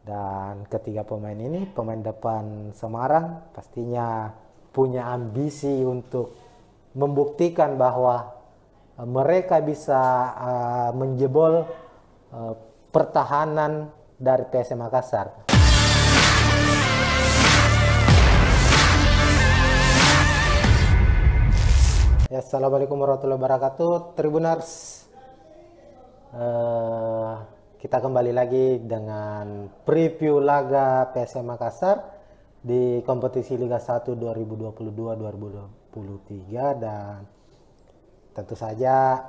Dan ketiga pemain ini, pemain depan Semarang pastinya punya ambisi untuk membuktikan bahwa mereka bisa menjebol pertahanan dari PSM Makassar. Ya, assalamualaikum warahmatullahi wabarakatuh, Tribuners. Kita kembali lagi dengan preview laga PSM Makassar di kompetisi Liga 1 2022-2023, dan tentu saja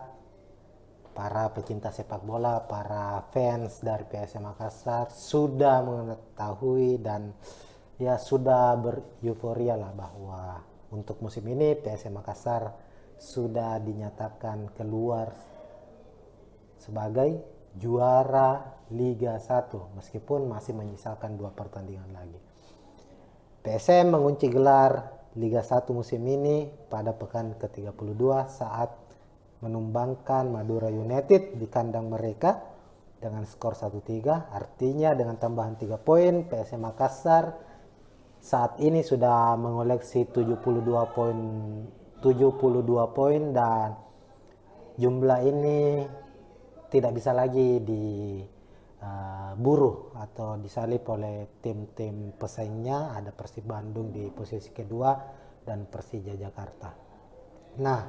para pecinta sepak bola, para fans dari PSM Makassar sudah mengetahui dan ya sudah bereuforia lah bahwa untuk musim ini PSM Makassar sudah dinyatakan keluar sebagai juara Liga 1 meskipun masih menyisakan 2 pertandingan lagi. PSM mengunci gelar Liga 1 musim ini pada pekan ke-32 saat menumbangkan Madura United di kandang mereka dengan skor 1-3. Artinya dengan tambahan 3 poin, PSM Makassar saat ini sudah mengoleksi 72 poin dan jumlah ini tidak bisa lagi diburu atau disalip oleh tim-tim pesaingnya. Ada Persib Bandung di posisi kedua dan Persija Jakarta. Nah,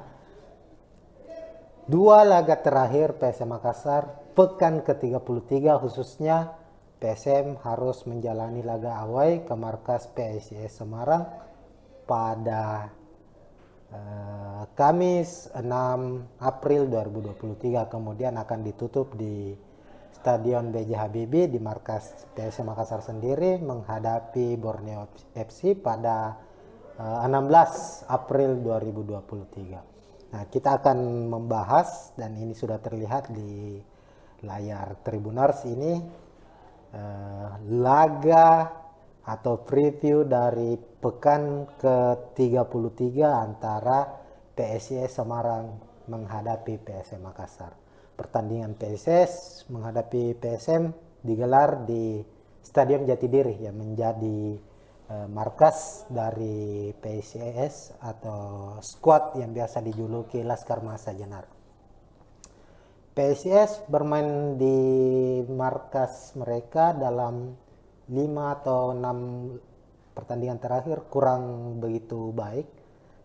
2 laga terakhir PSM Makassar pekan ke-33 khususnya PSM harus menjalani laga away ke markas PSIS Semarang pada Kamis 6 April 2023, kemudian akan ditutup di Stadion B.J. Habibie di markas PSM Makassar sendiri menghadapi Borneo FC pada 16 April 2023. Nah, kita akan membahas, dan ini sudah terlihat di layar Tribuners ini, laga atau preview dari pekan ke-33 antara PSIS Semarang menghadapi PSM Makassar. Pertandingan PSIS menghadapi PSM digelar di Stadion Jatidiri yang menjadi markas dari PSIS atau skuad yang biasa dijuluki Laskar Mahesa Jenar. PSIS bermain di markas mereka dalam 5 atau 6 pertandingan terakhir kurang begitu baik.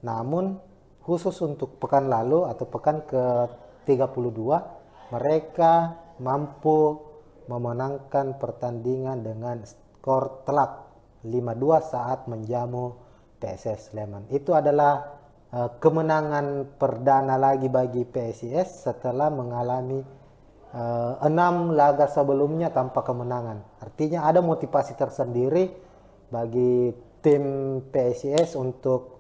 Namun khusus untuk pekan lalu atau pekan ke-32 mereka mampu memenangkan pertandingan dengan skor telak 5-2 saat menjamu PSS Sleman. Itu adalah kemenangan perdana lagi bagi PSIS setelah mengalami 6 laga sebelumnya tanpa kemenangan. Artinya ada motivasi tersendiri bagi tim PSIS untuk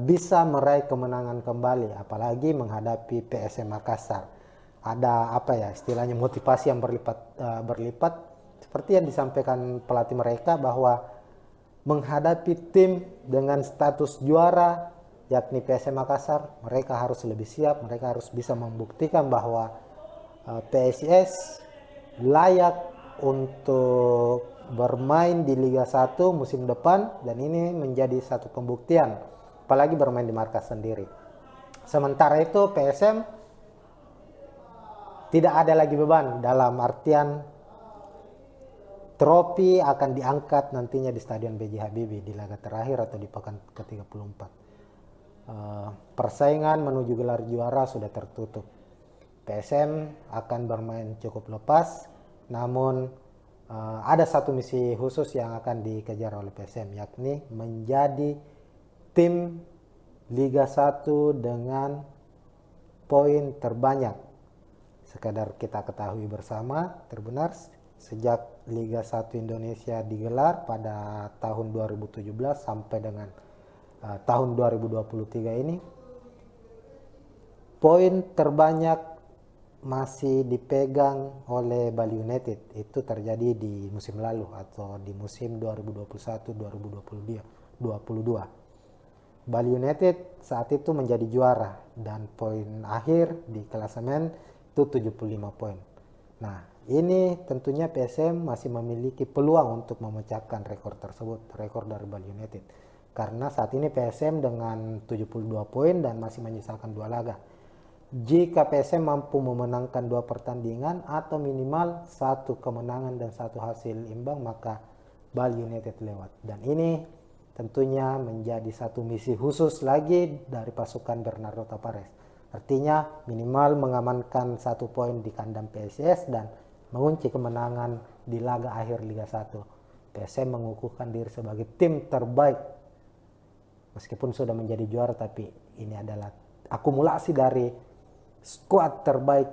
bisa meraih kemenangan kembali, apalagi menghadapi PSM Makassar. Ada apa ya istilahnya, motivasi yang berlipat seperti yang disampaikan pelatih mereka bahwa menghadapi tim dengan status juara yakni PSM Makassar, mereka harus lebih siap, mereka harus bisa membuktikan bahwa PSIS layak untuk bermain di Liga 1 musim depan, dan ini menjadi satu pembuktian apalagi bermain di markas sendiri. Sementara itu PSM tidak ada lagi beban, dalam artian trofi akan diangkat nantinya di Stadion B.J. Habibie di laga terakhir atau di pekan ke-34. Persaingan menuju gelar juara sudah tertutup. PSM akan bermain cukup lepas, namun ada satu misi khusus yang akan dikejar oleh PSM, yakni menjadi tim Liga 1 dengan poin terbanyak. Sekadar kita ketahui bersama, Tribuners, sejak Liga 1 Indonesia digelar pada tahun 2017 sampai dengan tahun 2023 ini, poin terbanyak masih dipegang oleh Bali United. Itu terjadi di musim lalu atau di musim 2021-2022. Bali United saat itu menjadi juara dan poin akhir di klasemen itu 75 poin. Nah, Ini tentunya PSM masih memiliki peluang untuk memecahkan rekor tersebut, rekor dari Bali United. Karena saat ini PSM dengan 72 poin dan masih menyisakan 2 laga. Jika PSM mampu memenangkan 2 pertandingan atau minimal 1 kemenangan dan 1 hasil imbang, maka Bali United lewat. Dan ini tentunya menjadi satu misi khusus lagi dari pasukan Bernardo Tavares. Artinya minimal mengamankan 1 poin di kandang PSIS dan mengunci kemenangan di laga akhir Liga 1. PSM mengukuhkan diri sebagai tim terbaik. Meskipun sudah menjadi juara, tapi ini adalah akumulasi dari skuad terbaik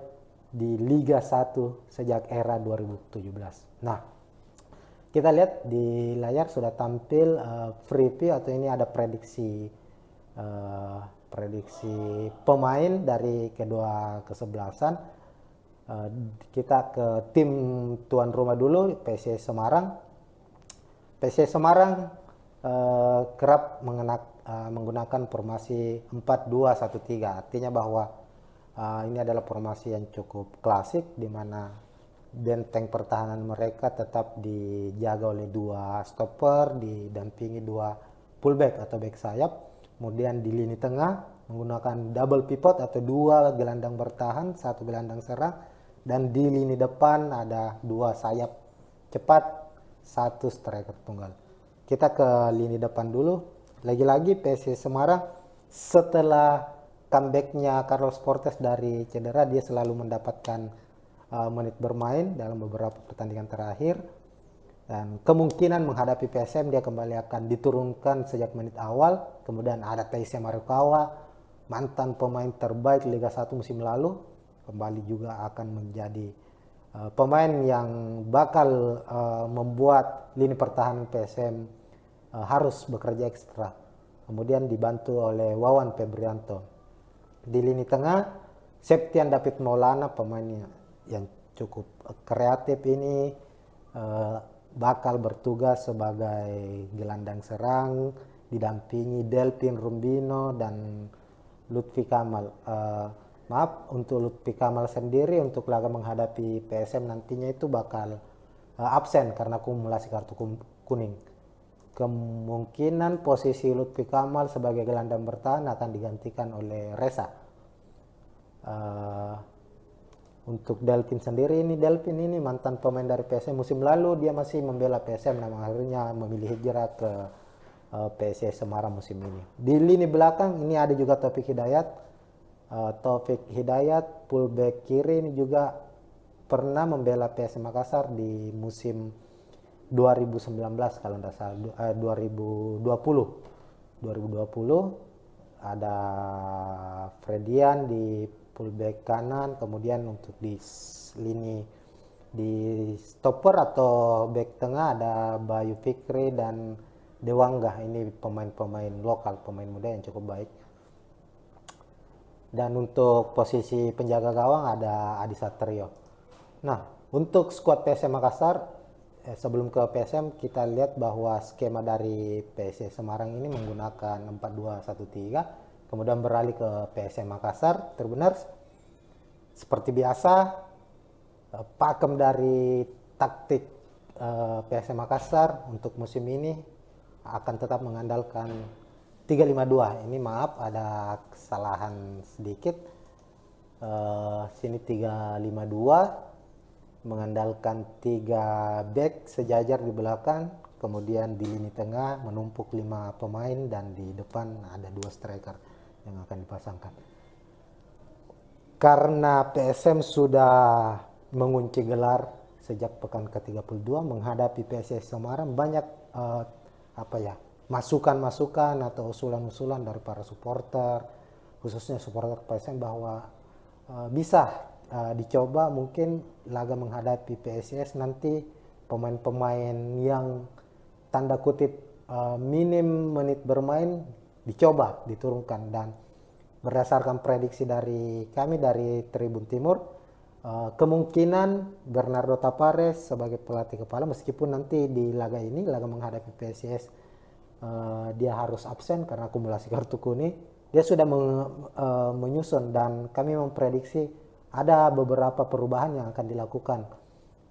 di Liga 1 sejak era 2017. Nah, kita lihat di layar sudah tampil free view, atau ini ada prediksi pemain dari kedua kesebelasan. Kita ke tim tuan rumah dulu, PSIS Semarang. PSIS Semarang kerap menggunakan formasi 4-2-1-3. Artinya bahwa ini adalah formasi yang cukup klasik, di mana benteng pertahanan mereka tetap dijaga oleh 2 stopper, didampingi 2 fullback atau back sayap. Kemudian di lini tengah menggunakan double pivot atau 2 gelandang bertahan, 1 gelandang serang. Dan di lini depan ada 2 sayap cepat, 1 striker tunggal. Kita ke lini depan dulu. Lagi-lagi PSIS Semarang setelah comebacknya Carlos Portes dari cedera, dia selalu mendapatkan menit bermain dalam beberapa pertandingan terakhir. Dan kemungkinan menghadapi PSM dia kembali akan diturunkan sejak menit awal. Kemudian ada Taisya Marukawa, mantan pemain terbaik Liga 1 musim lalu, kembali juga akan menjadi pemain yang bakal membuat lini pertahanan PSM harus bekerja ekstra. Kemudian dibantu oleh Wawan Febrianto. Di lini tengah, Septian David Maulana, pemain yang cukup kreatif ini, bakal bertugas sebagai gelandang serang, didampingi Delpin Rumbino dan Lutfi Kamal. Untuk Lutfi Kamal sendiri untuk laga menghadapi PSM nantinya itu bakal absen karena akumulasi kartu kuning. Kemungkinan posisi Lutfi Kamal sebagai gelandang bertahan akan digantikan oleh Reza. Untuk Delpin sendiri, Delpin ini mantan pemain dari PSM. Musim lalu dia masih membela PSM, namun akhirnya memilih hijrah ke PSIS Semarang musim ini. Di lini belakang ini ada juga Taufik Hidayat, fullback kiri ini juga pernah membela PSM Makassar di musim 2019 kalau tidak salah, 2020 ada Fredian di fullback kanan. Kemudian untuk di lini di stopper atau back tengah ada Bayu Fikri dan Dewangga. Ini pemain-pemain lokal, pemain muda yang cukup baik. Dan untuk posisi penjaga gawang ada Adi Satrio. Nah, untuk skuad PSM Makassar, sebelum ke PSM kita lihat bahwa skema dari PSM Semarang ini menggunakan 4-2-1-3, kemudian beralih ke PSM Makassar. Terbenar seperti biasa, pakem dari taktik PSM Makassar untuk musim ini akan tetap mengandalkan 3-5-2. Ini maaf ada kesalahan sedikit. Sini 3-5-2 mengandalkan 3 back sejajar di belakang, kemudian di lini tengah menumpuk 5 pemain dan di depan ada 2 striker yang akan dipasangkan. Karena PSM sudah mengunci gelar sejak pekan ke-32 menghadapi PSIS Semarang, banyak masukan-masukan atau usulan-usulan dari para supporter, khususnya supporter PSM, bahwa bisa dicoba mungkin laga menghadapi PSIS nanti pemain-pemain yang tanda kutip minim menit bermain dicoba diturunkan. Dan berdasarkan prediksi dari kami dari Tribun Timur, kemungkinan Bernardo Tavares sebagai pelatih kepala, meskipun nanti di laga ini, laga menghadapi PSIS, dia harus absen karena akumulasi kartu kuning, dia sudah menyusun dan kami memprediksi ada beberapa perubahan yang akan dilakukan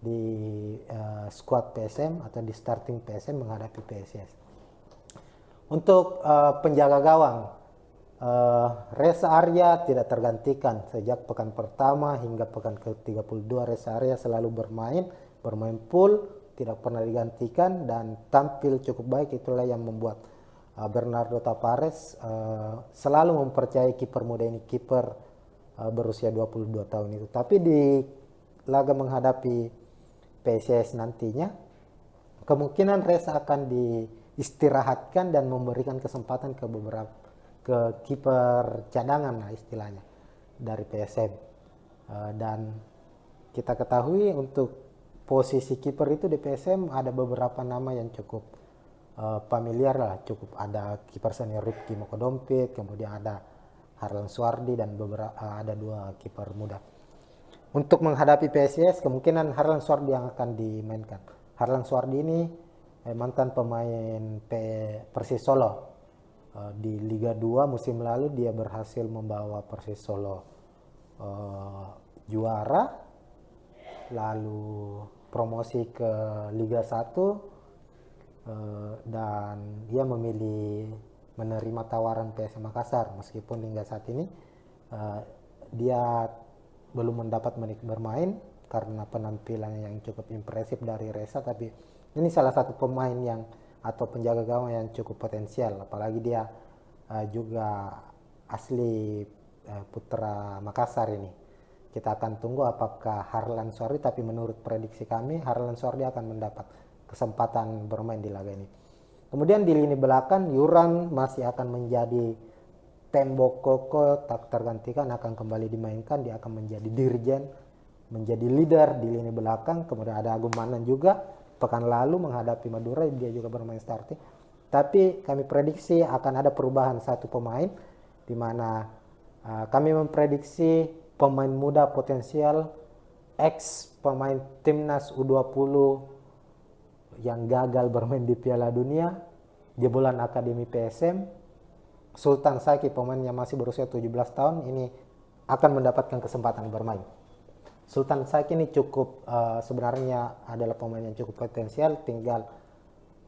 di squad PSM atau di starting PSM menghadapi PSIS. Untuk penjaga gawang, Reza Arya tidak tergantikan sejak pekan pertama hingga pekan ke-32. Reza Arya selalu bermain full, tidak pernah digantikan dan tampil cukup baik. Itulah yang membuat Bernardo Tavares selalu mempercayai kiper muda ini, kiper berusia 22 tahun itu. Tapi di laga menghadapi PSIS nantinya, kemungkinan Reza akan diistirahatkan dan memberikan kesempatan ke kiper cadangan lah istilahnya dari PSM. Dan kita ketahui untuk posisi kiper itu di PSM ada beberapa nama yang cukup familiar lah, cukup ada kiper senior Rifki Mokodompit, kemudian ada Harlan Suardi dan ada 2 kiper muda. Untuk menghadapi PSIS kemungkinan Harlan Suardi yang akan dimainkan. Harlan Suardi ini mantan pemain Persis Solo. Di Liga 2 musim lalu dia berhasil membawa Persis Solo juara, lalu promosi ke Liga 1, dan dia memilih menerima tawaran PSM Makassar meskipun hingga saat ini dia belum mendapat menit bermain karena penampilan yang cukup impresif dari Reza. Tapi ini salah satu pemain yang atau penjaga gawang yang cukup potensial, apalagi dia juga asli putra Makassar ini. Kita akan tunggu apakah Harlan Suardi, tapi menurut prediksi kami Harlan Suardi akan mendapat kesempatan bermain di laga ini. Kemudian di lini belakang Yuran masih akan menjadi tembok kokoh, tak tergantikan, akan kembali dimainkan. Dia akan menjadi dirjen, menjadi leader di lini belakang. Kemudian ada Agung Manan juga, pekan lalu menghadapi Madura dia juga bermain starting. Tapi kami prediksi akan ada perubahan satu pemain, di mana kami memprediksi pemain muda potensial ex pemain timnas U20 yang gagal bermain di Piala Dunia, jebolan akademi PSM, Sultan Saki, pemain yang masih berusia 17 tahun ini akan mendapatkan kesempatan bermain. Sultan Saki ini cukup sebenarnya adalah pemain yang cukup potensial, tinggal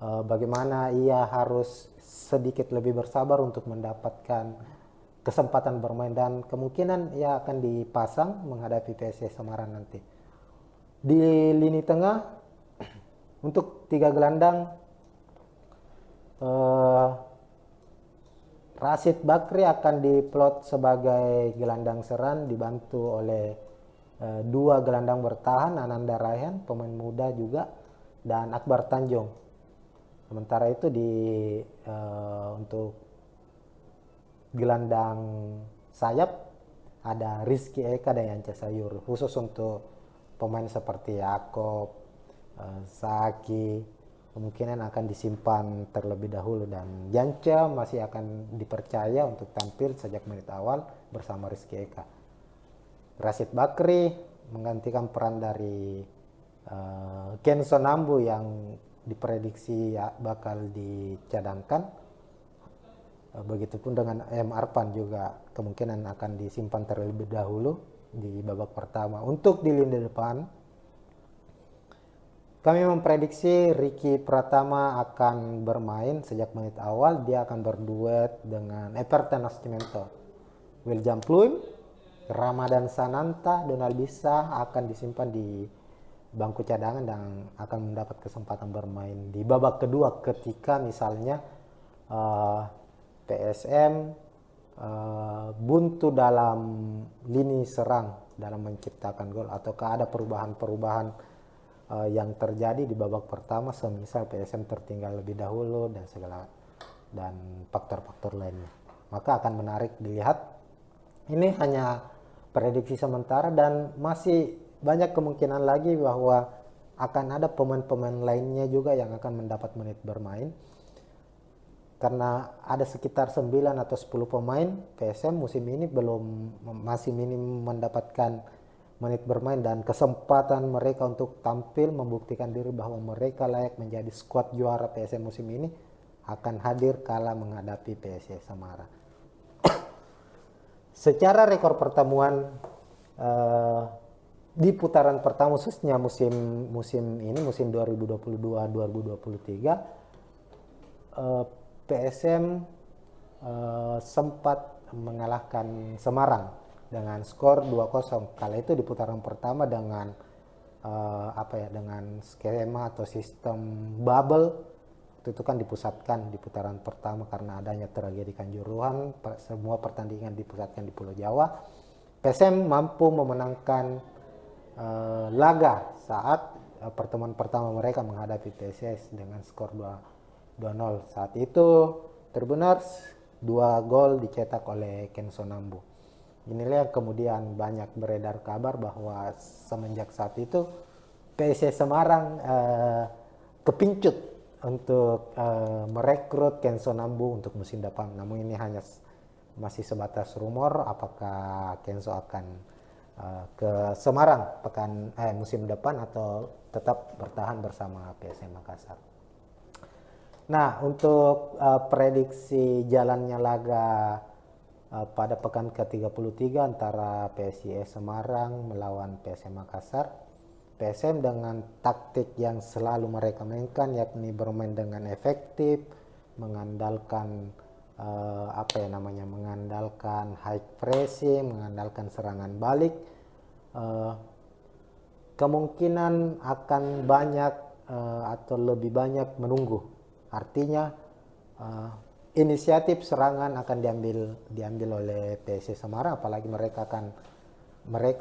bagaimana ia harus sedikit lebih bersabar untuk mendapatkan kesempatan bermain, dan kemungkinan ia akan dipasang menghadapi PSIS Semarang nanti. Di lini tengah untuk 3 gelandang, Rashid Bakri akan diplot sebagai gelandang serang dibantu oleh 2 gelandang bertahan, Ananda Raihan pemain muda juga, dan Akbar Tanjung. Sementara itu untuk gelandang sayap ada Rizky Eka dan Yance Sayur, khusus untuk pemain seperti Yaakob, Saki kemungkinan akan disimpan terlebih dahulu, dan Yance masih akan dipercaya untuk tampil sejak menit awal bersama Rizky Eka. Rashid Bakri menggantikan peran dari Kenzo Nambu yang diprediksi bakal dicadangkan. Begitupun dengan M. Arpan juga kemungkinan akan disimpan terlebih dahulu di babak pertama. Untuk di lini depan, kami memprediksi Ricky Pratama akan bermain sejak menit awal. Dia akan berduet dengan Everton Nascimento. William Pluim, Ramadan Sananta, Donald Bisa akan disimpan di bangku cadangan dan akan mendapat kesempatan bermain di babak kedua ketika misalnya PSM buntu dalam lini serang dalam menciptakan gol, ataukah ada perubahan-perubahan yang terjadi di babak pertama, semisal PSM tertinggal lebih dahulu dan faktor-faktor lainnya. Maka akan menarik dilihat. Ini hanya prediksi sementara dan masih banyak kemungkinan lagi bahwa akan ada pemain-pemain lainnya juga yang akan mendapat menit bermain. Karena ada sekitar 9 atau 10 pemain PSM musim ini masih minim mendapatkan menit bermain, dan kesempatan mereka untuk tampil membuktikan diri bahwa mereka layak menjadi skuad juara PSM musim ini akan hadir kala menghadapi PSIS Semarang. Secara rekor pertemuan di putaran pertama khususnya musim ini, musim 2022-2023, PSM sempat mengalahkan Semarang dengan skor 2-0. Kala itu di putaran pertama dengan dengan skema atau sistem bubble. Itu kan dipusatkan di putaran pertama karena adanya tragedi Kanjuruhan, semua pertandingan dipusatkan di Pulau Jawa. PSM mampu memenangkan laga saat pertemuan pertama mereka menghadapi PSIS dengan skor 2-0. Saat itu terbenar 2 gol dicetak oleh Ken Sonambu. Inilah yang kemudian banyak beredar kabar bahwa semenjak saat itu PSIS Semarang kepincut untuk merekrut Ken Sonambu untuk musim depan. Namun ini hanya masih sebatas rumor apakah Kenzo akan ke Semarang musim depan atau tetap bertahan bersama PSM Makassar. Nah, untuk prediksi jalannya laga pada pekan ke-33 antara PSIS Semarang melawan PSM Makassar, PSM dengan taktik yang selalu mereka mainkan, yakni bermain dengan efektif, mengandalkan mengandalkan high pressing, mengandalkan serangan balik, kemungkinan akan banyak atau lebih banyak menunggu. Artinya inisiatif serangan akan diambil oleh PSIS Semarang, apalagi mereka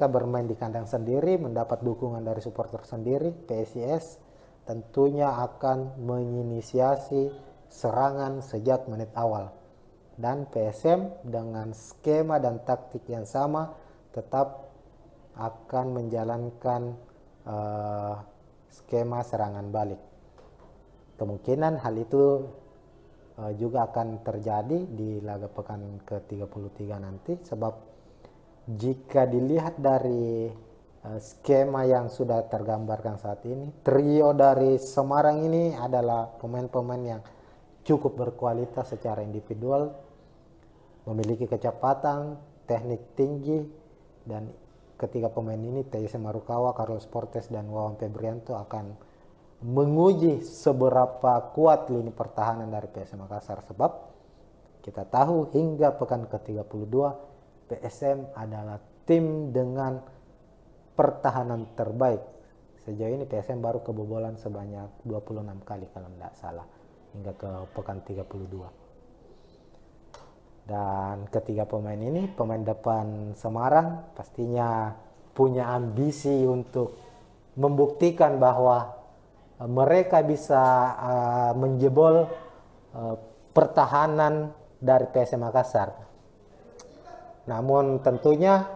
bermain di kandang sendiri, mendapat dukungan dari supporter sendiri. PSIS tentunya akan menginisiasi serangan sejak menit awal. Dan PSM dengan skema dan taktik yang sama tetap akan menjalankan skema serangan balik. Kemungkinan hal itu juga akan terjadi di laga pekan ke-33 nanti, sebab jika dilihat dari skema yang sudah tergambarkan saat ini, trio dari Semarang ini adalah pemain-pemain yang cukup berkualitas secara individual, memiliki kecepatan, teknik tinggi, dan ketiga pemain ini, T.S. Marukawa, Carlos Portes, dan Wawan Febrianto akan menguji seberapa kuat lini pertahanan dari PSM Makassar. Sebab kita tahu hingga pekan ke-32 PSM adalah tim dengan pertahanan terbaik. Sejauh ini PSM baru kebobolan sebanyak 26 kali kalau tidak salah hingga ke pekan 32. Dan ketiga pemain ini, pemain depan Semarang pastinya punya ambisi untuk membuktikan bahwa mereka bisa menjebol pertahanan dari PSM Makassar. Namun tentunya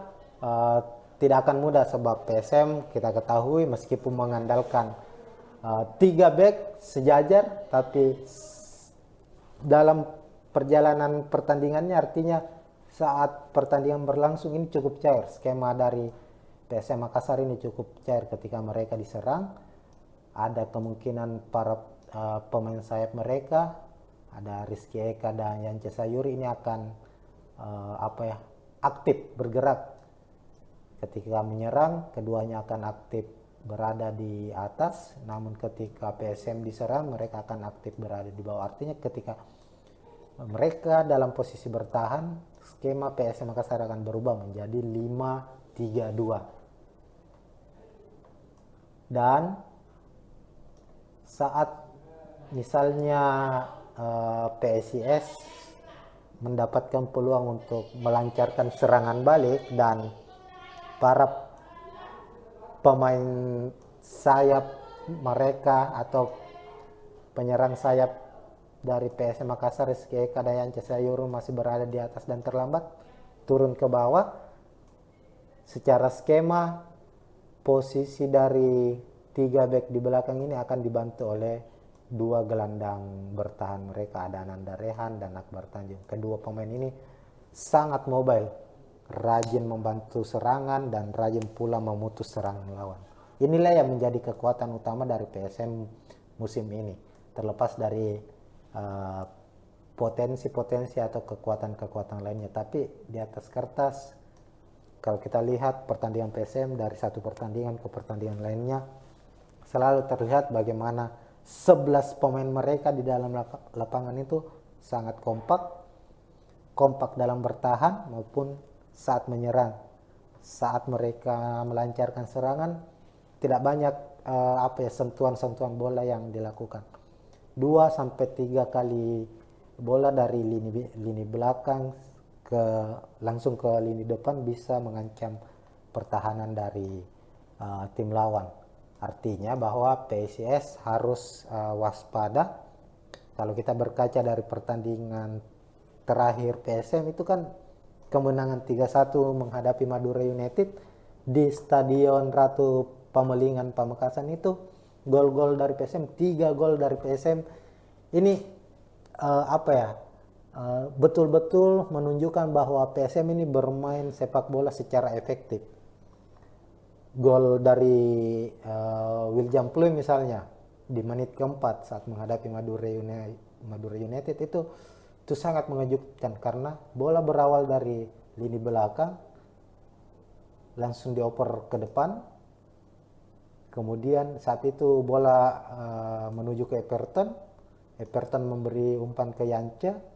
tidak akan mudah, sebab PSM kita ketahui meskipun mengandalkan 3 back sejajar, tapi dalam perjalanan pertandingannya, artinya saat pertandingan berlangsung ini cukup cair. Skema dari PSM Makassar ini cukup cair ketika mereka diserang. Ada kemungkinan para pemain sayap mereka, ada Rizky Eka dan Yance Sayuri, ini akan aktif bergerak ketika menyerang. Keduanya akan aktif berada di atas, namun ketika PSM diserang mereka akan aktif berada di bawah. Artinya ketika mereka dalam posisi bertahan, skema PSM Makassar akan berubah menjadi 5-3-2. Dan saat misalnya PSIS mendapatkan peluang untuk melancarkan serangan balik dan para pemain sayap mereka atau penyerang sayap dari PSM Makassar, Rizky Eka dan Yance Sayuri masih berada di atas dan terlambat turun ke bawah, secara skema posisi dari 3 back di belakang ini akan dibantu oleh 2 gelandang bertahan mereka, ada Ananda Rehan dan Akbar Tanjung. Kedua pemain ini sangat mobile, rajin membantu serangan dan rajin pula memutus serangan lawan. Inilah yang menjadi kekuatan utama dari PSM musim ini, terlepas dari potensi-potensi atau kekuatan-kekuatan lainnya. Tapi di atas kertas, Kalau kita lihat pertandingan PSM dari satu pertandingan ke pertandingan lainnya, selalu terlihat bagaimana 11 pemain mereka di dalam lapangan itu sangat kompak dalam bertahan maupun saat menyerang. Saat mereka melancarkan serangan, tidak banyak sentuhan-sentuhan bola yang dilakukan. 2 sampai 3 kali bola dari lini belakang langsung ke lini depan bisa mengancam pertahanan dari tim lawan. Artinya bahwa PSIS harus waspada. Kalau kita berkaca dari pertandingan terakhir PSM itu kan kemenangan 3-1 menghadapi Madura United di Stadion Ratu Pamelingan Pamekasan, itu gol-gol dari PSM, 3 gol dari PSM. Ini betul-betul menunjukkan bahwa PSM ini bermain sepak bola secara efektif. Gol dari William Pluim misalnya di menit keempat saat menghadapi Madura United itu sangat mengejutkan karena bola berawal dari lini belakang langsung dioper ke depan, kemudian saat itu bola menuju ke Everton memberi umpan ke Yance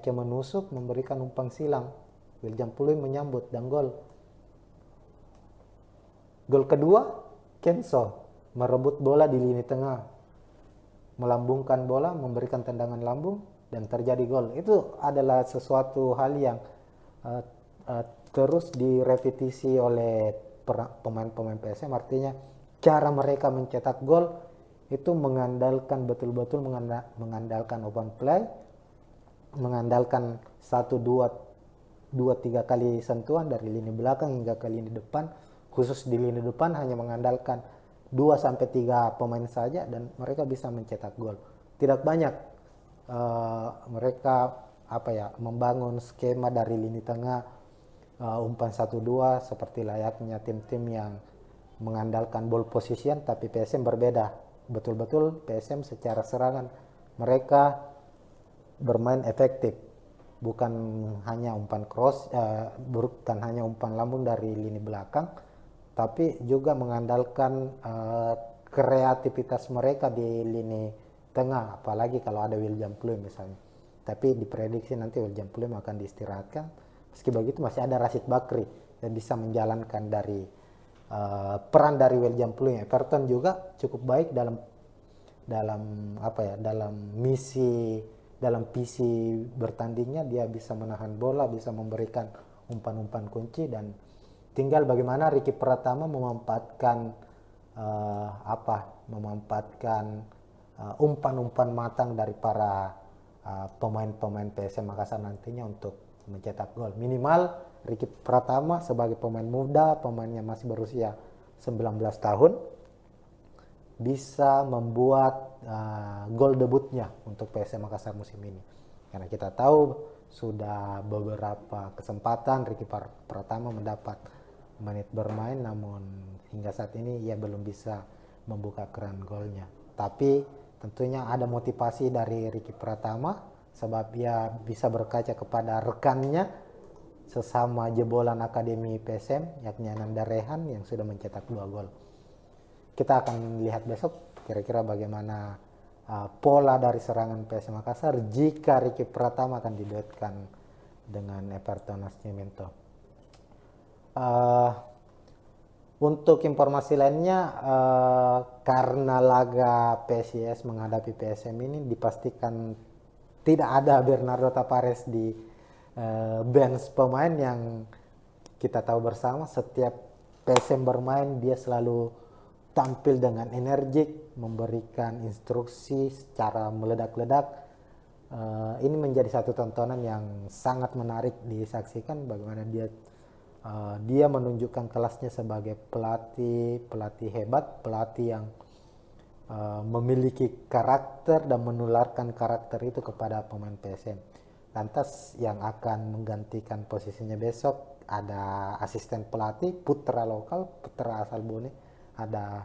menusuk memberikan umpan silang, William Pluim menyambut dan gol. Gol kedua, Kenso merebut bola di lini tengah, melambungkan bola, memberikan tendangan lambung, dan terjadi gol. Itu adalah sesuatu hal yang terus direpetisi oleh pemain-pemain PSM. Artinya cara mereka mencetak gol itu mengandalkan betul-betul mengandalkan open play, mengandalkan 1-2-3 kali sentuhan dari lini belakang hingga ke lini depan. Khusus di lini depan hanya mengandalkan 2-3 pemain saja dan mereka bisa mencetak gol. Tidak banyak mereka membangun skema dari lini tengah umpan 1-2 seperti layaknya tim-tim yang mengandalkan ball position, tapi PSM berbeda. Betul-betul PSM secara serangan mereka bermain efektif, bukan hanya umpan cross, bukan hanya umpan lambung dari lini belakang, tapi juga mengandalkan kreativitas mereka di lini tengah, apalagi kalau ada William Pluim misalnya. Tapi diprediksi nanti William Pluim akan diistirahatkan. Meski begitu masih ada Rashid Bakri yang bisa menjalankan dari peran dari William Pluim. Everton juga cukup baik dalam visi bertandingnya. Dia bisa menahan bola, bisa memberikan umpan-umpan kunci, dan tinggal bagaimana Ricky Pratama memanfaatkan umpan-umpan matang dari para pemain-pemain PSM Makassar nantinya untuk mencetak gol. Minimal Ricky Pratama sebagai pemain muda, pemainnya masih berusia 19 tahun, bisa membuat gol debutnya untuk PSM Makassar musim ini. Karena kita tahu sudah beberapa kesempatan Ricky Pratama mendapat menit bermain, namun hingga saat ini ia belum bisa membuka keran golnya. Tapi tentunya ada motivasi dari Ricky Pratama sebab ia bisa berkaca kepada rekannya sesama jebolan Akademi PSM, yakni Ananda Rehan yang sudah mencetak 2 gol. Kita akan lihat besok kira-kira bagaimana pola dari serangan PSM Makassar jika Ricky Pratama akan diduetkan dengan Everton Nascimento. Untuk informasi lainnya, karena laga PSIS menghadapi PSM ini dipastikan tidak ada Bernardo Tavares di bench pemain. Yang kita tahu bersama, setiap PSM bermain dia selalu tampil dengan energik, memberikan instruksi secara meledak-ledak. Ini menjadi satu tontonan yang sangat menarik disaksikan, bagaimana dia menunjukkan kelasnya sebagai pelatih hebat, pelatih yang memiliki karakter dan menularkan karakter itu kepada pemain PSM. Lantas yang akan menggantikan posisinya besok ada asisten pelatih putra asal Bone, ada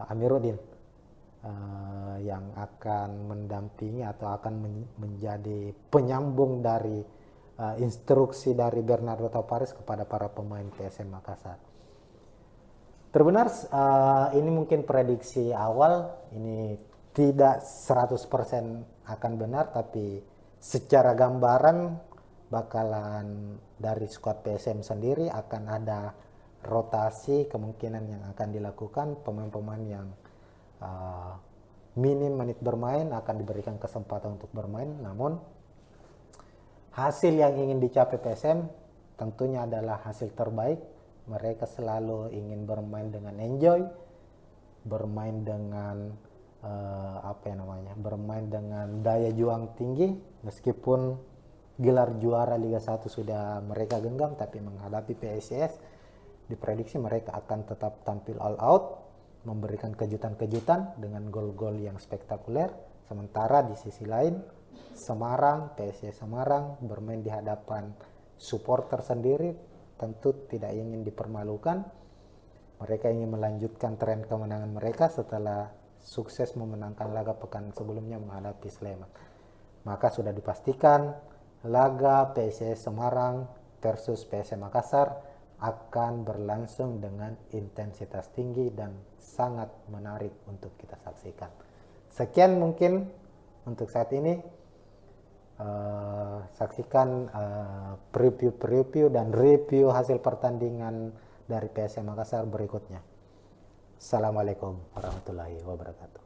Amiruddin yang akan mendampingi atau akan menjadi penyambung dari instruksi dari Bernardo Tavares kepada para pemain PSM Makassar. Terbenar, ini mungkin prediksi awal, ini tidak 100% akan benar, tapi secara gambaran bakalan dari skuad PSM sendiri akan ada rotasi kemungkinan yang akan dilakukan. Pemain-pemain yang minim menit bermain akan diberikan kesempatan untuk bermain, namun hasil yang ingin dicapai PSM tentunya adalah hasil terbaik. Mereka selalu ingin bermain dengan enjoy, bermain dengan bermain dengan daya juang tinggi. Meskipun gelar juara Liga 1 sudah mereka genggam, tapi menghadapi PSIS diprediksi mereka akan tetap tampil all out, memberikan kejutan-kejutan dengan gol-gol yang spektakuler. Sementara di sisi lain, PSIS Semarang bermain di hadapan supporter sendiri, tentu tidak ingin dipermalukan. Mereka ingin melanjutkan tren kemenangan mereka setelah sukses memenangkan laga pekan sebelumnya menghadapi Sleman. Maka sudah dipastikan laga PSIS Semarang versus PSM Makassar akan berlangsung dengan intensitas tinggi dan sangat menarik untuk kita saksikan. Sekian mungkin untuk saat ini. Saksikan preview dan review hasil pertandingan dari PSM Makassar berikutnya. Assalamualaikum warahmatullahi wabarakatuh.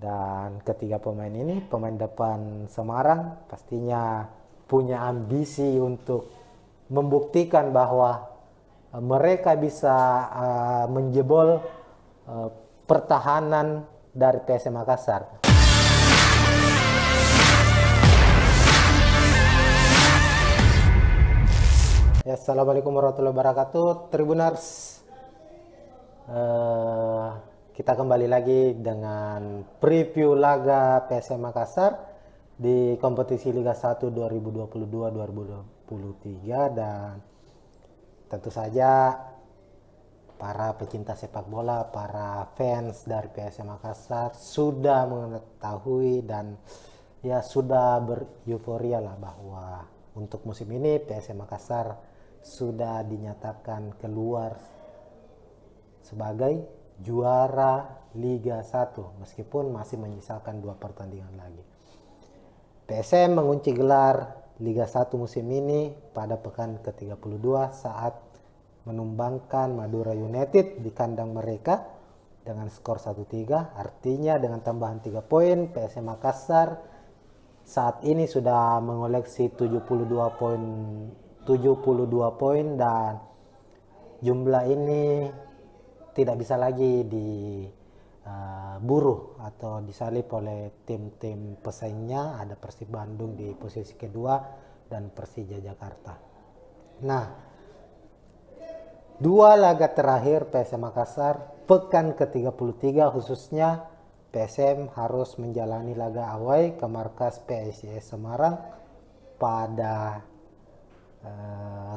Dan ketiga pemain ini, pemain depan Semarang pastinya punya ambisi untuk membuktikan bahwa mereka bisa menjebol pertahanan dari PSM Makassar. Ya, assalamualaikum warahmatullahi wabarakatuh, Tribuners. Kita kembali lagi dengan preview laga PSM Makassar di kompetisi Liga 1 2022-2023, dan tentu saja para pecinta sepak bola, para fans dari PSM Makassar sudah mengetahui dan ya sudah bereuforia lah bahwa untuk musim ini PSM Makassar sudah dinyatakan keluar sebagai juara Liga 1 meskipun masih menyisakan 2 pertandingan lagi. PSM mengunci gelar Liga 1 musim ini pada pekan ke-32 saat menumbangkan Madura United di kandang mereka dengan skor 1-3. Artinya dengan tambahan 3 poin, PSM Makassar saat ini sudah mengoleksi 72 poin dan jumlah ini tidak bisa lagi diburu atau disalip oleh tim-tim pesaingnya. Ada Persib Bandung di posisi kedua dan Persija Jakarta. Nah, 2 laga terakhir PSM Makassar pekan ke-33 khususnya PSM harus menjalani laga away ke markas PSIS Semarang pada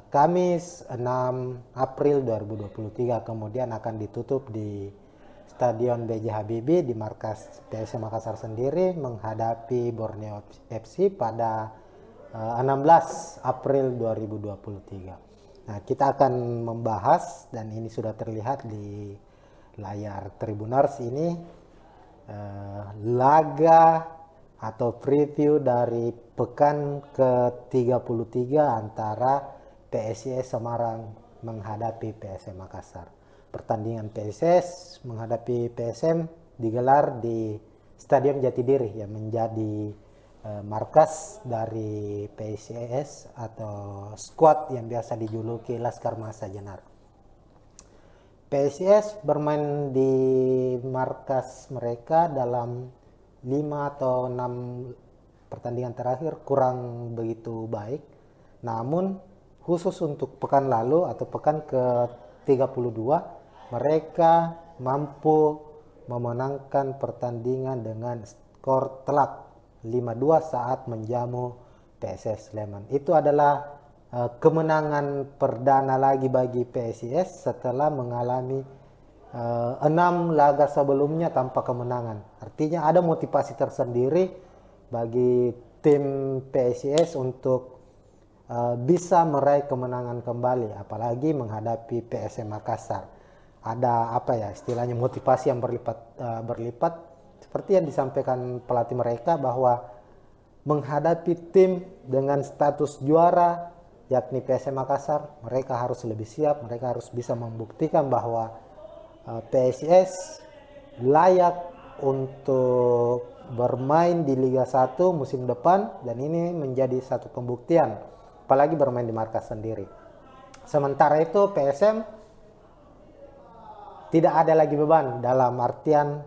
Kamis 6 April 2023, kemudian akan ditutup di Stadion B.J. Habibie di markas PSM Makassar sendiri menghadapi Borneo FC pada 16 April 2023. Nah, kita akan membahas, dan ini sudah terlihat di layar Tribuners ini, laga atau preview dari pekan ke-33 antara PSIS Semarang menghadapi PSM Makassar. Pertandingan PSIS menghadapi PSM digelar di Stadion Jatidiri yang menjadi markas dari PSIS atau skuad yang biasa dijuluki Laskar Mahesa Jenar. PSIS bermain di markas mereka dalam 5 atau 6 pertandingan terakhir kurang begitu baik. Namun khusus untuk pekan lalu atau pekan ke-32 mereka mampu memenangkan pertandingan dengan skor telak 5-2 saat menjamu PSS Sleman. Itu adalah kemenangan perdana lagi bagi PSIS setelah mengalami 6 laga sebelumnya tanpa kemenangan. Artinya ada motivasi tersendiri bagi tim PSIS untuk bisa meraih kemenangan kembali, apalagi menghadapi PSM Makassar. Ada apa ya istilahnya, motivasi yang berlipat seperti yang disampaikan pelatih mereka bahwa menghadapi tim dengan status juara yakni PSM Makassar, mereka harus lebih siap, mereka harus bisa membuktikan bahwa PSIS layak untuk bermain di Liga 1 musim depan, dan ini menjadi satu pembuktian apalagi bermain di markas sendiri. Sementara itu PSM tidak ada lagi beban, dalam artian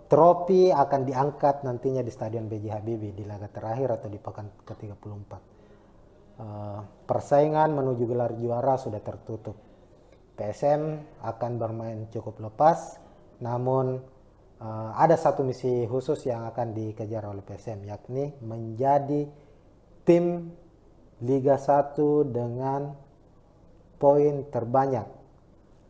trofi akan diangkat nantinya di Stadion B.J. Habibie di laga terakhir atau di pekan ke-34. Persaingan menuju gelar juara sudah tertutup. PSM akan bermain cukup lepas, namun ada satu misi khusus yang akan dikejar oleh PSM, yakni menjadi tim Liga 1 dengan poin terbanyak.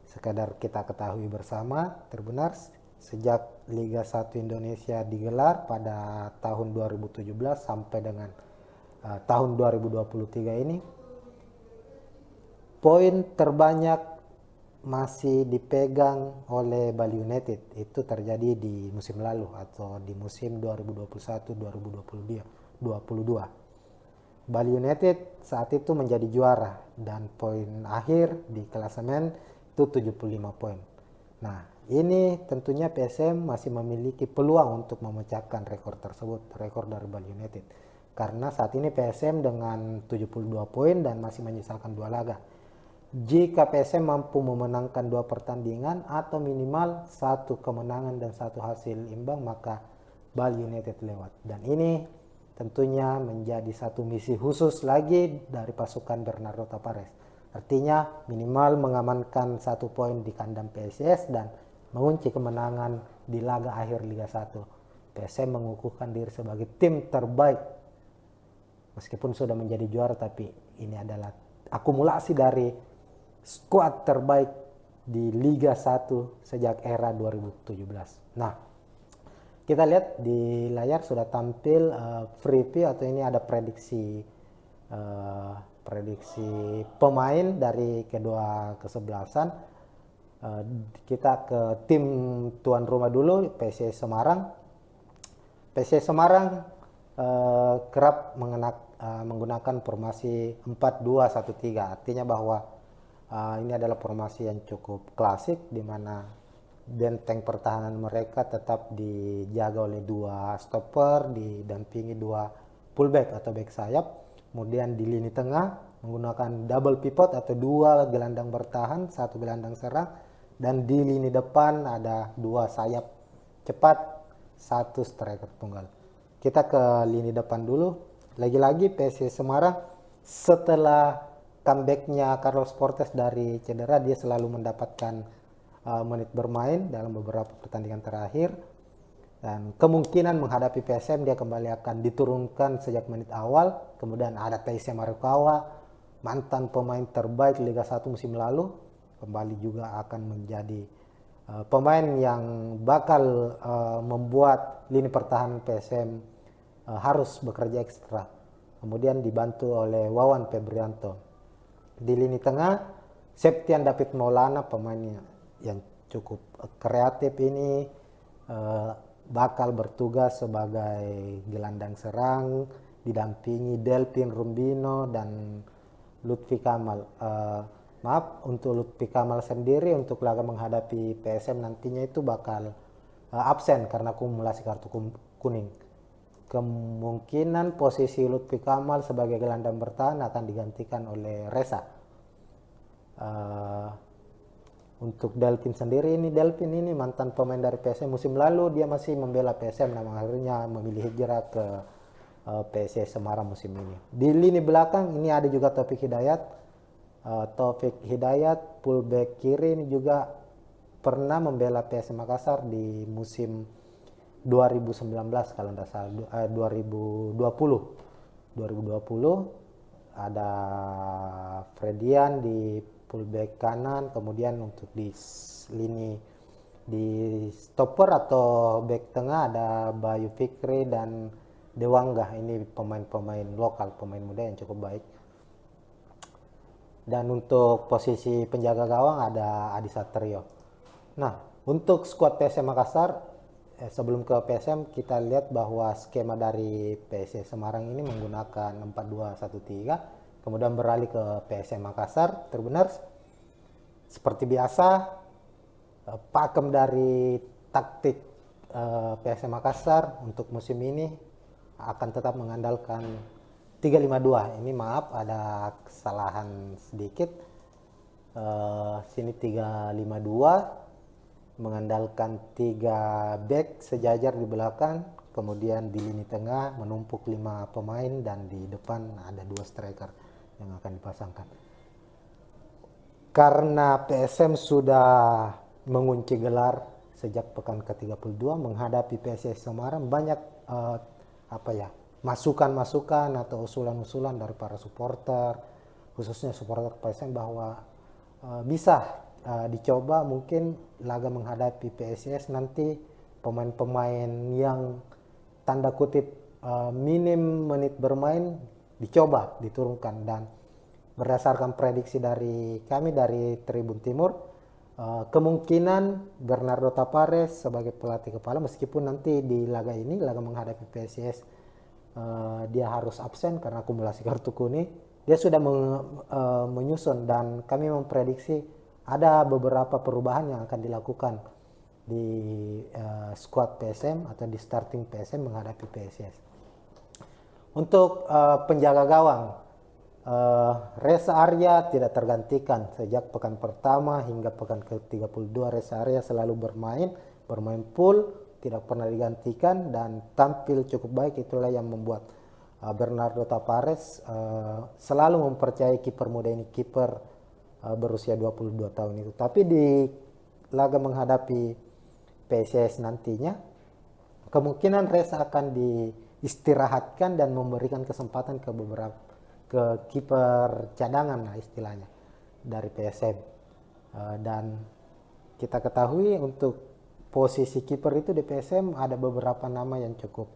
Sekadar kita ketahui bersama, terbenar sejak Liga 1 Indonesia digelar pada tahun 2017 sampai dengan tahun 2023 ini, poin terbanyak masih dipegang oleh Bali United. Itu terjadi di musim lalu atau di musim 2021-2022. Bali United saat itu menjadi juara dan poin akhir di klasemen itu 75 poin. Nah, ini tentunya PSM masih memiliki peluang untuk memecahkan rekor tersebut, rekor dari Bali United. Karena saat ini PSM dengan 72 poin dan masih menyisakan 2 laga. Jika PSM mampu memenangkan 2 pertandingan atau minimal 1 kemenangan dan 1 hasil imbang, maka Bali United lewat. Dan ini tentunya menjadi satu misi khusus lagi dari pasukan Bernardo Tapares. Artinya minimal mengamankan 1 poin di kandang PSIS dan mengunci kemenangan di laga akhir Liga 1. PSM mengukuhkan diri sebagai tim terbaik. Meskipun sudah menjadi juara, tapi ini adalah akumulasi dari skuad terbaik di Liga 1 sejak era 2017. Nah, kita lihat di layar sudah tampil preview atau ini ada prediksi pemain dari kedua kesebelasan. Kita ke tim tuan rumah dulu, PSIS Semarang. PSIS Semarang kerap menggunakan formasi 4-2-1-3. Artinya bahwa ini adalah formasi yang cukup klasik, di mana benteng pertahanan mereka tetap dijaga oleh 2 stopper, didampingi 2 fullback atau back sayap. Kemudian di lini tengah menggunakan double pivot atau 2 gelandang bertahan, 1 gelandang serang. Dan di lini depan ada 2 sayap cepat, 1 striker tunggal. Kita ke lini depan dulu. Lagi-lagi PSIS Semarang setelah comebacknya Carlos Portes dari cedera, dia selalu mendapatkan menit bermain dalam beberapa pertandingan terakhir, dan kemungkinan menghadapi PSM dia kembali akan diturunkan sejak menit awal. Kemudian ada Taisya Marukawa, mantan pemain terbaik Liga 1 musim lalu, kembali juga akan menjadi pemain yang bakal membuat lini pertahanan PSM harus bekerja ekstra. Kemudian dibantu oleh Wawan Febrianto. Di lini tengah Septian David Maulana, pemainnya yang cukup kreatif ini, bakal bertugas sebagai gelandang serang, didampingi Delpin Rumbino dan Lutfi Kamal. Maaf, untuk Lutfi Kamal sendiri untuk laga menghadapi PSM nantinya itu bakal absen karena akumulasi kartu kuning. Kemungkinan posisi Lutfi Kamal sebagai gelandang bertahan akan digantikan oleh Reza. Untuk Delpin sendiri, Delpin ini mantan pemain dari PSM musim lalu, dia masih membela PSM, namun akhirnya memilih hijrah ke PSIS Semarang musim ini. Di lini belakang ini ada juga Taufik Hidayat, fullback kiri ini juga pernah membela PSM Makassar di musim 2019 kalau tidak salah, 2020. ada Fredian di fullback kanan, kemudian untuk di lini di stopper atau back tengah ada Bayu Fikri dan Dewangga. Ini pemain-pemain lokal, pemain muda yang cukup baik. Dan untuk posisi penjaga gawang ada Adi Satrio. Nah, untuk skuad PSM Makassar, sebelum ke PSM kita lihat bahwa skema dari PSS Semarang ini menggunakan 4-2-1-3, kemudian beralih ke PSM Makassar. Terbenar seperti biasa, pakem dari taktik PSM Makassar untuk musim ini akan tetap mengandalkan 3-5-2. Ini maaf ada kesalahan sedikit. Sini 3-5-2 mengandalkan 3 back sejajar di belakang, kemudian di lini tengah menumpuk 5 pemain dan di depan ada 2 striker yang akan dipasangkan. Karena PSM sudah mengunci gelar sejak pekan ke-32 menghadapi PSS Semarang, banyak masukan-masukan atau usulan-usulan dari para supporter, khususnya supporter PSM bahwa bisa dicoba mungkin laga menghadapi PSIS nanti pemain-pemain yang tanda kutip minim menit bermain dicoba diturunkan. Dan berdasarkan prediksi dari kami dari Tribun Timur, kemungkinan Bernardo Tapares sebagai pelatih kepala, meskipun nanti di laga ini, laga menghadapi PSIS, dia harus absen karena akumulasi kartu kuning, dia sudah menyusun dan kami memprediksi ada beberapa perubahan yang akan dilakukan di squad PSM atau di starting PSM menghadapi PSS. Untuk penjaga gawang, Reza Arya tidak tergantikan sejak pekan pertama hingga pekan ke-32. Reza Arya selalu bermain full, tidak pernah digantikan dan tampil cukup baik. Itulah yang membuat Bernardo Tapares selalu mempercayai kiper muda ini, kiper berusia 22 tahun itu. Tapi di laga menghadapi PSS nantinya, kemungkinan Reza akan diistirahatkan dan memberikan kesempatan ke kiper cadangan lah istilahnya dari PSM. Dan kita ketahui untuk posisi kiper itu di PSM ada beberapa nama yang cukup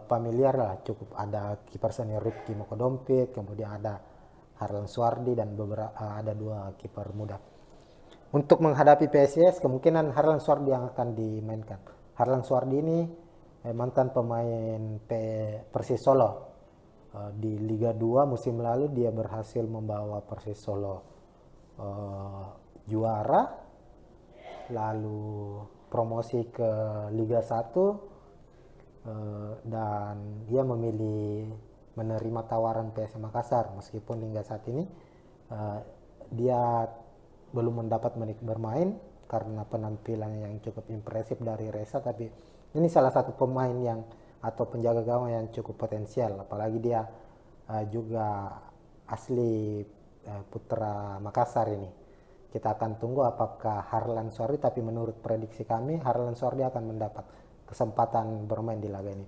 familiar lah, cukup ada kiper senior Rifki Mokodompit, kemudian ada Harlan Suardi dan ada 2 kiper muda. Untuk menghadapi PSIS kemungkinan Harlan Suardi yang akan dimainkan. Harlan Suardi ini mantan pemain Persis Solo. Di Liga 2 musim lalu dia berhasil membawa Persis Solo juara, lalu promosi ke Liga 1, dan dia memilih menerima tawaran PSM Makassar meskipun hingga saat ini dia belum mendapat menit bermain karena penampilan yang cukup impresif dari Reza. Tapi ini salah satu pemain yang atau penjaga gawang yang cukup potensial, apalagi dia juga asli putra Makassar ini. Kita akan tunggu apakah Harlan Suardi, tapi menurut prediksi kami Harlan Suardi akan mendapat kesempatan bermain di laga ini.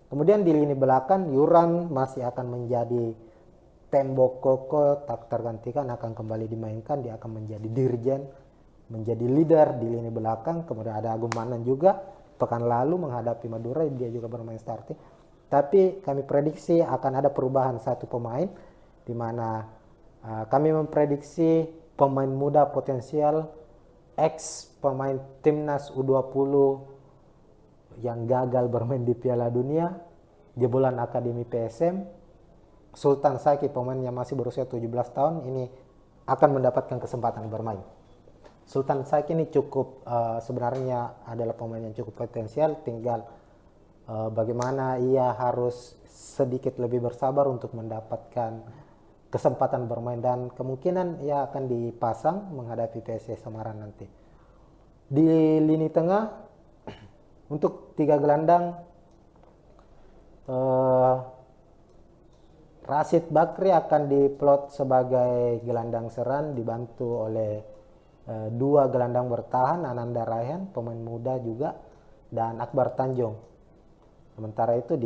Kemudian di lini belakang Yuran masih akan menjadi tembok kokoh, tak tergantikan, akan kembali dimainkan. Dia akan menjadi dirjen, menjadi leader di lini belakang. Kemudian ada Agung Manan juga, pekan lalu menghadapi Madura dia juga bermain starting. Tapi kami prediksi akan ada perubahan satu pemain, di mana kami memprediksi pemain muda potensial, ex pemain timnas U20 yang gagal bermain di Piala Dunia, jebolan Akademi PSM, Sultan Saiki, pemain yang masih berusia 17 tahun ini akan mendapatkan kesempatan bermain. Sultan Saiki ini cukup sebenarnya adalah pemain yang cukup potensial, tinggal bagaimana ia harus sedikit lebih bersabar untuk mendapatkan kesempatan bermain, dan kemungkinan ia akan dipasang menghadapi PSS Semarang nanti. Di lini tengah untuk 3 gelandang, Rashid Bakri akan diplot sebagai gelandang serang dibantu oleh 2 gelandang bertahan, Ananda Raihan pemain muda juga, dan Akbar Tanjung. Sementara itu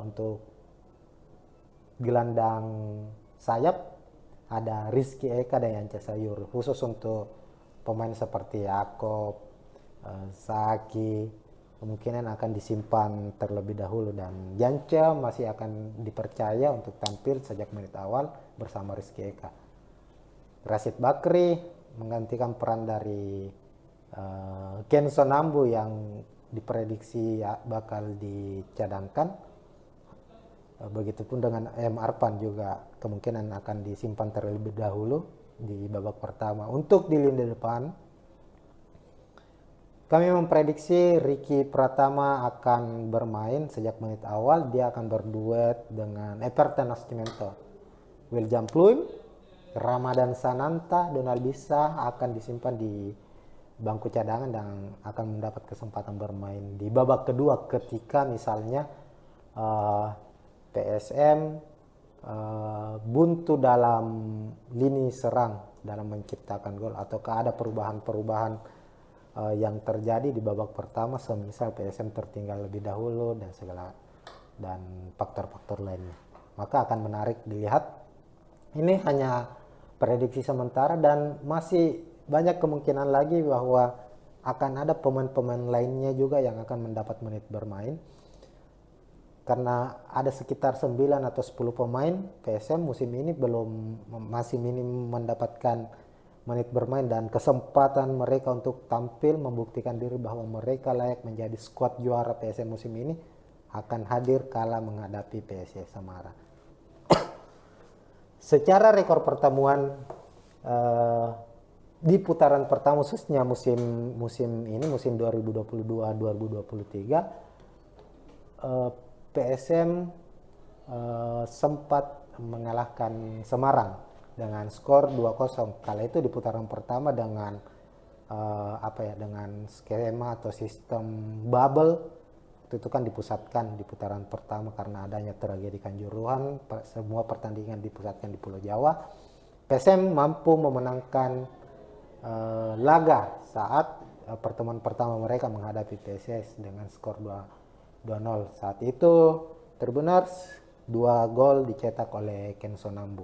untuk gelandang sayap ada Rizky Eka dan Yance Sayuri, khusus untuk pemain seperti Yaakob, Saki kemungkinan akan disimpan terlebih dahulu, dan Yance masih akan dipercaya untuk tampil sejak menit awal bersama Rizky Eka. Rashid Bakri menggantikan peran dari Kenzo Nambu yang diprediksi bakal dicadangkan. Begitupun dengan M. Arpan juga kemungkinan akan disimpan terlebih dahulu di babak pertama. Untuk di lini depan, kami memprediksi Ricky Pratama akan bermain sejak menit awal. Dia akan berduet dengan Everton Nascimento. William Pluim, Ramadan Sananta, Donald Bisa akan disimpan di bangku cadangan dan akan mendapat kesempatan bermain di babak kedua ketika misalnya PSM buntu dalam lini serang dalam menciptakan gol, ataukah ada perubahan-perubahan yang terjadi di babak pertama, semisal PSM tertinggal lebih dahulu dan faktor-faktor lainnya. Maka akan menarik dilihat. Ini hanya prediksi sementara dan masih banyak kemungkinan lagi bahwa akan ada pemain-pemain lainnya juga yang akan mendapat menit bermain. Karena ada sekitar 9 atau 10 pemain PSM musim ini masih minim mendapatkan menit bermain, dan kesempatan mereka untuk tampil membuktikan diri bahwa mereka layak menjadi skuad juara PSM musim ini akan hadir kala menghadapi PSIS Semarang. Secara rekor pertemuan di putaran pertama khususnya musim 2022-2023 PSM sempat mengalahkan Semarang dengan skor 2-0. Kala itu di putaran pertama dengan dengan skema atau sistem bubble, itu kan dipusatkan di putaran pertama karena adanya tragedi Kanjuruhan, semua pertandingan dipusatkan di Pulau Jawa. PSM mampu memenangkan laga saat pertemuan pertama mereka menghadapi PSIS dengan skor 2-0. Saat itu Tribuners 2 gol dicetak oleh Kenzo Nambu.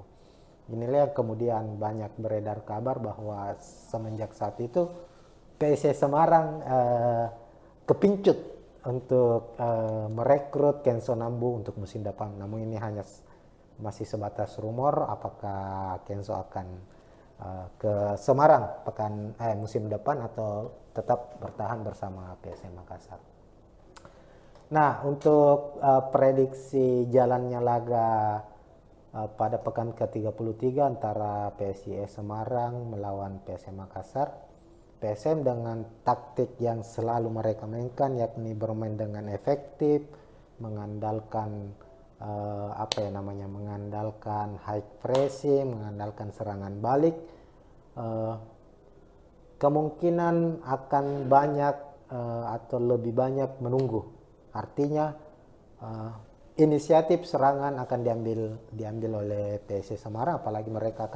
Inilah yang kemudian banyak beredar kabar bahwa semenjak saat itu PSIS Semarang kepincut untuk merekrut Kenzo Nambu untuk musim depan. Namun ini hanya masih sebatas rumor apakah Kenzo akan ke Semarang musim depan atau tetap bertahan bersama PSM Makassar. Nah, untuk prediksi jalannya laga pada pekan ke-33 antara PSIS Semarang melawan PSM Makassar, PSM dengan taktik yang selalu mereka mainkan, yakni bermain dengan efektif, mengandalkan mengandalkan high pressing, mengandalkan serangan balik, kemungkinan akan banyak atau lebih banyak menunggu. Artinya inisiatif serangan akan diambil oleh PSIS Semarang, apalagi mereka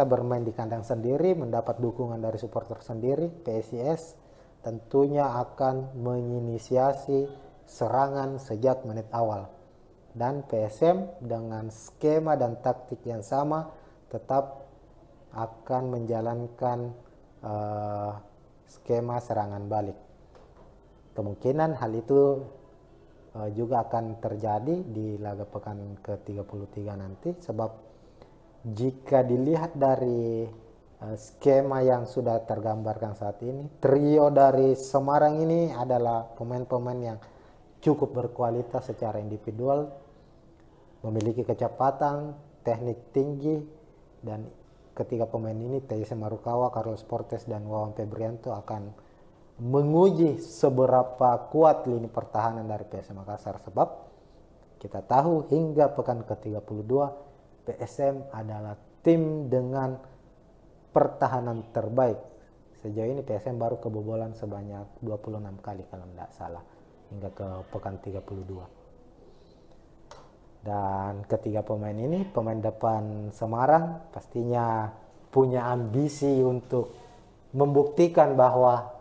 bermain di kandang sendiri, mendapat dukungan dari supporter sendiri. PSIS tentunya akan menginisiasi serangan sejak menit awal, dan PSM dengan skema dan taktik yang sama tetap akan menjalankan skema serangan balik. Kemungkinan hal itu juga akan terjadi di laga pekan ke-33 nanti, sebab jika dilihat dari skema yang sudah tergambarkan saat ini, trio dari Semarang ini adalah pemain-pemain yang cukup berkualitas secara individual, memiliki kecepatan, teknik tinggi, dan ketiga pemain ini, Teis Marukawa, Carlos Portes, dan Wawan Febrianto akan menguji seberapa kuat lini pertahanan dari PSM Makassar, sebab kita tahu hingga pekan ke-32 PSM adalah tim dengan pertahanan terbaik. Sejauh ini PSM baru kebobolan sebanyak 26 kali kalau tidak salah hingga ke pekan 32. Dan ketiga pemain ini, pemain depan Semarang pastinya punya ambisi untuk membuktikan bahwa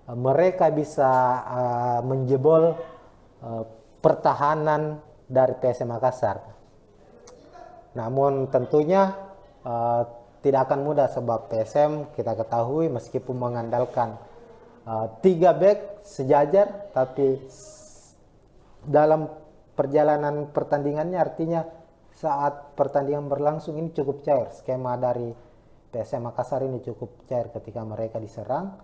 mereka bisa menjebol pertahanan dari PSM Makassar. Namun tentunya tidak akan mudah sebab PSM kita ketahui meskipun mengandalkan 3 back sejajar, tapi dalam perjalanan pertandingannya, artinya saat pertandingan berlangsung ini cukup cair. Skema dari PSM Makassar ini cukup cair ketika mereka diserang.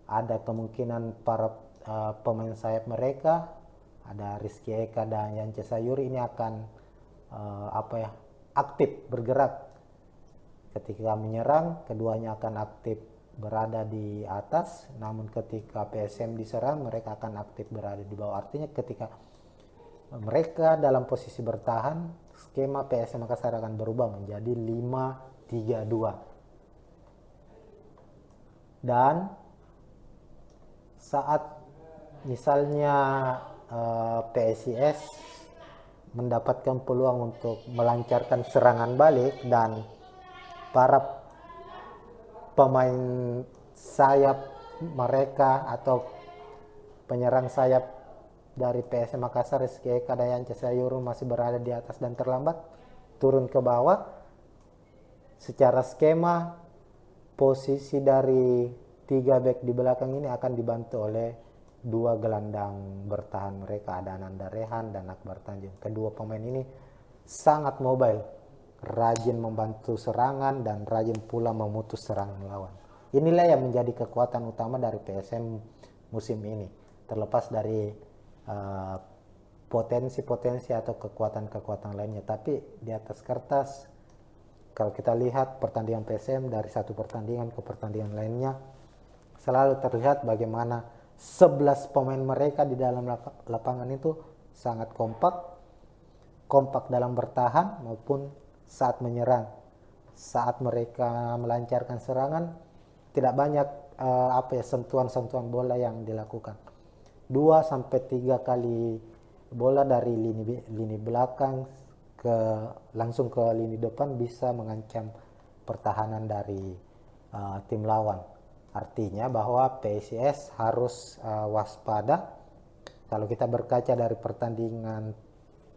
Ada kemungkinan para pemain sayap mereka, ada Rizky Eka dan Yance Sayuri ini akan aktif bergerak ketika menyerang. Keduanya akan aktif berada di atas, namun ketika PSM diserang mereka akan aktif berada di bawah. Artinya ketika mereka dalam posisi bertahan, skema PSM Makassar akan berubah menjadi 5-3-2. Dan saat misalnya PSIS mendapatkan peluang untuk melancarkan serangan balik dan para pemain sayap mereka atau penyerang sayap dari PSM Makassar, Rizky Eka dan Yance Sayuri masih berada di atas dan terlambat turun ke bawah, secara skema posisi dari 3 back di belakang ini akan dibantu oleh 2 gelandang bertahan mereka, ada Ananda Rehan dan Akbar Tanjung. Kedua pemain ini sangat mobile, rajin membantu serangan dan rajin pula memutus serangan lawan. Inilah yang menjadi kekuatan utama dari PSM musim ini, terlepas dari potensi-potensi atau kekuatan-kekuatan lainnya. Tapi di atas kertas, kalau kita lihat pertandingan PSM dari satu pertandingan ke pertandingan lainnya, selalu terlihat bagaimana 11 pemain mereka di dalam lapangan itu sangat kompak dalam bertahan maupun saat menyerang. Saat mereka melancarkan serangan, tidak banyak sentuhan-sentuhan bola yang dilakukan. 2-3 kali bola dari lini belakang langsung ke lini depan bisa mengancam pertahanan dari tim lawan. Artinya bahwa PSIS harus waspada. Kalau kita berkaca dari pertandingan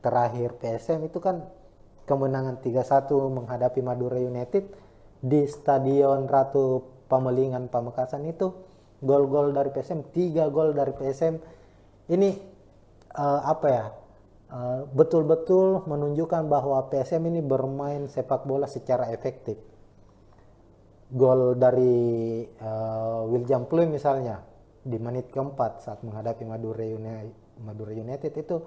terakhir PSM itu kan kemenangan 3-1 menghadapi Madura United di Stadion Ratu Pamelingan Pamekasan, itu gol-gol dari PSM, 3 gol dari PSM ini betul-betul menunjukkan bahwa PSM ini bermain sepak bola secara efektif. Gol dari William Pluim misalnya di menit keempat saat menghadapi Madura United itu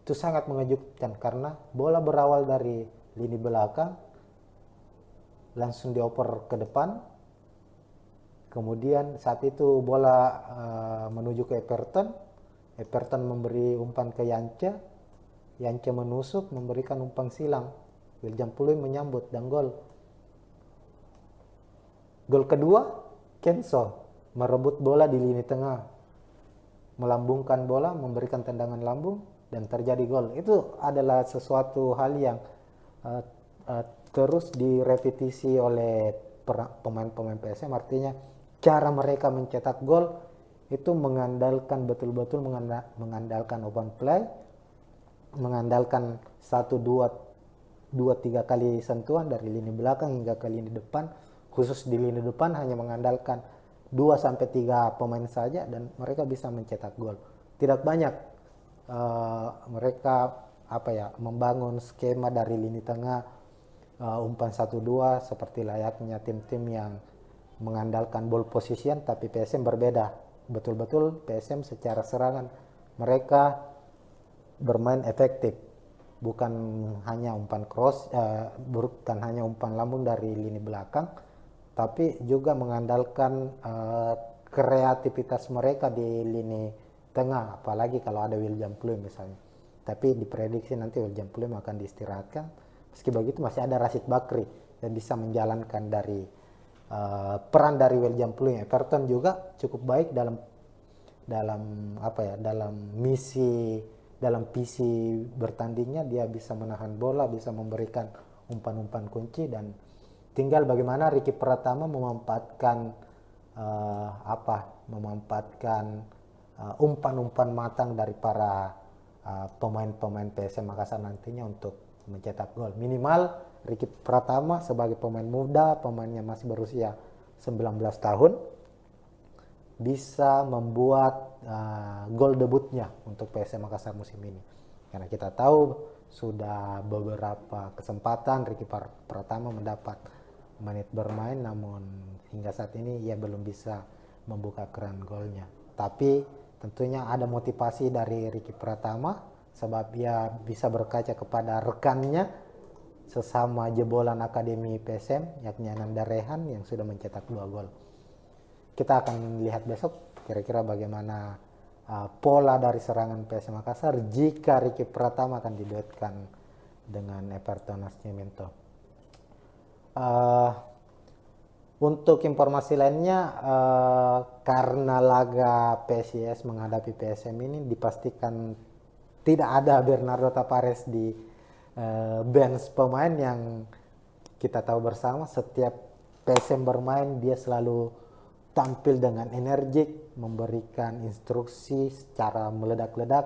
sangat mengejutkan karena bola berawal dari lini belakang langsung dioper ke depan. Kemudian saat itu bola menuju ke Everton memberi umpan ke Yance menusuk memberikan umpan silang, William Pluim menyambut dan gol. Gol kedua, Kenso merebut bola di lini tengah, melambungkan bola, memberikan tendangan lambung dan terjadi gol. Itu adalah sesuatu hal yang terus direpetisi oleh pemain-pemain PSM. Artinya cara mereka mencetak gol itu mengandalkan betul-betul mengandalkan open play, mengandalkan 1-2-3 kali sentuhan dari lini belakang hingga ke lini depan. Khusus di lini depan hanya mengandalkan 2-3 pemain saja dan mereka bisa mencetak gol. Tidak banyak mereka membangun skema dari lini tengah umpan 1-2 seperti layaknya tim-tim yang mengandalkan ball position. Tapi PSM berbeda, betul-betul PSM secara serangan mereka bermain efektif, bukan hanya umpan cross, bukan hanya umpan lambung dari lini belakang, tapi juga mengandalkan kreativitas mereka di lini tengah, apalagi kalau ada William Pluim misalnya. Tapi diprediksi nanti William Pluim akan diistirahatkan. Meski begitu masih ada Rashid Bakri yang bisa menjalankan dari peran dari William Pluim. Everton juga cukup baik dalam visi bertandingnya. Dia bisa menahan bola, bisa memberikan umpan-umpan kunci, dan tinggal bagaimana Ricky Pratama memanfaatkan umpan-umpan matang dari para pemain-pemain PSM Makassar nantinya untuk mencetak gol. Minimal Ricky Pratama sebagai pemain muda, pemainnya masih berusia 19 tahun, bisa membuat gol debutnya untuk PSM Makassar musim ini. Karena kita tahu sudah beberapa kesempatan Ricky Pratama mendapat menit bermain, namun hingga saat ini ia belum bisa membuka keran golnya. Tapi tentunya ada motivasi dari Ricky Pratama sebab ia bisa berkaca kepada rekannya sesama jebolan Akademi PSM, yakni Ananda Rehan yang sudah mencetak 2 gol. Kita akan lihat besok kira-kira bagaimana pola dari serangan PSM Makassar jika Ricky Pratama akan diduetkan dengan Everton Nascimento. Untuk informasi lainnya, karena laga PSIS menghadapi PSM ini dipastikan tidak ada Bernardo Tapares di bench pemain, yang kita tahu bersama setiap PSM bermain dia selalu tampil dengan energik, memberikan instruksi secara meledak-ledak.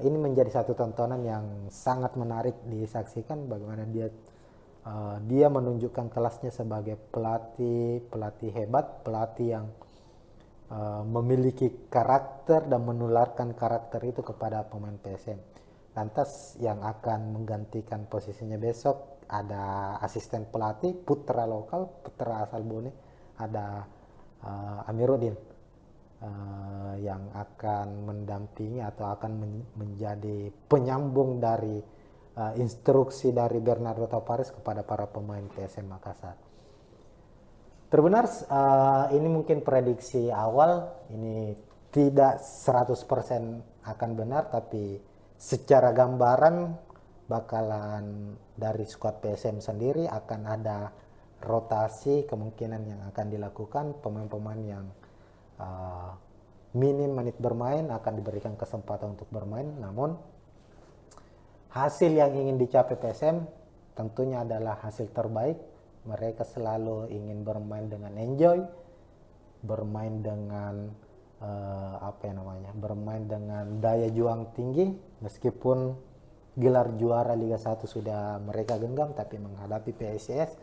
Ini menjadi satu tontonan yang sangat menarik disaksikan bagaimana dia menunjukkan kelasnya sebagai pelatih hebat, pelatih yang memiliki karakter dan menularkan karakter itu kepada pemain PSM. Lantas yang akan menggantikan posisinya besok ada asisten pelatih putra lokal, putra asal Bone, ada Amiruddin yang akan mendampingi atau akan menjadi penyambung dari instruksi dari Bernardo Tapares kepada para pemain PSM Makassar. Terbenar, ini mungkin prediksi awal, ini tidak 100% akan benar, tapi secara gambaran bakalan dari skuad PSM sendiri akan ada rotasi kemungkinan yang akan dilakukan. Pemain-pemain yang minim menit bermain akan diberikan kesempatan untuk bermain, namun hasil yang ingin dicapai PSM tentunya adalah hasil terbaik. Mereka selalu ingin bermain dengan enjoy, bermain dengan bermain dengan daya juang tinggi. Meskipun gelar juara Liga 1 sudah mereka genggam, tapi menghadapi PSIS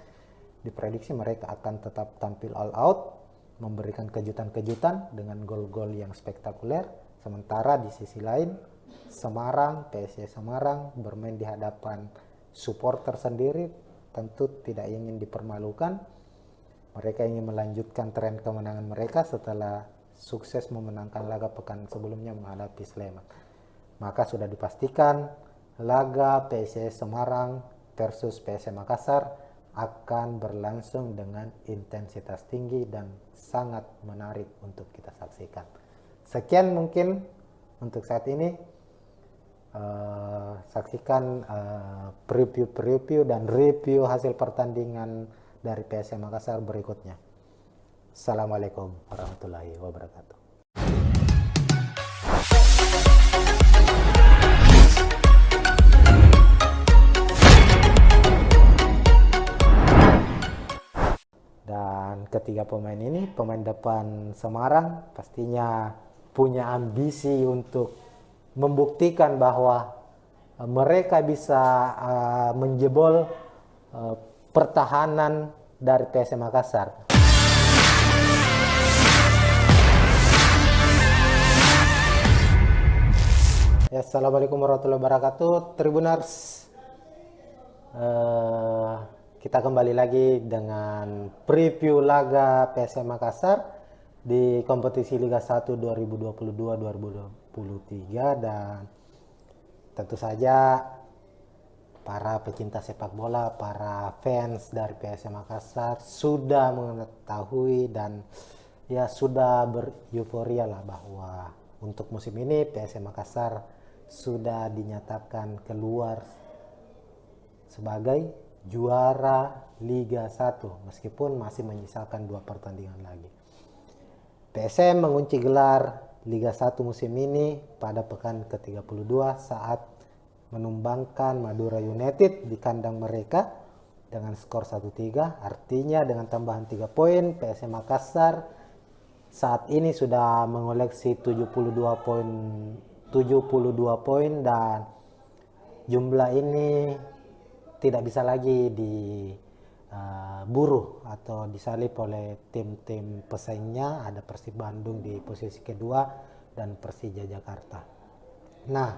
diprediksi mereka akan tetap tampil all out, memberikan kejutan-kejutan dengan gol-gol yang spektakuler. Sementara di sisi lain PSIS Semarang bermain di hadapan supporter sendiri, tentu tidak ingin dipermalukan. Mereka ingin melanjutkan tren kemenangan mereka setelah sukses memenangkan laga pekan sebelumnya menghadapi Sleman. Maka sudah dipastikan laga PSIS Semarang versus PSM Makassar akan berlangsung dengan intensitas tinggi dan sangat menarik untuk kita saksikan. Sekian mungkin untuk saat ini. Saksikan preview dan review hasil pertandingan dari PSM Makassar berikutnya. Assalamualaikum warahmatullahi wabarakatuh. Dan ketiga pemain ini, pemain depan Semarang pastinya punya ambisi untuk membuktikan bahwa mereka bisa menjebol pertahanan dari PSM Makassar. Ya, assalamualaikum warahmatullahi wabarakatuh, Tribuners. Kita kembali lagi dengan preview laga PSM Makassar di kompetisi Liga 1 2022-2023, dan tentu saja para pecinta sepak bola, para fans dari PSM Makassar sudah mengetahui dan ya sudah bereuforia lah bahwa untuk musim ini PSM Makassar sudah dinyatakan keluar sebagai juara Liga 1 meskipun masih menyisakan 2 pertandingan lagi. PSM mengunci gelar Liga 1 musim ini pada pekan ke-32 saat menumbangkan Madura United di kandang mereka dengan skor 1-3. Artinya dengan tambahan 3 poin, PSM Makassar saat ini sudah mengoleksi 72 poin dan jumlah ini tidak bisa lagi diburu atau disalip oleh tim-tim pesaingnya. Ada Persib Bandung di posisi kedua dan Persija Jakarta. Nah,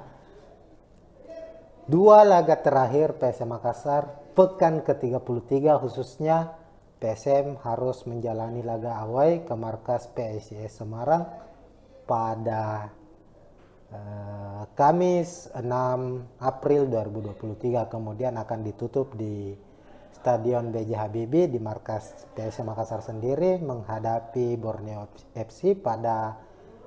dua laga terakhir PSM Makassar pekan ke-33 khususnya PSM harus menjalani laga away ke markas PSIS Semarang pada Kamis 6 April 2023, kemudian akan ditutup di Stadion B.J. Habibie di markas PSM Makassar sendiri menghadapi Borneo FC pada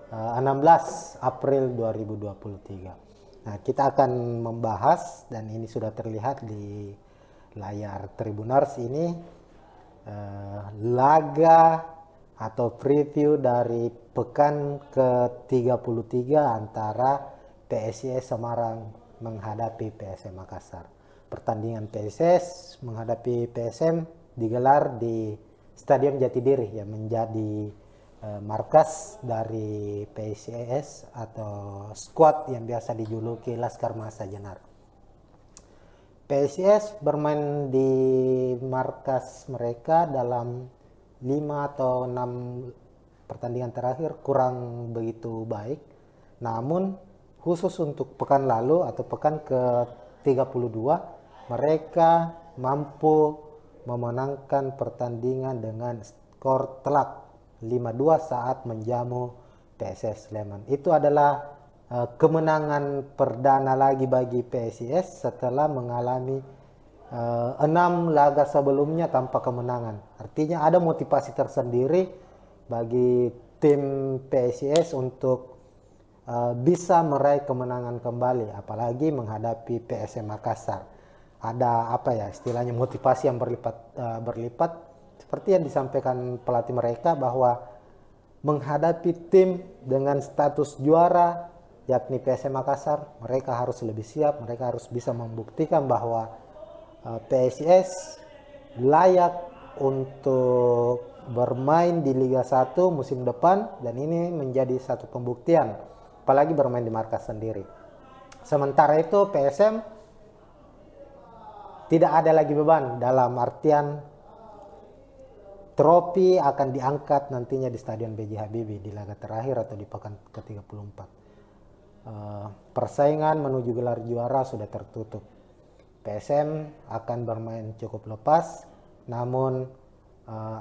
16 April 2023. Nah, kita akan membahas, dan ini sudah terlihat di layar Tribuners ini, laga atau preview dari pekan ke-33 antara PSIS Semarang menghadapi PSM Makassar. Pertandingan PSIS menghadapi PSM digelar di Stadion Jatidiri yang menjadi markas dari PSIS atau skuad yang biasa dijuluki Laskar Mahesa Jenar. PSIS bermain di markas mereka dalam 5 atau 6 pertandingan terakhir kurang begitu baik. Namun khusus untuk pekan lalu atau pekan ke-32 mereka mampu memenangkan pertandingan dengan skor telak 5-2 saat menjamu PSS Sleman. Itu adalah kemenangan perdana lagi bagi PSIS setelah mengalami 6 laga sebelumnya tanpa kemenangan. Artinya ada motivasi tersendiri bagi tim PSIS untuk bisa meraih kemenangan kembali, apalagi menghadapi PSM Makassar. Ada apa ya istilahnya, motivasi yang berlipat seperti yang disampaikan pelatih mereka bahwa menghadapi tim dengan status juara yakni PSM Makassar, mereka harus lebih siap, mereka harus bisa membuktikan bahwa PSIS layak untuk bermain di Liga 1 musim depan, dan ini menjadi satu pembuktian apalagi bermain di markas sendiri. Sementara itu PSM tidak ada lagi beban, dalam artian trofi akan diangkat nantinya di Stadion B.J. Habibie di laga terakhir atau di pekan ke-34. Persaingan menuju gelar juara sudah tertutup. PSM akan bermain cukup lepas, namun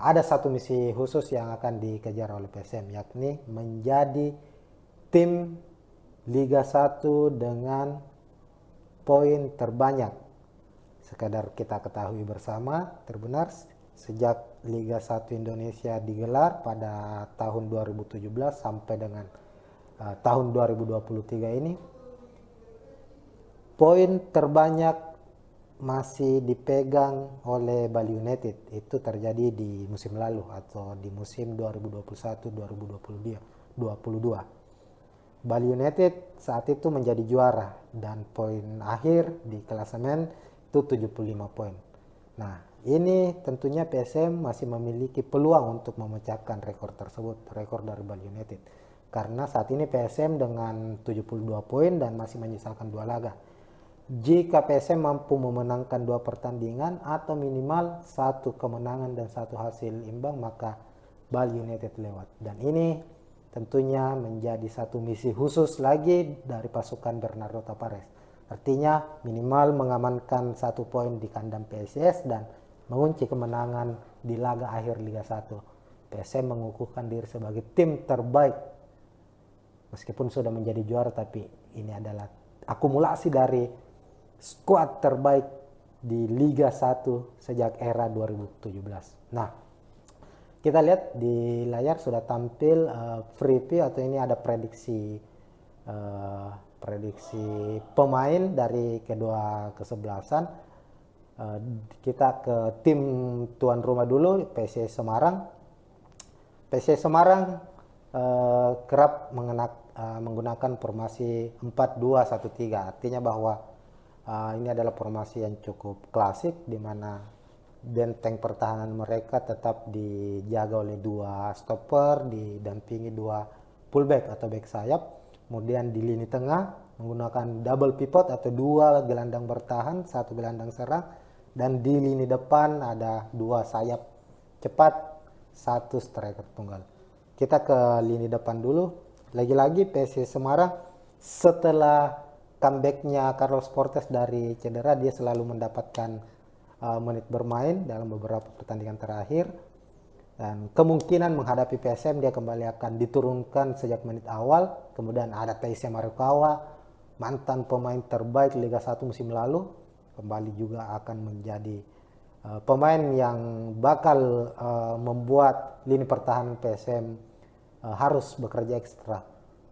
ada satu misi khusus yang akan dikejar oleh PSM, yakni menjadi tim Liga 1 dengan poin terbanyak. Sekadar kita ketahui bersama Tribuners, sejak Liga 1 Indonesia digelar pada tahun 2017 sampai dengan tahun 2023 ini, poin terbanyak masih dipegang oleh Bali United. Itu terjadi di musim lalu atau di musim 2021-2022. Bali United saat itu menjadi juara dan poin akhir di klasemen itu 75 poin. Nah, ini tentunya PSM masih memiliki peluang untuk memecahkan rekor tersebut, rekor dari Bali United. Karena saat ini PSM dengan 72 poin dan masih menyisakan 2 laga. Jika PSM mampu memenangkan 2 pertandingan atau minimal 1 kemenangan dan 1 hasil imbang, maka Bali United lewat. Dan ini tentunya menjadi satu misi khusus lagi dari pasukan Bernardo Tapares. Artinya minimal mengamankan 1 poin di kandang PSIS dan mengunci kemenangan di laga akhir Liga 1. PSM mengukuhkan diri sebagai tim terbaik. Meskipun sudah menjadi juara, tapi ini adalah akumulasi dari skuad terbaik di Liga 1 sejak era 2017. Nah, kita lihat di layar sudah tampil preview atau ini ada prediksi pemain dari kedua kesebelasan. Kita ke tim tuan rumah dulu, PSIS Semarang. PSIS Semarang kerap menggunakan formasi 4-2-1-3. Artinya bahwa ini adalah formasi yang cukup klasik, di mana benteng pertahanan mereka tetap dijaga oleh 2 stopper, didampingi 2 fullback atau back sayap. Kemudian di lini tengah menggunakan double pivot atau 2 gelandang bertahan, 1 gelandang serang, dan di lini depan ada 2 sayap cepat, 1 striker tunggal. Kita ke lini depan dulu. Lagi-lagi PSIS Semarang setelah comebacknya Carlos Portes dari cedera, dia selalu mendapatkan menit bermain dalam beberapa pertandingan terakhir, dan kemungkinan menghadapi PSM dia kembali akan diturunkan sejak menit awal. Kemudian ada Taisya Marukawa, mantan pemain terbaik Liga 1 musim lalu, kembali juga akan menjadi pemain yang bakal membuat lini pertahanan PSM harus bekerja ekstra.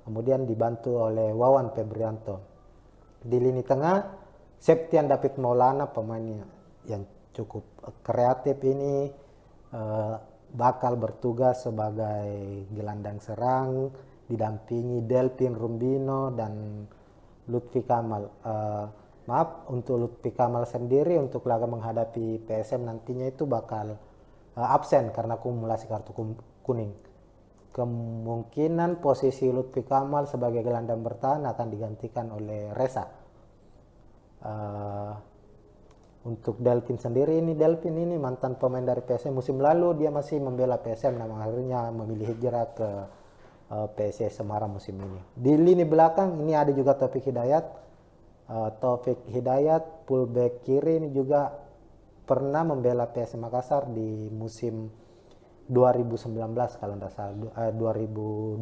Kemudian dibantu oleh Wawan Febrianto. Di lini tengah, Septian David Maulana, pemain yang cukup kreatif ini, bakal bertugas sebagai gelandang serang, didampingi Delpin Rumbino dan Lutfi Kamal. Untuk Lutfi Kamal sendiri untuk laga menghadapi PSM nantinya itu bakal absen karena akumulasi kartu kuning. Kemungkinan posisi Lutfi Kamal sebagai gelandang bertahan akan digantikan oleh Reza. Untuk Delpin sendiri, Delpin ini mantan pemain dari PSM. Musim lalu dia masih membela PSM, namun akhirnya memilih hijrah ke PSIS Semarang musim ini. Di lini belakang ini ada juga Taufik Hidayat. Taufik Hidayat, fullback kiri, ini juga pernah membela PSM Makassar di musim 2019 kalau tidak salah, 2020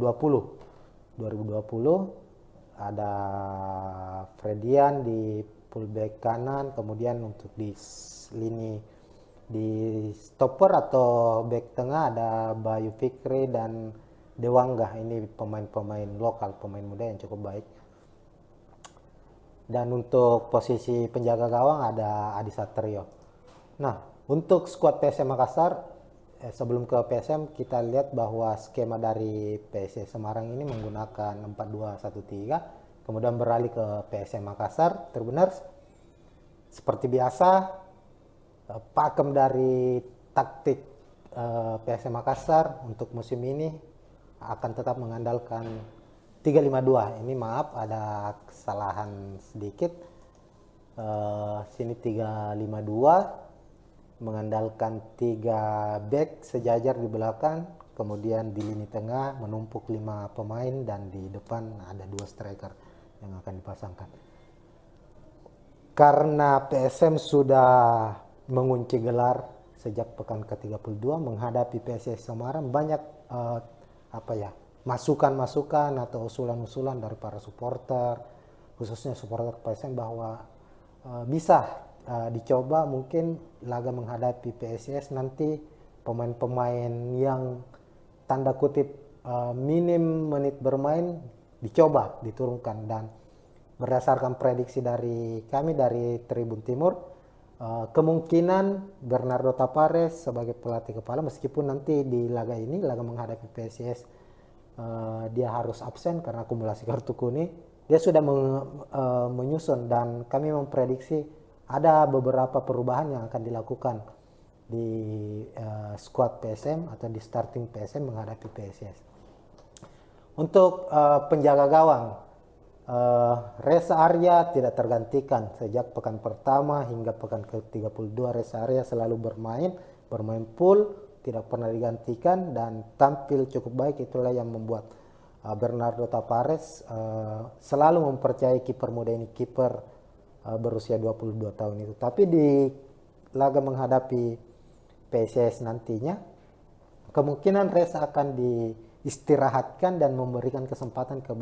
ada Fredian di fullback kanan. Kemudian untuk di lini di stopper atau back tengah ada Bayu Fikri dan Dewangga. Ini pemain-pemain lokal, pemain muda yang cukup baik. Dan untuk posisi penjaga gawang ada Adi Satrio. Nah, untuk skuad PSM Makassar, sebelum ke PSM kita lihat bahwa skema dari PSM Semarang ini menggunakan 4-2-1-3. Kemudian beralih ke PSM Makassar, terbenar seperti biasa. Pakem dari taktik PSM Makassar untuk musim ini akan tetap mengandalkan 3-5-2. Ini maaf ada kesalahan sedikit. Sini 3-5-2, mengandalkan 3 back sejajar di belakang, kemudian di lini tengah menumpuk 5 pemain, dan di depan ada 2 striker yang akan dipasangkan. Karena PSM sudah mengunci gelar sejak pekan ke-32 menghadapi PSIS Semarang, banyak masukan-masukan atau usulan-usulan dari para supporter, khususnya supporter PSM, bahwa bisa dicoba mungkin laga menghadapi PSIS nanti pemain-pemain yang tanda kutip minim menit bermain dicoba diturunkan. Dan berdasarkan prediksi dari kami dari Tribun Timur, kemungkinan Bernardo Tapares sebagai pelatih kepala, meskipun nanti di laga ini, laga menghadapi PSIS, dia harus absen karena akumulasi kartu kuning, dia sudah menyusun, dan kami memprediksi ada beberapa perubahan yang akan dilakukan di squad PSM atau di starting PSM menghadapi PSIS. Untuk penjaga gawang, Reza Arya tidak tergantikan sejak pekan pertama hingga pekan ke-32. Reza Arya selalu bermain full, tidak pernah digantikan dan tampil cukup baik. Itulah yang membuat Bernardo Tapares selalu mempercayai kiper muda ini, kiper berusia 22 tahun itu. Tapi di laga menghadapi PSIS nantinya, kemungkinan Reza akan diistirahatkan dan memberikan kesempatan ke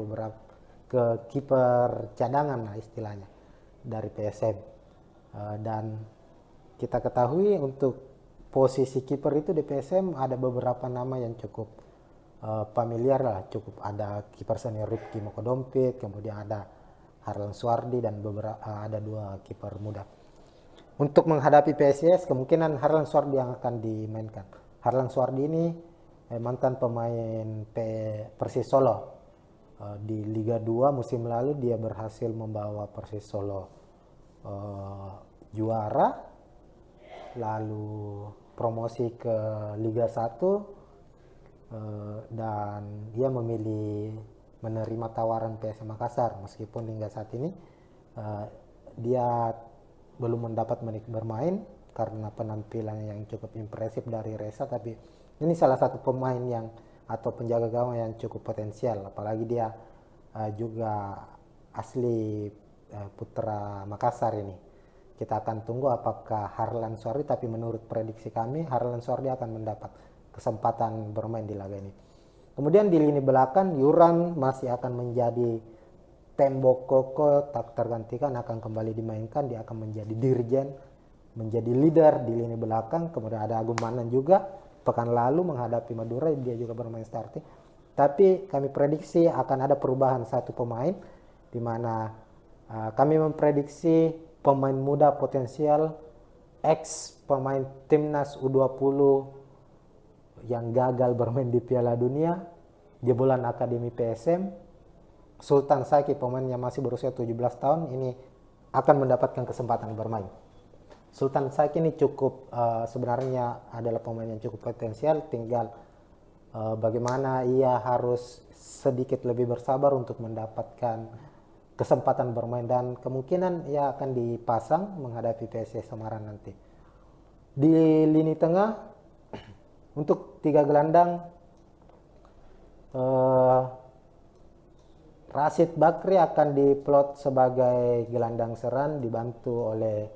kiper cadangan lah istilahnya dari PSM. Dan kita ketahui untuk posisi kiper itu di PSM ada beberapa nama yang cukup familiar lah, cukup ada kiper senior Rifki Mokodompit, kemudian ada Harlan Suardi, dan ada 2 kiper muda. Untuk menghadapi PSIS kemungkinan Harlan Suardi yang akan dimainkan. Harlan Suardi ini mantan pemain Persis Solo. Di Liga 2 musim lalu dia berhasil membawa Persis Solo juara, lalu promosi ke Liga 1, dan dia memilih menerima tawaran PSM Makassar, meskipun hingga saat ini dia belum mendapat menit bermain karena penampilan yang cukup impresif dari Reza. Tapi ini salah satu pemain yang atau penjaga gawang yang cukup potensial, apalagi dia juga asli putra Makassar ini. Kita akan tunggu apakah Harlan Sordi, tapi menurut prediksi kami Harlan Sordi akan mendapat kesempatan bermain di laga ini. Kemudian di lini belakang Yuran masih akan menjadi tembok kokoh, tak tergantikan, akan kembali dimainkan. Dia akan menjadi dirjen, menjadi leader di lini belakang. Kemudian ada Agung Manan juga, pekan lalu menghadapi Madura dia juga bermain starting. Tapi kami prediksi akan ada perubahan satu pemain, di mana kami memprediksi pemain muda potensial, ex pemain timnas U20 yang gagal bermain di Piala Dunia, jebolan Akademi PSM, Sultan Saki, pemain yang masih berusia 17 tahun ini akan mendapatkan kesempatan bermain. Sultan Saki ini cukup sebenarnya adalah pemain yang cukup potensial, tinggal bagaimana ia harus sedikit lebih bersabar untuk mendapatkan kesempatan bermain, dan kemungkinan ia akan dipasang menghadapi PSS Semarang nanti. Di lini tengah untuk 3 gelandang, Rashid Bakri akan diplot sebagai gelandang serang dibantu oleh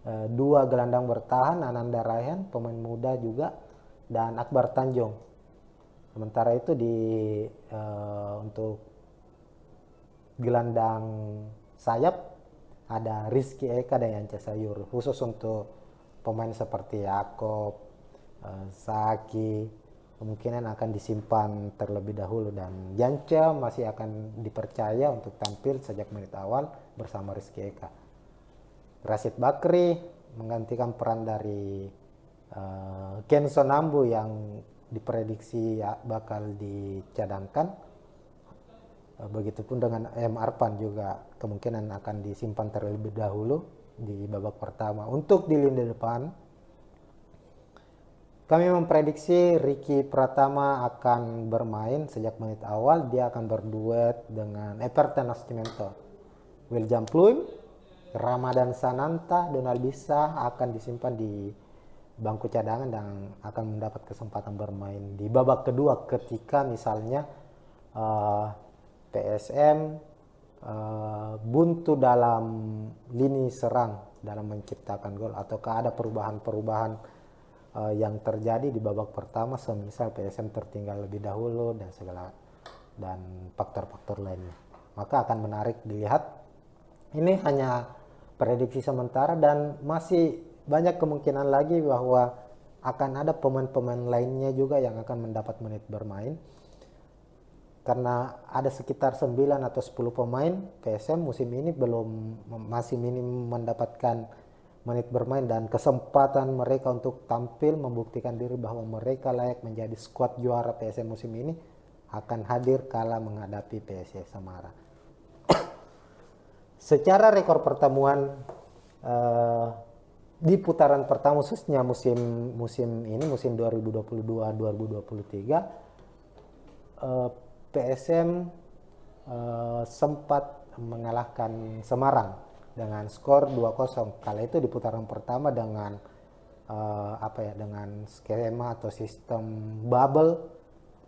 2 gelandang bertahan, Ananda Raihan pemain muda juga, dan Akbar Tanjung. Sementara itu untuk gelandang sayap ada Rizky Eka dan Yance Sayur, khusus untuk pemain seperti Yakob, Saki kemungkinan akan disimpan terlebih dahulu, dan Yance masih akan dipercaya untuk tampil sejak menit awal bersama Rizky Eka. Rashid Bakri menggantikan peran dari Kenzo Nambu yang diprediksi bakal dicadangkan. Begitupun dengan M. Arpan juga kemungkinan akan disimpan terlebih dahulu di babak pertama. Untuk di lini depan, kami memprediksi Ricky Pratama akan bermain sejak menit awal. Dia akan berduet dengan Everton Nascimento. William Pluim, Ramadan Sananta, Donald Bisa akan disimpan di bangku cadangan dan akan mendapat kesempatan bermain di babak kedua ketika misalnya PSM buntu dalam lini serang dalam menciptakan gol, ataukah ada perubahan-perubahan yang terjadi di babak pertama, semisal PSM tertinggal lebih dahulu dan faktor-faktor lainnya. Maka akan menarik dilihat. Ini hanya prediksi sementara dan masih banyak kemungkinan lagi bahwa akan ada pemain-pemain lainnya juga yang akan mendapat menit bermain. Karena ada sekitar 9 atau 10 pemain PSM musim ini masih minim mendapatkan menit bermain, dan kesempatan mereka untuk tampil membuktikan diri bahwa mereka layak menjadi skuad juara PSM musim ini akan hadir kala menghadapi PSS Semarang. Secara rekor pertemuan di putaran pertama, khususnya musim ini, musim 2022-2023, PSM sempat mengalahkan Semarang dengan skor 2-0. Kala itu di putaran pertama dengan dengan skema atau sistem bubble.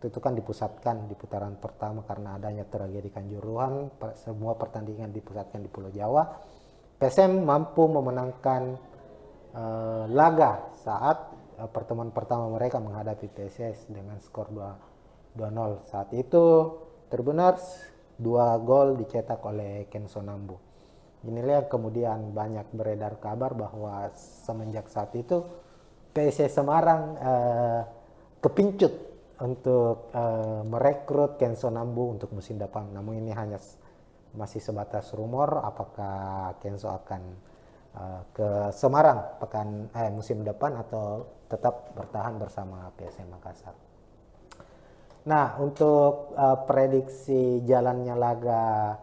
Itu kan dipusatkan di putaran pertama karena adanya tragedi Kanjuruhan, semua pertandingan dipusatkan di Pulau Jawa. PSM mampu memenangkan laga saat pertemuan pertama mereka menghadapi PSS dengan skor 2-0. Saat itu terbenar 2 gol dicetak oleh Kenzo Nambu. Inilah kemudian banyak beredar kabar bahwa semenjak saat itu PSS Semarang kepincut untuk merekrut Kenzo Nambu untuk musim depan. Namun ini hanya masih sebatas rumor apakah Kenzo akan ke Semarang musim depan atau tetap bertahan bersama PSM Makassar. Nah, untuk prediksi jalannya laga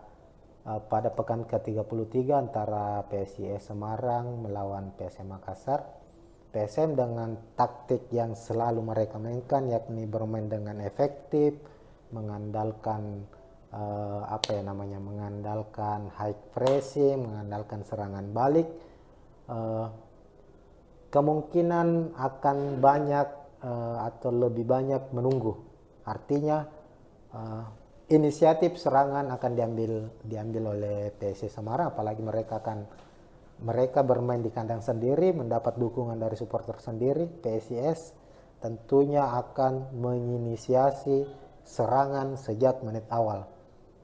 pada pekan ke-33 antara PSIS Semarang melawan PSM Makassar, PSM dengan taktik yang selalu mereka mainkan, yakni bermain dengan efektif, mengandalkan apa ya namanya, mengandalkan high pressing, mengandalkan serangan balik, kemungkinan akan banyak atau lebih banyak menunggu. Artinya inisiatif serangan akan diambil oleh PSS Semarang, apalagi mereka bermain di kandang sendiri, mendapat dukungan dari supporter sendiri. PSIS tentunya akan menginisiasi serangan sejak menit awal,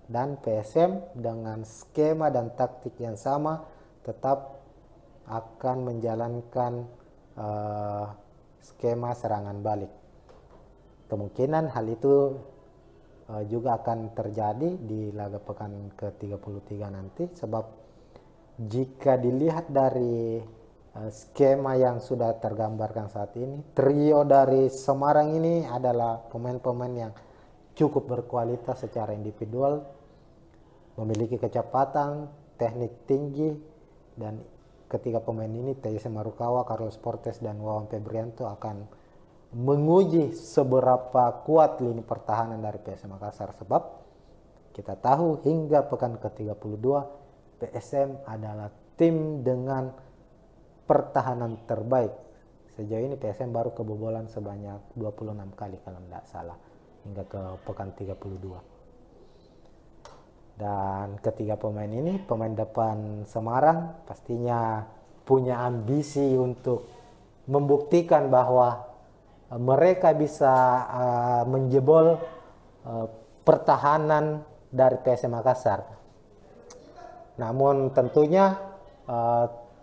dan PSM dengan skema dan taktik yang sama tetap akan menjalankan skema serangan balik. Kemungkinan hal itu juga akan terjadi di laga pekan ke-33 nanti, sebab jika dilihat dari skema yang sudah tergambarkan saat ini, trio dari Semarang ini adalah pemain-pemain yang cukup berkualitas secara individual, memiliki kecepatan, teknik tinggi, dan ketiga pemain ini, Teise Marukawa, Carlos Portes, dan Wawan Febrianto, akan menguji seberapa kuat lini pertahanan dari PSM Makassar. Sebab kita tahu hingga pekan ke-32 PSM adalah tim dengan pertahanan terbaik. Sejauh ini PSM baru kebobolan sebanyak 26 kali kalau tidak salah hingga ke pekan 32. Dan ketiga pemain ini, pemain depan Semarang, pastinya punya ambisi untuk membuktikan bahwa mereka bisa menjebol pertahanan dari PSM Makassar. Namun tentunya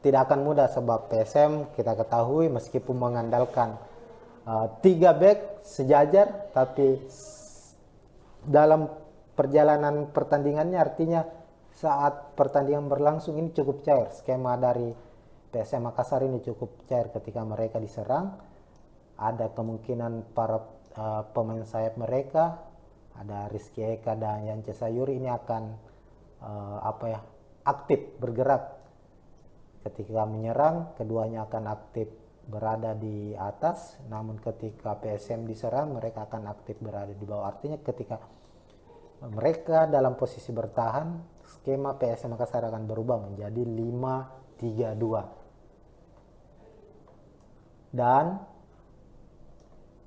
tidak akan mudah, sebab PSM kita ketahui meskipun mengandalkan 3 back sejajar, tapi dalam perjalanan pertandingannya, artinya saat pertandingan berlangsung ini cukup cair. Skema dari PSM Makassar ini cukup cair ketika mereka diserang. Ada kemungkinan para pemain sayap mereka, ada Rizky Eka dan Yance Sayuri, ini akan aktif bergerak ketika menyerang. Keduanya akan aktif berada di atas, namun ketika PSM diserang mereka akan aktif berada di bawah. Artinya ketika mereka dalam posisi bertahan, skema PSM Makassar akan berubah menjadi 5-3-2. Dan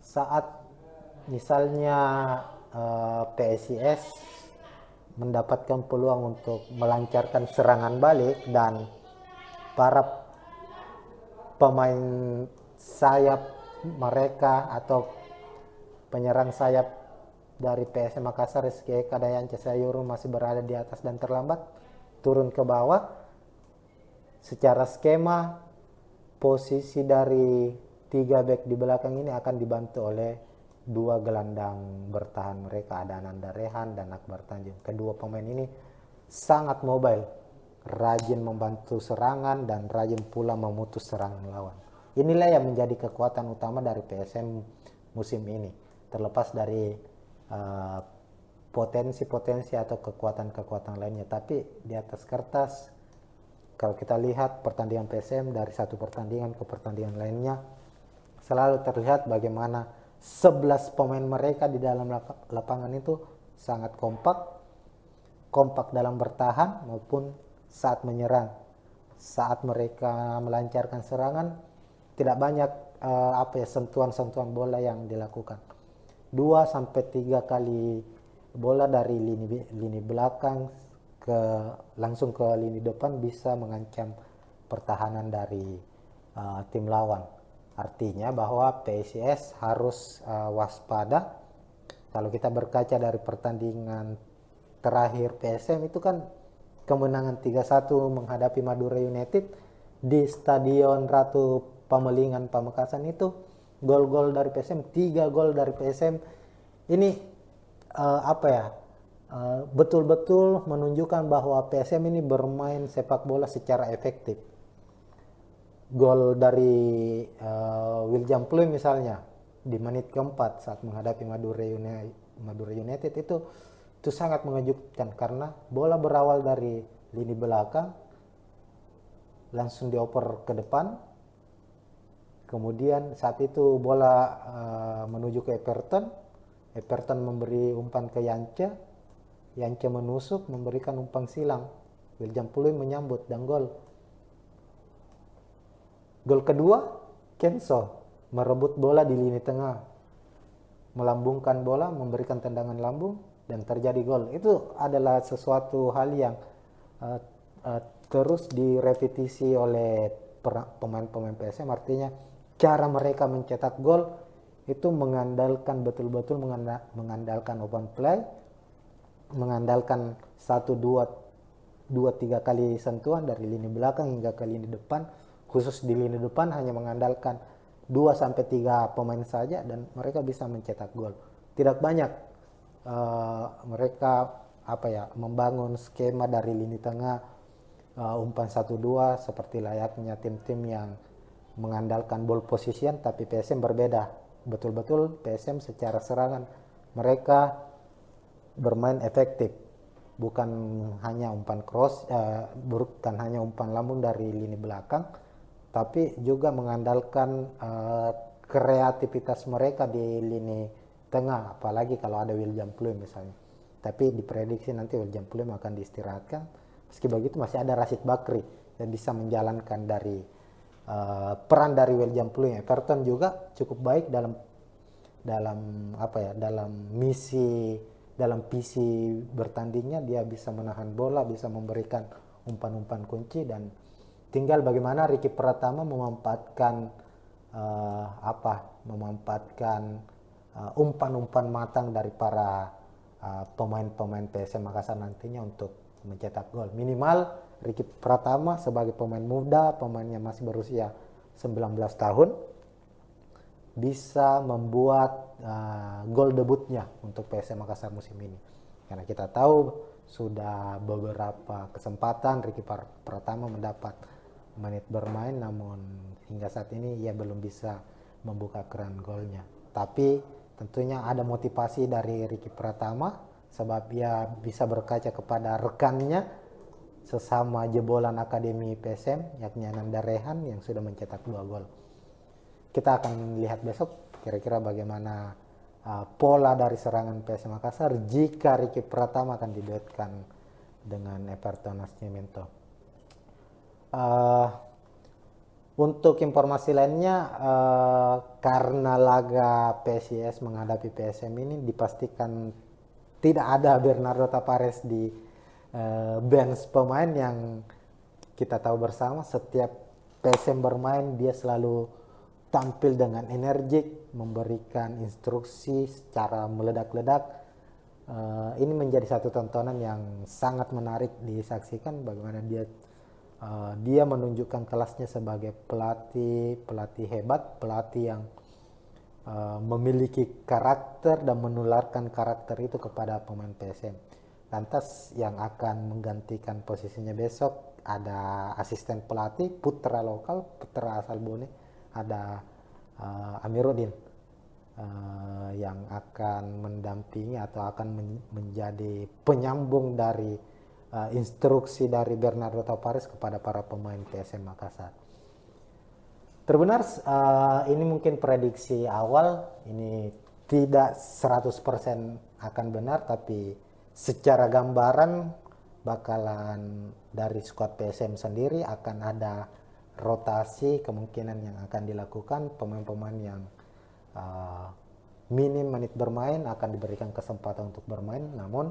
saat misalnya PSIS mendapatkan peluang untuk melancarkan serangan balik dan para pemain sayap mereka atau penyerang sayap dari PSM Makassar, Rizky Eka dan Yance Sayuri masih berada di atas dan terlambat turun ke bawah, secara skema posisi dari 3 back di belakang ini akan dibantu oleh 2 gelandang bertahan mereka, ada Ananda Rehan dan Akbar Tanjung. Kedua pemain ini sangat mobile, rajin membantu serangan dan rajin pula memutus serangan lawan. Inilah yang menjadi kekuatan utama dari PSM musim ini, terlepas dari potensi-potensi atau kekuatan-kekuatan lainnya. Tapi di atas kertas, kalau kita lihat pertandingan PSM dari satu pertandingan ke pertandingan lainnya, selalu terlihat bagaimana 11 pemain mereka di dalam lapangan itu sangat kompak dalam bertahan maupun saat menyerang. Saat mereka melancarkan serangan, tidak banyak sentuhan-sentuhan bola yang dilakukan. 2-3 kali bola dari lini belakang langsung ke lini depan bisa mengancam pertahanan dari tim lawan. Artinya bahwa PSIS harus waspada. Kalau kita berkaca dari pertandingan terakhir PSM itu kan kemenangan 3-1 menghadapi Madura United di Stadion Ratu Pamelingan Pamekasan, itu gol-gol dari PSM, 3 gol dari PSM. Ini betul-betul menunjukkan bahwa PSM ini bermain sepak bola secara efektif. Gol dari William Pluim misalnya di menit keempat saat menghadapi Madura United itu sangat mengejutkan, karena bola berawal dari lini belakang langsung dioper ke depan. Kemudian saat itu bola menuju ke Everton memberi umpan ke Yance. Yance menusuk, memberikan umpan silang. William Pluim menyambut dan gol. Gol kedua, Kenso merebut bola di lini tengah, melambungkan bola, memberikan tendangan lambung, dan terjadi gol. Itu adalah sesuatu hal yang uh, terus direpetisi oleh pemain-pemain PSM. Artinya cara mereka mencetak gol itu mengandalkan betul-betul mengandalkan open play, mengandalkan 1, 2, 3 kali sentuhan dari lini belakang hingga ke lini depan. Khusus di lini depan hanya mengandalkan 2-3 pemain saja dan mereka bisa mencetak gol. Tidak banyak mereka membangun skema dari lini tengah umpan 1-2 seperti layaknya tim-tim yang mengandalkan ball position, tapi PSM berbeda. Betul-betul PSM secara serangan mereka bermain efektif, bukan hanya umpan cross, bukan hanya umpan lambung dari lini belakang, tapi juga mengandalkan kreativitas mereka di lini tengah, apalagi kalau ada William Pluim misalnya. Tapi diprediksi nanti William Pluim akan diistirahatkan. Meski begitu masih ada Rashid Bakri yang bisa menjalankan dari peran dari William Pluim. Everton juga cukup baik dalam visi bertandingnya. Dia bisa menahan bola, bisa memberikan umpan-umpan kunci, dan tinggal bagaimana Ricky Pratama memanfaatkan umpan-umpan matang dari para pemain-pemain PSM Makassar nantinya untuk mencetak gol. Minimal Ricky Pratama sebagai pemain muda, pemain yang masih berusia 19 tahun, bisa membuat gol debutnya untuk PSM Makassar musim ini. Karena kita tahu sudah beberapa kesempatan Ricky Pratama mendapat menit bermain, namun hingga saat ini ia belum bisa membuka keran golnya. Tapi tentunya ada motivasi dari Ricky Pratama sebab ia bisa berkaca kepada rekannya sesama jebolan Akademi PSM, yakni Ananda Rehan yang sudah mencetak 2 gol. Kita akan lihat besok kira-kira bagaimana pola dari serangan PSM Makassar jika Ricky Pratama akan diduetkan dengan Everton Nascimento. Untuk informasi lainnya, karena laga PSIS menghadapi PSM ini dipastikan tidak ada Bernardo Tavares di bench pemain. Yang kita tahu bersama, setiap PSM bermain dia selalu tampil dengan energik, memberikan instruksi secara meledak-ledak. Ini menjadi satu tontonan yang sangat menarik disaksikan, bagaimana dia menunjukkan kelasnya sebagai pelatih hebat, pelatih yang memiliki karakter dan menularkan karakter itu kepada pemain PSM. Lantas yang akan menggantikan posisinya besok ada asisten pelatih putra asal Bone, ada Amiruddin yang akan mendampingi atau akan menjadi penyambung dari instruksi dari Bernardo Tavares kepada para pemain PSM Makassar. Terbenar, ini mungkin prediksi awal, ini tidak 100% akan benar, tapi secara gambaran bakalan dari skuad PSM sendiri akan ada rotasi kemungkinan yang akan dilakukan. Pemain-pemain yang minim menit bermain akan diberikan kesempatan untuk bermain, namun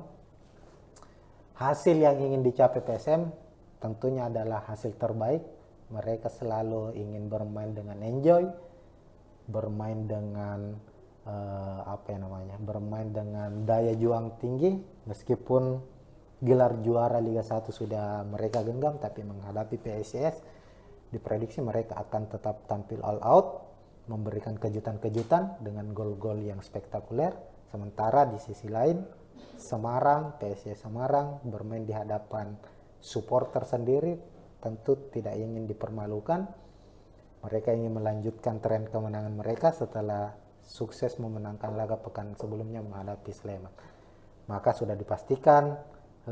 hasil yang ingin dicapai PSM tentunya adalah hasil terbaik. Mereka selalu ingin bermain dengan enjoy, bermain dengan bermain dengan daya juang tinggi. Meskipun gelar juara Liga 1 sudah mereka genggam, tapi menghadapi PSIS diprediksi mereka akan tetap tampil all out, memberikan kejutan-kejutan dengan gol-gol yang spektakuler. Sementara di sisi lain, PSIS Semarang bermain di hadapan supporter sendiri, tentu tidak ingin dipermalukan. Mereka ingin melanjutkan tren kemenangan mereka setelah sukses memenangkan laga pekan sebelumnya menghadapi Sleman. Maka sudah dipastikan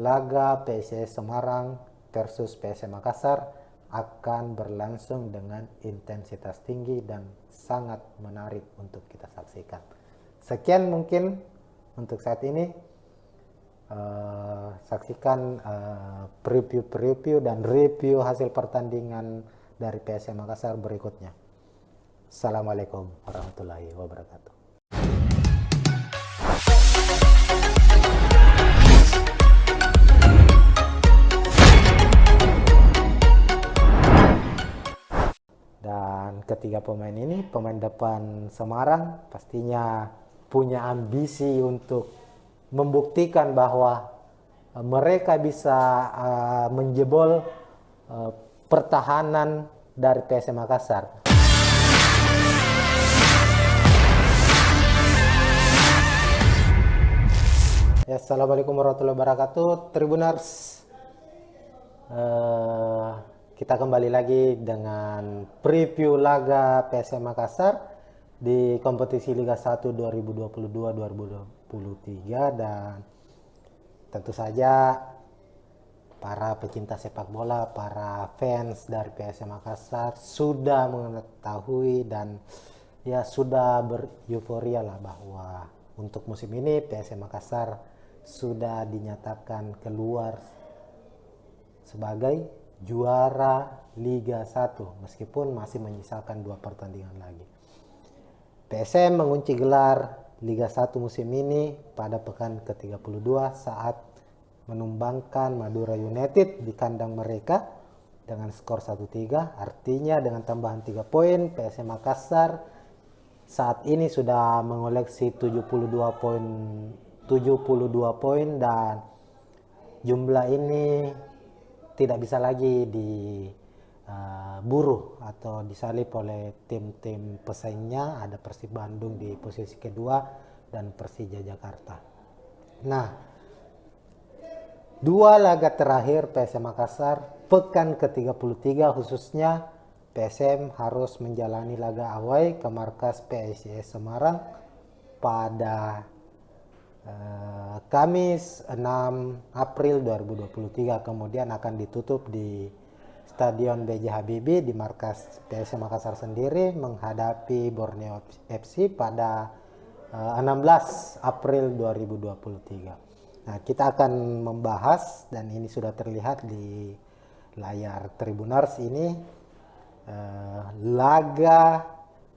laga PSIS Semarang versus PSM Makassar akan berlangsung dengan intensitas tinggi dan sangat menarik untuk kita saksikan. Sekian mungkin untuk saat ini. saksikan preview dan review hasil pertandingan dari PSM Makassar berikutnya. Assalamualaikum warahmatullahi wabarakatuh. Dan ketiga pemain ini, pemain depan Semarang pastinya punya ambisi untuk membuktikan bahwa mereka bisa menjebol pertahanan dari PSM Makassar. Ya, Assalamualaikum warahmatullahi wabarakatuh, Tribuners. Kita kembali lagi dengan preview laga PSM Makassar di kompetisi Liga 1 2022-2023, dan tentu saja para pecinta sepak bola, para fans dari PSM Makassar sudah mengetahui dan ya sudah bereuforia lah bahwa untuk musim ini PSM Makassar sudah dinyatakan keluar sebagai juara Liga 1 meskipun masih menyisakan 2 pertandingan lagi. PSM mengunci gelar Liga 1 musim ini pada pekan ke-32 saat menumbangkan Madura United di kandang mereka dengan skor 1-3. Artinya dengan tambahan 3 poin, PSM Makassar saat ini sudah mengoleksi 72 poin dan jumlah ini tidak bisa lagi diburu atau disalip oleh tim-tim pesaingnya. Ada Persib Bandung di posisi kedua dan Persija Jakarta. Nah, 2 laga terakhir PSM Makassar pekan ke-33 khususnya PSM harus menjalani laga away ke markas PSIS Semarang pada Kamis 6 April 2023, kemudian akan ditutup di Stadion B.J. Habibie di markas PSM Makassar sendiri menghadapi Borneo FC pada 16 April 2023. Nah, kita akan membahas, dan ini sudah terlihat di layar Tribuners ini, laga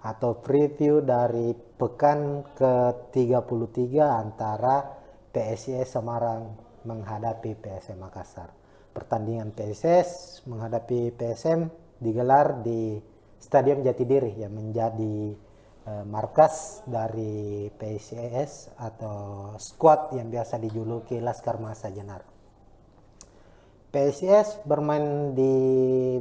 atau preview dari pekan ke-33 antara PSIS Semarang menghadapi PSM Makassar. Pertandingan PSIS menghadapi PSM digelar di Stadion Jatidiri yang menjadi markas dari PSIS atau skuad yang biasa dijuluki Laskar Mahesa Jenar. PSIS bermain di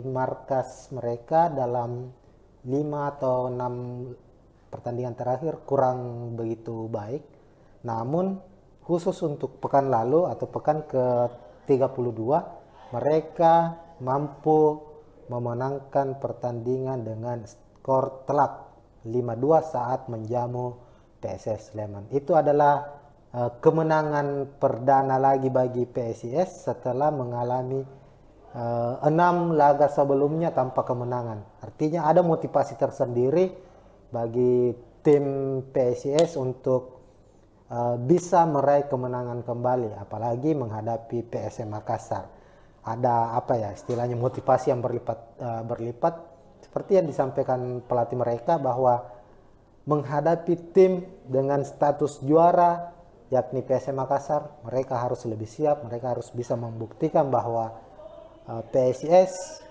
markas mereka dalam 5 atau 6 pertandingan terakhir kurang begitu baik. Namun khusus untuk pekan lalu atau pekan ke-32 mereka mampu memenangkan pertandingan dengan skor telak 5-2 saat menjamu PSS Sleman. Itu adalah kemenangan perdana lagi bagi PSIS setelah mengalami 6 laga sebelumnya tanpa kemenangan. Artinya ada motivasi tersendiri bagi tim PSIS untuk bisa meraih kemenangan kembali, apalagi menghadapi PSM Makassar. Ada apa ya istilahnya, motivasi yang berlipat seperti yang disampaikan pelatih mereka bahwa menghadapi tim dengan status juara yakni PSM Makassar, mereka harus lebih siap, mereka harus bisa membuktikan bahwa PSIS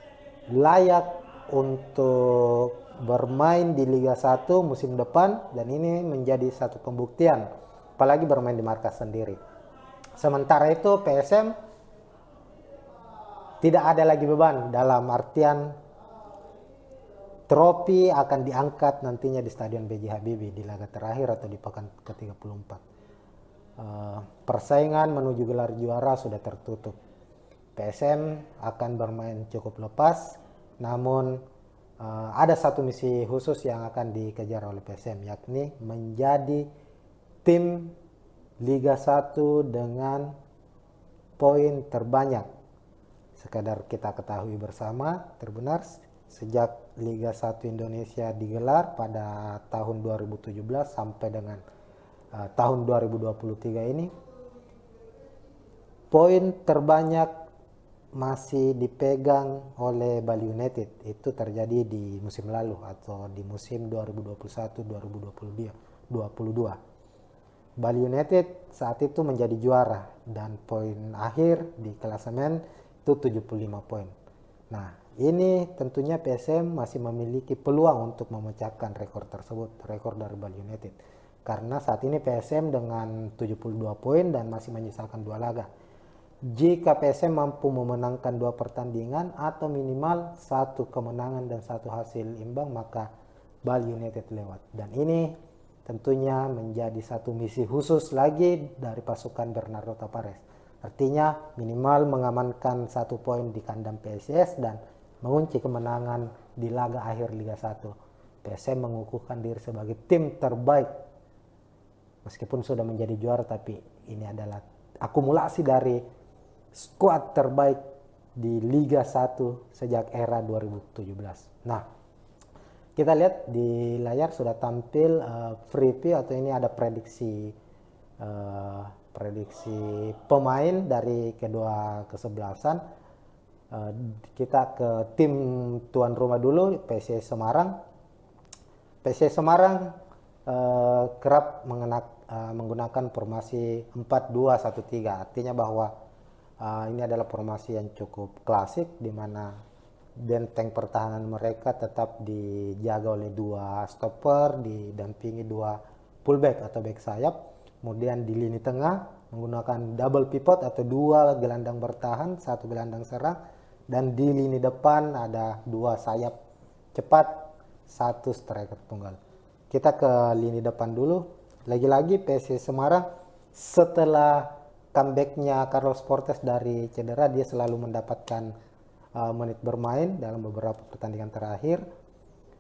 layak untuk bermain di Liga 1 musim depan, dan ini menjadi satu pembuktian apalagi bermain di markas sendiri. Sementara itu PSM tidak ada lagi beban, dalam artian trofi akan diangkat nantinya di Stadion B.J. Habibie di laga terakhir atau di pekan ke-34. Persaingan menuju gelar juara sudah tertutup. PSM akan bermain cukup lepas, namun ada satu misi khusus yang akan dikejar oleh PSM, yakni menjadi tim Liga 1 dengan poin terbanyak. Sekadar kita ketahui bersama, Tribuners, sejak Liga 1 Indonesia digelar pada tahun 2017 sampai dengan tahun 2023 ini, poin terbanyak masih dipegang oleh Bali United. Itu terjadi di musim lalu atau di musim 2021-2022. Bali United saat itu menjadi juara dan poin akhir di klasemen itu 75 poin. Nah, ini tentunya PSM masih memiliki peluang untuk memecahkan rekor tersebut, rekor dari Bali United. Karena saat ini PSM dengan 72 poin dan masih menyisakan 2 laga. Jika PSM mampu memenangkan 2 pertandingan atau minimal 1 kemenangan dan 1 hasil imbang, maka Bali United lewat. Dan ini tentunya menjadi satu misi khusus lagi dari pasukan Bernardo Tavares. Artinya minimal mengamankan 1 poin di kandang PSIS dan mengunci kemenangan di laga akhir Liga 1. PSM mengukuhkan diri sebagai tim terbaik. Meskipun sudah menjadi juara, tapi ini adalah akumulasi dari skuad terbaik di Liga 1 sejak era 2017. Nah, kita lihat di layar sudah tampil preview atau ini ada prediksi pemain dari kedua kesebelasan. Kita ke tim tuan rumah dulu, PSIS Semarang. PSIS Semarang kerap menggunakan formasi 4-2-1-3. Artinya bahwa ini adalah formasi yang cukup klasik di mana benteng pertahanan mereka tetap dijaga oleh 2 stopper, didampingi 2 fullback atau back sayap. Kemudian di lini tengah menggunakan double pivot atau 2 gelandang bertahan, 1 gelandang serang. Dan di lini depan ada 2 sayap cepat, 1 striker tunggal. Kita ke lini depan dulu. Lagi-lagi PSIS Semarang setelah comebacknya Carlos Portes dari cedera, dia selalu mendapatkan menit bermain dalam beberapa pertandingan terakhir.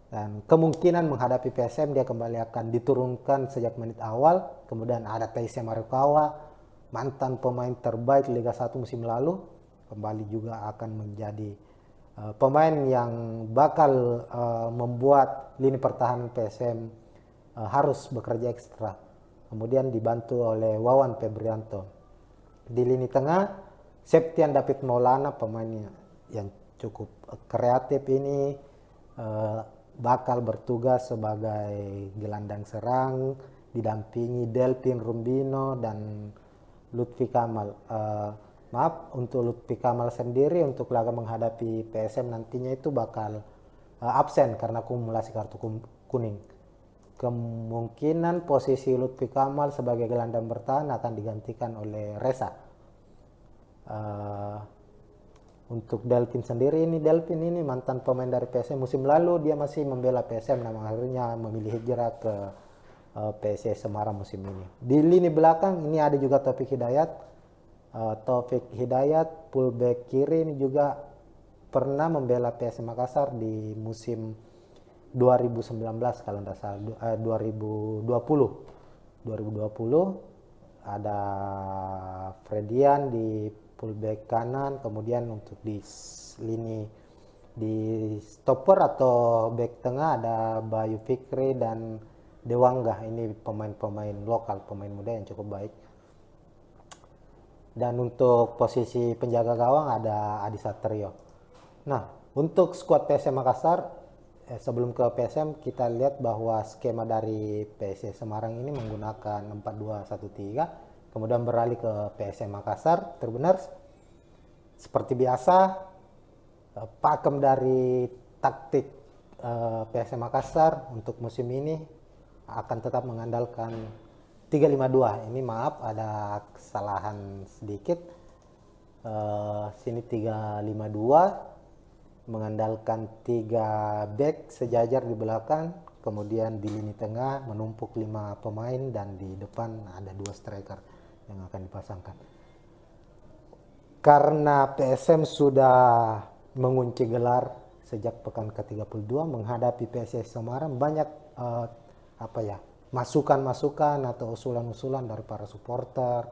Dan kemungkinan menghadapi PSM dia kembali akan diturunkan sejak menit awal. Kemudian ada Taisya Marukawa, mantan pemain terbaik Liga 1 musim lalu, kembali juga akan menjadi pemain yang bakal membuat lini pertahanan PSM harus bekerja ekstra. Kemudian dibantu oleh Wawan Febrianto. Di lini tengah, Septian David Maulana, pemain yang cukup kreatif ini, bakal bertugas sebagai gelandang serang, didampingi Delpin Rumbino dan Lutfi Kamal. Maaf, untuk Lutfi Kamal sendiri untuk laga menghadapi PSM nantinya itu bakal absen karena akumulasi kartu kuning. Kemungkinan posisi Lutfi Kamal sebagai gelandang bertahan akan digantikan oleh Reza. Untuk Delpin sendiri, Delpin ini mantan pemain dari PSM. Musim lalu dia masih membela PSM, namun akhirnya memilih hijrah ke PSIS Semarang musim ini. Di lini belakang ini ada juga Taufik Hidayat. Taufik Hidayat fullback kiri ini juga pernah membela PSM Makassar di musim 2019 kalau tidak salah, 2020 ada Fredian di fullback kanan, kemudian untuk di lini di stopper atau back tengah ada Bayu Fikri dan Dewangga. Ini pemain-pemain lokal, pemain muda yang cukup baik. Dan untuk posisi penjaga gawang ada Adi Satrio. Nah, untuk skuad PSM Makassar, sebelum ke PSM kita lihat bahwa skema dari PSM Semarang ini menggunakan 4-2-1-3, kemudian beralih ke PSM Makassar. Terbenar seperti biasa, pakem dari taktik PSM Makassar untuk musim ini akan tetap mengandalkan 3-5-2. Ini maaf ada kesalahan sedikit. Sini 3-5-2 mengandalkan 3 back sejajar di belakang, kemudian di lini tengah menumpuk 5 pemain dan di depan ada 2 striker yang akan dipasangkan. Karena PSM sudah mengunci gelar sejak pekan ke-32 menghadapi PSIS Semarang, banyak masukan-masukan atau usulan-usulan dari para supporter,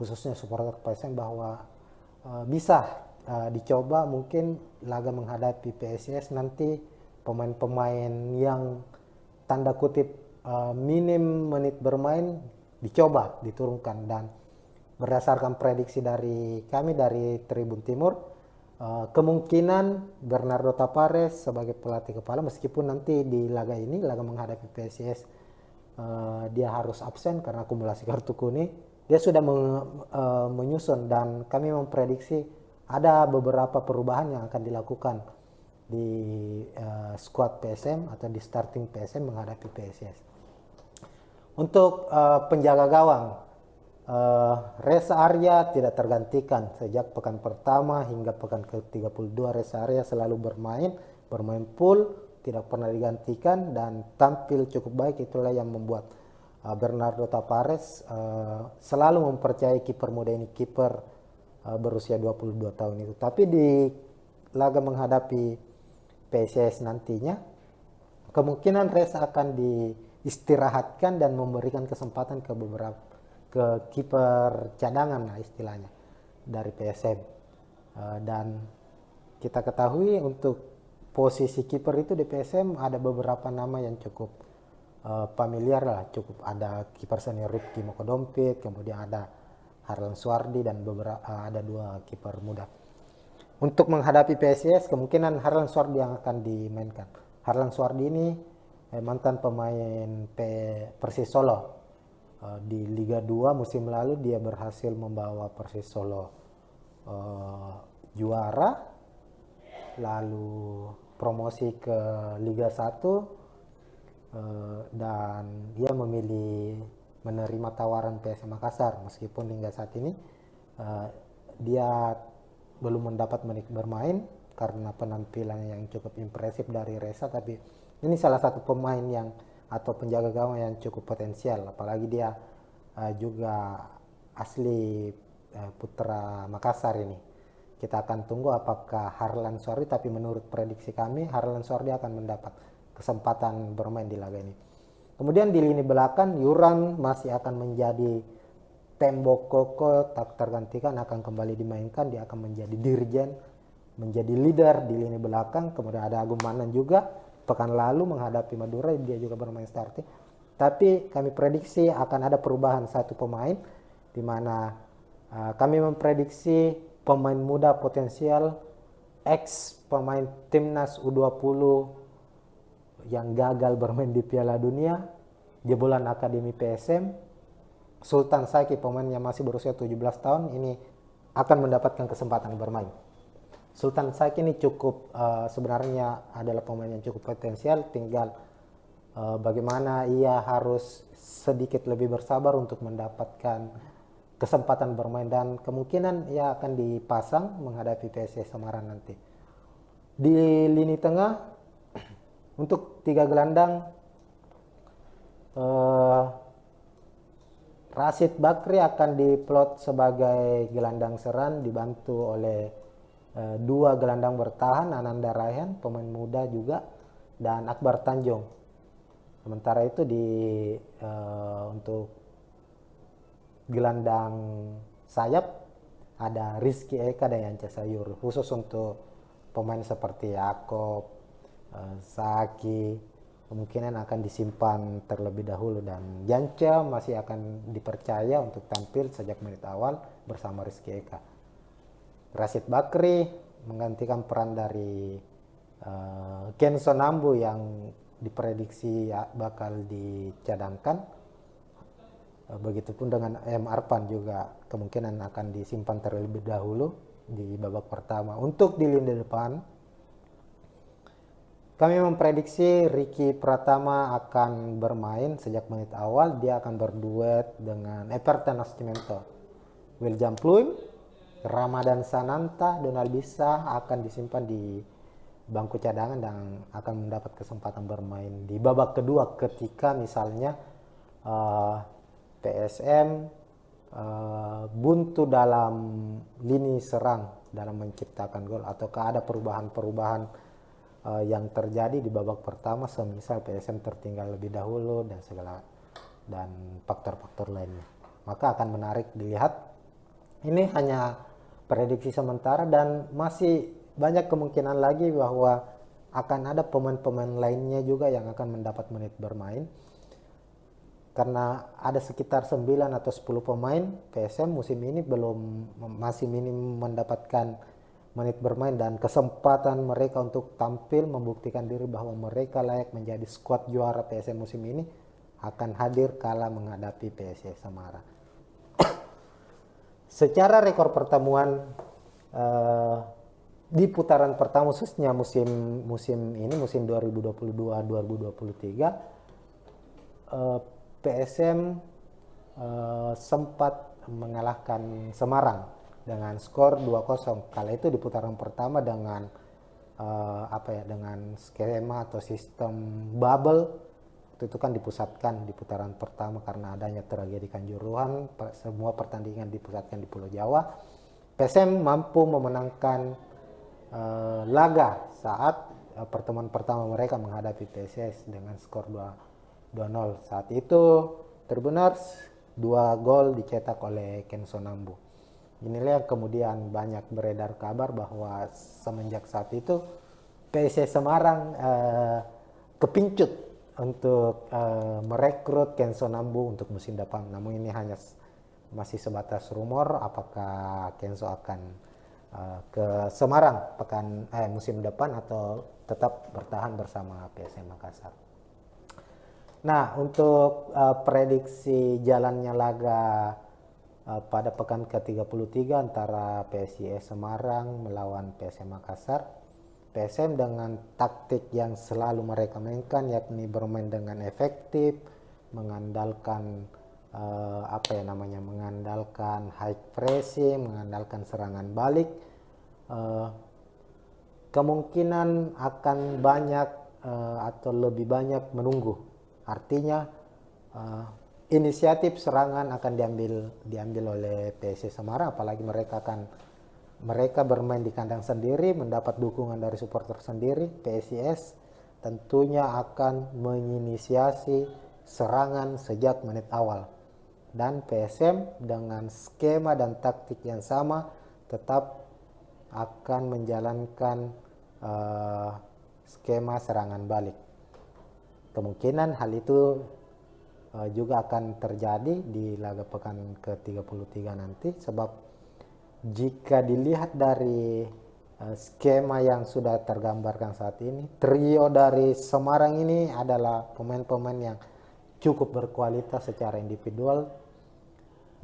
khususnya supporter PSM bahwa bisa dicoba mungkin laga menghadapi PSIS nanti pemain-pemain yang tanda kutip minim menit bermain dicoba diturunkan, dan berdasarkan prediksi dari kami dari Tribun Timur, kemungkinan Bernardo Tavares sebagai pelatih kepala, meskipun nanti di laga ini, laga menghadapi PSIS, dia harus absen karena akumulasi kartu kuning. Dia sudah menyusun dan kami memprediksi ada beberapa perubahan yang akan dilakukan di squad PSM atau di starting PSM menghadapi PSIS. Untuk penjaga gawang, Reza Arya tidak tergantikan sejak pekan pertama hingga pekan ke-32. Reza Arya selalu bermain full, tidak pernah digantikan dan tampil cukup baik. Itulah yang membuat Bernardo Tavares selalu mempercayai kiper muda ini, kiper berusia 22 tahun itu. Tapi di laga menghadapi PSIS nantinya, kemungkinan Reza akan diistirahatkan dan memberikan kesempatan ke kiper cadangan lah istilahnya dari PSM. Dan kita ketahui untuk posisi kiper itu di PSM ada beberapa nama yang cukup familiar lah, cukup ada kiper senior Rifki Mokodompit, kemudian ada Harlan Suardi dan ada 2 kiper muda. Untuk menghadapi PSIS kemungkinan Harlan Suardi yang akan dimainkan. Harlan Suardi ini mantan pemain Persis Solo. Di Liga 2 musim lalu dia berhasil membawa Persis Solo juara, lalu promosi ke Liga 1, dan dia memilih menerima tawaran PSM Makassar. Meskipun hingga saat ini dia belum mendapat menit bermain karena penampilan yang cukup impresif dari Reza, tapi ini salah satu pemain yang atau penjaga gawang yang cukup potensial, apalagi dia juga asli putra Makassar ini. Kita akan tunggu apakah Harlan Suardi, tapi menurut prediksi kami Harlan Suardi akan mendapat kesempatan bermain di laga ini. Kemudian di lini belakang Yuran masih akan menjadi tembok kokoh, tak tergantikan, akan kembali dimainkan. Dia akan menjadi dirjen, menjadi leader di lini belakang. Kemudian ada Agung Manan juga, pekan lalu menghadapi Madura dia juga bermain starting. Tapi kami prediksi akan ada perubahan satu pemain, di mana kami memprediksi pemain muda potensial, ex pemain timnas U20 yang gagal bermain di Piala Dunia, jebolan Akademi PSM, Sultan Saki, pemain yang masih berusia 17 tahun ini akan mendapatkan kesempatan bermain. Sultan Saki ini cukup sebenarnya adalah pemain yang cukup potensial, tinggal bagaimana ia harus sedikit lebih bersabar untuk mendapatkan kesempatan bermain, dan kemungkinan ia akan dipasang menghadapi PSIS Semarang nanti. Di lini tengah untuk 3 gelandang, Rashid Bakri akan diplot sebagai gelandang serang dibantu oleh 2 gelandang bertahan, Ananda Raihan pemain muda juga, dan Akbar Tanjung. Sementara itu untuk gelandang sayap ada Rizky Eka dan Yanca Sayur. Khusus untuk pemain seperti Yaakob, Saki kemungkinan akan disimpan terlebih dahulu, dan Yanca masih akan dipercaya untuk tampil sejak menit awal bersama Rizky Eka. Rashid Bakri menggantikan peran dari Kenson Nambu yang diprediksi bakal dicadangkan. Begitupun dengan M. Arpan juga kemungkinan akan disimpan terlebih dahulu di babak pertama. Untuk di lini depan kami memprediksi Ricky Pratama akan bermain sejak menit awal. Dia akan berduet dengan Everton Nascimento. William Pluim, Ramadan Sananta, Donald Bisa akan disimpan di bangku cadangan dan akan mendapat kesempatan bermain di babak kedua ketika misalnya PSM buntu dalam lini serang dalam menciptakan gol, ataukah ada perubahan-perubahan yang terjadi di babak pertama, semisal PSM tertinggal lebih dahulu dan faktor-faktor lainnya. Maka akan menarik dilihat. Ini hanya prediksi sementara dan masih banyak kemungkinan lagi bahwa akan ada pemain-pemain lainnya juga yang akan mendapat menit bermain. karena ada sekitar 9 atau 10 pemain, PSM musim ini masih minim mendapatkan menit bermain dan kesempatan mereka untuk tampil membuktikan diri bahwa mereka layak menjadi skuad juara PSM musim ini akan hadir kala menghadapi PSIS Semarang. Secara rekor pertemuan di putaran pertama khususnya musim 2022-2023 PSM sempat mengalahkan Semarang dengan skor 2-0. Kala itu di putaran pertama dengan dengan skema atau sistem bubble. Itu kan dipusatkan di putaran pertama karena adanya tragedi Kanjuruhan, semua pertandingan dipusatkan di Pulau Jawa. PSM mampu memenangkan laga saat pertemuan pertama mereka menghadapi PSIS dengan skor 2-0. Saat itu terbenar 2 gol dicetak oleh Kenzo Nambu. Inilah yang kemudian banyak beredar kabar bahwa semenjak saat itu PSIS Semarang kepincut untuk merekrut Kenzo Nambu untuk musim depan. Namun ini hanya masih sebatas rumor apakah Kenzo akan ke Semarang musim depan atau tetap bertahan bersama PSM Makassar. Nah, untuk prediksi jalannya laga pada pekan ke-33 antara PSIS Semarang melawan PSM Makassar, PSM dengan taktik yang selalu mereka mainkan, yakni bermain dengan efektif, mengandalkan mengandalkan high pressing, mengandalkan serangan balik, kemungkinan akan banyak atau lebih banyak menunggu. Artinya inisiatif serangan akan diambil oleh PSIS Semarang, apalagi mereka bermain di kandang sendiri, mendapat dukungan dari supporter sendiri. PSIS tentunya akan menginisiasi serangan sejak menit awal. Dan PSM dengan skema dan taktik yang sama tetap akan menjalankan skema serangan balik. Kemungkinan hal itu juga akan terjadi di laga pekan ke-33 nanti, sebab jika dilihat dari skema yang sudah tergambarkan saat ini, trio dari Semarang ini adalah pemain-pemain yang cukup berkualitas secara individual,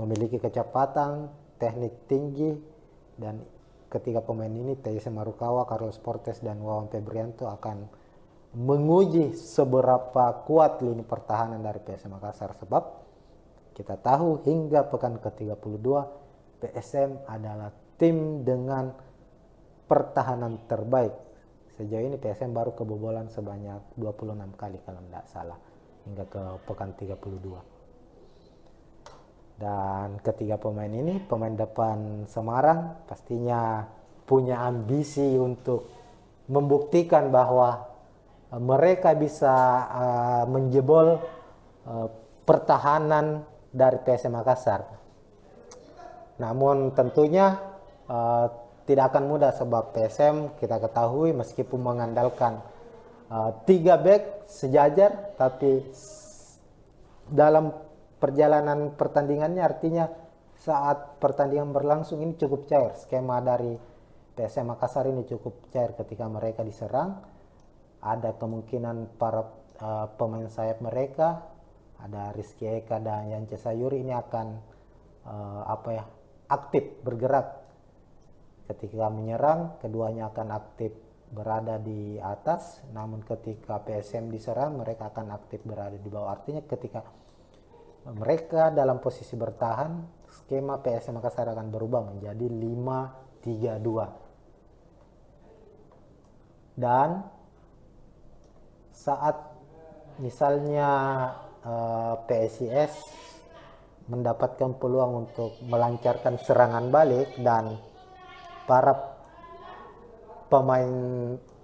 memiliki kecepatan, teknik tinggi, dan ketiga pemain ini, Teise Marukawa, Carlos Portes, dan Wawan Febrianto akan menguji seberapa kuat lini pertahanan dari PSM Makassar, sebab kita tahu hingga pekan ke-32 PSM adalah tim dengan pertahanan terbaik. Sejauh ini PSM baru kebobolan sebanyak 26 kali kalau tidak salah hingga ke pekan 32. Dan ketiga pemain ini, pemain depan Semarang pastinya punya ambisi untuk membuktikan bahwa mereka bisa menjebol pertahanan dari PSM Makassar. Namun tentunya tidak akan mudah, sebab PSM kita ketahui meskipun mengandalkan 3 back sejajar, tapi dalam perjalanan pertandingannya, artinya saat pertandingan berlangsung ini cukup cair. Skema dari PSM Makassar ini cukup cair ketika mereka diserang. Ada kemungkinan para pemain sayap mereka, ada Rizky Eka dan Yance Sayuri, ini akan aktif bergerak ketika menyerang. Keduanya akan aktif berada di atas, namun ketika PSM diserang mereka akan aktif berada di bawah. Artinya ketika mereka dalam posisi bertahan, skema PSM Makassar akan berubah menjadi 5-3-2. Dan saat misalnya PSIS mendapatkan peluang untuk melancarkan serangan balik dan para pemain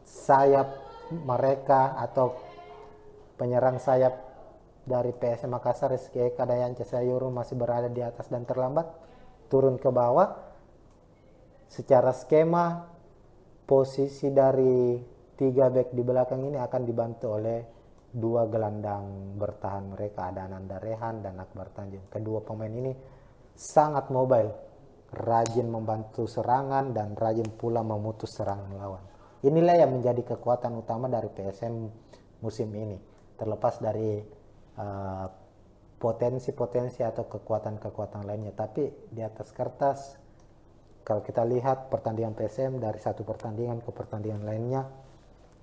sayap mereka atau penyerang sayap dari PSM Makassar, Rizky Eka dan Yance Sayuri masih berada di atas dan terlambat turun ke bawah, secara skema posisi dari 3 back di belakang ini akan dibantu oleh dua gelandang bertahan mereka, ada Ananda Rehan dan Akbar Tanjung. Kedua pemain ini sangat mobile, rajin membantu serangan dan rajin pula memutus serangan lawan. Inilah yang menjadi kekuatan utama dari PSM musim ini, terlepas dari potensi-potensi atau kekuatan-kekuatan lainnya. Tapi di atas kertas, kalau kita lihat pertandingan PSM dari satu pertandingan ke pertandingan lainnya,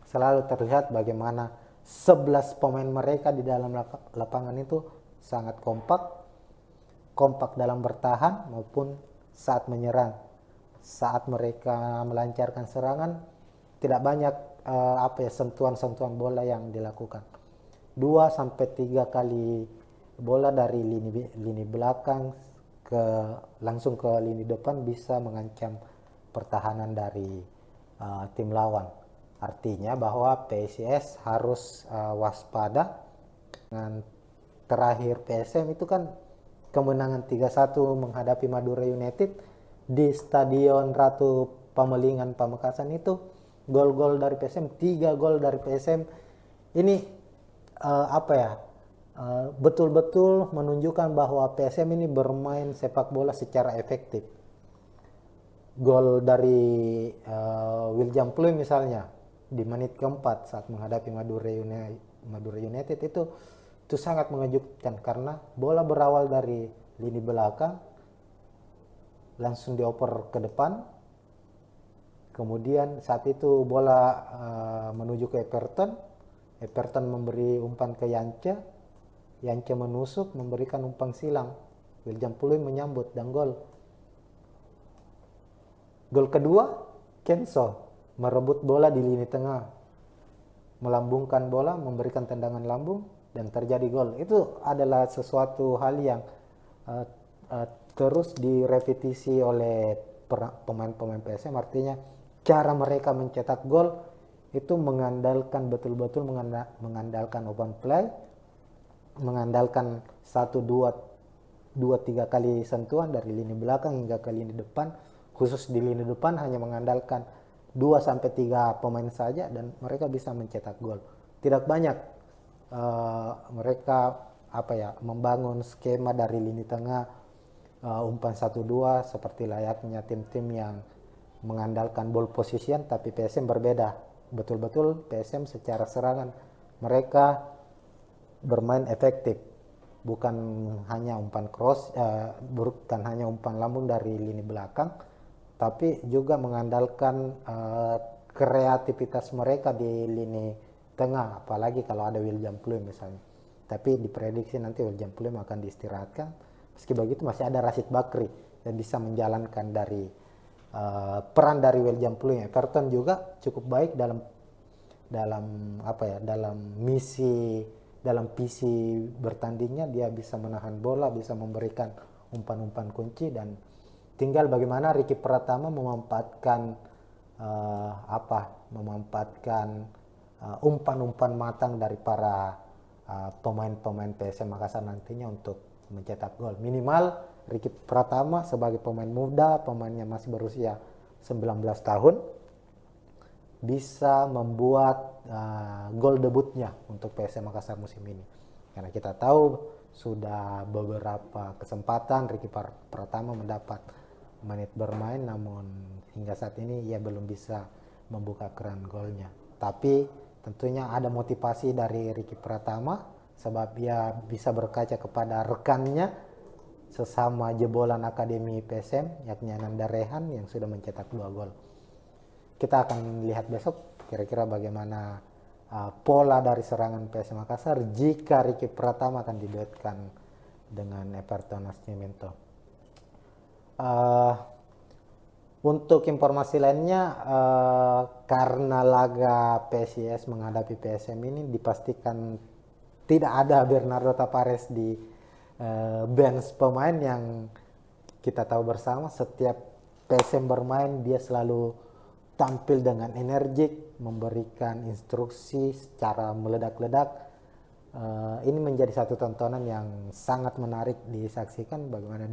selalu terlihat bagaimana 11 pemain mereka di dalam lapangan itu sangat kompak dalam bertahan maupun saat menyerang. Saat mereka melancarkan serangan, tidak banyak sentuhan-sentuhan bola yang dilakukan. 2 sampai 3 kali bola dari lini belakang langsung ke lini depan bisa mengancam pertahanan dari tim lawan. Artinya bahwa PSIS harus waspada. Dengan terakhir PSM itu kan kemenangan 3-1 menghadapi Madura United di Stadion Ratu Pamelingan Pamekasan. Itu gol-gol dari PSM, 3 gol dari PSM. Ini betul-betul menunjukkan bahwa PSM ini bermain sepak bola secara efektif. Gol dari William Pluim misalnya di menit keempat saat menghadapi Madura United itu sangat mengejutkan, karena bola berawal dari lini belakang langsung dioper ke depan, kemudian saat itu bola menuju ke Everton memberi umpan ke Yance menusuk memberikan umpan silang, William Pluim menyambut dan gol kedua Kenso merebut bola di lini tengah, melambungkan bola, memberikan tendangan lambung dan terjadi gol. Itu adalah sesuatu hal yang terus direpetisi oleh pemain-pemain PSM. Artinya cara mereka mencetak gol itu mengandalkan betul-betul mengandalkan open play, mengandalkan 1, 2, 3 kali sentuhan dari lini belakang hingga ke lini depan. Khusus di lini depan hanya mengandalkan 2 sampai 3 pemain saja dan mereka bisa mencetak gol. Tidak banyak mereka membangun skema dari lini tengah umpan 1-2 seperti layaknya tim-tim yang mengandalkan ball position. Tapi PSM berbeda, betul-betul PSM secara serangan mereka bermain efektif, bukan hanya umpan cross, bukan hanya umpan lambung dari lini belakang, tapi juga mengandalkan kreativitas mereka di lini tengah, apalagi kalau ada William Pluim misalnya. Tapi diprediksi nanti William Pluim akan diistirahatkan. Meski begitu masih ada Rashid Bakri yang bisa menjalankan dari peran dari William Pluim. Everton juga cukup baik dalam visi bertandingnya. Dia bisa menahan bola, bisa memberikan umpan-umpan kunci, dan tinggal bagaimana Ricky Pratama memanfaatkan umpan-umpan matang dari para pemain-pemain PSM Makassar nantinya untuk mencetak gol. Minimal Ricky Pratama sebagai pemain muda, pemainnya masih berusia 19 tahun, bisa membuat gol debutnya untuk PSM Makassar musim ini. Karena kita tahu sudah beberapa kesempatan Ricky Pratama mendapat menit bermain, namun hingga saat ini ia belum bisa membuka keran golnya. Tapi tentunya ada motivasi dari Ricky Pratama, sebab ia bisa berkaca kepada rekannya sesama jebolan Akademi PSM, yakni Ananda Rehan yang sudah mencetak 2 gol. Kita akan lihat besok kira-kira bagaimana pola dari serangan PSM Makassar jika Ricky Pratama akan diduetkan dengan Everton Nascimento. Untuk informasi lainnya, karena laga PSIS menghadapi PSM ini dipastikan tidak ada Bernardo Tapares di bench pemain. Yang kita tahu bersama, setiap PSM bermain dia selalu tampil dengan energik, memberikan instruksi secara meledak-ledak. Ini menjadi satu tontonan yang sangat menarik disaksikan, bagaimana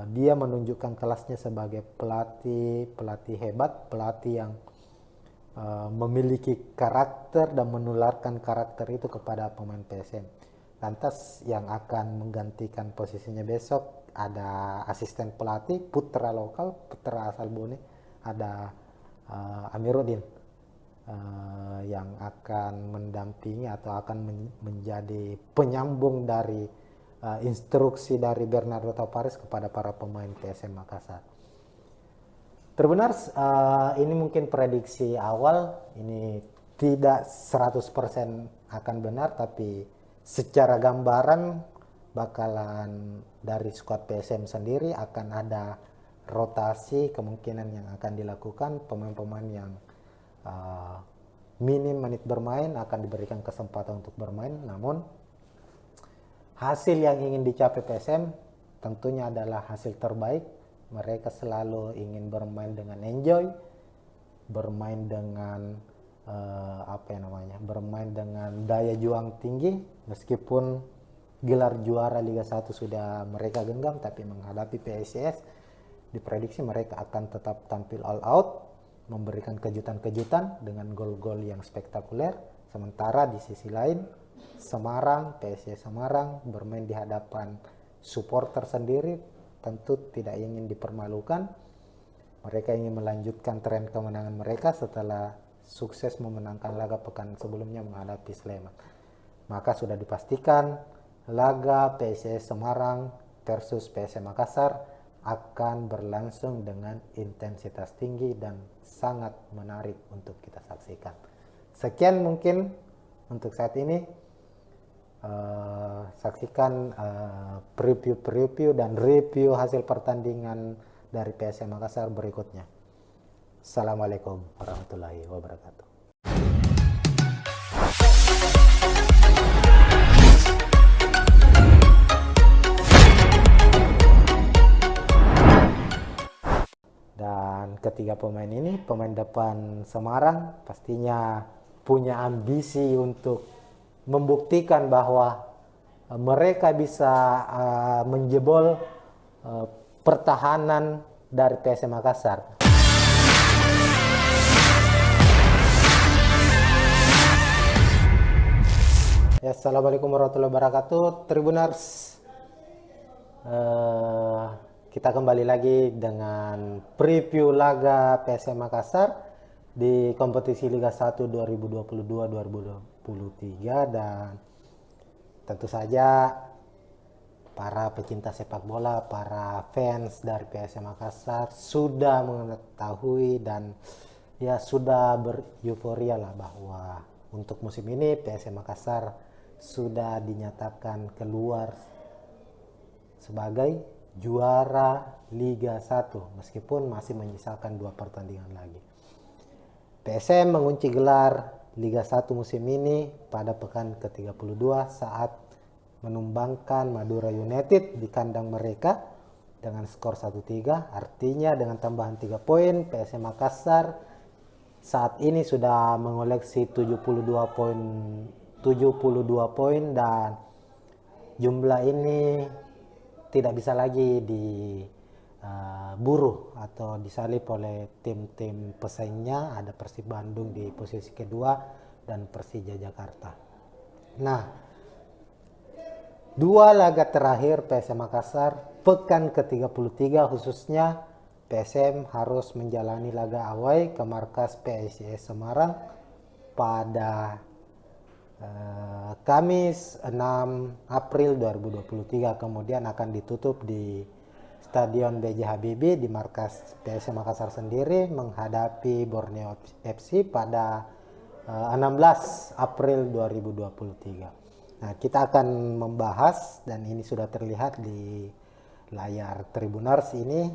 dia menunjukkan kelasnya sebagai pelatih hebat, pelatih yang memiliki karakter dan menularkan karakter itu kepada pemain PSM. Lantas yang akan menggantikan posisinya besok ada asisten pelatih putra lokal, putra asal Bone, ada Amiruddin yang akan mendampingi atau akan menjadi penyambung dari instruksi dari Bernardo Tavares kepada para pemain PSM Makassar. Terbenar, ini mungkin prediksi awal, ini tidak 100% akan benar, tapi secara gambaran bakalan dari skuad PSM sendiri akan ada rotasi kemungkinan yang akan dilakukan. Pemain-pemain yang minim menit bermain akan diberikan kesempatan untuk bermain, namun hasil yang ingin dicapai PSM tentunya adalah hasil terbaik. Mereka selalu ingin bermain dengan enjoy, bermain dengan bermain dengan daya juang tinggi. Meskipun gelar juara Liga 1 sudah mereka genggam, tapi menghadapi PSIS diprediksi mereka akan tetap tampil all out, memberikan kejutan-kejutan dengan gol-gol yang spektakuler. Sementara di sisi lain Semarang, PSIS Semarang bermain di hadapan supporter sendiri, tentu tidak ingin dipermalukan. Mereka ingin melanjutkan tren kemenangan mereka setelah sukses memenangkan laga pekan sebelumnya menghadapi Sleman. Maka sudah dipastikan laga PSIS Semarang versus PSM Makassar akan berlangsung dengan intensitas tinggi dan sangat menarik untuk kita saksikan. Sekian mungkin untuk saat ini. Saksikan preview dan review hasil pertandingan dari PSM Makassar berikutnya. Assalamualaikum warahmatullahi wabarakatuh. Dan ketiga pemain ini, pemain depan Semarang pastinya punya ambisi untuk membuktikan bahwa mereka bisa menjebol pertahanan dari PSM Makassar. Ya, assalamualaikum warahmatullahi wabarakatuh, Tribuners. Kita kembali lagi dengan preview laga PSM Makassar di kompetisi Liga 1 2022-2023, dan tentu saja para pecinta sepak bola, para fans dari PSM Makassar sudah mengetahui dan ya sudah bereuforia lah bahwa untuk musim ini PSM Makassar sudah dinyatakan keluar sebagai juara Liga 1 meskipun masih menyisakan 2 pertandingan lagi. PSM mengunci gelar Liga 1 musim ini pada pekan ke-32 saat menumbangkan Madura United di kandang mereka dengan skor 1-3. Artinya dengan tambahan 3 poin, PSM Makassar saat ini sudah mengoleksi 72 poin dan jumlah ini tidak bisa lagi diburu atau disalip oleh tim-tim pesaingnya. Ada Persib Bandung di posisi kedua dan Persija Jakarta. Nah, 2 laga terakhir PSM Makassar pekan ke-33 khususnya PSM harus menjalani laga away ke markas PSIS Semarang pada Kamis 6 April 2023, kemudian akan ditutup di Stadion B.J. Habibie di markas PSM Makassar sendiri menghadapi Borneo FC pada 16 April 2023. Nah, kita akan membahas, dan ini sudah terlihat di layar Tribuners ini,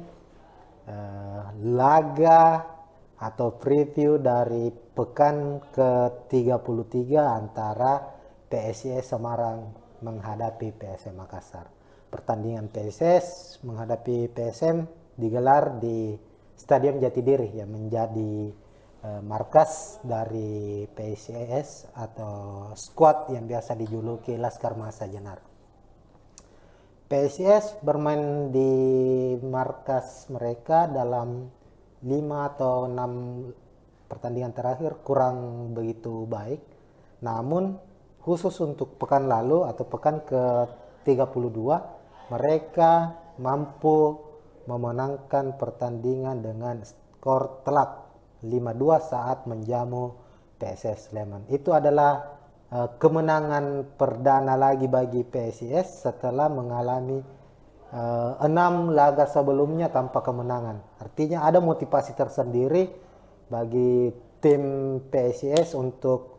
laga atau preview dari pekan ke-33 antara PSIS Semarang menghadapi PSM Makassar. Pertandingan PSIS menghadapi PSM digelar di Stadion Jatidiri yang menjadi markas dari PSIS atau skuad yang biasa dijuluki Laskar Mahesa Jenar. PSIS bermain di markas mereka dalam 5 atau 6 pertandingan terakhir kurang begitu baik. Namun khusus untuk pekan lalu atau pekan ke-32 mereka mampu memenangkan pertandingan dengan skor telak 5-2 saat menjamu PSS Sleman. Itu adalah kemenangan perdana lagi bagi PSIS setelah mengalami 6 laga sebelumnya tanpa kemenangan. Artinya ada motivasi tersendiri bagi tim PSIS untuk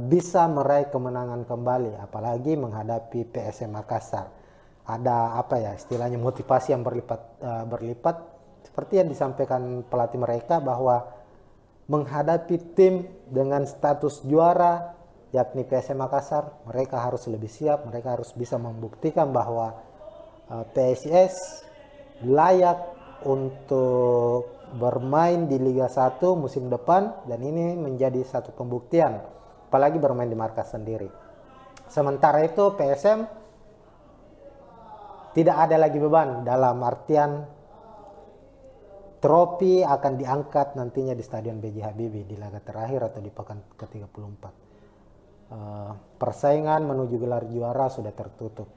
bisa meraih kemenangan kembali, apalagi menghadapi PSM Makassar. Ada apa ya istilahnya, motivasi yang berlipat seperti yang disampaikan pelatih mereka bahwa menghadapi tim dengan status juara yakni PSM Makassar, mereka harus lebih siap, mereka harus bisa membuktikan bahwa PSIS layak untuk bermain di Liga 1 musim depan, dan ini menjadi satu pembuktian apalagi bermain di markas sendiri. Sementara itu PSM tidak ada lagi beban, dalam artian trofi akan diangkat nantinya di Stadion B.J. Habibie di laga terakhir atau di pekan ke-34. Persaingan menuju gelar juara sudah tertutup.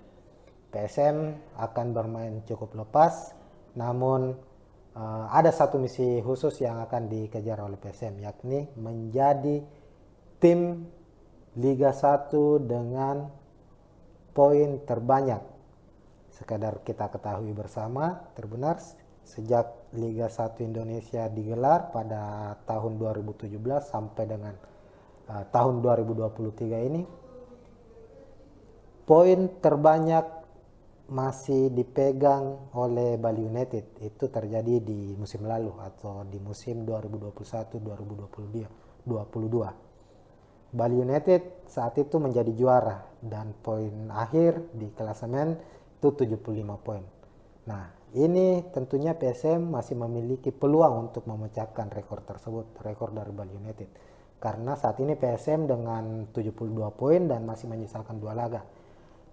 PSM akan bermain cukup lepas, namun ada satu misi khusus yang akan dikejar oleh PSM, yakni menjadi tim Liga 1 dengan poin terbanyak. Sekadar kita ketahui bersama, terbenar sejak Liga 1 Indonesia digelar pada tahun 2017 sampai dengan tahun 2023 ini, poin terbanyak masih dipegang oleh Bali United. Itu terjadi di musim lalu atau di musim 2021-2022. Bali United saat itu menjadi juara dan poin akhir di klasemen itu 75 poin. Nah, ini tentunya PSM masih memiliki peluang untuk memecahkan rekor tersebut, rekor dari Bali United. Karena saat ini PSM dengan 72 poin dan masih menyisakan 2 laga.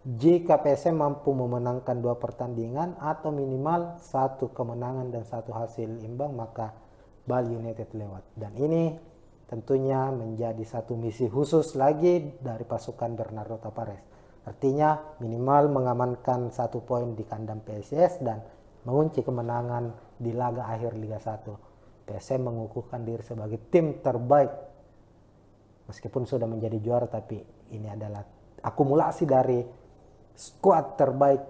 Jika PSM mampu memenangkan 2 pertandingan atau minimal 1 kemenangan dan 1 hasil imbang, maka Bali United lewat. Dan ini tentunya menjadi satu misi khusus lagi dari pasukan Bernardo Tapares. Artinya minimal mengamankan 1 poin di kandang PSIS dan mengunci kemenangan di laga akhir Liga 1. PSM mengukuhkan diri sebagai tim terbaik. Meskipun sudah menjadi juara, tapi ini adalah akumulasi dari skuad terbaik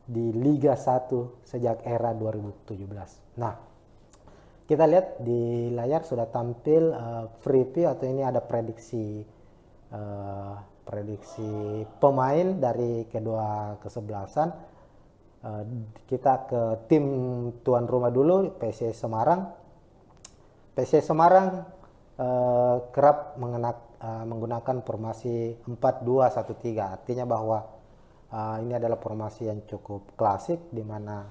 di Liga 1 sejak era 2017. Nah, kita lihat di layar sudah tampil preview atau ini ada prediksi pemain dari kedua kesebelasan. Kita ke tim tuan rumah dulu, PSIS Semarang. PSIS Semarang kerap menggunakan formasi 4-2-1-3. Artinya bahwa ini adalah formasi yang cukup klasik, di mana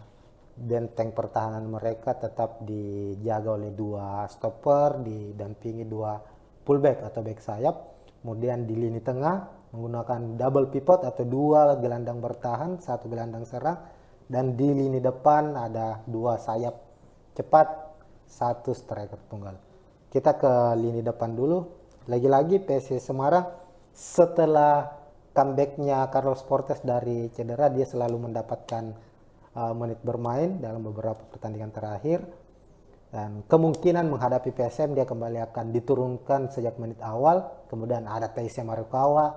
benteng pertahanan mereka tetap dijaga oleh 2 stopper, didampingi 2 fullback atau back sayap. Kemudian di lini tengah menggunakan double pivot atau 2 gelandang bertahan, 1 gelandang serang. Dan di lini depan ada 2 sayap cepat, 1 striker tunggal. Kita ke lini depan dulu. Lagi-lagi PSIS Semarang setelah comebacknya Carlos Portes dari cedera, dia selalu mendapatkan menit bermain dalam beberapa pertandingan terakhir, dan kemungkinan menghadapi PSM dia kembali akan diturunkan sejak menit awal. Kemudian ada Taisya Marukawa,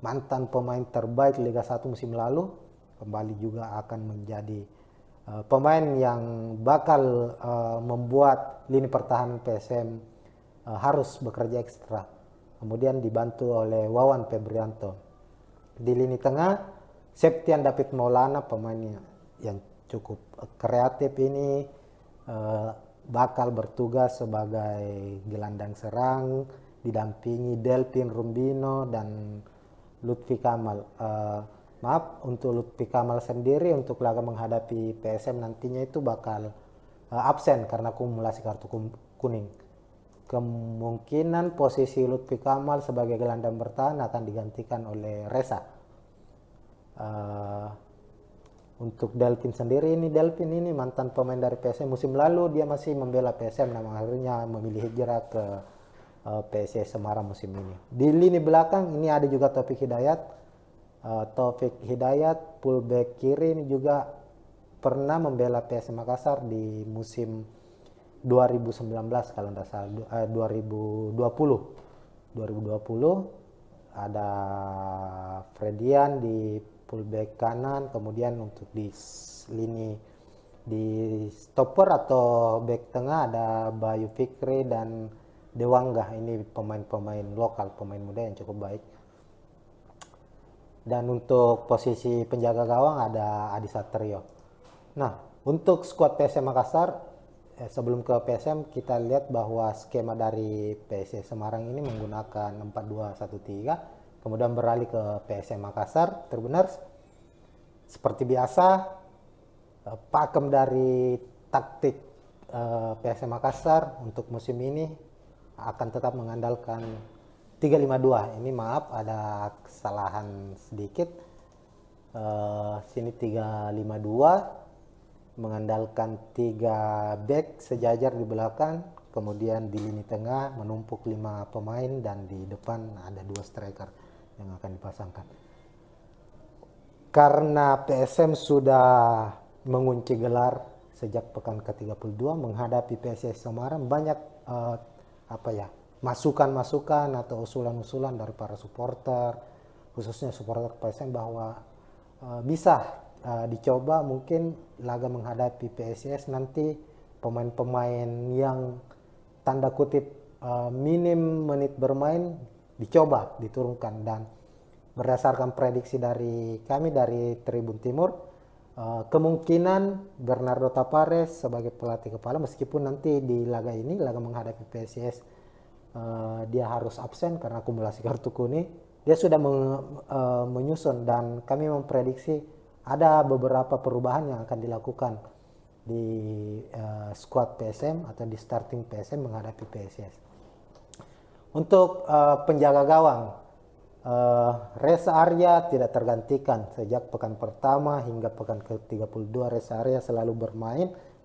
mantan pemain terbaik Liga 1 musim lalu, kembali juga akan menjadi pemain yang bakal membuat lini pertahanan PSM harus bekerja ekstra. Kemudian dibantu oleh Wawan Febrianto. Di lini tengah Septian David Maulana, pemainnya yang cukup kreatif ini, bakal bertugas sebagai gelandang serang, didampingi Delpin Rumbino dan Lutfi Kamal. Untuk Lutfi Kamal sendiri untuk laga menghadapi PSM nantinya itu bakal absen karena akumulasi kartu kuning. Kemungkinan posisi Lutfi Kamal sebagai gelandang bertahan akan digantikan oleh Reza. Untuk Delpin sendiri, ini Delpin ini mantan pemain dari PSM. Musim lalu dia masih membela PSM, namun akhirnya memilih hijrah ke PSS Semarang musim ini. Di lini belakang ini ada juga Taufik Hidayat, fullback kiri ini juga pernah membela PSM Makassar di musim 2019 kalau tidak salah, 2020 ada Fredian di fullback kanan, kemudian untuk di lini di stopper atau back tengah ada Bayu Fikri dan Dewangga. Ini pemain-pemain lokal, pemain muda yang cukup baik. Dan untuk posisi penjaga gawang ada Adi Satrio. Nah, untuk skuad PSM Makassar, sebelum ke PSM kita lihat bahwa skema dari PSS Semarang ini menggunakan 4-2-1-3, kemudian beralih ke PSM Makassar. Terbenar seperti biasa, pakem dari taktik PSM Makassar untuk musim ini akan tetap mengandalkan 3-5-2. Ini maaf ada kesalahan sedikit. Sini 3-5-2 mengandalkan 3 back sejajar di belakang, kemudian di lini tengah menumpuk 5 pemain dan di depan ada 2 striker yang akan dipasangkan. Karena PSM sudah mengunci gelar sejak pekan ke-32 menghadapi PSS Semarang, banyak masukan-masukan atau usulan-usulan dari para supporter, khususnya supporter PSM bahwa bisa dicoba mungkin laga menghadapi PSS nanti pemain-pemain yang tanda kutip minim menit bermain dicoba diturunkan. Dan berdasarkan prediksi dari kami dari Tribun Timur, kemungkinan Bernardo Tapares sebagai pelatih kepala, meskipun nanti di laga ini, laga menghadapi PSS, dia harus absen karena akumulasi kartu kuning, dia sudah menyusun dan kami memprediksi ada beberapa perubahan yang akan dilakukan di squad PSM atau di starting PSM menghadapi PSS. Untuk penjaga gawang, Reza Arya tidak tergantikan sejak pekan pertama hingga pekan ke-32. Reza Arya selalu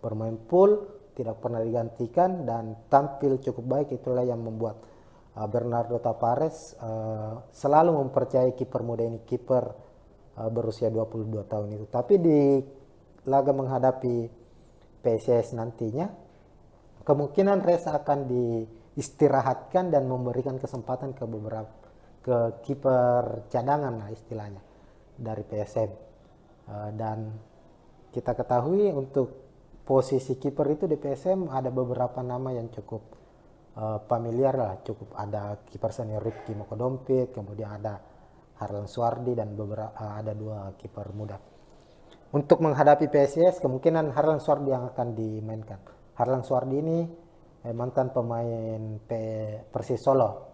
bermain full, tidak pernah digantikan dan tampil cukup baik. Itulah yang membuat Bernardo Tapares selalu mempercayai kiper muda ini, kiper berusia 22 tahun itu. Tapi di laga menghadapi PSS nantinya, kemungkinan Reza akan diistirahatkan dan memberikan kesempatan ke kiper cadangan lah istilahnya dari PSM. Dan kita ketahui untuk posisi kiper itu di PSM ada beberapa nama yang cukup familiar lah, cukup ada kiper senior Rifki Mokodompit, kemudian ada Harlan Suardi dan ada 2 kiper muda. Untuk menghadapi PSS kemungkinan Harlan Suardi yang akan dimainkan. Harlan Suardi ini mantan pemain Persis Solo.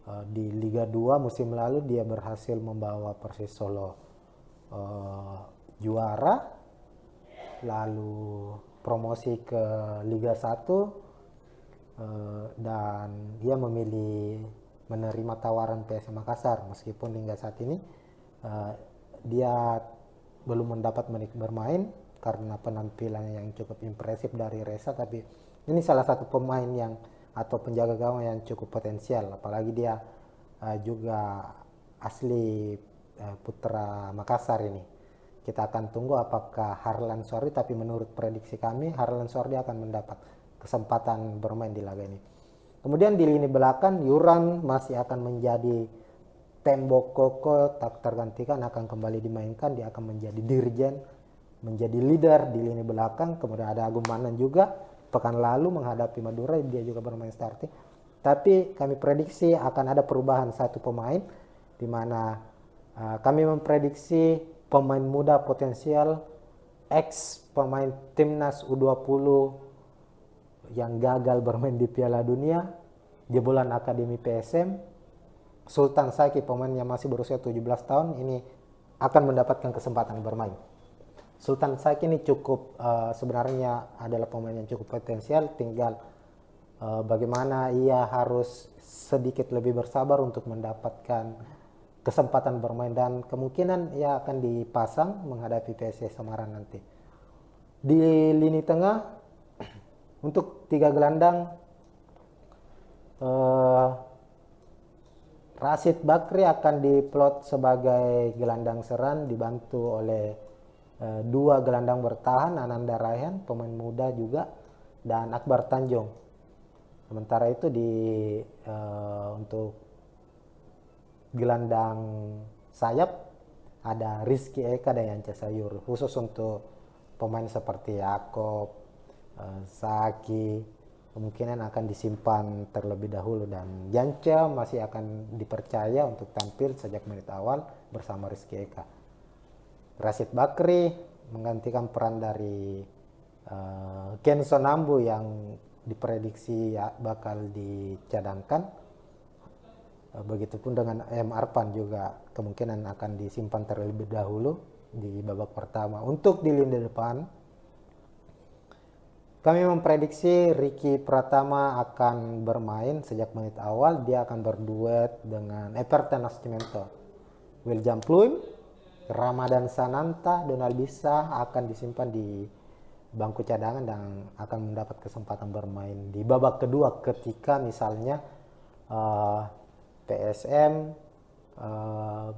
Di Liga 2 musim lalu dia berhasil membawa Persis Solo juara, lalu promosi ke Liga 1, dan dia memilih menerima tawaran PSM Makassar meskipun hingga saat ini dia belum mendapat menit bermain karena penampilan yang cukup impresif dari Reza. Tapi ini salah satu pemain yang atau penjaga gawang yang cukup potensial, apalagi dia juga asli putra Makassar ini. Kita akan tunggu apakah Harlan Suardi, tapi menurut prediksi kami Harlan Suardi akan mendapat kesempatan bermain di laga ini. Kemudian di lini belakang Yuran masih akan menjadi tembok kokoh, tak tergantikan, akan kembali dimainkan. Dia akan menjadi dirjen, menjadi leader di lini belakang. Kemudian ada Agung Manan juga, pekan lalu menghadapi Madura dia juga bermain starting. Tapi kami prediksi akan ada perubahan 1 pemain, di mana kami memprediksi pemain muda potensial ex pemain timnas U20 yang gagal bermain di Piala Dunia di bulan akademi PSM, Sultan Saiki, pemain yang masih berusia 17 tahun ini akan mendapatkan kesempatan bermain. Sultan Saiki ini cukup sebenarnya adalah pemain yang cukup potensial, tinggal bagaimana ia harus sedikit lebih bersabar untuk mendapatkan kesempatan bermain dan kemungkinan ia akan dipasang menghadapi PSS Semarang nanti. Di lini tengah untuk 3 gelandang, Rashid Bakri akan diplot sebagai gelandang serang dibantu oleh 2 gelandang bertahan, Ananda Raihan pemain muda juga, dan Akbar Tanjung. Sementara itu untuk gelandang sayap ada Rizky Eka dan Yance Sayur, khusus untuk pemain seperti Yakob, Saki kemungkinan akan disimpan terlebih dahulu, dan Yance masih akan dipercaya untuk tampil sejak menit awal bersama Rizky Eka. Rashid Bakri menggantikan peran dari Kenzo Nambu yang diprediksi bakal dicadangkan. Begitupun dengan M. Arpan juga kemungkinan akan disimpan terlebih dahulu di babak pertama. Untuk di lini depan, kami memprediksi Ricky Pratama akan bermain sejak menit awal. Dia akan berduet dengan Everton Nascimento. William Pluim, Ramadan Sananta, Donald Bisa akan disimpan di bangku cadangan dan akan mendapat kesempatan bermain di babak kedua ketika misalnya PSM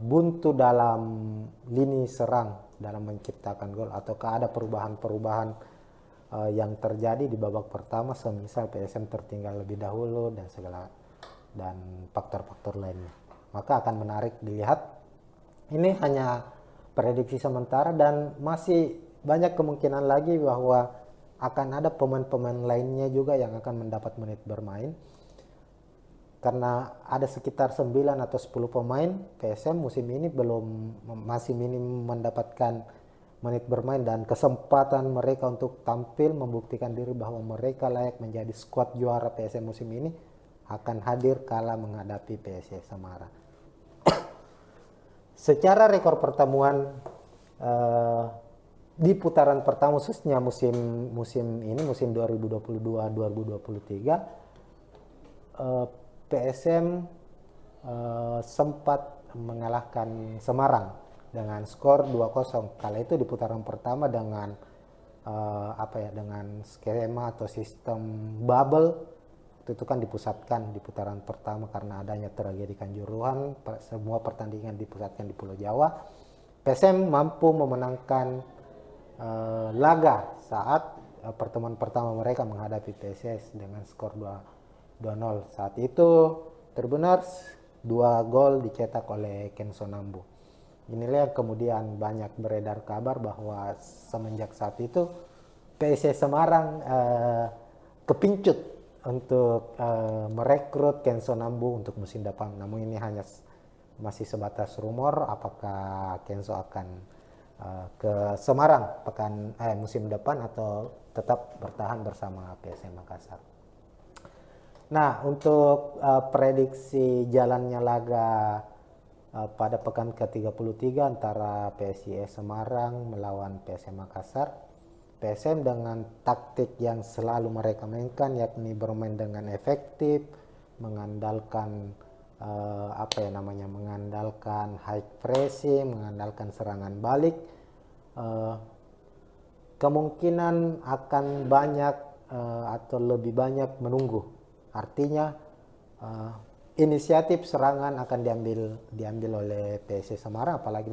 buntu dalam lini serang dalam menciptakan gol, ataukah ada perubahan-perubahan yang terjadi di babak pertama, semisal PSM tertinggal lebih dahulu dan faktor-faktor lainnya. Maka akan menarik dilihat. Ini hanya prediksi sementara dan masih banyak kemungkinan lagi bahwa akan ada pemain-pemain lainnya juga yang akan mendapat menit bermain. Karena ada sekitar 9 atau 10 pemain PSM musim ini masih minim mendapatkan menit bermain, dan kesempatan mereka untuk tampil membuktikan diri bahwa mereka layak menjadi skuad juara PSM musim ini akan hadir kala menghadapi PSS Semarang. Secara rekor pertemuan di putaran pertama khususnya musim 2022-2023, PSM sempat mengalahkan Semarang dengan skor 2-0. Kala itu di putaran pertama dengan dengan skema atau sistem bubble. Itu kan dipusatkan di putaran pertama karena adanya tragedi Kanjuruhan, semua pertandingan dipusatkan di Pulau Jawa. PSM mampu memenangkan laga saat pertemuan pertama mereka menghadapi PSS dengan skor 2-0. Saat itu terbenar 2 gol dicetak oleh Kenzo Nambu. Inilah yang kemudian banyak beredar kabar bahwa semenjak saat itu PSS Semarang kepincut untuk merekrut Kenzo Nambu untuk musim depan. Namun ini hanya masih sebatas rumor apakah Kenzo akan ke Semarang musim depan atau tetap bertahan bersama PSM Makassar. Nah, untuk prediksi jalannya laga pada pekan ke-33 antara PSIS Semarang melawan PSM Makassar, PSM dengan taktik yang selalu mereka mainkan, yakni bermain dengan efektif, mengandalkan mengandalkan high pressing, mengandalkan serangan balik, kemungkinan akan banyak atau lebih banyak menunggu. Artinya inisiatif serangan akan diambil oleh PSS Semarang, apalagi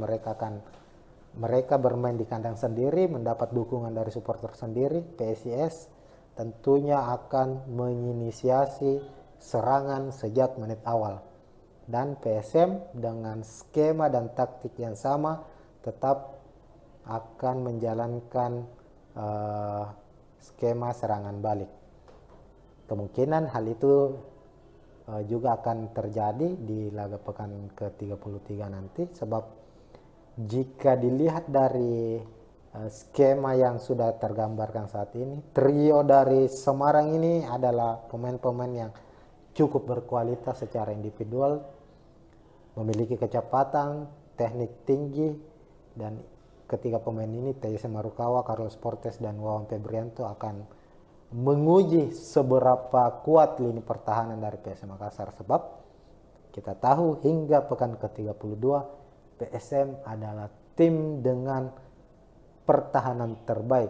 mereka bermain di kandang sendiri, mendapat dukungan dari supporter sendiri. PSIS tentunya akan menginisiasi serangan sejak menit awal, dan PSM dengan skema dan taktik yang sama tetap akan menjalankan skema serangan balik. Kemungkinan hal itu juga akan terjadi di laga pekan ke-33 nanti, sebab jika dilihat dari skema yang sudah tergambarkan saat ini, trio dari Semarang ini adalah pemain-pemain yang cukup berkualitas secara individual, memiliki kecepatan, teknik tinggi, dan ketiga pemain ini, T.S. Marukawa, Carlos Portes, dan Wawan Febrianto akan menguji seberapa kuat lini pertahanan dari PSM Makassar, sebab kita tahu hingga pekan ke-32 PSM adalah tim dengan pertahanan terbaik.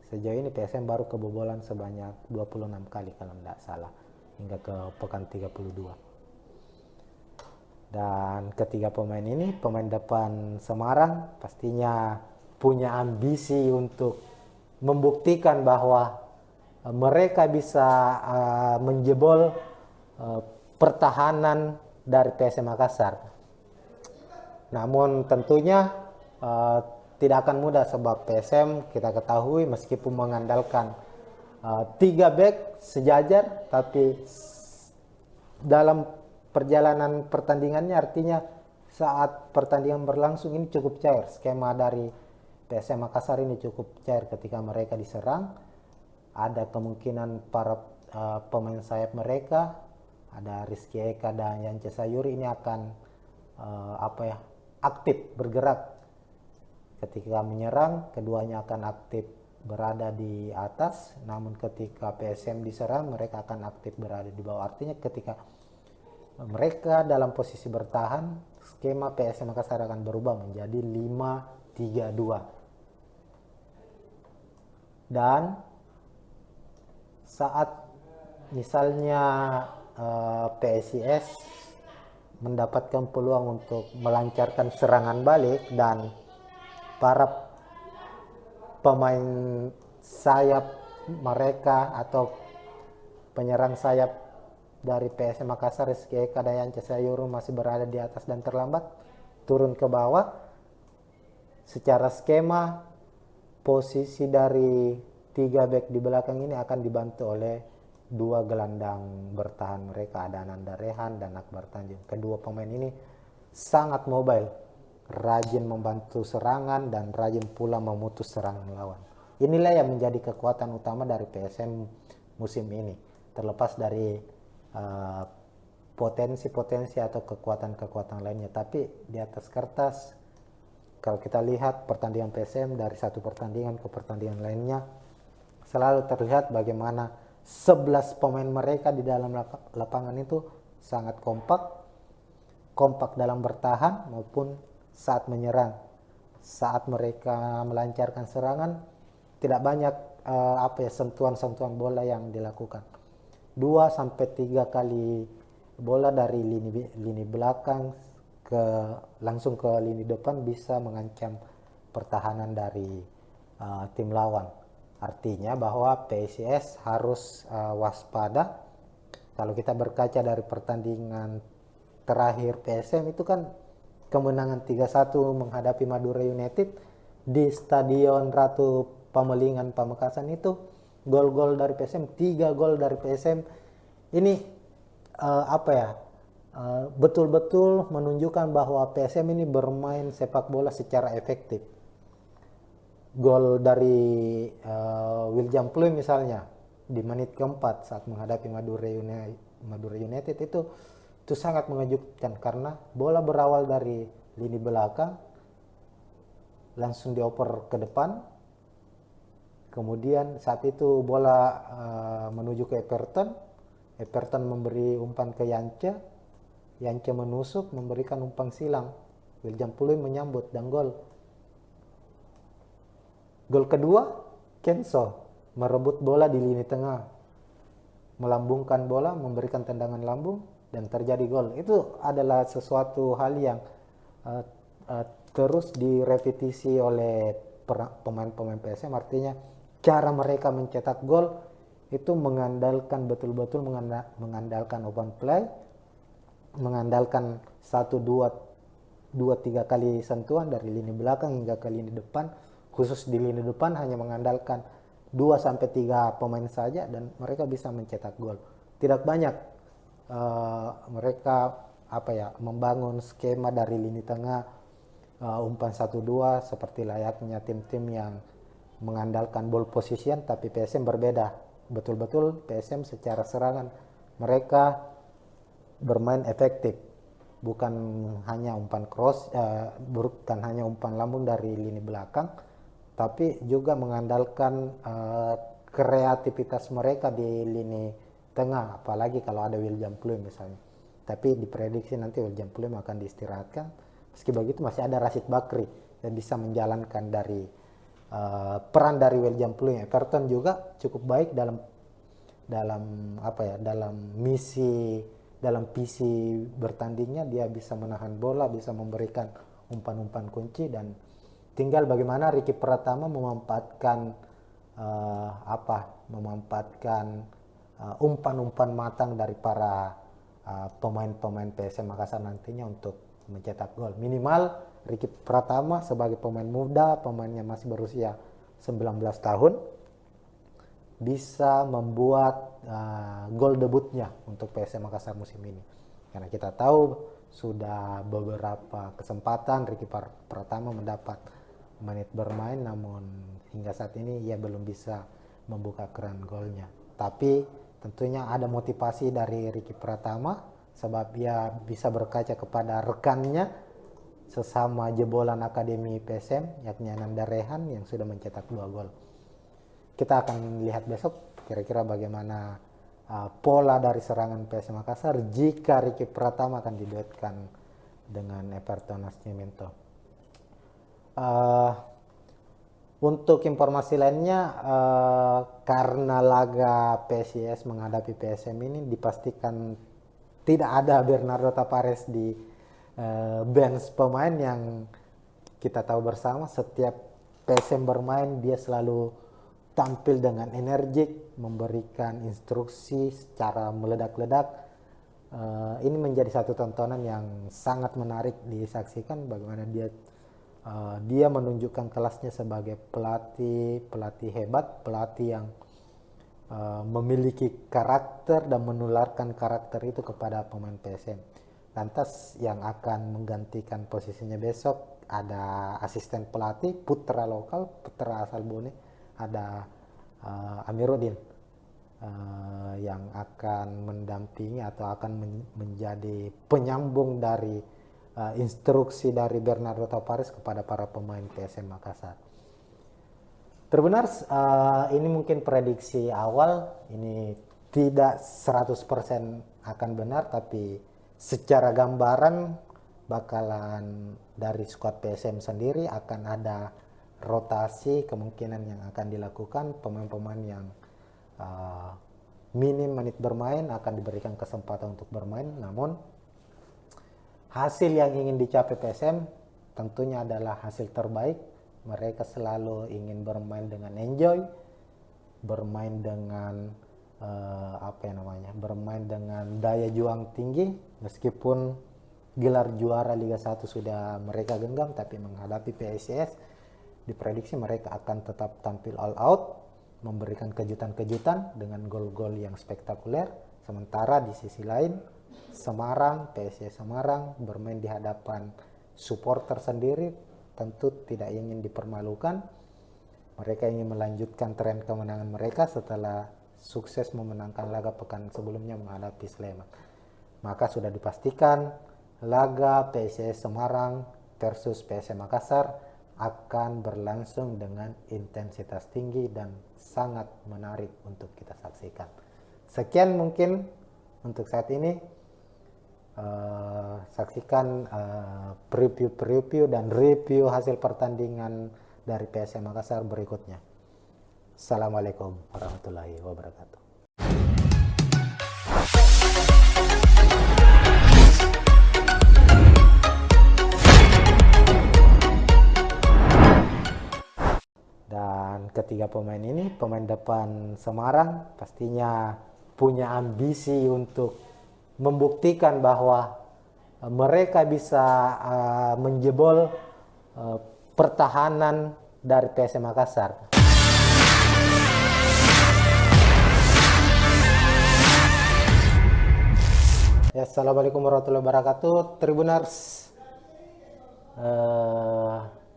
Sejauh ini PSM baru kebobolan sebanyak 26 kali kalau tidak salah hingga ke pekan 32. Dan ketiga pemain ini, pemain depan Semarang pastinya punya ambisi untuk membuktikan bahwa mereka bisa menjebol pertahanan dari PSM Makassar. Namun tentunya tidak akan mudah sebab PSM kita ketahui meskipun mengandalkan 3 back sejajar, tapi dalam perjalanan pertandingannya, artinya saat pertandingan berlangsung ini cukup cair. Skema dari PSM Makassar ini cukup cair ketika mereka diserang. Ada kemungkinan para pemain sayap mereka, ada Rizky Eka dan Yance Sayuri ini akan aktif bergerak. Ketika menyerang, keduanya akan aktif berada di atas, namun ketika PSM diserang, mereka akan aktif berada di bawah. Artinya ketika mereka dalam posisi bertahan, skema PSM Makassar akan berubah menjadi 5-3-2. Dan saat misalnya PSIS mendapatkan peluang untuk melancarkan serangan balik dan para pemain sayap mereka atau penyerang sayap dari PSM Makassar, Rizky Eka dan Yance Sayuri masih berada di atas dan terlambat turun ke bawah, secara skema posisi dari 3 back di belakang ini akan dibantu oleh 2 gelandang bertahan mereka, ada Ananda Rehan dan Akbar Tanjung. Kedua pemain ini sangat mobile, rajin membantu serangan dan rajin pula memutus serangan lawan. Inilah yang menjadi kekuatan utama dari PSM musim ini, terlepas dari potensi-potensi atau kekuatan-kekuatan lainnya. Tapi di atas kertas, kalau kita lihat pertandingan PSM dari satu pertandingan ke pertandingan lainnya, selalu terlihat bagaimana 11 pemain mereka di dalam lapangan itu sangat kompak dalam bertahan maupun saat menyerang. Saat mereka melancarkan serangan, tidak banyak sentuhan-sentuhan bola yang dilakukan. 2-3 kali bola dari lini belakang langsung ke lini depan bisa mengancam pertahanan dari tim lawan. Artinya bahwa PSIS harus waspada. Kalau kita berkaca dari pertandingan terakhir PSM itu kan kemenangan 3-1 menghadapi Madura United di Stadion Ratu Pamelingan Pamekasan, itu gol-gol dari PSM, 3 gol dari PSM ini betul-betul menunjukkan bahwa PSM ini bermain sepak bola secara efektif. Gol dari William Pluim misalnya di menit keempat saat menghadapi Madura United itu sangat mengejutkan karena bola berawal dari lini belakang langsung dioper ke depan, kemudian saat itu bola menuju ke Everton memberi umpan ke Yance menusuk memberikan umpan silang, William Pluim menyambut dan gol. Gol kedua, Kenso merebut bola di lini tengah, melambungkan bola, memberikan tendangan lambung, dan terjadi gol. Itu adalah sesuatu hal yang terus direpetisi oleh pemain-pemain PSM. Artinya cara mereka mencetak gol itu mengandalkan betul-betul mengandalkan open play, mengandalkan 1-2-3 kali sentuhan dari lini belakang hingga ke lini depan. Khusus di lini depan hanya mengandalkan 2-3 pemain saja dan mereka bisa mencetak gol. Tidak banyak mereka membangun skema dari lini tengah umpan 1-2 seperti layaknya tim-tim yang mengandalkan ball position, tapi PSM berbeda. Betul-betul PSM secara serangan mereka bermain efektif, bukan hanya umpan cross, bukan hanya umpan lambung dari lini belakang, tapi juga mengandalkan kreativitas mereka di lini tengah, apalagi kalau ada William Pluim misalnya. Tapi diprediksi nanti William Pulem akan diistirahatkan. Meski begitu masih ada Rashid Bakri yang bisa menjalankan dari peran dari William Pulem. Everton juga cukup baik dalam visi bertandingnya. Dia bisa menahan bola, bisa memberikan umpan-umpan kunci, dan tinggal bagaimana Ricky Pratama memanfaatkan umpan-umpan matang dari para pemain-pemain PSM Makassar nantinya untuk mencetak gol. Minimal Ricky Pratama sebagai pemain muda, pemainnya masih berusia 19 tahun, bisa membuat gol debutnya untuk PSM Makassar musim ini. Karena kita tahu sudah beberapa kesempatan Ricky Pratama mendapat menit bermain, namun hingga saat ini ia belum bisa membuka keran golnya. Tapi tentunya ada motivasi dari Ricky Pratama, sebab ia bisa berkaca kepada rekannya sesama jebolan Akademi PSM, yakni Ananda Rehan yang sudah mencetak 2 gol. Kita akan lihat besok kira-kira bagaimana pola dari serangan PSM Makassar jika Ricky Pratama akan diduetkan dengan Everton Nascimento. Untuk informasi lainnya, karena laga PSIS menghadapi PSM ini dipastikan tidak ada Bernardo Tavares di bench pemain, yang kita tahu bersama setiap PSM bermain dia selalu tampil dengan energik, memberikan instruksi secara meledak-ledak. Ini menjadi satu tontonan yang sangat menarik disaksikan, bagaimana dia menunjukkan kelasnya sebagai pelatih hebat, pelatih yang memiliki karakter dan menularkan karakter itu kepada pemain PSM. Lantas yang akan menggantikan posisinya besok ada asisten pelatih putra lokal, putra asal Bone, ada Amiruddin yang akan mendampingi atau akan menjadi penyambung dari instruksi dari Bernardo Tavares kepada para pemain PSM Makassar. Tribuners, ini mungkin prediksi awal, ini tidak 100% akan benar, tapi secara gambaran bakalan dari skuad PSM sendiri akan ada rotasi kemungkinan yang akan dilakukan. Pemain-pemain yang minim menit bermain akan diberikan kesempatan untuk bermain, namun hasil yang ingin dicapai PSM tentunya adalah hasil terbaik. Mereka selalu ingin bermain dengan enjoy, bermain dengan bermain dengan daya juang tinggi. Meskipun gelar juara Liga 1 sudah mereka genggam, tapi menghadapi PSIS diprediksi mereka akan tetap tampil all out, memberikan kejutan-kejutan dengan gol-gol yang spektakuler. Sementara di sisi lain PSIS Semarang bermain di hadapan supporter sendiri, tentu tidak ingin dipermalukan. Mereka ingin melanjutkan tren kemenangan mereka setelah sukses memenangkan laga pekan sebelumnya menghadapi Sleman. Maka sudah dipastikan laga PSIS Semarang versus PSM Makassar akan berlangsung dengan intensitas tinggi dan sangat menarik untuk kita saksikan. Sekian mungkin untuk saat ini. Saksikan preview dan review hasil pertandingan dari PSM Makassar berikutnya. Assalamualaikum warahmatullahi wabarakatuh. Dan ketiga pemain ini, pemain depan Semarang pastinya punya ambisi untuk membuktikan bahwa mereka bisa menjebol pertahanan dari PSM Makassar. Ya, assalamualaikum warahmatullahi wabarakatuh, Tribuners.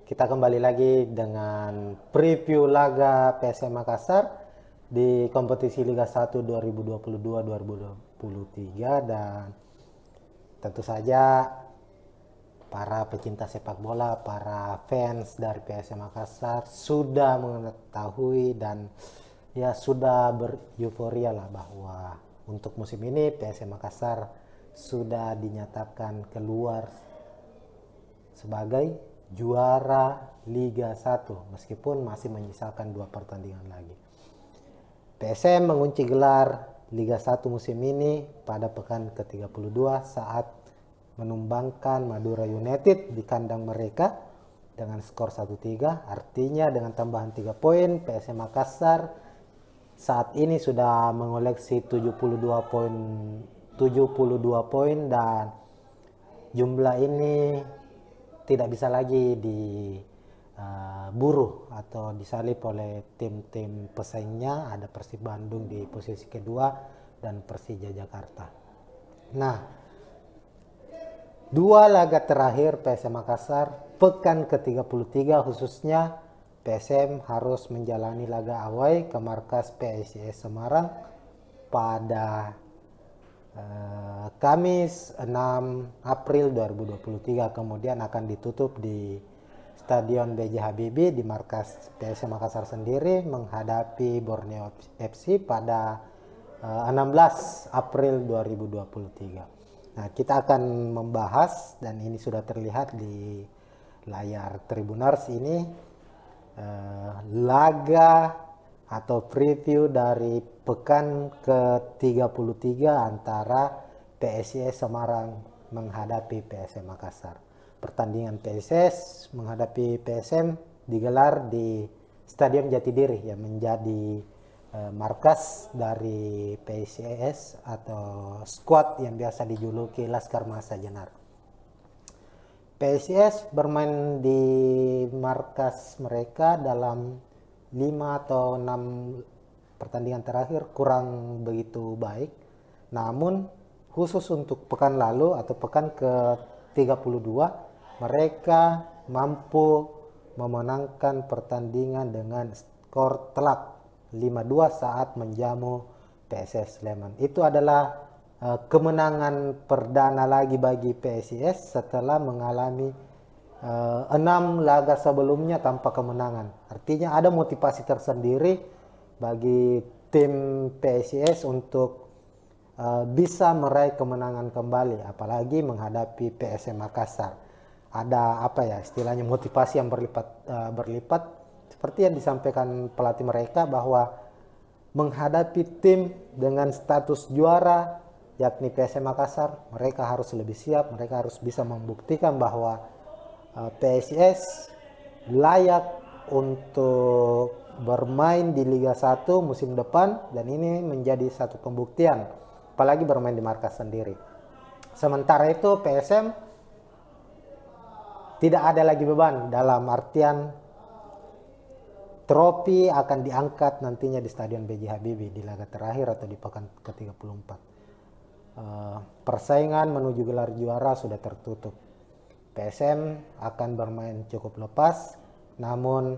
Kita kembali lagi dengan preview laga PSM Makassar di kompetisi Liga 1 2022-2023, dan tentu saja para pecinta sepak bola, para fans dari PSM Makassar sudah mengetahui dan ya sudah bereuforia lah bahwa untuk musim ini PSM Makassar sudah dinyatakan keluar sebagai juara Liga 1 meskipun masih menyisakan 2 pertandingan lagi. PSM mengunci gelar Liga 1 musim ini pada pekan ke-32 saat menumbangkan Madura United di kandang mereka dengan skor 1-3. Artinya dengan tambahan 3 poin, PSM Makassar saat ini sudah mengoleksi 72 poin dan jumlah ini tidak bisa lagi diburu atau disalip oleh tim-tim pesaingnya. Ada Persib Bandung di posisi kedua dan Persija Jakarta. Nah, 2 laga terakhir PSM Makassar pekan ke-33 khususnya PSM harus menjalani laga away ke markas PSIS Semarang pada Kamis 6 April 2023, kemudian akan ditutup di Stadion B.J. Habibie di markas PSM Makassar sendiri menghadapi Borneo FC pada 16 April 2023. Nah, kita akan membahas, dan ini sudah terlihat di layar Tribunars ini, laga atau preview dari pekan ke-33 antara PSIS Semarang menghadapi PSM Makassar. Pertandingan PSIS menghadapi PSM digelar di Stadion Jatidiri yang menjadi markas dari PSIS atau skuad yang biasa dijuluki Laskar Mahesa Jenar. PSIS bermain di markas mereka dalam 5 atau 6 pertandingan terakhir kurang begitu baik. Namun khusus untuk pekan lalu atau pekan ke-32 mereka mampu memenangkan pertandingan dengan skor telak 5-2 saat menjamu PSS Sleman. Itu adalah kemenangan perdana lagi bagi PSIS setelah mengalami 6 laga sebelumnya tanpa kemenangan. Artinya ada motivasi tersendiri bagi tim PSIS untuk bisa meraih kemenangan kembali, apalagi menghadapi PSM Makassar. Ada apa ya istilahnya, motivasi yang berlipat seperti yang disampaikan pelatih mereka bahwa menghadapi tim dengan status juara yakni PSM Makassar, mereka harus lebih siap, mereka harus bisa membuktikan bahwa PSIS layak untuk bermain di Liga 1 musim depan, dan ini menjadi satu pembuktian apalagi bermain di markas sendiri. Sementara itu PSM tidak ada lagi beban, dalam artian trofi akan diangkat nantinya di Stadion B.J. Habibie di laga terakhir atau di pekan ke-34. Persaingan menuju gelar juara sudah tertutup. PSM akan bermain cukup lepas, namun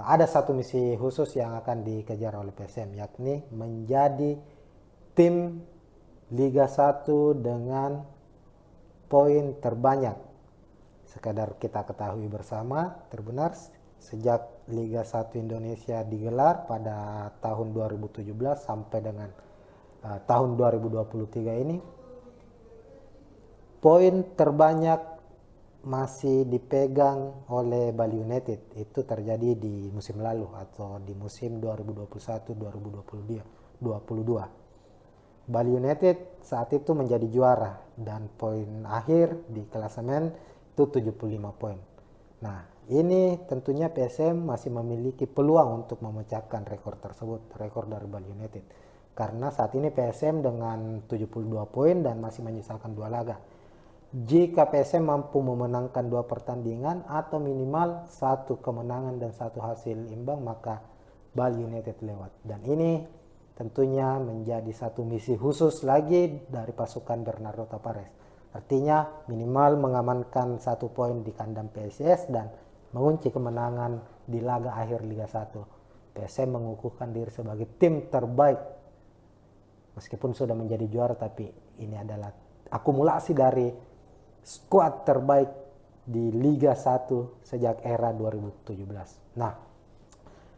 ada satu misi khusus yang akan dikejar oleh PSM, yakni menjadi tim Liga 1 dengan poin terbanyak. Sekadar kita ketahui bersama, Tribunars, sejak Liga 1 Indonesia digelar pada tahun 2017 sampai dengan tahun 2023 ini, poin terbanyak masih dipegang oleh Bali United. Itu terjadi di musim lalu atau di musim 2021-2022. Bali United saat itu menjadi juara dan poin akhir di klasemen itu 75 poin. Nah, ini tentunya PSM masih memiliki peluang untuk memecahkan rekor tersebut, rekor dari Bali United. Karena saat ini PSM dengan 72 poin dan masih menyisakan 2 laga. Jika PSM mampu memenangkan 2 pertandingan atau minimal 1 kemenangan dan 1 hasil imbang, maka Bali United lewat. Dan ini tentunya menjadi satu misi khusus lagi dari pasukan Bernardo Tapares. Artinya minimal mengamankan 1 poin di kandang PSIS dan mengunci kemenangan di laga akhir Liga 1. PSM mengukuhkan diri sebagai tim terbaik. Meskipun sudah menjadi juara, tapi ini adalah akumulasi dari skuad terbaik di Liga 1 sejak era 2017. Nah,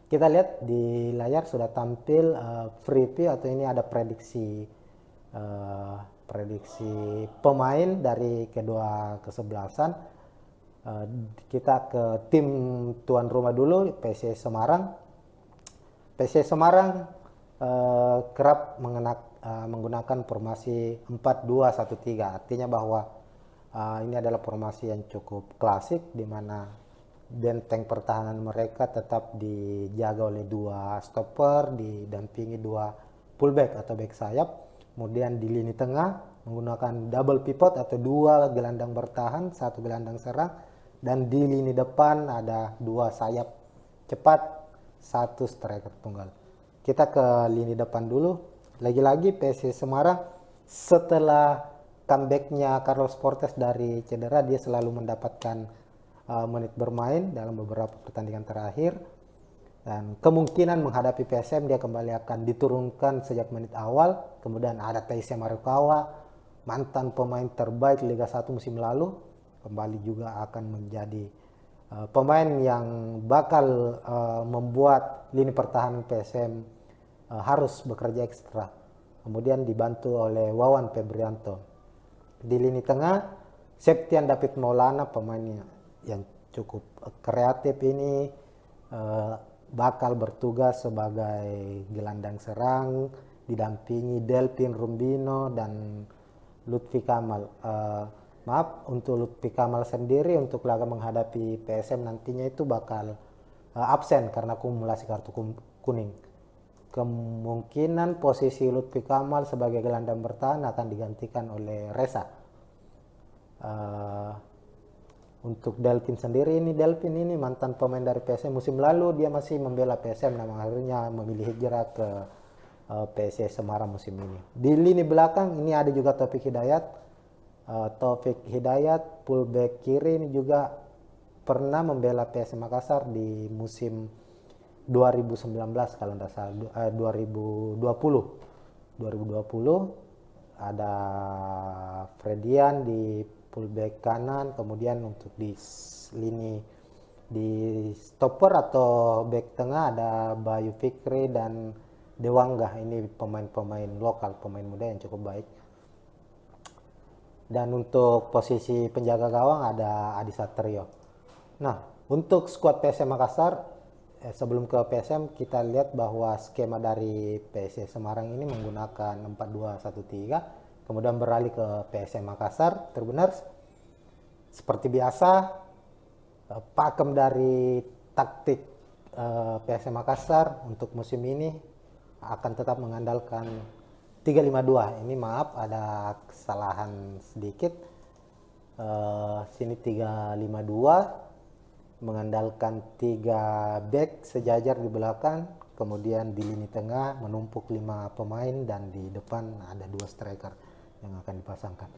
kita lihat di layar sudah tampil preview atau ini ada prediksi prediksi pemain dari kedua kesebelasan. Kita ke tim tuan rumah dulu, PSIS Semarang. PSIS Semarang kerap menggunakan formasi 4-2-1-3. Artinya bahwa ini adalah formasi yang cukup klasik, di mana benteng pertahanan mereka tetap dijaga oleh 2 stopper, didampingi 2 fullback atau back sayap. Kemudian di lini tengah menggunakan double pivot atau 2 gelandang bertahan, 1 gelandang serang. Dan di lini depan ada 2 sayap cepat, 1 striker tunggal. Kita ke lini depan dulu. Lagi-lagi PSIS Semarang setelah comebacknya Carlos Portes dari cedera, dia selalu mendapatkan menit bermain dalam beberapa pertandingan terakhir. Dan kemungkinan menghadapi PSM dia kembali akan diturunkan sejak menit awal. Kemudian ada Taisei Marukawa, mantan pemain terbaik Liga 1 musim lalu, kembali juga akan menjadi pemain yang bakal membuat lini pertahanan PSM harus bekerja ekstra. Kemudian dibantu oleh Wawan Febrianto. Di lini tengah, Septian David Maulana, pemain yang cukup kreatif ini, bakal bertugas sebagai gelandang serang, didampingi Delvin Rumbino dan Lutfi Kamal. Maaf, untuk Lutfi Kamal sendiri untuk laga menghadapi PSM nantinya itu bakal absen karena akumulasi kartu kuning. Kemungkinan posisi Lutfi Kamal sebagai gelandang bertahan akan digantikan oleh Reza. Untuk Delvin sendiri, Delvin ini mantan pemain dari PSM musim lalu, dia masih membela PSM, namun akhirnya memilih hijrah ke PSIS Semarang musim ini. Di lini belakang ini ada juga Taufik Hidayat, fullback kiri ini juga pernah membela PSM Makassar di musim 2019 kalau tidak salah, 2020 ada Fredian di fullback kanan. Kemudian untuk di lini di stopper atau back tengah ada Bayu Fikri dan Dewangga. Ini pemain-pemain lokal, pemain muda yang cukup baik. Dan untuk posisi penjaga gawang ada Adi Satrio. Nah, untuk skuad PSM Makassar, sebelum ke PSM kita lihat bahwa skema dari PSM Semarang ini menggunakan 4-2-1-3, kemudian beralih ke PSM Makassar. Terbenar seperti biasa, pakem dari taktik PSM Makassar untuk musim ini akan tetap mengandalkan 3-5-2. Ini maaf ada kesalahan sedikit. Sini 3-5-2 mengandalkan 3 back sejajar di belakang, kemudian di lini tengah menumpuk 5 pemain dan di depan ada 2 striker yang akan dipasangkan.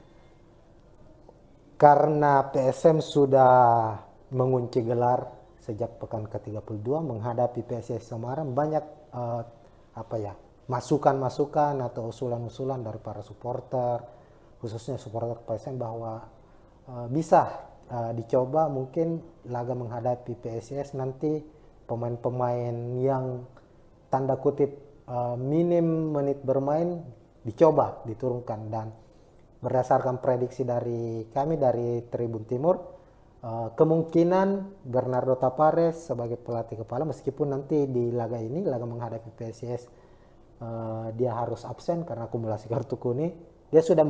Karena PSM sudah mengunci gelar sejak pekan ke-32 menghadapi PSIS Semarang, banyak masukan-masukan atau usulan-usulan dari para supporter, khususnya supporter PSM, bahwa bisa dicoba mungkin laga menghadapi PSIS nanti pemain-pemain yang tanda kutip minim menit bermain dicoba diturunkan. Dan berdasarkan prediksi dari kami dari Tribun Timur, kemungkinan Bernardo Tapares sebagai pelatih kepala, meskipun nanti di laga ini, laga menghadapi PSIS, dia harus absen karena akumulasi kartu kuning, dia sudah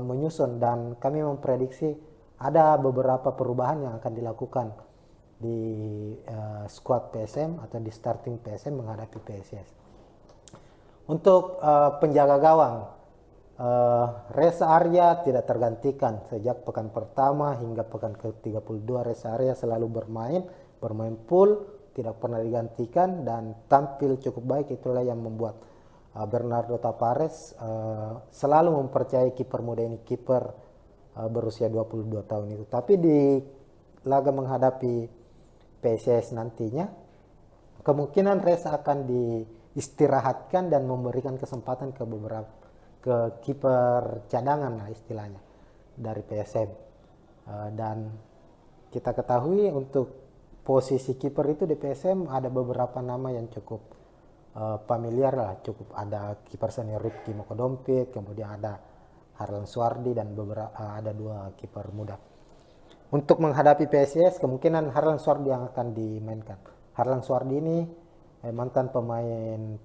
menyusun, dan kami memprediksi ada beberapa perubahan yang akan dilakukan di skuad PSM atau di starting PSM menghadapi PSIS. Untuk penjaga gawang, Reza Arya tidak tergantikan sejak pekan pertama hingga pekan ke-32. Reza Arya selalu bermain full, tidak pernah digantikan dan tampil cukup baik. Itulah yang membuat Bernardo Tapares selalu mempercayai kiper muda ini, kiper berusia 22 tahun itu. Tapi di laga menghadapi PSIS nantinya, kemungkinan Reza akan diistirahatkan dan memberikan kesempatan ke kiper cadangan lah istilahnya dari PSM. Dan kita ketahui untuk posisi kiper itu di PSM ada beberapa nama yang cukup familiar lah, cukup ada kiper senior Rifki Mokodompit, kemudian ada Harlan Suardi dan beberapa ada 2 kiper muda. Untuk menghadapi PSIS kemungkinan Harlan Suardi yang akan dimainkan. Harlan Suardi ini mantan pemain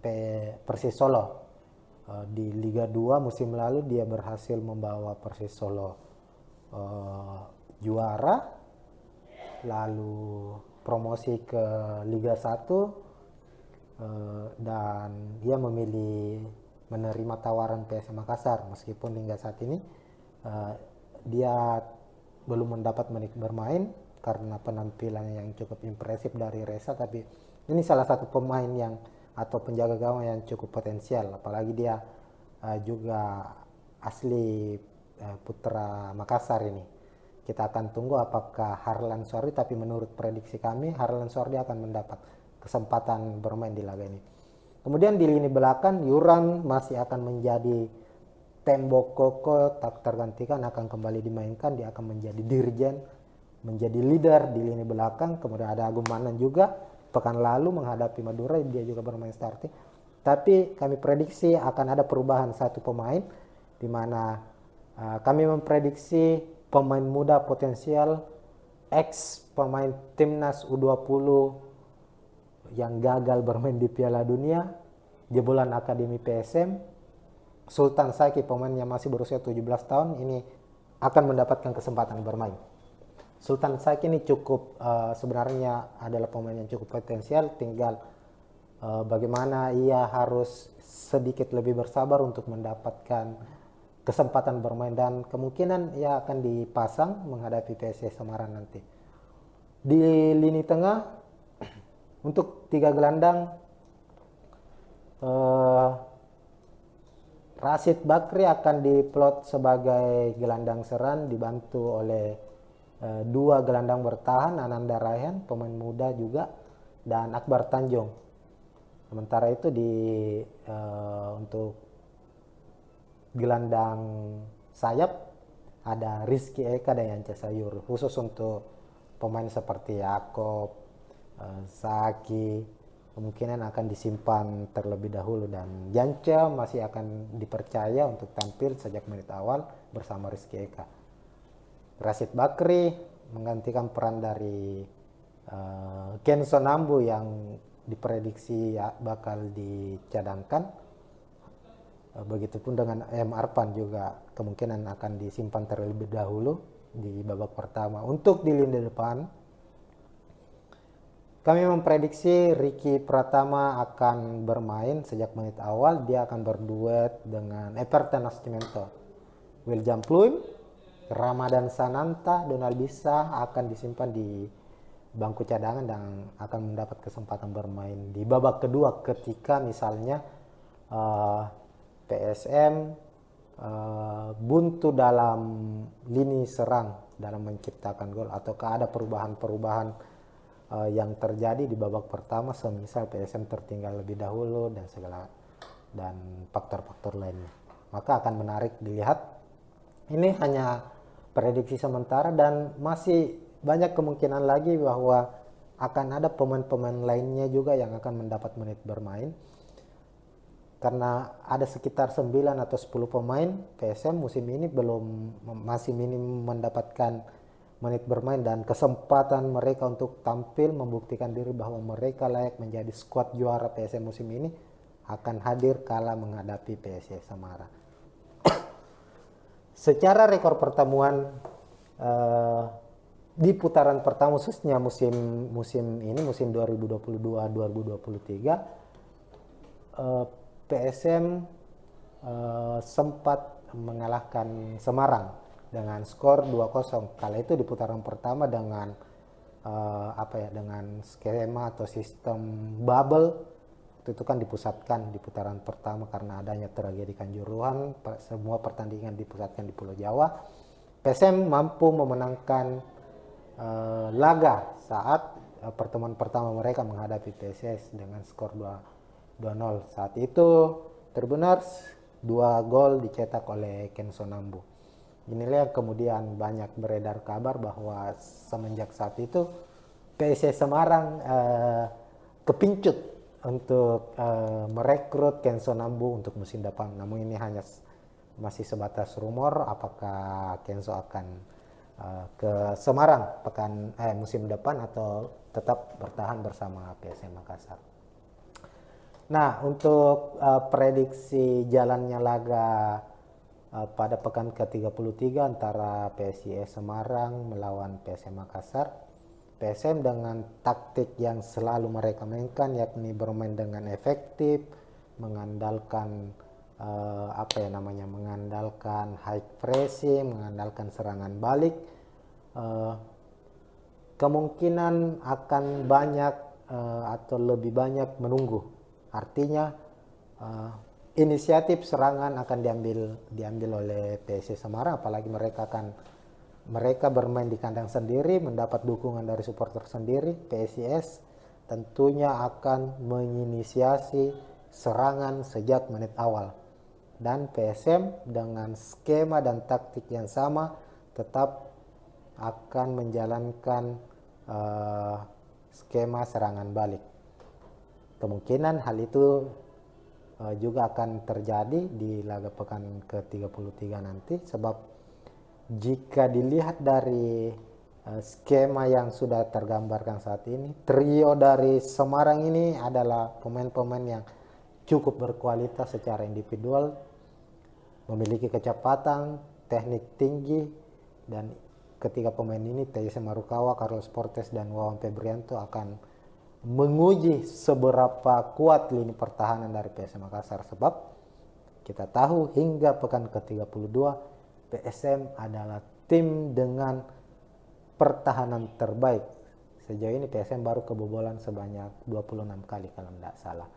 Persis Solo. Di Liga 2 musim lalu dia berhasil membawa Persis Solo juara, lalu promosi ke Liga 1, dan dia memilih menerima tawaran PSM Makassar meskipun hingga saat ini dia belum mendapat menit bermain karena penampilan yang cukup impresif dari Reza, tapi ini salah satu pemain yang atau penjaga gawang yang cukup potensial, apalagi dia juga asli putra Makassar ini. Kita akan tunggu apakah Harlan Suardi, tapi menurut prediksi kami Harlan Suardi akan mendapat kesempatan bermain di laga ini. Kemudian di lini belakang Yuran masih akan menjadi tembok kokoh, tak tergantikan, akan kembali dimainkan. Dia akan menjadi dirjen, menjadi leader di lini belakang. Kemudian ada Agung Manan juga, pekan lalu menghadapi Madura dia juga bermain starting. Tapi kami prediksi akan ada perubahan satu pemain, di mana kami memprediksi pemain muda potensial ex pemain timnas U20 yang gagal bermain di Piala Dunia, jebolan Akademi PSM, Sultan Saiki, pemain yang masih berusia 17 tahun ini akan mendapatkan kesempatan bermain. Sultan Saiki ini cukup sebenarnya adalah pemain yang cukup potensial, tinggal bagaimana ia harus sedikit lebih bersabar untuk mendapatkan kesempatan bermain, dan kemungkinan ia akan dipasang menghadapi PSIS Semarang nanti. Di lini tengah untuk 3 gelandang, Rashid Bakri akan diplot sebagai gelandang serang dibantu oleh 2 gelandang bertahan, Ananda Raihan pemain muda juga, dan Akbar Tanjung. Sementara itu untuk gelandang sayap ada Rizky Eka dan Yance Sayur, khusus untuk pemain seperti Yakob, Saki kemungkinan akan disimpan terlebih dahulu, dan Janca masih akan dipercaya untuk tampil sejak menit awal bersama Rizky Eka. Rashid Bakri menggantikan peran dari Kenson Ambu yang diprediksi bakal dicadangkan. Begitupun dengan M. Arpan juga kemungkinan akan disimpan terlebih dahulu di babak pertama. Untuk di lini depan kami memprediksi Ricky Pratama akan bermain sejak menit awal. Dia akan berduet dengan Everton Nascimento. William Pluim, Ramadan Sananta, Donald Bisa akan disimpan di bangku cadangan dan akan mendapat kesempatan bermain di babak kedua ketika misalnya PSM buntu dalam lini serang dalam menciptakan gol, ataukah ada perubahan-perubahan yang terjadi di babak pertama, semisal PSM tertinggal lebih dahulu dan faktor-faktor lainnya. Maka akan menarik dilihat. Ini hanya prediksi sementara dan masih banyak kemungkinan lagi bahwa akan ada pemain-pemain lainnya juga yang akan mendapat menit bermain. Karena ada sekitar 9 atau 10 pemain PSM musim ini masih minim mendapatkan menit bermain, dan kesempatan mereka untuk tampil membuktikan diri bahwa mereka layak menjadi skuad juara PSM musim ini akan hadir kala menghadapi PSIS Semarang. Secara rekor pertemuan di putaran pertama khususnya musim 2022-2023 PSM sempat mengalahkan Semarang dengan skor 2-0. Kala itu di putaran pertama dengan dengan skema atau sistem bubble, itu kan dipusatkan di putaran pertama karena adanya tragedi Kanjuruhan, semua pertandingan dipusatkan di Pulau Jawa. PSM mampu memenangkan laga saat pertemuan pertama mereka menghadapi PSIS dengan skor 2-0. Saat itu terbenar 2 gol dicetak oleh Kenson Ambu. Inilah yang kemudian banyak beredar kabar bahwa semenjak saat itu PSIS Semarang kepincut untuk merekrut Kenson Ambu untuk musim depan. Namun ini hanya masih sebatas rumor apakah Kenzo akan ke Semarang musim depan atau tetap bertahan bersama PSM Makassar. Nah, untuk prediksi jalannya laga pada pekan ke-33 antara PSIS Semarang melawan PSM Makassar, PSM dengan taktik yang selalu mereka mainkan, yakni bermain dengan efektif, mengandalkan mengandalkan high pressing, mengandalkan serangan balik, kemungkinan akan banyak atau lebih banyak menunggu. Artinya inisiatif serangan akan diambil oleh PSIS Semarang, apalagi mereka bermain di kandang sendiri, mendapat dukungan dari supporter sendiri. PSIS tentunya akan menginisiasi serangan sejak menit awal. Dan PSM dengan skema dan taktik yang sama tetap akan menjalankan skema serangan balik. Kemungkinan hal itu juga akan terjadi di laga pekan ke-33 nanti, sebab jika dilihat dari skema yang sudah tergambarkan saat ini, trio dari Semarang ini adalah pemain-pemain yang cukup berkualitas secara individual, memiliki kecepatan, teknik tinggi, dan ketiga pemain ini, Teise Marukawa, Carlos Portes, dan Wawan Febrianto akan menguji seberapa kuat lini pertahanan dari PSM Makassar, sebab kita tahu hingga pekan ke-32 PSM adalah tim dengan pertahanan terbaik. Sejauh ini PSM baru kebobolan sebanyak 26 kali kalau tidak salah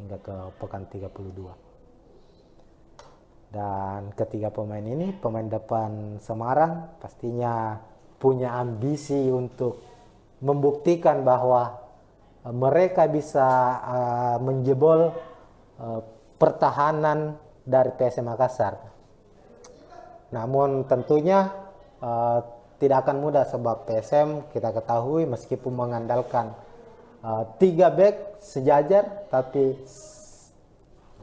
hingga ke pekan 32. Dan ketiga pemain ini, pemain depan Semarang pastinya punya ambisi untuk membuktikan bahwa mereka bisa menjebol pertahanan dari PSM Makassar. Namun tentunya tidak akan mudah, sebab PSM kita ketahui meskipun mengandalkan 3 back sejajar, tapi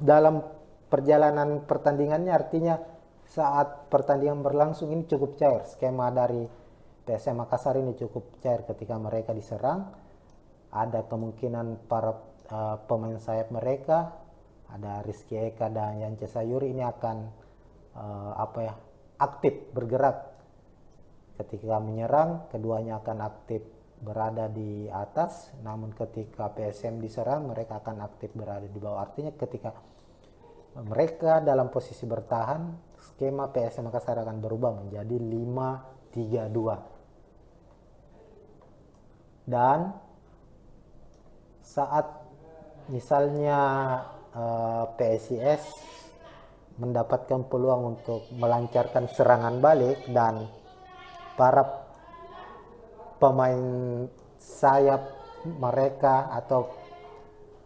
dalam perjalanan pertandingannya, artinya saat pertandingan berlangsung ini cukup cair. Skema dari PSM Makassar ini cukup cair ketika mereka diserang. Ada kemungkinan para pemain sayap mereka, ada Rizky Eka dan Yance Sayuri, ini akan aktif bergerak ketika menyerang. Keduanya akan aktif berada di atas, namun ketika PSM diserang mereka akan aktif berada di bawah. Artinya ketika mereka dalam posisi bertahan, skema PSM Makassar akan berubah menjadi 5-3-2. Dan saat misalnya PSIS mendapatkan peluang untuk melancarkan serangan balik dan para pemain sayap mereka atau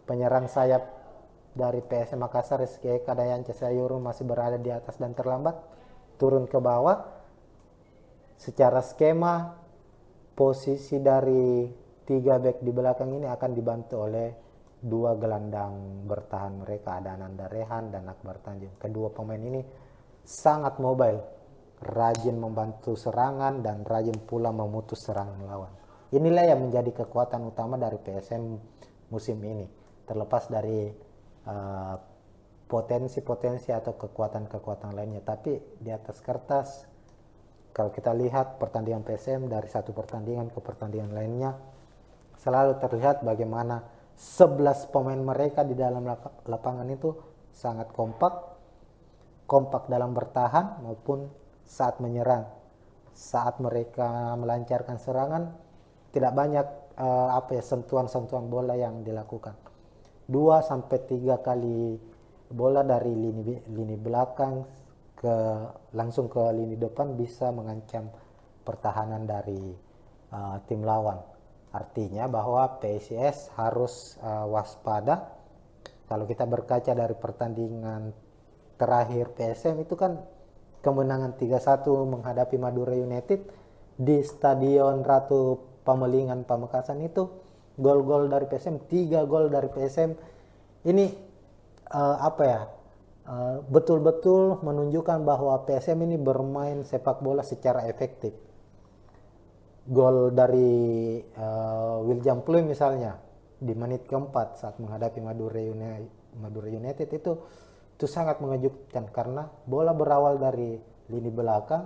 penyerang sayap dari PSM Makassar, Rizky Eka dan Yance Sayuri masih berada di atas dan terlambat turun ke bawah, secara skema posisi dari 3 back di belakang ini akan dibantu oleh 2 gelandang bertahan mereka, ada Ananda Rehan dan Akbar Tanjung. Kedua pemain ini sangat mobile, rajin membantu serangan dan rajin pula memutus serangan lawan. Inilah yang menjadi kekuatan utama dari PSM musim ini, terlepas dari potensi-potensi atau kekuatan-kekuatan lainnya. Tapi di atas kertas, kalau kita lihat pertandingan PSM dari satu pertandingan ke pertandingan lainnya, selalu terlihat bagaimana 11 pemain mereka di dalam lapangan itu sangat kompak dalam bertahan maupun saat menyerang. Saat mereka melancarkan serangan, tidak banyak sentuhan-sentuhan bola yang dilakukan. 2-3 kali bola dari lini belakang langsung ke lini depan bisa mengancam pertahanan dari tim lawan. Artinya bahwa PSIS harus waspada. Kalau kita berkaca dari pertandingan terakhir PSM itu kan kemenangan 3-1 menghadapi Madura United di Stadion Ratu Pamelingan Pamekasan, itu gol-gol dari PSM, 3 gol dari PSM. Ini betul-betul menunjukkan bahwa PSM ini bermain sepak bola secara efektif. Gol dari William Pluim misalnya di menit keempat saat menghadapi Madura United itu sangat mengejutkan karena bola berawal dari lini belakang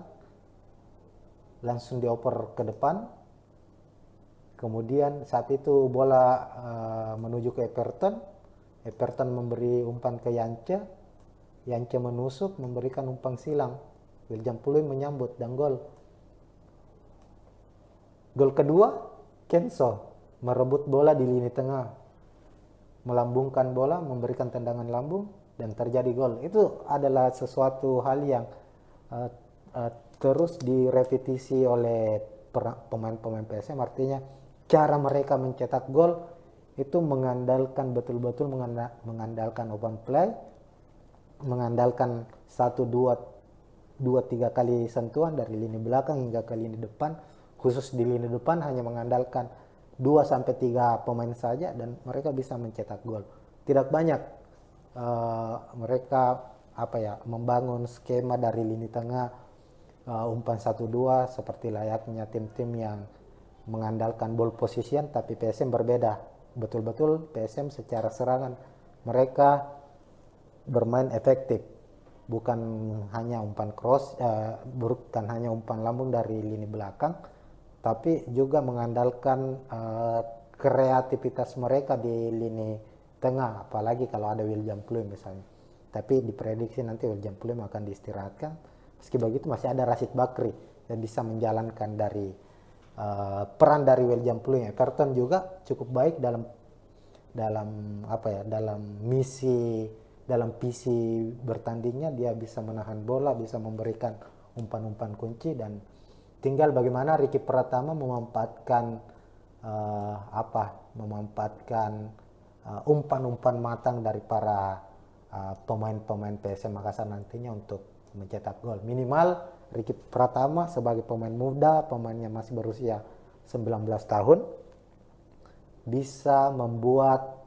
langsung dioper ke depan, kemudian saat itu bola menuju ke Everton memberi umpan ke Yance menusuk memberikan umpan silang, William Pluim menyambut dan gol kedua Kenso merebut bola di lini tengah, melambungkan bola, memberikan tendangan lambung dan terjadi gol. Itu adalah sesuatu hal yang terus direpetisi oleh pemain-pemain PSM. Artinya cara mereka mencetak gol itu mengandalkan betul-betul mengandalkan open play, mengandalkan 1-2-3 kali sentuhan dari lini belakang hingga ke lini depan. Khusus di lini depan hanya mengandalkan 2-3 pemain saja dan mereka bisa mencetak gol. Tidak banyak mereka membangun skema dari lini tengah umpan 1-2 seperti layaknya tim-tim yang mengandalkan ball position, tapi PSM berbeda. Betul-betul PSM secara serangan mereka bermain efektif. Bukan hanya umpan cross, bukan hanya umpan lambung dari lini belakang, tapi juga mengandalkan kreativitas mereka di lini tengah, apalagi kalau ada William Pluim misalnya. Tapi diprediksi nanti William Pluim akan diistirahatkan. Meski begitu masih ada Rashid Bakri yang bisa menjalankan dari peran dari William Pluim. Everton juga cukup baik dalam visi bertandingnya. Dia bisa menahan bola, bisa memberikan umpan-umpan kunci, dan tinggal bagaimana Ricky Pratama memanfaatkan umpan-umpan matang dari para pemain-pemain PSM Makassar nantinya untuk mencetak gol. Minimal Ricky Pratama sebagai pemain muda, pemainnya masih berusia 19 tahun, bisa membuat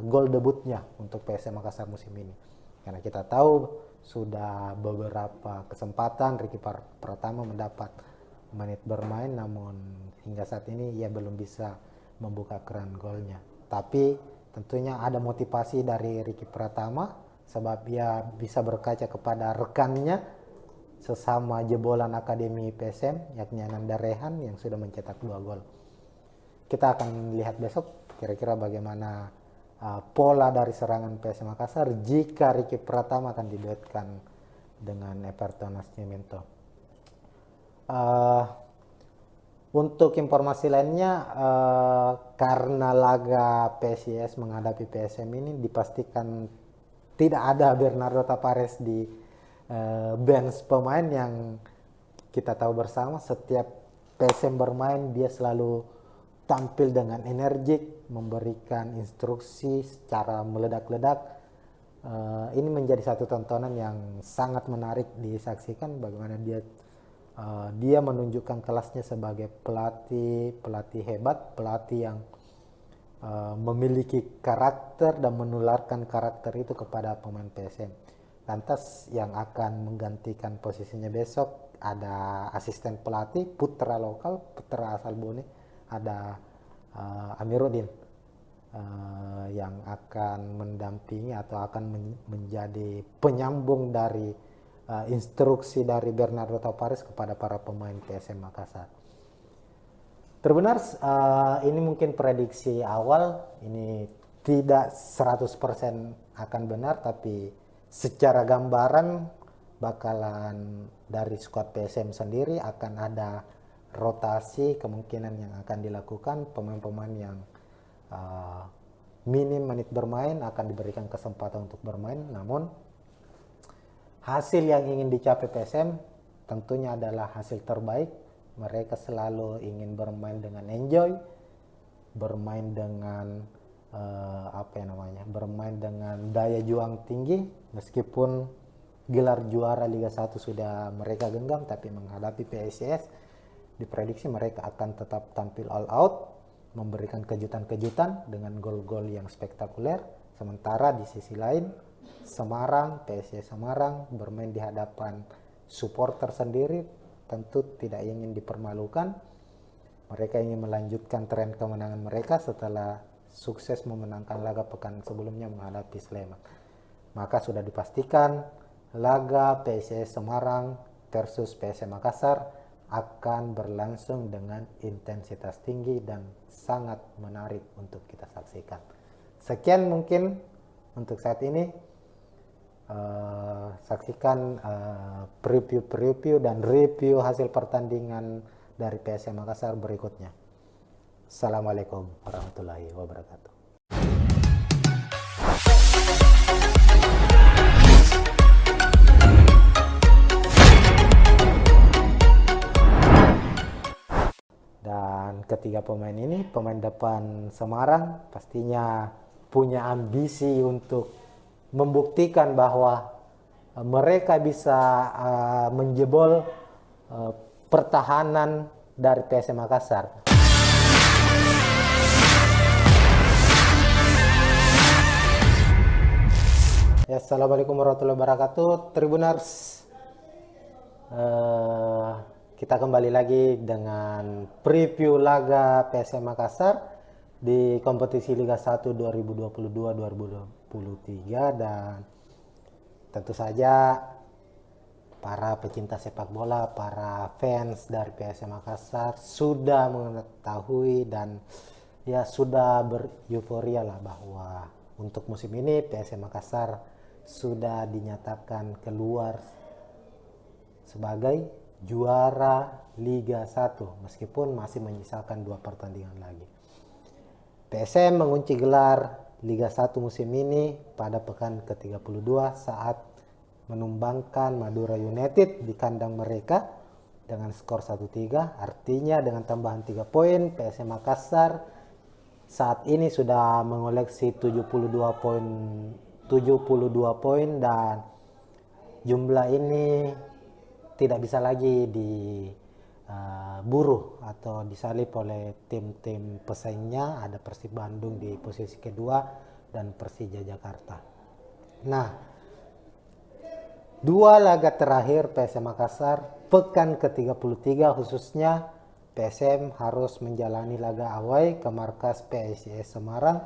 gol debutnya untuk PSM Makassar musim ini. Karena kita tahu sudah beberapa kesempatan Ricky Pratama mendapat menit bermain, namun hingga saat ini ia belum bisa membuka keran golnya. Tapi tentunya ada motivasi dari Ricky Pratama sebab ia bisa berkaca kepada rekannya sesama jebolan Akademi PSM yakni Ananda Rehan yang sudah mencetak 2 gol. Kita akan lihat besok kira-kira bagaimana pola dari serangan PSM Makassar jika Ricky Pratama akan diduetkan dengan Everton Nascimento. Untuk informasi lainnya, karena laga PSIS menghadapi PSM ini dipastikan tidak ada Bernardo Tapares di bench pemain. Yang kita tahu bersama setiap PSM bermain dia selalu tampil dengan energik, memberikan instruksi secara meledak-ledak. Ini menjadi satu tontonan yang sangat menarik disaksikan bagaimana dia menunjukkan kelasnya sebagai pelatih hebat, pelatih yang memiliki karakter dan menularkan karakter itu kepada pemain PSM. Lantas yang akan menggantikan posisinya besok ada asisten pelatih putra asal Bone, ada Amiruddin yang akan mendampingi atau akan menjadi penyambung dari instruksi dari Bernardo Tapares kepada para pemain PSM Makassar. Terbenar, ini mungkin prediksi awal, ini tidak 100% akan benar, tapi secara gambaran bakalan dari skuad PSM sendiri akan ada rotasi kemungkinan yang akan dilakukan. Pemain-pemain yang minim menit bermain akan diberikan kesempatan untuk bermain, namun hasil yang ingin dicapai PSM tentunya adalah hasil terbaik. Mereka selalu ingin bermain dengan enjoy, bermain dengan bermain dengan daya juang tinggi. Meskipun gelar juara Liga 1 sudah mereka genggam, tapi menghadapi PSIS diprediksi mereka akan tetap tampil all out, memberikan kejutan-kejutan dengan gol-gol yang spektakuler. Sementara di sisi lain Semarang, PSIS Semarang bermain di hadapan supporter sendiri, tentu tidak ingin dipermalukan. Mereka ingin melanjutkan tren kemenangan mereka setelah sukses memenangkan laga pekan sebelumnya menghadapi Sleman. Maka sudah dipastikan laga PSIS Semarang versus PSM Makassar akan berlangsung dengan intensitas tinggi dan sangat menarik untuk kita saksikan. Sekian mungkin untuk saat ini. Saksikan preview dan review hasil pertandingan dari PSM Makassar berikutnya. Assalamualaikum warahmatullahi wabarakatuh. Dan ketiga pemain ini, pemain depan Semarang pastinya punya ambisi untuk membuktikan bahwa mereka bisa menjebol pertahanan dari PSM Makassar. Ya, assalamualaikum warahmatullahi wabarakatuh, Tribuners. Kita kembali lagi dengan preview laga PSM Makassar di kompetisi Liga 1 2022-2023, dan tentu saja para pecinta sepak bola, para fans dari PSM Makassar sudah mengetahui dan ya sudah bereuforia lah bahwa untuk musim ini PSM Makassar sudah dinyatakan keluar sebagai juara Liga 1 meskipun masih menyisakan 2 pertandingan lagi. PSM mengunci gelar Liga 1 musim ini pada pekan ke-32 saat menumbangkan Madura United di kandang mereka dengan skor 1-3. Artinya dengan tambahan 3 poin, PSM Makassar saat ini sudah mengoleksi 72 poin dan jumlah ini tidak bisa lagi diburu atau disalip oleh tim-tim pesaingnya. Ada Persib Bandung di posisi kedua dan Persija Jakarta. Nah, 2 laga terakhir PSM Makassar pekan ke-33 khususnya PSM harus menjalani laga away ke markas PSIS Semarang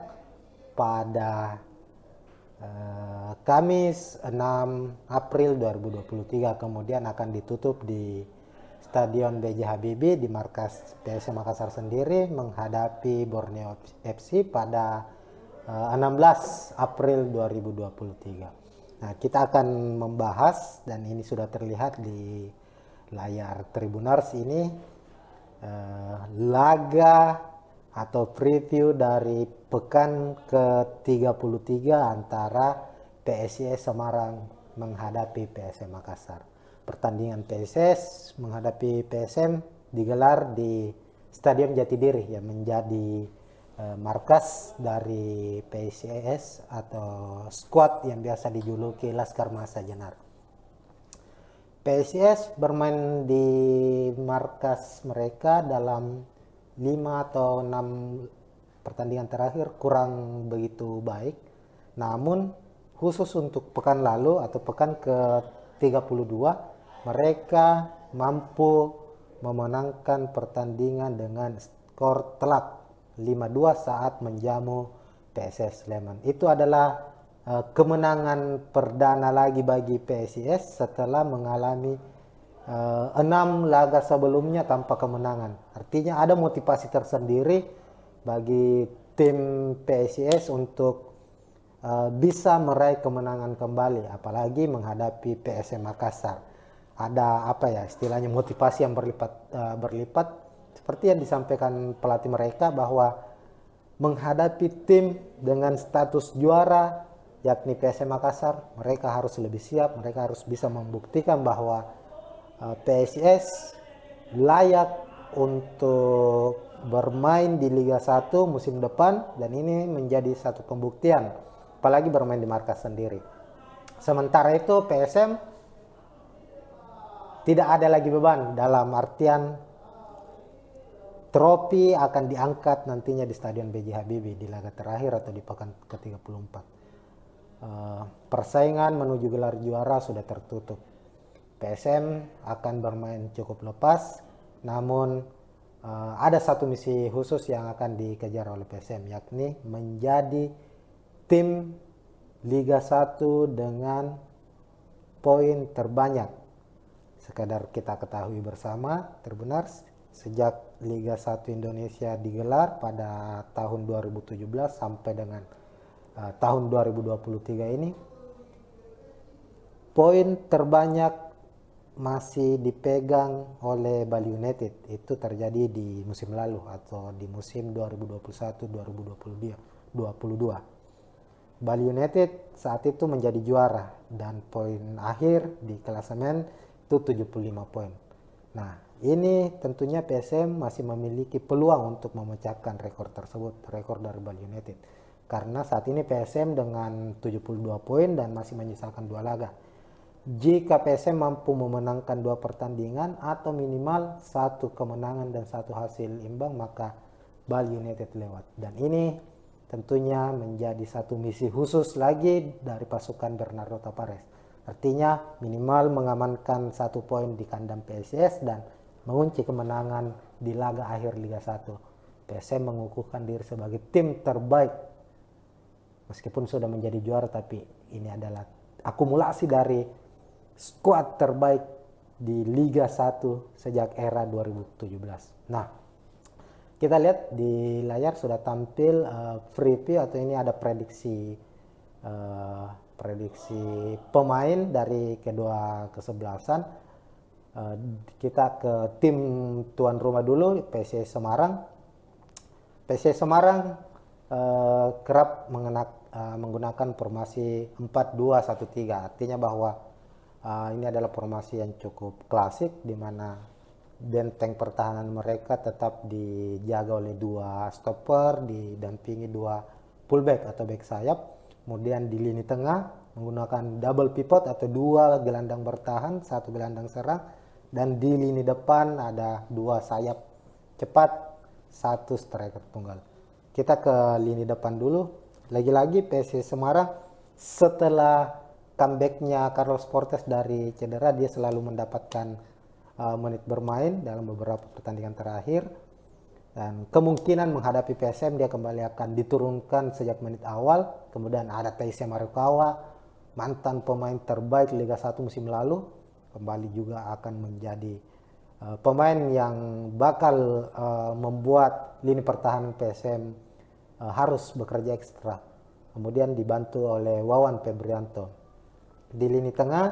pada Kamis 6 April 2023, kemudian akan ditutup di Stadion B.J. Habibie di markas PSM Makassar sendiri menghadapi Borneo FC pada 16 April 2023. Nah, kita akan membahas, dan ini sudah terlihat di layar Tribuners ini, laga atau preview dari pekan ke-33 antara PSIS Semarang menghadapi PSM Makassar. Pertandingan PSIS menghadapi PSM digelar di Stadion Jatidiri yang menjadi markas dari PSIS atau skuad yang biasa dijuluki Laskar Mahesa Jenar. PSIS bermain di markas mereka dalam 5 atau 6 pertandingan terakhir kurang begitu baik. Namun khusus untuk pekan lalu atau pekan ke-32 mereka mampu memenangkan pertandingan dengan skor telak 5-2 saat menjamu PSS Sleman. Itu adalah kemenangan perdana lagi bagi PSIS setelah mengalami 6 laga sebelumnya tanpa kemenangan. Artinya ada motivasi tersendiri bagi tim PSIS untuk bisa meraih kemenangan kembali, apalagi menghadapi PSM Makassar. Ada apa ya istilahnya, motivasi yang berlipat seperti yang disampaikan pelatih mereka bahwa menghadapi tim dengan status juara yakni PSM Makassar, mereka harus lebih siap, mereka harus bisa membuktikan bahwa PSIS layak untuk bermain di Liga 1 musim depan, dan ini menjadi satu pembuktian apalagi bermain di markas sendiri. Sementara itu PSM tidak ada lagi beban, dalam artian trofi akan diangkat nantinya di Stadion B.J. Habibie di laga terakhir atau di pekan ke-34. persaingan menuju gelar juara sudah tertutup. PSM akan bermain cukup lepas, namun ada satu misi khusus yang akan dikejar oleh PSM, yakni menjadi tim Liga 1 dengan poin terbanyak. Sekadar kita ketahui bersama, terbenar sejak Liga 1 Indonesia digelar pada tahun 2017 sampai dengan tahun 2023 ini, poin terbanyak masih dipegang oleh Bali United. Itu terjadi di musim lalu atau di musim 2021-2022. Bali United saat itu menjadi juara dan poin akhir di klasemen itu 75 poin. Nah, ini tentunya PSM masih memiliki peluang untuk memecahkan rekor tersebut, rekor dari Bali United. Karena saat ini PSM dengan 72 poin dan masih menyisakan 2 laga. Jika PSM mampu memenangkan 2 pertandingan atau minimal 1 kemenangan dan 1 hasil imbang, maka Bali United lewat. Dan ini tentunya menjadi satu misi khusus lagi dari pasukan Bernardo Tavares. Artinya minimal mengamankan 1 poin di kandang PSIS dan mengunci kemenangan di laga akhir Liga 1. PSM mengukuhkan diri sebagai tim terbaik. Meskipun sudah menjadi juara, tapi ini adalah akumulasi dari skuad terbaik di Liga 1 sejak era 2017. Nah, kita lihat di layar sudah tampil preview atau ini ada prediksi pemain dari kedua kesebelasan. Kita ke tim tuan rumah dulu, PSIS Semarang. PSIS Semarang kerap menggunakan formasi 4-2-1-3. Artinya bahwa ini adalah formasi yang cukup klasik, di mana benteng pertahanan mereka tetap dijaga oleh 2 stopper, didampingi 2 fullback atau back sayap. Kemudian di lini tengah menggunakan double pivot atau 2 gelandang bertahan, 1 gelandang serang. Dan di lini depan ada 2 sayap cepat, 1 striker tunggal. Kita ke lini depan dulu. Lagi-lagi PSIS Semarang setelah comebacknya Carlos Portes dari cedera, dia selalu mendapatkan menit bermain dalam beberapa pertandingan terakhir. Dan kemungkinan menghadapi PSM dia kembali akan diturunkan sejak menit awal. Kemudian ada Taisya Marukawa, mantan pemain terbaik Liga 1 musim lalu, kembali juga akan menjadi pemain yang bakal membuat lini pertahanan PSM harus bekerja ekstra. Kemudian dibantu oleh Wawan Febrianto. Di lini tengah,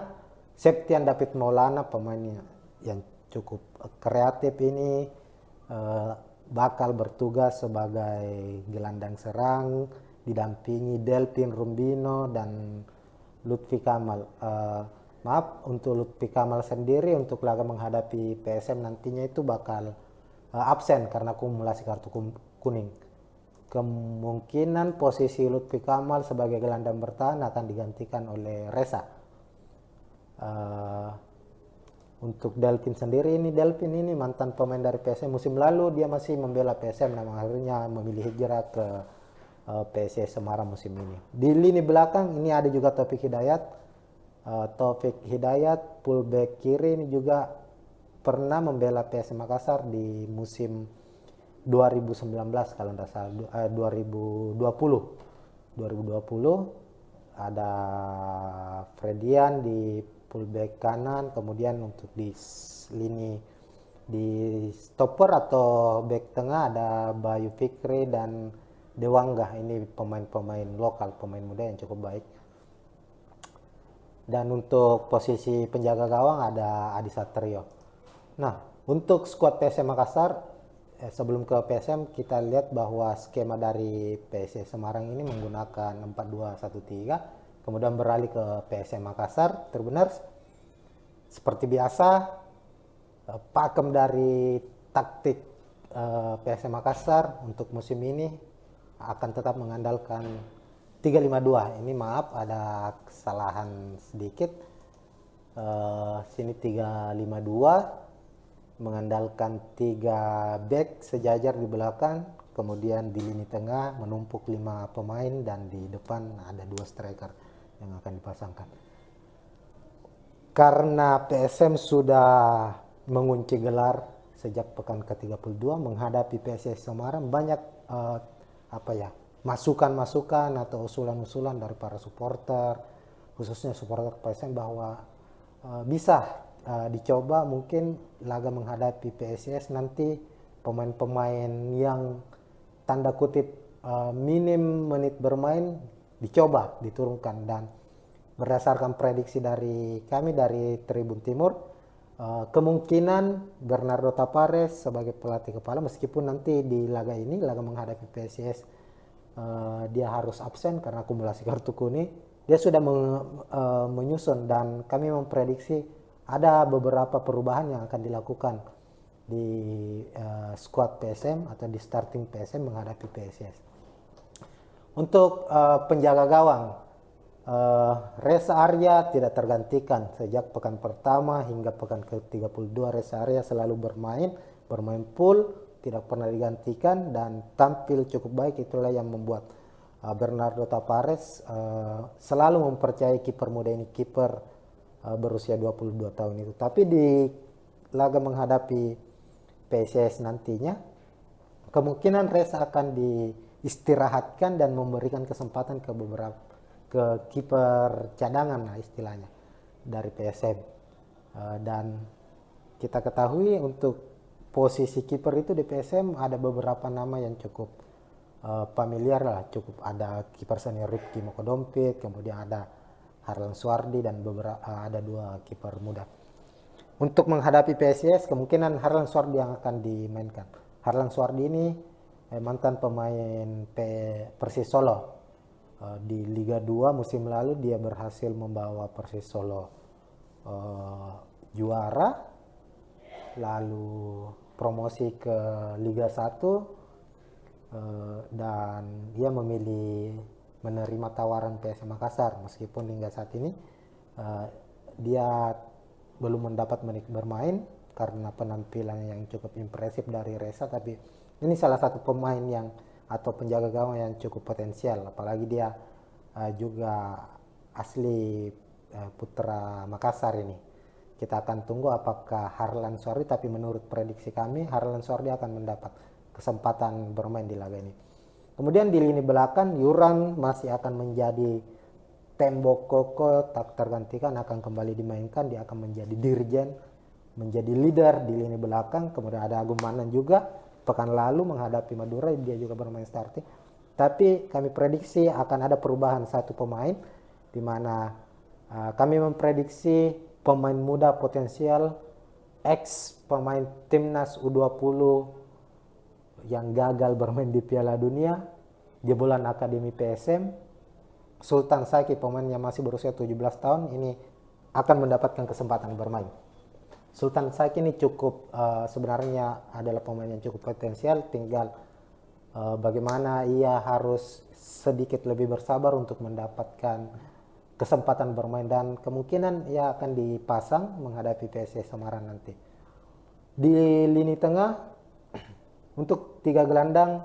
Septian David Maulana, pemain yang cukup kreatif ini, bakal bertugas sebagai gelandang serang, didampingi Delpin Rumbino dan Lutfi Kamal. Untuk Lutfi Kamal sendiri untuk laga menghadapi PSM nantinya itu bakal absen karena akumulasi kartu kuning. Kemungkinan posisi Lutfi Kamal sebagai gelandang bertahan akan digantikan oleh Reza. Untuk Delpin sendiri, Delpin ini mantan pemain dari PSM. Musim lalu dia masih membela PSM, namun akhirnya memilih hijrah ke PSIS Semarang musim ini. Di lini belakang ini ada juga Taufik Hidayat, fullback kiri ini juga pernah membela PSM Makassar di musim 2019 kalau tidak salah, 2020 ada Fredian di fullback kanan. Kemudian untuk di lini di stopper atau back tengah ada Bayu Fikri dan Dewangga. Ini pemain-pemain lokal, pemain muda yang cukup baik. Dan untuk posisi penjaga gawang ada Adi Satrio. Nah, untuk skuad PSM Makassar, sebelum ke PSM kita lihat bahwa skema dari PSM Semarang ini menggunakan 4-2-1-3, kemudian beralih ke PSM Makassar. Terbenar seperti biasa, pakem dari taktik PSM Makassar untuk musim ini akan tetap mengandalkan 3-5-2. Ini maaf ada kesalahan sedikit, sini 3-5-2, mengandalkan 3 back sejajar di belakang, kemudian di lini tengah menumpuk 5 pemain dan di depan ada 2 striker. yang akan dipasangkan. Karena PSM sudah mengunci gelar sejak pekan ke-32 menghadapi PSS Semarang, banyak masukan-masukan atau usulan-usulan dari para supporter, khususnya supporter PSM bahwa bisa dicoba mungkin laga menghadapi PSS nanti pemain-pemain yang tanda kutip minim menit bermain dicoba diturunkan, dan berdasarkan prediksi dari kami dari Tribun Timur, kemungkinan Bernardo Tavares sebagai pelatih kepala, meskipun nanti di laga ini, laga menghadapi PSIS, dia harus absen karena akumulasi kartu kuning, dia sudah menyusun, dan kami memprediksi ada beberapa perubahan yang akan dilakukan di squad PSM atau di starting PSM menghadapi PSIS. Untuk penjaga gawang, Reza Arya tidak tergantikan sejak pekan pertama hingga pekan ke-32. Reza Arya selalu bermain full, tidak pernah digantikan dan tampil cukup baik. Itulah yang membuat Bernardo Tavares selalu mempercayai kiper muda ini, kiper berusia 22 tahun itu. Tapi di laga menghadapi PSIS nantinya, kemungkinan Reza akan diistirahatkan dan memberikan kesempatan ke kiper cadangan lah istilahnya dari PSM. Dan kita ketahui untuk posisi kiper itu di PSM ada beberapa nama yang cukup familiar lah, cukup ada kiper senior Rifki Mokodompit, kemudian ada Harlan Suardi dan ada dua kiper muda. Untuk menghadapi PSIS kemungkinan Harlan Suardi yang akan dimainkan. Harlan Suardi ini mantan pemain Persis Solo. Di Liga 2 musim lalu dia berhasil membawa Persis Solo juara, lalu promosi ke Liga 1, dan dia memilih menerima tawaran PSM Makassar, meskipun hingga saat ini dia belum mendapat menit bermain karena penampilan yang cukup impresif dari Reza. Tapi ini salah satu pemain yang atau penjaga gawang yang cukup potensial, apalagi dia juga asli putra Makassar ini. Kita akan tunggu apakah Harlan Suardi, tapi menurut prediksi kami Harlan Suardi akan mendapat kesempatan bermain di laga ini. Kemudian di lini belakang Yuran masih akan menjadi tembok kokoh, tak tergantikan, akan kembali dimainkan. Dia akan menjadi dirjen, menjadi leader di lini belakang. Kemudian ada Agung Manan juga, pekan lalu menghadapi Madura dia juga bermain starting. Tapi kami prediksi akan ada perubahan satu pemain, di mana kami memprediksi pemain muda potensial ex pemain timnas U20 yang gagal bermain di Piala Dunia, jebolan akademi PSM, Sultan Saiki, pemain yang masih berusia 17 tahun ini akan mendapatkan kesempatan bermain. Sultan Saiki ini cukup sebenarnya adalah pemain yang cukup potensial, tinggal bagaimana ia harus sedikit lebih bersabar untuk mendapatkan kesempatan bermain, dan kemungkinan ia akan dipasang menghadapi PSS Semarang nanti. Di lini tengah untuk tiga gelandang,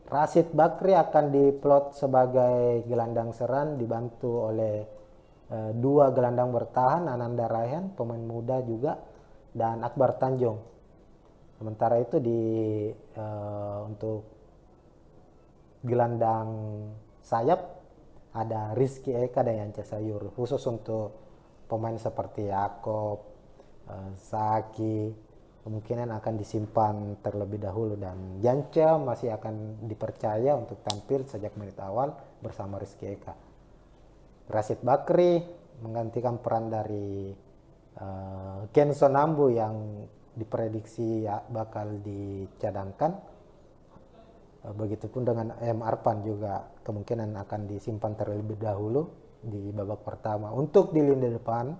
Rashid Bakri akan diplot sebagai gelandang serang dibantu oleh dua gelandang bertahan, Ananda Raihan pemain muda juga, dan Akbar Tanjung. Sementara itu untuk gelandang sayap ada Rizky Eka dan Yance Sayur. Khusus untuk pemain seperti Yakob, Saki kemungkinan akan disimpan terlebih dahulu, dan Yance masih akan dipercaya untuk tampil sejak menit awal bersama Rizky Eka. Rashid Bakri menggantikan peran dari Kenson Nambu yang diprediksi bakal dicadangkan. Begitupun dengan M. Arpan juga kemungkinan akan disimpan terlebih dahulu di babak pertama. Untuk di lini depan,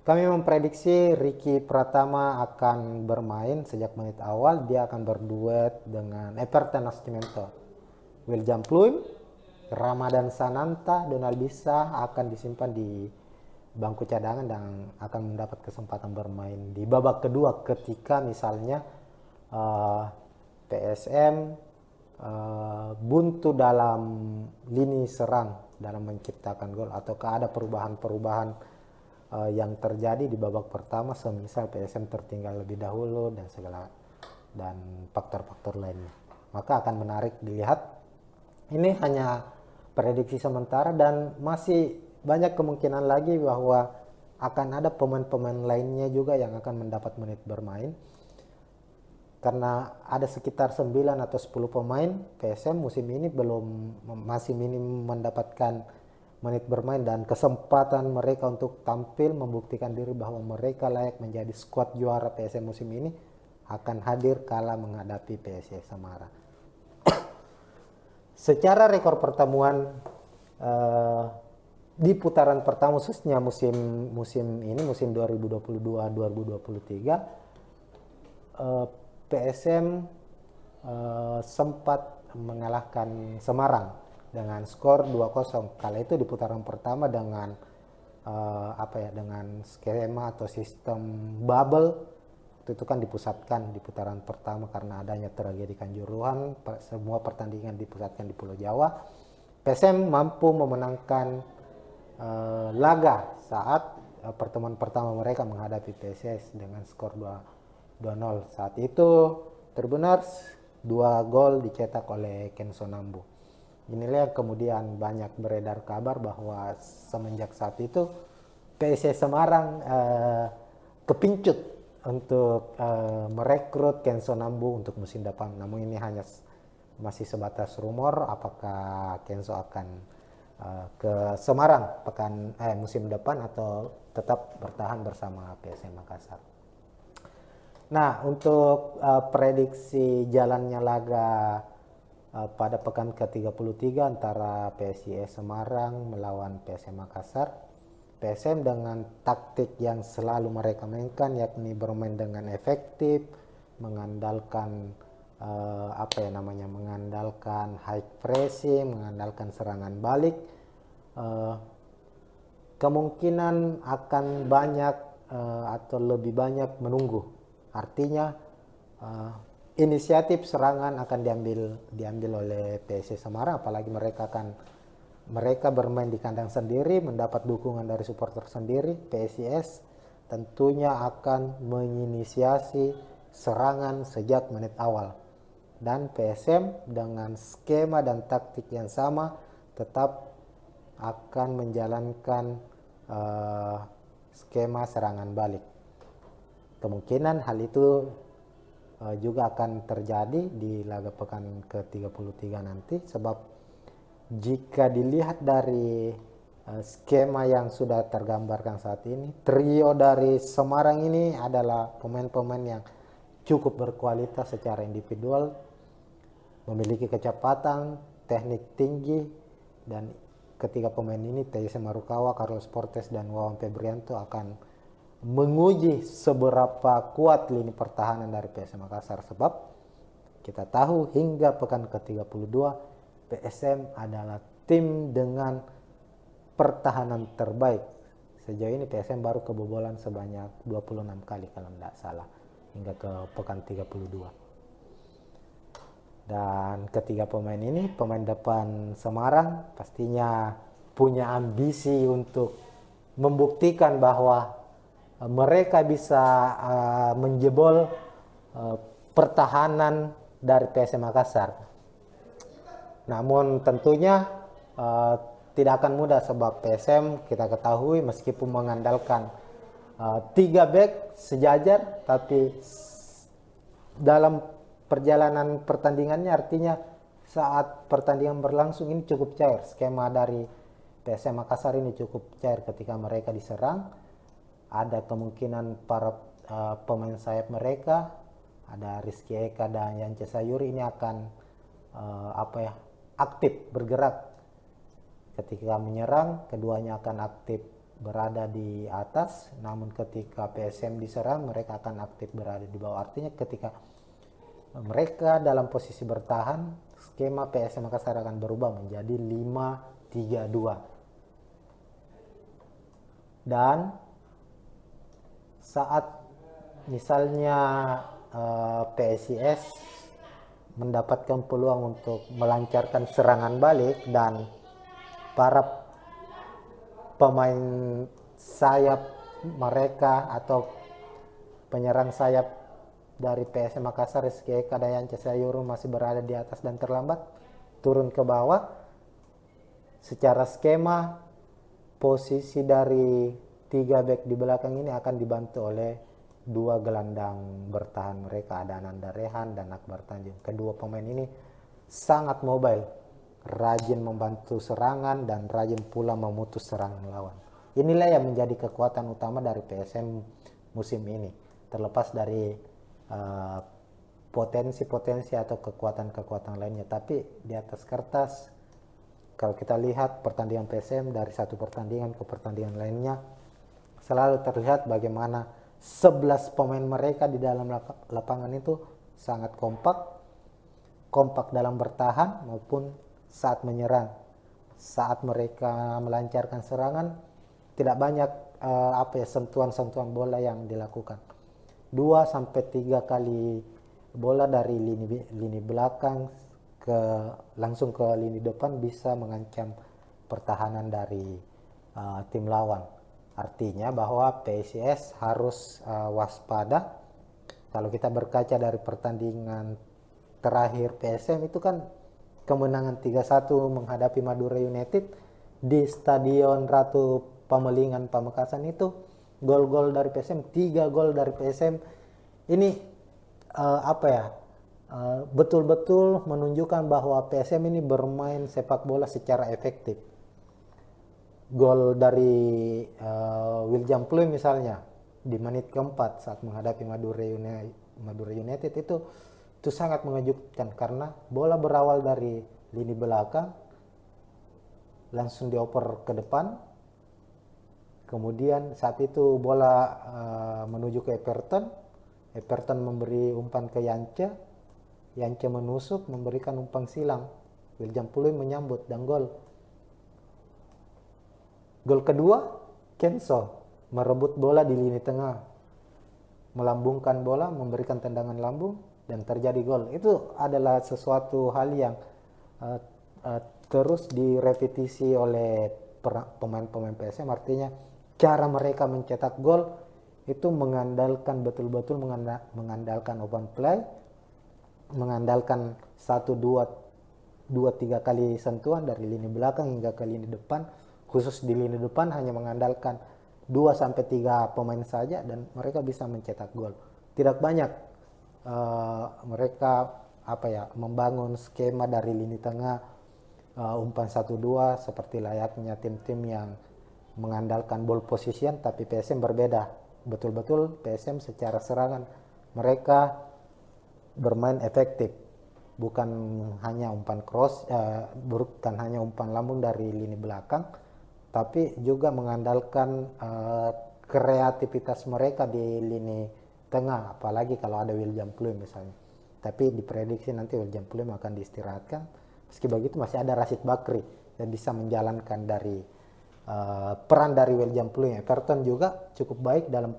kami memprediksi Ricky Pratama akan bermain sejak menit awal. Dia akan berduet dengan Everton Nascimento. William Pluim, Ramadan Sananta, Donald Bisa akan disimpan di bangku cadangan dan akan mendapat kesempatan bermain di babak kedua ketika misalnya PSM buntu dalam lini serang dalam menciptakan gol, ataukah ada perubahan-perubahan yang terjadi di babak pertama, semisal PSM tertinggal lebih dahulu dan segala dan faktor-faktor lainnya. Maka akan menarik dilihat. Ini hanya prediksi sementara dan masih banyak kemungkinan lagi bahwa akan ada pemain-pemain lainnya juga yang akan mendapat menit bermain. Karena ada sekitar 9 atau 10 pemain PSM musim ini masih minim mendapatkan menit bermain, dan kesempatan mereka untuk tampil membuktikan diri bahwa mereka layak menjadi skuad juara PSM musim ini akan hadir kala menghadapi PSIS Semarang. Secara rekor pertemuan di putaran pertama, khususnya musim 2022-2023, PSM sempat mengalahkan Semarang dengan skor 2-0. Kala itu di putaran pertama dengan dengan skema atau sistem bubble. Itu kan dipusatkan di putaran pertama karena adanya tragedi Kanjuruhan, semua pertandingan dipusatkan di Pulau Jawa. PSM mampu memenangkan laga saat pertemuan pertama mereka menghadapi PSIS dengan skor 2-0. Saat itu terbenar 2 gol dicetak oleh Ken Sonambu. Inilah yang kemudian banyak beredar kabar bahwa semenjak saat itu PSIS Semarang kepincut untuk merekrut Ken Sonambu untuk musim depan. Namun ini hanya masih sebatas rumor apakah Kenzo akan ke Semarang musim depan atau tetap bertahan bersama PSM Makassar. Nah, untuk prediksi jalannya laga pada pekan ke-33 antara PSIS Semarang melawan PSM Makassar, PSM dengan taktik yang selalu mereka mainkan, yakni bermain dengan efektif, mengandalkan mengandalkan high pressing, mengandalkan serangan balik, kemungkinan akan banyak atau lebih banyak menunggu. Artinya inisiatif serangan akan diambil oleh PSIS Semarang, apalagi mereka bermain di kandang sendiri, mendapat dukungan dari supporter sendiri. PSIS tentunya akan menginisiasi serangan sejak menit awal. Dan PSM dengan skema dan taktik yang sama tetap akan menjalankan skema serangan balik. Kemungkinan hal itu juga akan terjadi di laga pekan ke-33 nanti, sebab jika dilihat dari skema yang sudah tergambarkan saat ini, trio dari Semarang ini adalah pemain-pemain yang cukup berkualitas secara individual, memiliki kecepatan, teknik tinggi, dan ketiga pemain ini, Teise Marukawa, Carlos Portes, dan Wawan Febrianto, akan menguji seberapa kuat lini pertahanan dari PSM Makassar. Sebab kita tahu hingga pekan ke-32 PSM adalah tim dengan pertahanan terbaik. Sejauh ini PSM baru kebobolan sebanyak 26 kali kalau tidak salah hingga ke pekan 32. Dan ketiga pemain ini, pemain depan Semarang, pastinya punya ambisi untuk membuktikan bahwa mereka bisa menjebol pertahanan dari PSM Makassar. Namun tentunya tidak akan mudah, sebab PSM kita ketahui meskipun mengandalkan 3 back sejajar, tapi dalam perjalanan pertandingannya, artinya saat pertandingan berlangsung ini cukup cair. Skema dari PSM Makassar ini cukup cair. Ketika mereka diserang, ada kemungkinan para pemain sayap mereka, ada Rizky Eka dan Yance Sayuri, ini akan aktif bergerak. Ketika menyerang, keduanya akan aktif berada di atas, namun ketika PSM diserang, mereka akan aktif berada di bawah. Artinya ketika mereka dalam posisi bertahan, skema PSM Makassar akan berubah menjadi 5-3-2. Dan saat misalnya PSIS mendapatkan peluang untuk melancarkan serangan balik, dan para pemain sayap mereka atau penyerang sayap dari PSM Makassar, Rizky Eka dan Yance Sayuru masih berada di atas dan terlambat turun ke bawah. Secara skema, posisi dari 3 back di belakang ini akan dibantu oleh 2 gelandang bertahan mereka, ada Ananda Rehan dan Akbar Tanjung. Kedua pemain ini sangat mobile, rajin membantu serangan dan rajin pula memutus serangan lawan. Inilah yang menjadi kekuatan utama dari PSM musim ini, terlepas dari potensi-potensi atau kekuatan-kekuatan lainnya. Tapi di atas kertas, kalau kita lihat pertandingan PSM dari satu pertandingan ke pertandingan lainnya, selalu terlihat bagaimana 11 pemain mereka di dalam lapangan itu sangat kompak dalam bertahan maupun saat menyerang. Saat mereka melancarkan serangan, tidak banyak sentuhan-sentuhan bola yang dilakukan. 2-3 kali bola dari lini belakang langsung ke lini depan bisa mengancam pertahanan dari tim lawan. Artinya bahwa PSIS harus waspada. Kalau kita berkaca dari pertandingan terakhir PSM itu kan kemenangan 3-1 menghadapi Madura United di Stadion Ratu Pamelingan Pamekasan, itu gol-gol dari PSM, 3 gol dari PSM. Ini betul-betul menunjukkan bahwa PSM ini bermain sepak bola secara efektif. Gol dari William Pluim misalnya di menit keempat saat menghadapi Madura United itu sangat mengejutkan, karena bola berawal dari lini belakang langsung dioper ke depan, kemudian saat itu bola menuju ke Everton memberi umpan ke Yance menusuk memberikan umpan silang, William Pluim menyambut dan gol. Gol kedua, Kenso merebut bola di lini tengah, melambungkan bola, memberikan tendangan lambung, dan terjadi gol. Itu adalah sesuatu hal yang terus direpetisi oleh pemain-pemain PSM. Artinya cara mereka mencetak gol itu mengandalkan betul-betul mengandalkan open play, mengandalkan 1-2-3 kali sentuhan dari lini belakang hingga ke lini depan. Khusus di lini depan hanya mengandalkan 2-3 pemain saja dan mereka bisa mencetak gol. Tidak banyak mereka membangun skema dari lini tengah umpan 1-2 seperti layaknya tim-tim yang mengandalkan ball position. Tapi PSM berbeda, betul-betul PSM secara serangan mereka bermain efektif, bukan hanya umpan cross, bukan hanya umpan lambung dari lini belakang, tapi juga mengandalkan kreativitas mereka di lini tengah, apalagi kalau ada William Pluim misalnya. Tapi diprediksi nanti William Pluim akan diistirahatkan. Meski begitu masih ada Rashid Bakri yang bisa menjalankan dari peran dari William Pluim. Everton juga cukup baik dalam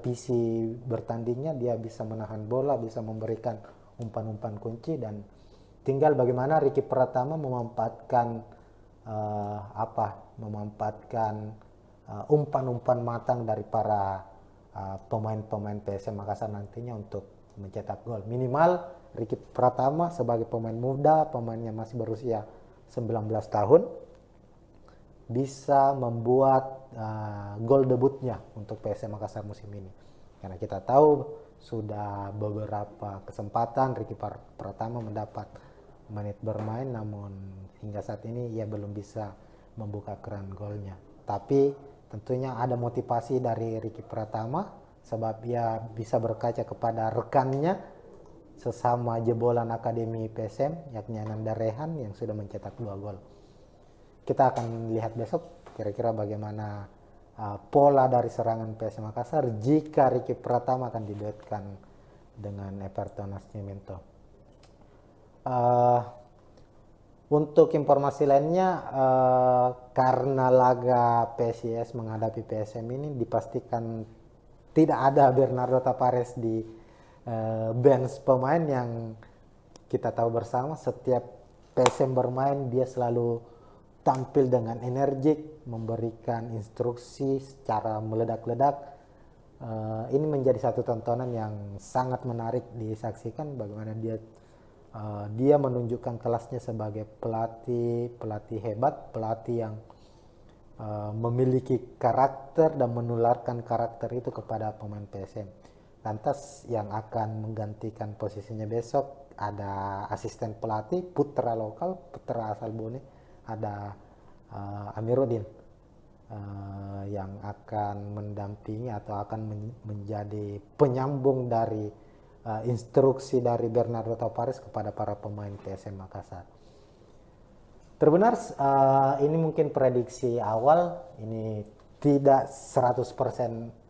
visi bertandingnya. Dia bisa menahan bola, bisa memberikan umpan-umpan kunci, dan tinggal bagaimana Ricky Pratama memanfaatkan umpan-umpan matang dari para pemain-pemain PSM Makassar nantinya untuk mencetak gol. Minimal Ricky Pratama sebagai pemain muda, pemainnya masih berusia 19 tahun, bisa membuat gol debutnya untuk PSM Makassar musim ini. Karena kita tahu sudah beberapa kesempatan Ricky Pratama mendapat menit bermain, namun hingga saat ini ia belum bisa membuka keran golnya. Tapi tentunya ada motivasi dari Ricky Pratama, sebab ia bisa berkaca kepada rekannya sesama jebolan Akademi PSM, yakni Ananda Rehan yang sudah mencetak 2 gol. Kita akan lihat besok kira-kira bagaimana pola dari serangan PSM Makassar jika Ricky Pratama akan diduetkan dengan Everton Nascimento. Untuk informasi lainnya, karena laga PSIS menghadapi PSM ini dipastikan tidak ada Bernardo Tavares di bench pemain yang kita tahu bersama. Setiap PSM bermain dia selalu tampil dengan energik, memberikan instruksi secara meledak-ledak. Ini menjadi satu tontonan yang sangat menarik disaksikan, bagaimana dia menunjukkan kelasnya sebagai pelatih hebat, pelatih yang memiliki karakter dan menularkan karakter itu kepada pemain PSM. Lantas yang akan menggantikan posisinya besok ada asisten pelatih putra lokal, putra asal Bone, ada Amiruddin yang akan mendampingi atau akan menjadi penyambung dari instruksi dari Bernardo Tavares kepada para pemain PSM Makassar. Terbenar, ini mungkin prediksi awal, ini tidak 100%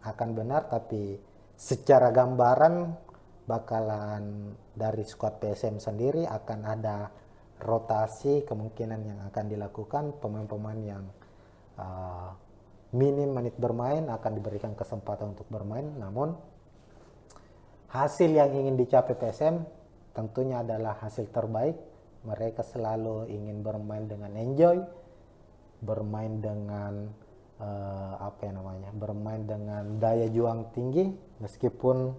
akan benar, tapi secara gambaran bakalan dari skuad PSM sendiri akan ada rotasi kemungkinan yang akan dilakukan. Pemain-pemain yang minim menit bermain akan diberikan kesempatan untuk bermain, namun hasil yang ingin dicapai PSM tentunya adalah hasil terbaik. Mereka selalu ingin bermain dengan enjoy, bermain dengan bermain dengan daya juang tinggi. Meskipun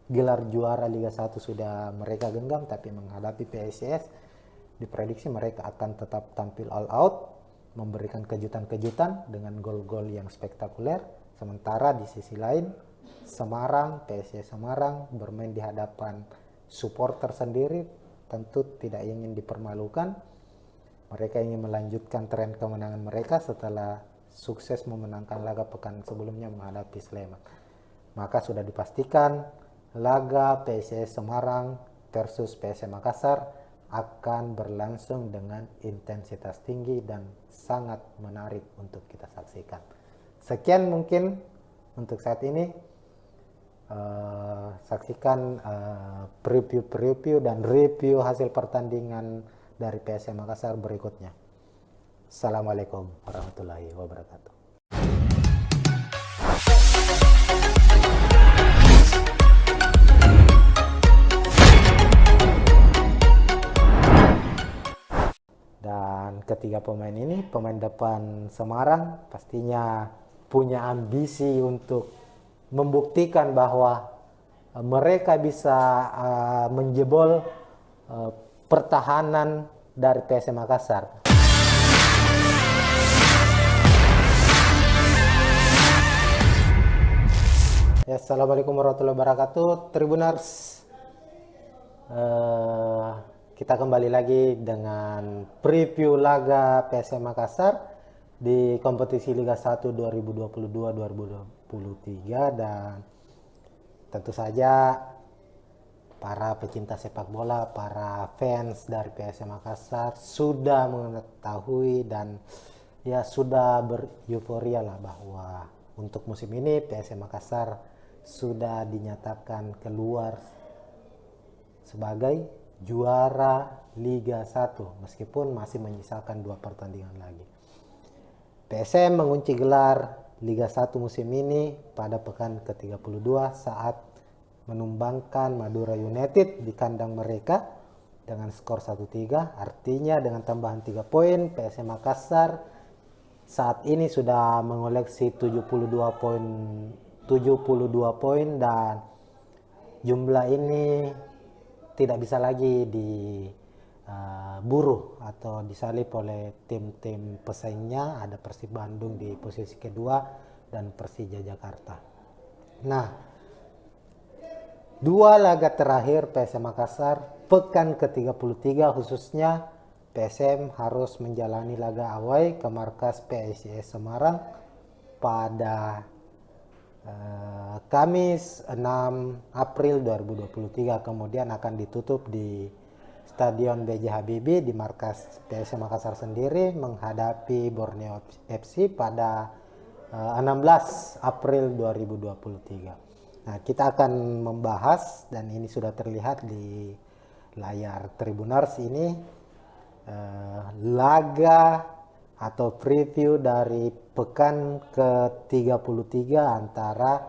gelar juara Liga 1 sudah mereka genggam, tapi menghadapi PSIS diprediksi mereka akan tetap tampil all out, memberikan kejutan-kejutan dengan gol-gol yang spektakuler. Sementara di sisi lain Semarang, PSIS Semarang bermain di hadapan supporter sendiri, tentu tidak ingin dipermalukan. Mereka ingin melanjutkan tren kemenangan mereka setelah sukses memenangkan laga pekan sebelumnya menghadapi Sleman. Maka sudah dipastikan laga PSIS Semarang versus PSM Makassar akan berlangsung dengan intensitas tinggi dan sangat menarik untuk kita saksikan. Sekian mungkin untuk saat ini. Saksikan preview dan review hasil pertandingan dari PSM Makassar berikutnya. Assalamualaikum warahmatullahi wabarakatuh. Dan ketiga pemain ini, pemain depan Semarang pastinya punya ambisi untuk membuktikan bahwa mereka bisa menjebol pertahanan dari PSM Makassar. Ya, assalamualaikum warahmatullahi wabarakatuh, Tribuners. Kita kembali lagi dengan preview laga PSM Makassar di kompetisi Liga 1 2022-2023, dan tentu saja para pecinta sepak bola, para fans dari PSM Makassar sudah mengetahui dan ya sudah bereuforia lah bahwa untuk musim ini PSM Makassar sudah dinyatakan keluar sebagai juara Liga 1 meskipun masih menyisakan 2 pertandingan lagi. PSM mengunci gelar Liga 1 musim ini pada pekan ke-32 saat menumbangkan Madura United di kandang mereka dengan skor 1-3. Artinya dengan tambahan 3 poin, PSM Makassar saat ini sudah mengoleksi 72 poin dan jumlah ini tidak bisa lagi diburu atau disalip oleh tim-tim pesaingnya. Ada Persib Bandung di posisi kedua dan Persija Jakarta. Nah, 2 laga terakhir PSM Makassar pekan ke-33 khususnya PSM harus menjalani laga away ke markas PSIS Semarang pada Kamis 6 April 2023, kemudian akan ditutup di Stadion B.J. Habibie di markas PSM Makassar sendiri menghadapi Borneo FC pada 16 April 2023. Nah, kita akan membahas, dan ini sudah terlihat di layar Tribuners ini, laga atau preview dari pekan ke-33 antara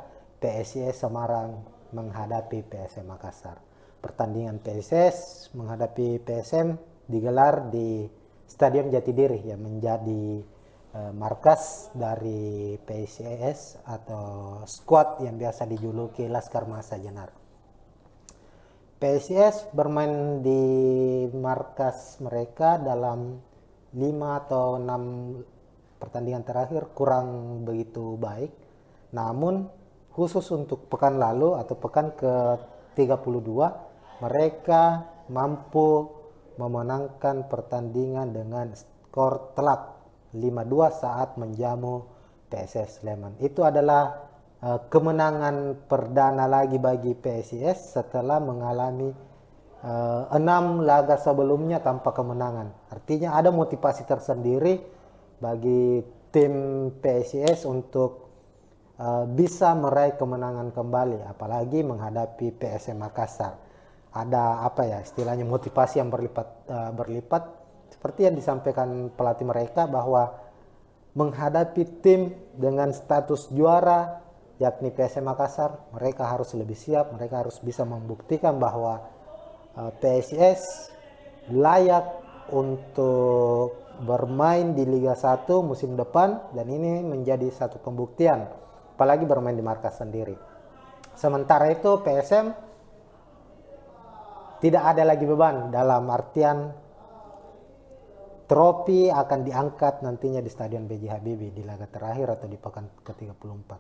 PSIS Semarang menghadapi PSM Makassar. Pertandingan PSIS menghadapi PSM digelar di Stadion Jatidiri yang menjadi markas dari PSIS atau skuad yang biasa dijuluki Laskar Mahesa Jenar. PSIS bermain di markas mereka dalam 5 atau 6 pertandingan terakhir kurang begitu baik. Namun khusus untuk pekan lalu atau pekan ke-32 mereka mampu memenangkan pertandingan dengan skor telak 5-2 saat menjamu PSS Sleman. Itu adalah kemenangan perdana lagi bagi PSIS setelah mengalami 6 laga sebelumnya tanpa kemenangan. Artinya ada motivasi tersendiri bagi tim PSIS untuk bisa meraih kemenangan kembali, apalagi menghadapi PSM Makassar. Ada apa ya istilahnya motivasi yang berlipat seperti yang disampaikan pelatih mereka bahwa menghadapi tim dengan status juara yakni PSM Makassar, mereka harus lebih siap, mereka harus bisa membuktikan bahwa PSIS layak untuk bermain di Liga 1 musim depan, dan ini menjadi satu pembuktian apalagi bermain di markas sendiri. Sementara itu PSM tidak ada lagi beban, dalam artian trofi akan diangkat nantinya di Stadion B.J. Habibie di laga terakhir atau di pekan ke-34.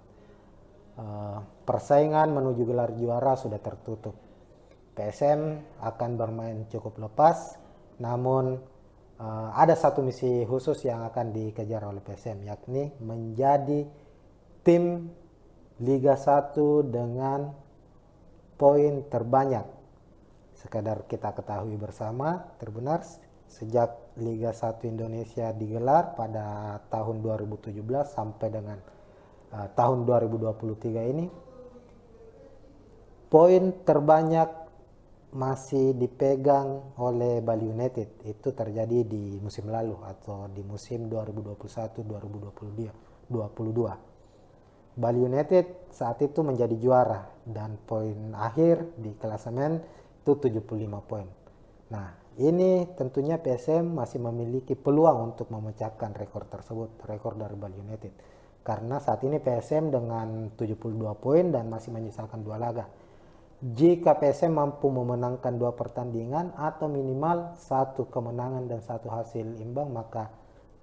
Persaingan menuju gelar juara sudah tertutup. PSM akan bermain cukup lepas, namun ada satu misi khusus yang akan dikejar oleh PSM, yakni menjadi tim Liga 1 dengan poin terbanyak. Sekadar kita ketahui bersama, terbenar sejak Liga 1 Indonesia digelar pada tahun 2017 sampai dengan tahun 2023 ini, poin terbanyak masih dipegang oleh Bali United. Itu terjadi di musim lalu atau di musim 2021-2022. Bali United saat itu menjadi juara dan poin akhir di klasemen itu 75 poin. Nah, ini tentunya PSM masih memiliki peluang untuk memecahkan rekor tersebut, rekor dari Bali United. Karena saat ini PSM dengan 72 poin dan masih menyisakan 2 laga. Jika PSM mampu memenangkan 2 pertandingan atau minimal 1 kemenangan dan 1 hasil imbang, maka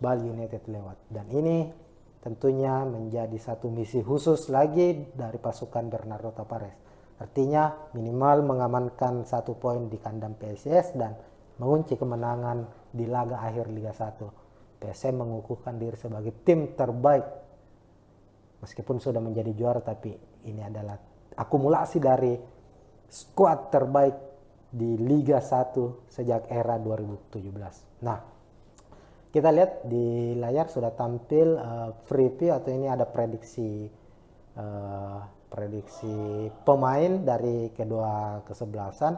Bali United lewat. Dan ini tentunya menjadi satu misi khusus lagi dari pasukan Bernardo Tavares. Artinya minimal mengamankan 1 poin di kandang PSIS dan mengunci kemenangan di laga akhir Liga 1. PSM mengukuhkan diri sebagai tim terbaik. Meskipun sudah menjadi juara, tapi ini adalah akumulasi dari skuad terbaik di Liga 1 sejak era 2017. Nah, kita lihat di layar sudah tampil preview atau ini ada prediksi pemain dari kedua kesebelasan.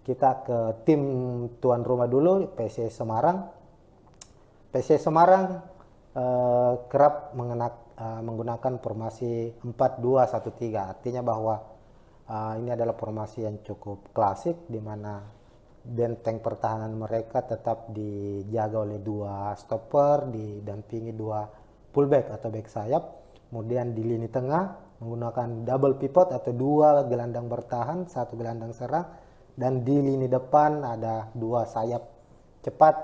Kita ke tim tuan rumah dulu, PSIS Semarang. PSIS Semarang kerap menggunakan formasi 4-2-1-3. Artinya bahwa ini adalah formasi yang cukup klasik di mana benteng pertahanan mereka tetap dijaga oleh 2 stopper, didampingi 2 fullback atau back sayap. Kemudian di lini tengah menggunakan double pivot atau 2 gelandang bertahan, 1 gelandang serang. Dan di lini depan ada 2 sayap cepat,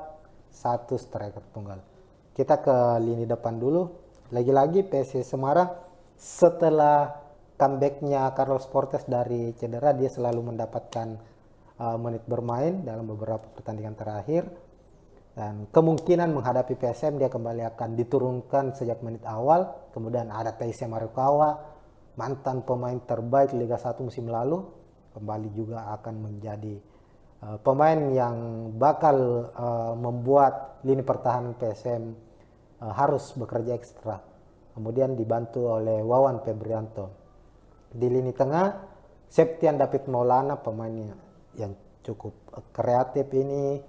1 striker tunggal. Kita ke lini depan dulu. Lagi-lagi PSIS Semarang setelah comebacknya Carlos Portes dari cedera, dia selalu mendapatkan menit bermain dalam beberapa pertandingan terakhir, dan kemungkinan menghadapi PSM dia kembali akan diturunkan sejak menit awal. Kemudian ada Taisya Marukawa, mantan pemain terbaik Liga 1 musim lalu, kembali juga akan menjadi pemain yang bakal membuat lini pertahanan PSM harus bekerja ekstra. Kemudian dibantu oleh Wawan Febrianto. Di lini tengah Septian David Maulana, pemainnya yang cukup kreatif ini,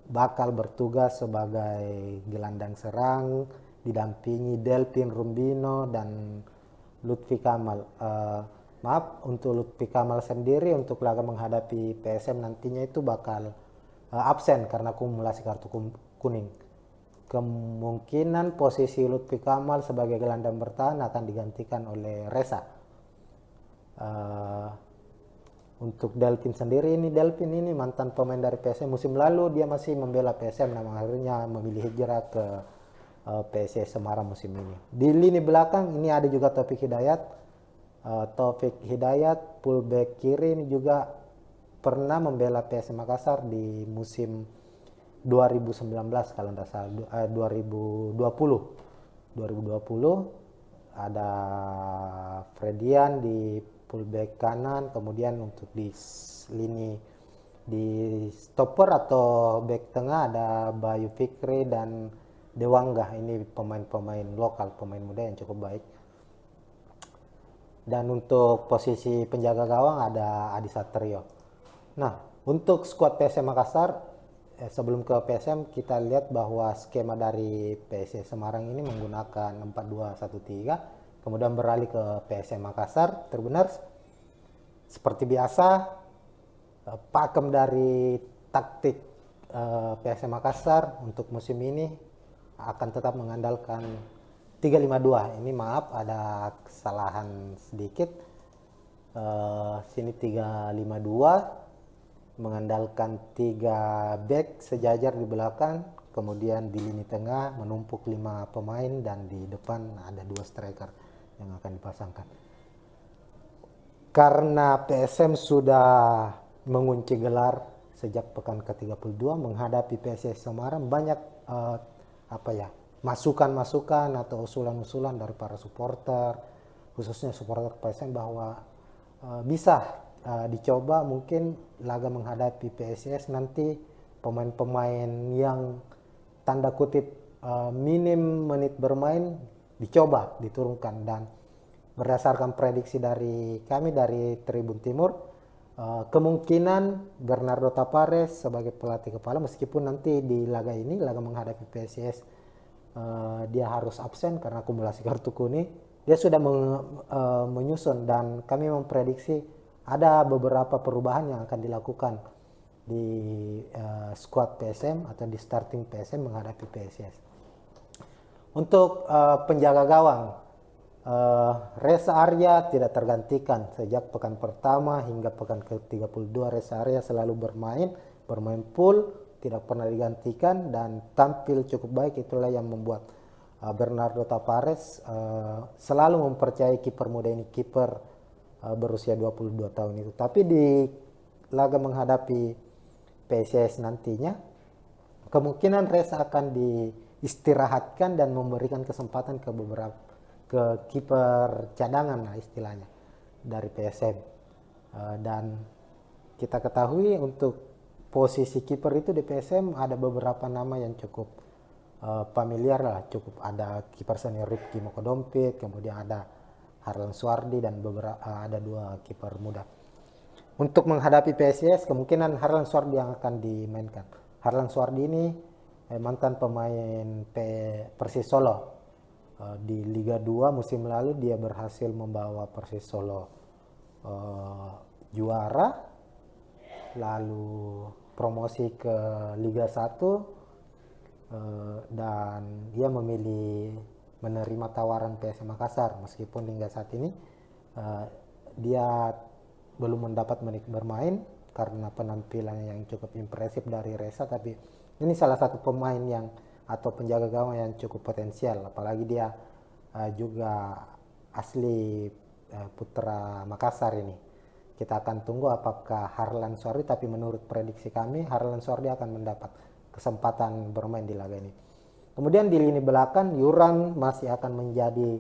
bakal bertugas sebagai gelandang serang, didampingi Delpin Rumbino dan Lutfi Kamal. Maaf, untuk Lutfi Kamal sendiri untuk laga menghadapi PSM nantinya itu bakal absen karena akumulasi kartu kuning. Kemungkinan posisi Lutfi Kamal sebagai gelandang bertahan akan digantikan oleh Reza. Untuk Delpin sendiri, Delpin ini mantan pemain dari PSM. Musim lalu dia masih membela PSM, namun akhirnya memilih hijrah ke PSS Semarang musim ini. Di lini belakang ini ada juga Taufik Hidayat. Taufik Hidayat fullback kiri ini juga pernah membela PSM Makassar di musim 2019 kalau tidak salah, 2020 ada Fredian di fullback kanan, kemudian untuk di lini di stopper atau back tengah ada Bayu Fikri dan Dewangga. Ini pemain-pemain lokal, pemain muda yang cukup baik. Dan untuk posisi penjaga gawang ada Adi Satrio. Nah, untuk skuad PSM Makassar, sebelum ke PSM kita lihat bahwa skema dari PSS Semarang ini menggunakan 4-2-1-3, kemudian beralih ke PSM Makassar. Terbenar seperti biasa, pakem dari taktik PSM Makassar untuk musim ini akan tetap mengandalkan 3-5-2. Ini maaf ada kesalahan sedikit. Sini 3-5-2 mengandalkan 3 back sejajar di belakang, kemudian di lini tengah menumpuk 5 pemain dan di depan ada 2 striker yang akan dipasangkan. Karena PSM sudah mengunci gelar sejak pekan ke-32 menghadapi PSS Semarang, banyak masukan-masukan atau usulan-usulan dari para supporter, khususnya supporter PSM bahwa bisa dicoba mungkin laga menghadapi PSS nanti pemain-pemain yang tanda kutip minim menit bermain dicoba diturunkan. Dan berdasarkan prediksi dari kami dari Tribun Timur, kemungkinan Bernardo Tapares sebagai pelatih kepala, meskipun nanti di laga ini, laga menghadapi PSS, dia harus absen karena akumulasi kartu kuning, dia sudah menyusun dan kami memprediksi ada beberapa perubahan yang akan dilakukan di squad PSM atau di starting PSM menghadapi PSS. Untuk penjaga gawang, Reza Arya tidak tergantikan sejak pekan pertama hingga pekan ke-32. Reza Arya selalu bermain full, tidak pernah digantikan dan tampil cukup baik. Itulah yang membuat Bernardo Tapares selalu mempercayai kiper muda ini, kiper berusia 22 tahun itu. Tapi di laga menghadapi PSS nantinya kemungkinan Reza akan diistirahatkan dan memberikan kesempatan ke kiper cadangan lah istilahnya dari PSM. Dan kita ketahui untuk posisi kiper itu di PSM ada beberapa nama yang cukup familiar lah, cukup ada kiper senior Rifki Mokodompit, kemudian ada Harlan Suardi dan ada 2 kiper muda. Untuk menghadapi PSS kemungkinan Harlan Suardi yang akan dimainkan. Harlan Suardi ini mantan pemain Persis Solo. Di Liga 2 musim lalu dia berhasil membawa Persis Solo juara, lalu promosi ke Liga 1, dan dia memilih menerima tawaran PSM Makassar meskipun hingga saat ini dia belum mendapat menit bermain karena penampilan yang cukup impresif dari Reza. Tapi ini salah satu pemain yang atau penjaga gawang yang cukup potensial, apalagi dia juga asli putra Makassar ini. Kita akan tunggu apakah Harlan Suardi, tapi menurut prediksi kami Harlan Suardi akan mendapat kesempatan bermain di laga ini. Kemudian di lini belakang Yuran masih akan menjadi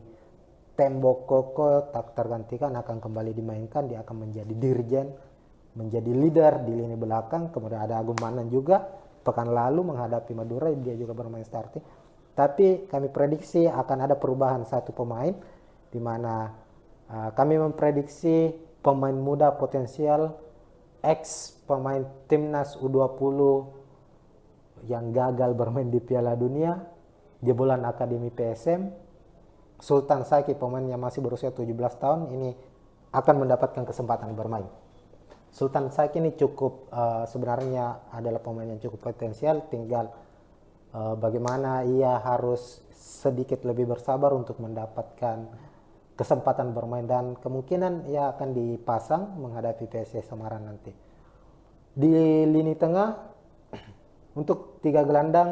tembok kokoh, tak tergantikan, akan kembali dimainkan. Dia akan menjadi dirjen, menjadi leader di lini belakang. Kemudian ada Agung Manan juga, pekan lalu menghadapi Madura dia juga bermain starting. Tapi kami prediksi akan ada perubahan satu pemain, di mana kami memprediksi pemain muda potensial ex pemain timnas U20 yang gagal bermain di Piala Dunia, jebolan Akademi PSM, Sultan Saki, pemain yang masih berusia 17 tahun ini akan mendapatkan kesempatan bermain. Sultan Saki ini cukup sebenarnya adalah pemain yang cukup potensial, tinggal bagaimana ia harus sedikit lebih bersabar untuk mendapatkan kesempatan bermain, dan kemungkinan ia akan dipasang menghadapi PSS Semarang nanti. Di lini tengah untuk 3 gelandang,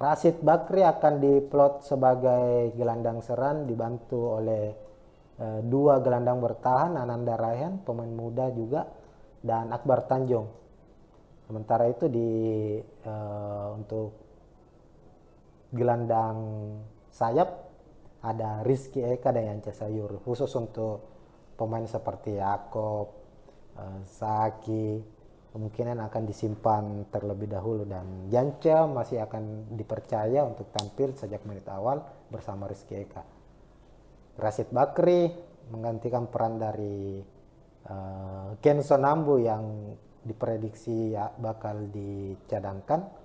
Rashid Bakri akan diplot sebagai gelandang serang dibantu oleh 2 gelandang bertahan, Ananda Raihan pemain muda juga, dan Akbar Tanjung. Sementara itu untuk gelandang sayap ada Rizky Eka dan Yance Sayur, khusus untuk pemain seperti Yakob, Saki kemungkinan akan disimpan terlebih dahulu, dan Yance masih akan dipercaya untuk tampil sejak menit awal bersama Rizky Eka. Rashid Bakri menggantikan peran dari Kenzo Nambu yang diprediksi ya bakal dicadangkan.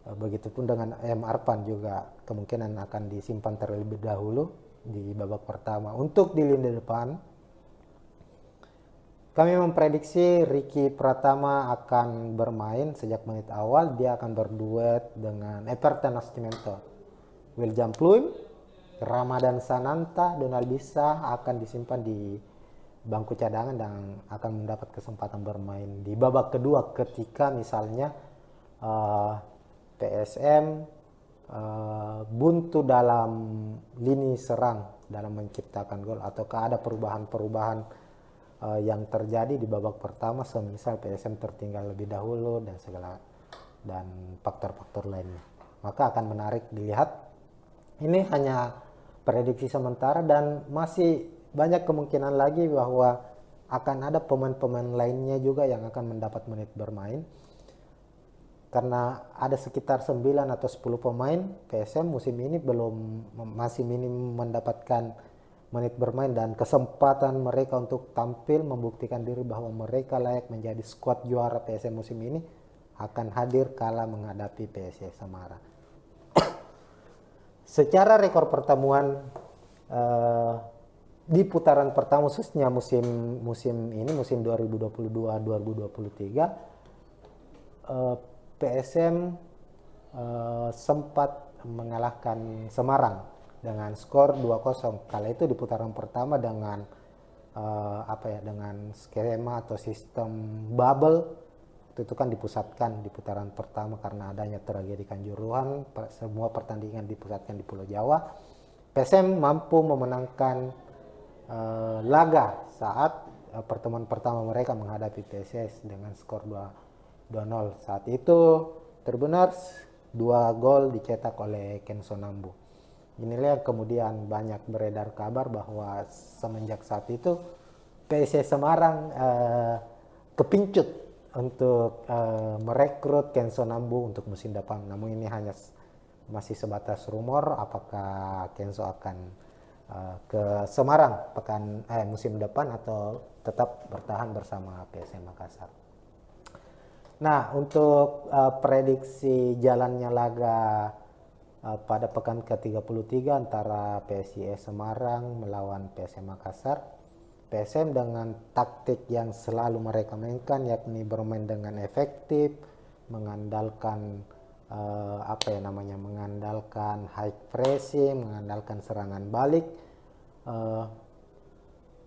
Begitupun dengan M. Arpan juga kemungkinan akan disimpan terlebih dahulu di babak pertama. Untuk di lini depan, kami memprediksi Ricky Pratama akan bermain sejak menit awal. Dia akan berduet dengan Everton Nascimento. William Pluim, Ramadan Sananta, Donald Bisa akan disimpan di bangku cadangan dan akan mendapat kesempatan bermain di babak kedua ketika misalnya PSM buntu dalam lini serang dalam menciptakan gol, ataukah ada perubahan-perubahan yang terjadi di babak pertama, semisal PSM tertinggal lebih dahulu dan faktor-faktor lainnya. Maka akan menarik dilihat. Ini hanya prediksi sementara dan masih banyak kemungkinan lagi bahwa akan ada pemain-pemain lainnya juga yang akan mendapat menit bermain. Karena ada sekitar 9 atau 10 pemain PSM musim ini masih minim mendapatkan menit bermain, dan kesempatan mereka untuk tampil membuktikan diri bahwa mereka layak menjadi skuad juara PSM musim ini akan hadir kala menghadapi PSS Semarang. Secara rekor pertemuan di putaran pertama khususnya musim 2022-2023 PSM sempat mengalahkan Semarang dengan skor 2-0. Kala itu di putaran pertama dengan dengan skema atau sistem bubble itu kan dipusatkan di putaran pertama karena adanya tragedi Kanjuruhan. Semua pertandingan dipusatkan di Pulau Jawa. PSM mampu memenangkan laga saat pertemuan pertama mereka menghadapi PSS dengan skor 2-0. Saat itu terbenar 2 gol dicetak oleh Kenzo Nambu. Inilah yang kemudian banyak beredar kabar bahwa semenjak saat itu PSS Semarang kepincut untuk merekrut Kenzo Nambu untuk musim depan. Namun ini hanya masih sebatas rumor apakah Kenzo akan ke Semarang musim depan atau tetap bertahan bersama PSM Makassar. Nah, untuk prediksi jalannya laga pada pekan ke-33 antara PSIS Semarang melawan PSM Makassar, PSM dengan taktik yang selalu mereka mainkan, yakni bermain dengan efektif, mengandalkan mengandalkan high pressing, mengandalkan serangan balik,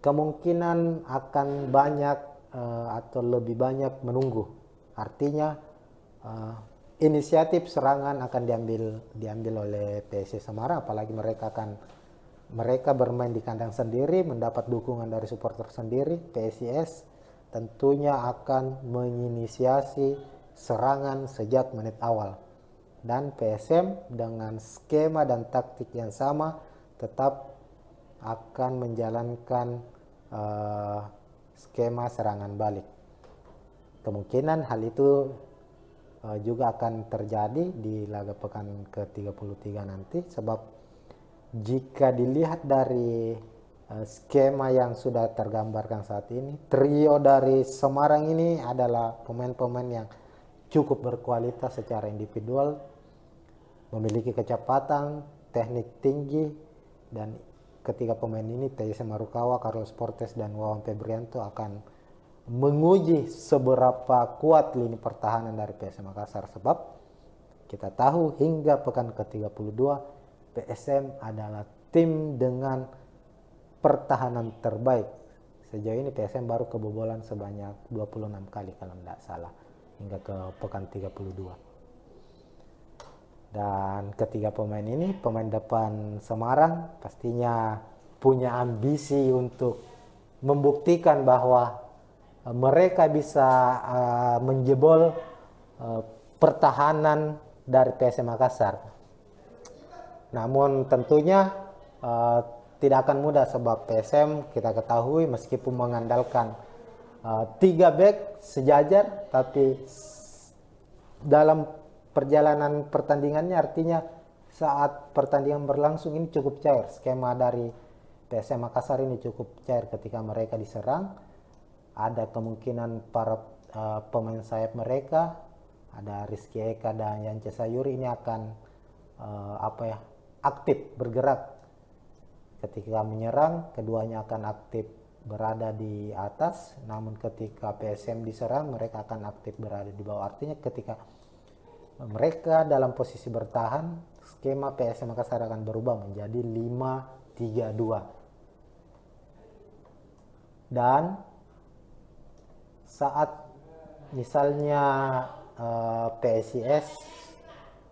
kemungkinan akan banyak atau lebih banyak menunggu. Artinya inisiatif serangan akan diambil oleh PSS Semarang, apalagi mereka bermain di kandang sendiri, mendapat dukungan dari supporter sendiri. PSIS tentunya akan menginisiasi serangan sejak menit awal, dan PSM dengan skema dan taktik yang sama tetap akan menjalankan skema serangan balik. Kemungkinan hal itu juga akan terjadi di laga pekan ke-33 nanti, sebab jika dilihat dari skema yang sudah tergambarkan saat ini, trio dari Semarang ini adalah pemain-pemain yang cukup berkualitas secara individual, memiliki kecepatan, teknik tinggi, dan ketiga pemain ini TJ Marukawa, Carlos Portes, dan Wawan Febrianto akan menguji seberapa kuat lini pertahanan dari PSM Makassar, sebab kita tahu hingga pekan ke-32 PSM adalah tim dengan pertahanan terbaik. Sejauh ini PSM baru kebobolan sebanyak 26 kali kalau tidak salah hingga ke pekan 32. Dan ketiga pemain ini, pemain depan Semarang pastinya punya ambisi untuk membuktikan bahwa mereka bisa menjebol pertahanan dari PSM Makassar. Namun tentunya tidak akan mudah, sebab PSM kita ketahui meskipun mengandalkan 3 back sejajar, tapi dalam perjalanan pertandingannya, artinya saat pertandingan berlangsung ini cukup cair. Skema dari PSM Makassar ini cukup cair. Ketika mereka diserang, ada kemungkinan para pemain sayap mereka, ada Rizky Eka dan Yance Sayuri, ini akan aktif bergerak. Ketika menyerang, keduanya akan aktif berada di atas, namun ketika PSM diserang, mereka akan aktif berada di bawah. Artinya ketika mereka dalam posisi bertahan, skema PSM Makassar akan berubah menjadi 5-3-2. Dan saat misalnya PSIS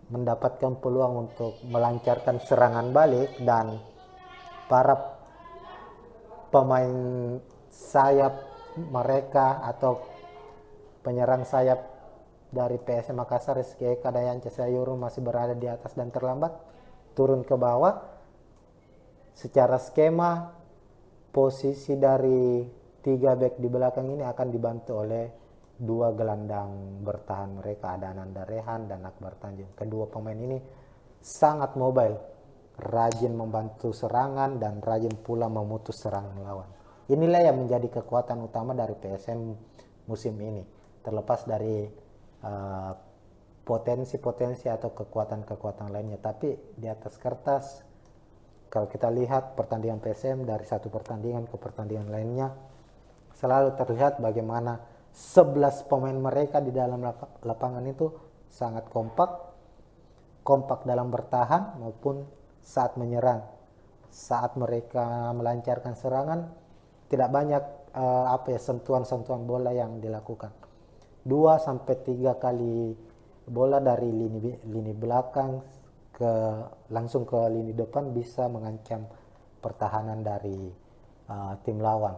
mendapatkan peluang untuk melancarkan serangan balik dan para pemain sayap mereka atau penyerang sayap dari PSM Makassar, Rizky Eka dan Yance Sayuri masih berada di atas dan terlambat turun ke bawah, secara skema posisi dari 3 back di belakang ini akan dibantu oleh 2 gelandang bertahan mereka, ada Ananda Rehan dan Akbar Tanjung. Kedua pemain ini sangat mobile, rajin membantu serangan dan rajin pula memutus serangan lawan. Inilah yang menjadi kekuatan utama dari PSM musim ini, terlepas dari potensi-potensi atau kekuatan-kekuatan lainnya. Tapi di atas kertas, kalau kita lihat pertandingan PSM dari satu pertandingan ke pertandingan lainnya, selalu terlihat bagaimana 11 pemain mereka di dalam lapangan itu sangat kompak dalam bertahan maupun saat menyerang. Saat mereka melancarkan serangan, tidak banyak sentuhan-sentuhan bola yang dilakukan. 2-3 kali bola dari lini belakang langsung ke lini depan bisa mengancam pertahanan dari tim lawan.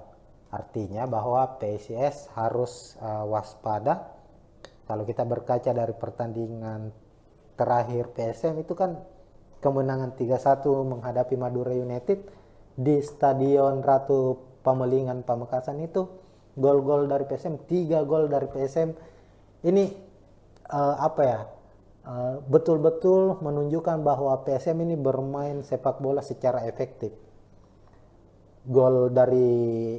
Artinya bahwa PSIS harus waspada. Kalau kita berkaca dari pertandingan terakhir PSM itu kan kemenangan 3-1 menghadapi Madura United di Stadion Ratu Pamelingan Pamekasan, itu gol-gol dari PSM, 3 gol dari PSM. Ini betul-betul menunjukkan bahwa PSM ini bermain sepak bola secara efektif. Gol dari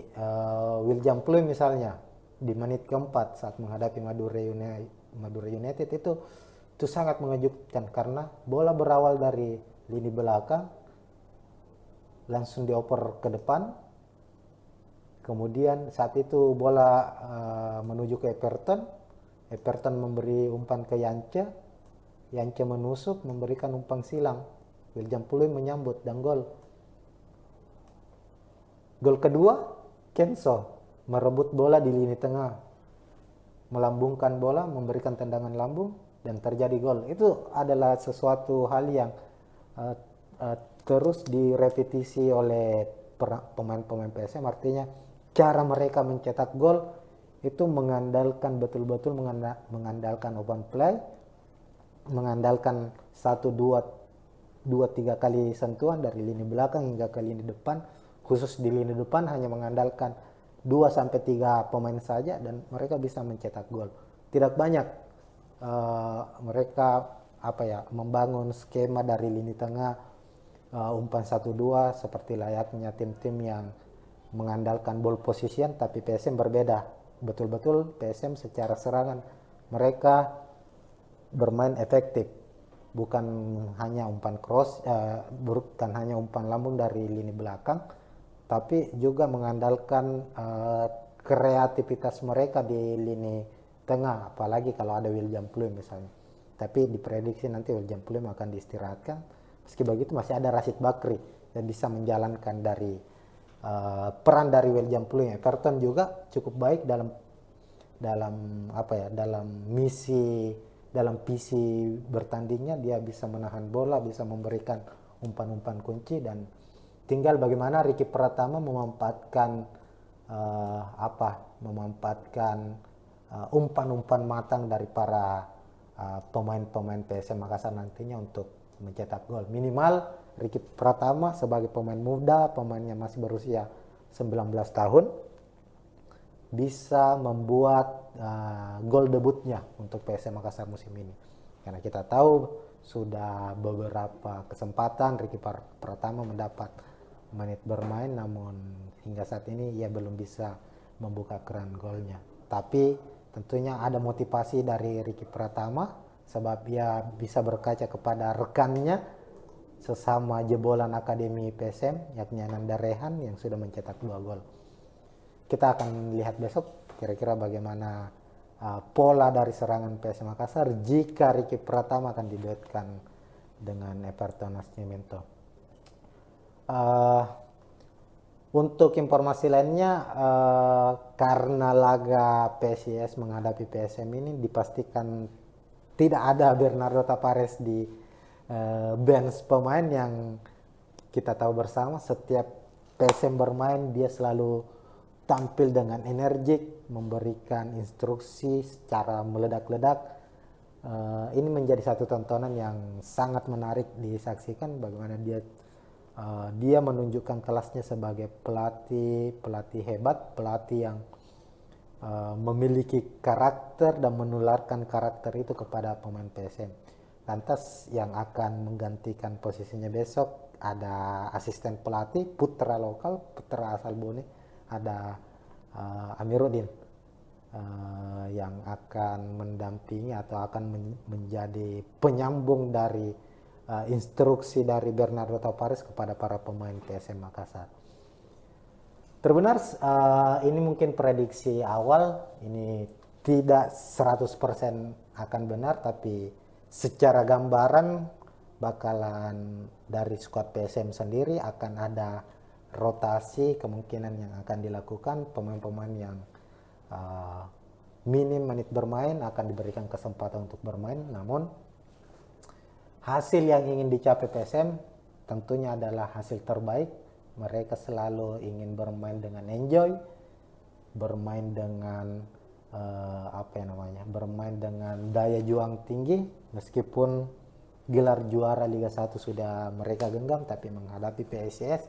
William Pluim misalnya di menit keempat saat menghadapi Madura United itu sangat mengejutkan, karena bola berawal dari lini belakang langsung dioper ke depan. Kemudian saat itu bola menuju ke Everton memberi umpan ke Yance menusuk memberikan umpan silang, William Pluim menyambut dan gol. Gol kedua, Kenso merebut bola di lini tengah, melambungkan bola, memberikan tendangan lambung dan terjadi gol. Itu adalah sesuatu hal yang terus direpetisi oleh pemain-pemain PSM. Artinya cara mereka mencetak gol itu mengandalkan betul-betul mengandalkan open play, mengandalkan 1-2-3 kali sentuhan dari lini belakang hingga ke lini depan. Khusus di lini depan hanya mengandalkan 2-3 pemain saja dan mereka bisa mencetak gol. Tidak banyak mereka membangun skema dari lini tengah umpan 1-2 seperti layaknya tim-tim yang mengandalkan ball position. Tapi PSM berbeda, betul-betul PSM secara serangan mereka bermain efektif bukan hanya umpan cross, bukan hanya umpan lambung dari lini belakang, tapi juga mengandalkan kreativitas mereka di lini tengah, apalagi kalau ada William Pluim misalnya. Tapi diprediksi nanti William Pluim akan diistirahatkan. Meski begitu masih ada Rashid Bakri yang bisa menjalankan dari peran dari William Pluim. Everton juga cukup baik dalam visi bertandingnya. Dia bisa menahan bola, bisa memberikan umpan-umpan kunci, dan tinggal bagaimana Ricky Pratama memanfaatkan umpan-umpan matang dari para pemain-pemain PSM Makassar nantinya untuk mencetak gol. Minimal Ricky Pratama sebagai pemain muda, pemainnya masih berusia 19 tahun, bisa membuat gol debutnya untuk PSM Makassar musim ini. Karena kita tahu sudah beberapa kesempatan Ricky Pratama mendapat menit bermain, namun hingga saat ini ia belum bisa membuka keran golnya. Tapi tentunya ada motivasi dari Ricky Pratama, sebab ia bisa berkaca kepada rekannya sesama jebolan Akademi PSM, yakni Ananda Rehan yang sudah mencetak 2 gol. Kita akan lihat besok kira-kira bagaimana pola dari serangan PSM Makassar jika Ricky Pratama akan diduetkan dengan Everton Nascimento. Untuk informasi lainnya, karena laga PSIS menghadapi PSM ini dipastikan tidak ada Bernardo Tavares di bench pemain, yang kita tahu bersama setiap PSM bermain dia selalu tampil dengan energik, memberikan instruksi secara meledak-ledak. Ini menjadi satu tontonan yang sangat menarik disaksikan, bagaimana dia menunjukkan kelasnya sebagai pelatih hebat, pelatih yang memiliki karakter dan menularkan karakter itu kepada pemain PSM. Lantas yang akan menggantikan posisinya besok ada asisten pelatih putra asal Bone, ada Amiruddin yang akan mendampingi atau akan menjadi penyambung dari instruksi dari Bernardo Tavares kepada para pemain PSM Makassar. Tribuners, ini mungkin prediksi awal, ini tidak 100% akan benar, tapi secara gambaran bakalan dari skuad PSM sendiri akan ada rotasi kemungkinan yang akan dilakukan. Pemain-pemain yang minim menit bermain akan diberikan kesempatan untuk bermain, namun hasil yang ingin dicapai PSM tentunya adalah hasil terbaik. Mereka selalu ingin bermain dengan enjoy, bermain dengan bermain dengan daya juang tinggi. Meskipun gelar juara Liga 1 sudah mereka genggam, tapi menghadapi PSIS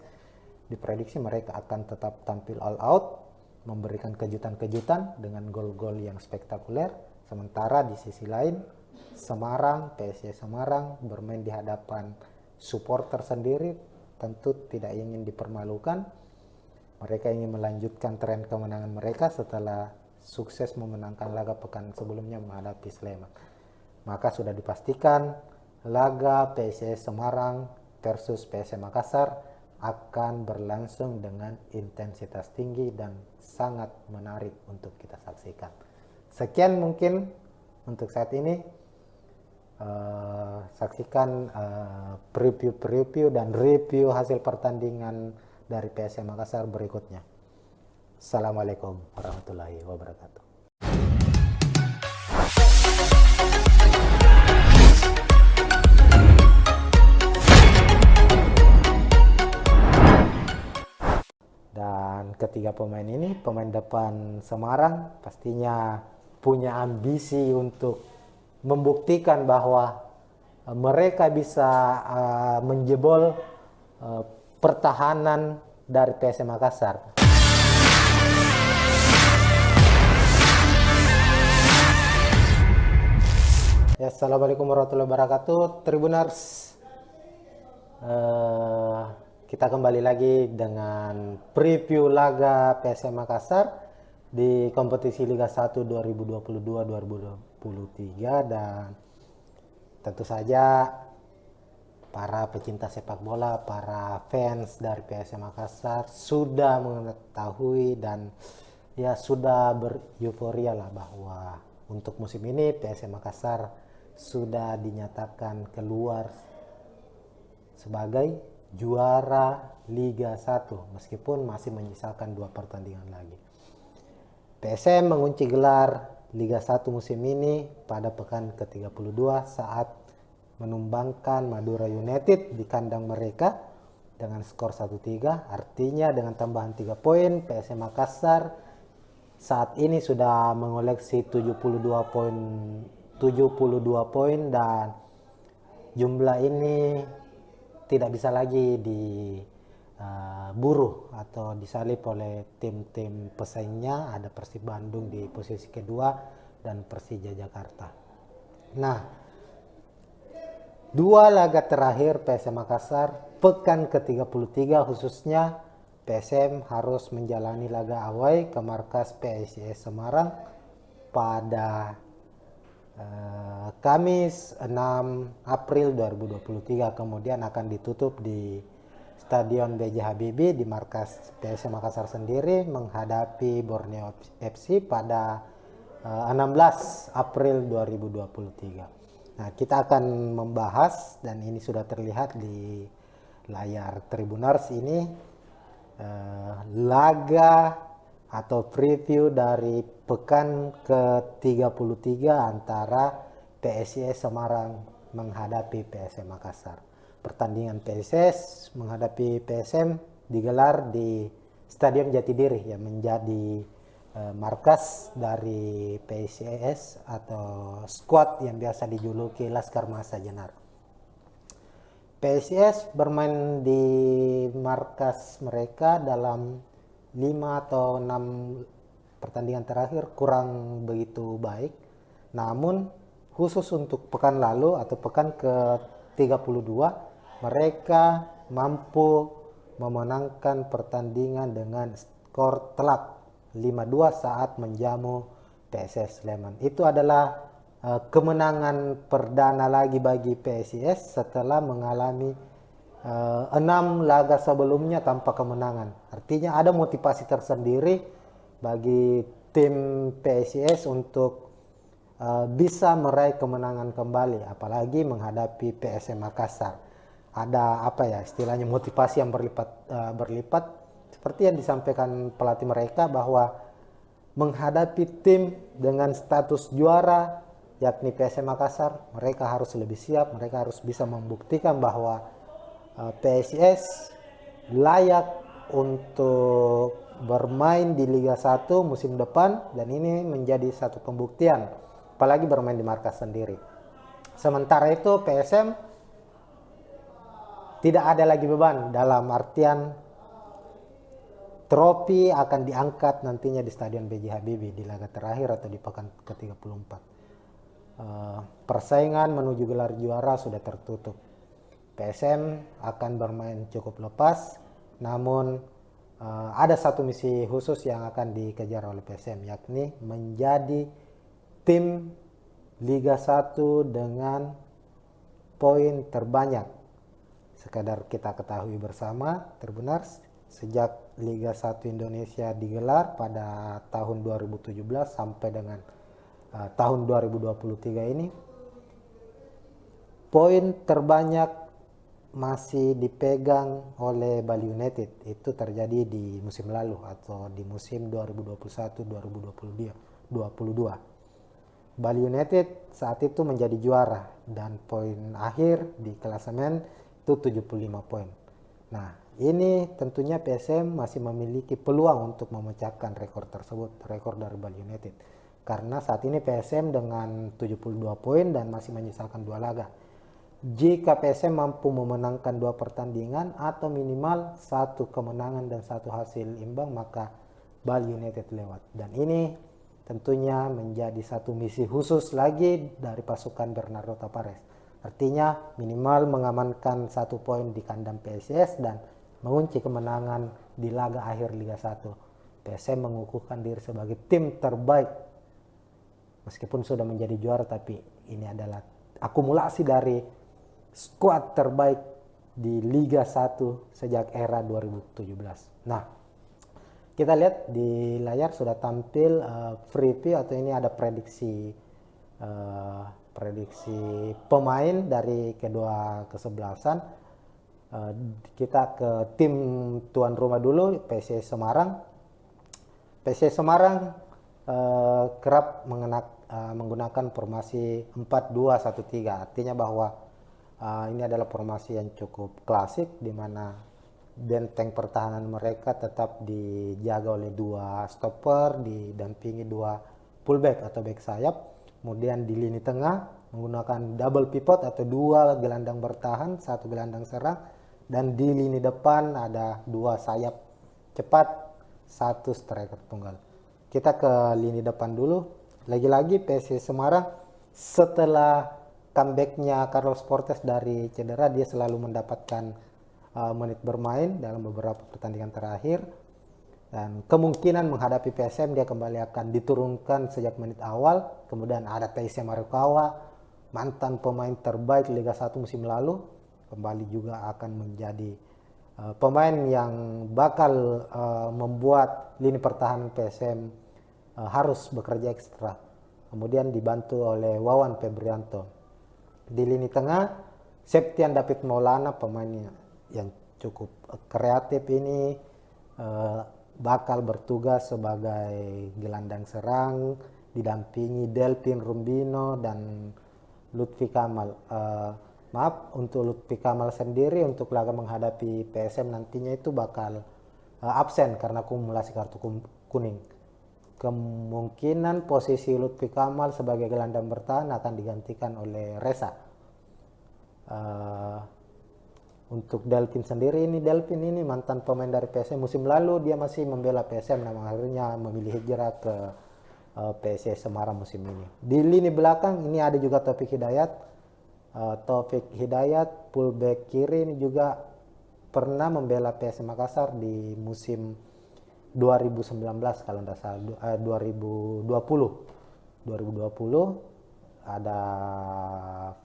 diprediksi mereka akan tetap tampil all out, memberikan kejutan-kejutan dengan gol-gol yang spektakuler. Sementara di sisi lain PSIS Semarang bermain di hadapan supporter sendiri, tentu tidak ingin dipermalukan. Mereka ingin melanjutkan tren kemenangan mereka setelah sukses memenangkan laga pekan sebelumnya menghadapi Sleman. Maka sudah dipastikan laga PSIS Semarang versus PSM Makassar akan berlangsung dengan intensitas tinggi dan sangat menarik untuk kita saksikan. Sekian mungkin untuk saat ini. Saksikan preview dan review hasil pertandingan dari PSM Makassar berikutnya. Assalamualaikum warahmatullahi wabarakatuh. Dan ketiga pemain ini, pemain depan Semarang pastinya punya ambisi untuk membuktikan bahwa mereka bisa menjebol pertahanan dari PSM Makassar. Ya, assalamualaikum warahmatullahi wabarakatuh, Tribuners. Kita kembali lagi dengan preview laga PSM Makassar di kompetisi Liga 1 2022-2023, dan tentu saja para pecinta sepak bola, para fans dari PSM Makassar sudah mengetahui dan ya sudah beryuforia lah bahwa untuk musim ini PSM Makassar sudah dinyatakan keluar sebagai juara Liga 1 meskipun masih menyisakan 2 pertandingan lagi. PSM mengunci gelar Liga 1 musim ini pada pekan ke-32 saat menumbangkan Madura United di kandang mereka dengan skor 1-3. Artinya dengan tambahan 3 poin, PSM Makassar saat ini sudah mengoleksi 72 poin dan jumlah ini tidak bisa lagi diburu atau disalip oleh tim-tim pesaingnya. Ada Persib Bandung di posisi kedua dan Persija Jakarta. Nah, 2 laga terakhir PSM Makassar pekan ke-33 khususnya PSM harus menjalani laga away ke markas PSIS Semarang pada Kamis 6 April 2023, kemudian akan ditutup di Stadion B.J. Habibie di markas PSM Makassar sendiri menghadapi Borneo FC pada 16 April 2023. Nah, kita akan membahas dan ini sudah terlihat di layar Tribuners ini laga atau preview dari pekan ke-33 antara PSIS Semarang menghadapi PSM Makassar. Pertandingan PSIS menghadapi PSM digelar di Stadion Jatidiri yang menjadi markas dari PSIS atau skuad yang biasa dijuluki Laskar Mahesa Jenar. PSIS bermain di markas mereka dalam 5 atau 6 pertandingan terakhir kurang begitu baik. Namun khusus untuk pekan lalu atau pekan ke-32 mereka mampu memenangkan pertandingan dengan skor telak 5-2 saat menjamu PSS Sleman. Itu adalah kemenangan perdana lagi bagi PSIS setelah mengalami 6 laga sebelumnya tanpa kemenangan. Artinya ada motivasi tersendiri bagi tim PSIS untuk bisa meraih kemenangan kembali, apalagi menghadapi PSM Makassar. Ada apa ya istilahnya motivasi yang berlipat seperti yang disampaikan pelatih mereka bahwa menghadapi tim dengan status juara yakni PSM Makassar, mereka harus lebih siap, mereka harus bisa membuktikan bahwa PSIS layak untuk bermain di Liga 1 musim depan dan ini menjadi satu pembuktian apalagi bermain di markas sendiri. Sementara itu PSM tidak ada lagi beban dalam artian trofi akan diangkat nantinya di Stadion B.J. Habibie di laga terakhir atau di pekan ke-34. Persaingan menuju gelar juara sudah tertutup. PSM akan bermain cukup lepas, namun ada satu misi khusus yang akan dikejar oleh PSM, yakni menjadi tim Liga 1 dengan poin terbanyak. Sekadar kita ketahui bersama, Tribuners, sejak Liga 1 Indonesia digelar pada tahun 2017 sampai dengan tahun 2023 ini, poin terbanyak masih dipegang oleh Bali United. Itu terjadi di musim lalu atau di musim 2021-2022. Bali United saat itu menjadi juara dan poin akhir di klasemen itu 75 poin. Nah, ini tentunya PSM masih memiliki peluang untuk memecahkan rekor tersebut, rekor dari Bali United. Karena saat ini PSM dengan 72 poin dan masih menyisakan 2 laga. Jika PSM mampu memenangkan 2 pertandingan atau minimal 1 kemenangan dan 1 hasil imbang, maka Bali United lewat. Dan ini tentunya menjadi satu misi khusus lagi dari pasukan Bernardo Tapares. Artinya minimal mengamankan 1 poin di kandang PSIS dan mengunci kemenangan di laga akhir Liga 1. PSM mengukuhkan diri sebagai tim terbaik. Meskipun sudah menjadi juara, tapi ini adalah akumulasi dari skuad terbaik di Liga 1 sejak era 2017. Nah, kita lihat di layar sudah tampil preview atau ini ada prediksi prediksi pemain dari kedua kesebelasan. Kita ke tim tuan rumah dulu, PSIS Semarang. PSIS Semarang kerap menggunakan formasi 4-2-1-3, artinya bahwa ini adalah formasi yang cukup klasik di mana benteng pertahanan mereka tetap dijaga oleh 2 stopper didampingi 2 fullback atau back sayap. Kemudian di lini tengah menggunakan double pivot atau 2 gelandang bertahan, 1 gelandang serang, dan di lini depan ada 2 sayap cepat, 1 striker tunggal. Kita ke lini depan dulu. Lagi-lagi PSIS Semarang setelah comebacknya Carlos Portes dari cedera, dia selalu mendapatkan menit bermain dalam beberapa pertandingan terakhir, dan kemungkinan menghadapi PSM dia kembali akan diturunkan sejak menit awal. Kemudian ada Taisya Marukawa, mantan pemain terbaik Liga 1 musim lalu, kembali juga akan menjadi pemain yang bakal membuat lini pertahanan PSM harus bekerja ekstra. Kemudian dibantu oleh Wawan Febrianto. Di lini tengah, Septian David Maulana, pemain yang cukup kreatif ini, bakal bertugas sebagai gelandang serang, didampingi Delvin Rumbino dan Lutfi Kamal. Maaf, untuk Lutfi Kamal sendiri untuk laga menghadapi PSM nantinya itu bakal absen karena akumulasi kartu kuning. Kemungkinan posisi Lutfi Kamal sebagai gelandang bertahan akan digantikan oleh Reza. Untuk Delvin sendiri, Delvin ini mantan pemain dari PSM. Musim lalu dia masih membela PSM, namun akhirnya memilih hijrah ke PSIS Semarang musim ini. Di lini belakang ini ada juga Taufik Hidayat. Taufik Hidayat, fullback kiri, ini juga pernah membela PSM Makassar di musim 2019 kalau tidak salah, 2020 ada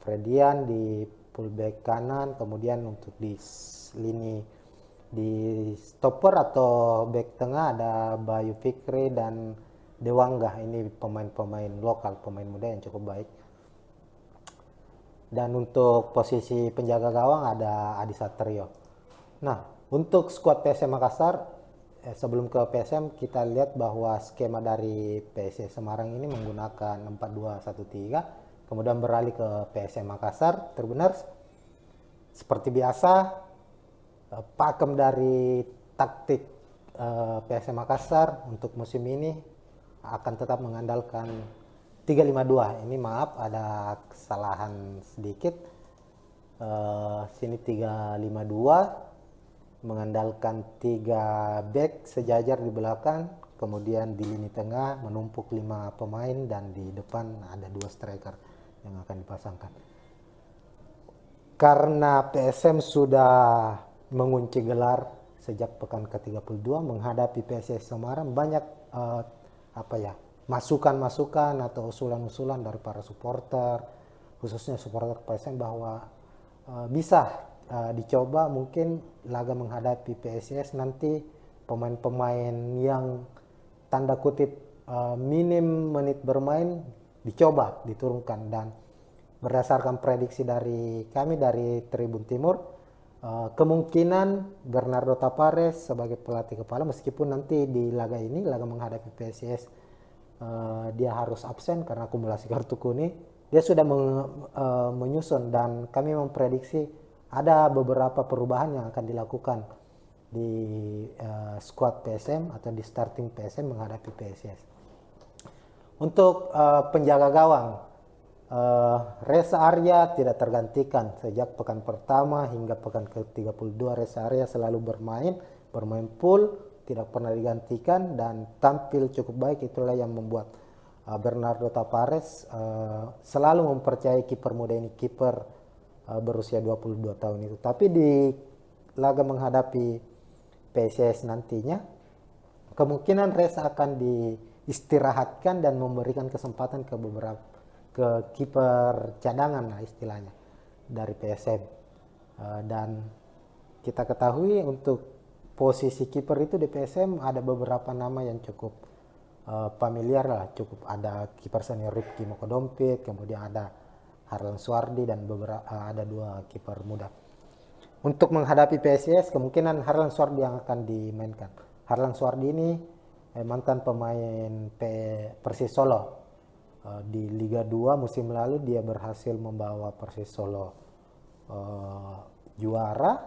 Fredian di fullback kanan. Kemudian untuk di lini di stopper atau back tengah ada Bayu Fikri dan Dewangga. Ini pemain-pemain lokal, pemain muda yang cukup baik. Dan untuk posisi penjaga gawang ada Adi Satrio. Nah, untuk skuad PSM Makassar, sebelum ke PSM kita lihat bahwa skema dari PSIS Semarang ini menggunakan 4-2-1-3. Kemudian beralih ke PSM Makassar, terbenar seperti biasa. Pakem dari taktik PSM Makassar untuk musim ini akan tetap mengandalkan 3-5-2. Ini maaf ada kesalahan sedikit. Sini 3-5-2 mengandalkan 3 back sejajar di belakang, kemudian di lini tengah menumpuk 5 pemain, dan di depan ada 2 striker yang akan dipasangkan. Karena PSM sudah mengunci gelar sejak pekan ke-32 menghadapi PSIS Semarang, banyak masukan-masukan atau usulan-usulan dari para supporter, khususnya supporter PSM, bahwa bisa dicoba mungkin laga menghadapi PSIS nanti pemain-pemain yang tanda kutip minim menit bermain dicoba diturunkan. Dan berdasarkan prediksi dari kami dari Tribun Timur, kemungkinan Bernardo Tapares sebagai pelatih kepala, meskipun nanti di laga ini, laga menghadapi PSIS, dia harus absen karena akumulasi kartu kuning, dia sudah menyusun, dan kami memprediksi ada beberapa perubahan yang akan dilakukan di squad PSM atau di starting PSM menghadapi PSIS. Untuk penjaga gawang, Reza Arya tidak tergantikan sejak pekan pertama hingga pekan ke-32. Reza Arya selalu bermain full, tidak pernah digantikan dan tampil cukup baik. Itulah yang membuat Bernardo Tapares selalu mempercayai kiper muda ini, kiper berusia 22 tahun itu. Tapi di laga menghadapi PSIS nantinya, kemungkinan Reza akan diistirahatkan dan memberikan kesempatan ke beberapa ke kiper cadangan lah istilahnya dari PSM. Dan kita ketahui untuk posisi kiper itu di PSM ada beberapa nama yang cukup familiar lah, cukup ada kiper senior Rifki Mokodompit, kemudian ada Harlan Suardi dan beberapa ada 2 kiper muda. Untuk menghadapi PSIS kemungkinan Harlan Suardi yang akan dimainkan. Harlan Suardi ini mantan pemain Persis Solo. Di Liga 2 musim lalu dia berhasil membawa Persis Solo juara,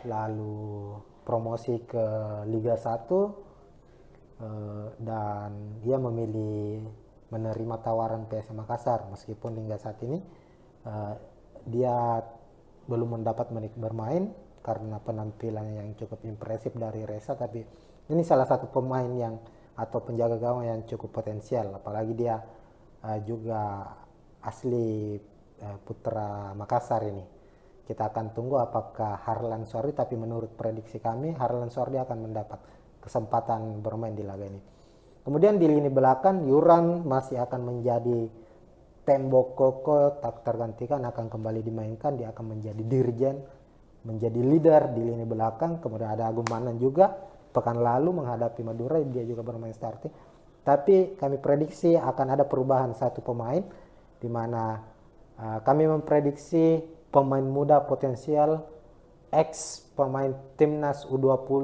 lalu promosi ke Liga 1, dan dia memilih menerima tawaran PSM Makassar meskipun hingga saat ini dia belum mendapat menit bermain karena penampilan yang cukup impresif dari Reza, tapi ini salah satu pemain yang atau penjaga gawang yang cukup potensial, apalagi dia juga asli putra Makassar ini. Kita akan tunggu apakah Harlan Suardi, tapi menurut prediksi kami Harlan Suardi akan mendapat kesempatan bermain di laga ini. Kemudian di lini belakang Yuran masih akan menjadi tembok kokoh, tak tergantikan, akan kembali dimainkan. Dia akan menjadi dirjen, menjadi leader di lini belakang. Kemudian ada Agung Manan juga, pekan lalu menghadapi Madura dia juga bermain starting. Tapi kami prediksi akan ada perubahan satu pemain, di mana kami memprediksi pemain muda potensial ex pemain timnas U20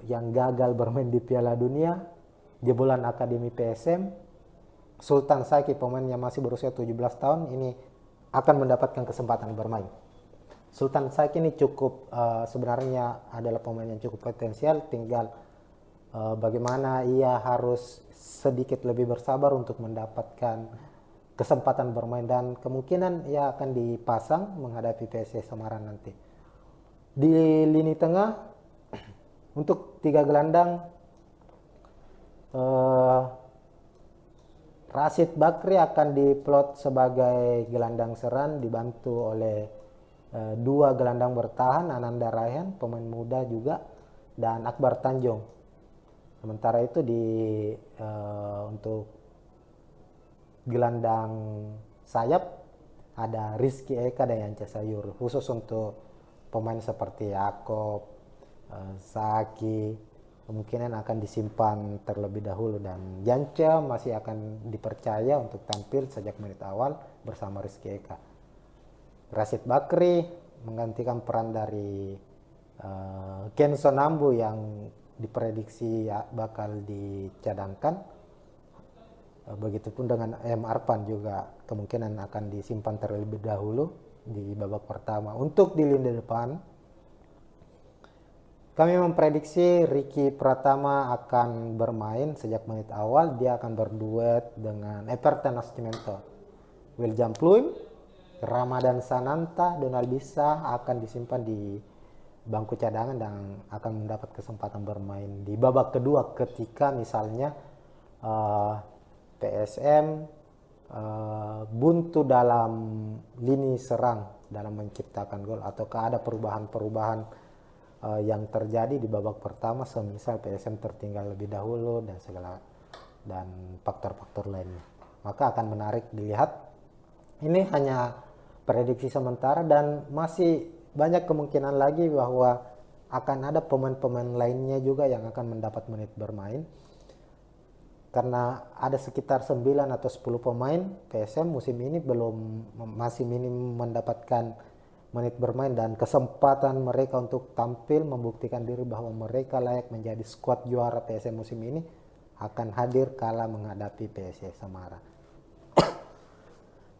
yang gagal bermain di Piala Dunia, jebolan akademi PSM, Sultan Saiki, pemain yang masih berusia 17 tahun ini akan mendapatkan kesempatan bermain. Sultan Saiki ini cukup sebenarnya adalah pemain yang cukup potensial, tinggal bagaimana ia harus sedikit lebih bersabar untuk mendapatkan kesempatan bermain, dan kemungkinan ia akan dipasang menghadapi PSS Semarang nanti. Di lini tengah untuk 3 gelandang, Rashid Bakri akan diplot sebagai gelandang serang dibantu oleh 2 gelandang bertahan, Ananda Raihan pemain muda juga, dan Akbar Tanjung. Sementara itu untuk gelandang sayap ada Rizky Eka dan Yance Sayur, khusus untuk pemain seperti Yakob, Saki kemungkinan akan disimpan terlebih dahulu, dan Yance masih akan dipercaya untuk tampil sejak menit awal bersama Rizky Eka. Rashid Bakri menggantikan peran dari Kenson Ambu yang diprediksi bakal dicadangkan. Begitupun dengan M. Arpan juga kemungkinan akan disimpan terlebih dahulu di babak pertama. Untuk di lini depan kami memprediksi Ricky Pratama akan bermain sejak menit awal. Dia akan berduet dengan Everton Nascimento. William Pluim, Ramadan Sananta, Donald Bisa akan disimpan di bangku cadangan dan akan mendapat kesempatan bermain di babak kedua ketika misalnya PSM buntu dalam lini serang dalam menciptakan gol, ataukah ada perubahan-perubahan yang terjadi di babak pertama, semisal PSM tertinggal lebih dahulu dan faktor-faktor lainnya, maka akan menarik dilihat. Ini hanya prediksi sementara dan masih banyak kemungkinan lagi bahwa akan ada pemain-pemain lainnya juga yang akan mendapat menit bermain, karena ada sekitar 9 atau 10 pemain PSM musim ini masih minim mendapatkan menit bermain, dan kesempatan mereka untuk tampil membuktikan diri bahwa mereka layak menjadi skuad juara PSM musim ini akan hadir kala menghadapi PSS Semarang.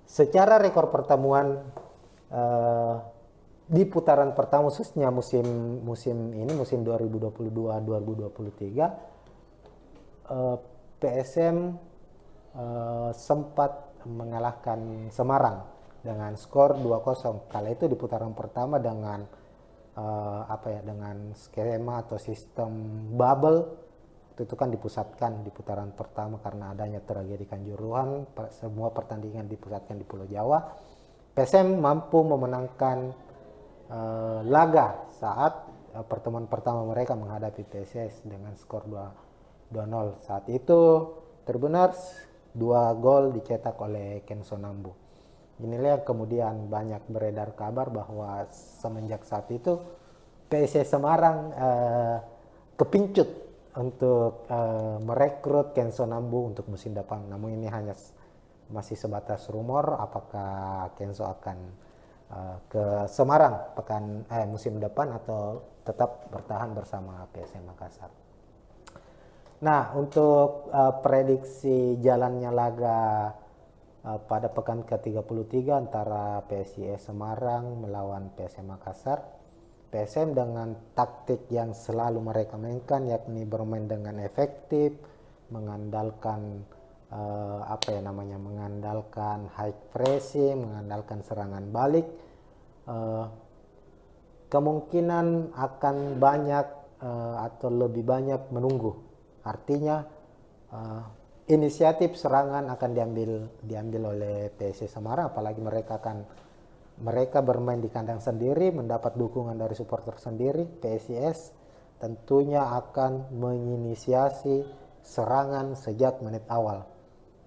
Secara rekor pertemuan di putaran pertama khususnya musim 2022-2023 PSM sempat mengalahkan Semarang dengan skor 2-0. Kala itu di putaran pertama dengan dengan skema atau sistem bubble itu kan dipusatkan di putaran pertama karena adanya tragedi Kanjuruhan. Semua pertandingan dipusatkan di Pulau Jawa. PSM mampu memenangkan laga saat pertemuan pertama mereka menghadapi PSS dengan skor 2-0. Saat itu Tribuners 2 gol dicetak oleh Kenzo Nambu. Inilah yang kemudian banyak beredar kabar bahwa semenjak saat itu PSIS Semarang kepincut untuk merekrut Kenzo Nambu untuk musim depan. Namun ini hanya masih sebatas rumor apakah Kenzo akan ke Semarang musim depan atau tetap bertahan bersama PSM Makassar. Nah, untuk prediksi jalannya laga pada pekan ke-33 antara PSIS Semarang melawan PSM Makassar, PSM dengan taktik yang selalu mereka mainkan, yakni bermain dengan efektif, mengandalkan mengandalkan high pressing, mengandalkan serangan balik, kemungkinan akan banyak atau lebih banyak menunggu. Artinya inisiatif serangan akan diambil oleh PSIS Semarang, apalagi mereka bermain di kandang sendiri, mendapat dukungan dari supporter sendiri. PSIS tentunya akan menginisiasi serangan sejak menit awal,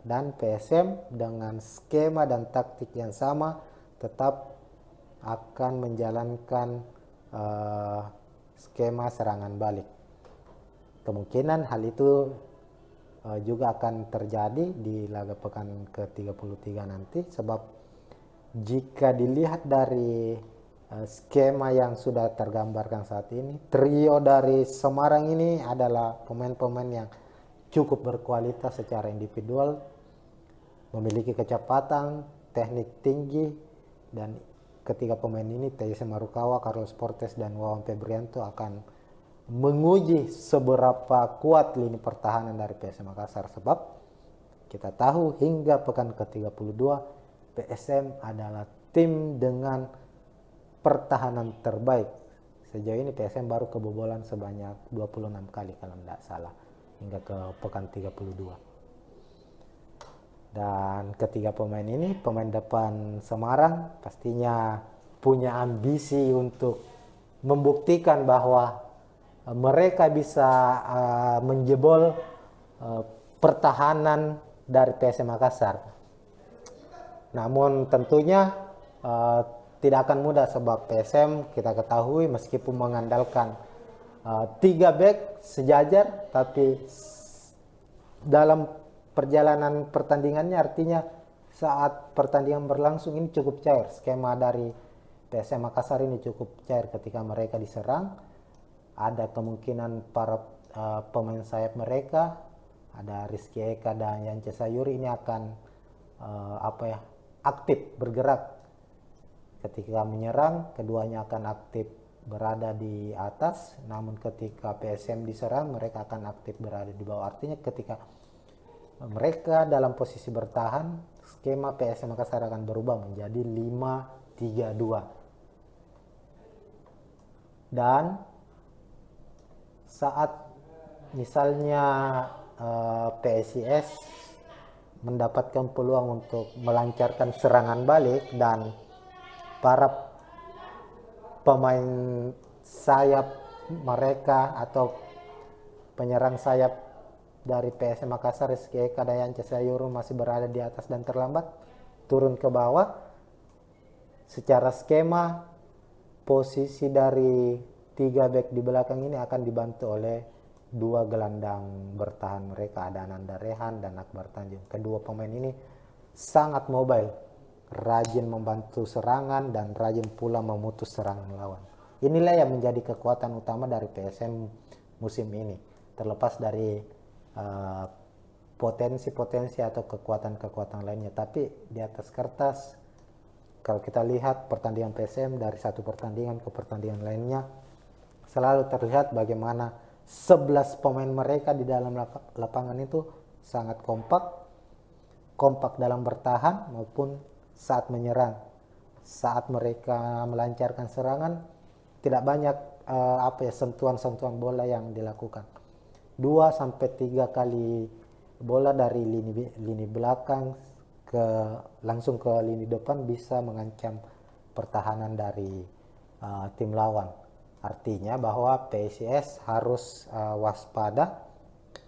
dan PSM dengan skema dan taktik yang sama tetap akan menjalankan skema serangan balik. Kemungkinan hal itu juga akan terjadi di laga pekan ke-33 nanti, sebab jika dilihat dari skema yang sudah tergambarkan saat ini, trio dari Semarang ini adalah pemain-pemain yang cukup berkualitas secara individual, memiliki kecepatan, teknik tinggi, dan ketiga pemain ini, Teise Marukawa, Carlos Portes, dan Wawan Febrianto akan menguji seberapa kuat lini pertahanan dari PSM Makassar, sebab kita tahu hingga pekan ke-32 PSM adalah tim dengan pertahanan terbaik. Sejauh ini PSM baru kebobolan sebanyak 26 kali kalau tidak salah hingga ke pekan 32. Dan ketiga pemain ini, pemain depan Semarang, pastinya punya ambisi untuk membuktikan bahwa mereka bisa menjebol pertahanan dari PSM Makassar. Namun tentunya tidak akan mudah, sebab PSM kita ketahui meskipun mengandalkan 3 back sejajar, tapi dalam perjalanan pertandingannya, artinya saat pertandingan berlangsung ini cukup cair. Skema dari PSM Makassar ini cukup cair. Ketika mereka diserang, ada kemungkinan para pemain sayap mereka, ada Rizky Eka dan Yance Sayuri, ini akan aktif bergerak. Ketika menyerang, keduanya akan aktif berada di atas, namun ketika PSM diserang, mereka akan aktif berada di bawah. Artinya ketika mereka dalam posisi bertahan, skema PSM Makassar akan berubah menjadi 5-3-2. Dan saat misalnya PSIS mendapatkan peluang untuk melancarkan serangan balik dan para pemain sayap mereka atau penyerang sayap dari PSM Makassar, Rizky Eka dan Yance Sayuri masih berada di atas dan terlambat turun ke bawah, secara skema posisi dari 3 back di belakang ini akan dibantu oleh 2 gelandang bertahan mereka, ada Ananda Rehan dan Akbar Tanjung. Kedua pemain ini sangat mobile, rajin membantu serangan dan rajin pula memutus serangan lawan. Inilah yang menjadi kekuatan utama dari PSM musim ini, terlepas dari potensi-potensi atau kekuatan-kekuatan lainnya. Tapi di atas kertas, kalau kita lihat pertandingan PSM dari satu pertandingan ke pertandingan lainnya, selalu terlihat bagaimana 11 pemain mereka di dalam lapangan itu sangat kompak dalam bertahan maupun saat menyerang. Saat mereka melancarkan serangan, tidak banyak sentuhan-sentuhan bola yang dilakukan. 2-3 kali bola dari lini belakang langsung ke lini depan bisa mengancam pertahanan dari tim lawan. Artinya bahwa PSIS harus waspada.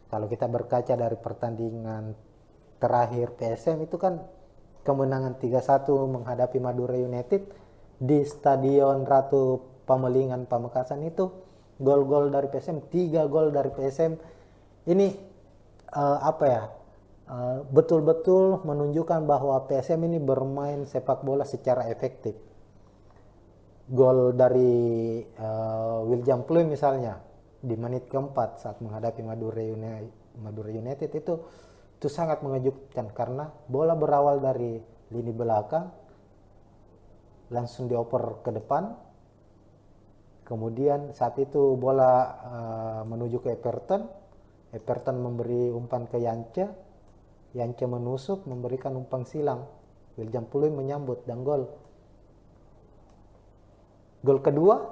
Kalau kita berkaca dari pertandingan terakhir PSM itu kan kemenangan 3-1 menghadapi Madura United di Stadion Ratu Pamelingan Pamekasan itu. Gol-gol dari PSM, 3 gol dari PSM. Ini betul-betul menunjukkan bahwa PSM ini bermain sepak bola secara efektif. Gol dari William Pluim misalnya di menit keempat saat menghadapi Madura United itu sangat mengejutkan karena bola berawal dari lini belakang langsung dioper ke depan. Kemudian saat itu bola menuju ke Everton memberi umpan ke Yance menusuk memberikan umpan silang, William Pluim menyambut dan gol. Gol kedua,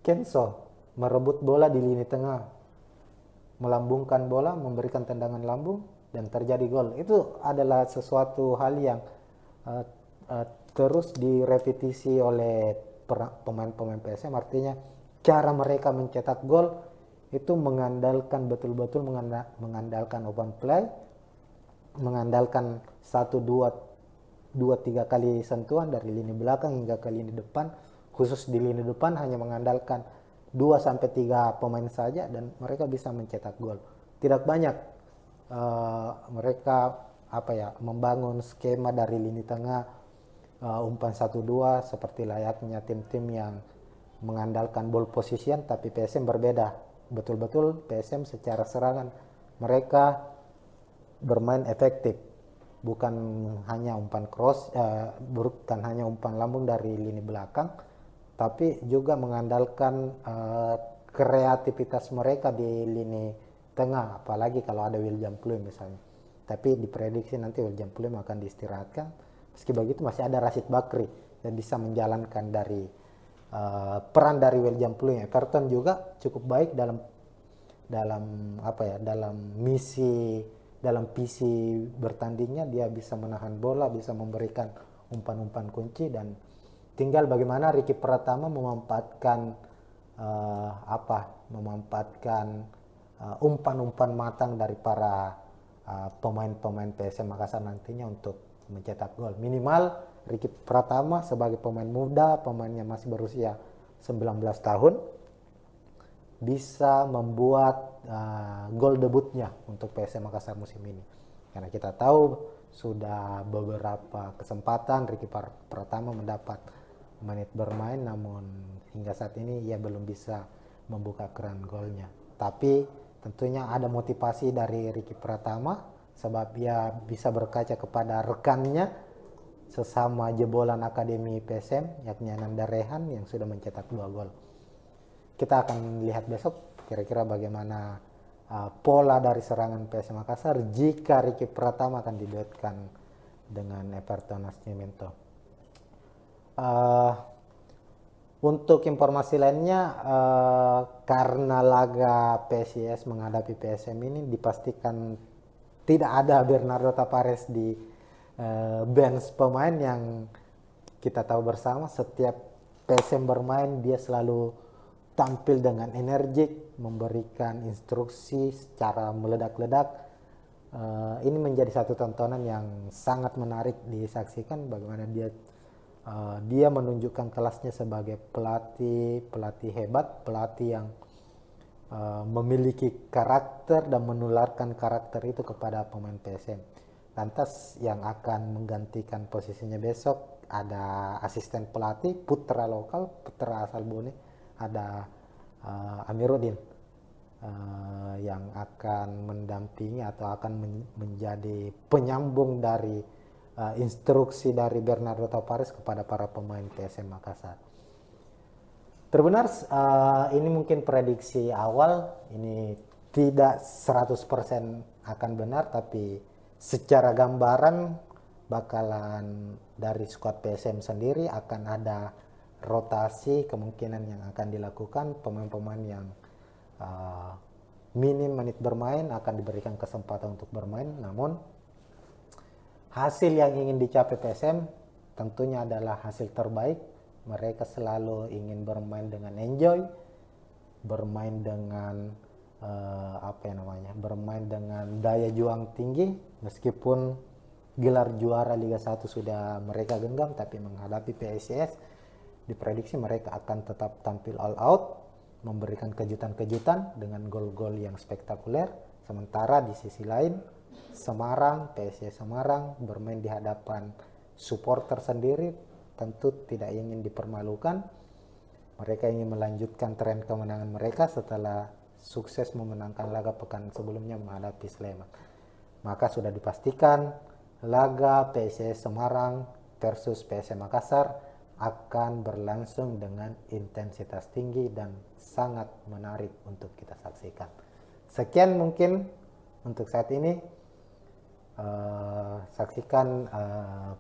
Kenso merebut bola di lini tengah, melambungkan bola, memberikan tendangan lambung, dan terjadi gol. Itu adalah sesuatu hal yang terus direpetisi oleh pemain-pemain PSM. Artinya cara mereka mencetak gol itu betul-betul mengandalkan open play, mengandalkan 2-3 kali sentuhan dari lini belakang hingga ke lini depan. Khusus di lini depan hanya mengandalkan 2-3 pemain saja dan mereka bisa mencetak gol. Tidak banyak mereka membangun skema dari lini tengah umpan 1-2 seperti layaknya tim-tim yang mengandalkan ball position, tapi PSM berbeda. Betul-betul PSM secara serangan mereka bermain efektif, bukan hanya umpan cross, bukan hanya umpan lambung dari lini belakang, tapi juga mengandalkan kreativitas mereka di lini tengah, apalagi kalau ada William Pluim misalnya. Tapi diprediksi nanti William Pluim akan diistirahatkan. Meski begitu masih ada Rashid Bakri yang bisa menjalankan dari peran dari William Pluim. Everton juga cukup baik dalam visi bertandingnya. Dia bisa menahan bola, bisa memberikan umpan-umpan kunci, dan tinggal bagaimana Ricky Pratama memanfaatkan umpan-umpan matang dari para pemain-pemain PSM Makassar nantinya untuk mencetak gol. Minimal Ricky Pratama sebagai pemain muda, pemainnya masih berusia 19 tahun, bisa membuat gol debutnya untuk PSM Makassar musim ini. Karena kita tahu sudah beberapa kesempatan Ricky Pratama mendapat menit bermain, namun hingga saat ini ia belum bisa membuka keran golnya. Tapi tentunya ada motivasi dari Ricky Pratama sebab ia bisa berkaca kepada rekannya sesama jebolan Akademi PSM, yakni Ananda Rehan yang sudah mencetak 2 gol. Kita akan lihat besok kira-kira bagaimana pola dari serangan PSM Makassar jika Ricky Pratama akan diduetkan dengan Everton Nascimento. Untuk informasi lainnya, karena laga PSIS menghadapi PSM ini dipastikan tidak ada Bernardo Tavares di bench pemain. Yang kita tahu bersama, setiap PSM bermain dia selalu tampil dengan energik, memberikan instruksi secara meledak-ledak. Ini menjadi satu tontonan yang sangat menarik disaksikan, bagaimana dia menunjukkan kelasnya sebagai pelatih hebat, pelatih yang memiliki karakter dan menularkan karakter itu kepada pemain PSM. Lantas yang akan menggantikan posisinya besok ada asisten pelatih putra asal Bone, ada Amiruddin yang akan mendampingi atau akan menjadi penyambung dari instruksi dari Bernardo Tavares kepada para pemain PSM Makassar. Terbenar, ini mungkin prediksi awal, ini tidak 100% akan benar, tapi secara gambaran bakalan dari skuad PSM sendiri akan ada rotasi kemungkinan yang akan dilakukan. Pemain-pemain yang minim menit bermain akan diberikan kesempatan untuk bermain, namun hasil yang ingin dicapai PSM tentunya adalah hasil terbaik. Mereka selalu ingin bermain dengan enjoy, bermain dengan bermain dengan daya juang tinggi, meskipun gelar juara Liga 1 sudah mereka genggam, tapi menghadapi PSIS diprediksi mereka akan tetap tampil all out, memberikan kejutan-kejutan dengan gol-gol yang spektakuler. Sementara di sisi lain Semarang, PSIS Semarang bermain di hadapan supporter sendiri, tentu tidak ingin dipermalukan. Mereka ingin melanjutkan tren kemenangan mereka setelah sukses memenangkan laga pekan sebelumnya menghadapi Sleman. Maka sudah dipastikan laga PSIS Semarang versus PSM Makassar akan berlangsung dengan intensitas tinggi dan sangat menarik untuk kita saksikan. Sekian mungkin untuk saat ini. Saksikan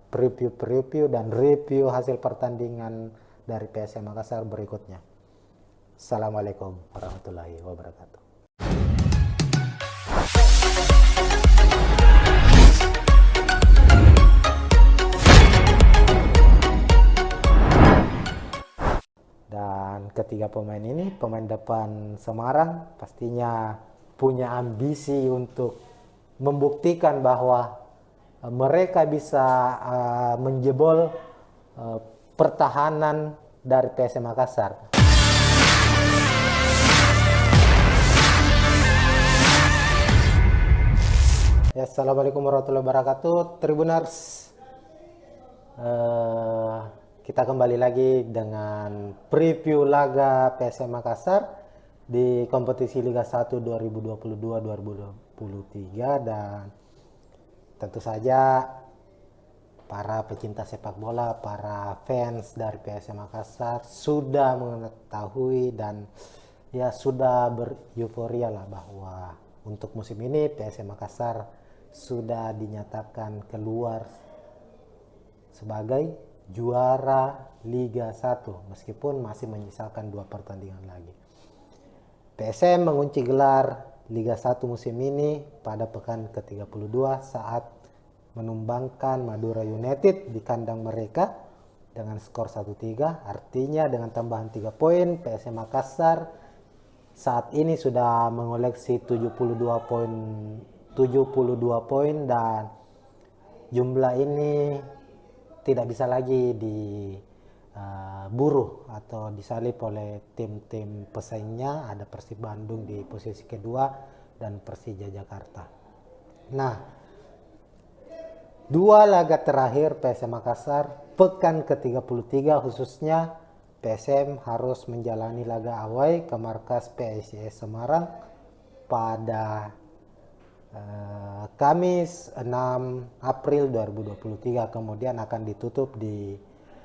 preview dan review hasil pertandingan dari PSM Makassar berikutnya. Assalamualaikum warahmatullahi wabarakatuh. Dan ketiga pemain ini, pemain depan Semarang pastinya punya ambisi untuk membuktikan bahwa mereka bisa menjebol pertahanan dari PSM Makassar. Ya, assalamualaikum warahmatullahi wabarakatuh, Tribuners. Kita kembali lagi dengan preview laga PSM Makassar di kompetisi Liga 1 2022-2023, dan tentu saja para pecinta sepak bola, para fans dari PSM Makassar sudah mengetahui dan ya sudah bereuforia lah bahwa untuk musim ini PSM Makassar sudah dinyatakan keluar sebagai juara Liga 1 meskipun masih menyisakan 2 pertandingan lagi. PSM mengunci gelar Liga 1 musim ini pada pekan ke-32 saat menumbangkan Madura United di kandang mereka dengan skor 1-3. Artinya dengan tambahan 3 poin, PSM Makassar saat ini sudah mengoleksi 72 poin dan jumlah ini tidak bisa lagi diburu atau disalip oleh tim-tim pesaingnya. Ada Persib Bandung di posisi kedua dan Persija Jakarta. Nah, 2 laga terakhir PSM Makassar pekan ke-33 khususnya PSM harus menjalani laga away ke markas PSIS Semarang pada Kamis 6 April 2023, kemudian akan ditutup di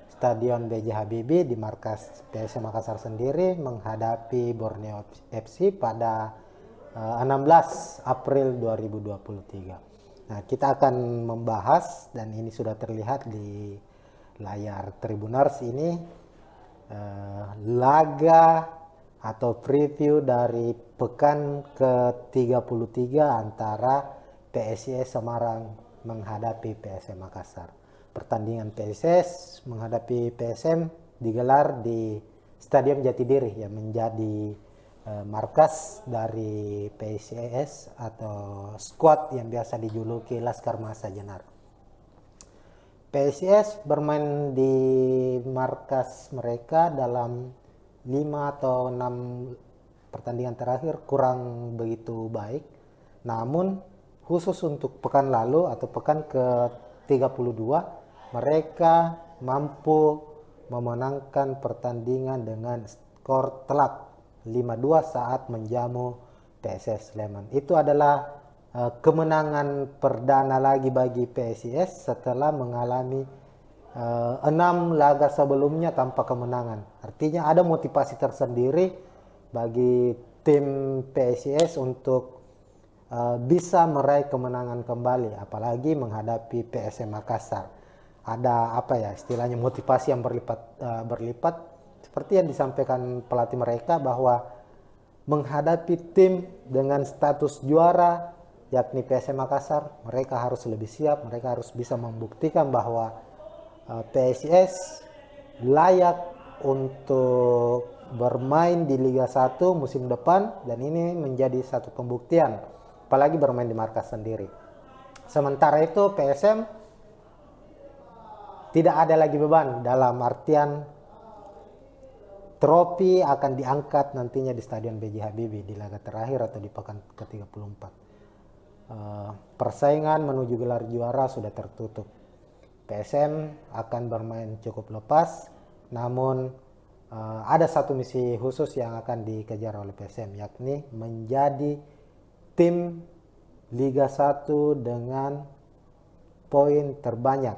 Stadion B.J. Habibie di markas PSM Makassar sendiri menghadapi Borneo FC pada 16 April 2023. Nah, kita akan membahas, dan ini sudah terlihat di layar Tribuners ini, laga atau preview dari pekan ke-33 antara PSIS Semarang menghadapi PSM Makassar. Pertandingan PSIS menghadapi PSM digelar di Stadion Jatidiri yang menjadi markas dari PSIS atau skuad yang biasa dijuluki Laskar Mahesa Jenar. PSIS bermain di markas mereka dalam 5 atau 6 pertandingan terakhir kurang begitu baik. Namun khusus untuk pekan lalu atau pekan ke-32 mereka mampu memenangkan pertandingan dengan skor telak 5-2 saat menjamu PSS Sleman. Itu adalah kemenangan perdana lagi bagi PSIS setelah mengalami 6 laga sebelumnya tanpa kemenangan. Artinya ada motivasi tersendiri bagi tim PSIS untuk bisa meraih kemenangan kembali, apalagi menghadapi PSM Makassar. Ada apa ya istilahnya, motivasi yang berlipat seperti yang disampaikan pelatih mereka bahwa menghadapi tim dengan status juara yakni PSM Makassar, mereka harus lebih siap, mereka harus bisa membuktikan bahwa PSIS layak untuk bermain di Liga 1 musim depan, dan ini menjadi satu pembuktian apalagi bermain di markas sendiri. Sementara itu PSM tidak ada lagi beban, dalam artian trofi akan diangkat nantinya di Stadion B.J. Habibie di laga terakhir atau di pekan ke-34. Persaingan menuju gelar juara sudah tertutup. PSM akan bermain cukup lepas, namun ada satu misi khusus yang akan dikejar oleh PSM, yakni menjadi tim Liga 1 dengan poin terbanyak.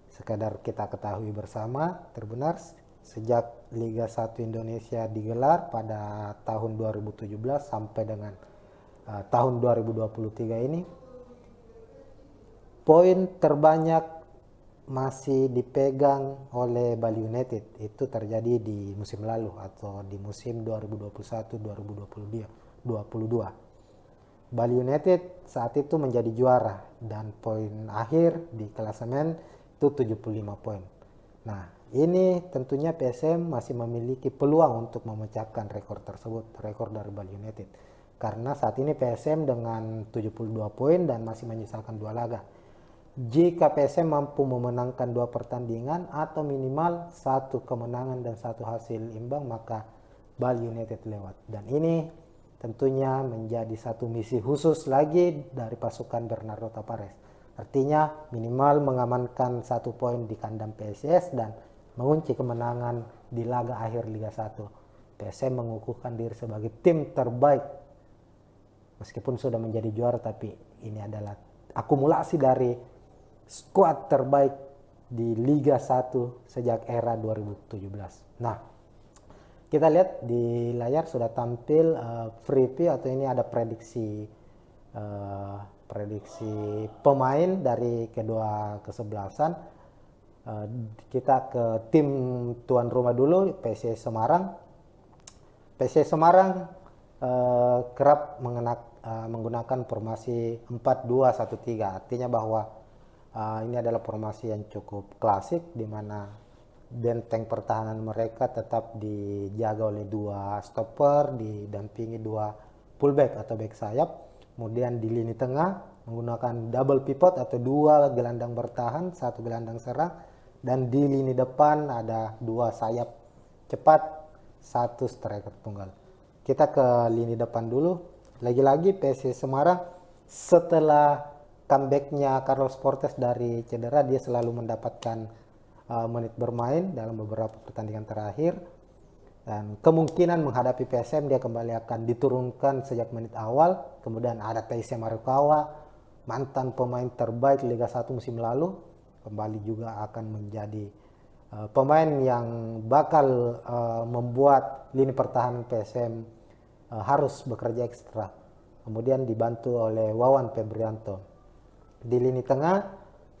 Sekadar kita ketahui bersama, terbenar sejak Liga 1 Indonesia digelar pada tahun 2017 sampai dengan tahun 2023 ini, poin terbanyak masih dipegang oleh Bali United. Itu terjadi di musim lalu atau di musim 2021-2022. Bali United saat itu menjadi juara dan poin akhir di klasemen itu 75 poin. Nah, ini tentunya PSM masih memiliki peluang untuk memecahkan rekor tersebut, rekor dari Bali United. Karena saat ini PSM dengan 72 poin dan masih menyisakan 2 laga. Jika PSM mampu memenangkan 2 pertandingan atau minimal 1 kemenangan dan 1 hasil imbang, maka Bali United lewat. Dan ini tentunya menjadi satu misi khusus lagi dari pasukan Bernardo Tavares. Artinya minimal mengamankan 1 poin di kandang PSIS dan mengunci kemenangan di laga akhir Liga 1. PSM mengukuhkan diri sebagai tim terbaik. Meskipun sudah menjadi juara, tapi ini adalah akumulasi dari skuad terbaik di Liga 1 sejak era 2017. Nah, kita lihat di layar sudah tampil preview atau ini ada prediksi pemain dari kedua kesebelasan. Kita ke tim tuan rumah dulu, PSIS Semarang. PSIS Semarang kerap menggunakan formasi 4-2-1-3. Artinya bahwa ini adalah formasi yang cukup klasik, di mana benteng pertahanan mereka tetap dijaga oleh 2 stopper, didampingi 2 fullback atau back sayap. Kemudian di lini tengah menggunakan double pivot atau 2 gelandang bertahan, 1 gelandang serang. Dan di lini depan ada 2 sayap cepat, 1 striker tunggal. Kita ke lini depan dulu. Lagi-lagi PSIS Semarang setelah comebacknya Carlos Portes dari cedera, dia selalu mendapatkan menit bermain dalam beberapa pertandingan terakhir. Dan kemungkinan menghadapi PSM dia kembali akan diturunkan sejak menit awal. Kemudian ada Taisya Marukawa, mantan pemain terbaik Liga 1 musim lalu, kembali juga akan menjadi pemain yang bakal membuat lini pertahanan PSM harus bekerja ekstra. Kemudian dibantu oleh Wawan Febrianto. Di lini tengah,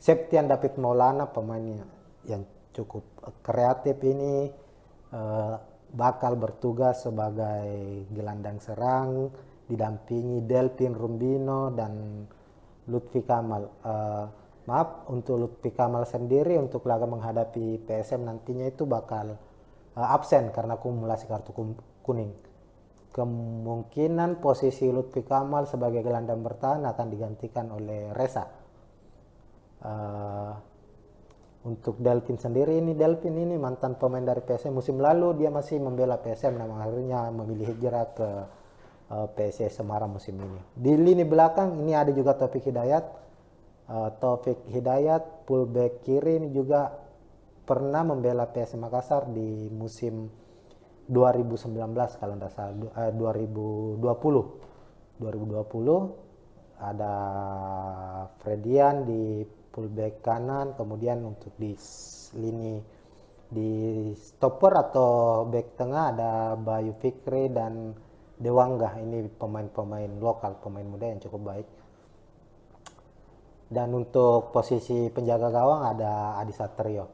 Septian David Maulana, pemain yang cukup kreatif ini, bakal bertugas sebagai gelandang serang, didampingi Delvin Rumbino dan Lutfi Kamal. Maaf, untuk Lutfi Kamal sendiri untuk laga menghadapi PSM nantinya itu bakal absen karena akumulasi kartu kuning. Kemungkinan posisi Lutfi Kamal sebagai gelandang bertahan akan digantikan oleh Reza. Untuk Delvin sendiri, Delvin ini mantan pemain dari PSM. Musim lalu dia masih membela PSM, namun akhirnya memilih hijrah ke PSIS Semarang musim ini. Di lini belakang ini ada juga Taufik Hidayat. Taufik Hidayat, fullback kiri, ini juga pernah membela PSM Makassar di musim 2019 kalau tidak salah, 2020 ada Fredian di fullback kanan. Kemudian untuk di lini di stopper atau back tengah ada Bayu Fikri dan Dewangga. Ini pemain-pemain lokal, pemain muda yang cukup baik. Dan untuk posisi penjaga gawang ada Adi Satrio.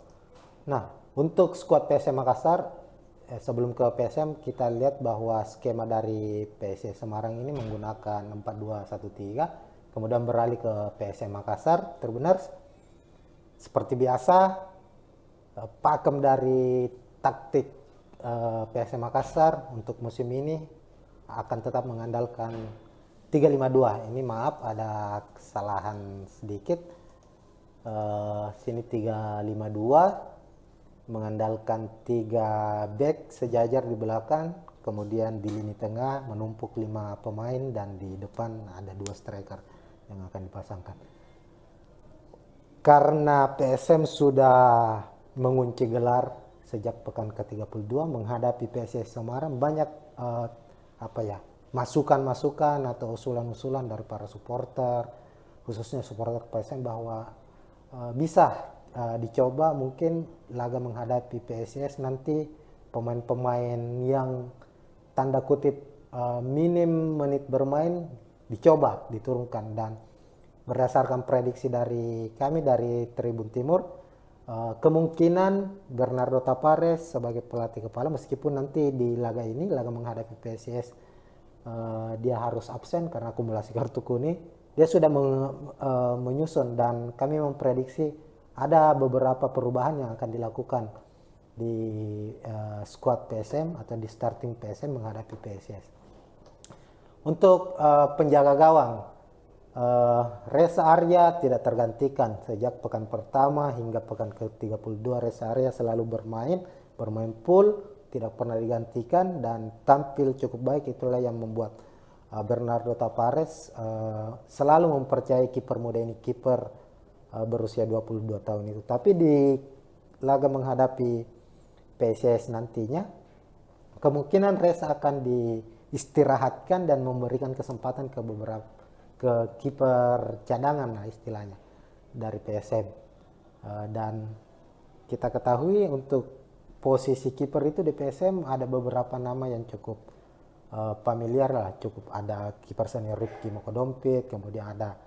Nah, untuk skuad PSM Makassar, sebelum ke PSM kita lihat bahwa skema dari PSIS Semarang ini menggunakan 4-2-1-3, kemudian beralih ke PSM Makassar. Terbenar seperti biasa, pakem dari taktik PSM Makassar untuk musim ini akan tetap mengandalkan 3-5-2. Ini maaf ada kesalahan sedikit. Sini 3-5-2, mengandalkan 3 back sejajar di belakang, kemudian di lini tengah menumpuk 5 pemain, dan di depan ada 2 striker yang akan dipasangkan. Karena PSM sudah mengunci gelar sejak pekan ke-32 menghadapi PSS Semarang, banyak masukan-masukan atau usulan-usulan dari para supporter, khususnya supporter PSM, bahwa bisa dicoba mungkin laga menghadapi PSS nanti pemain-pemain yang tanda kutip minim menit bermain dicoba diturunkan. Dan berdasarkan prediksi dari kami dari Tribun Timur, kemungkinan Bernardo Tapares sebagai pelatih kepala, meskipun nanti di laga ini, laga menghadapi PSIS, dia harus absen karena akumulasi kartu kuning, dia sudah menyusun, dan kami memprediksi ada beberapa perubahan yang akan dilakukan di squad PSM atau di starting PSM menghadapi PSIS. Untuk penjaga gawang, Reza Arya tidak tergantikan sejak pekan pertama hingga pekan ke-32. Reza Arya selalu bermain full, tidak pernah digantikan dan tampil cukup baik. Itulah yang membuat Bernardo Tapares selalu mempercayai kiper muda ini, kiper berusia 22 tahun itu. Tapi di laga menghadapi PSIS nantinya, kemungkinan Reza akan diistirahatkan dan memberikan kesempatan ke kiper cadangan lah istilahnya dari PSM. Dan kita ketahui untuk posisi kiper itu di PSM ada beberapa nama yang cukup familiar lah, cukup ada kiper senior Rifki Mokodompit, kemudian ada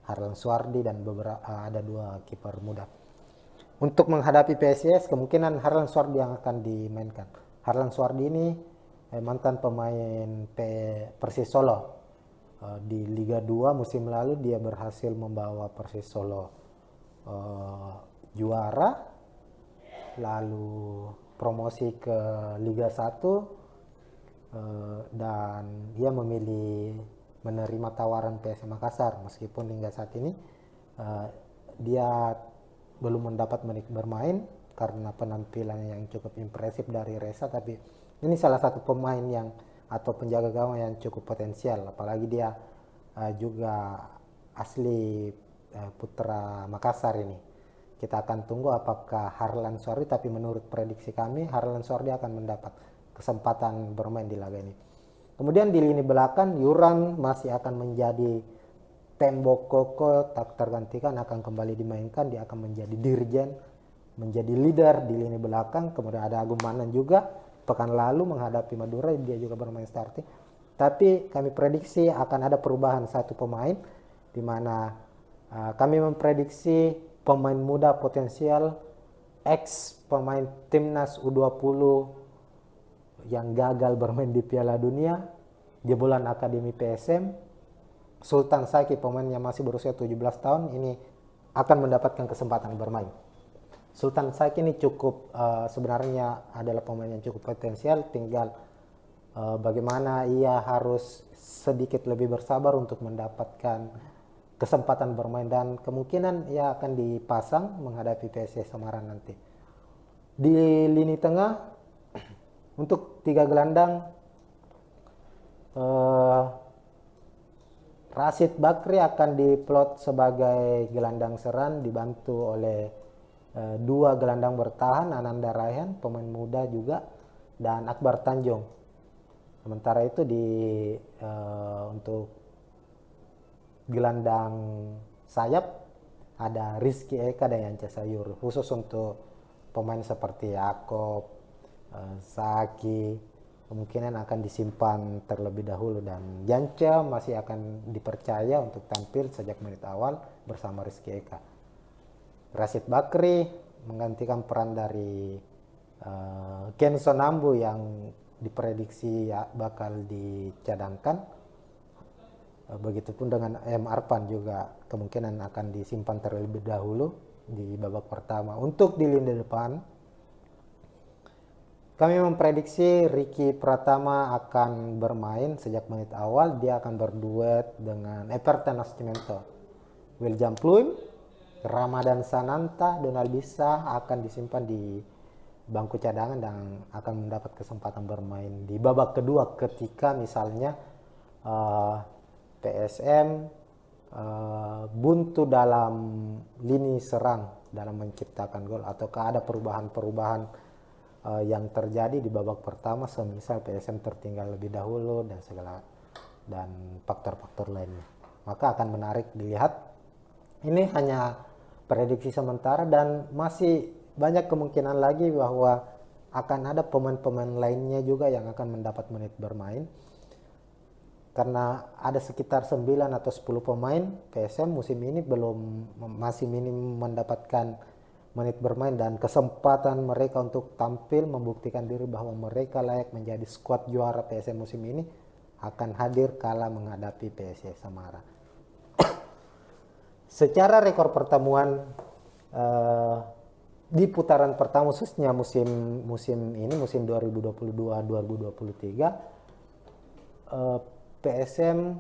Harlan Suardi, dan ada 2 kiper muda. Untuk menghadapi PSIS kemungkinan Harlan Suardi yang akan dimainkan. Harlan Suardi ini mantan pemain Persis Solo. Di Liga 2 musim lalu dia berhasil membawa Persis Solo juara, lalu promosi ke Liga 1, dan dia memilih menerima tawaran PSM Makassar, meskipun hingga saat ini dia belum mendapat menit bermain karena penampilan yang cukup impresif dari Reza. Tapi ini salah satu pemain yang atau penjaga gawang yang cukup potensial, apalagi dia juga asli putra Makassar ini. Kita akan tunggu apakah Harlan Suardi, tapi menurut prediksi kami Harlan Suardi akan mendapat kesempatan bermain di laga ini. Kemudian di lini belakang Yuran masih akan menjadi tembok kokoh, tak tergantikan, akan kembali dimainkan. Dia akan menjadi dirjen, menjadi leader di lini belakang. Kemudian ada Agung Manan juga, pekan lalu menghadapi Madura dia juga bermain starting. Tapi kami prediksi akan ada perubahan satu pemain, di mana kami memprediksi pemain muda potensial, ex pemain timnas U20 yang gagal bermain di Piala Dunia, di bulan akademi PSM, Sultan Saki, pemain yang masih berusia 17 tahun ini akan mendapatkan kesempatan bermain. Sultan Saki ini cukup sebenarnya adalah pemain yang cukup potensial, tinggal bagaimana ia harus sedikit lebih bersabar untuk mendapatkan kesempatan bermain, dan kemungkinan ia akan dipasang menghadapi PSS Semarang nanti. Di lini tengah untuk 3 gelandang, Rashid Bakri akan diplot sebagai gelandang serang dibantu oleh 2 gelandang bertahan, Ananda Raihan pemain muda juga, dan Akbar Tanjung. Sementara itu untuk gelandang sayap ada Rizky Eka dan Yanca Sayur, khusus untuk pemain seperti Yakob, Saki kemungkinan akan disimpan terlebih dahulu, dan Yanca masih akan dipercaya untuk tampil sejak menit awal bersama Rizky Eka. Rashid Bakri menggantikan peran dari Kenson Ambu yang diprediksi bakal dicadangkan. Begitupun dengan M. Arpan juga kemungkinan akan disimpan terlebih dahulu di babak pertama. Untuk di lini depan, kami memprediksi Ricky Pratama akan bermain sejak menit awal. Dia akan berduet dengan Everton Nascimento. William Pluim Ramadan Sananta, Donald Bisa akan disimpan di bangku cadangan dan akan mendapat kesempatan bermain di babak kedua ketika misalnya PSM buntu dalam lini serang dalam menciptakan gol ataukah ada perubahan-perubahan yang terjadi di babak pertama semisal PSM tertinggal lebih dahulu dan segala dan faktor-faktor lainnya, maka akan menarik dilihat. Ini hanya prediksi sementara dan masih banyak kemungkinan lagi bahwa akan ada pemain-pemain lainnya juga yang akan mendapat menit bermain, karena ada sekitar 9 atau 10 pemain PSM musim ini masih minim mendapatkan menit bermain dan kesempatan mereka untuk tampil membuktikan diri bahwa mereka layak menjadi skuad juara PSM musim ini akan hadir kala menghadapi PSIS Semarang. Secara rekor pertemuan di putaran pertama khususnya musim 2022-2023 PSM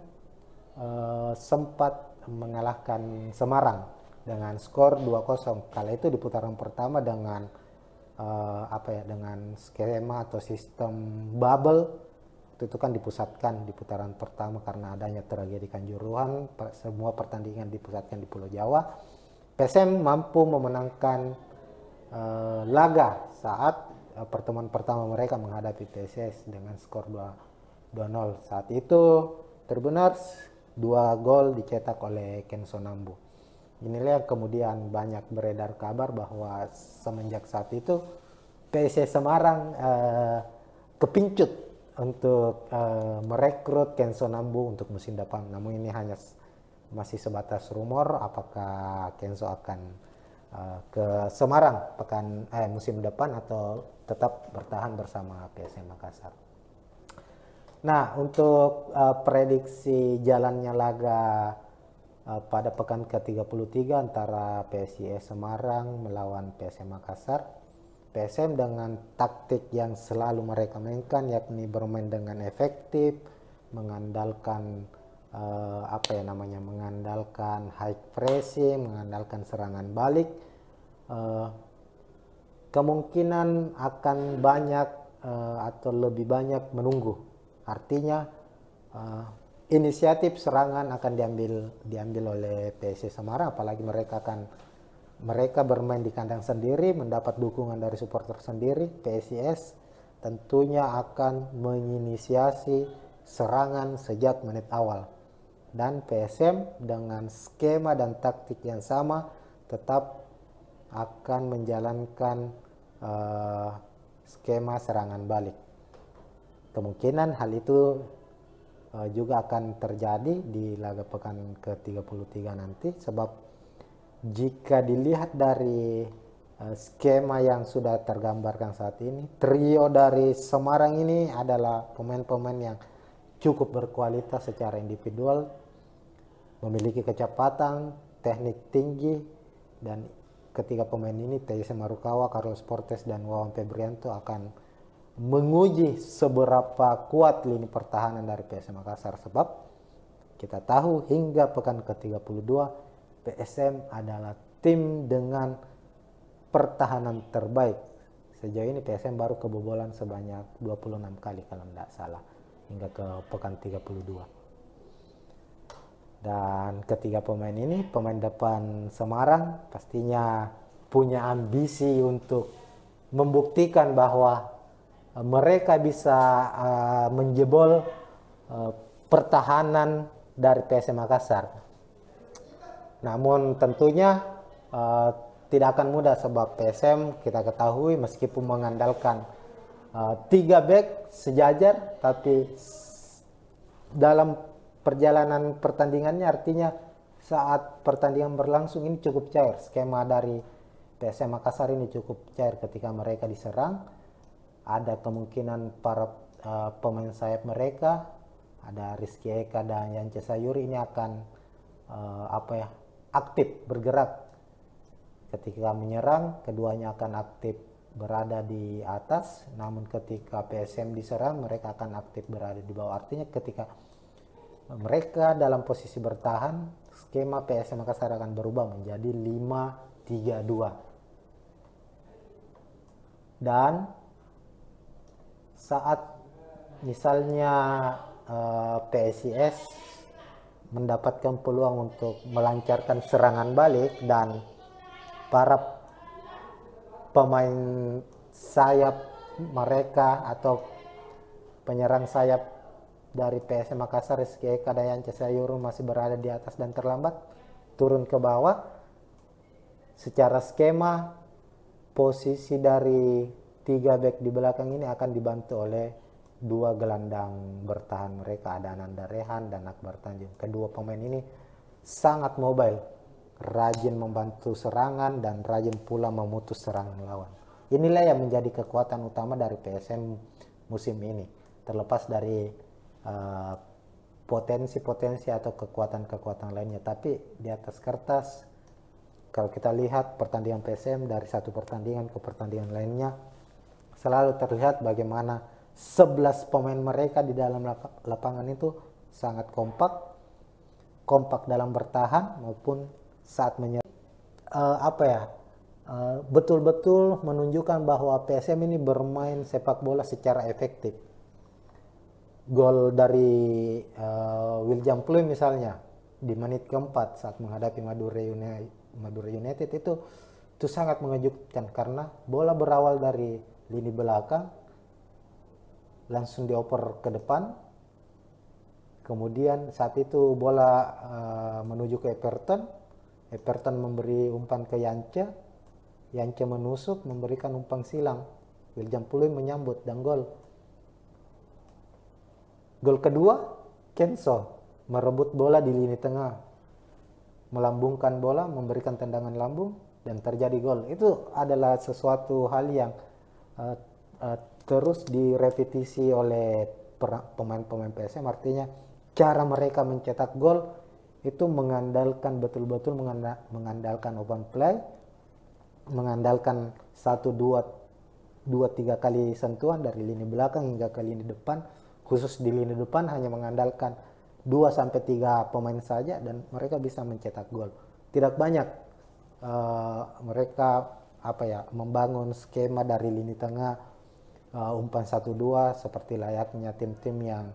sempat mengalahkan Semarang dengan skor 2-0. Kala itu di putaran pertama dengan dengan skema atau sistem bubble itu kan dipusatkan di putaran pertama karena adanya tragedi Kanjuruhan, semua pertandingan dipusatkan di Pulau Jawa. PSM mampu memenangkan laga saat pertemuan pertama mereka menghadapi PSIS dengan skor 2-0. Saat itu terbenar 2 gol dicetak oleh Kenzo Nambu. Inilah yang kemudian banyak beredar kabar bahwa semenjak saat itu PSIS Semarang kepincut untuk merekrut Kenzo Nambu untuk musim depan. Namun ini hanya masih sebatas rumor apakah Kenzo akan ke Semarang musim depan atau tetap bertahan bersama PSM Makassar. Nah, untuk prediksi jalannya laga pada pekan ke-33 antara PSIS Semarang melawan PSM Makassar, PSM dengan taktik yang selalu mereka mainkan yakni bermain dengan efektif, mengandalkan mengandalkan high pressing, mengandalkan serangan balik, kemungkinan akan banyak atau lebih banyak menunggu. Artinya inisiatif serangan akan diambil oleh PSIS Semarang, apalagi mereka bermain di kandang sendiri, mendapat dukungan dari supporter sendiri. PSIS tentunya akan menginisiasi serangan sejak menit awal, dan PSM dengan skema dan taktik yang sama tetap akan menjalankan skema serangan balik. Kemungkinan hal itu juga akan terjadi di laga pekan ke-33 nanti, sebab jika dilihat dari skema yang sudah tergambarkan saat ini, trio dari Semarang ini adalah pemain-pemain yang cukup berkualitas secara individual, memiliki kecepatan, teknik tinggi, dan ketiga pemain ini, Teise Marukawa, Carlos Portes, dan Wawan Febrianto akan menguji seberapa kuat lini pertahanan dari PSM Makassar, sebab kita tahu hingga pekan ke-32 PSM adalah tim dengan pertahanan terbaik. Sejauh ini PSM baru kebobolan sebanyak 26 kali kalau tidak salah hingga ke pekan 32. Dan ketiga pemain ini, pemain depan Semarang pastinya punya ambisi untuk membuktikan bahwa mereka bisa menjebol pertahanan dari PSM Makassar. Namun tentunya tidak akan mudah, sebab PSM kita ketahui meskipun mengandalkan 3 back sejajar, tapi dalam perjalanan pertandingannya, artinya saat pertandingan berlangsung ini cukup cair. Skema dari PSM Makassar ini cukup cair ketika mereka diserang. Ada kemungkinan para pemain sayap mereka, ada Rizky Eka dan Yance Sayuri, ini akan aktif bergerak ketika menyerang. Keduanya akan aktif berada di atas, namun ketika PSM diserang mereka akan aktif berada di bawah. Artinya ketika mereka dalam posisi bertahan, skema PSM Makassar akan berubah menjadi 5-3-2. Dan saat misalnya PSIS mendapatkan peluang untuk melancarkan serangan balik dan para pemain sayap mereka atau penyerang sayap dari PSM Makassar, Rizky Eka dan Yance Sayuru masih berada di atas dan terlambat turun ke bawah, secara skema posisi dari 3 back di belakang ini akan dibantu oleh 2 gelandang bertahan mereka, ada Ananda Rehan dan Akbar Tanjung. Kedua pemain ini sangat mobile, rajin membantu serangan dan rajin pula memutus serangan lawan. Inilah yang menjadi kekuatan utama dari PSM musim ini, terlepas dari potensi-potensi atau kekuatan-kekuatan lainnya. Tapi di atas kertas, kalau kita lihat pertandingan PSM dari satu pertandingan ke pertandingan lainnya, selalu terlihat bagaimana 11 pemain mereka di dalam lapangan itu sangat kompak dalam bertahan maupun saat menyerang. Betul-betul menunjukkan bahwa PSM ini bermain sepak bola secara efektif. Gol dari William Pluim misalnya di menit keempat saat menghadapi Madura United itu sangat mengejutkan, karena bola berawal dari lini belakang langsung dioper ke depan, kemudian saat itu bola menuju ke Everton memberi umpan ke Yance menusuk memberikan umpan silang, William Pluim menyambut dan gol kedua, Kenso merebut bola di lini tengah, melambungkan bola, memberikan tendangan lambung dan terjadi gol. Itu adalah sesuatu hal yang terus direpetisi oleh pemain-pemain PSM. Artinya cara mereka mencetak gol itu mengandalkan betul-betul mengandalkan open play, mengandalkan 1, 2, 3 kali sentuhan dari lini belakang hingga ke lini depan. Khusus di lini depan hanya mengandalkan 2-3 pemain saja dan mereka bisa mencetak gol. Tidak banyak mereka membangun skema dari lini tengah umpan 1-2 seperti layaknya tim-tim yang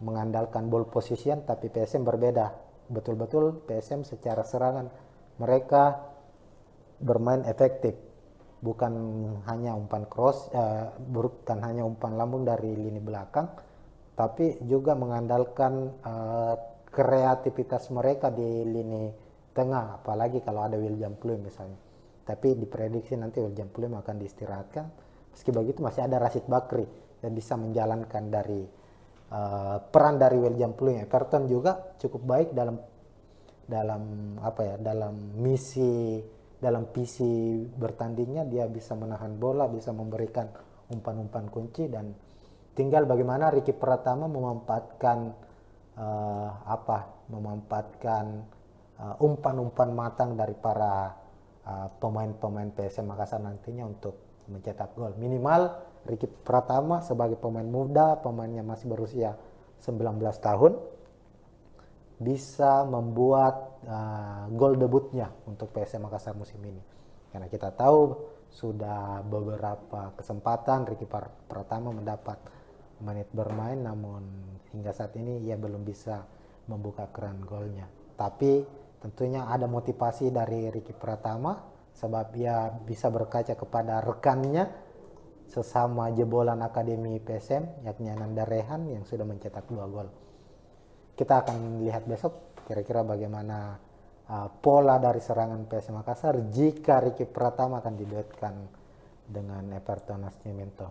mengandalkan ball position, tapi PSM berbeda. Betul-betul PSM secara serangan mereka bermain efektif. Bukan hanya umpan cross, bukan hanya umpan lambung dari lini belakang, tapi juga mengandalkan kreativitas mereka di lini tengah, apalagi kalau ada William Pluim misalnya. Tapi diprediksi nanti William Pluim akan diistirahatkan. Meski begitu masih ada Rashid Bakri yang bisa menjalankan dari peran dari William Pluim. Everton juga cukup baik dalam visi bertandingnya. Dia bisa menahan bola, bisa memberikan umpan-umpan kunci, dan tinggal bagaimana Ricky Pratama memanfaatkan umpan-umpan matang dari para pemain-pemain PSM Makassar nantinya untuk mencetak gol. Minimal Ricky Pratama sebagai pemain muda, pemainnya masih berusia 19 tahun, bisa membuat gol debutnya untuk PSM Makassar musim ini. Karena kita tahu sudah beberapa kesempatan Ricky Pratama mendapat menit bermain, namun hingga saat ini ia belum bisa membuka keran golnya. Tapi tentunya ada motivasi dari Ricky Pratama, sebab ia bisa berkaca kepada rekannya sesama jebolan Akademi PSM, yakni Ananda Rehan yang sudah mencetak 2 gol. Kita akan lihat besok kira-kira bagaimana pola dari serangan PSM Makassar jika Ricky Pratama akan diduetkan dengan Everton Nascimento.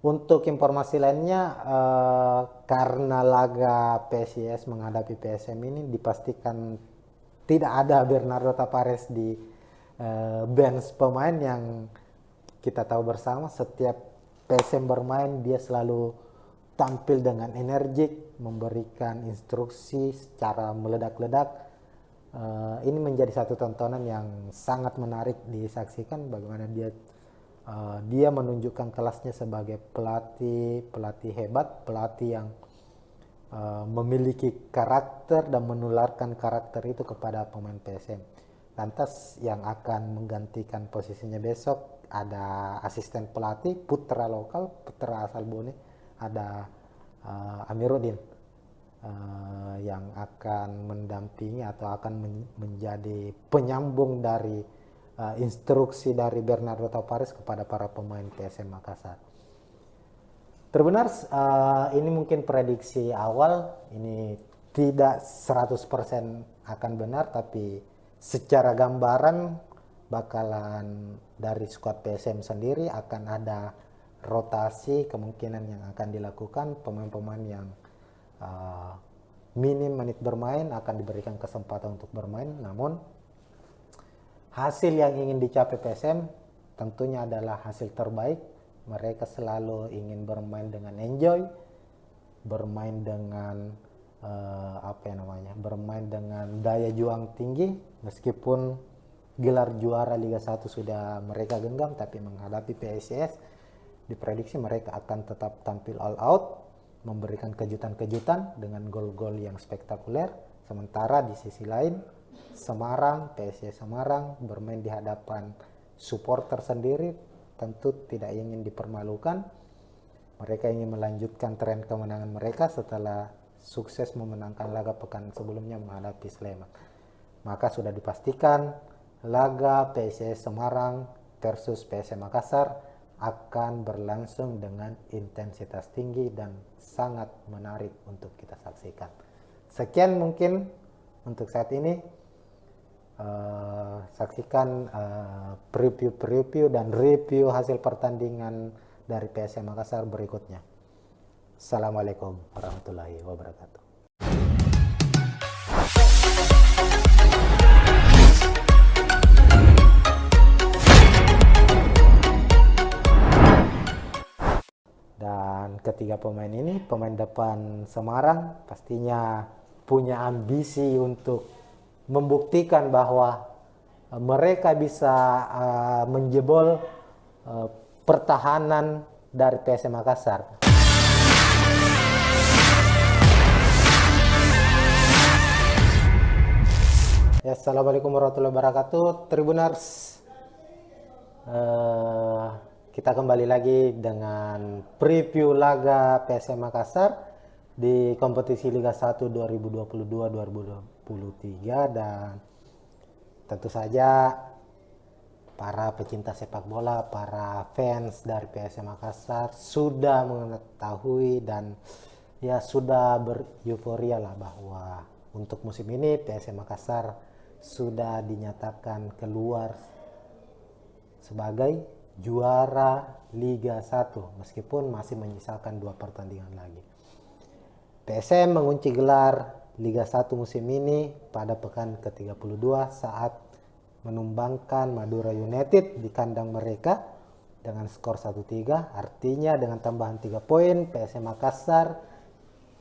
Untuk informasi lainnya, karena laga PSIS menghadapi PSM ini dipastikan tidak ada Bernardo Tapares di bench pemain, yang kita tahu bersama setiap PSM bermain dia selalu tampil dengan energik, memberikan instruksi secara meledak-ledak. Ini menjadi satu tontonan yang sangat menarik disaksikan, bagaimana dia Dia menunjukkan kelasnya sebagai pelatih hebat, pelatih yang memiliki karakter dan menularkan karakter itu kepada pemain PSM. Lantas yang akan menggantikan posisinya besok ada asisten pelatih putra lokal, putra asal Bone, ada Amiruddin yang akan mendampingi atau akan menjadi penyambung dari instruksi dari Bernardo Tavares kepada para pemain PSM Makassar. Terbenar, ini mungkin prediksi awal, ini tidak 100% akan benar, tapi secara gambaran bakalan dari skuad PSM sendiri akan ada rotasi kemungkinan yang akan dilakukan. Pemain-pemain yang minim menit bermain akan diberikan kesempatan untuk bermain, namun hasil yang ingin dicapai PSM tentunya adalah hasil terbaik. Mereka selalu ingin bermain dengan enjoy, bermain dengan bermain dengan daya juang tinggi. Meskipun gelar juara Liga 1 sudah mereka genggam, tapi menghadapi PSIS diprediksi mereka akan tetap tampil all out, memberikan kejutan-kejutan dengan gol-gol yang spektakuler. Sementara di sisi lain Semarang, PSIS Semarang bermain di hadapan supporter sendiri, tentu tidak ingin dipermalukan. Mereka ingin melanjutkan tren kemenangan mereka setelah sukses memenangkan laga pekan sebelumnya menghadapi Sleman. Maka sudah dipastikan laga PSIS Semarang versus PSM Makassar akan berlangsung dengan intensitas tinggi dan sangat menarik untuk kita saksikan. Sekian mungkin untuk saat ini. Saksikan preview dan review hasil pertandingan dari PSM Makassar berikutnya. Assalamualaikum warahmatullahi wabarakatuh. Dan ketiga pemain ini, pemain depan Semarang pastinya punya ambisi untuk membuktikan bahwa mereka bisa menjebol pertahanan dari PSM Makassar. Ya, Assalamualaikum warahmatullahi wabarakatuh, Tribuners. Kita kembali lagi dengan preview laga PSM Makassar di kompetisi Liga 1 2022-2023, dan tentu saja para pecinta sepak bola, para fans dari PSM Makassar sudah mengetahui dan ya sudah bereuforia lah bahwa untuk musim ini PSM Makassar sudah dinyatakan keluar sebagai juara Liga 1 meskipun masih menyisakan 2 pertandingan lagi. PSM mengunci gelar Liga 1 musim ini pada pekan ke-32 saat menumbangkan Madura United di kandang mereka dengan skor 1-3. Artinya dengan tambahan 3 poin, PSM Makassar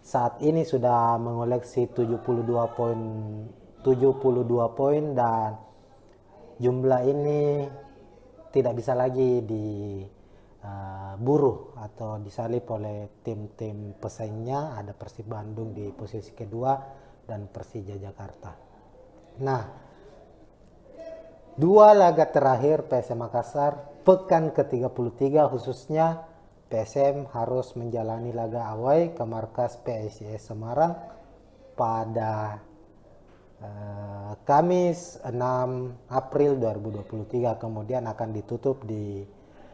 saat ini sudah mengoleksi 72 poin dan jumlah ini tidak bisa lagi diburu atau disalip oleh tim-tim pesaingnya. Ada Persib Bandung di posisi kedua dan Persija Jakarta. Nah, 2 laga terakhir PSM Makassar pekan ke-33 khususnya PSM harus menjalani laga away ke markas PSIS Semarang pada Kamis 6 April 2023, kemudian akan ditutup di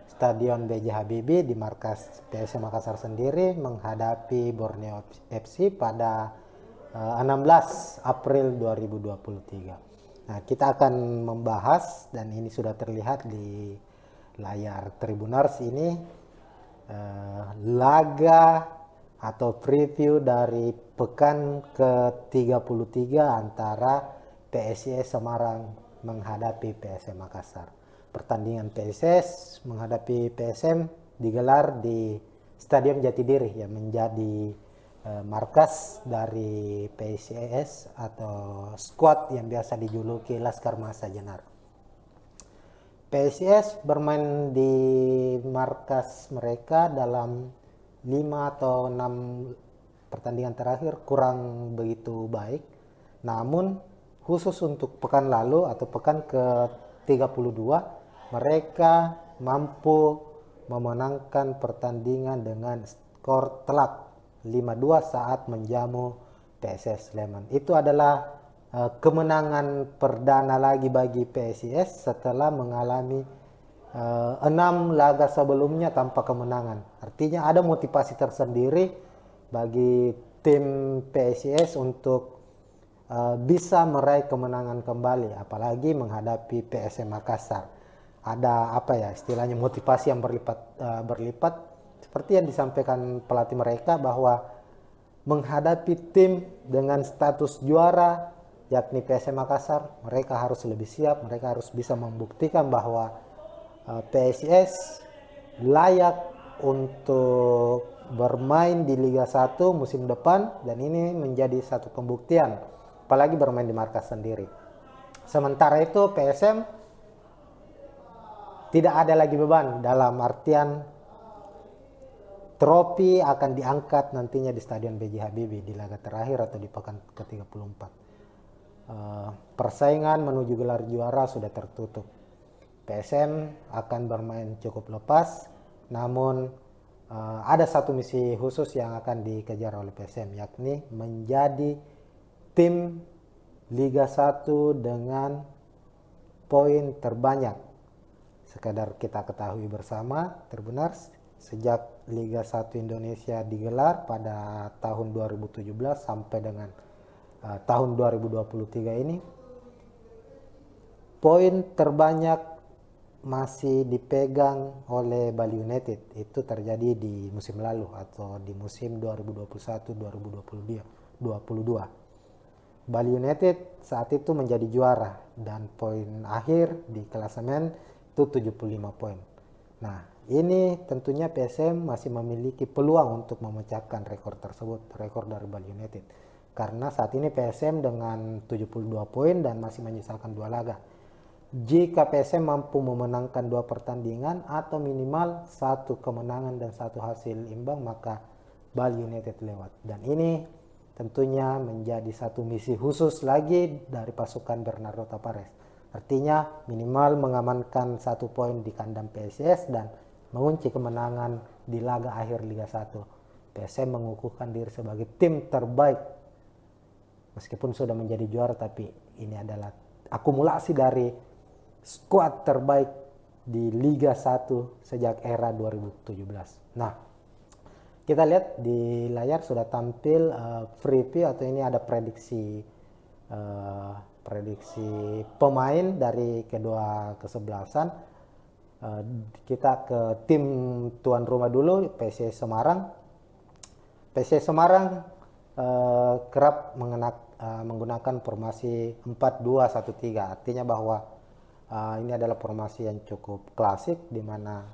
Stadion B.J. Habibie di markas PSM Makassar sendiri menghadapi Borneo FC pada 16 April 2023. Nah, kita akan membahas, dan ini sudah terlihat di layar Tribuners ini, laga atau preview dari pekan ke-33 antara PSIS Semarang menghadapi PSM Makassar. Pertandingan PSIS menghadapi PSM digelar di Stadion Jatidiri yang menjadi markas dari PSIS atau skuad yang biasa dijuluki Laskar Mahesa Jenar. PSIS bermain di markas mereka dalam 5 atau 6 pertandingan terakhir kurang begitu baik. Namun khusus untuk pekan lalu atau pekan ke-32 mereka mampu memenangkan pertandingan dengan skor telak 5-2 saat menjamu PSS Sleman. Itu adalah kemenangan perdana lagi bagi PSIS setelah mengalami 6 laga sebelumnya tanpa kemenangan. Artinya ada motivasi tersendiri bagi tim PSIS untuk bisa meraih kemenangan kembali, apalagi menghadapi PSM Makassar. Ada apa ya istilahnya motivasi yang berlipat seperti yang disampaikan pelatih mereka bahwa menghadapi tim dengan status juara yakni PSM Makassar, mereka harus lebih siap, mereka harus bisa membuktikan bahwa PSIS layak untuk bermain di Liga 1 musim depan, dan ini menjadi satu pembuktian apalagi bermain di markas sendiri. Sementara itu PSM tidak ada lagi beban, dalam artian trofi akan diangkat nantinya di Stadion B.J. Habibie di laga terakhir atau di pekan ke-34. Persaingan menuju gelar juara sudah tertutup. PSM akan bermain cukup lepas, namun ada satu misi khusus yang akan dikejar oleh PSM, yakni menjadi tim Liga 1 dengan poin terbanyak. Sekadar kita ketahui bersama, terbenar sejak Liga 1 Indonesia digelar pada tahun 2017 sampai dengan tahun 2023 ini, poin terbanyak masih dipegang oleh Bali United. Itu terjadi di musim lalu atau di musim 2021-2022. Bali United saat itu menjadi juara dan poin akhir di klasemen itu 75 poin. Nah, ini tentunya PSM masih memiliki peluang untuk memecahkan rekor tersebut, rekor dari Bali United. Karena saat ini PSM dengan 72 poin dan masih menyisakan 2 laga. Jika PSM mampu memenangkan 2 pertandingan atau minimal 1 kemenangan dan 1 hasil imbang, maka Bali United lewat. Dan ini tentunya menjadi satu misi khusus lagi dari pasukan Bernardo Tapares. Artinya minimal mengamankan 1 poin di kandang PSIS dan mengunci kemenangan di laga akhir Liga 1. PSM mengukuhkan diri sebagai tim terbaik. Meskipun sudah menjadi juara, tapi ini adalah akumulasi dari skuad terbaik di Liga 1 sejak era 2017. Nah, kita lihat di layar sudah tampil preview atau ini ada prediksi pemain dari kedua kesebelasan. Kita ke tim tuan rumah dulu, PSIS Semarang. PSIS Semarang kerap menggunakan formasi 4-2-1-3. Artinya bahwa ini adalah formasi yang cukup klasik di mana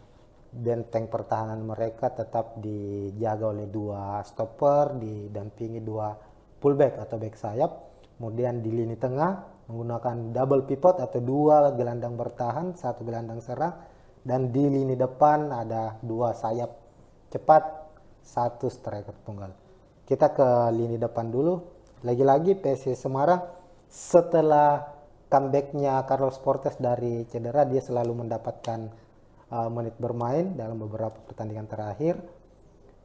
benteng pertahanan mereka tetap dijaga oleh 2 stopper, didampingi 2 fullback atau back sayap. Kemudian di lini tengah menggunakan double pivot atau 2 gelandang bertahan, 1 gelandang serang, dan di lini depan ada 2 sayap cepat, 1 striker tunggal. Kita ke lini depan dulu. Lagi-lagi PSIS Semarang setelah comebacknya Carlos Portes dari cedera, dia selalu mendapatkan menit bermain dalam beberapa pertandingan terakhir,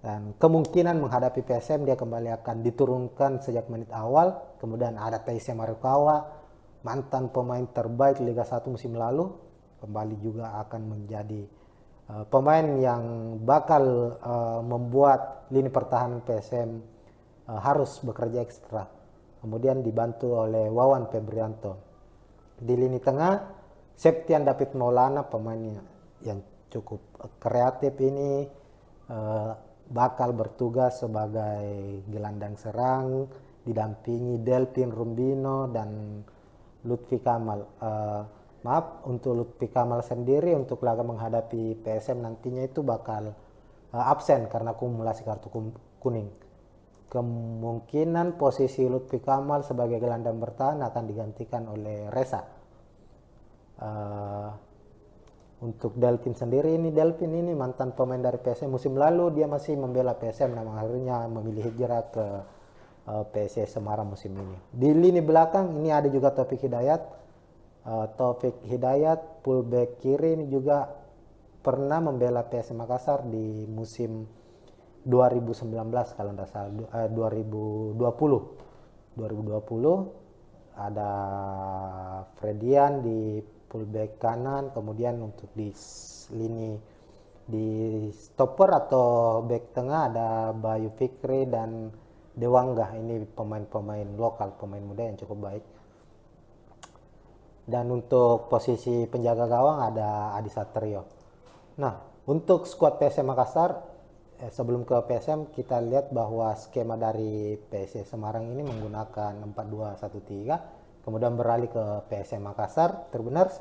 dan kemungkinan menghadapi PSM dia kembali akan diturunkan sejak menit awal. Kemudian ada Taisya Marukawa, mantan pemain terbaik Liga 1 musim lalu, kembali juga akan menjadi pemain yang bakal membuat lini pertahanan PSM harus bekerja ekstra. Kemudian dibantu oleh Wawan Febrianto. Di lini tengah Septian David Maulana, pemainnya yang cukup kreatif ini, bakal bertugas sebagai gelandang serang didampingi Delvin Rumbino dan Lutfi Kamal. Untuk Lutfi Kamal sendiri untuk laga menghadapi PSM nantinya itu bakal absen karena akumulasi kartu kuning. Kemungkinan posisi Lutfi Kamal sebagai gelandang bertahan akan digantikan oleh Reza. Untuk Delphin sendiri ini, Delphin ini mantan pemain dari PSM. Musim lalu dia masih membela PSM, namun akhirnya memilih hijrah ke PSS Semarang musim ini. Di lini belakang ini ada juga Taufik Hidayat. Taufik Hidayat, fullback kiri ini juga pernah membela PSM Makassar di musim 2019 kalau tidak salah, 2020 ada Fredian di fullback kanan, kemudian untuk di lini di stopper atau back tengah ada Bayu Fikri dan Dewangga. Ini pemain-pemain lokal, pemain muda yang cukup baik. Dan untuk posisi penjaga gawang ada Adi Satrio. Nah, untuk skuad PSM Makassar, sebelum ke PSM kita lihat bahwa skema dari PSS Semarang ini menggunakan 4-2-1-3, kemudian beralih ke PSM Makassar. Terbenar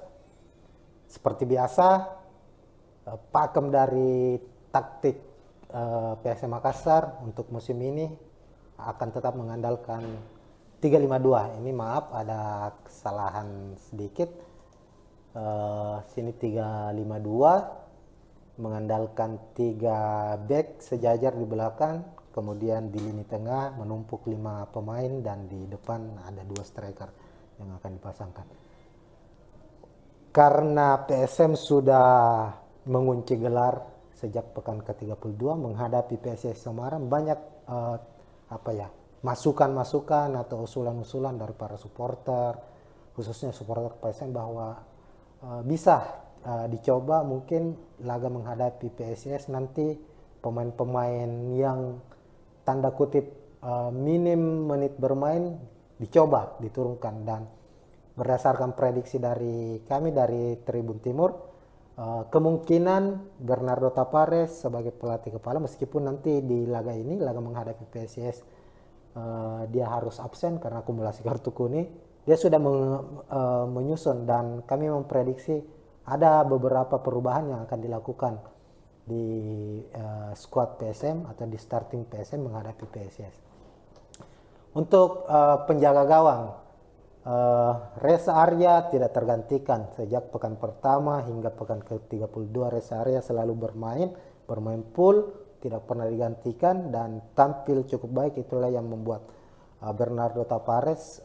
seperti biasa, pakem dari taktik PSM Makassar untuk musim ini akan tetap mengandalkan 3-5-2. Ini maaf ada kesalahan sedikit. Sini 3-5-2 mengandalkan 3 back sejajar di belakang, kemudian di lini tengah menumpuk 5 pemain dan di depan ada 2 striker yang akan dipasangkan. Karena PSM sudah mengunci gelar sejak pekan ke-32 menghadapi PSS Semarang, banyak masukan-masukan atau usulan-usulan dari para supporter, khususnya supporter PSM bahwa bisa dicoba mungkin laga menghadapi PSS nanti pemain-pemain yang tanda kutip minim menit bermain dicoba diturunkan. Dan berdasarkan prediksi dari kami dari Tribun Timur, kemungkinan Bernardo Tapares sebagai pelatih kepala, meskipun nanti di laga ini, laga menghadapi PSS, dia harus absen karena akumulasi kartu kuning, dia sudah menyusun dan kami memprediksi ada beberapa perubahan yang akan dilakukan di squad PSM atau di starting PSM menghadapi PSS. Untuk penjaga gawang, Reza Arya tidak tergantikan sejak pekan pertama hingga pekan ke-32. Reza Arya selalu bermain full, tidak pernah digantikan dan tampil cukup baik. Itulah yang membuat Bernardo Tapares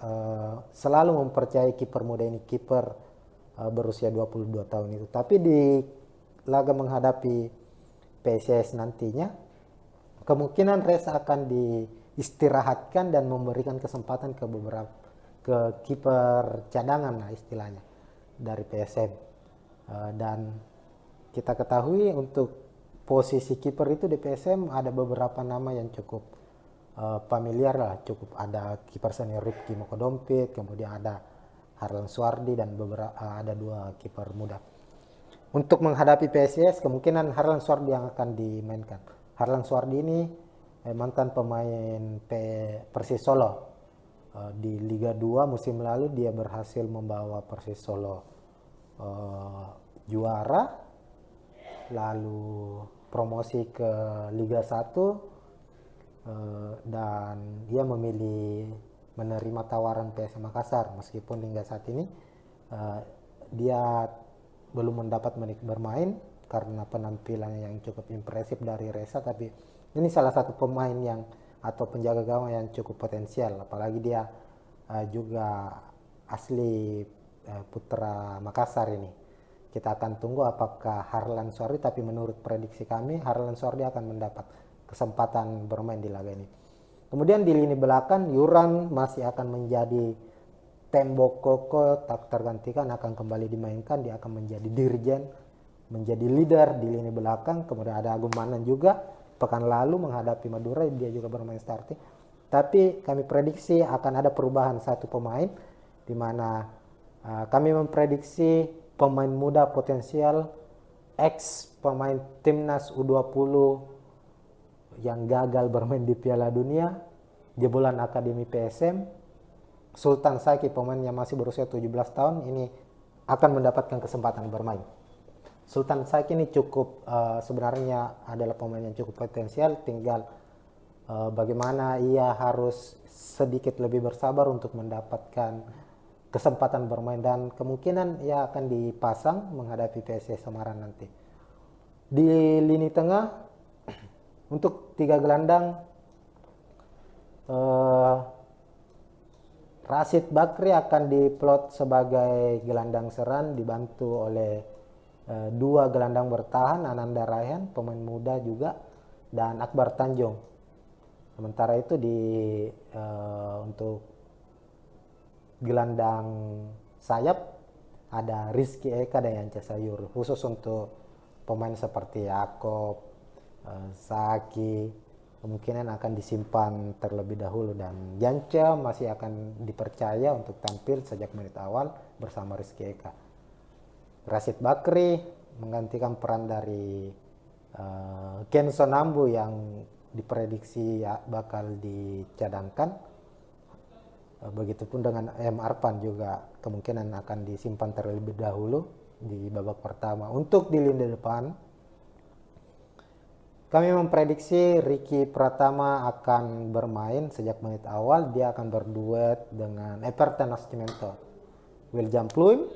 selalu mempercayai kiper muda ini, kiper berusia 22 tahun itu. Tapi di laga menghadapi PSS nantinya, kemungkinan Reza akan diistirahatkan dan memberikan kesempatan ke kiper cadangan lah istilahnya dari PSM. Dan kita ketahui untuk posisi kiper itu di PSM ada beberapa nama yang cukup familiar lah, cukup ada kiper senior Rifki Mokodompit, kemudian ada Harlan Suardi dan ada 2 kiper muda. Untuk menghadapi PSS kemungkinan Harlan Suardi yang akan dimainkan. Harlan Suardi ini mantan pemain Persis Solo. Di Liga 2 musim lalu dia berhasil membawa Persis Solo juara, lalu promosi ke Liga 1, dan dia memilih menerima tawaran PSM Makassar meskipun hingga saat ini dia belum mendapat menit bermain karena penampilannya yang cukup impresif dari Reza. Tapi ini salah satu pemain yang atau penjaga gawang yang cukup potensial, apalagi dia juga asli putra Makassar ini. Kita akan tunggu apakah Harlan Suardi, tapi menurut prediksi kami Harlan Suardi akan mendapat kesempatan bermain di laga ini. Kemudian di lini belakang Yuran masih akan menjadi tembok kokoh, tak tergantikan, akan kembali dimainkan. Dia akan menjadi dirjen, menjadi leader di lini belakang. Kemudian ada Agung Manan juga, pekan lalu menghadapi Madura dia juga bermain starting. Tapi kami prediksi akan ada perubahan satu pemain, di mana kami memprediksi pemain muda potensial ex pemain timnas U20 yang gagal bermain di Piala Dunia, jebolan akademi PSM, Sultan Saiki, pemain yang masih berusia 17 tahun ini akan mendapatkan kesempatan bermain. Sultan Saiki ini cukup sebenarnya adalah pemain yang cukup potensial, tinggal bagaimana ia harus sedikit lebih bersabar untuk mendapatkan kesempatan bermain, dan kemungkinan ia akan dipasang menghadapi PSS Semarang nanti. Di lini tengah untuk 3 gelandang, Rashid Bakri akan diplot sebagai gelandang serang dibantu oleh 2 gelandang bertahan, Ananda Raihan pemain muda juga, dan Akbar Tanjung. Sementara itu untuk gelandang sayap ada Rizky Eka dan Yance Sayur, khusus untuk pemain seperti Yaakob, Saki kemungkinan akan disimpan terlebih dahulu, dan Yance masih akan dipercaya untuk tampil sejak menit awal bersama Rizky Eka. Rashid Bakri menggantikan peran dari Kenzo Nambu yang diprediksi bakal dicadangkan. Begitupun dengan M. Arpan juga kemungkinan akan disimpan terlebih dahulu di babak pertama. Untuk di lini depan, kami memprediksi Ricky Pratama akan bermain sejak menit awal. Dia akan berduet dengan Everton Nascimento. William Pluim,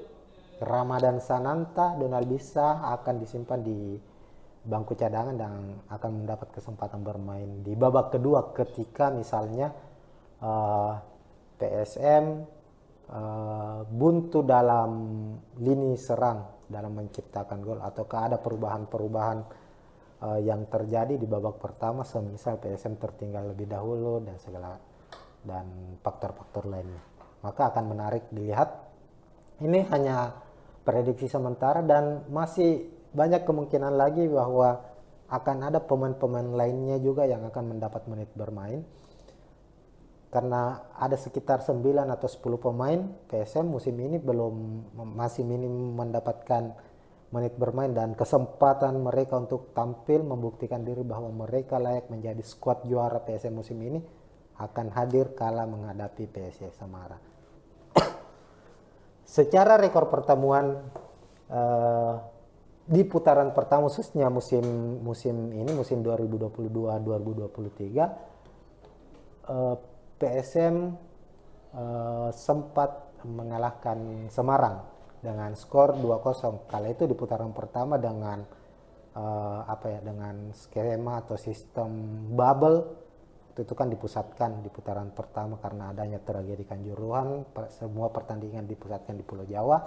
Ramadan Sananta, Donald Bisa akan disimpan di bangku cadangan dan akan mendapat kesempatan bermain di babak kedua ketika misalnya PSM buntu dalam lini serang dalam menciptakan gol, ataukah ada perubahan-perubahan yang terjadi di babak pertama, semisal PSM tertinggal lebih dahulu dan faktor-faktor lainnya. Maka akan menarik dilihat. Ini hanya prediksi sementara dan masih banyak kemungkinan lagi bahwa akan ada pemain-pemain lainnya juga yang akan mendapat menit bermain. Karena ada sekitar 9 atau 10 pemain PSM musim ini masih minim mendapatkan menit bermain, dan kesempatan mereka untuk tampil membuktikan diri bahwa mereka layak menjadi skuad juara PSM musim ini akan hadir kala menghadapi PSS Semarang. Secara rekor pertemuan di putaran pertama khususnya musim 2022-2023, PSM sempat mengalahkan Semarang dengan skor 2-0. Kala itu di putaran pertama dengan dengan skema atau sistem bubble itu kan dipusatkan di putaran pertama karena adanya tragedi Kanjuruhan. Semua pertandingan dipusatkan di Pulau Jawa.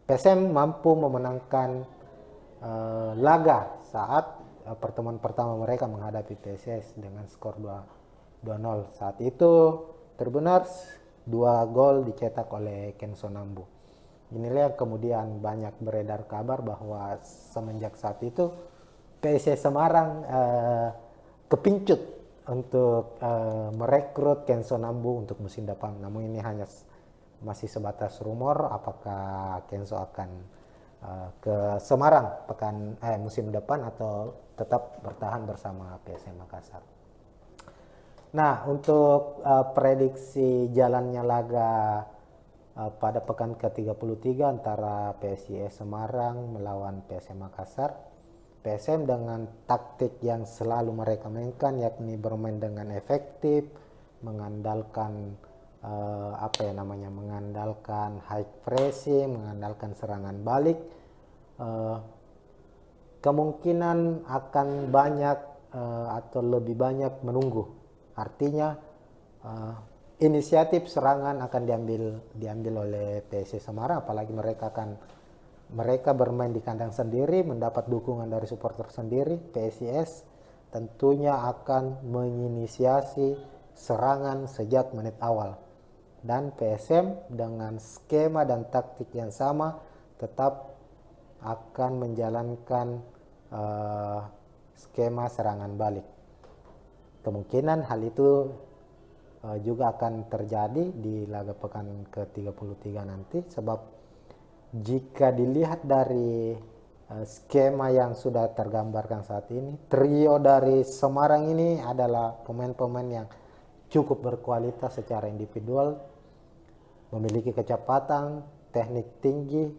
PSM mampu memenangkan laga saat pertemuan pertama mereka menghadapi PSS dengan skor 2-0. Saat itu terbenar 2 gol dicetak oleh Kenzo Nambu. Inilah yang kemudian banyak beredar kabar bahwa semenjak saat itu PSS Semarang kepincut untuk merekrut Kenzo Nambu untuk musim depan. Namun ini hanya masih sebatas rumor apakah Kenzo akan ke Semarang musim depan atau tetap bertahan bersama PSM Makassar. Nah, untuk prediksi jalannya laga pada pekan ke-33 antara PSIS Semarang melawan PSM Makassar, PSM dengan taktik yang selalu mereka mainkan, yakni bermain dengan efektif, mengandalkan mengandalkan high pressing, mengandalkan serangan balik, kemungkinan akan banyak atau lebih banyak menunggu. Artinya inisiatif serangan akan diambil oleh PSS Semarang, apalagi mereka bermain di kandang sendiri, mendapat dukungan dari supporter sendiri. PSIS tentunya akan menginisiasi serangan sejak menit awal, dan PSM dengan skema dan taktik yang sama tetap akan menjalankan skema serangan balik. Kemungkinan hal itu juga akan terjadi di laga pekan ke-33 nanti, sebab jika dilihat dari skema yang sudah tergambarkan saat ini, trio dari Semarang ini adalah pemain-pemain yang cukup berkualitas secara individual, memiliki kecepatan, teknik tinggi,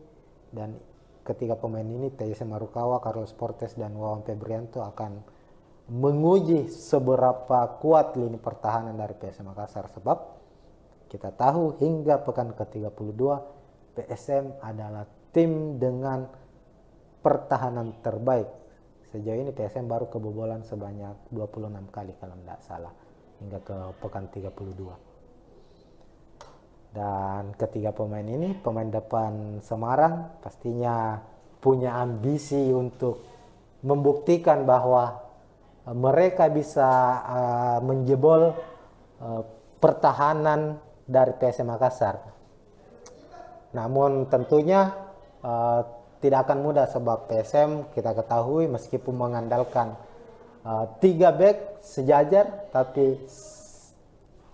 dan ketiga pemain ini, Teise Marukawa, Carlos Portes, dan Wawan Febrianto akan menguji seberapa kuat lini pertahanan dari PSM Makassar, sebab Kita tahu hingga pekan ke-32 PSM adalah tim dengan pertahanan terbaik. Sejauh ini PSM baru kebobolan sebanyak 26 kali kalau tidak salah hingga ke pekan 32. Dan ketiga pemain ini, pemain depan Semarang pastinya punya ambisi untuk membuktikan bahwa mereka bisa menjebol pertahanan dari PSM Makassar. Namun tentunya tidak akan mudah sebab PSM kita ketahui meskipun mengandalkan 3 back sejajar, tapi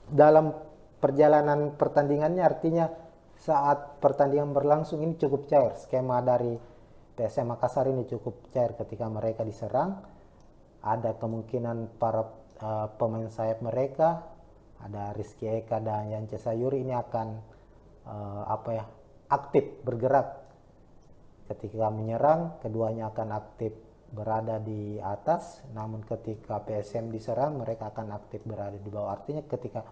dalam perjalanan pertandingannya, artinya saat pertandingan berlangsung ini cukup cair. Skema dari PSM Makassar ini cukup cair ketika mereka diserang. Ada kemungkinan para pemain sayap mereka, ada Rizky Eka dan Yance Sayuri ini akan aktif bergerak. Ketika menyerang, keduanya akan aktif berada di atas, namun ketika PSM diserang, mereka akan aktif berada di bawah. Artinya ketika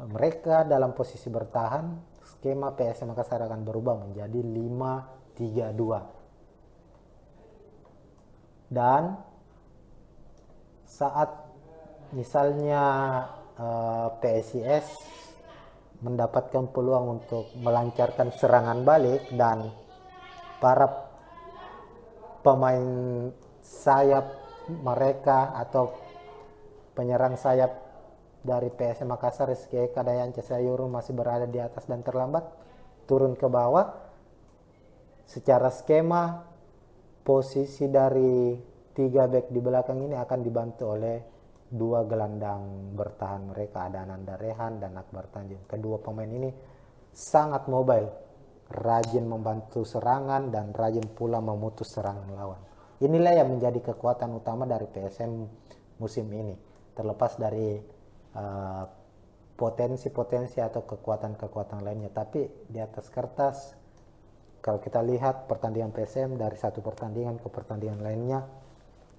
mereka dalam posisi bertahan, skema PSM Makassar akan berubah menjadi 5-3-2. Dan saat misalnya PSIS mendapatkan peluang untuk melancarkan serangan balik dan para pemain sayap mereka atau penyerang sayap dari PSM Makassar, Rizky Eka dan Yance Sayuri masih berada di atas dan terlambat turun ke bawah, secara skema posisi dari 3 back di belakang ini akan dibantu oleh 2 gelandang bertahan mereka, ada Ananda Rehan dan Akbar Tanjung. Kedua pemain ini sangat mobile, rajin membantu serangan dan rajin pula memutus serangan lawan. Inilah yang menjadi kekuatan utama dari PSM musim ini, terlepas dari potensi-potensi atau kekuatan-kekuatan lainnya. Tapi di atas kertas, kalau kita lihat pertandingan PSM dari satu pertandingan ke pertandingan lainnya,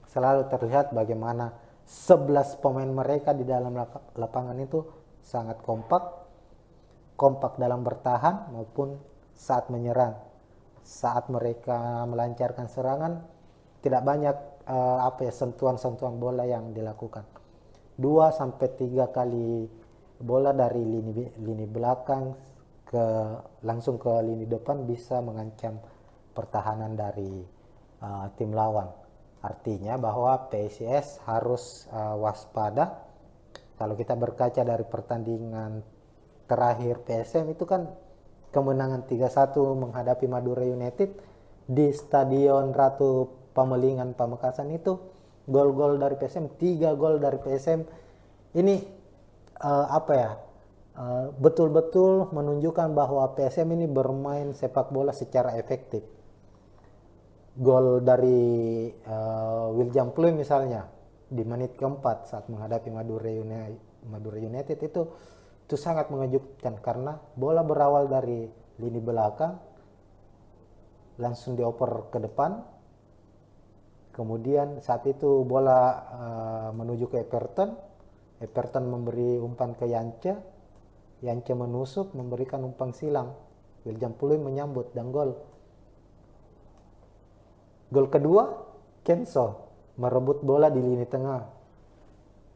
selalu terlihat bagaimana 11 pemain mereka di dalam lapangan itu sangat kompak dalam bertahan maupun saat menyerang. Saat mereka melancarkan serangan, tidak banyak sentuhan-sentuhan bola yang dilakukan. 2-3 kali bola dari lini belakang langsung ke lini depan bisa mengancam pertahanan dari tim lawan. Artinya bahwa PSIS harus waspada. Kalau kita berkaca dari pertandingan terakhir PSM itu kan kemenangan 3-1 menghadapi Madura United di Stadion Ratu Pamelingan Pamekasan, itu gol-gol dari PSM, 3 gol dari PSM ini betul-betul menunjukkan bahwa PSM ini bermain sepak bola secara efektif. Gol dari William Pluim misalnya di menit keempat saat menghadapi Madura United itu sangat mengejutkan karena bola berawal dari lini belakang langsung dioper ke depan. Kemudian saat itu bola menuju ke Everton memberi umpan ke Yance menusuk memberikan umpan silang, William Pluim menyambut dan gol. Gol kedua, Kenso merebut bola di lini tengah,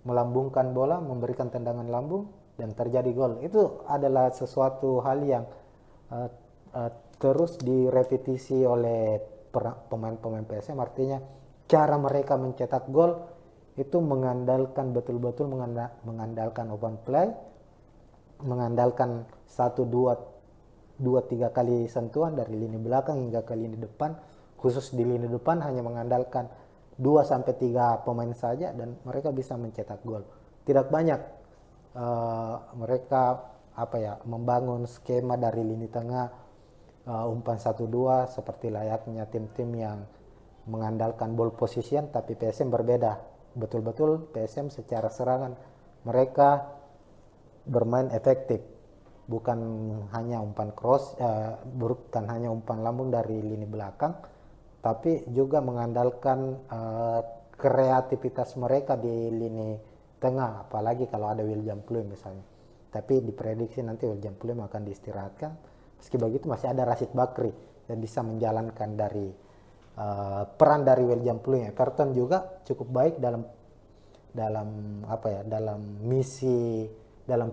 melambungkan bola, memberikan tendangan lambung dan terjadi gol. Itu adalah sesuatu hal yang terus direpetisi oleh pemain-pemain PSM. Artinya cara mereka mencetak gol itu mengandalkan betul-betul mengandalkan open play, mengandalkan 1-2-3 kali sentuhan dari lini belakang hingga ke lini depan. Khusus di lini depan hanya mengandalkan 2-3 pemain saja dan mereka bisa mencetak gol. Tidak banyak mereka membangun skema dari lini tengah umpan 1-2 seperti layaknya tim-tim yang mengandalkan ball position, tapi PSM berbeda. Betul-betul PSM secara serangan mereka bermain efektif, bukan hanya umpan cross, bukan hanya umpan lambung dari lini belakang, tapi juga mengandalkan kreativitas mereka di lini tengah, apalagi kalau ada William Pluim misalnya. Tapi diprediksi nanti Weljam akan diistirahatkan. Meski begitu masih ada Rashid Bakri yang bisa menjalankan dari peran dari Weljam. Everton juga cukup baik dalam dalam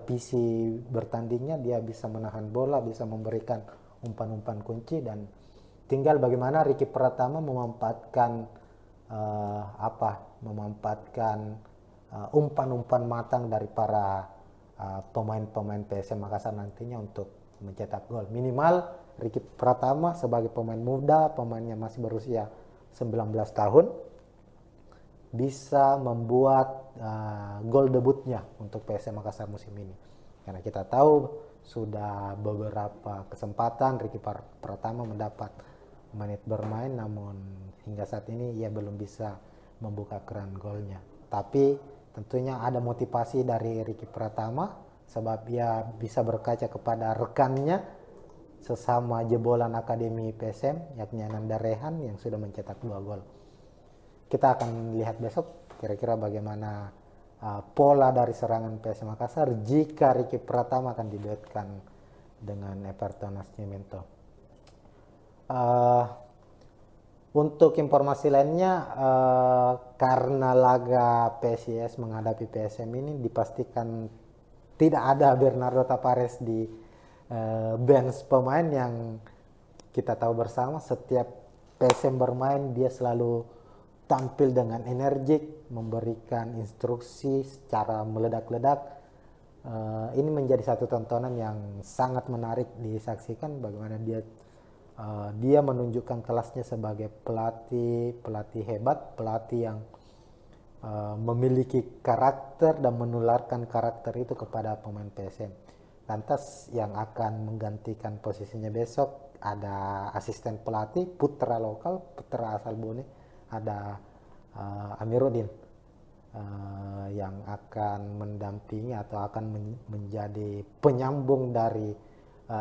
visi bertandingnya. Dia bisa menahan bola, bisa memberikan umpan-umpan kunci, dan tinggal bagaimana Ricky Pratama memanfaatkan umpan-umpan matang dari para pemain-pemain PSM Makassar nantinya untuk mencetak gol. Minimal Ricky Pratama sebagai pemain muda, pemainnya masih berusia 19 tahun, bisa membuat gol debutnya untuk PSM Makassar musim ini. Karena kita tahu sudah beberapa kesempatan Ricky Pratama mendapat menit bermain, namun hingga saat ini ia belum bisa membuka keran golnya. Tapi tentunya ada motivasi dari Ricky Pratama, sebab ia bisa berkaca kepada rekannya sesama jebolan Akademi PSM, yakni Ananda Rehan yang sudah mencetak 2 gol. Kita akan lihat besok kira-kira bagaimana pola dari serangan PSM Makassar jika Ricky Pratama akan diduetkan dengan Everton Nascimento. Untuk informasi lainnya, karena laga PSIS menghadapi PSM ini dipastikan tidak ada Bernardo Tavares di bench pemain. Yang kita tahu bersama, setiap PSM bermain dia selalu tampil dengan energik, memberikan instruksi secara meledak-ledak. Ini menjadi satu tontonan yang sangat menarik disaksikan, bagaimana dia menunjukkan kelasnya sebagai pelatih hebat, pelatih yang memiliki karakter dan menularkan karakter itu kepada pemain PSM. Lantas yang akan menggantikan posisinya besok ada asisten pelatih putra asal Bone, ada Amiruddin yang akan mendampingi atau akan menjadi penyambung dari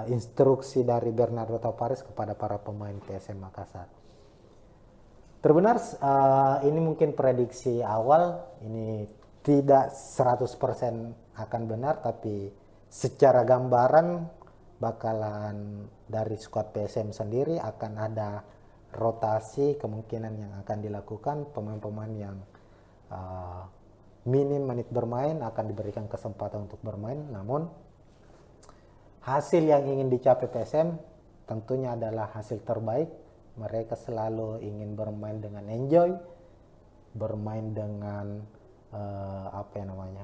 instruksi dari Bernardo Tavares kepada para pemain PSM Makassar. Terbenar, ini mungkin prediksi awal, ini tidak 100% akan benar, tapi secara gambaran bakalan dari skuad PSM sendiri akan ada rotasi kemungkinan yang akan dilakukan. Pemain-pemain yang minim menit bermain akan diberikan kesempatan untuk bermain, namun hasil yang ingin dicapai PSM tentunya adalah hasil terbaik. Mereka selalu ingin bermain dengan enjoy, bermain dengan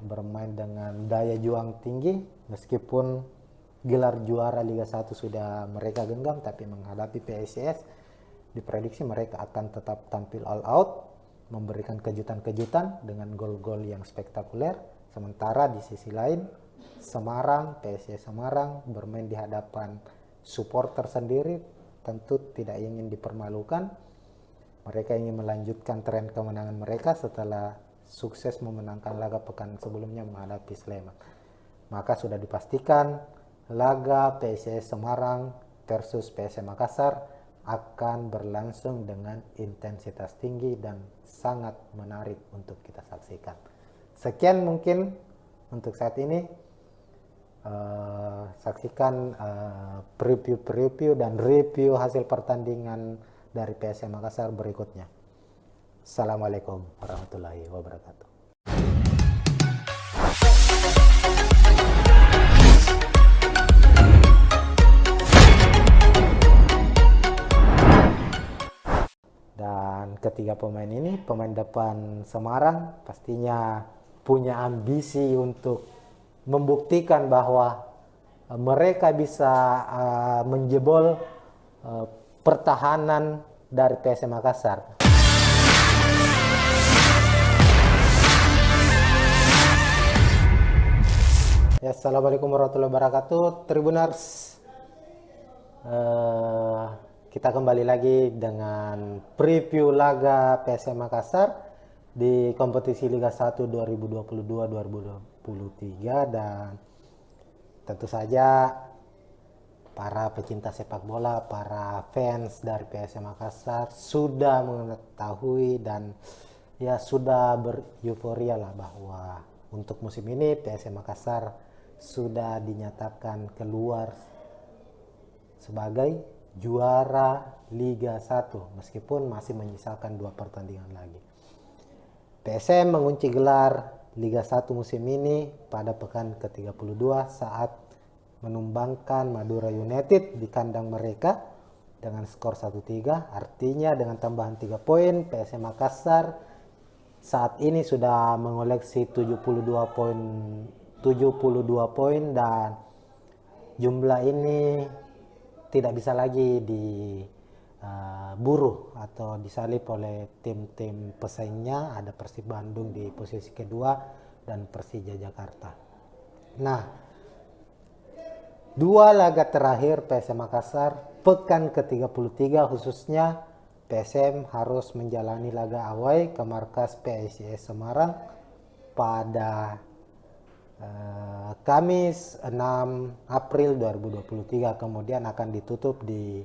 bermain dengan daya juang tinggi. Meskipun gelar juara Liga 1 sudah mereka genggam, tapi menghadapi PSIS diprediksi mereka akan tetap tampil all out, memberikan kejutan-kejutan dengan gol-gol yang spektakuler. Sementara di sisi lain, PSIS Semarang bermain di hadapan supporter sendiri, tentu tidak ingin dipermalukan. Mereka ingin melanjutkan tren kemenangan mereka setelah sukses memenangkan laga pekan sebelumnya menghadapi Sleman. Maka sudah dipastikan laga PSIS Semarang versus PSM Makassar akan berlangsung dengan intensitas tinggi dan sangat menarik untuk kita saksikan. Sekian mungkin untuk saat ini. Saksikan preview dan review hasil pertandingan dari PSM Makassar berikutnya. Assalamualaikum warahmatullahi wabarakatuh. Dan ketiga pemain ini, pemain depan Semarang pastinya punya ambisi untuk membuktikan bahwa mereka bisa menjebol pertahanan dari PSM Makassar. Ya, assalamualaikum warahmatullahi wabarakatuh, Tribuners. Kita kembali lagi dengan preview laga PSM Makassar di kompetisi Liga 1 2022-2023, dan tentu saja para pecinta sepak bola, para fans dari PSM Makassar sudah mengetahui dan ya sudah bereuforia lah bahwa untuk musim ini PSM Makassar sudah dinyatakan keluar sebagai juara Liga 1 meskipun masih menyisakan 2 pertandingan lagi. PSM mengunci gelar Liga 1 musim ini pada pekan ke-32 saat menumbangkan Madura United di kandang mereka dengan skor 1-3. Artinya dengan tambahan 3 poin, PSM Makassar saat ini sudah mengoleksi 72 poin dan jumlah ini tidak bisa lagi diburu atau disalip oleh tim-tim pesaingnya. Ada Persib Bandung di posisi kedua dan Persija Jakarta. Nah, 2 laga terakhir PSM Makassar pekan ke-33 khususnya PSM harus menjalani laga away ke markas PSIS Semarang pada Kamis 6 April 2023, kemudian akan ditutup di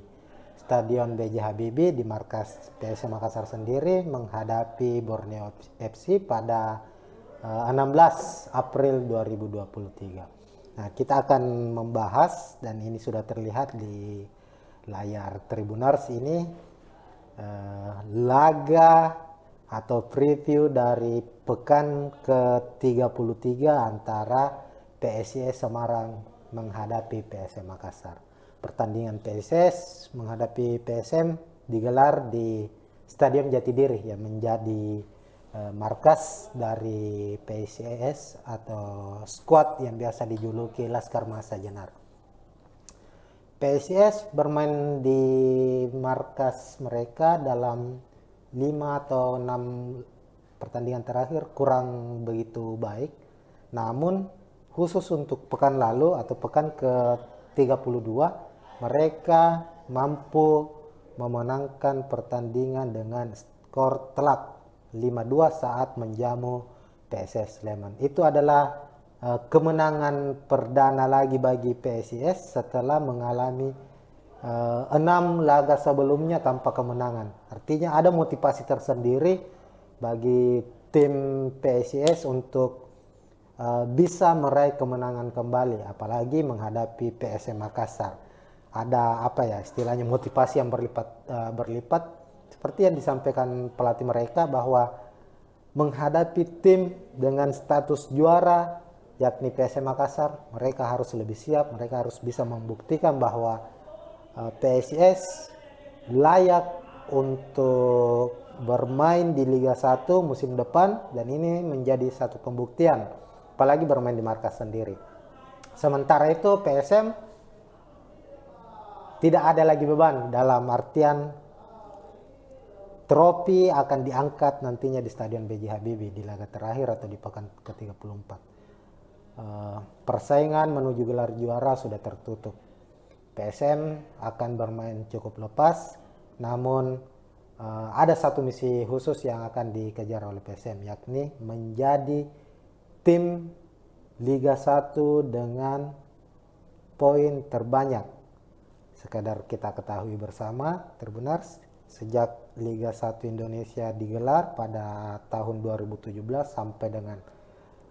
Stadion B.J. Habibie di markas PSM Makassar sendiri menghadapi Borneo FC pada 16 April 2023. Nah, kita akan membahas, dan ini sudah terlihat di layar Tribuners ini, laga atau preview dari pekan ke-33 antara PSIS Semarang menghadapi PSM Makassar. Pertandingan PSIS menghadapi PSM digelar di Stadion Jatidiri yang menjadi markas dari PSIS atau skuad yang biasa dijuluki Laskar Mahesa Jenar. PSIS bermain di markas mereka dalam 5 atau 6 pertandingan terakhir kurang begitu baik. Namun khusus untuk pekan lalu atau pekan ke-32 mereka mampu memenangkan pertandingan dengan skor telak 5-2 saat menjamu PSS Sleman. Itu adalah kemenangan perdana lagi bagi PSIS setelah mengalami 6 laga sebelumnya tanpa kemenangan. Artinya ada motivasi tersendiri bagi tim PSIS untuk bisa meraih kemenangan kembali, apalagi menghadapi PSM Makassar. Ada apa ya istilahnya, motivasi yang berlipat seperti yang disampaikan pelatih mereka bahwa menghadapi tim dengan status juara yakni PSM Makassar, mereka harus lebih siap, mereka harus bisa membuktikan bahwa PSIS layak untuk bermain di Liga 1 musim depan, dan ini menjadi satu pembuktian apalagi bermain di markas sendiri. Sementara itu PSM tidak ada lagi beban, dalam artian trofi akan diangkat nantinya di Stadion B.J. Habibie di laga terakhir atau di pekan ke-34. Persaingan menuju gelar juara sudah tertutup. PSM akan bermain cukup lepas, namun ada satu misi khusus yang akan dikejar oleh PSM, yakni menjadi tim Liga 1 dengan poin terbanyak. Sekadar kita ketahui bersama Tribuners, sejak Liga 1 Indonesia digelar pada tahun 2017 sampai dengan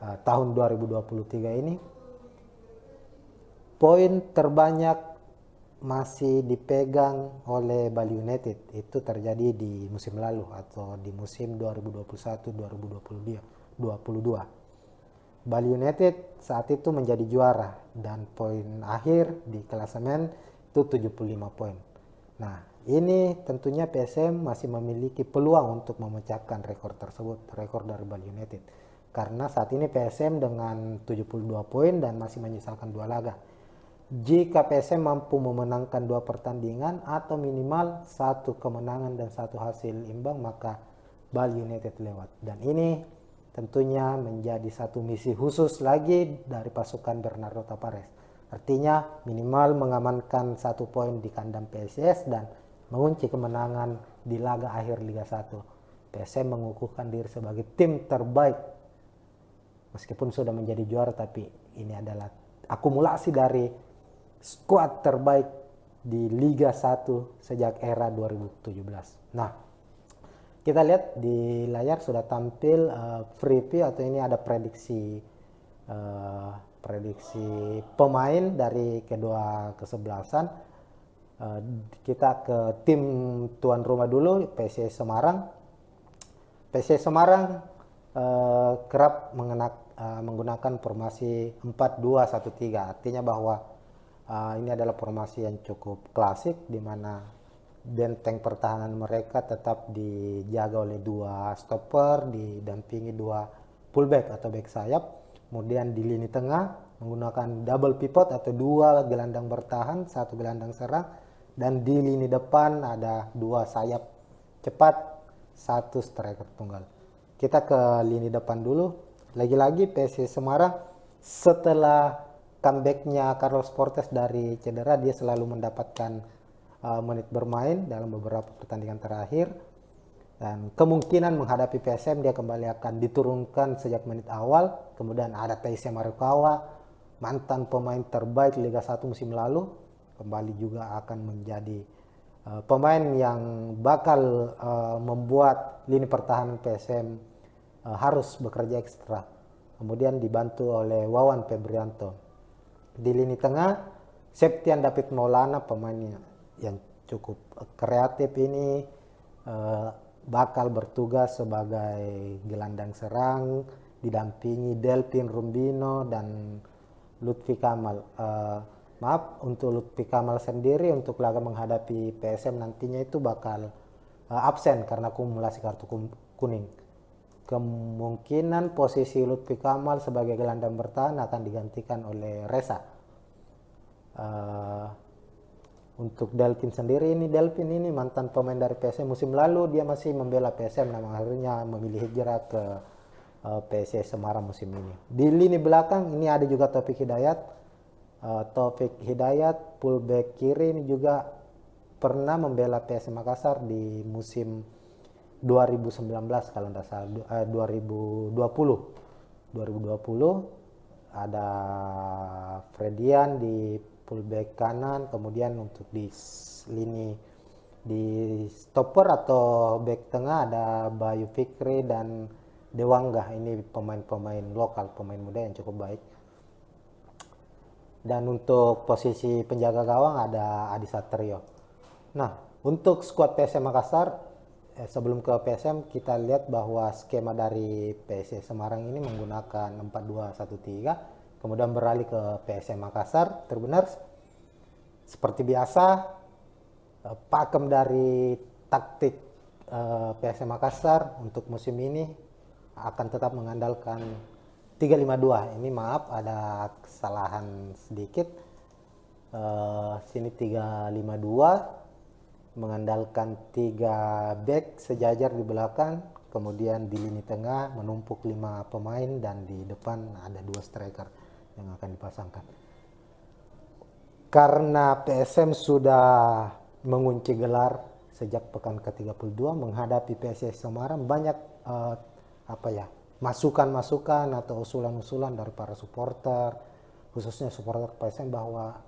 tahun 2023 ini, poin terbanyak masih dipegang oleh Bali United. Itu terjadi di musim lalu atau di musim 2021-2022. Bali United saat itu menjadi juara dan poin akhir di klasemen itu 75 poin. Nah, ini tentunya PSM masih memiliki peluang untuk memecahkan rekor tersebut, rekor dari Bali United. Karena saat ini PSM dengan 72 poin dan masih menyisakan 2 laga. Jika PSM mampu memenangkan 2 pertandingan atau minimal 1 kemenangan dan 1 hasil imbang, maka Bali United lewat. Dan ini tentunya menjadi satu misi khusus lagi dari pasukan Bernardo Tapares. Artinya minimal mengamankan 1 poin di kandang PSIS dan mengunci kemenangan di laga akhir Liga 1. PSM mengukuhkan diri sebagai tim terbaik. Meskipun sudah menjadi juara, tapi ini adalah akumulasi dari skuad terbaik di Liga 1 sejak era 2017. Nah, kita lihat di layar sudah tampil preview atau ini ada prediksi prediksi pemain dari kedua kesebelasan. Kita ke tim tuan rumah dulu, PSIS Semarang. PSIS Semarang kerap menggunakan formasi 4-2-1-3. Artinya bahwa ini adalah formasi yang cukup klasik, di mana benteng pertahanan mereka tetap dijaga oleh 2 stopper, didampingi 2 fullback atau back sayap. Kemudian di lini tengah menggunakan double pivot atau 2 gelandang bertahan, 1 gelandang serang. Dan di lini depan ada 2 sayap cepat, 1 striker tunggal. Kita ke lini depan dulu. Lagi-lagi PSIS Semarang setelah comebacknya Carlos Portes dari cedera, dia selalu mendapatkan menit bermain dalam beberapa pertandingan terakhir. Dan kemungkinan menghadapi PSM dia kembali akan diturunkan sejak menit awal. Kemudian ada Taisya Marukawa, mantan pemain terbaik Liga 1 musim lalu, kembali juga akan menjadi pemain yang bakal membuat lini pertahanan PSM harus bekerja ekstra. Kemudian dibantu oleh Wawan Febrianto. Di lini tengah, Septian David Maulana, pemain yang cukup kreatif ini, bakal bertugas sebagai gelandang serang, didampingi Delpin Rumbino dan Lutfi Kamal. Untuk Lutfi Kamal sendiri untuk laga menghadapi PSM nantinya itu bakal absen karena akumulasi kartu kuning. Kemungkinan posisi Lutfi Kamal sebagai gelandang bertahan akan digantikan oleh Reza. Untuk Delpin sendiri, Delpin ini mantan pemain dari PSM musim lalu, dia masih membela PSM, namun akhirnya memilih hijrah ke PSIS Semarang musim ini. Di lini belakang ini ada juga Taufik Hidayat, fullback kiri ini juga pernah membela PSM Makassar di musim 2019 kalau tidak salah, 2020 ada Fredian di fullback kanan. Kemudian untuk di lini di stopper atau back tengah ada Bayu Fikri dan Dewangga. Ini pemain-pemain lokal, pemain muda yang cukup baik. Dan untuk posisi penjaga gawang ada Adi Satrio. Nah, untuk skuad PSM Makassar, sebelum ke PSM kita lihat bahwa skema dari PSIS Semarang ini menggunakan 4-2-1-3, kemudian beralih ke PSM Makassar. Terbenar seperti biasa, pakem dari taktik PSM Makassar untuk musim ini akan tetap mengandalkan 3-5-2. Ini maaf ada kesalahan sedikit. Sini 3-5-2 mengandalkan 3 back sejajar di belakang, kemudian di lini tengah menumpuk 5 pemain dan di depan ada 2 striker yang akan dipasangkan. Karena PSM sudah mengunci gelar sejak pekan ke-32 menghadapi PSIS Semarang, banyak masukan-masukan atau usulan-usulan dari para supporter, khususnya supporter PSM, bahwa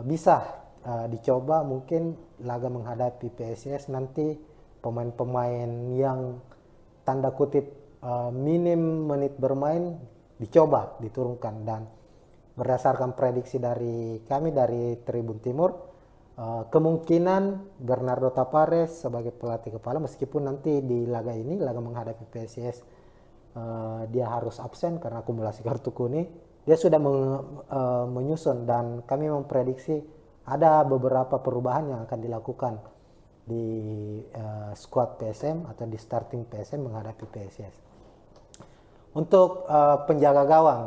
bisa dicoba mungkin laga menghadapi PSIS nanti pemain-pemain yang tanda kutip minim menit bermain dicoba diturunkan. Dan berdasarkan prediksi dari kami dari Tribun Timur, kemungkinan Bernardo Tapares sebagai pelatih kepala, meskipun nanti di laga ini, laga menghadapi PSIS, dia harus absen karena akumulasi kartu kuning, dia sudah menyusun dan kami memprediksi ada beberapa perubahan yang akan dilakukan di skuad PSM atau di starting PSM menghadapi PSIS. Untuk penjaga gawang,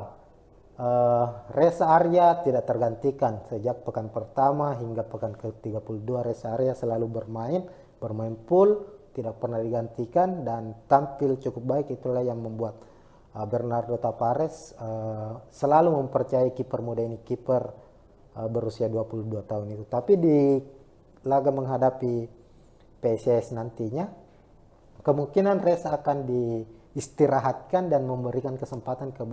Reza Arya tidak tergantikan sejak pekan pertama hingga pekan ke-32. Reza Arya selalu bermain full, tidak pernah digantikan dan tampil cukup baik. Itulah yang membuat Bernardo Tapares selalu mempercayai kiper muda ini, kiper berusia 22 tahun itu. Tapi di laga menghadapi PSIS nantinya, kemungkinan Reza akan diistirahatkan dan memberikan kesempatan ke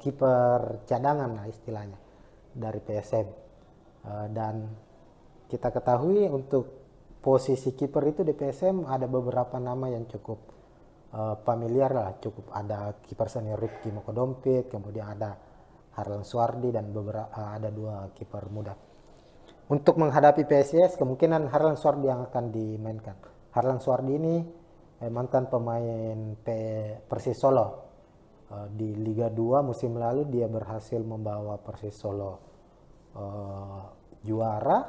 kiper cadangan lah istilahnya dari PSM. Dan kita ketahui untuk posisi kiper itu di PSM ada beberapa nama yang cukup familiar lah, cukup ada kiper senior Rifki Mokodompit, kemudian ada Harlan Suardi dan beberapa ada 2 kiper muda. Untuk menghadapi PSIS kemungkinan Harlan Suardi yang akan dimainkan. Harlan Suardi ini mantan pemain Persis Solo. Di Liga 2 musim lalu dia berhasil membawa Persis Solo juara,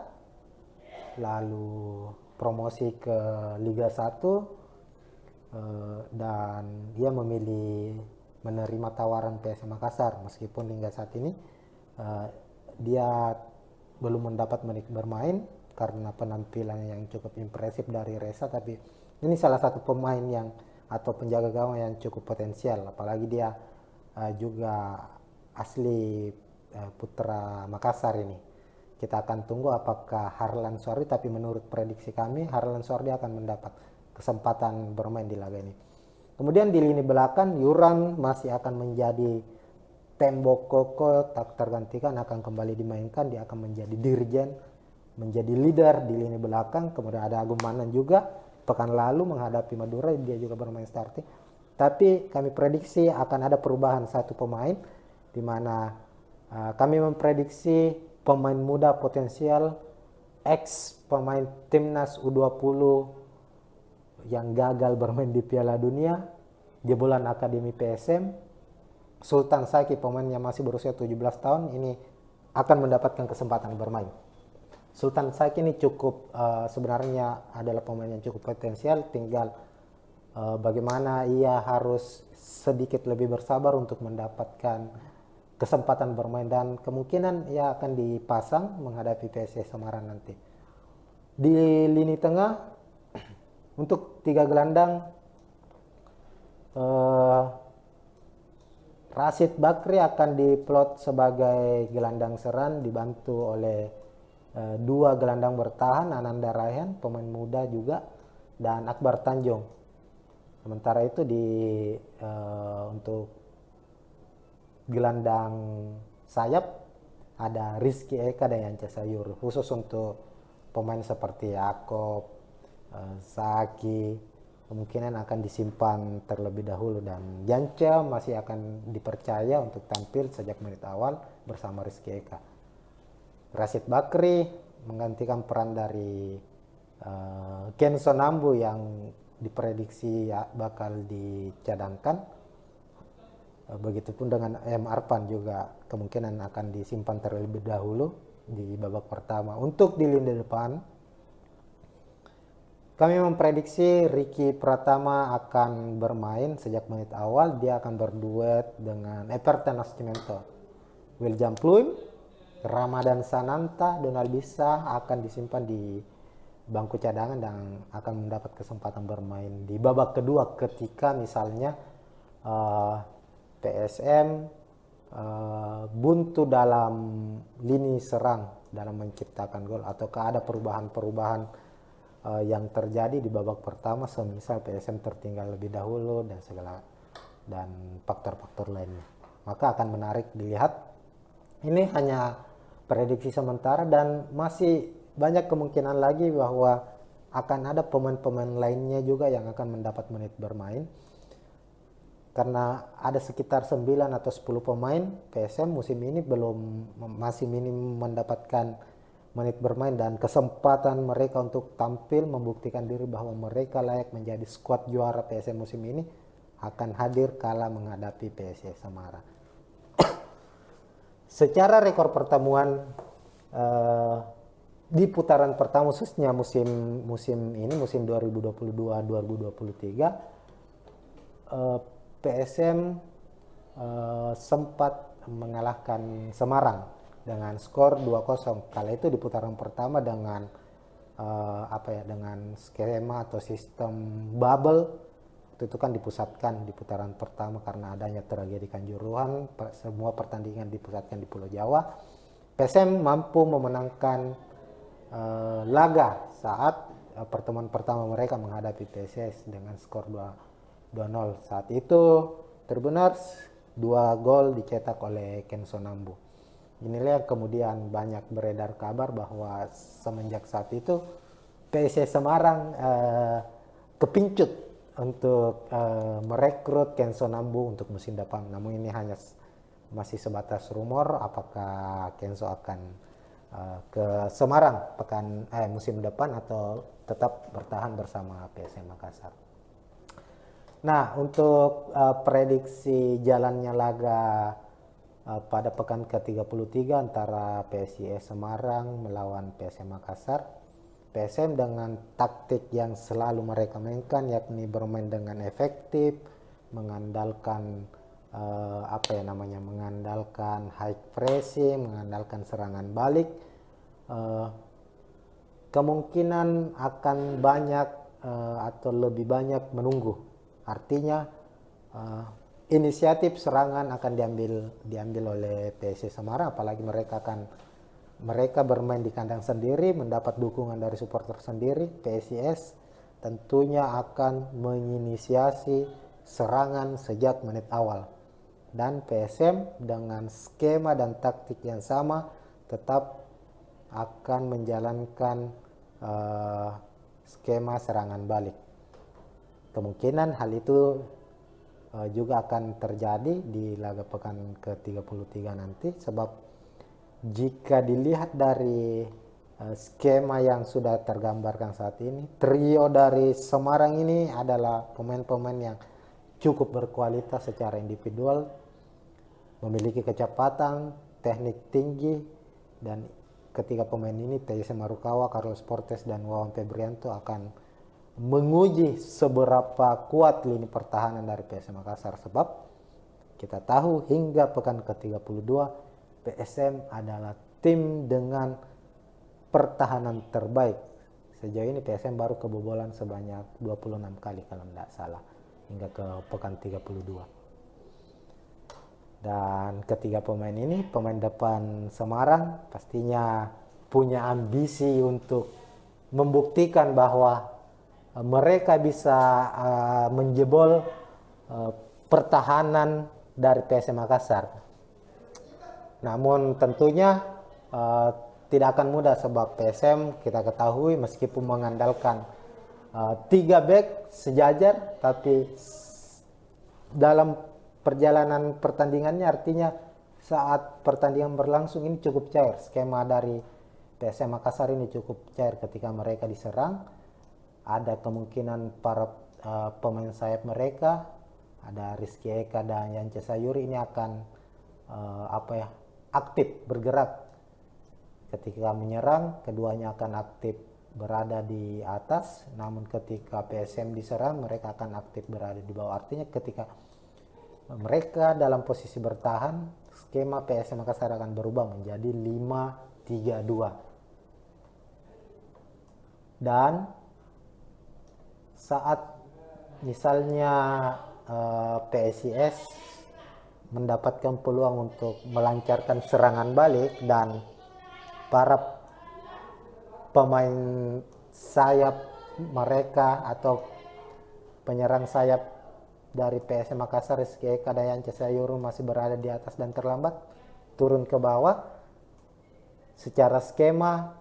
lalu promosi ke Liga 1, dan dia memilih menerima tawaran PSM Makassar meskipun hingga saat ini dia belum mendapat menit bermain karena penampilan yang cukup impresif dari Reza, tapi ini salah satu pemain yang atau penjaga gawang yang cukup potensial, apalagi dia juga asli putra Makassar ini. Kita akan tunggu apakah Harlan Suardi, tapi menurut prediksi kami Harlan Suardi akan mendapat kesempatan bermain di laga ini. Kemudian di lini belakang Yuran masih akan menjadi tembok kokoh, tak tergantikan, akan kembali dimainkan. Dia akan menjadi dirjen, menjadi leader di lini belakang. Kemudian ada Agung Manan juga, pekan lalu menghadapi Madura dia juga bermain starting. Tapi kami prediksi akan ada perubahan satu pemain, di mana kami memprediksi pemain muda potensial ex pemain timnas U20 yang gagal bermain di Piala Dunia, jebolan Akademi PSM, Sultan Saki, pemain yang masih berusia 17 tahun ini akan mendapatkan kesempatan bermain. Sultan Saki ini cukup sebenarnya adalah pemain yang cukup potensial, tinggal bagaimana ia harus sedikit lebih bersabar untuk mendapatkan kesempatan bermain, dan kemungkinan ia akan dipasang menghadapi PSIS Semarang nanti. Di lini tengah untuk 3 gelandang, Rashid Bakri akan diplot sebagai gelandang serang dibantu oleh 2 gelandang bertahan, Ananda Raihan pemain muda juga, dan Akbar Tanjung. Sementara itu untuk gelandang sayap ada Rizky Eka dan Yance Sayur, khusus untuk pemain seperti Yaakob, Saki kemungkinan akan disimpan terlebih dahulu, dan Yance masih akan dipercaya untuk tampil sejak menit awal bersama Rizky Eka. Rashid Bakri menggantikan peran dari Kenzo Nambu yang diprediksi bakal dicadangkan. Begitupun dengan M. Arpan juga kemungkinan akan disimpan terlebih dahulu di babak pertama. Untuk di lini depan, kami memprediksi Ricky Pratama akan bermain sejak menit awal. Dia akan berduet dengan Everton Nascimento. William Pluim, Ramadan Sananta, Donald Bisa akan disimpan di bangku cadangan dan akan mendapat kesempatan bermain di babak kedua ketika misalnya PSM buntu dalam lini serang dalam menciptakan gol, ataukah ada perubahan-perubahan yang terjadi di babak pertama, semisal PSM tertinggal lebih dahulu dan faktor-faktor lainnya, maka akan menarik dilihat. Ini hanya prediksi sementara dan masih banyak kemungkinan lagi bahwa akan ada pemain-pemain lainnya juga yang akan mendapat menit bermain, karena ada sekitar 9 atau 10 pemain PSM musim ini masih minim mendapatkan menit bermain, dan kesempatan mereka untuk tampil membuktikan diri bahwa mereka layak menjadi skuad juara PSM musim ini akan hadir kala menghadapi PSIS Semarang. Secara rekor pertemuan di putaran pertama khususnya musim 2022-2023, PSM sempat mengalahkan Semarang dengan skor 2-0. Kala itu di putaran pertama dengan dengan skema atau sistem bubble. Itu kan dipusatkan di putaran pertama karena adanya tragedi Kanjuruhan, semua pertandingan dipusatkan di Pulau Jawa. PSM mampu memenangkan laga saat pertemuan pertama mereka menghadapi PSIS dengan skor 2-0. Saat itu Tribuners 2 gol dicetak oleh Kenzo Nambu. Inilah yang kemudian banyak beredar kabar bahwa semenjak saat itu PSIS Semarang kepincut untuk merekrut Kenzo Nambu untuk musim depan. Namun ini hanya masih sebatas rumor apakah Kenzo akan ke Semarang musim depan atau tetap bertahan bersama PSM Makassar. Nah, untuk prediksi jalannya laga pada pekan ke-33 antara PSIS Semarang melawan PSM Makassar, PSM dengan taktik yang selalu mereka mainkan, yakni bermain dengan efektif, mengandalkan mengandalkan high pressing, mengandalkan serangan balik, kemungkinan akan banyak atau lebih banyak menunggu. Artinya inisiatif serangan akan diambil oleh PSIS Semarang, apalagi mereka bermain di kandang sendiri, mendapat dukungan dari supporter sendiri. PSIS tentunya akan menginisiasi serangan sejak menit awal, dan PSM dengan skema dan taktik yang sama tetap akan menjalankan skema serangan balik. Kemungkinan hal itu juga akan terjadi di laga pekan ke-33 nanti, sebab jika dilihat dari skema yang sudah tergambarkan saat ini, trio dari Semarang ini adalah pemain-pemain yang cukup berkualitas secara individual, memiliki kecepatan, teknik tinggi, dan ketiga pemain ini, Teise Marukawa, Carlos Portes, dan Wawan Febrianto akan menguji seberapa kuat lini pertahanan dari PSM Makassar, sebab kita tahu hingga pekan ke-32 PSM adalah tim dengan pertahanan terbaik. Sejauh ini PSM baru kebobolan sebanyak 26 kali kalau tidak salah hingga ke pekan 32. Dan ketiga pemain ini, pemain depan Semarang, pastinya punya ambisi untuk membuktikan bahwa mereka bisa menjebol pertahanan dari PSM Makassar. Namun tentunya tidak akan mudah, sebab PSM kita ketahui meskipun mengandalkan 3 back sejajar, tapi dalam perjalanan pertandingannya, artinya saat pertandingan berlangsung ini cukup cair. Skema dari PSM Makassar ini cukup cair. Ketika mereka diserang, ada kemungkinan para pemain sayap mereka, ada Rizky Eka dan Yance Sayuri, ini akan aktif bergerak. Ketika menyerang, keduanya akan aktif berada di atas, namun ketika PSM diserang, mereka akan aktif berada di bawah. Artinya ketika mereka dalam posisi bertahan, skema PSM Makassar akan berubah menjadi 5-3-2. Dan saat misalnya PSIS mendapatkan peluang untuk melancarkan serangan balik dan para pemain sayap mereka atau penyerang sayap dari PSM Makassar, Rizky Eka dan Yance Sayuri masih berada di atas dan terlambat turun ke bawah, secara skema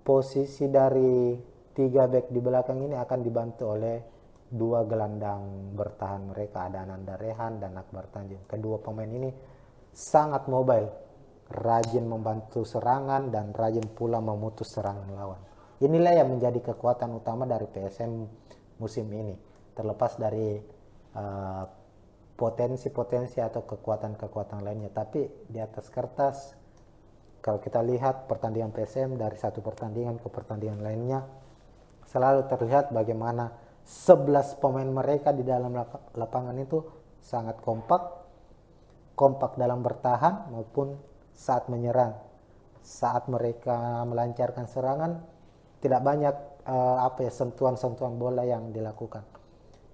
posisi dari 3 back di belakang ini akan dibantu oleh 2 gelandang bertahan mereka, ada Ananda Rehan dan Akbar Tanjung. Kedua pemain ini sangat mobile, rajin membantu serangan dan rajin pula memutus serangan lawan. Inilah yang menjadi kekuatan utama dari PSM musim ini, terlepas dari potensi-potensi atau kekuatan-kekuatan lainnya. Tapi di atas kertas, kalau kita lihat pertandingan PSM dari satu pertandingan ke pertandingan lainnya, selalu terlihat bagaimana 11 pemain mereka di dalam lapangan itu sangat kompak dalam bertahan maupun saat menyerang. Saat mereka melancarkan serangan, tidak banyak sentuhan-sentuhan bola yang dilakukan.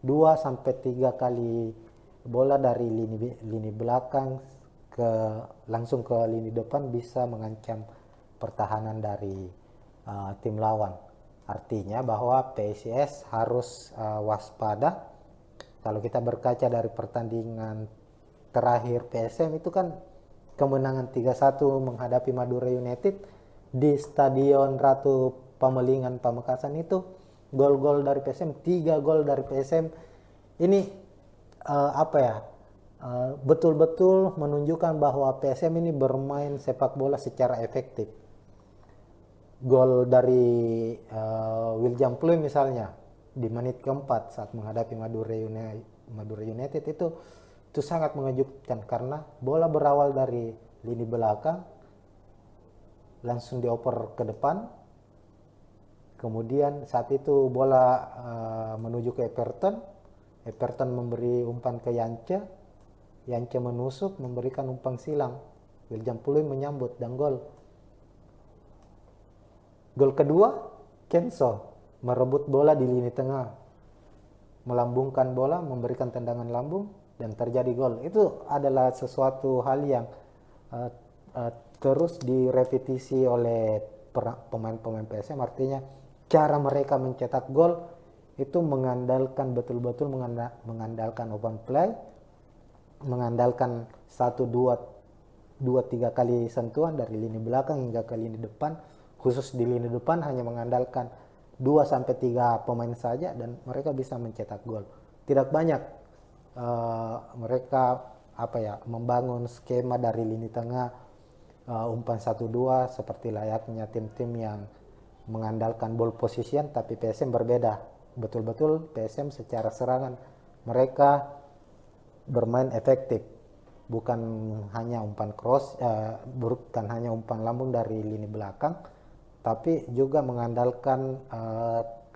2-3 kali bola dari lini belakang langsung ke lini depan bisa mengancam pertahanan dari tim lawan. Artinya bahwa PSIS harus waspada. Kalau kita berkaca dari pertandingan terakhir PSM itu kan kemenangan 3-1 menghadapi Madura United di Stadion Ratu Pamelingan Pamekasan, itu gol-gol dari PSM, 3 gol dari PSM. Ini betul-betul menunjukkan bahwa PSM ini bermain sepak bola secara efektif. Gol dari William Pluim misalnya di menit keempat saat menghadapi Madura United itu sangat mengejutkan karena bola berawal dari lini belakang langsung dioper ke depan, kemudian saat itu bola menuju ke Everton memberi umpan ke Yance menusuk memberikan umpan silang, William Pluim menyambut dan gol. Gol kedua, Kenso merebut bola di lini tengah, melambungkan bola, memberikan tendangan lambung, dan terjadi gol. Itu adalah sesuatu hal yang terus direpetisi oleh pemain-pemain PSM. Artinya cara mereka mencetak gol itu mengandalkan betul-betul mengandalkan open play, mengandalkan 1, 2, 3 kali sentuhan dari lini belakang hingga ke lini depan. Khusus di lini depan hanya mengandalkan 2-3 pemain saja dan mereka bisa mencetak gol. Tidak banyak mereka membangun skema dari lini tengah umpan 1-2 seperti layaknya tim-tim yang mengandalkan ball position, tapi PSM berbeda. Betul-betul PSM secara serangan mereka bermain efektif, bukan hanya umpan cross, bukan hanya umpan lambung dari lini belakang, tapi juga mengandalkan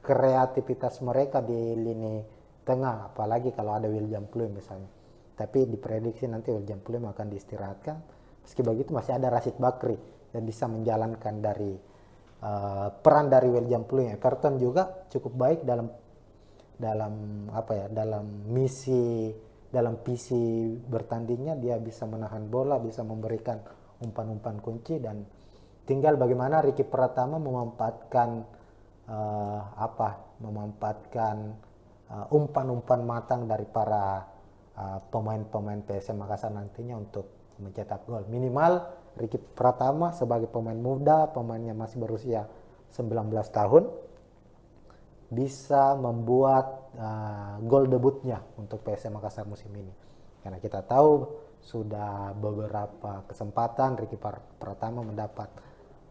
kreativitas mereka di lini tengah, apalagi kalau ada William Pluim misalnya. Tapi diprediksi nanti William Pluim akan diistirahatkan. Meski begitu masih ada Rashid Bakri yang bisa menjalankan dari peran dari William Pluim. Everton juga cukup baik dalam visi bertandingnya. Dia bisa menahan bola, bisa memberikan umpan-umpan kunci, dan tinggal bagaimana Ricky Pratama memanfaatkan umpan-umpan matang dari para pemain-pemain PSM Makassar nantinya untuk mencetak gol. Minimal Ricky Pratama sebagai pemain muda, pemainnya masih berusia 19 tahun, bisa membuat gol debutnya untuk PSM Makassar musim ini. Karena kita tahu sudah beberapa kesempatan Ricky Pratama mendapat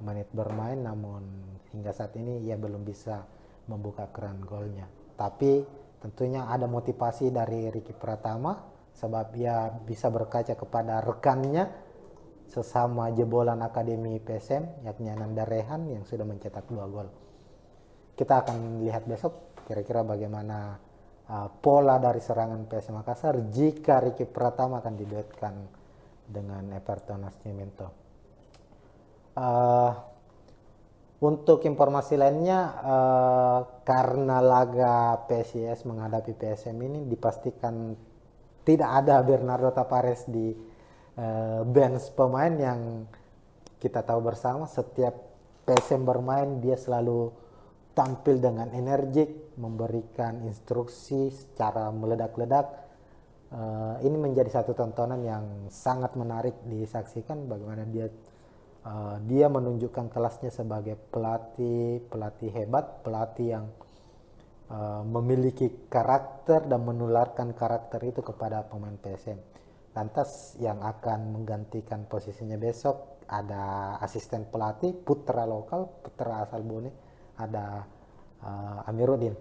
menit bermain, namun hingga saat ini ia belum bisa membuka keran golnya. Tapi tentunya ada motivasi dari Ricky Pratama sebab ia bisa berkaca kepada rekannya sesama jebolan Akademi PSM, yakni Ananda Rehan yang sudah mencetak 2 gol. Kita akan lihat besok kira-kira bagaimana pola dari serangan PSM Makassar jika Ricky Pratama akan diduetkan dengan Everton Nascimento. Untuk informasi lainnya, karena laga PSIS menghadapi PSM ini dipastikan tidak ada Bernardo Tavares di bench pemain. Yang kita tahu bersama, setiap PSM bermain dia selalu tampil dengan energik, memberikan instruksi secara meledak-ledak. Ini menjadi satu tontonan yang sangat menarik disaksikan, bagaimana dia menunjukkan kelasnya sebagai pelatih hebat, pelatih yang memiliki karakter dan menularkan karakter itu kepada pemain PSM. Lantas yang akan menggantikan posisinya besok ada asisten pelatih putra asal Bone, ada Amiruddin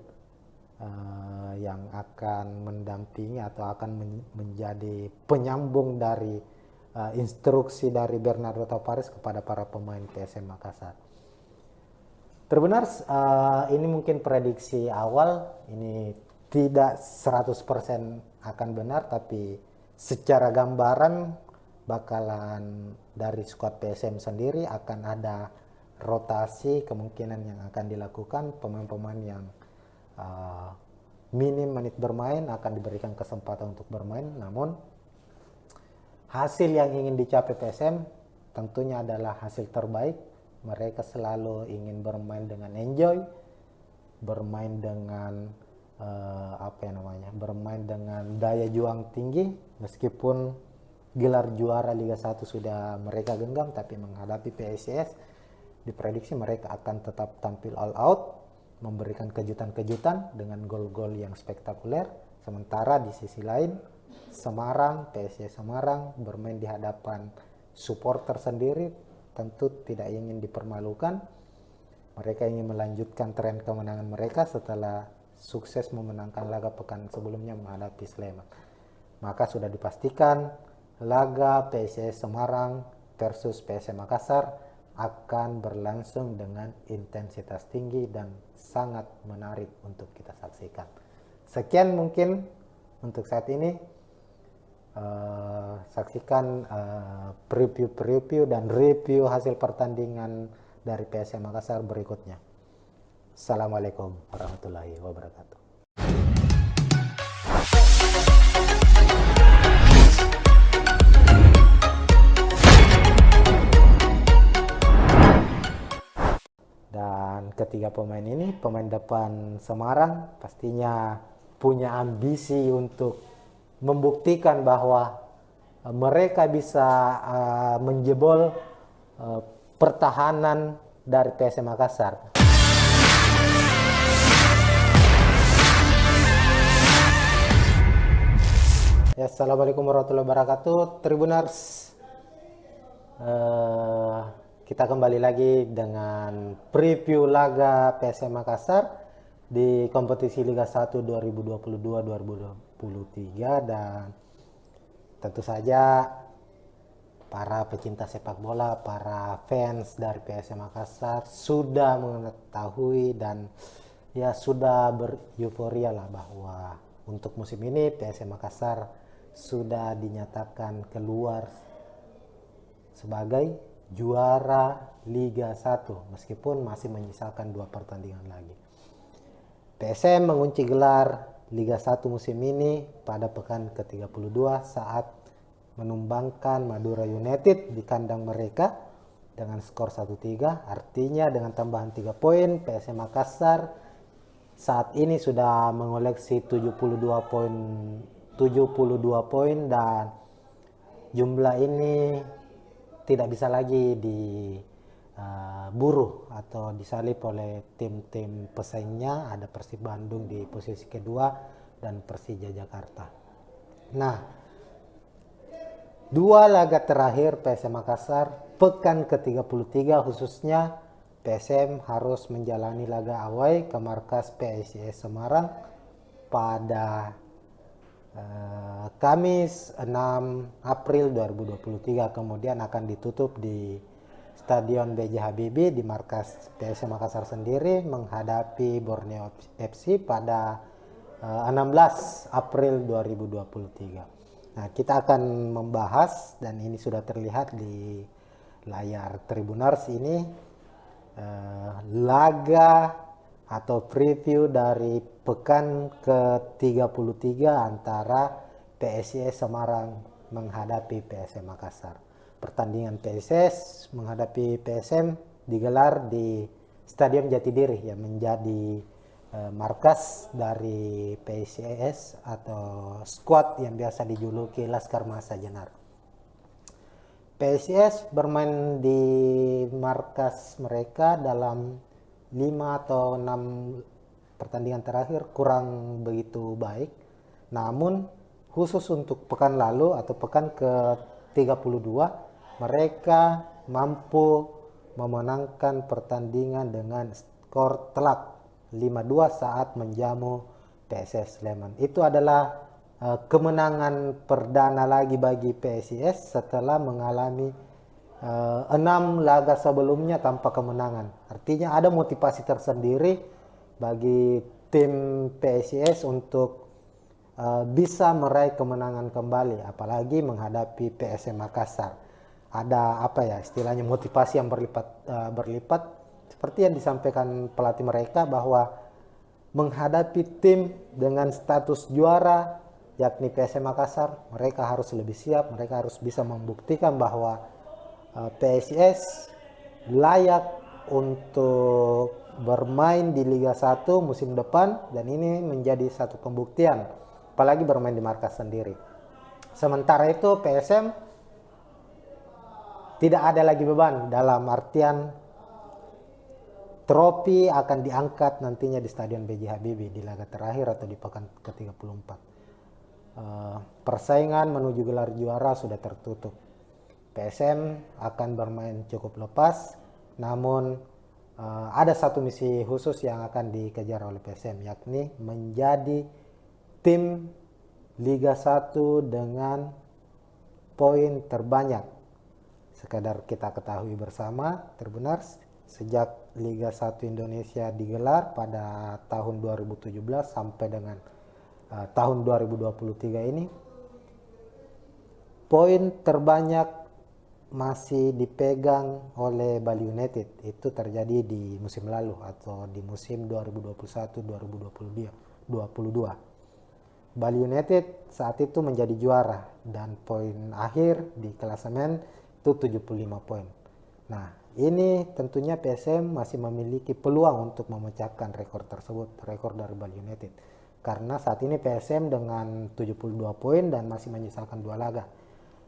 yang akan mendampingi atau akan menjadi penyambung dari instruksi dari Bernardo Tavares kepada para pemain PSM Makassar. Terbenar, ini mungkin prediksi awal, ini tidak 100% akan benar, tapi secara gambaran bakalan dari skuad PSM sendiri akan ada rotasi kemungkinan yang akan dilakukan. Pemain-pemain yang minim menit bermain akan diberikan kesempatan untuk bermain, namun hasil yang ingin dicapai PSM tentunya adalah hasil terbaik. Mereka selalu ingin bermain dengan enjoy, bermain dengan bermain dengan daya juang tinggi. Meskipun gelar juara Liga 1 sudah mereka genggam, tapi menghadapi PSIS diprediksi mereka akan tetap tampil all out, memberikan kejutan-kejutan dengan gol-gol yang spektakuler. Sementara di sisi lain Semarang, PSIS Semarang bermain di hadapan supporter sendiri, tentu tidak ingin dipermalukan. Mereka ingin melanjutkan tren kemenangan mereka setelah sukses memenangkan laga pekan sebelumnya menghadapi Sleman. Maka sudah dipastikan laga PSIS Semarang versus PSM Makassar akan berlangsung dengan intensitas tinggi dan sangat menarik untuk kita saksikan. Sekian mungkin untuk saat ini. Saksikan preview dan review hasil pertandingan dari PSM Makassar berikutnya. Assalamualaikum warahmatullahi wabarakatuh. Dan ketiga pemain ini, pemain depan Semarang pastinya punya ambisi untuk membuktikan bahwa mereka bisa menjebol pertahanan dari PSM Makassar. Ya, assalamualaikum warahmatullahi wabarakatuh, Tribuners. Kita kembali lagi dengan preview laga PSM Makassar di kompetisi Liga 1 2022-2023, dan tentu saja para pecinta sepak bola, para fans dari PSM Makassar sudah mengetahui dan ya sudah bereuforia lah bahwa untuk musim ini PSM Makassar sudah dinyatakan keluar sebagai juara Liga 1 meskipun masih menyisakan 2 pertandingan lagi. PSM mengunci gelar Liga 1 musim ini pada pekan ke-32 saat menumbangkan Madura United di kandang mereka dengan skor 1-3. Artinya dengan tambahan 3 poin, PSM Makassar saat ini sudah mengoleksi 72 poin dan jumlah ini tidak bisa lagi diburu atau disalip oleh tim-tim pesaingnya. Ada Persib Bandung di posisi kedua dan Persija Jakarta. Nah, 2 laga terakhir PSM Makassar pekan ke-33 khususnya PSM harus menjalani laga away ke markas PSIS Semarang pada Kamis 6 April 2023, kemudian akan ditutup di Stadion B.J. Habibie di markas PSM Makassar sendiri menghadapi Borneo FC pada 16 April 2023. Nah, kita akan membahas, dan ini sudah terlihat di layar Tribuners ini, laga atau preview dari pekan ke-33 antara PSIS Semarang menghadapi PSM Makassar. Pertandingan PSIS menghadapi PSM digelar di Stadion Jatidiri yang menjadi markas dari PSIS atau skuad yang biasa dijuluki Laskar Mahesa Jenar. PSIS bermain di markas mereka dalam 5 atau 6 pertandingan terakhir kurang begitu baik. Namun khusus untuk pekan lalu atau pekan ke-32 mereka mampu memenangkan pertandingan dengan skor telak 5-2 saat menjamu PSS Sleman. Itu adalah kemenangan perdana lagi bagi PSIS setelah mengalami 6 laga sebelumnya tanpa kemenangan. Artinya ada motivasi tersendiri bagi tim PSIS untuk bisa meraih kemenangan kembali, apalagi menghadapi PSM Makassar. Ada istilahnya motivasi yang berlipat seperti yang disampaikan pelatih mereka bahwa menghadapi tim dengan status juara yakni PSM Makassar, mereka harus lebih siap, mereka harus bisa membuktikan bahwa PSIS layak untuk bermain di Liga 1 musim depan, dan ini menjadi satu pembuktian apalagi bermain di markas sendiri. Sementara itu PSM tidak ada lagi beban, dalam artian trofi akan diangkat nantinya di Stadion B.J. Habibie di laga terakhir atau di pekan ke-34. persaingan menuju gelar juara sudah tertutup. PSM akan bermain cukup lepas, namun ada satu misi khusus yang akan dikejar oleh PSM, yakni menjadi tim Liga 1 dengan poin terbanyak. Sekadar kita ketahui bersama, Tribuners, sejak Liga 1 Indonesia digelar pada tahun 2017 sampai dengan tahun 2023 ini, poin terbanyak masih dipegang oleh Bali United. Itu terjadi di musim lalu atau di musim 2021-2022. Bali United saat itu menjadi juara dan poin akhir di klasemen itu 75 poin. Nah, ini tentunya PSM masih memiliki peluang untuk memecahkan rekor tersebut, rekor dari Bali United. Karena saat ini PSM dengan 72 poin dan masih menyisakan 2 laga.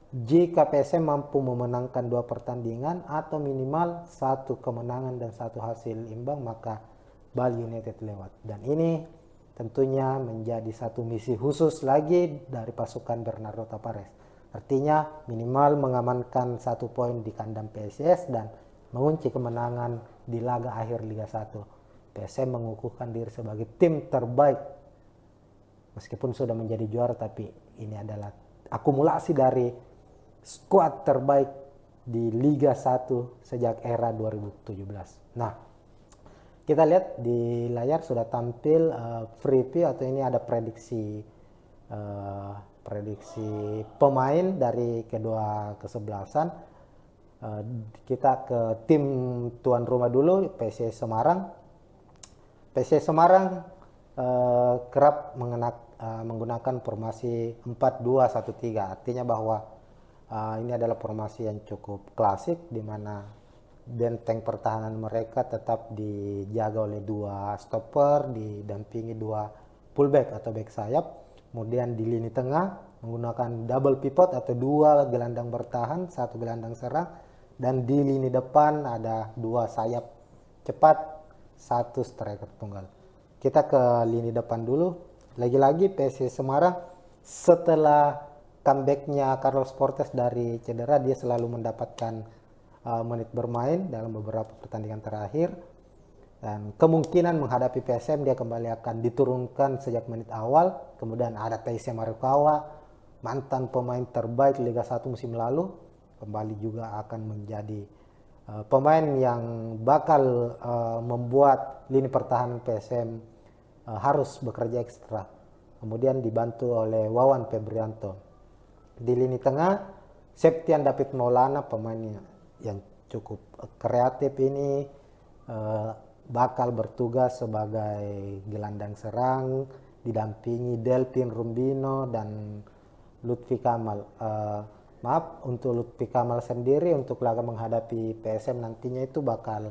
Jika PSM mampu memenangkan 2 pertandingan atau minimal 1 kemenangan dan 1 hasil imbang, maka Bali United lewat. Dan ini tentunya menjadi satu misi khusus lagi dari pasukan Bernardo Tavares. Artinya minimal mengamankan 1 poin di kandang PSIS dan mengunci kemenangan di laga akhir Liga 1. PSM mengukuhkan diri sebagai tim terbaik. Meskipun sudah menjadi juara, tapi ini adalah akumulasi dari skuad terbaik di Liga 1 sejak era 2017. Nah, kita lihat di layar sudah tampil preview atau ini ada prediksi pemain dari kedua kesebelasan. Kita ke tim tuan rumah dulu, PSIS Semarang. PSIS Semarang kerap menggunakan formasi 4-2-1-3. Artinya bahwa ini adalah formasi yang cukup klasik, di mana benteng pertahanan mereka tetap dijaga oleh 2 stopper, didampingi 2 fullback atau back sayap. Kemudian di lini tengah menggunakan double pivot atau 2 gelandang bertahan, 1 gelandang serang. Dan di lini depan ada 2 sayap cepat, 1 striker tunggal. Kita ke lini depan dulu. Lagi-lagi PSIS Semarang setelah comebacknya Carlos Portes dari cedera, dia selalu mendapatkan menit bermain dalam beberapa pertandingan terakhir, dan kemungkinan menghadapi PSM dia kembali akan diturunkan sejak menit awal. Kemudian ada Taisya Marukawa, mantan pemain terbaik Liga 1 musim lalu, kembali juga akan menjadi pemain yang bakal membuat lini pertahanan PSM harus bekerja ekstra. Kemudian dibantu oleh Wawan Febrianto. Di lini tengah, Septian David Maulana, pemain yang cukup kreatif ini, bakal bertugas sebagai gelandang serang, didampingi Delvin Rumbino dan Lutfi Kamal. Untuk Lutfi Kamal sendiri untuk laga menghadapi PSM nantinya itu bakal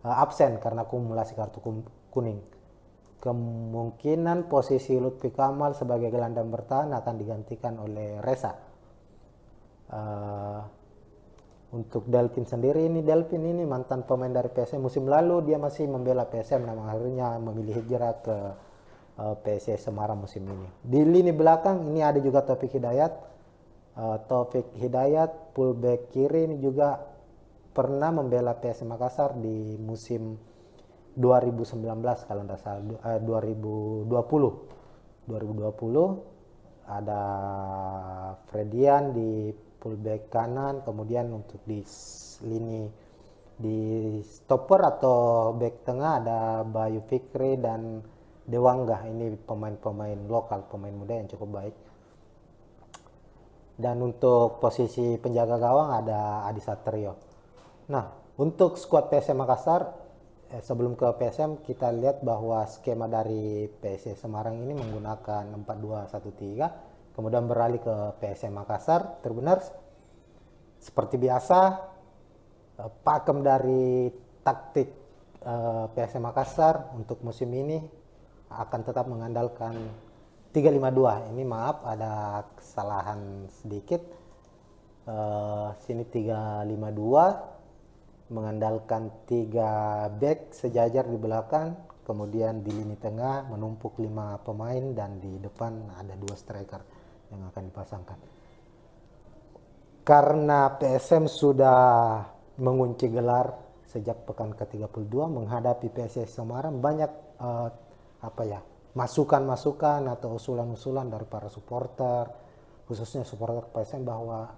absen karena akumulasi kartu kuning. Kemungkinan posisi Lutfi Kamal sebagai gelandang bertahan akan digantikan oleh Reza. Untuk Delvin sendiri, Delvin ini mantan pemain dari PSM. Musim lalu dia masih membela PSM, namun akhirnya memilih hijrah ke PSIS Semarang musim ini. Di lini belakang ini ada juga Taufik Hidayat. Taufik Hidayat fullback kiri ini juga pernah membela PSM Makassar di musim 2019 kalau tidak salah, 2020 ada Fredian di fullback kanan. Kemudian untuk di lini di stopper atau back tengah ada Bayu Fikri dan Dewangga. Ini pemain-pemain lokal, pemain muda yang cukup baik. Dan untuk posisi penjaga gawang ada Adi Satrio. Nah, untuk skuad PSM Makassar, sebelum ke PSM kita lihat bahwa skema dari PSM Semarang ini menggunakan 4-2-1-3, kemudian beralih ke PSM Makassar. Tribuners, seperti biasa, pakem dari taktik PSM Makassar untuk musim ini akan tetap mengandalkan 3-5-2. Ini maaf ada kesalahan sedikit. Sini 3-5-2 mengandalkan 3 back sejajar di belakang, kemudian di lini tengah menumpuk 5 pemain dan di depan ada 2 striker. yang akan dipasangkan. Karena PSM sudah mengunci gelar sejak pekan ke-32 menghadapi PSIS Semarang, banyak masukan-masukan atau usulan-usulan dari para supporter, khususnya supporter PSM bahwa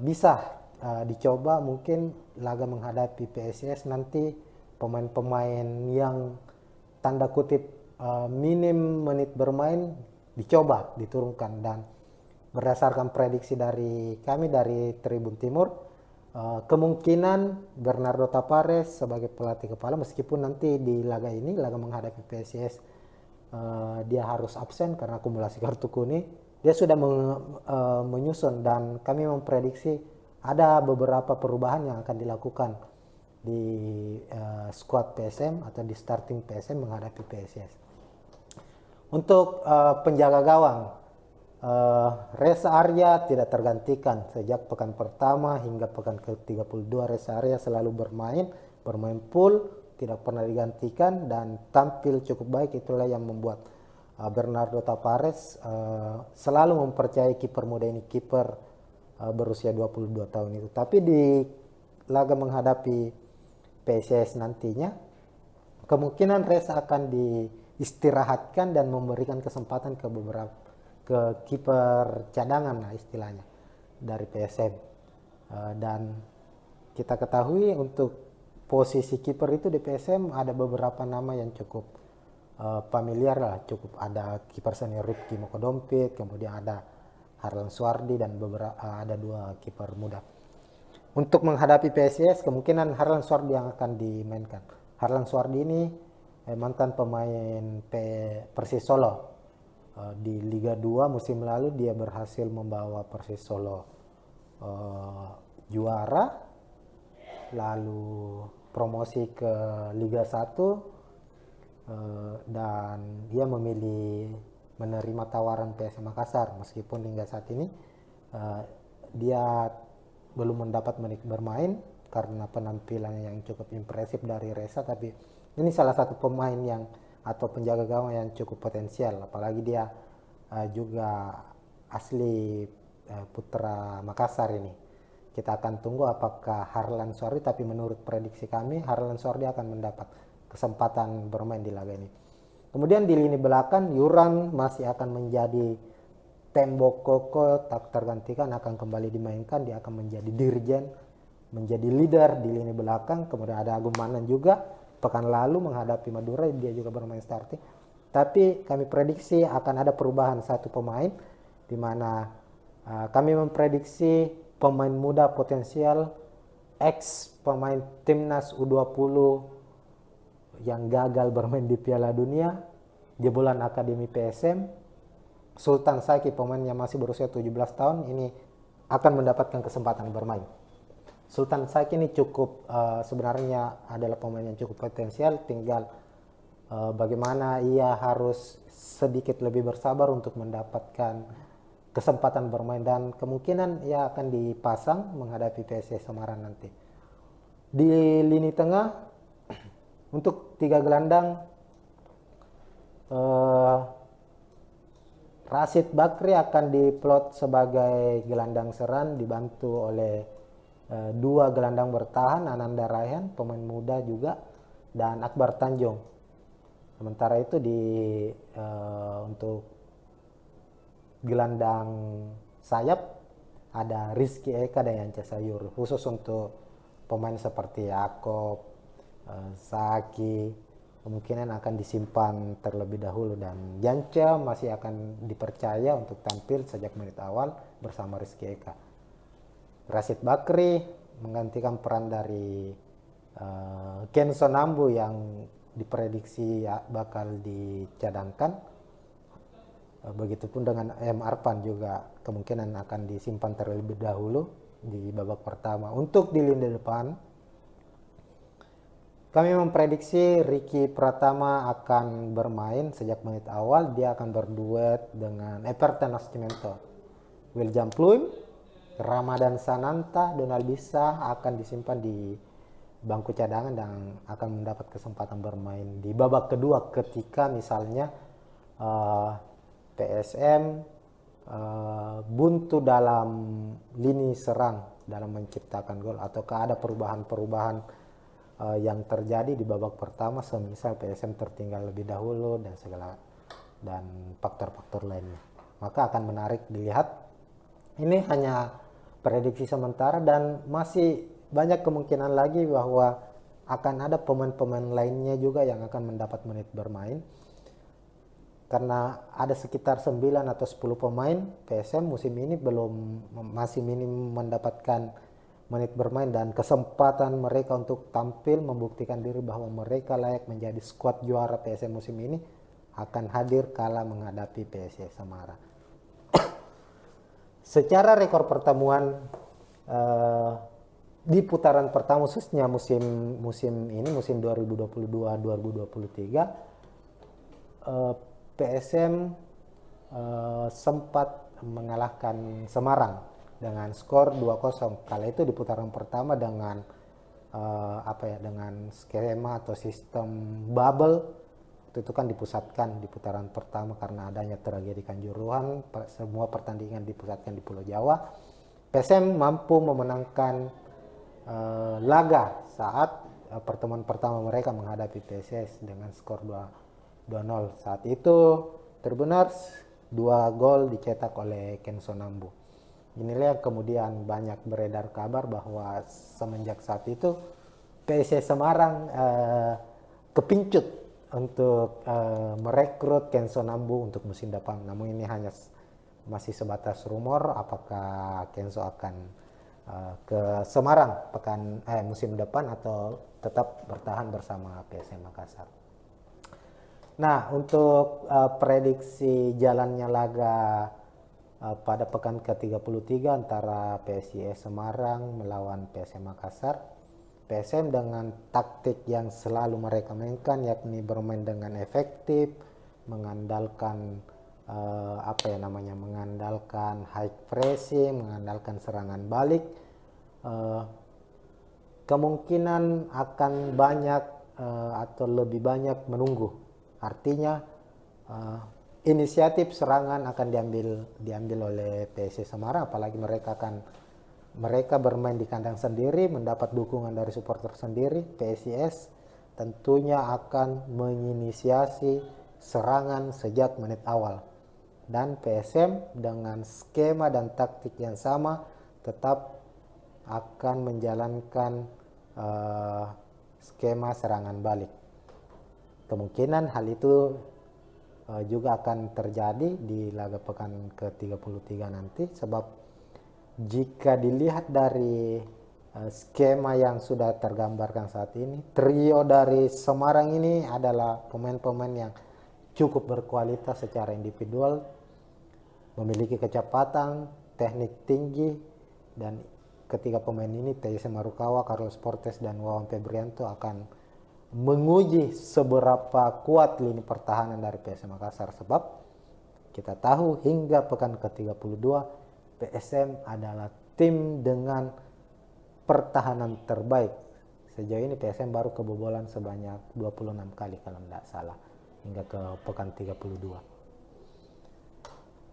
bisa dicoba mungkin laga menghadapi PSIS nanti pemain-pemain yang tanda kutip minim menit bermain dicoba diturunkan. Dan berdasarkan prediksi dari kami dari Tribun Timur, kemungkinan Bernardo Tavares sebagai pelatih kepala, meskipun nanti di laga ini, laga menghadapi PSIS, dia harus absen karena akumulasi kartu kuning, dia sudah menyusun, dan kami memprediksi ada beberapa perubahan yang akan dilakukan di squad PSM atau di starting PSM menghadapi PSIS. Untuk penjaga gawang, Reza Arya tidak tergantikan sejak pekan pertama hingga pekan ke-32. Reza Arya selalu bermain full, tidak pernah digantikan dan tampil cukup baik. Itulah yang membuat Bernardo Tavares selalu mempercayai kiper muda ini, kiper berusia 22 tahun itu. Tapi di laga menghadapi PSIS nantinya, kemungkinan Reza akan diistirahatkan dan memberikan kesempatan ke kiper cadangan lah istilahnya dari PSM. Dan kita ketahui untuk posisi kiper itu di PSM ada beberapa nama yang cukup familiar lah, cukup ada kiper senior Rifki Mokodompit, kemudian ada Harlan Suardi dan ada 2 kiper muda. Untuk menghadapi PSIS kemungkinan Harlan Suardi yang akan dimainkan. Harlan Suardi ini mantan pemain Persis Solo. Di Liga 2 musim lalu dia berhasil membawa Persis Solo juara, lalu promosi ke Liga 1, dan dia memilih menerima tawaran PSM Makassar, meskipun hingga saat ini dia belum mendapat menit bermain karena penampilan yang cukup impresif dari Reza. Tapi ini salah satu pemain yang atau penjaga gawang yang cukup potensial, apalagi dia juga asli putra Makassar ini. Kita akan tunggu apakah Harlan Suardi, tapi menurut prediksi kami Harlan Suardi akan mendapat kesempatan bermain di laga ini. Kemudian di lini belakang Yuran masih akan menjadi tembok kokoh, tak tergantikan, akan kembali dimainkan. Dia akan menjadi dirjen, menjadi leader di lini belakang. Kemudian ada Agung Manan juga, pekan lalu menghadapi Madura dia juga bermain starting. Tapi kami prediksi akan ada perubahan satu pemain, di mana kami memprediksi pemain muda potensial, ex pemain timnas U20 yang gagal bermain di Piala Dunia, jebolan Akademi PSM, Sultan Saiki, pemain yang masih berusia 17 tahun ini akan mendapatkan kesempatan bermain. Sultan Saiki ini cukup sebenarnya adalah pemain yang cukup potensial, tinggal bagaimana ia harus sedikit lebih bersabar untuk mendapatkan kesempatan bermain, dan kemungkinan ia akan dipasang menghadapi PSIS Semarang nanti. Di lini tengah untuk 3 gelandang, Rashid Bakri akan diplot sebagai gelandang serang dibantu oleh 2 gelandang bertahan, Ananda Raihan pemain muda juga, dan Akbar Tanjung. Sementara itu untuk gelandang sayap ada Rizky Eka dan Yance Sayur. Khusus untuk pemain seperti Yakob, Saki kemungkinan akan disimpan terlebih dahulu, dan Yance masih akan dipercaya untuk tampil sejak menit awal bersama Rizky Eka. Rashid Bakri menggantikan peran dari Kenson Ambu yang diprediksi bakal dicadangkan. Begitupun dengan M. Arpan juga kemungkinan akan disimpan terlebih dahulu di babak pertama. Untuk di lini depan, kami memprediksi Ricky Pratama akan bermain sejak menit awal. Dia akan berduet dengan Everton Nascimento. William Pluim, Ramadan Sananta, Donald Bisa akan disimpan di bangku cadangan dan akan mendapat kesempatan bermain di babak kedua ketika misalnya PSM buntu dalam lini serang dalam menciptakan gol, ataukah ada perubahan-perubahan yang terjadi di babak pertama, semisal PSM tertinggal lebih dahulu dan segala dan faktor-faktor lainnya. Maka akan menarik dilihat. Ini hanya prediksi sementara dan masih banyak kemungkinan lagi bahwa akan ada pemain-pemain lainnya juga yang akan mendapat menit bermain. Karena ada sekitar 9 atau 10 pemain PSM musim ini masih minim mendapatkan menit bermain, dan kesempatan mereka untuk tampil membuktikan diri bahwa mereka layak menjadi skuad juara PSM musim ini akan hadir kala menghadapi PSIS Semarang. Secara rekor pertemuan di putaran pertama, khususnya musim 2022-2023, PSM sempat mengalahkan Semarang dengan skor 2-0. Kala itu di putaran pertama dengan dengan skema atau sistem bubble. Itu kan dipusatkan di putaran pertama karena adanya tragedi Kanjuruhan, semua pertandingan dipusatkan di Pulau Jawa. PSM mampu memenangkan laga saat pertemuan pertama mereka menghadapi PSIS dengan skor 2-0. Saat itu terbenar 2 gol dicetak oleh Kenzo Nambu. Inilah yang kemudian banyak beredar kabar bahwa semenjak saat itu PSIS Semarang kepincut untuk merekrut Kenzo Nambu untuk musim depan. Namun ini hanya masih sebatas rumor apakah Kenzo akan ke Semarang musim depan atau tetap bertahan bersama PSM Makassar. Nah, untuk prediksi jalannya laga pada pekan ke-33 antara PSIS Semarang melawan PSM Makassar, PSM dengan taktik yang selalu mereka mainkan, yakni bermain dengan efektif, mengandalkan mengandalkan high pressing, mengandalkan serangan balik, kemungkinan akan banyak atau lebih banyak menunggu. Artinya inisiatif serangan akan diambil oleh PSIS Semarang, apalagi mereka bermain di kandang sendiri, mendapat dukungan dari supporter sendiri. PSIS tentunya akan menginisiasi serangan sejak menit awal, dan PSM dengan skema dan taktik yang sama tetap akan menjalankan skema serangan balik. Kemungkinan hal itu juga akan terjadi di laga pekan ke-33 nanti, sebab jika dilihat dari skema yang sudah tergambarkan saat ini, trio dari Semarang ini adalah pemain-pemain yang cukup berkualitas secara individual, memiliki kecepatan, teknik tinggi, dan ketiga pemain ini, Teise Marukawa, Carlos Portes, dan Wawan Febrianto, akan menguji seberapa kuat lini pertahanan dari PSM Makassar. Sebab kita tahu hingga pekan ke-32 PSM adalah tim dengan pertahanan terbaik. Sejauh ini PSM baru kebobolan sebanyak 26 kali kalau tidak salah hingga ke pekan 32.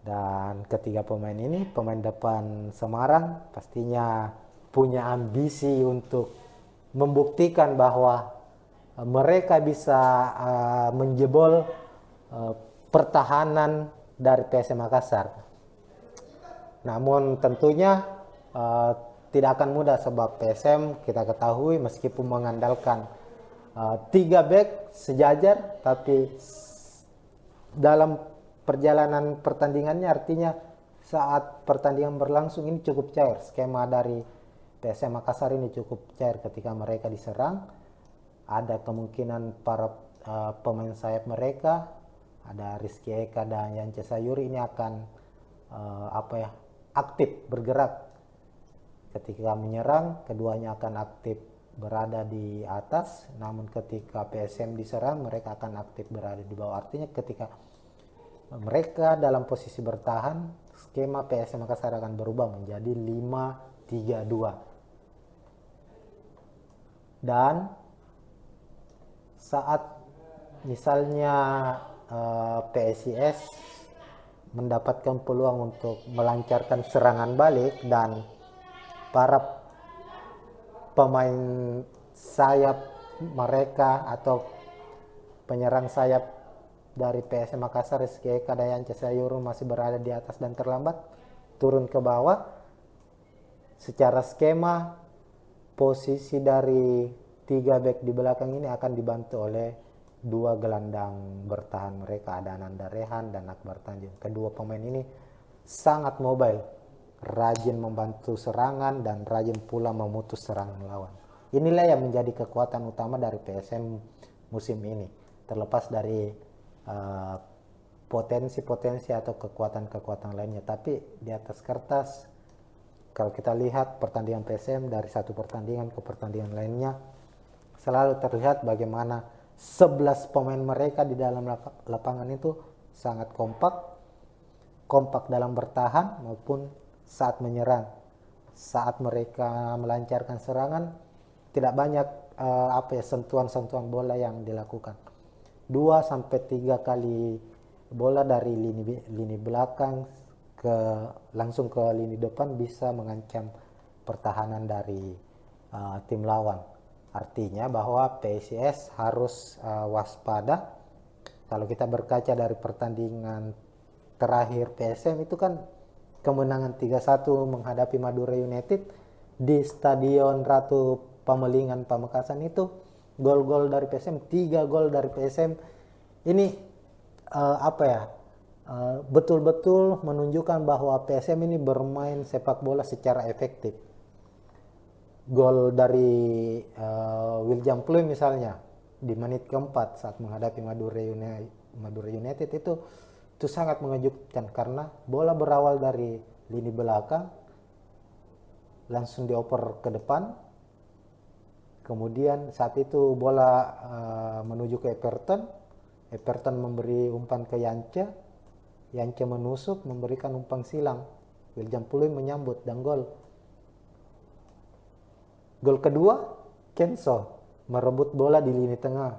Dan ketiga pemain ini, pemain depan Semarang, pastinya punya ambisi untuk membuktikan bahwa mereka bisa menjebol pertahanan dari PSM Makassar. Namun tentunya tidak akan mudah, sebab PSM kita ketahui meskipun mengandalkan 3 back sejajar, tapi dalam perjalanan pertandingannya, artinya saat pertandingan berlangsung ini cukup cair. Skema dari PSM Makassar ini cukup cair. Ketika mereka diserang, ada kemungkinan para pemain sayap mereka, ada Rizky Eka dan Yance Sayuri, ini akan aktif bergerak. Ketika menyerang, keduanya akan aktif berada di atas, namun ketika PSM diserang, mereka akan aktif berada di bawah. Artinya ketika mereka dalam posisi bertahan, skema PSM Makassar akan berubah menjadi 5-3-2. Dan saat misalnya PSIS mendapatkan peluang untuk melancarkan serangan balik, dan para pemain sayap mereka atau penyerang sayap dari PSM Makassar, Rizky Eka, Dayan Sayuru masih berada di atas dan terlambat turun ke bawah. Secara skema, posisi dari 3 back di belakang ini akan dibantu oleh 2 gelandang bertahan mereka, ada Ananda Rehan dan Akbar Tanjung. Kedua pemain ini sangat mobile, rajin membantu serangan dan rajin pula memutus serangan lawan. Inilah yang menjadi kekuatan utama dari PSM musim ini, terlepas dari potensi-potensi atau kekuatan-kekuatan lainnya. Tapi di atas kertas, kalau kita lihat pertandingan PSM dari satu pertandingan ke pertandingan lainnya, selalu terlihat bagaimana 11 pemain mereka di dalam lapangan itu sangat kompak dalam bertahan maupun saat menyerang. Saat mereka melancarkan serangan, tidak banyak sentuhan-sentuhan bola yang dilakukan. 2-3 kali bola dari lini belakang langsung ke lini depan bisa mengancam pertahanan dari tim lawan. Artinya bahwa PSIS harus waspada. Kalau kita berkaca dari pertandingan terakhir PSM itu kan kemenangan 3-1 menghadapi Madura United di Stadion Ratu Pamelingan Pamekasan, itu gol-gol dari PSM, 3 gol dari PSM. Ini betul-betul menunjukkan bahwa PSM ini bermain sepak bola secara efektif. Gol dari William Pluim misalnya di menit keempat saat menghadapi Madura United itu sangat mengejutkan, karena bola berawal dari lini belakang langsung dioper ke depan, kemudian saat itu bola menuju ke Everton memberi umpan ke Yance menusuk memberikan umpan silang, William Pluim menyambut dan gol. Gol kedua, Kenso merebut bola di lini tengah,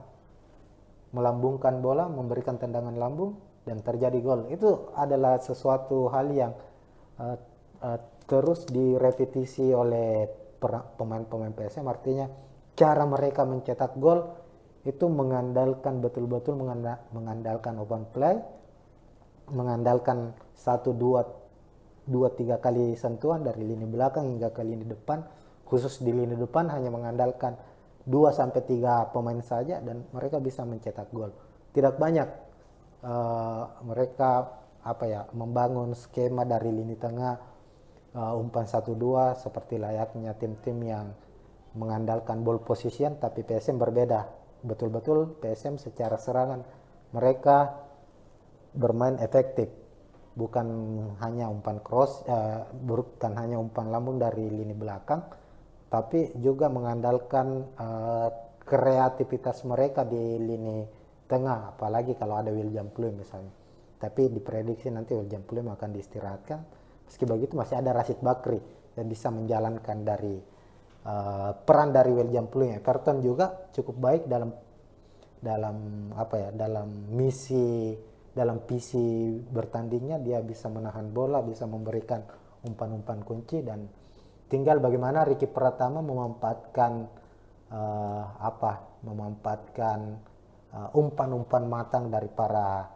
melambungkan bola, memberikan tendangan lambung, dan terjadi gol. Itu adalah sesuatu hal yang terus direpetisi oleh pemain-pemain PSM. Artinya cara mereka mencetak gol itu mengandalkan betul-betul mengandalkan open play, mengandalkan 1-2-3 kali sentuhan dari lini belakang hingga ke lini depan. Khusus di lini depan hanya mengandalkan 2-3 pemain saja dan mereka bisa mencetak gol. Tidak banyak mereka membangun skema dari lini tengah umpan 1-2 seperti layaknya tim-tim yang mengandalkan ball position. Tapi PSM berbeda, betul-betul PSM secara serangan mereka bermain efektif, bukan hanya umpan cross, bukan hanya umpan lambung dari lini belakang, tapi juga mengandalkan kreativitas mereka di lini tengah, apalagi kalau ada William Pluim misalnya. Tapi diprediksi nanti William Pluim akan diistirahatkan. Meski begitu masih ada Rashid Bakri yang bisa menjalankan dari peran dari William Pluim. Everton juga cukup baik dalam visi bertandingnya. Dia bisa menahan bola, bisa memberikan umpan-umpan kunci, dan tinggal bagaimana Ricky Pratama memanfaatkan umpan-umpan matang dari para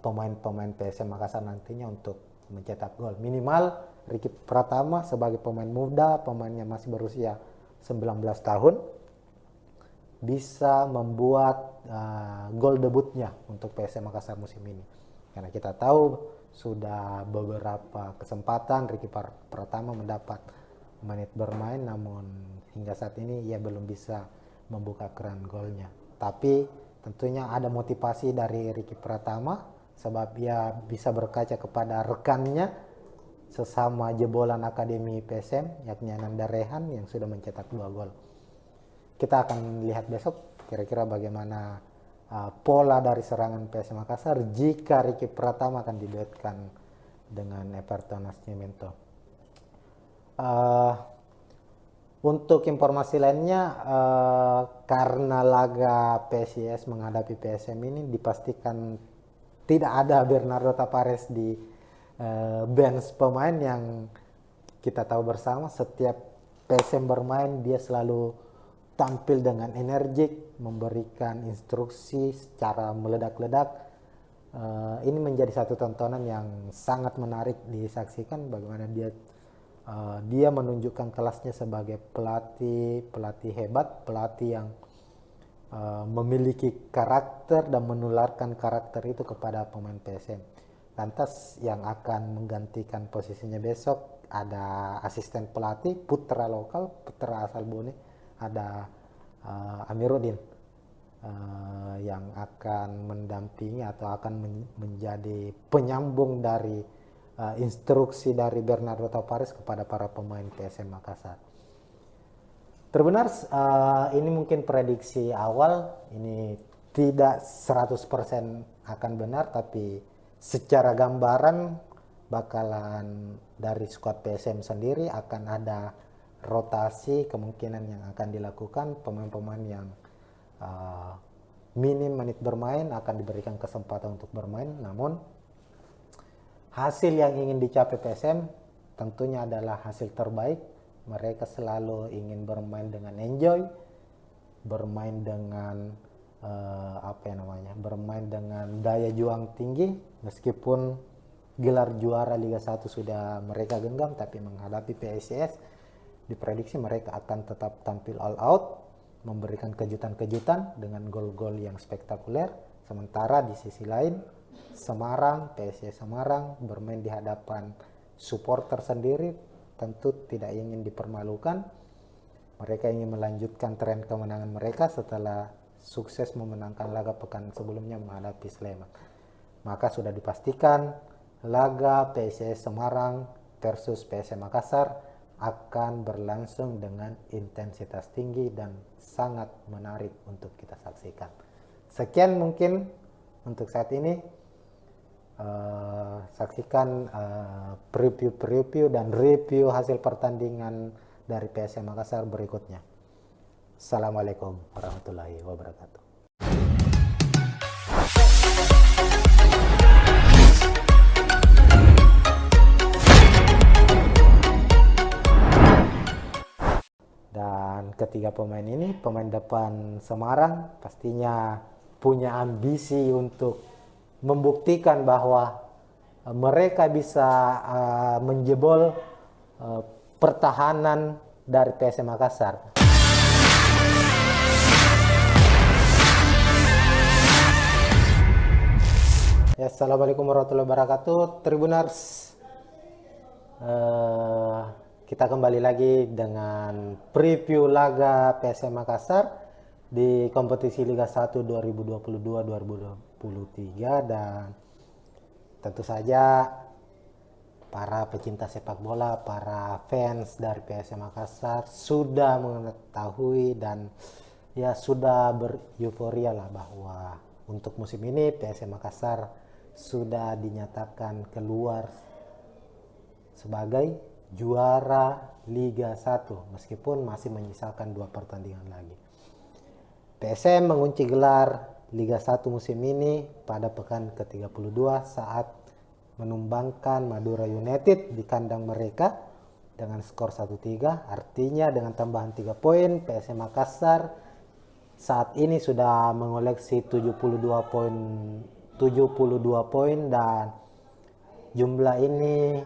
pemain-pemain PSM Makassar nantinya untuk mencetak gol. Minimal Ricky Pratama sebagai pemain muda, pemainnya masih berusia 19 tahun, bisa membuat gol debutnya untuk PSM Makassar musim ini. Karena kita tahu sudah beberapa kesempatan Ricky Pratama mendapat menit bermain, namun hingga saat ini ia belum bisa membuka keran golnya. Tapi tentunya ada motivasi dari Ricky Pratama, sebab ia bisa berkaca kepada rekannya sesama jebolan Akademi PSM, yakni Ananda Rehan yang sudah mencetak 2 gol. Kita akan lihat besok kira-kira bagaimana pola dari serangan PSM Makassar jika Ricky Pratama akan diduetkan dengan Everton Nascimento. Untuk informasi lainnya, karena laga PSIS menghadapi PSM ini dipastikan tidak ada Bernardo Tavares di bench pemain yang kita tahu bersama. Setiap PSM bermain dia selalu tampil dengan energik, memberikan instruksi secara meledak-ledak. Ini menjadi satu tontonan yang sangat menarik disaksikan, bagaimana dia menunjukkan kelasnya sebagai pelatih hebat, pelatih yang memiliki karakter dan menularkan karakter itu kepada pemain PSM. Lantas yang akan menggantikan posisinya besok ada asisten pelatih putra lokal, putra asal Bone, ada Amiruddin yang akan mendampingi atau akan menjadi penyambung dari instruksi dari Bernardo Tavares kepada para pemain PSM Makassar. Terbenar, ini mungkin prediksi awal, ini tidak 100% akan benar, tapi secara gambaran bakalan dari skuad PSM sendiri akan ada rotasi kemungkinan yang akan dilakukan. Pemain-pemain yang minim menit bermain akan diberikan kesempatan untuk bermain, namun hasil yang ingin dicapai PSM tentunya adalah hasil terbaik. Mereka selalu ingin bermain dengan enjoy, bermain dengan bermain dengan daya juang tinggi. Meskipun gelar juara Liga 1 sudah mereka genggam, tapi menghadapi PSIS diprediksi mereka akan tetap tampil all out, memberikan kejutan-kejutan dengan gol-gol yang spektakuler. Sementara di sisi lain Semarang, PSIS Semarang bermain di hadapan supporter sendiri, tentu tidak ingin dipermalukan. Mereka ingin melanjutkan tren kemenangan mereka setelah sukses memenangkan laga pekan sebelumnya menghadapi Sleman. Maka sudah dipastikan laga PSIS Semarang versus PSM Makassar akan berlangsung dengan intensitas tinggi dan sangat menarik untuk kita saksikan. Sekian mungkin untuk saat ini. Saksikan preview dan review hasil pertandingan dari PSM Makassar berikutnya. Assalamualaikum warahmatullahi wabarakatuh. Dan ketiga pemain ini, pemain depan Semarang pastinya punya ambisi untuk membuktikan bahwa mereka bisa menjebol pertahanan dari PSM Makassar. Ya, assalamualaikum warahmatullahi wabarakatuh, Tribuners. Kita kembali lagi dengan preview laga PSM Makassar di kompetisi Liga 1 2022-2023, dan tentu saja para pecinta sepak bola, para fans dari PSM Makassar sudah mengetahui dan ya sudah bereuforia lah bahwa untuk musim ini PSM Makassar sudah dinyatakan keluar sebagai juara Liga 1 meskipun masih menyisakan 2 pertandingan lagi. PSM mengunci gelar Liga 1 musim ini pada pekan ke-32 saat menumbangkan Madura United di kandang mereka dengan skor 1-3. Artinya dengan tambahan 3 poin, PSM Makassar saat ini sudah mengoleksi 72 poin dan jumlah ini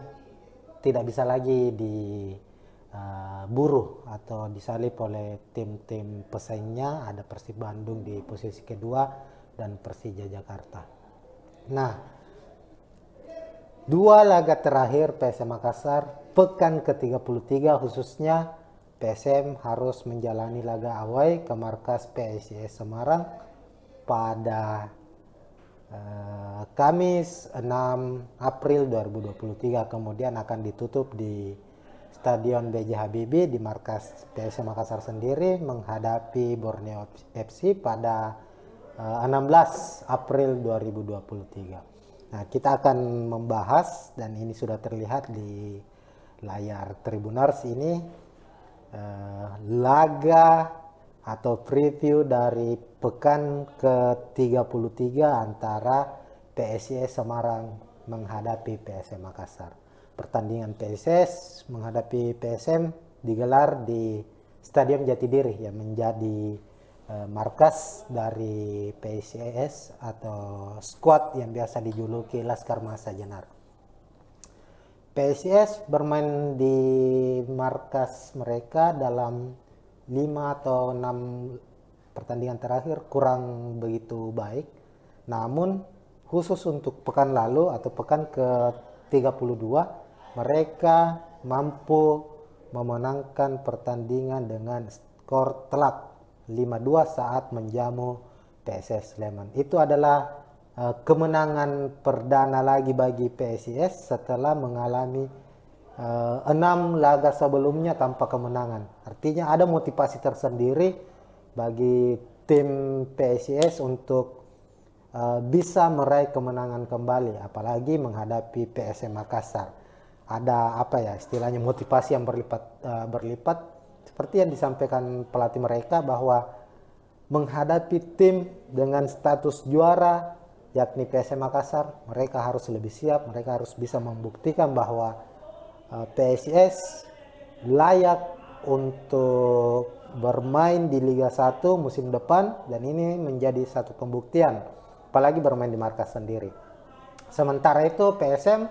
tidak bisa lagi diburu atau disalip oleh tim-tim pesaingnya. Ada Persib Bandung di posisi kedua dan Persija Jakarta. Nah, 2 laga terakhir PSM Makassar pekan ke-33 khususnya PSM harus menjalani laga away ke markas PSIS Semarang pada Kamis 6 April 2023, kemudian akan ditutup di Stadion B.J. Habibie di markas PSM Makassar sendiri menghadapi Borneo FC pada 16 April 2023. Nah, kita akan membahas, dan ini sudah terlihat di layar Tribuners ini, laga atau preview dari pekan ke-33 antara PSIS Semarang menghadapi PSM Makassar. Pertandingan PSIS menghadapi PSM digelar di Stadion Jatidiri yang menjadi markas dari PSIS atau skuad yang biasa dijuluki Laskar Mahesa Jenar. PSIS bermain di markas mereka dalam 5 atau 6 pertandingan terakhir kurang begitu baik. Namun khusus untuk pekan lalu atau pekan ke-32 mereka mampu memenangkan pertandingan dengan skor telak 5-2 saat menjamu PSS Sleman. Itu adalah kemenangan perdana lagi bagi PSIS setelah mengalami 6 laga sebelumnya tanpa kemenangan. Artinya ada motivasi tersendiri bagi tim PSIS untuk bisa meraih kemenangan kembali, apalagi menghadapi PSM Makassar. Ada apa ya istilahnya motivasi yang berlipat seperti yang disampaikan pelatih mereka bahwa menghadapi tim dengan status juara yakni PSM Makassar, mereka harus lebih siap, mereka harus bisa membuktikan bahwa PSIS layak untuk bermain di Liga 1 musim depan, dan ini menjadi satu pembuktian apalagi bermain di markas sendiri. Sementara itu PSM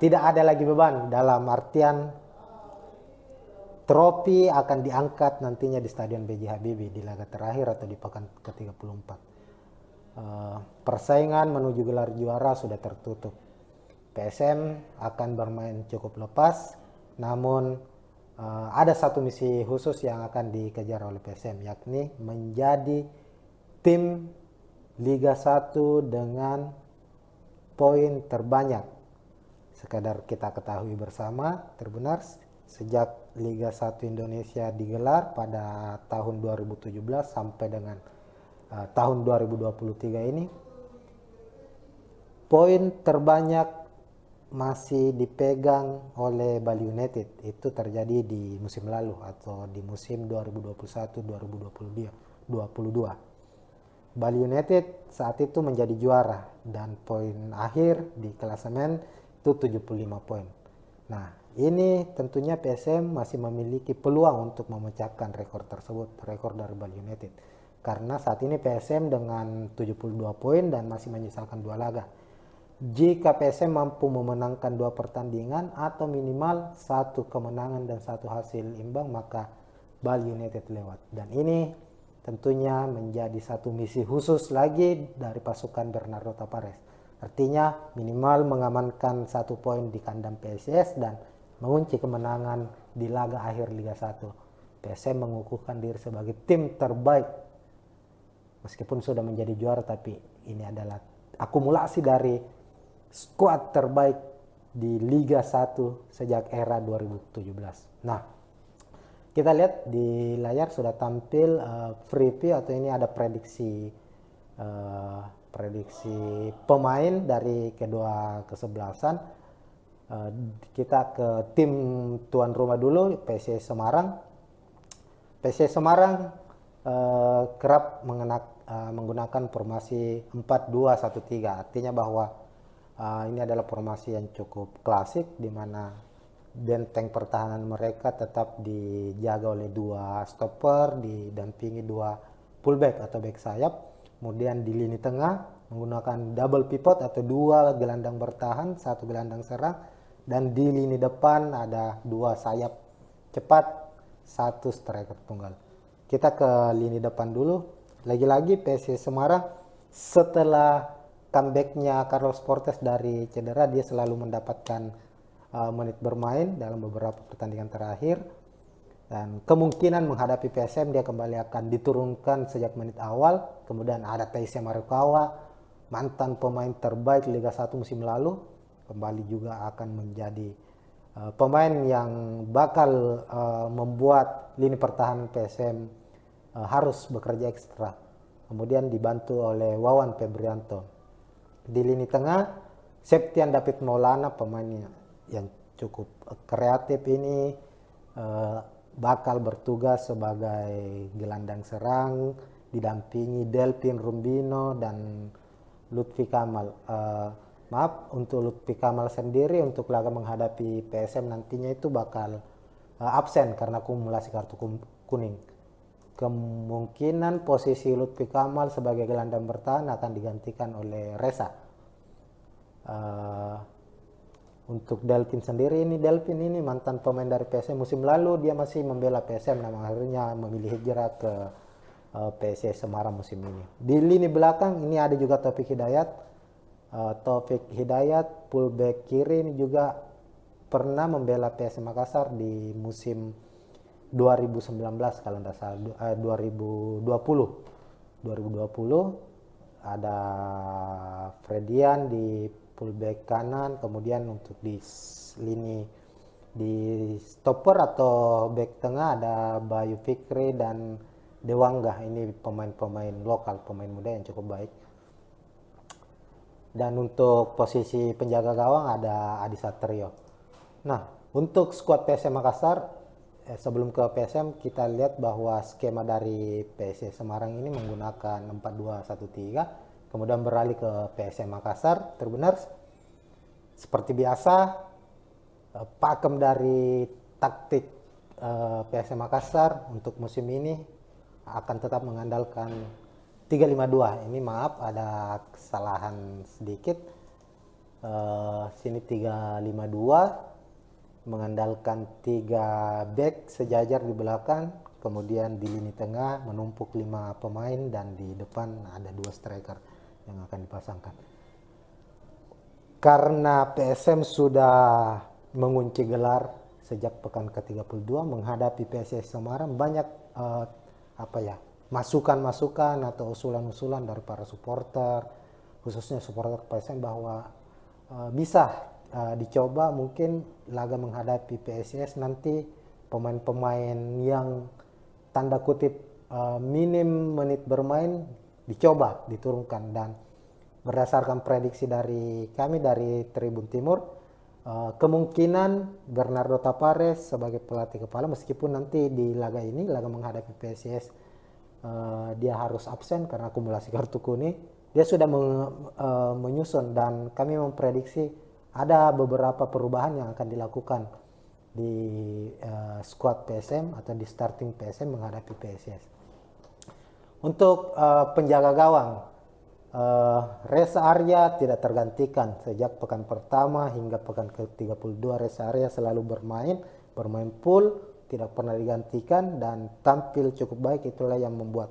tidak ada lagi beban dalam artian trofi akan diangkat nantinya di Stadion B.J. Habibie di laga terakhir atau di pekan ke-34. Persaingan menuju gelar juara sudah tertutup. PSM akan bermain cukup lepas, namun ada satu misi khusus yang akan dikejar oleh PSM, yakni menjadi tim Liga 1 dengan poin terbanyak. Sekadar kita ketahui bersama, terbenar sejak Liga 1 Indonesia digelar pada tahun 2017 sampai dengan tahun 2023 ini, poin terbanyak masih dipegang oleh Bali United. Itu terjadi di musim lalu atau di musim 2021-2022. Bali United saat itu menjadi juara dan poin akhir di klasemen itu 75 poin. Nah, ini tentunya PSM masih memiliki peluang untuk memecahkan rekor tersebut, rekor dari Bali United. Karena saat ini PSM dengan 72 poin dan masih menyisakan 2 laga. Jika PSM mampu memenangkan 2 pertandingan atau minimal 1 kemenangan dan 1 hasil imbang, maka Bali United lewat. Dan ini tentunya menjadi satu misi khusus lagi dari pasukan Bernardo Tapares. Artinya minimal mengamankan 1 poin di kandang PSIS dan mengunci kemenangan di laga akhir Liga 1. PSM mengukuhkan diri sebagai tim terbaik. Meskipun sudah menjadi juara, tapi ini adalah akumulasi dari skuad terbaik di Liga 1 sejak era 2017. Nah, kita lihat di layar sudah tampil preview atau ini ada prediksi pemain dari kedua kesebelasan. Kita ke tim tuan rumah dulu, PSIS Semarang. PSIS Semarang kerap menggunakan formasi 4-2-1-3. Artinya bahwa ini adalah formasi yang cukup klasik di mana benteng pertahanan mereka tetap dijaga oleh 2 stopper, didampingi 2 fullback atau back sayap. Kemudian di lini tengah menggunakan double pivot atau 2 gelandang bertahan, 1 gelandang serang, dan di lini depan ada 2 sayap cepat, 1 striker tunggal. Kita ke lini depan dulu. Lagi-lagi PSIS Semarang setelah comebacknya Carlos Portes dari cedera, dia selalu mendapatkan menit bermain dalam beberapa pertandingan terakhir, dan kemungkinan menghadapi PSM dia kembali akan diturunkan sejak menit awal. Kemudian ada Taisya Marukawa, mantan pemain terbaik Liga 1 musim lalu, kembali juga akan menjadi pemain yang bakal membuat lini pertahanan PSM harus bekerja ekstra. Kemudian dibantu oleh Wawan Febrianto. Di lini tengah Septian David Maulana, pemainnya yang cukup kreatif ini, bakal bertugas sebagai gelandang serang, didampingi Delvin Rumbino dan Lutfi Kamal. Maaf, untuk Lutfi Kamal sendiri untuk laga menghadapi PSM nantinya itu bakal absen karena akumulasi kartu kuning. Kemungkinan posisi Lutfi Kamal sebagai gelandang bertahan akan digantikan oleh Reza. Untuk Delvin sendiri, Delvin ini mantan pemain dari PSM. Musim lalu dia masih membela PSM, namun akhirnya memilih hijrah ke PSS Semarang musim ini. Di lini belakang ini ada juga Taufik Hidayat. Taufik Hidayat fullback kiri ini juga pernah membela PSM Makassar di musim 2019 kalau tidak salah, 2020 ada Fredian di fullback kanan, kemudian untuk di lini di stopper atau back tengah ada Bayu Fikri dan Dewangga. Ini pemain-pemain lokal, pemain muda yang cukup baik. Dan untuk posisi penjaga gawang ada Adi Satrio. Nah, untuk skuad PSM Makassar, sebelum ke PSM kita lihat bahwa skema dari PSM Semarang ini menggunakan 4-2-1-3, kemudian beralih ke PSM Makassar. Terbenar seperti biasa, pakem dari taktik PSM Makassar untuk musim ini akan tetap mengandalkan 3-5-2. Ini maaf ada kesalahan sedikit. Sini 3-5-2 mengandalkan 3 back sejajar di belakang, kemudian di lini tengah menumpuk 5 pemain dan di depan ada 2 striker yang akan dipasangkan. Karena PSM sudah mengunci gelar sejak pekan ke-32 menghadapi PSS Semarang, banyak masukan-masukan atau usulan-usulan dari para supporter, khususnya supporter PSM bahwa bisa dicoba mungkin laga menghadapi PSS nanti pemain-pemain yang tanda kutip minim menit bermain dicoba diturunkan. Dan berdasarkan prediksi dari kami dari Tribun Timur, kemungkinan Bernardo Tapares sebagai pelatih kepala, meskipun nanti di laga ini, laga menghadapi PSIS, dia harus absen karena akumulasi kartu kuning, dia sudah menyusun dan kami memprediksi ada beberapa perubahan yang akan dilakukan di squad PSM atau di starting PSM menghadapi PSIS. Untuk penjaga gawang, Reza Arya tidak tergantikan sejak pekan pertama hingga pekan ke-32. Reza Arya selalu bermain full, tidak pernah digantikan dan tampil cukup baik. Itulah yang membuat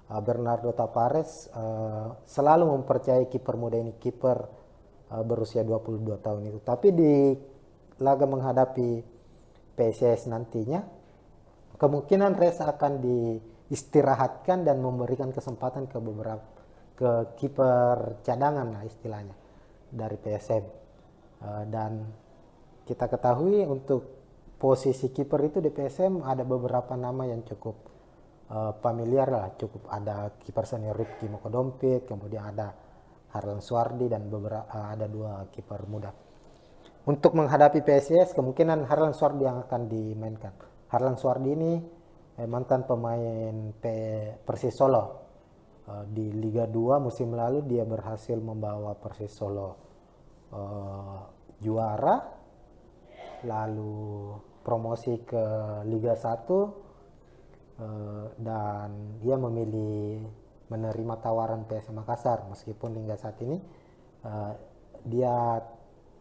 Bernardo Tapares selalu mempercayai kiper muda ini, kiper berusia 22 tahun itu. Tapi di laga menghadapi PSIS nantinya, kemungkinan Reza akan diistirahatkan dan memberikan kesempatan ke kiper cadangan lah istilahnya dari PSM. Dan kita ketahui untuk posisi kiper itu di PSM ada beberapa nama yang cukup familiar lah, cukup ada kiper senior Rifki Mokodompit, kemudian ada Harlan Suardi dan ada 2 kiper muda. Untuk menghadapi PSIS kemungkinan Harlan Suardi yang akan dimainkan. Harlan Suardi ini mantan pemain Persis Solo. Di Liga 2 musim lalu dia berhasil membawa Persis Solo juara, lalu promosi ke Liga 1, dan dia memilih menerima tawaran PSM Makassar meskipun hingga saat ini dia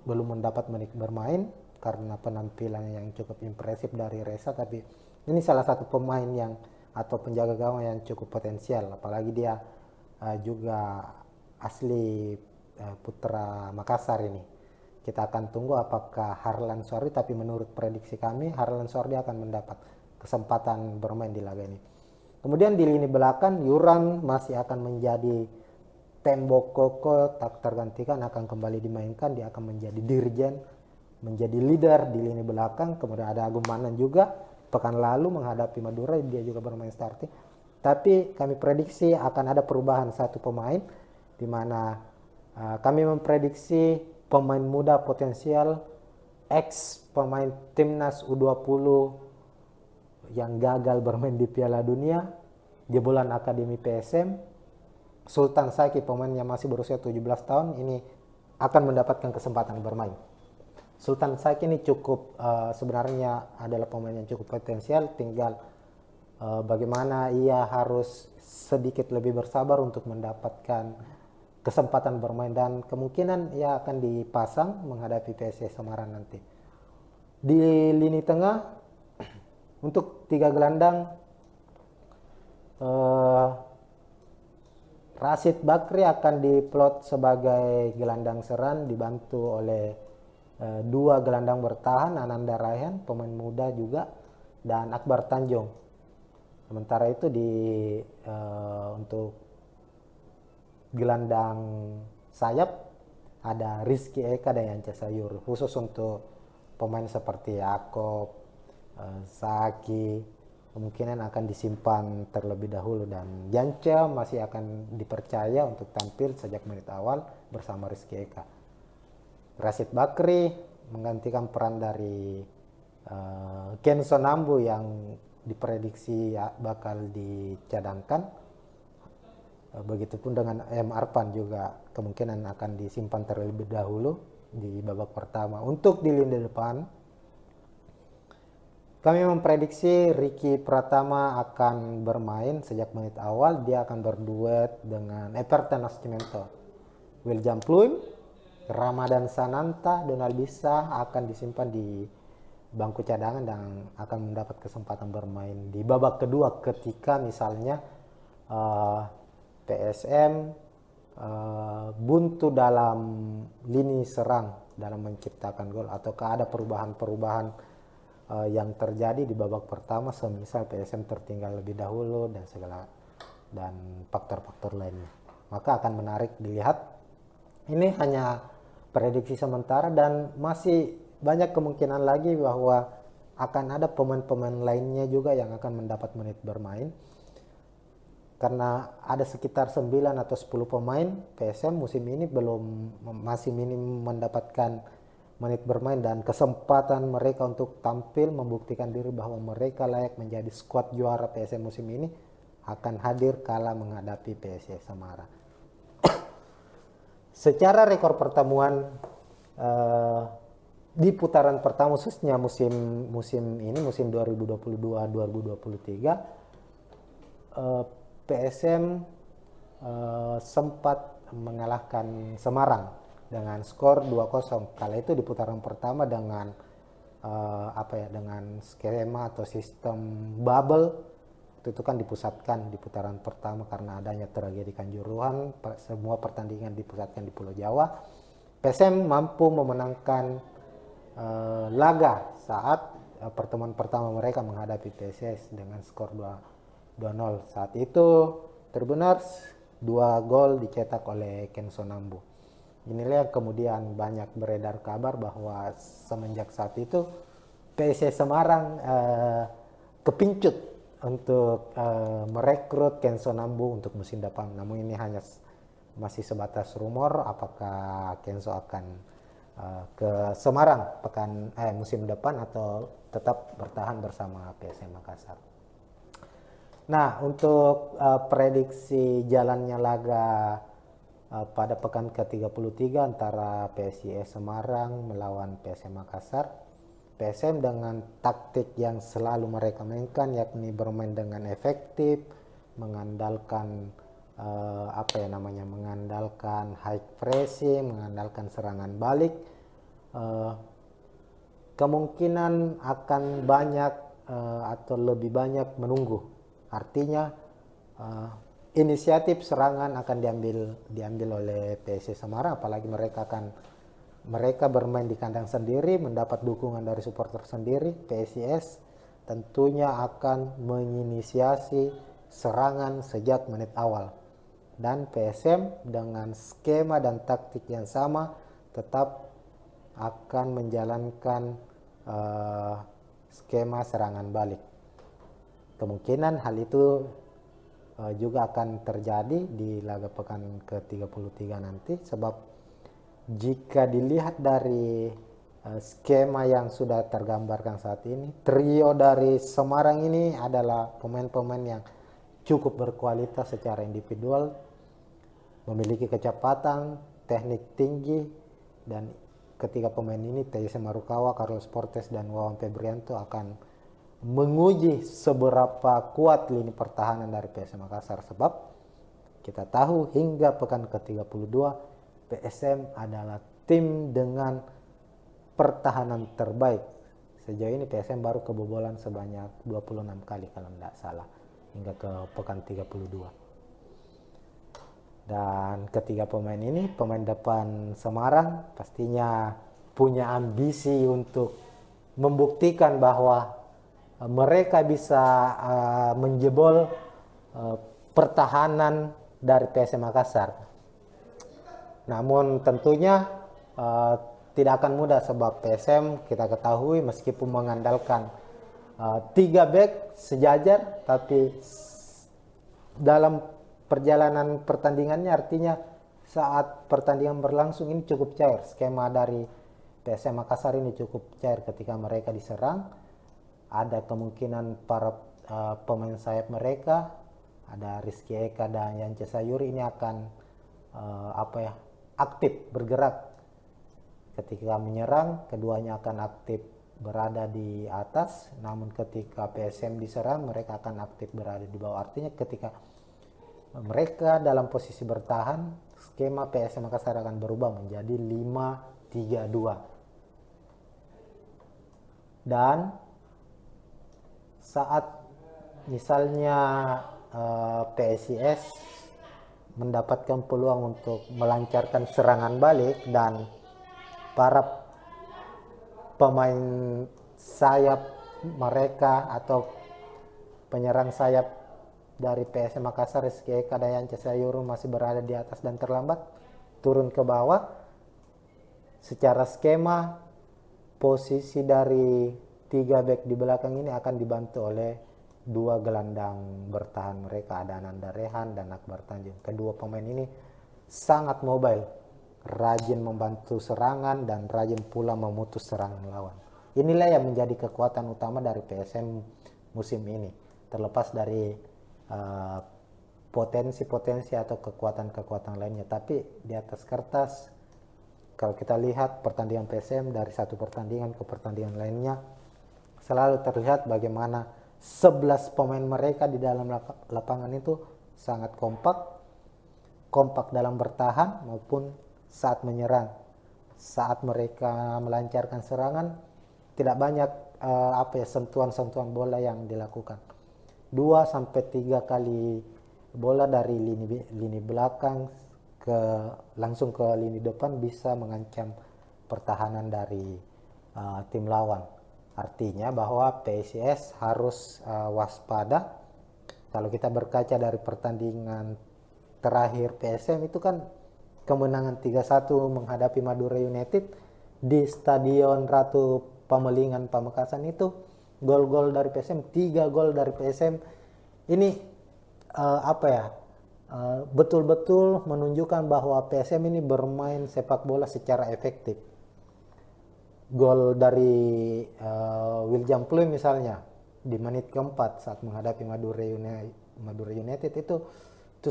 belum mendapat menit bermain karena penampilan yang cukup impresif dari Reza. Tapi ini salah satu pemain yang atau penjaga gawang yang cukup potensial, apalagi dia juga asli putra Makassar ini. Kita akan tunggu apakah Harlan Suardi, tapi menurut prediksi kami Harlan Suardi akan mendapat kesempatan bermain di laga ini. Kemudian di lini belakang Yuran masih akan menjadi tembok kokoh, tak tergantikan, akan kembali dimainkan. Dia akan menjadi dirjen, menjadi leader di lini belakang. Kemudian ada Agung Manan juga, pekan lalu menghadapi Madura dia juga bermain starting. Tapi kami prediksi akan ada perubahan satu pemain, di mana kami memprediksi pemain muda potensial ex pemain timnas U20 yang gagal bermain di Piala Dunia, jebolan Akademi PSM, Sultan Saiki, pemain yang masih berusia 17 tahun ini akan mendapatkan kesempatan bermain. Sultan Saiki ini cukup sebenarnya adalah pemain yang cukup potensial, tinggal bagaimana ia harus sedikit lebih bersabar untuk mendapatkan kesempatan bermain, dan kemungkinan ia akan dipasang menghadapi PSS Semarang nanti. Di lini tengah untuk 3 gelandang, Rashid Bakri akan diplot sebagai gelandang serang dibantu oleh 2 gelandang bertahan, Ananda Raihan pemain muda juga, dan Akbar Tanjung. Sementara itu untuk gelandang sayap ada Rizky Eka dan Yance Sayur, khusus untuk pemain seperti Yaakob, Saki kemungkinan akan disimpan terlebih dahulu, dan Yance masih akan dipercaya untuk tampil sejak menit awal bersama Rizky Eka. Rashid Bakri menggantikan peran dari Kenzo Nambu yang diprediksi bakal dicadangkan. Begitupun dengan M. Arpan juga kemungkinan akan disimpan terlebih dahulu di babak pertama. Untuk di lini depan, kami memprediksi Ricky Pratama akan bermain sejak menit awal. Dia akan berduet dengan Everton Nascimento. William Pluim, Ramadan Sananta, Donald Bisa akan disimpan di bangku cadangan dan akan mendapat kesempatan bermain di babak kedua ketika misalnya PSM buntu dalam lini serang dalam menciptakan gol, ataukah ada perubahan-perubahan yang terjadi di babak pertama, semisal PSM tertinggal lebih dahulu dan faktor-faktor lainnya. Maka akan menarik dilihat. Ini hanya prediksi sementara dan masih banyak kemungkinan lagi bahwa akan ada pemain-pemain lainnya juga yang akan mendapat menit bermain. Karena ada sekitar 9 atau 10 pemain PSM musim ini masih minim mendapatkan menit bermain, dan kesempatan mereka untuk tampil membuktikan diri bahwa mereka layak menjadi skuad juara PSM musim ini akan hadir kala menghadapi PSS Semarang. Secara rekor pertemuan di putaran pertama khususnya musim 2022-2023 PSM sempat mengalahkan Semarang dengan skor 2-0. Kala itu di putaran pertama dengan dengan skema atau sistem bubble itu kan dipusatkan di putaran pertama karena adanya tragedi Kanjuruhan, semua pertandingan dipusatkan di Pulau Jawa. PSM mampu memenangkan laga saat pertemuan pertama mereka menghadapi PSS dengan skor 2-0. Saat itu terbenar 2 gol dicetak oleh Kenzo Nambu. Inilah yang kemudian banyak beredar kabar bahwa semenjak saat itu PSS Semarang kepincut untuk merekrut Kenzo Nambu untuk musim depan. Namun ini hanya masih sebatas rumor apakah Kenzo akan ke Semarang musim depan atau tetap bertahan bersama PSM Makassar. Nah, untuk prediksi jalannya laga pada pekan ke-33 antara PSIS Semarang melawan PSM Makassar, PSM dengan taktik yang selalu mereka mainkan, yakni bermain dengan efektif, mengandalkan mengandalkan high pressing, mengandalkan serangan balik, kemungkinan akan banyak atau lebih banyak menunggu. Artinya inisiatif serangan akan diambil oleh PSIS Semarang, apalagi mereka bermain di kandang sendiri, mendapat dukungan dari supporter sendiri. PSIS tentunya akan menginisiasi serangan sejak menit awal, dan PSM dengan skema dan taktik yang sama tetap akan menjalankan skema serangan balik. Kemungkinan hal itu juga akan terjadi di laga pekan ke-33 nanti, sebab jika dilihat dari skema yang sudah tergambarkan saat ini, trio dari Semarang ini adalah pemain-pemain yang cukup berkualitas secara individual, memiliki kecepatan, teknik tinggi, dan ketiga pemain ini, Taisa Marukawa, Carlos Portes, dan Wawan Febrianto akan menguji seberapa kuat lini pertahanan dari PSM Makassar. Sebab kita tahu hingga pekan ke-32 PSM adalah tim dengan pertahanan terbaik. Sejauh ini PSM baru kebobolan sebanyak 26 kali kalau tidak salah hingga ke pekan 32. Dan ketiga pemain ini, pemain depan Semarang pastinya punya ambisi untuk membuktikan bahwa mereka bisa menjebol pertahanan dari PSM Makassar. Namun tentunya tidak akan mudah, sebab PSM kita ketahui meskipun mengandalkan 3 back sejajar, tapi dalam perjalanan pertandingannya, artinya saat pertandingan berlangsung ini cukup cair. Skema dari PSM Makassar ini cukup cair. Ketika mereka diserang, ada kemungkinan para pemain sayap mereka, ada Rizky Eka dan Yance Sayuri ini akan aktif bergerak. Ketika menyerang, keduanya akan aktif berada di atas. Namun ketika PSM diserang, mereka akan aktif berada di bawah. Artinya ketika mereka dalam posisi bertahan, skema PSM Makassar akan berubah menjadi 5-3-2. Dan saat misalnya PSIS mendapatkan peluang untuk melancarkan serangan balik dan para pemain sayap mereka atau penyerang sayap dari PSM Makassar, Rizky Eka dan Yance Sayuri masih berada di atas dan terlambat turun ke bawah, secara skema posisi dari 3 back di belakang ini akan dibantu oleh 2 gelandang bertahan mereka, ada Ananda Rehan dan Akbar Tanjung. Kedua pemain ini sangat mobile, rajin membantu serangan dan rajin pula memutus serangan lawan. Inilah yang menjadi kekuatan utama dari PSM musim ini, terlepas dari potensi-potensi atau kekuatan-kekuatan lainnya. Tapi di atas kertas, kalau kita lihat pertandingan PSM dari satu pertandingan ke pertandingan lainnya, selalu terlihat bagaimana 11 pemain mereka di dalam lapangan itu sangat kompak dalam bertahan maupun saat menyerang. Saat mereka melancarkan serangan, tidak banyak sentuhan-sentuhan bola yang dilakukan. 2-3 kali bola dari lini belakang langsung ke lini depan bisa mengancam pertahanan dari tim lawan. Artinya bahwa PSIS harus waspada. Kalau kita berkaca dari pertandingan terakhir PSM itu kan kemenangan 3-1 menghadapi Madura United di Stadion Ratu Pamelingan Pamekasan, itu gol-gol dari PSM, 3 gol dari PSM ini betul-betul menunjukkan bahwa PSM ini bermain sepak bola secara efektif. Gol dari William Pluim misalnya di menit keempat saat menghadapi Madura United itu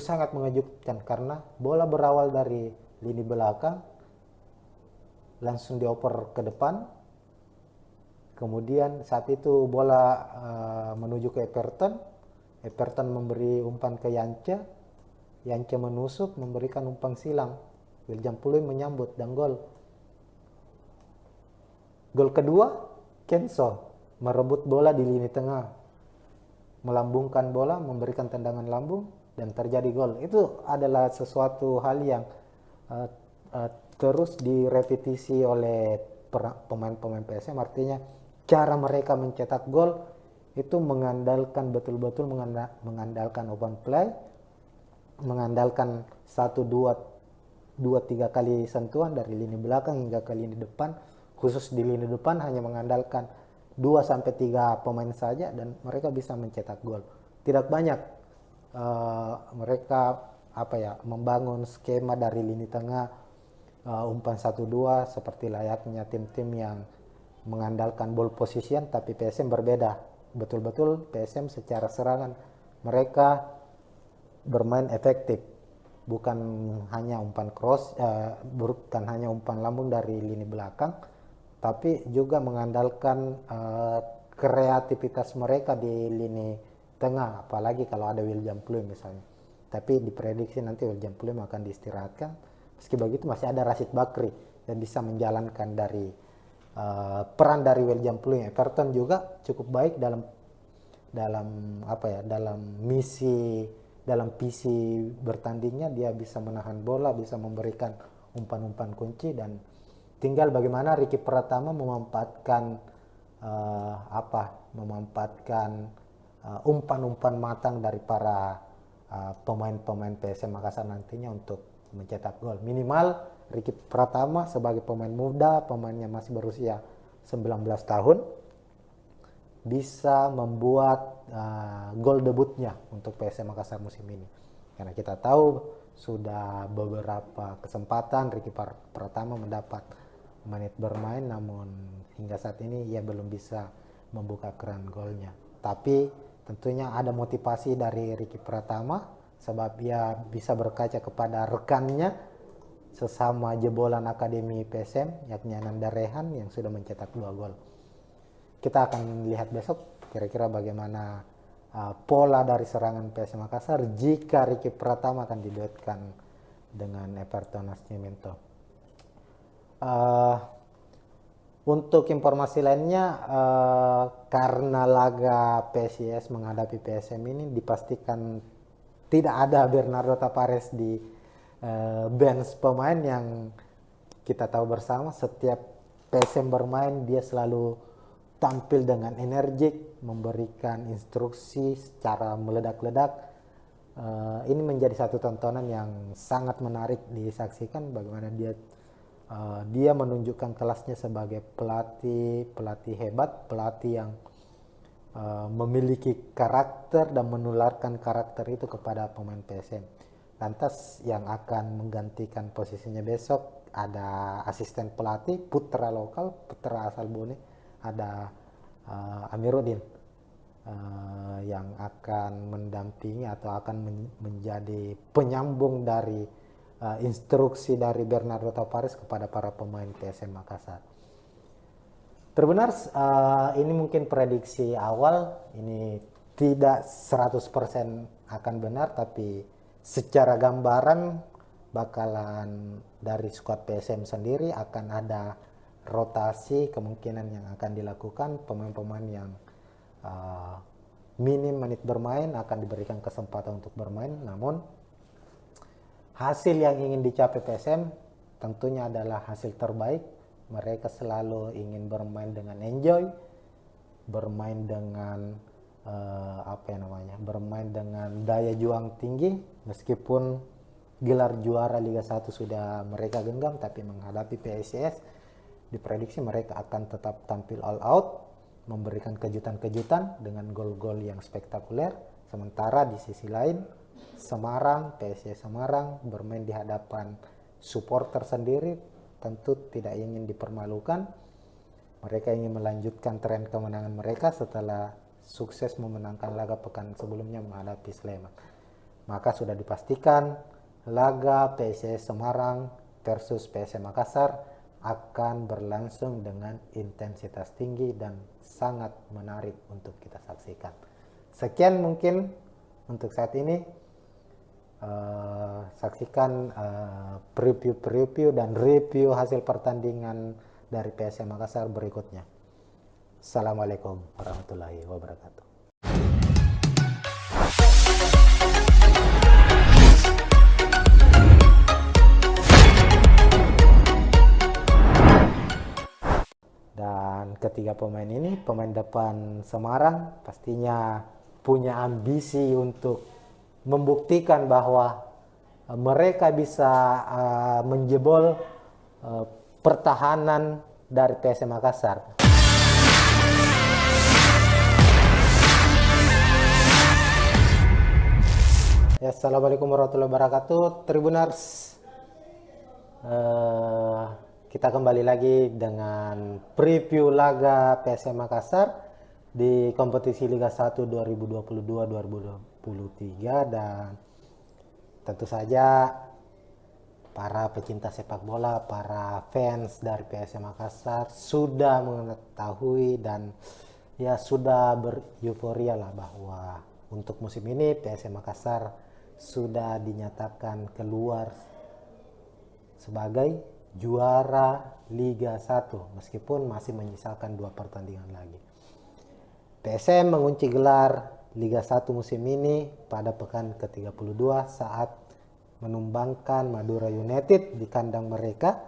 sangat mengejutkan, karena bola berawal dari lini belakang langsung dioper ke depan. Kemudian saat itu bola menuju ke Everton memberi umpan ke Yance menusuk memberikan umpan silang, William Pluim menyambut dan gol. Gol kedua, Kenso merebut bola di lini tengah, melambungkan bola, memberikan tendangan lambung dan terjadi gol. Itu adalah sesuatu hal yang terus direpetisi oleh pemain-pemain PSM. Artinya cara mereka mencetak gol itu betul-betul mengandalkan open play, mengandalkan 1-2-3 kali sentuhan dari lini belakang hingga ke lini depan. Khusus di lini depan hanya mengandalkan 2-3 pemain saja dan mereka bisa mencetak gol. Tidak banyak mereka membangun skema dari lini tengah umpan 1-2 seperti layaknya tim-tim yang mengandalkan ball position. Tapi PSM berbeda, betul-betul PSM secara serangan mereka bermain efektif bukan hanya umpan cross, bukan hanya umpan lambung dari lini belakang, tapi juga mengandalkan kreativitas mereka di lini tengah, apalagi kalau ada William Pluim misalnya. Tapi diprediksi nanti William Pluim akan diistirahatkan. Meski begitu masih ada Rashid Bakri yang bisa menjalankan dari peran dari William Pluim. Everton juga cukup baik dalam visi bertandingnya. Dia bisa menahan bola, bisa memberikan umpan-umpan kunci, dan tinggal bagaimana Ricky Pratama memanfaatkan umpan-umpan matang dari para pemain-pemain PSM Makassar nantinya untuk mencetak gol. Minimal Ricky Pratama sebagai pemain muda, pemainnya masih berusia 19 tahun, bisa membuat gol debutnya untuk PSM Makassar musim ini. Karena kita tahu sudah beberapa kesempatan Ricky Pratama mendapat menit bermain, namun hingga saat ini ia belum bisa membuka keran golnya. Tapi tentunya ada motivasi dari Ricky Pratama, sebab ia bisa berkaca kepada rekannya sesama jebolan Akademi PSM, yakni Ananda Rehan yang sudah mencetak 2 gol. Kita akan lihat besok kira-kira bagaimana pola dari serangan PSM Makassar jika Ricky Pratama akan diduetkan dengan Everton Nascimento. Untuk informasi lainnya, karena laga PSIS menghadapi PSM ini dipastikan tidak ada Bernardo Tavares di bench pemain, yang kita tahu bersama setiap PSM bermain dia selalu tampil dengan energik, memberikan instruksi secara meledak-ledak. Ini menjadi satu tontonan yang sangat menarik disaksikan, bagaimana dia menunjukkan kelasnya sebagai pelatih hebat, pelatih yang memiliki karakter dan menularkan karakter itu kepada pemain PSM. Lantas yang akan menggantikan posisinya besok ada asisten pelatih putra lokal, putra asal Bone, ada Amiruddin yang akan mendampingi atau akan menjadi penyambung dari instruksi dari Bernardo Tavares kepada para pemain PSM Makassar. Terbenar, ini mungkin prediksi awal, ini tidak 100% akan benar, tapi secara gambaran bakalan dari skuad PSM sendiri akan ada rotasi kemungkinan yang akan dilakukan. Pemain-pemain yang minim menit bermain akan diberikan kesempatan untuk bermain, namun hasil yang ingin dicapai PSM tentunya adalah hasil terbaik. Mereka selalu ingin bermain dengan enjoy, bermain dengan bermain dengan daya juang tinggi. Meskipun gelar juara Liga 1 sudah mereka genggam, tapi menghadapi PSIS diprediksi mereka akan tetap tampil all out, memberikan kejutan-kejutan dengan gol-gol yang spektakuler. Sementara di sisi lain PSIS Semarang bermain di hadapan supporter sendiri, tentu tidak ingin dipermalukan. Mereka ingin melanjutkan tren kemenangan mereka setelah sukses memenangkan laga pekan sebelumnya menghadapi Sleman. Maka sudah dipastikan laga PSIS Semarang versus PSM Makassar akan berlangsung dengan intensitas tinggi dan sangat menarik untuk kita saksikan. Sekian mungkin untuk saat ini. Saksikan preview dan review hasil pertandingan dari PSM Makassar berikutnya. Assalamualaikum warahmatullahi wabarakatuh. Dan ketiga pemain ini, pemain depan Semarang pastinya punya ambisi untuk membuktikan bahwa mereka bisa menjebol pertahanan dari PSM Makassar. Ya, assalamualaikum warahmatullahi wabarakatuh, Tribuners. Kita kembali lagi dengan preview laga PSM Makassar di kompetisi Liga 1 2022-2023, dan tentu saja para pecinta sepak bola, para fans dari PSM Makassar sudah mengetahui dan ya sudah bereuforia lah bahwa untuk musim ini PSM Makassar sudah dinyatakan keluar sebagai juara Liga 1 meskipun masih menyisakan 2 pertandingan lagi. PSM mengunci gelar Liga 1 musim ini pada pekan ke-32 saat menumbangkan Madura United di kandang mereka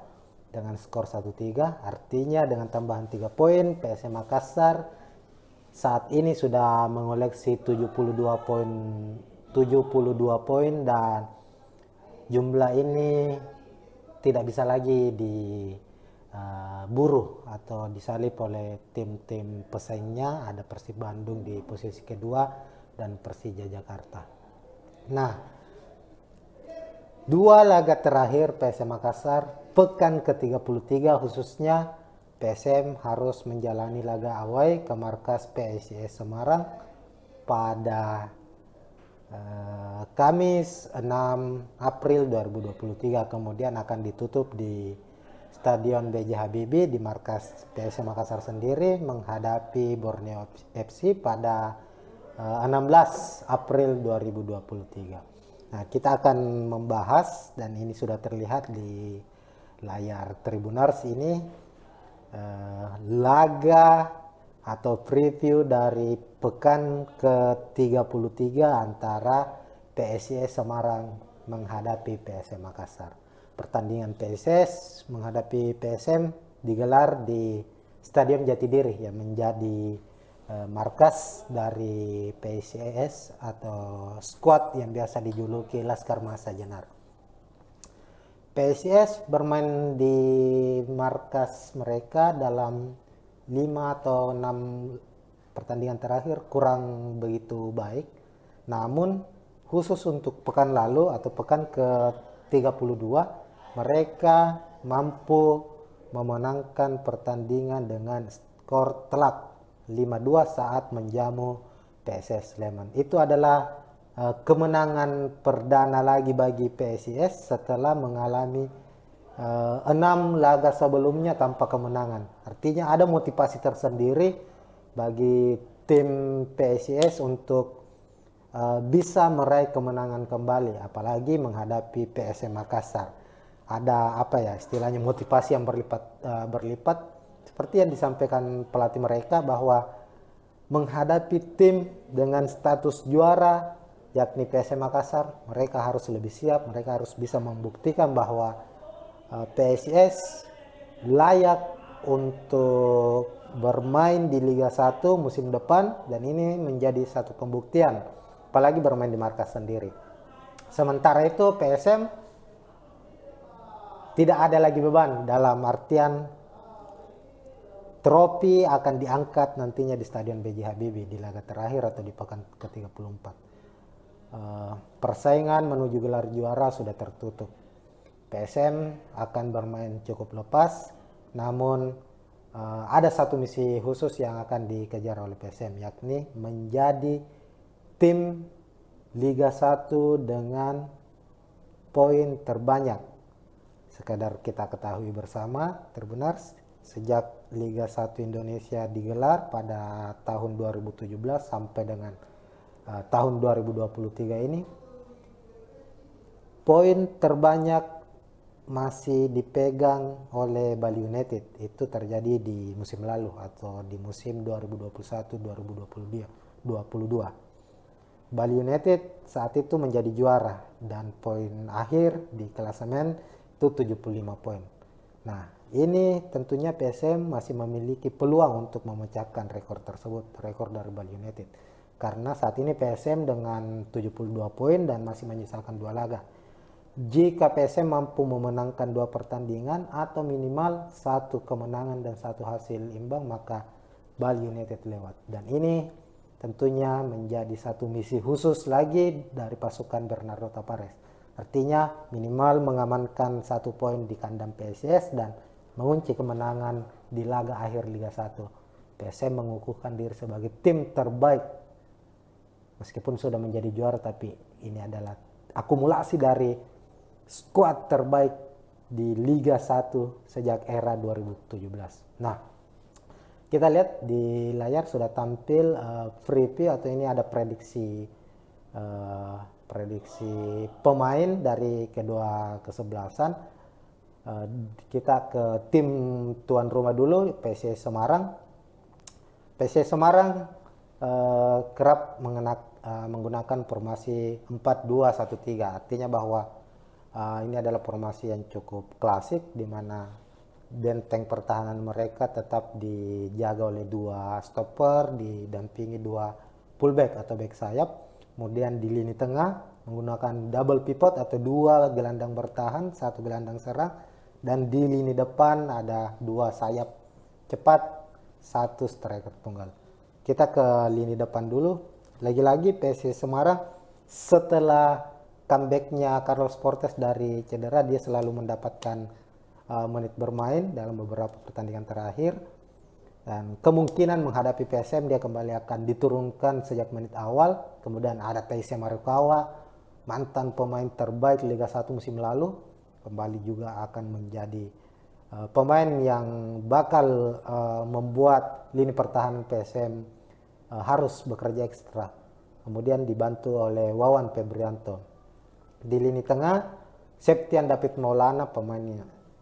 dengan skor 1-3. Artinya dengan tambahan 3 poin, PSM Makassar saat ini sudah mengoleksi 72 poin dan jumlah ini tidak bisa lagi diburu atau disalip oleh tim-tim pesaingnya. Ada Persib Bandung di posisi kedua dan Persija Jakarta. Nah, 2 laga terakhir PSM Makassar pekan ke-33 khususnya PSM harus menjalani laga away ke markas PSIS Semarang pada Kamis 6 April 2023, kemudian akan ditutup di Stadion B.J. Habibie di markas PSM Makassar sendiri menghadapi Borneo FC pada 16 April 2023. Nah, kita akan membahas dan ini sudah terlihat di layar Tribunars ini laga atau preview dari pekan ke-33 antara PSIS Semarang menghadapi PSM Makassar. Pertandingan PSIS menghadapi PSM digelar di Stadion Jatidiri yang menjadi markas dari PSIS atau skuad yang biasa dijuluki Laskar Mahesa Jenar. PSIS bermain di markas mereka dalam 5 atau 6 pertandingan terakhir kurang begitu baik. Namun khusus untuk pekan lalu atau pekan ke-32 mereka mampu memenangkan pertandingan dengan skor telak 5-2 saat menjamu PSS Sleman. Itu adalah kemenangan perdana lagi bagi PSIS setelah mengalami 6 laga sebelumnya tanpa kemenangan. Artinya ada motivasi tersendiri bagi tim PSIS untuk bisa meraih kemenangan kembali, apalagi menghadapi PSM Makassar. Ada apa ya istilahnya motivasi yang berlipat seperti yang disampaikan pelatih mereka bahwa menghadapi tim dengan status juara yakni PSM Makassar, mereka harus lebih siap, mereka harus bisa membuktikan bahwa PSIS layak untuk bermain di Liga 1 musim depan dan ini menjadi satu pembuktian apalagi bermain di markas sendiri. Sementara itu PSM tidak ada lagi beban dalam artian trofi akan diangkat nantinya di Stadion B.J. Habibie di laga terakhir atau di pekan ke-34. Persaingan menuju gelar juara sudah tertutup. PSM akan bermain cukup lepas, namun ada satu misi khusus yang akan dikejar oleh PSM, yakni menjadi tim Liga 1 dengan poin terbanyak. Sekadar kita ketahui bersama, Tribunars, sejak Liga 1 Indonesia digelar pada tahun 2017 sampai dengan tahun 2023 ini, poin terbanyak masih dipegang oleh Bali United. Itu terjadi di musim lalu atau di musim 2021-2022. Bali United saat itu menjadi juara dan poin akhir di klasemen itu 75 poin. Nah, ini tentunya PSM masih memiliki peluang untuk memecahkan rekor tersebut, rekor dari Bali United. Karena saat ini PSM dengan 72 poin dan masih menyisakan 2 laga. Jika PSM mampu memenangkan 2 pertandingan atau minimal 1 kemenangan dan 1 hasil imbang, maka Bali United lewat. Dan ini tentunya menjadi satu misi khusus lagi dari pasukan Bernardo Tapares. Artinya minimal mengamankan 1 poin di kandang PSIS dan mengunci kemenangan di laga akhir Liga 1. PSM mengukuhkan diri sebagai tim terbaik. Meskipun sudah menjadi juara, tapi ini adalah akumulasi dari skuad terbaik di Liga 1 sejak era 2017. Nah, kita lihat di layar sudah tampil preview atau ini ada prediksi pemain dari kedua kesebelasan. Kita ke tim tuan rumah dulu, PSIS Semarang. PSIS Semarang kerap menggunakan formasi 4-2-1-3, artinya bahwa ini adalah formasi yang cukup klasik di mana benteng pertahanan mereka tetap dijaga oleh 2 stopper didampingi 2 fullback atau back sayap. Kemudian di lini tengah menggunakan double pivot atau 2 gelandang bertahan, 1 gelandang serang, dan di lini depan ada 2 sayap cepat, 1 striker tunggal. Kita ke lini depan dulu. Lagi-lagi PSIS Semarang setelah comebacknya Carlos Portes dari cedera, dia selalu mendapatkan menit bermain dalam beberapa pertandingan terakhir, dan kemungkinan menghadapi PSM dia kembali akan diturunkan sejak menit awal. Kemudian ada Taisya Marukawa, mantan pemain terbaik Liga 1 musim lalu, kembali juga akan menjadi pemain yang bakal membuat lini pertahanan PSM harus bekerja ekstra. Kemudian dibantu oleh Wawan Febrianto. Di lini tengah, Septian David Maulana, pemain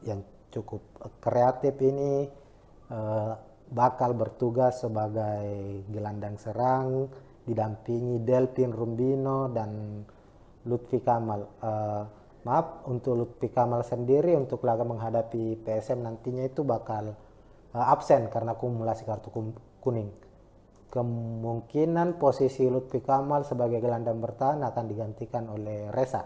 yang cukup kreatif ini, bakal bertugas sebagai gelandang serang, didampingi Delpin Rumbino dan Lutfi Kamal. Untuk Lutfi Kamal sendiri untuk laga menghadapi PSM nantinya itu bakal absen karena akumulasi kartu kuning. Kemungkinan posisi Lutfi Kamal sebagai gelandang bertahan akan digantikan oleh Reza.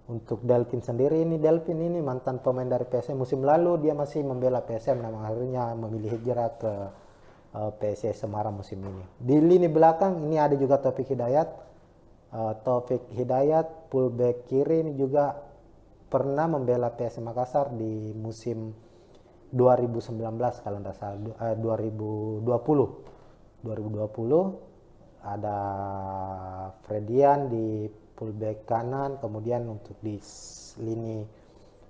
Untuk Delpin sendiri, Delpin ini mantan pemain dari PSM. Musim lalu dia masih membela PSM, namun akhirnya memilih hijrah ke PSIS Semarang musim ini. Di lini belakang ini ada juga Taufik Hidayat, fullback kiri ini juga pernah membela PSM Makassar di musim 2019 kalau tidak salah, 2020 ada Fredian di fullback kanan. Kemudian untuk di lini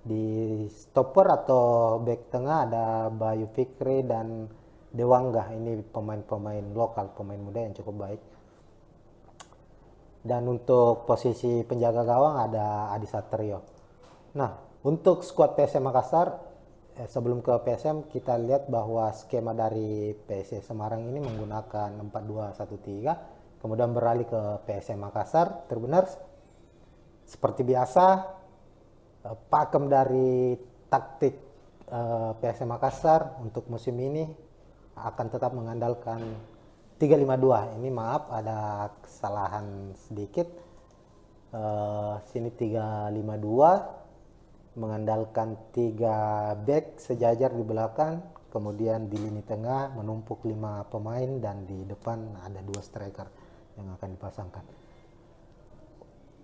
di stopper atau back tengah ada Bayu Fikri dan Dewangga. Ini pemain-pemain lokal, pemain muda yang cukup baik. Dan untuk posisi penjaga gawang ada Adi Satrio. Nah, untuk skuad PSM Makassar, sebelum ke PSM kita lihat bahwa skema dari PSIS Semarang ini menggunakan 4-2-1-3, kemudian beralih ke PSM Makassar. Terbenar seperti biasa, pakem dari taktik PSM Makassar untuk musim ini akan tetap mengandalkan 3-5-2. Ini maaf ada kesalahan sedikit, sini 3-5-2, mengandalkan 3 back sejajar di belakang, kemudian di lini tengah menumpuk 5 pemain, dan di depan ada 2 striker yang akan dipasangkan.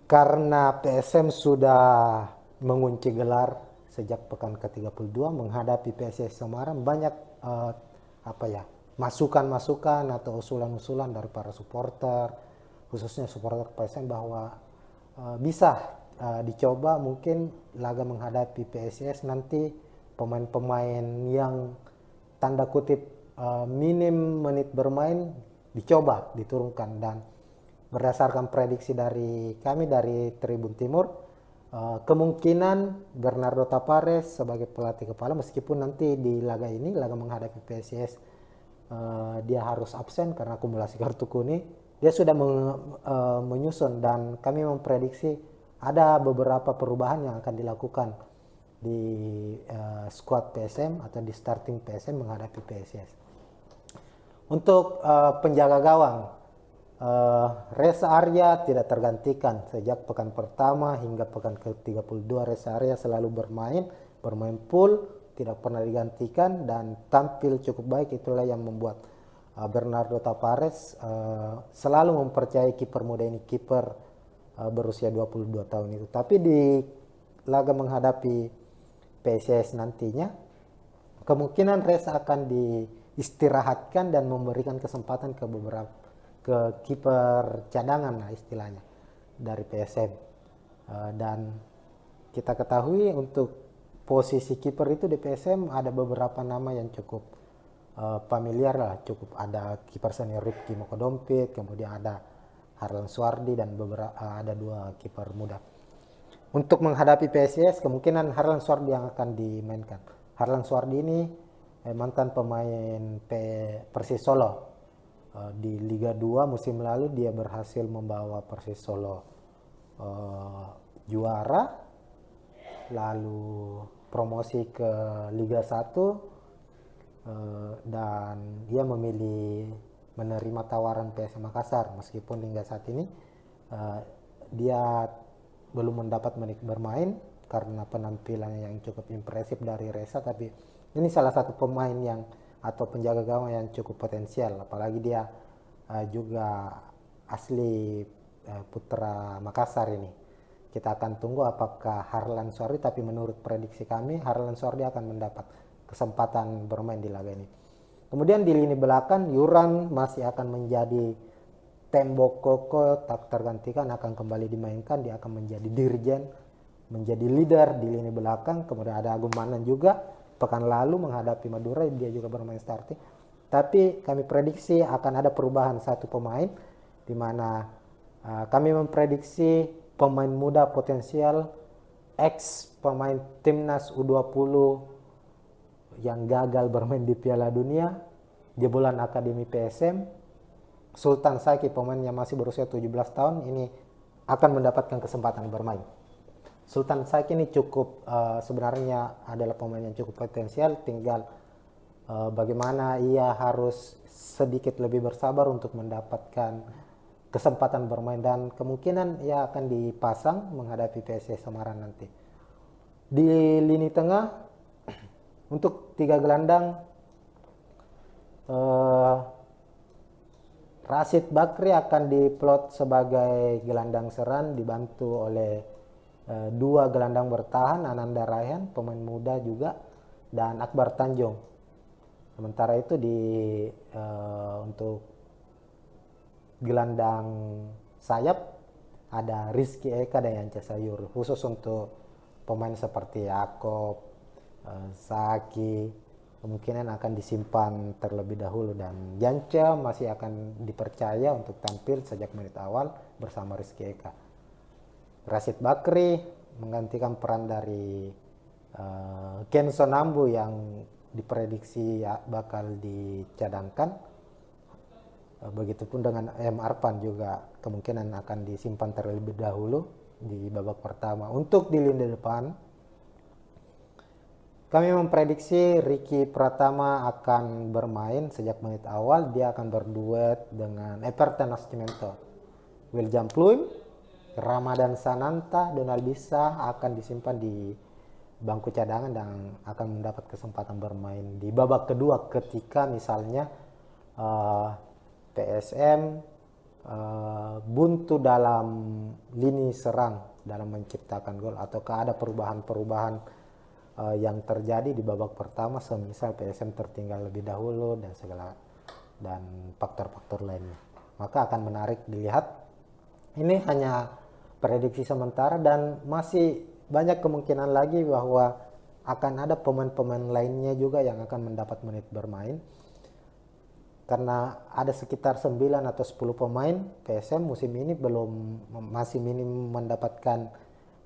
Karena PSM sudah mengunci gelar sejak pekan ke-32 menghadapi PSIS Semarang, banyak masukan-masukan atau usulan-usulan dari para supporter, khususnya supporter PSM, bahwa bisa dicoba mungkin laga menghadapi PSIS nanti pemain-pemain yang tanda kutip minim menit bermain dicoba diturunkan. Dan berdasarkan prediksi dari kami dari Tribun Timur, kemungkinan Bernardo Tapares sebagai pelatih kepala, meskipun nanti di laga ini, laga menghadapi PSIS, dia harus absen karena akumulasi kartu kuning, dia sudah menyusun, dan kami memprediksi ada beberapa perubahan yang akan dilakukan di skuad PSM atau di starting PSM menghadapi PSIS. Untuk penjaga gawang, Reza Arya tidak tergantikan sejak pekan pertama hingga pekan ke-32. Reza Arya selalu bermain full, tidak pernah digantikan dan tampil cukup baik. Itulah yang membuat Bernardo Tapares selalu mempercayai kiper muda ini, kiper berusia 22 tahun itu. Tapi di laga menghadapi PSIS nantinya, kemungkinan Reza akan diistirahatkan dan memberikan kesempatan ke beberapa ke kiper cadangan lah istilahnya dari PSM. Dan kita ketahui untuk posisi kiper itu di PSM ada beberapa nama yang cukup familiar lah, cukup ada kiper senior Rifki Mokodompit, kemudian ada Harlan Suardi dan beberapa ada 2 kiper muda. Untuk menghadapi PSIS kemungkinan Harlan Suardi yang akan dimainkan. Harlan Suardi ini mantan pemain Persis Solo. Di Liga 2 musim lalu dia berhasil membawa Persis Solo juara, lalu promosi ke Liga 1, dan dia memilih menerima tawaran PSM Makassar meskipun hingga saat ini dia belum mendapat menit bermain karena penampilan yang cukup impresif dari Reza, tapi ini salah satu pemain yang atau penjaga gawang yang cukup potensial, apalagi dia juga asli putra Makassar ini. Kita akan tunggu apakah Harlan Suardi, tapi menurut prediksi kami Harlan Suardi akan mendapat kesempatan bermain di laga ini. Kemudian di lini belakang Yuran masih akan menjadi tembok kokoh, tak tergantikan, akan kembali dimainkan. Dia akan menjadi dirjen, menjadi leader di lini belakang. Kemudian ada Agung Manan juga, pekan lalu menghadapi Madura dia juga bermain starting. Tapi kami prediksi akan ada perubahan satu pemain, di mana kami memprediksi pemain muda potensial ex pemain timnas U20 yang gagal bermain di Piala Dunia, jebolan akademi PSM, Sultan Saiki, pemain yang masih berusia 17 tahun ini akan mendapatkan kesempatan bermain. Sultan Saiki ini cukup sebenarnya adalah pemain yang cukup potensial, tinggal bagaimana ia harus sedikit lebih bersabar untuk mendapatkan kesempatan bermain, dan kemungkinan ia akan dipasang menghadapi PSS Semarang nanti. Di lini tengah untuk 3 gelandang, Rashid Bakri akan diplot sebagai gelandang serang dibantu oleh 2 gelandang bertahan, Ananda Raihan pemain muda juga, dan Akbar Tanjung. Sementara itu untuk gelandang sayap ada Rizky Eka dan Yance Sayur, khusus untuk pemain seperti Yakob, Saki kemungkinan akan disimpan terlebih dahulu, dan Janca masih akan dipercaya untuk tampil sejak menit awal bersama Rizky Eka. Rashid Bakri menggantikan peran dari Kenson Ambu yang diprediksi bakal dicadangkan. Begitupun dengan M. Arpan juga kemungkinan akan disimpan terlebih dahulu di babak pertama. Untuk di lini depan kami memprediksi Ricky Pratama akan bermain sejak menit awal. Dia akan berduet dengan Everton Nascimento. William Pluim, Ramadan Sananta, Donald Bisa akan disimpan di bangku cadangan dan akan mendapat kesempatan bermain di babak kedua ketika misalnya PSM buntu dalam lini serang dalam menciptakan gol, ataukah ada perubahan-perubahan yang terjadi di babak pertama, semisal PSM tertinggal lebih dahulu dan faktor-faktor lainnya, maka akan menarik dilihat. Ini hanya prediksi sementara dan masih banyak kemungkinan lagi bahwa akan ada pemain-pemain lainnya juga yang akan mendapat menit bermain, karena ada sekitar 9 atau 10 pemain PSM musim ini masih minim mendapatkan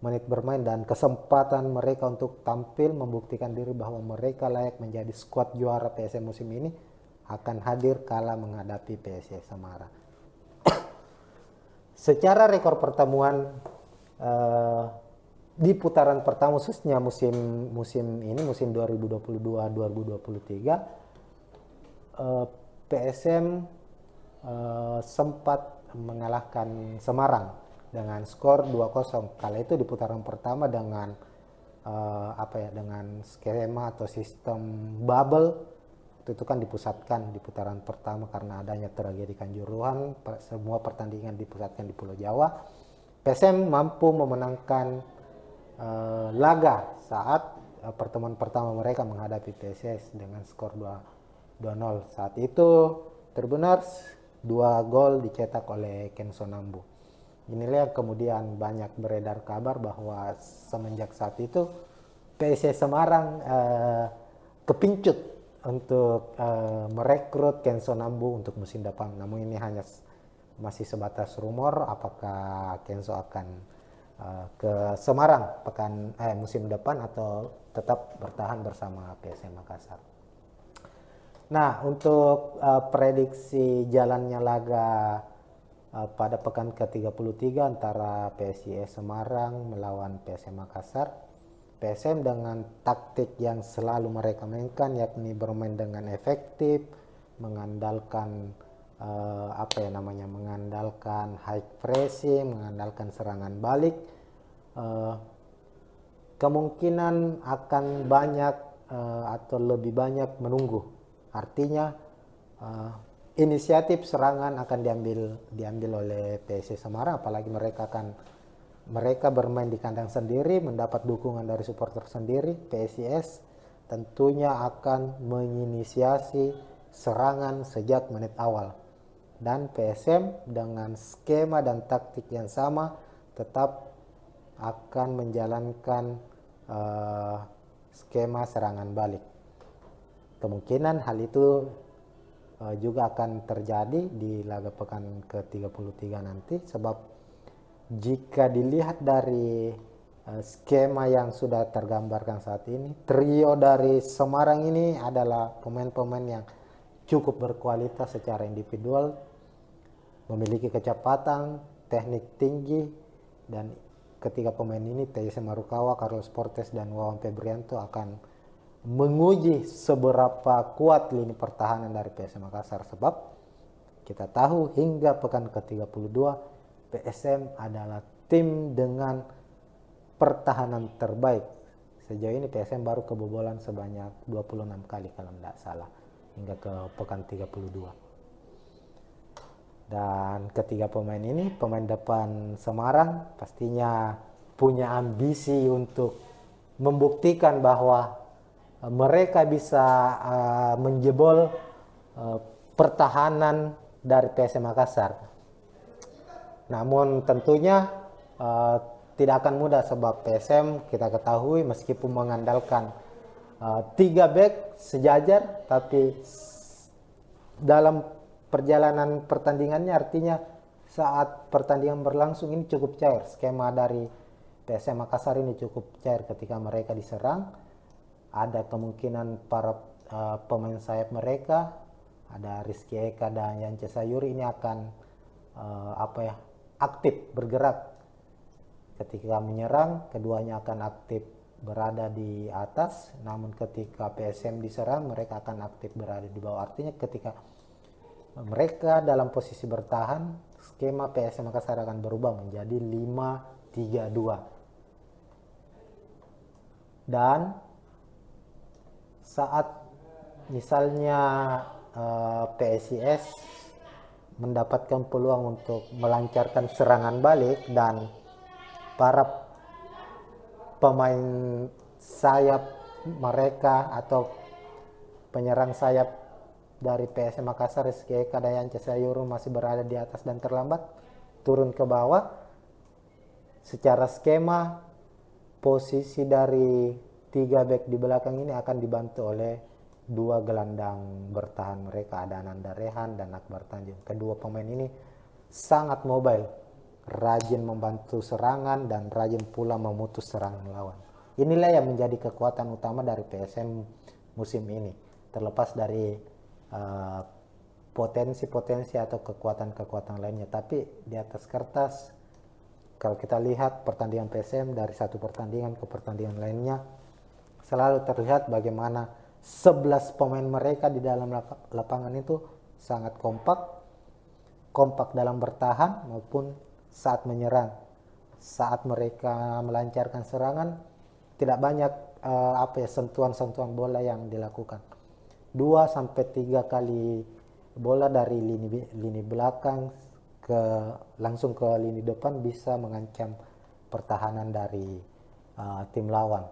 menit bermain, dan kesempatan mereka untuk tampil membuktikan diri bahwa mereka layak menjadi skuad juara PSM musim ini akan hadir kala menghadapi PSS Semarang. Secara rekor pertemuan di putaran pertama khususnya musim 2022-2023 PSM sempat mengalahkan Semarang dengan skor 2-0. Kala itu di putaran pertama dengan dengan skema atau sistem bubble itu kan dipusatkan di putaran pertama karena adanya tragedi Kanjuruhan. Semua pertandingan dipusatkan di Pulau Jawa. PSM mampu memenangkan laga saat pertemuan pertama mereka menghadapi PSS dengan skor 2-0. Saat itu Tribuners 2 gol dicetak oleh Kenzo Nambu. Inilah yang kemudian banyak beredar kabar bahwa semenjak saat itu PSIS Semarang kepincut untuk merekrut Kenzo Nambu untuk musim depan. Namun ini hanya masih sebatas rumor apakah Kenzo akan ke Semarang musim depan atau tetap bertahan bersama PSM Makassar. Nah, untuk prediksi jalannya laga pada pekan ke-33 antara PSIS Semarang melawan PSM Makassar, PSM dengan taktik yang selalu mereka mainkan, yakni bermain dengan efektif, mengandalkan mengandalkan high pressing, mengandalkan serangan balik, kemungkinan akan banyak atau lebih banyak menunggu. Artinya inisiatif serangan akan diambil oleh PSIS Semarang, apalagi mereka bermain di kandang sendiri, mendapat dukungan dari supporter sendiri. PSIS tentunya akan menginisiasi serangan sejak menit awal, dan PSM dengan skema dan taktik yang sama tetap akan menjalankan skema serangan balik. Kemungkinan hal itu juga akan terjadi di laga pekan ke-33 nanti, sebab jika dilihat dari skema yang sudah tergambarkan saat ini, trio dari Semarang ini adalah pemain-pemain yang cukup berkualitas secara individual, memiliki kecepatan, teknik tinggi, dan ketiga pemain ini, Teise Marukawa, Carlos Portes, dan Wawan Febrianto akan menguji seberapa kuat lini pertahanan dari PSM Makassar, sebab kita tahu hingga pekan ke-32 PSM adalah tim dengan pertahanan terbaik. Sejauh ini PSM baru kebobolan sebanyak 26 kali kalau tidak salah hingga ke pekan 32. Dan ketiga pemain ini, pemain depan Semarang, pastinya punya ambisi untuk membuktikan bahwa mereka bisa menjebol pertahanan dari PSM Makassar. Namun tentunya tidak akan mudah, sebab PSM kita ketahui meskipun mengandalkan 3 back sejajar, tapi dalam perjalanan pertandingannya, artinya saat pertandingan berlangsung ini cukup cair. Skema dari PSM Makassar ini cukup cair ketika mereka diserang. Ada kemungkinan para pemain sayap mereka, ada Rizky Eka dan Yance Sayuri, ini akan aktif bergerak ketika menyerang. Keduanya akan aktif berada di atas, namun ketika PSM diserang mereka akan aktif berada di bawah. Artinya ketika mereka dalam posisi bertahan, skema PSM Makassar akan berubah menjadi 5-3-2. Dan saat misalnya PSIS mendapatkan peluang untuk melancarkan serangan balik dan para pemain sayap mereka atau penyerang sayap dari PSM Makassar, Rizky Eka dan Yance Sayuri masih berada di atas dan terlambat turun ke bawah, secara skema posisi dari 3 back di belakang ini akan dibantu oleh 2 gelandang bertahan mereka, ada Ananda Rehan dan Akbar Tanjung. Kedua pemain ini sangat mobile, rajin membantu serangan dan rajin pula memutus serangan lawan. Inilah yang menjadi kekuatan utama dari PSM musim ini, terlepas dari potensi-potensi atau kekuatan-kekuatan lainnya. Tapi di atas kertas, kalau kita lihat pertandingan PSM dari satu pertandingan ke pertandingan lainnya, selalu terlihat bagaimana 11 pemain mereka di dalam lapangan itu sangat kompak dalam bertahan maupun saat menyerang. Saat mereka melancarkan serangan, tidak banyak sentuhan-sentuhan bola yang dilakukan. 2-3 kali bola dari lini belakang langsung ke lini depan bisa mengancam pertahanan dari tim lawan.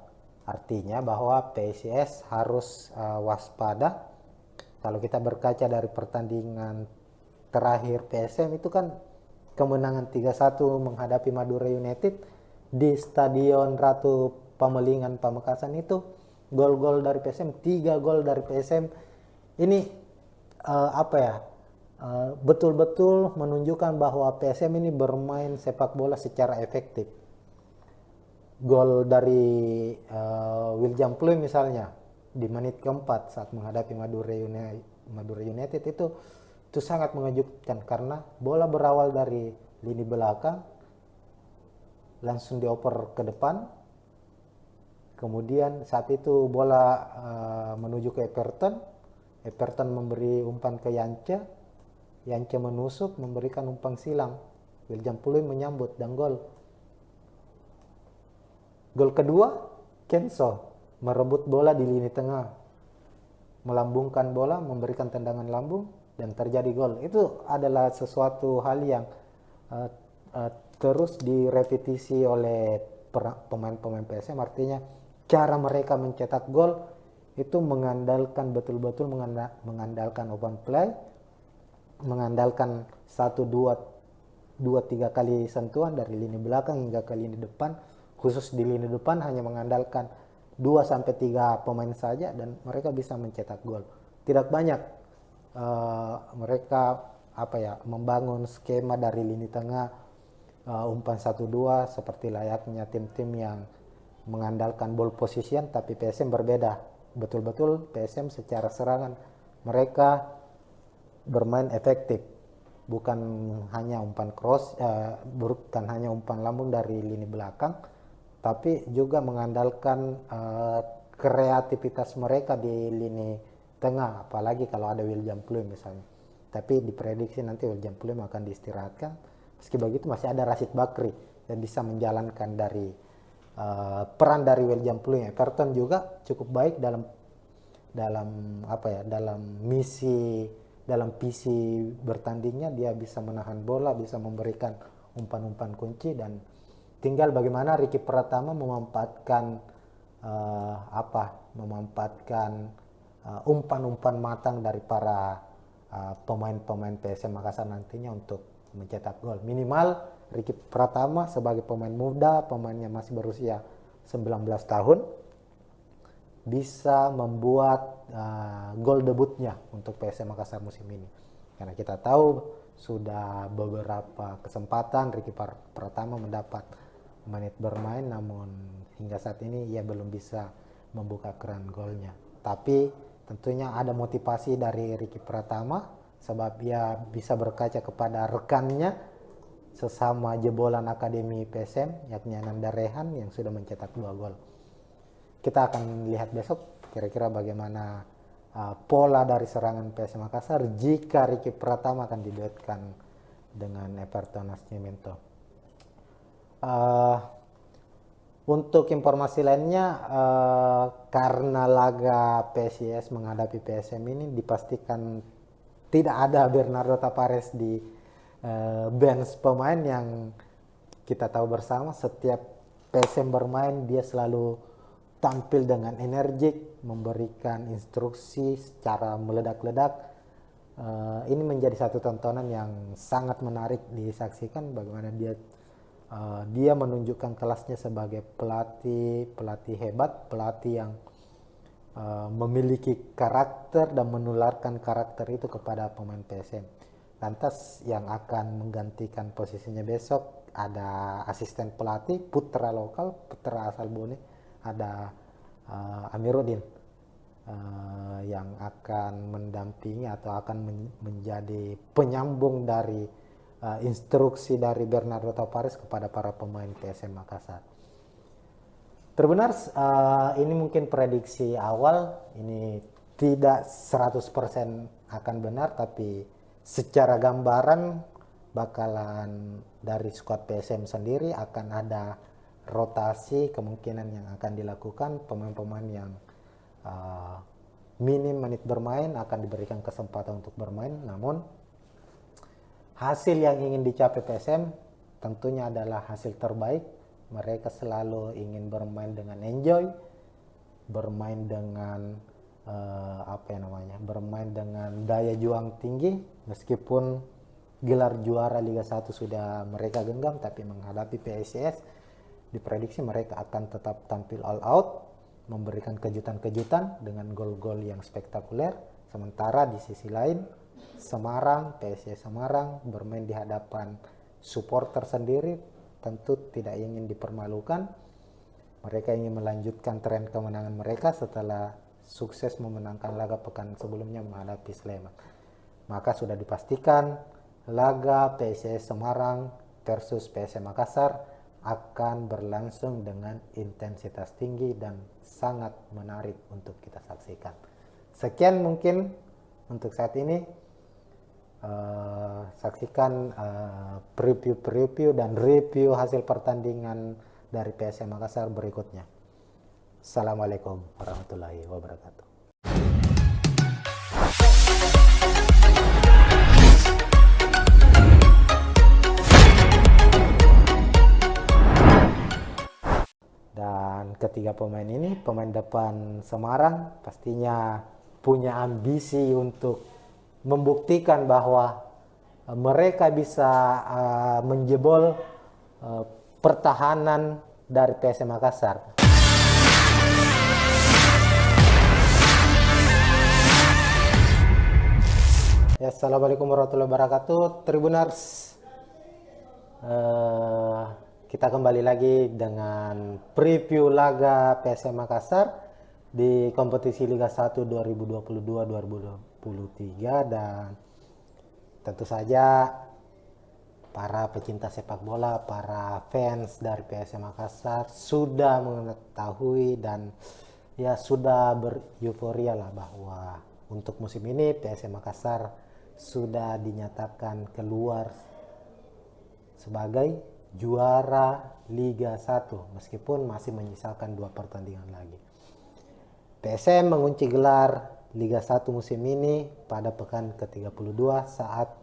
Artinya bahwa PSIS harus waspada. Kalau kita berkaca dari pertandingan terakhir PSM itu kan kemenangan 3-1 menghadapi Madura United di Stadion Ratu Pamelingan Pamekasan. Itu gol-gol dari PSM, 3 gol dari PSM. Ini betul-betul menunjukkan bahwa PSM ini bermain sepak bola secara efektif. Gol dari William Pluim misalnya di menit keempat saat menghadapi Madura United itu sangat mengejutkan, karena bola berawal dari lini belakang langsung dioper ke depan, kemudian saat itu bola menuju ke Everton memberi umpan ke Yance menusuk memberikan umpan silang, William Pluim menyambut dan gol. Gol kedua, Kenso merebut bola di lini tengah, melambungkan bola, memberikan tendangan lambung, dan terjadi gol. Itu adalah sesuatu hal yang terus direpetisi oleh pemain-pemain PSM. Artinya cara mereka mencetak gol itu mengandalkan betul-betul mengandalkan open play, mengandalkan 1-2-3 kali sentuhan dari lini belakang hingga ke lini depan. Khusus di lini depan hanya mengandalkan 2-3 pemain saja dan mereka bisa mencetak gol. Tidak banyak mereka membangun skema dari lini tengah umpan 1-2 seperti layaknya tim-tim yang mengandalkan ball position, tapi PSM berbeda. Betul-betul PSM secara serangan mereka bermain efektif, bukan hanya umpan cross, bukan hanya umpan lambung dari lini belakang, tapi juga mengandalkan kreativitas mereka di lini tengah, apalagi kalau ada William Pluim misalnya. Tapi diprediksi nanti William Pluim akan diistirahatkan. Meski begitu masih ada Rashid Bakri yang bisa menjalankan dari peran dari William Pluim. Everton juga cukup baik dalam visi bertandingnya. Dia bisa menahan bola, bisa memberikan umpan-umpan kunci, dan tinggal bagaimana Ricky Pratama memanfaatkan umpan-umpan matang dari para pemain-pemain PSM Makassar nantinya untuk mencetak gol. Minimal Ricky Pratama sebagai pemain muda, pemain yang masih berusia 19 tahun, bisa membuat gol debutnya untuk PSM Makassar musim ini. Karena kita tahu sudah beberapa kesempatan Ricky Pratama mendapat menit bermain, namun hingga saat ini ia belum bisa membuka keran golnya. Tapi tentunya ada motivasi dari Ricky Pratama, sebab ia bisa berkaca kepada rekannya sesama jebolan Akademi PSM, yakni Ananda Rehan yang sudah mencetak 2 gol. Kita akan lihat besok kira-kira bagaimana pola dari serangan PSM Makassar jika Ricky Pratama akan diduetkan dengan Everton Nascimento. Untuk informasi lainnya, karena laga PSIS menghadapi PSM ini dipastikan tidak ada Bernardo Tavares di bench pemain, yang kita tahu bersama setiap PSM bermain dia selalu tampil dengan energik, memberikan instruksi secara meledak-ledak. Ini menjadi satu tontonan yang sangat menarik disaksikan, bagaimana dia menunjukkan kelasnya sebagai pelatih hebat, pelatih yang memiliki karakter dan menularkan karakter itu kepada pemain PSM. Lantas yang akan menggantikan posisinya besok ada asisten pelatih putra asal Bone, ada Amiruddin yang akan mendampingi atau akan menjadi penyambung dari instruksi dari Bernardo Tavares kepada para pemain PSM Makassar. Terbenar, ini mungkin prediksi awal, ini tidak 100% akan benar, tapi secara gambaran bakalan dari skuad PSM sendiri akan ada rotasi kemungkinan yang akan dilakukan. Pemain-pemain yang minim menit bermain akan diberikan kesempatan untuk bermain, namun hasil yang ingin dicapai PSM tentunya adalah hasil terbaik. Mereka selalu ingin bermain dengan enjoy, bermain dengan bermain dengan daya juang tinggi, meskipun gelar juara Liga 1 sudah mereka genggam, tapi menghadapi PSIS diprediksi mereka akan tetap tampil all out, memberikan kejutan-kejutan dengan gol-gol yang spektakuler. Sementara di sisi lain Semarang, PSIS Semarang bermain di hadapan supporter sendiri, tentu tidak ingin dipermalukan. Mereka ingin melanjutkan tren kemenangan mereka setelah sukses memenangkan laga pekan sebelumnya menghadapi Sleman. Maka sudah dipastikan laga PSIS Semarang versus PSM Makassar akan berlangsung dengan intensitas tinggi dan sangat menarik untuk kita saksikan. Sekian mungkin untuk saat ini. Saksikan preview dan review hasil pertandingan dari PSM Makassar berikutnya. Assalamualaikum warahmatullahi wabarakatuh. Dan ketiga pemain ini, pemain depan Semarang pastinya punya ambisi untuk membuktikan bahwa mereka bisa menjebol pertahanan dari PSM Makassar. Ya, assalamualaikum warahmatullahi wabarakatuh, Tribuners. Kita kembali lagi dengan preview laga PSM Makassar di kompetisi Liga 1 2022-2023, dan tentu saja para pecinta sepak bola, para fans dari PSM Makassar sudah mengetahui dan ya sudah bereuforia lah bahwa untuk musim ini PSM Makassar sudah dinyatakan keluar sebagai juara Liga 1 meskipun masih menyisakan 2 pertandingan lagi. PSM mengunci gelar Liga 1 musim ini pada pekan ke-32 saat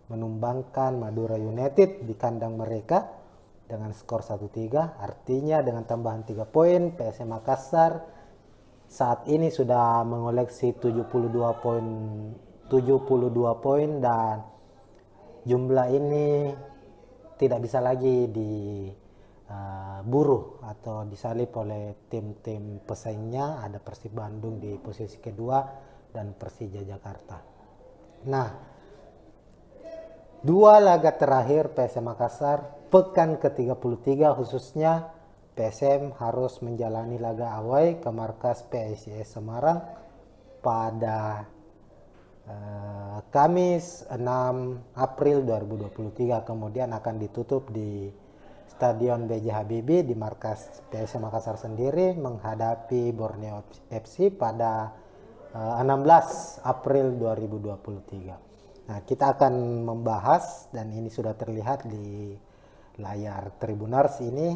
menumbangkan Madura United di kandang mereka dengan skor 1-3. Artinya dengan tambahan 3 poin, PSM Makassar saat ini sudah mengoleksi 72 poin dan jumlah ini tidak bisa lagi diburu atau disalip oleh tim-tim pesaingnya. Ada Persib Bandung di posisi kedua dan Persija Jakarta. Nah, 2 laga terakhir PSM Makassar pekan ke-33 khususnya PSM harus menjalani laga away ke markas PSIS Semarang pada Kamis 6 April 2023, kemudian akan ditutup di Stadion B.J. Habibie di markas PSM Makassar sendiri menghadapi Borneo FC pada 16 April 2023. Nah, kita akan membahas, dan ini sudah terlihat di layar Tribuners ini,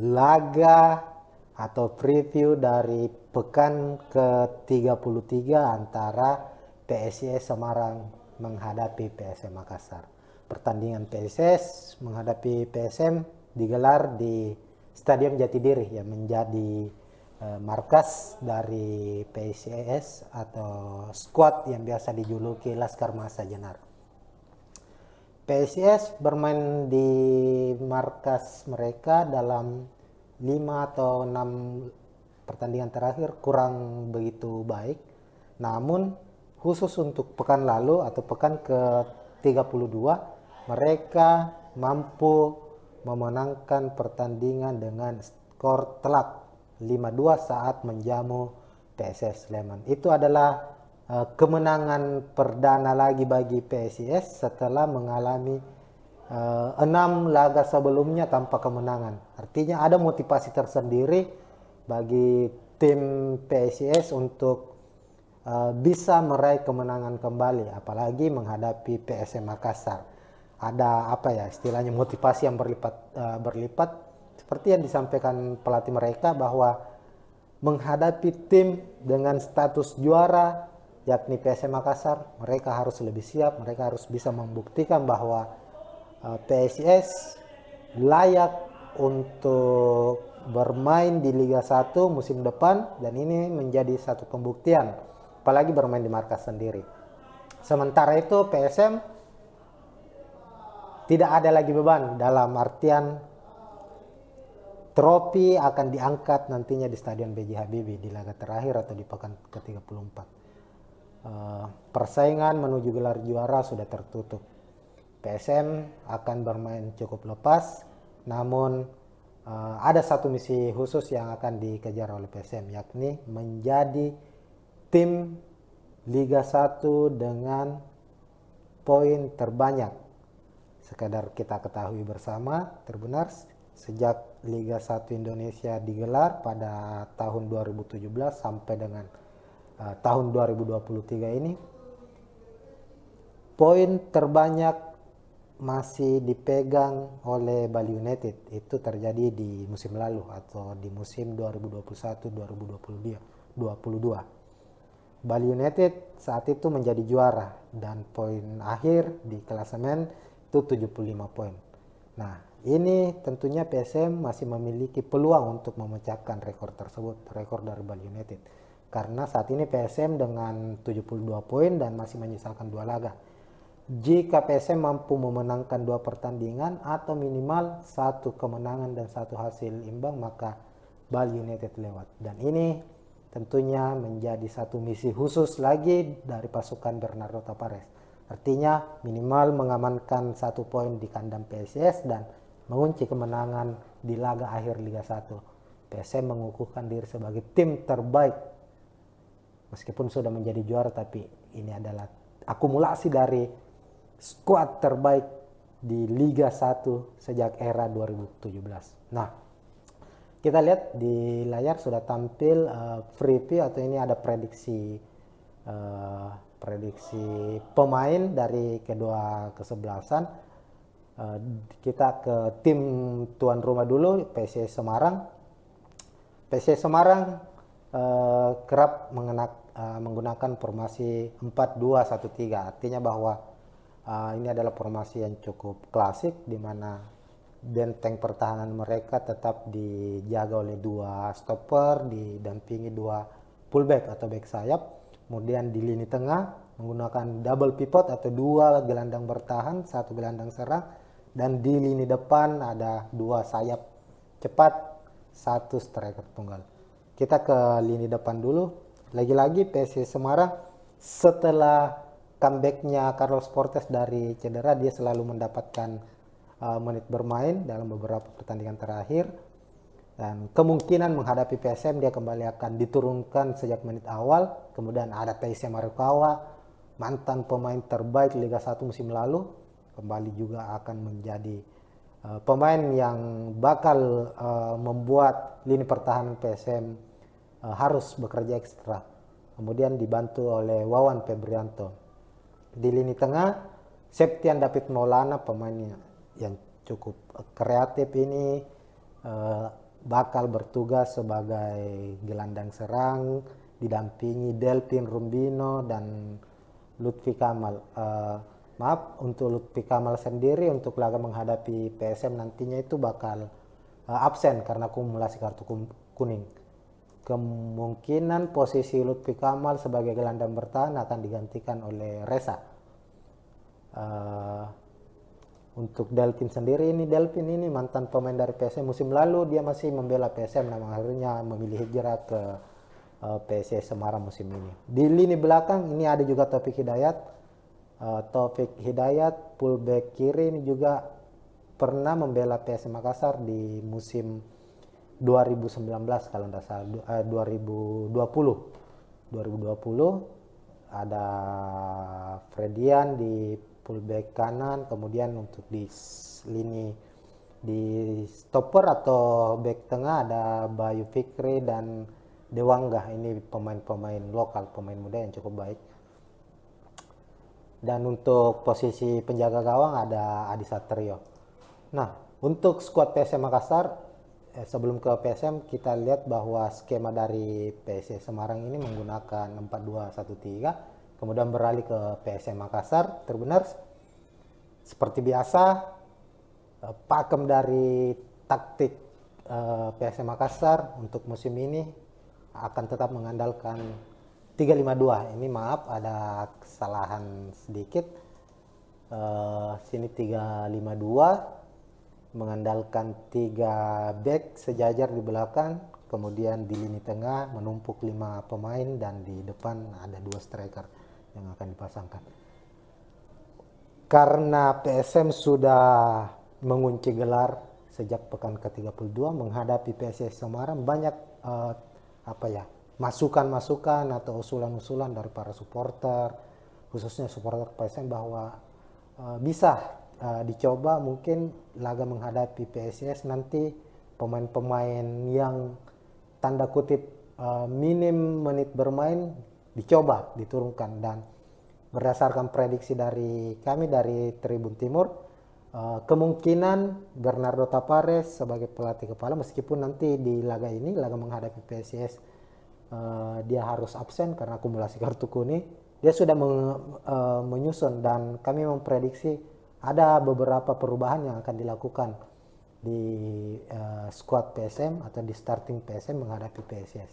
laga atau preview dari pekan ke-33 antara PSIS Semarang menghadapi PSM Makassar. Pertandingan PSIS menghadapi PSM digelar di Stadion Jatidiri yang menjadi markas dari PSIS atau skuad yang biasa dijuluki Laskar Mahesa Jenar. PSIS bermain di markas mereka dalam 5 atau 6 pertandingan terakhir kurang begitu baik. Namun khusus untuk pekan lalu atau pekan ke-32 mereka mampu memenangkan pertandingan dengan skor telak 5-2 saat menjamu PSS Sleman. Itu adalah kemenangan perdana lagi bagi PSIS setelah mengalami 6 laga sebelumnya tanpa kemenangan. Artinya ada motivasi tersendiri bagi tim PSIS untuk bisa meraih kemenangan kembali, apalagi menghadapi PSM Makassar. Ada apa ya istilahnya, motivasi yang berlipat seperti yang disampaikan pelatih mereka bahwa menghadapi tim dengan status juara yakni PSM Makassar, mereka harus lebih siap, mereka harus bisa membuktikan bahwa PSIS layak untuk bermain di Liga 1 musim depan, dan ini menjadi satu pembuktian apalagi bermain di markas sendiri. Sementara itu PSM tidak ada lagi beban, dalam artian trofi akan diangkat nantinya di Stadion B.J. Habibie di laga terakhir atau di pekan ke-34. Persaingan menuju gelar juara sudah tertutup. PSM akan bermain cukup lepas, namun ada satu misi khusus yang akan dikejar oleh PSM, yakni menjadi tim Liga 1 dengan poin terbanyak. Sekadar kita ketahui bersama, terbenar sejak Liga 1 Indonesia digelar pada tahun 2017 sampai dengan tahun 2023 ini, poin terbanyak masih dipegang oleh Bali United. Itu terjadi di musim lalu atau di musim 2021-2022. Bali United saat itu menjadi juara dan poin akhir di klasemen itu 75 poin. Nah, ini tentunya PSM masih memiliki peluang untuk memecahkan rekor tersebut, rekor dari Bali United. Karena saat ini PSM dengan 72 poin dan masih menyisakan 2 laga. Jika PSM mampu memenangkan 2 pertandingan atau minimal 1 kemenangan dan 1 hasil imbang, maka Bali United lewat. Dan ini tentunya menjadi satu misi khusus lagi dari pasukan Bernardo Tavares. Artinya minimal mengamankan 1 poin di kandang PSIS dan mengunci kemenangan di laga akhir Liga 1. PSM mengukuhkan diri sebagai tim terbaik. Meskipun sudah menjadi juara, tapi ini adalah akumulasi dari skuad terbaik di Liga 1 sejak era 2017. Nah, kita lihat di layar sudah tampil preview atau ini ada prediksi pemain dari kedua kesebelasan. Kita ke tim tuan rumah dulu, PSIS Semarang. PSIS Semarang kerap menggunakan formasi 4-2-1-3. Artinya bahwa ini adalah formasi yang cukup klasik, di mana benteng pertahanan mereka tetap dijaga oleh 2 stopper, didampingi 2 fullback atau back sayap. Kemudian di lini tengah menggunakan double pivot atau 2 gelandang bertahan, 1 gelandang serang. Dan di lini depan ada 2 sayap cepat, 1 striker tunggal. Kita ke lini depan dulu. Lagi-lagi PSIS Semarang setelah comebacknya Carlos Portes dari cedera, dia selalu mendapatkan menit bermain dalam beberapa pertandingan terakhir, dan kemungkinan menghadapi PSM dia kembali akan diturunkan sejak menit awal. Kemudian ada Taisei Marukawa, mantan pemain terbaik Liga 1 musim lalu, kembali juga akan menjadi pemain yang bakal membuat lini pertahanan PSM harus bekerja ekstra. Kemudian dibantu oleh Wawan Febrianto. Di lini tengah Septian David Maulana, pemainnya yang cukup kreatif ini, bakal bertugas sebagai gelandang serang, didampingi Delvin Rumbino dan Lutfi Kamal. Maaf, untuk Lutfi Kamal sendiri untuk laga menghadapi PSM nantinya itu bakal absen karena akumulasi kartu kuning. Kemungkinan posisi Lutfi Kamal sebagai gelandang bertahan akan digantikan oleh Reza. Untuk Delvin sendiri, Delvin ini mantan pemain dari PSM. Musim lalu dia masih membela PSM, namun akhirnya memilih hijrah ke PSIS Semarang musim ini. Di lini belakang ini ada juga Taufik Hidayat. Taufik Hidayat fullback kiri ini juga pernah membela PSM Makassar di musim 2019 kalau tidak salah, 2020 ada Fredian di fullback kanan, kemudian untuk di lini di stopper atau back tengah ada Bayu Fikri dan Dewangga. Ini pemain-pemain lokal, pemain muda yang cukup baik. Dan untuk posisi penjaga gawang ada Adi Satrio. Nah, untuk skuad PSM Makassar, sebelum ke PSM kita lihat bahwa skema dari PSM Semarang ini menggunakan 4-2-1-3. Kemudian beralih ke PSM Makassar, terbenar seperti biasa pakem dari taktik PSM Makassar untuk musim ini akan tetap mengandalkan 3-5-2. Ini maaf ada kesalahan sedikit. Sini 3-5-2, mengandalkan 3 back sejajar di belakang, kemudian di lini tengah menumpuk 5 pemain, dan di depan ada 2 striker yang akan dipasangkan. Karena PSM sudah mengunci gelar sejak pekan ke-32 menghadapi PSS Semarang, banyak masukan-masukan atau usulan-usulan dari para supporter, khususnya supporter PSM, bahwa bisa dicoba mungkin laga menghadapi PSS nanti pemain-pemain yang tanda kutip minim menit bermain dicoba diturunkan. Dan berdasarkan prediksi dari kami dari Tribun Timur, kemungkinan Bernardo Tavares sebagai pelatih kepala, meskipun nanti di laga ini, laga menghadapi PSIS, dia harus absen karena akumulasi kartu kuning, dia sudah menyusun, dan kami memprediksi ada beberapa perubahan yang akan dilakukan di squad PSM atau di starting PSM menghadapi PSIS.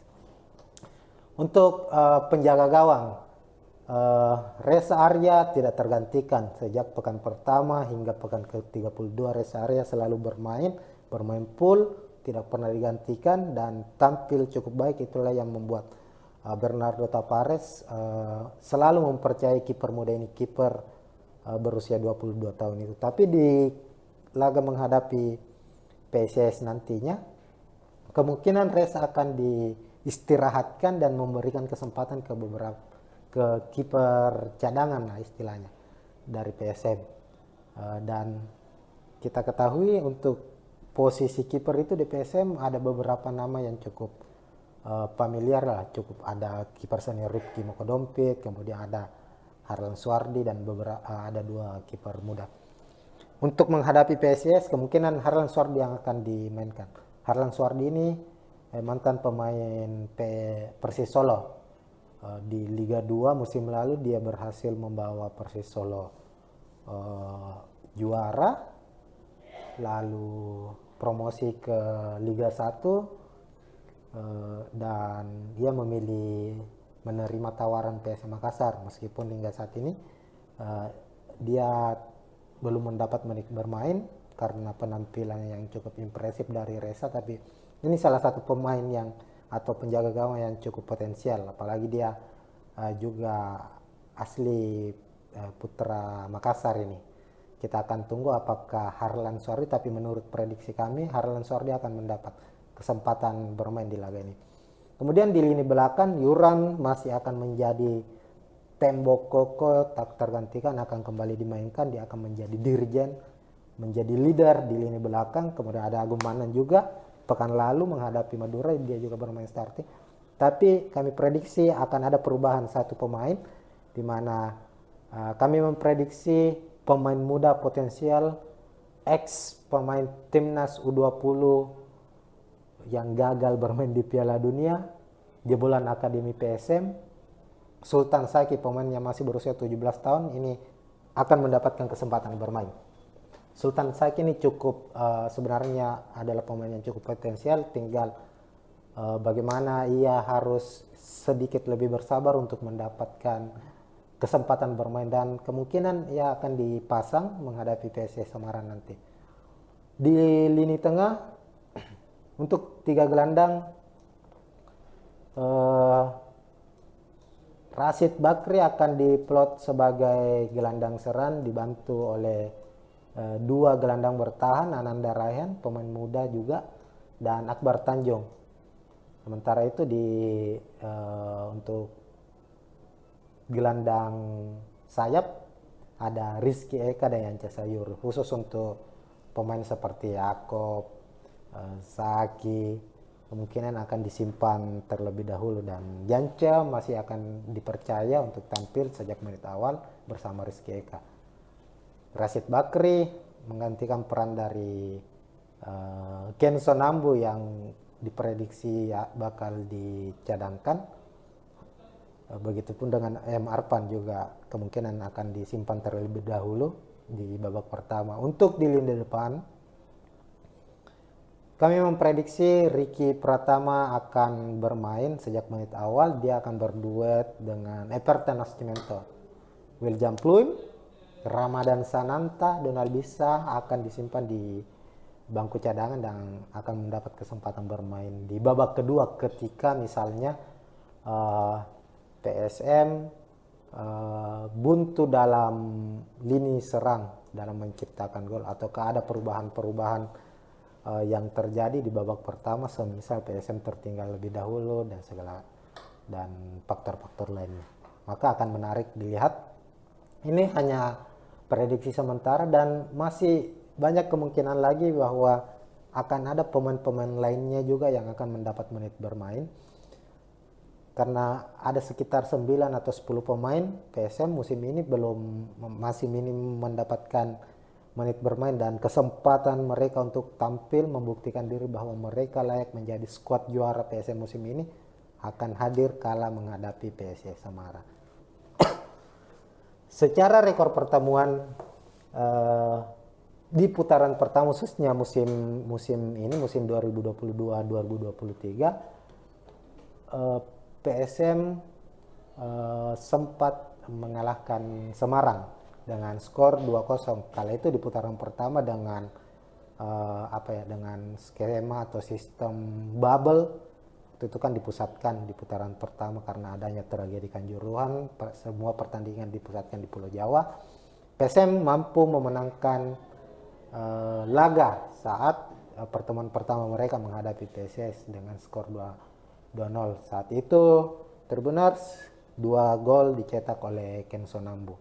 Untuk penjaga gawang, Reza Arya tidak tergantikan sejak pekan pertama hingga pekan ke-32. Reza Arya selalu bermain full, tidak pernah digantikan dan tampil cukup baik. Itulah yang membuat Bernardo Tavares selalu mempercayai kiper muda ini, kiper berusia 22 tahun itu. Tapi di laga menghadapi PSIS nantinya, kemungkinan Reza akan diistirahatkan dan memberikan kesempatan ke kiper cadangan lah istilahnya dari PSM. Dan kita ketahui untuk posisi kiper itu di PSM ada beberapa nama yang cukup familiar lah, cukup ada kiper senior Rifki Mokodompit, kemudian ada Harlan Suardi, dan ada 2 kiper muda. Untuk menghadapi PSIS kemungkinan Harlan Suardi yang akan dimainkan. Harlan Suardi ini mantan pemain Persis Solo. Di Liga 2 musim lalu dia berhasil membawa Persis Solo juara, lalu promosi ke Liga 1, dan dia memilih menerima tawaran PSM Makassar, meskipun hingga saat ini dia belum mendapat menit bermain karena penampilan yang cukup impresif dari Reza. Tapi ini salah satu pemain yang atau penjaga gawang yang cukup potensial, apalagi dia juga asli putra Makassar ini. Kita akan tunggu apakah Harlan Suardi, tapi menurut prediksi kami Harlan Suardi akan mendapat kesempatan bermain di laga ini. Kemudian di lini belakang Yuran masih akan menjadi tembok kokoh, tak tergantikan, akan kembali dimainkan. Dia akan menjadi dirjen, menjadi leader di lini belakang. Kemudian ada Agung Manan juga, pekan lalu menghadapi Madura dia juga bermain starting. Tapi kami prediksi akan ada perubahan satu pemain, di mana kami memprediksi pemain muda potensial, ex pemain timnas U20 yang gagal bermain di Piala Dunia, jebolan Akademi PSM, Sultan Saki, pemain yang masih berusia 17 tahun ini akan mendapatkan kesempatan bermain. Sultan Saki ini cukup sebenarnya adalah pemain yang cukup potensial, tinggal bagaimana ia harus sedikit lebih bersabar untuk mendapatkan kesempatan bermain, dan kemungkinan ia akan dipasang menghadapi PSS Semarang nanti. Di lini tengah untuk 3 gelandang, Rashid Bakri akan diplot sebagai gelandang serang dibantu oleh 2 gelandang bertahan, Ananda Raihan pemain muda juga, dan Akbar Tanjung. Sementara itu untuk gelandang sayap ada Rizky Eka dan Yanca Sayur. Khusus untuk pemain seperti Yakob, Saki kemungkinan akan disimpan terlebih dahulu, dan Yanca masih akan dipercaya untuk tampil sejak menit awal bersama Rizky Eka. Rashid Bakri menggantikan peran dari Kenson Ambu yang diprediksi bakal dicadangkan. Begitupun dengan M. Arpan juga kemungkinan akan disimpan terlebih dahulu di babak pertama. Untuk di lini depan kami memprediksi Ricky Pratama akan bermain sejak menit awal. Dia akan berduet dengan Everton Nascimento. William Pluim Ramadan Sananta, Donald Bisa akan disimpan di bangku cadangan dan akan mendapat kesempatan bermain di babak kedua ketika misalnya PSM buntu dalam lini serang dalam menciptakan gol, ataukah ada perubahan-perubahan yang terjadi di babak pertama, semisal PSM tertinggal lebih dahulu dan faktor-faktor lainnya. Maka akan menarik dilihat. Ini hanya prediksi sementara dan masih banyak kemungkinan lagi bahwa akan ada pemain-pemain lainnya juga yang akan mendapat menit bermain. Karena ada sekitar 9 atau 10 pemain PSM musim ini masih minim mendapatkan menit bermain, dan kesempatan mereka untuk tampil membuktikan diri bahwa mereka layak menjadi skuad juara PSM musim ini akan hadir kala menghadapi PSIS Semarang. Secara rekor pertemuan di putaran pertama khususnya musim 2022-2023 PSM sempat mengalahkan Semarang dengan skor 2-0. Kala itu di putaran pertama dengan dengan skema atau sistem bubble. Itu kan dipusatkan di putaran pertama karena adanya tragedi Kanjuruhan, semua pertandingan dipusatkan di Pulau Jawa. PSM mampu memenangkan laga saat pertemuan pertama mereka menghadapi PSIS dengan skor 2-0. Saat itu terbenar 2 gol dicetak oleh Kenso Nambu.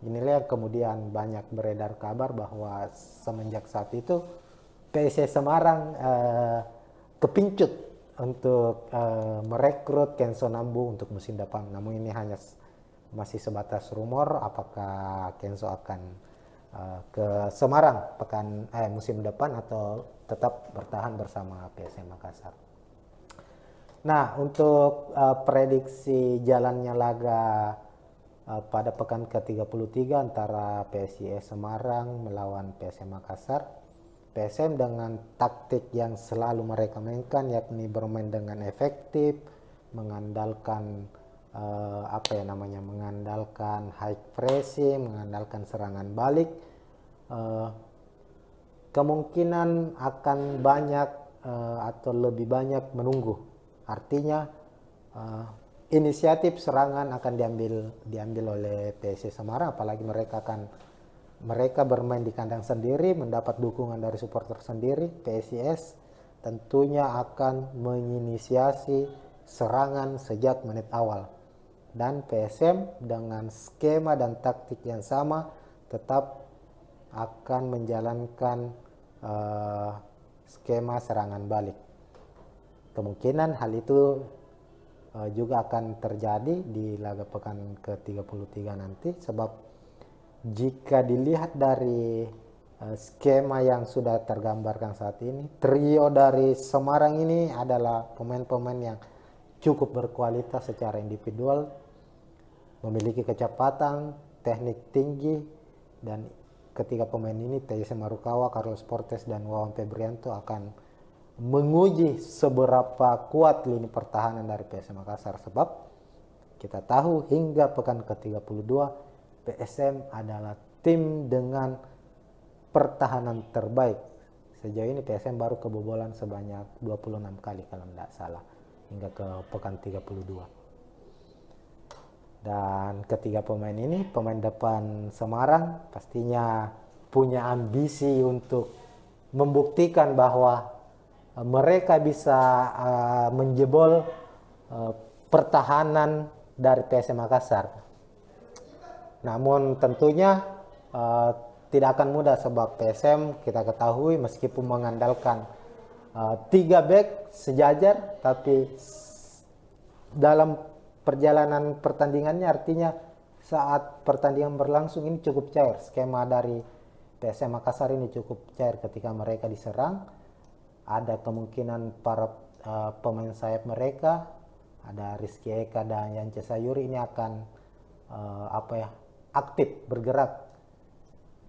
Inilah yang kemudian banyak beredar kabar bahwa semenjak saat itu PSIS Semarang kepincut untuk merekrut Kenso Nambu untuk musim depan. Namun ini hanya masih sebatas rumor apakah Kenso akan ke Semarang musim depan atau tetap bertahan bersama PSM Makassar. Nah, untuk prediksi jalannya laga pada pekan ke-33 antara PSIS Semarang melawan PSM Makassar, PSM dengan taktik yang selalu mereka mainkan, yakni bermain dengan efektif, mengandalkan mengandalkan high pressing, mengandalkan serangan balik, kemungkinan akan banyak atau lebih banyak menunggu. Artinya inisiatif serangan akan diambil oleh PSIS Semarang, apalagi mereka bermain di kandang sendiri, mendapat dukungan dari supporter sendiri. PSIS tentunya akan menginisiasi serangan sejak menit awal, dan PSM dengan skema dan taktik yang sama tetap akan menjalankan skema serangan balik. Kemungkinan hal itu juga akan terjadi di laga pekan ke-33 nanti, sebab jika dilihat dari skema yang sudah tergambarkan saat ini, trio dari Semarang ini adalah pemain-pemain yang cukup berkualitas secara individual, memiliki kecepatan, teknik tinggi, dan ketiga pemain ini, Teise Marukawa, Carlos Portes, dan Wawan Febrianto akan menguji seberapa kuat lini pertahanan dari PSM Makassar, sebab kita tahu hingga pekan ke-32 PSM adalah tim dengan pertahanan terbaik. Sejauh ini PSM baru kebobolan sebanyak 26 kali kalau tidak salah hingga ke pekan 32. Dan ketiga pemain ini, pemain depan Semarang, pastinya punya ambisi untuk membuktikan bahwa mereka bisa menjebol pertahanan dari PSM Makassar. Namun tentunya tidak akan mudah, sebab PSM kita ketahui meskipun mengandalkan 3 back sejajar, tapi dalam perjalanan pertandingannya, artinya saat pertandingan berlangsung ini cukup cair. Skema dari PSM Makassar ini cukup cair. Ketika mereka diserang, ada kemungkinan para pemain sayap mereka, ada Rizky Eka dan Yance Sayuri, ini akan aktif bergerak.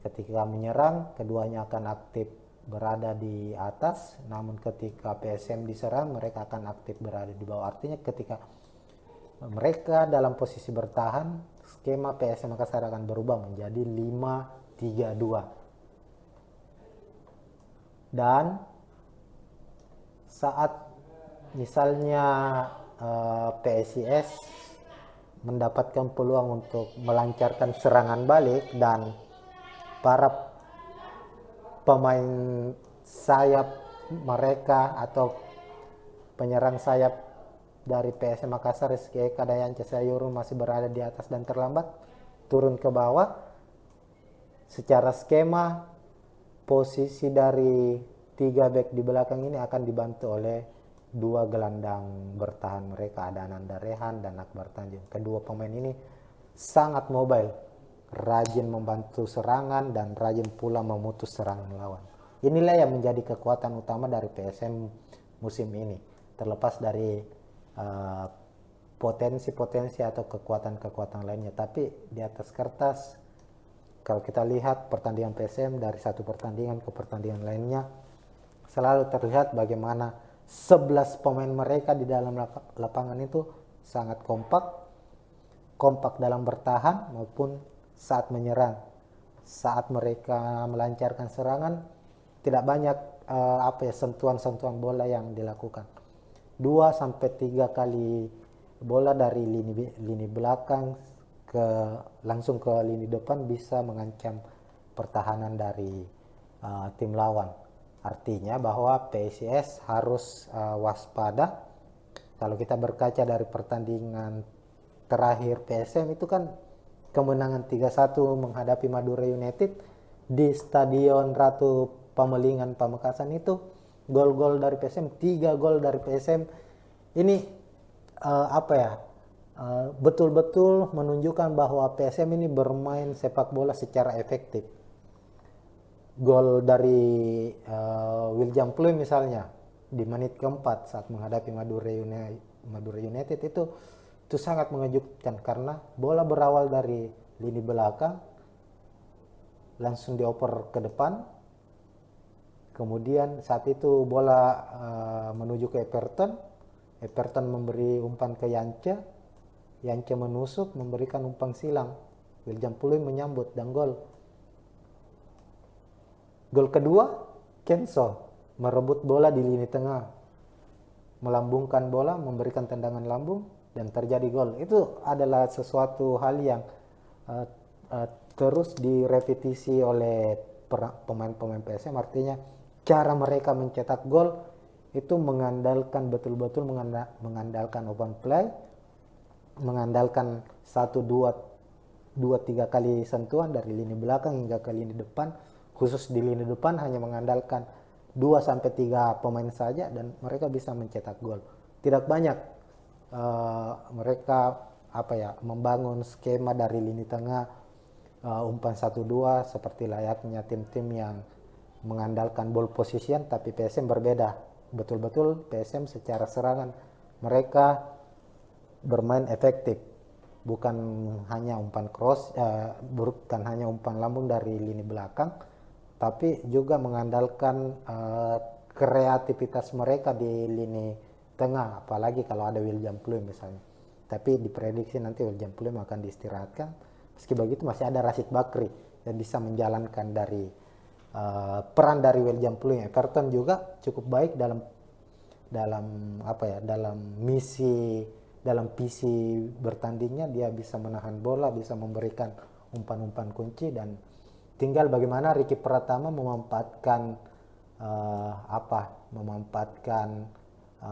Ketika menyerang, keduanya akan aktif berada di atas, namun ketika PSM diserang, mereka akan aktif berada di bawah. Artinya ketika mereka dalam posisi bertahan, skema PSM Makassar akan berubah menjadi 5-3-2. Dan saat misalnya PSIS mendapatkan peluang untuk melancarkan serangan balik dan para pemain sayap mereka atau penyerang sayap dari PSM Makassar, Rizky Eka dan Yance Sayuru masih berada di atas dan terlambat turun ke bawah, secara skema posisi dari 3 back di belakang ini akan dibantu oleh 2 gelandang bertahan mereka, ada Ananda Rehan dan Akbar Tanjung. Kedua pemain ini sangat mobile, rajin membantu serangan dan rajin pula memutus serangan lawan. Inilah yang menjadi kekuatan utama dari PSM musim ini, terlepas dari potensi-potensi atau kekuatan-kekuatan lainnya. Tapi di atas kertas, kalau kita lihat pertandingan PSM dari satu pertandingan ke pertandingan lainnya, selalu terlihat bagaimana 11 pemain mereka di dalam lapangan itu sangat kompak dalam bertahan maupun saat menyerang. Saat mereka melancarkan serangan, tidak banyak sentuhan-sentuhan bola yang dilakukan. 2-3 kali bola dari lini belakang langsung ke lini depan bisa mengancam pertahanan dari tim lawan. Artinya bahwa PSIS harus waspada. Kalau kita berkaca dari pertandingan terakhir PSM itu kan kemenangan 3-1 menghadapi Madura United di Stadion Ratu Pamelingan Pamekasan, itu gol-gol dari PSM, 3 gol dari PSM. Ini betul-betul menunjukkan bahwa PSM ini bermain sepak bola secara efektif. Gol dari William Pluy misalnya di menit keempat saat menghadapi Madura United itu sangat mengejutkan, karena bola berawal dari lini belakang langsung dioper ke depan. Kemudian saat itu bola menuju ke Everton memberi umpan ke Yance menusuk memberikan umpan silang, William Pluy menyambut dan gol. Gol kedua, Kenso merebut bola di lini tengah, melambungkan bola, memberikan tendangan lambung dan terjadi gol. Itu adalah sesuatu hal yang terus direpetisi oleh pemain-pemain PSM. Artinya cara mereka mencetak gol itu mengandalkan betul-betul mengandalkan open play, mengandalkan 1-2-3 kali sentuhan dari lini belakang hingga ke lini depan. Khusus di lini depan hanya mengandalkan 2-3 pemain saja dan mereka bisa mencetak gol. Tidak banyak mereka membangun skema dari lini tengah umpan 1-2 seperti layaknya tim-tim yang mengandalkan ball position. Tapi PSM berbeda, betul-betul PSM secara serangan mereka bermain efektif, bukan hanya umpan cross, bukan hanya umpan lambung dari lini belakang, tapi juga mengandalkan kreativitas mereka di lini tengah, apalagi kalau ada William Pluy misalnya. Tapi diprediksi nanti William Pluy akan diistirahatkan. Meski begitu masih ada Rashid Bakri yang bisa menjalankan dari peran dari William Pluy. Everton juga cukup baik dalam visi bertandingnya. Dia bisa menahan bola, bisa memberikan umpan-umpan kunci, dan tinggal bagaimana Ricky Pratama memanfaatkan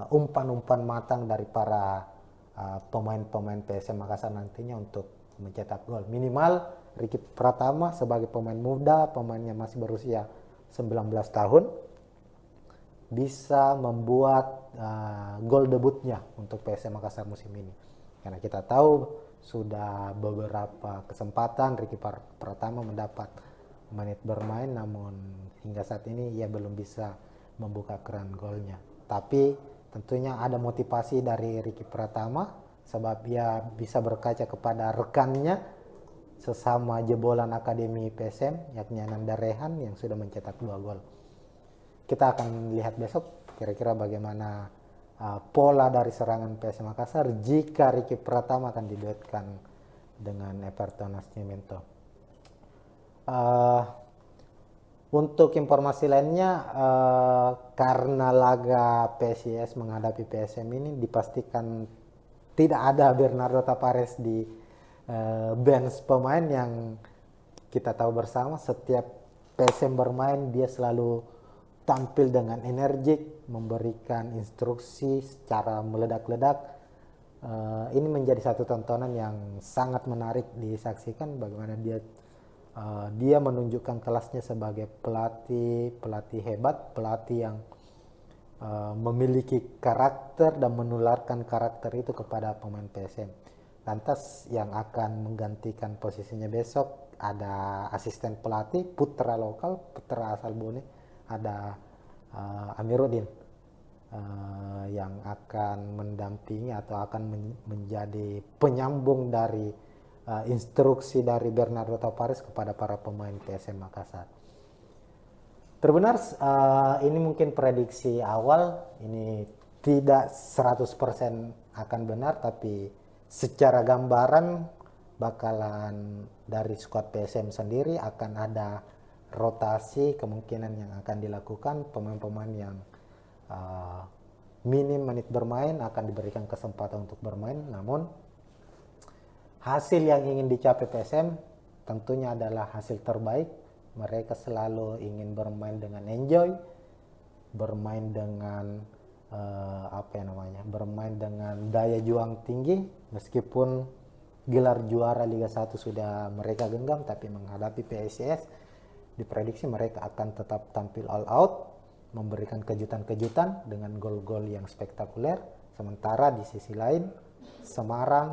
umpan-umpan matang dari para pemain-pemain PSM Makassar nantinya untuk mencetak gol. Minimal Ricky Pratama sebagai pemain muda, pemainnya masih berusia 19 tahun, bisa membuat gol debutnya untuk PSM Makassar musim ini. Karena kita tahu sudah beberapa kesempatan Ricky Pratama mendapat menit bermain, namun hingga saat ini ia belum bisa membuka keran golnya. Tapi tentunya ada motivasi dari Ricky Pratama, sebab ia bisa berkaca kepada rekannya sesama jebolan Akademi PSM, yakni Ananda Rehan yang sudah mencetak 2 gol. Kita akan lihat besok kira-kira bagaimana pola dari serangan PSM Makassar jika Ricky Pratama akan diduetkan dengan Everton Nascimento. Untuk informasi lainnya, karena laga PSIS menghadapi PSM ini dipastikan tidak ada Bernardo Tavares di bench pemain. Yang kita tahu bersama, setiap PSM bermain dia selalu tampil dengan energik, memberikan instruksi secara meledak-ledak. Ini menjadi satu tontonan yang sangat menarik disaksikan, bagaimana dia menunjukkan kelasnya sebagai pelatih hebat, pelatih yang memiliki karakter dan menularkan karakter itu kepada pemain PSM. Lantas yang akan menggantikan posisinya besok ada asisten pelatih putra lokal, putra asal Bone, ada Amiruddin yang akan mendampingi atau akan menjadi penyambung dari instruksi dari Bernardo Tavares kepada para pemain PSM Makassar. Terbenar, ini mungkin prediksi awal, ini tidak 100% akan benar, tapi secara gambaran bakalan dari skuad PSM sendiri akan ada rotasi kemungkinan yang akan dilakukan. Pemain-pemain yang minim menit bermain akan diberikan kesempatan untuk bermain, namun hasil yang ingin dicapai PSM tentunya adalah hasil terbaik. Mereka selalu ingin bermain dengan enjoy, bermain dengan bermain dengan daya juang tinggi. Meskipun gelar juara Liga 1 sudah mereka genggam, tapi menghadapi PSIS diprediksi mereka akan tetap tampil all out, memberikan kejutan-kejutan dengan gol-gol yang spektakuler. Sementara di sisi lain,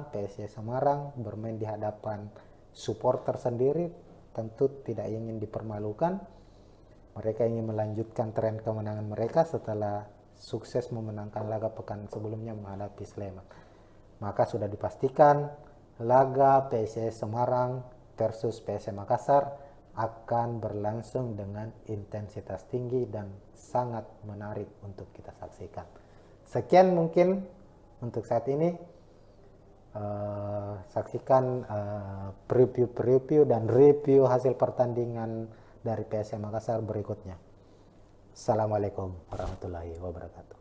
PSIS Semarang bermain di hadapan supporter sendiri, tentu tidak ingin dipermalukan. Mereka ingin melanjutkan tren kemenangan mereka setelah sukses memenangkan laga pekan sebelumnya menghadapi Sleman. Maka sudah dipastikan laga PSIS Semarang versus PSM Makassar akan berlangsung dengan intensitas tinggi dan sangat menarik untuk kita saksikan. Sekian mungkin untuk saat ini. Saksikan preview dan review hasil pertandingan dari PSM Makassar berikutnya. Assalamualaikum warahmatullahi wabarakatuh.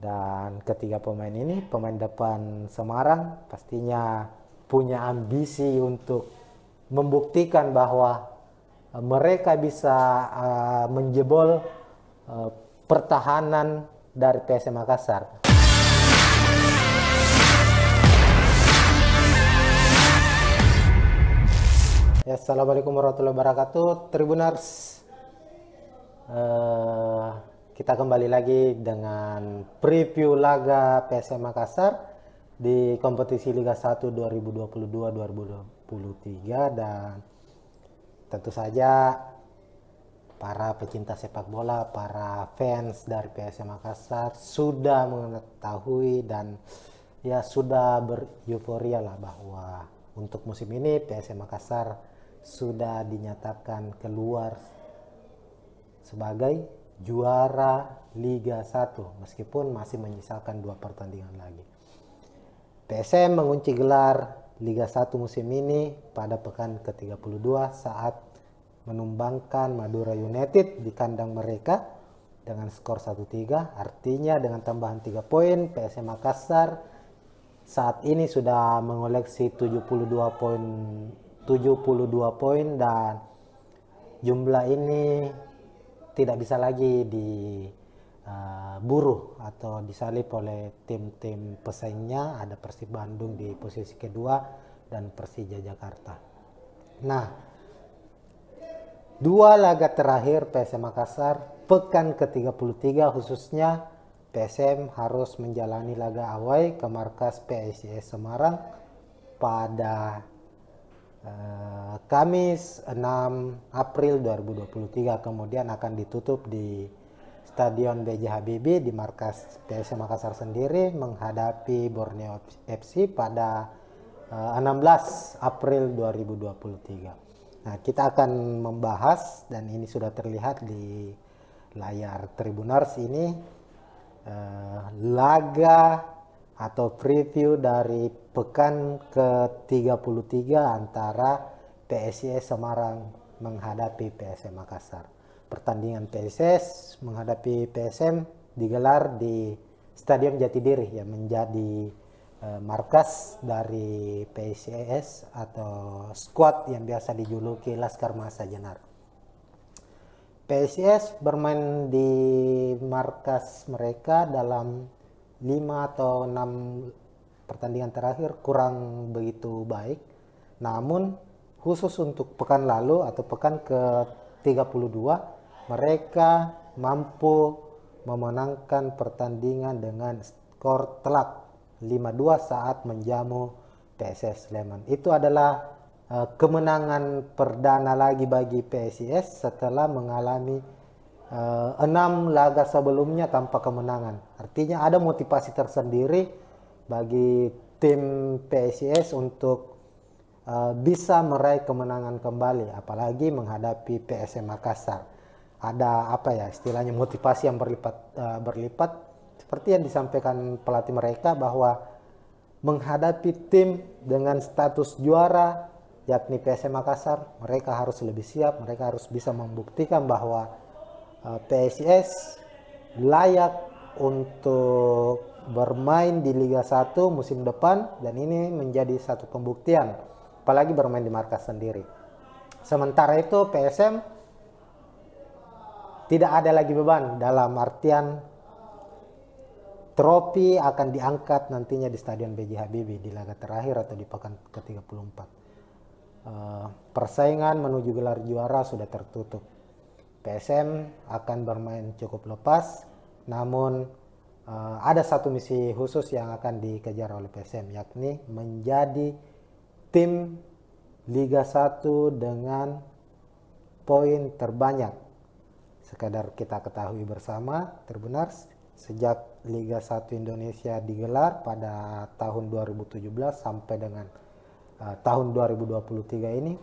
Dan ketiga pemain ini, pemain depan Semarang pastinya punya ambisi untuk membuktikan bahwa mereka bisa menjebol pertahanan dari PSM Makassar. Ya, assalamualaikum warahmatullahi wabarakatuh, Tribuners. Kita kembali lagi dengan preview laga PSM Makassar di kompetisi Liga 1 2022-2023, dan tentu saja para pecinta sepak bola, para fans dari PSM Makassar sudah mengetahui dan ya sudah bereuforia lah bahwa untuk musim ini PSM Makassar sudah dinyatakan keluar sebagai juara Liga 1 meskipun masih menyisakan 2 pertandingan lagi. PSM mengunci gelar Liga 1 musim ini pada pekan ke-32 saat menumbangkan Madura United di kandang mereka dengan skor 1-3. Artinya dengan tambahan 3 poin, PSM Makassar saat ini sudah mengoleksi 72 poin dan jumlah ini tidak bisa lagi diburu atau disalip oleh tim-tim pesaingnya. Ada Persib Bandung di posisi kedua dan Persija Jakarta. Nah, 2 laga terakhir PSM Makassar pekan ke-33 khususnya PSM harus menjalani laga away ke markas PSIS Semarang pada Kamis 6 April 2023, kemudian akan ditutup di Stadion B.J. Habibie di markas PSM Makassar sendiri menghadapi Borneo FC pada 16 April 2023. Nah, kita akan membahas, dan ini sudah terlihat di layar Tribuners ini, laga atau preview dari pekan ke-33 antara PSIS Semarang menghadapi PSM Makassar. Pertandingan PSIS menghadapi PSM digelar di Stadion Jatidiri yang menjadi markas dari PSIS atau skuad yang biasa dijuluki Laskar Mahesa Jenar. PSIS bermain di markas mereka dalam 5 atau 6 pertandingan terakhir kurang begitu baik. Namun khusus untuk pekan lalu atau pekan ke-32 mereka mampu memenangkan pertandingan dengan skor telak 5-2 saat menjamu PSS Sleman. Itu adalah kemenangan perdana lagi bagi PSIS setelah mengalami 6 laga sebelumnya tanpa kemenangan. Artinya ada motivasi tersendiri bagi tim PSIS untuk bisa meraih kemenangan kembali, apalagi menghadapi PSM Makassar. Ada apa ya istilahnya, motivasi yang berlipat seperti yang disampaikan pelatih mereka bahwa menghadapi tim dengan status juara yakni PSM Makassar, mereka harus lebih siap, mereka harus bisa membuktikan bahwa PSIS layak untuk bermain di Liga 1 musim depan, dan ini menjadi satu pembuktian apalagi bermain di markas sendiri. Sementara itu PSM tidak ada lagi beban, dalam artian trofi akan diangkat nantinya di Stadion B.J. Habibie di laga terakhir atau di pekan ke-34. Persaingan menuju gelar juara sudah tertutup. PSM akan bermain cukup lepas, namun ada satu misi khusus yang akan dikejar oleh PSM, yakni menjadi tim Liga 1 dengan poin terbanyak. Sekadar kita ketahui bersama, Tribuners, sejak Liga 1 Indonesia digelar pada tahun 2017 sampai dengan tahun 2023 ini,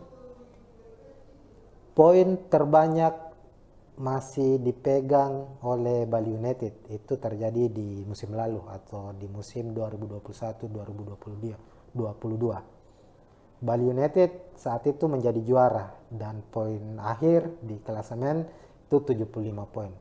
poin terbanyak masih dipegang oleh Bali United. Itu terjadi di musim lalu atau di musim 2021-2022. Bali United saat itu menjadi juara dan poin akhir di klasemen itu 75 poin.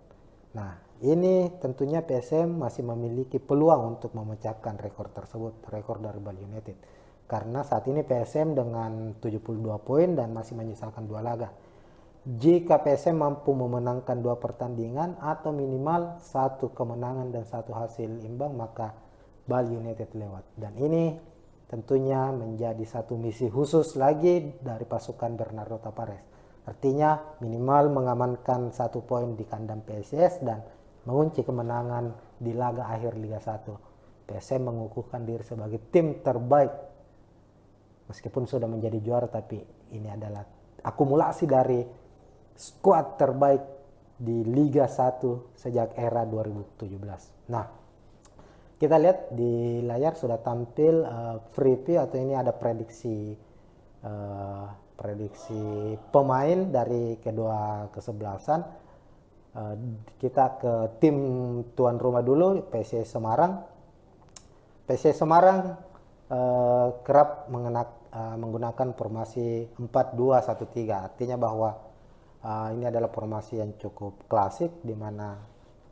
Nah, ini tentunya PSM masih memiliki peluang untuk memecahkan rekor tersebut, rekor dari Bali United. Karena saat ini PSM dengan 72 poin dan masih menyisakan 2 laga. Jika PSM mampu memenangkan 2 pertandingan atau minimal 1 kemenangan dan 1 hasil imbang, maka Bali United lewat. Dan ini tentunya menjadi satu misi khusus lagi dari pasukan Bernardo Tapares. Artinya minimal mengamankan 1 poin di kandang PSIS dan mengunci kemenangan di laga akhir Liga 1. PSM mengukuhkan diri sebagai tim terbaik. Meskipun sudah menjadi juara, tapi ini adalah akumulasi dari skuad terbaik di Liga 1 sejak era 2017. Nah, kita lihat di layar sudah tampil preview atau ini ada prediksi pemain dari kedua kesebelasan. Kita ke tim tuan rumah dulu, PSIS Semarang. PSIS Semarang kerap menggunakan formasi 4-2-1-3. Artinya bahwa ini adalah formasi yang cukup klasik, di mana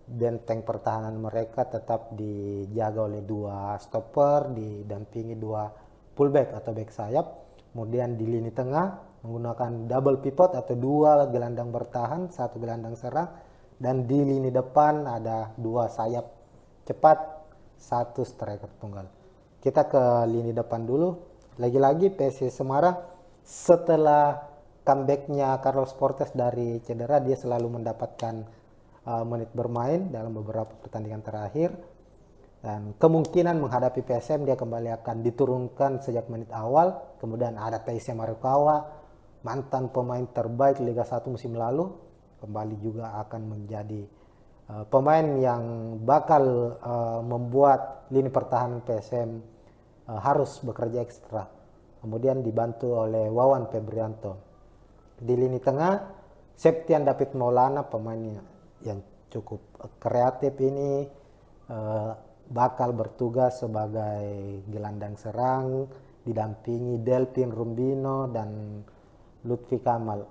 benteng pertahanan mereka tetap dijaga oleh 2 stopper, didampingi 2 fullback atau back sayap. Kemudian di lini tengah menggunakan double pivot atau 2 gelandang bertahan, 1 gelandang serang. Dan di lini depan ada 2 sayap cepat, 1 striker tunggal. Kita ke lini depan dulu. Lagi-lagi PSIS Semarang setelah comebacknya Carlos Portes dari cedera, dia selalu mendapatkan menit bermain dalam beberapa pertandingan terakhir. Dan kemungkinan menghadapi PSM dia kembali akan diturunkan sejak menit awal. Kemudian ada Taisya Marukawa, mantan pemain terbaik Liga 1 musim lalu, kembali juga akan menjadi pemain yang bakal membuat lini pertahanan PSM harus bekerja ekstra. Kemudian dibantu oleh Wawan Febrianto. Di lini tengah, Septian David Maulana, pemain yang cukup kreatif ini, bakal bertugas sebagai gelandang serang, didampingi Delpin Rumbino dan Lutfi Kamal.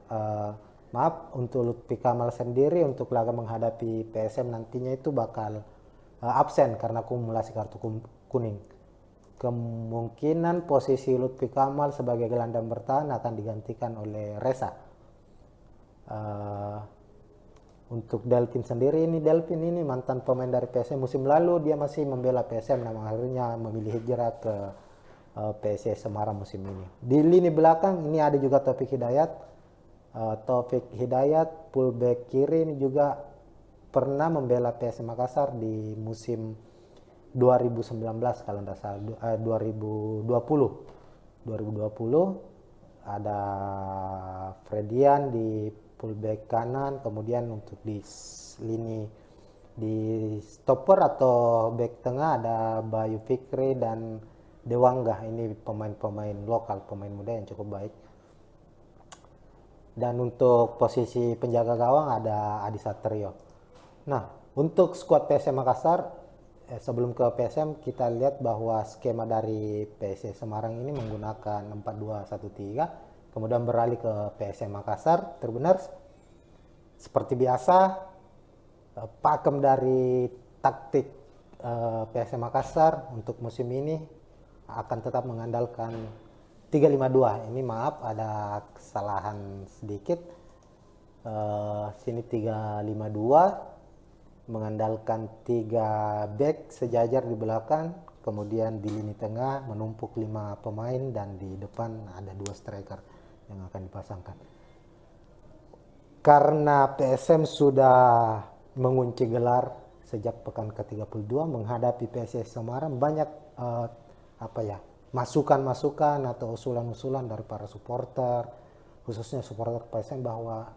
Maaf, untuk Lutfi Kamal sendiri untuk laga menghadapi PSM nantinya itu bakal absen karena akumulasi kartu kuning. Kemungkinan posisi Lutfi Kamal sebagai gelandang bertahan akan digantikan oleh Reza. Untuk Delpin sendiri, Delpin ini mantan pemain dari PSM. Musim lalu dia masih membela PSM, namun akhirnya memilih hijrah ke PSS Semarang musim ini. Di lini belakang ini ada juga Taufik Hidayat. Taufik Hidayat, fullback kiri, ini juga pernah membela PSM Makassar di musim 2019 kalau tidak salah, 2020 ada Fredian di fullback kanan, kemudian untuk di lini di stopper atau back tengah ada Bayu Fikri dan Dewangga. Ini pemain-pemain lokal, pemain muda yang cukup baik. Dan untuk posisi penjaga gawang ada Adi Satrio. Nah, untuk skuad PSM Makassar, sebelum ke PSM kita lihat bahwa skema dari PSS Semarang ini menggunakan 4-2-1-3, kemudian beralih ke PSM Makassar. Terbenar seperti biasa, pakem dari taktik PSM Makassar untuk musim ini akan tetap mengandalkan 3-5-2. Ini maaf ada kesalahan sedikit, sini 3-5-2 mengandalkan 3 back sejajar di belakang, kemudian di lini tengah menumpuk 5 pemain dan di depan ada 2 striker yang akan dipasangkan. Karena PSM sudah mengunci gelar sejak pekan ke-32 menghadapi PSS Semarang, banyak masukan-masukan atau usulan-usulan dari para supporter, khususnya supporter PSM bahwa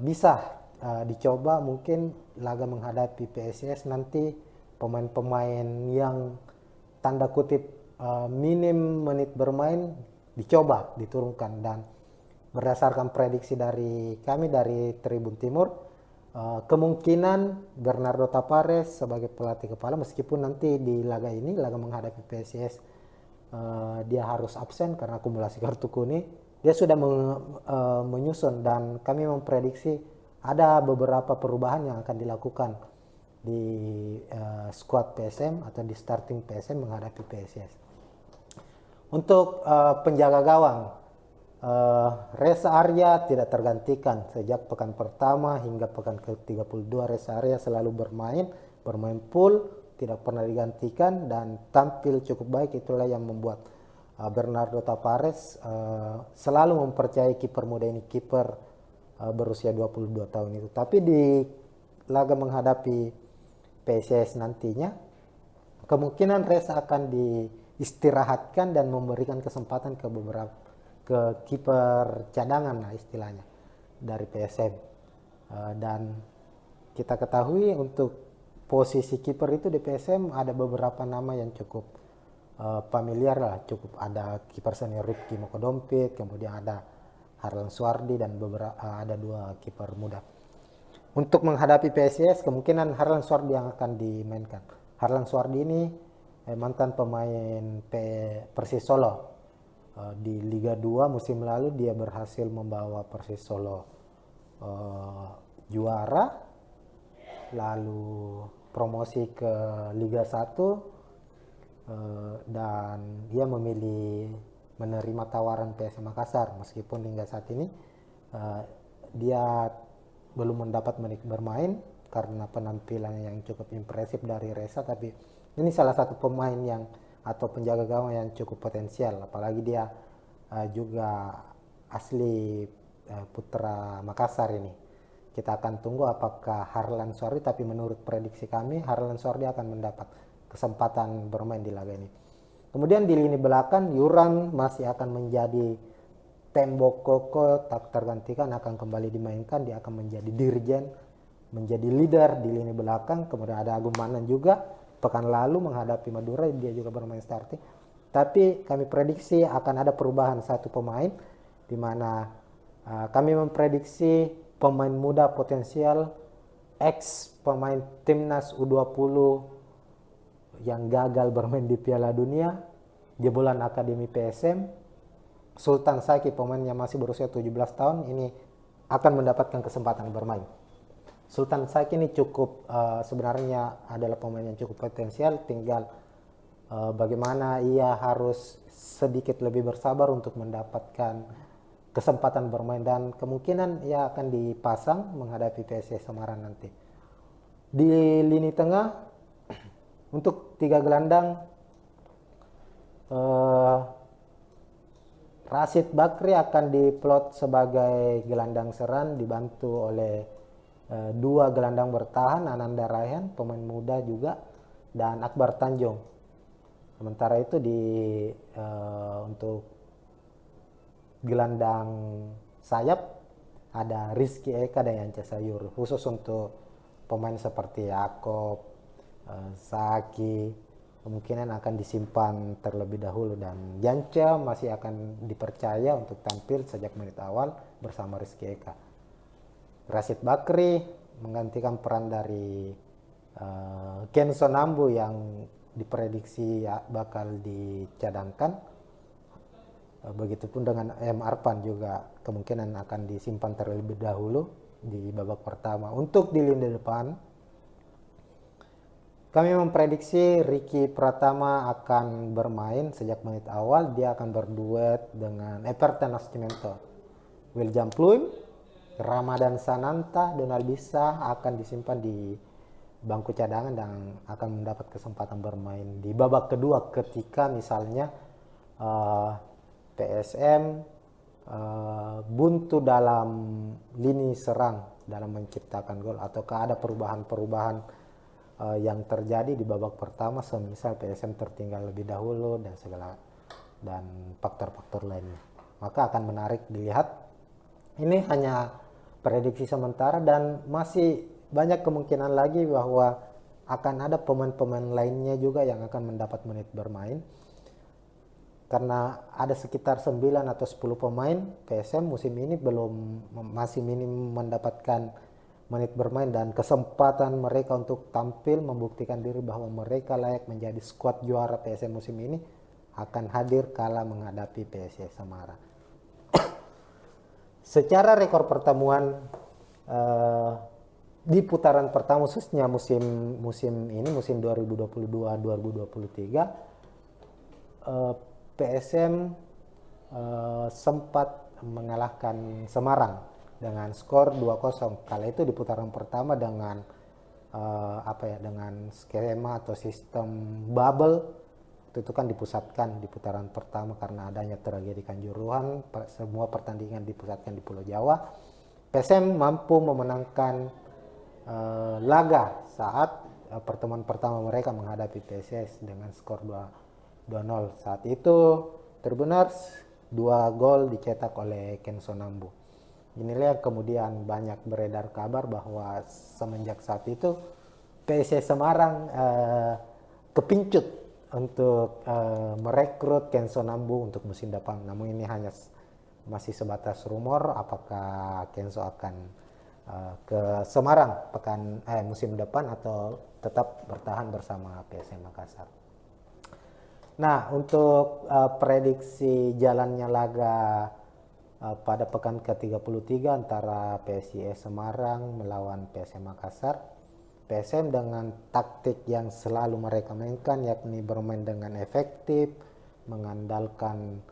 bisa dicoba mungkin laga menghadapi PSS nanti pemain-pemain yang tanda kutip minim menit bermain dicoba diturunkan. Dan berdasarkan prediksi dari kami dari Tribun Timur, kemungkinan Bernardo Tapares sebagai pelatih kepala, meskipun nanti di laga ini, laga menghadapi PSIS, dia harus absen karena akumulasi kartu kuning, dia sudah menyusun dan kami memprediksi ada beberapa perubahan yang akan dilakukan di squad PSM atau di starting PSM menghadapi PSIS. Untuk penjaga gawang, Reza Arya tidak tergantikan sejak pekan pertama hingga pekan ke-32. Reza Arya selalu bermain full, tidak pernah digantikan dan tampil cukup baik. Itulah yang membuat Bernardo Tapares selalu mempercayai kiper muda ini, kiper berusia 22 tahun itu. Tapi di laga menghadapi PSIS nantinya, kemungkinan Reza akan diistirahatkan dan memberikan kesempatan ke kiper cadangan lah istilahnya dari PSM. Dan kita ketahui untuk posisi kiper itu di PSM ada beberapa nama yang cukup familiar lah, cukup ada kiper senior Rifki Mokodompit, kemudian ada Harlan Suardi dan ada 2 kiper muda. Untuk menghadapi PSIS kemungkinan Harlan Suardi yang akan dimainkan. Harlan Suardi ini mantan pemain Persis Solo. Di Liga 2 musim lalu dia berhasil membawa Persis Solo juara, lalu promosi ke Liga 1, dan dia memilih menerima tawaran PSM Makassar meskipun hingga saat ini dia belum mendapat menit bermain karena penampilan yang cukup impresif dari Reza. Tapi ini salah satu pemain yang atau penjaga gawang yang cukup potensial, apalagi dia juga asli putra Makassar ini. Kita akan tunggu apakah Harlan Suardi, tapi menurut prediksi kami Harlan Suardi akan mendapat kesempatan bermain di laga ini. Kemudian di lini belakang Yuran masih akan menjadi tembok kokoh, tak tergantikan, akan kembali dimainkan. Dia akan menjadi dirjen, menjadi leader di lini belakang. Kemudian ada Agung Manan juga, pekan lalu menghadapi Madura dia juga bermain starting. Tapi kami prediksi akan ada perubahan satu pemain, di mana Kami memprediksi pemain muda potensial ex pemain timnas U20 yang gagal bermain di Piala Dunia, jebolan akademi PSM, Sultan Saki, pemain yang masih berusia 17 tahun ini akan mendapatkan kesempatan bermain. Sultan Saki ini cukup sebenarnya adalah pemain yang cukup potensial, tinggal bagaimana ia harus sedikit lebih bersabar untuk mendapatkan kesempatan bermain, dan kemungkinan ia akan dipasang menghadapi PSS Semarang nanti. Di lini tengah untuk 3 gelandang, Rashid Bakri akan diplot sebagai gelandang serang dibantu oleh 2 gelandang bertahan, Ananda Raihan pemain muda juga, dan Akbar Tanjung. Sementara itu untuk gelandang sayap ada Rizky Eka dan Yance Sayur, khusus untuk pemain seperti Yakob, Saki kemungkinan akan disimpan terlebih dahulu, dan Yance masih akan dipercaya untuk tampil sejak menit awal bersama Rizky Eka. Rashid Bakri menggantikan peran dari Kenzo Nambu yang diprediksi bakal dicadangkan. Begitupun dengan M. Arpan juga kemungkinan akan disimpan terlebih dahulu di babak pertama. Untuk di lini depan, kami memprediksi Ricky Pratama akan bermain sejak menit awal. Dia akan berduet dengan Everton Nascimento. William Pluim, Ramadan Sananta, Donald Bisa akan disimpan di bangku cadangan dan akan mendapat kesempatan bermain di babak kedua ketika misalnya PSM buntu dalam lini serang dalam menciptakan gol, ataukah ada perubahan-perubahan yang terjadi di babak pertama, semisal PSM tertinggal lebih dahulu dan faktor-faktor lainnya, maka akan menarik dilihat. Ini hanya prediksi sementara dan masih banyak kemungkinan lagi bahwa akan ada pemain-pemain lainnya juga yang akan mendapat menit bermain, karena ada sekitar 9 atau 10 pemain PSM musim ini masih minim mendapatkan menit bermain, dan kesempatan mereka untuk tampil membuktikan diri bahwa mereka layak menjadi skuad juara PSM musim ini akan hadir kala menghadapi PSS Semarang. Secara rekor pertemuan di putaran pertama, khususnya musim 2022-2023, PSM sempat mengalahkan Semarang dengan skor 2-0. Kala itu di putaran pertama dengan dengan skema atau sistem bubble. Itu kan dipusatkan di putaran pertama karena adanya tragedi Kanjuruhan, semua pertandingan dipusatkan di Pulau Jawa. PSM mampu memenangkan laga saat pertemuan pertama mereka menghadapi PSS dengan skor 2-0. Saat itu Tribuners 2 gol dicetak oleh Kenzo Nambu. Inilah yang kemudian banyak beredar kabar bahwa semenjak saat itu PSS Semarang kepincut untuk merekrut Kenzo Nambu untuk musim depan. Namun ini hanya masih sebatas rumor apakah Kenzo akan ke Semarang musim depan atau tetap bertahan bersama PSM Makassar. Nah, untuk prediksi jalannya laga pada pekan ke-33 antara PSIS Semarang melawan PSM Makassar, PSM dengan taktik yang selalu mereka mainkan, yakni bermain dengan efektif, mengandalkan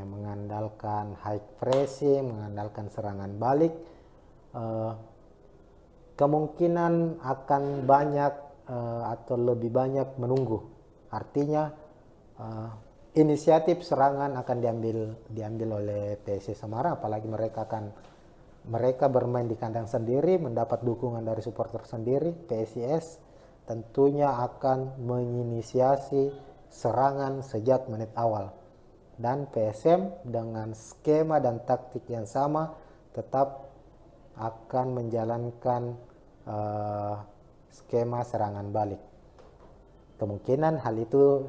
mengandalkan high pressing, mengandalkan serangan balik, kemungkinan akan banyak atau lebih banyak menunggu. Artinya inisiatif serangan akan diambil oleh PSS Semarang, apalagi mereka bermain di kandang sendiri, mendapat dukungan dari supporter sendiri. PSIS tentunya akan menginisiasi serangan sejak menit awal, dan PSM dengan skema dan taktik yang sama tetap akan menjalankan skema serangan balik. Kemungkinan hal itu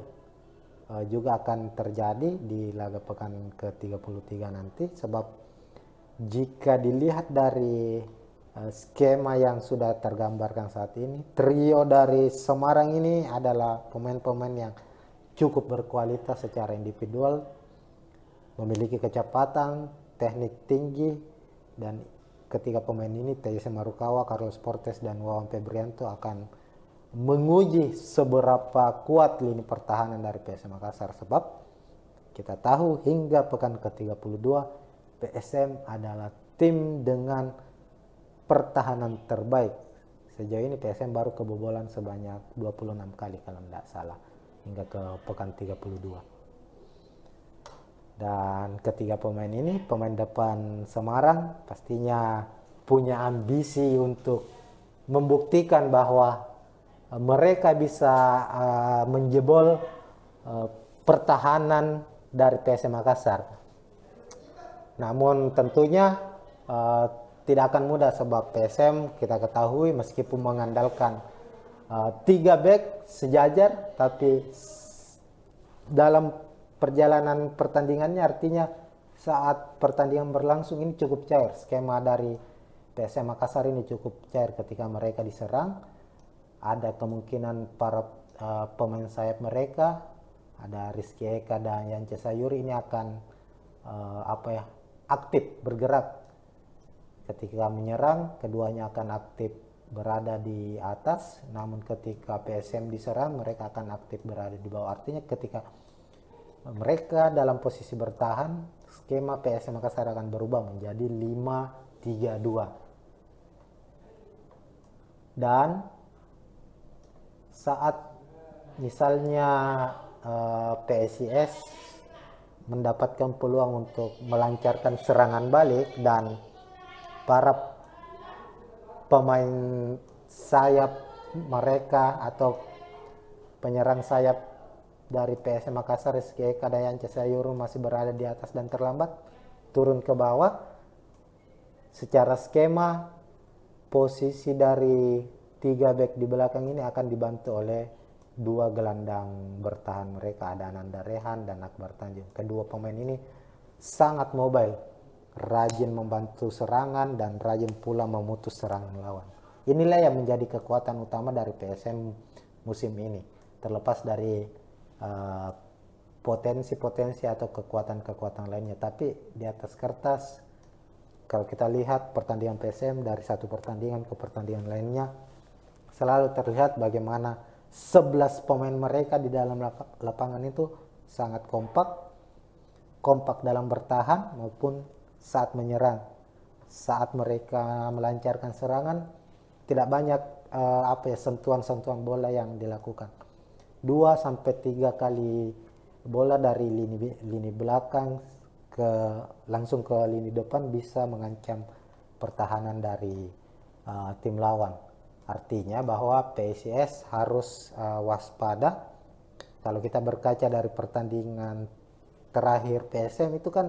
juga akan terjadi di laga pekan ke-33 nanti, sebab jika dilihat dari skema yang sudah tergambarkan saat ini, trio dari Semarang ini adalah pemain-pemain yang cukup berkualitas secara individual, memiliki kecepatan, teknik tinggi, dan ketiga pemain ini, T.J. Marukawa, Carlos Portes, dan Wawan Febrianto akan menguji seberapa kuat lini pertahanan dari PSM Makassar, sebab kita tahu hingga pekan ke-32 PSM adalah tim dengan pertahanan terbaik. Sejauh ini PSM baru kebobolan sebanyak 26 kali kalau tidak salah hingga ke pekan 32. Dan ketiga pemain ini, pemain depan Semarang pastinya punya ambisi untuk membuktikan bahwa mereka bisa menjebol pertahanan dari PSM Makassar. Namun tentunya tidak akan mudah, sebab PSM kita ketahui meskipun mengandalkan 3 back sejajar, tapi dalam perjalanan pertandingannya, artinya saat pertandingan berlangsung ini cukup cair. Skema dari PSM Makassar ini cukup cair ketika mereka diserang. Ada kemungkinan para pemain sayap mereka, ada Rizky Eka dan Yance Sayuri ini akan aktif bergerak. Ketika menyerang, keduanya akan aktif berada di atas, namun ketika PSM diserang, mereka akan aktif berada di bawah. Artinya ketika mereka dalam posisi bertahan, skema PSM Makassar akan berubah menjadi 5-3-2. Dan saat misalnya PSIS mendapatkan peluang untuk melancarkan serangan balik dan para pemain sayap mereka atau penyerang sayap dari PSM Makassar, Rizky Eka dan Yance Sayuri masih berada di atas dan terlambat turun ke bawah, secara skema posisi dari 3 back di belakang ini akan dibantu oleh 2 gelandang bertahan mereka, ada Ananda Rehan dan Akbar Tanjung. Kedua pemain ini sangat mobile, rajin membantu serangan dan rajin pula memutus serangan lawan. Inilah yang menjadi kekuatan utama dari PSM musim ini, terlepas dari potensi-potensi atau kekuatan-kekuatan lainnya. Tapi di atas kertas, kalau kita lihat pertandingan PSM dari satu pertandingan ke pertandingan lainnya, selalu terlihat bagaimana 11 pemain mereka di dalam lapangan itu sangat kompak dalam bertahan maupun saat menyerang. Saat mereka melancarkan serangan, tidak banyak sentuhan-sentuhan bola yang dilakukan. 2-3 kali bola dari lini belakang langsung ke lini depan bisa mengancam pertahanan dari tim lawan. Artinya bahwa PSIS harus waspada. Kalau kita berkaca dari pertandingan terakhir PSM itu kan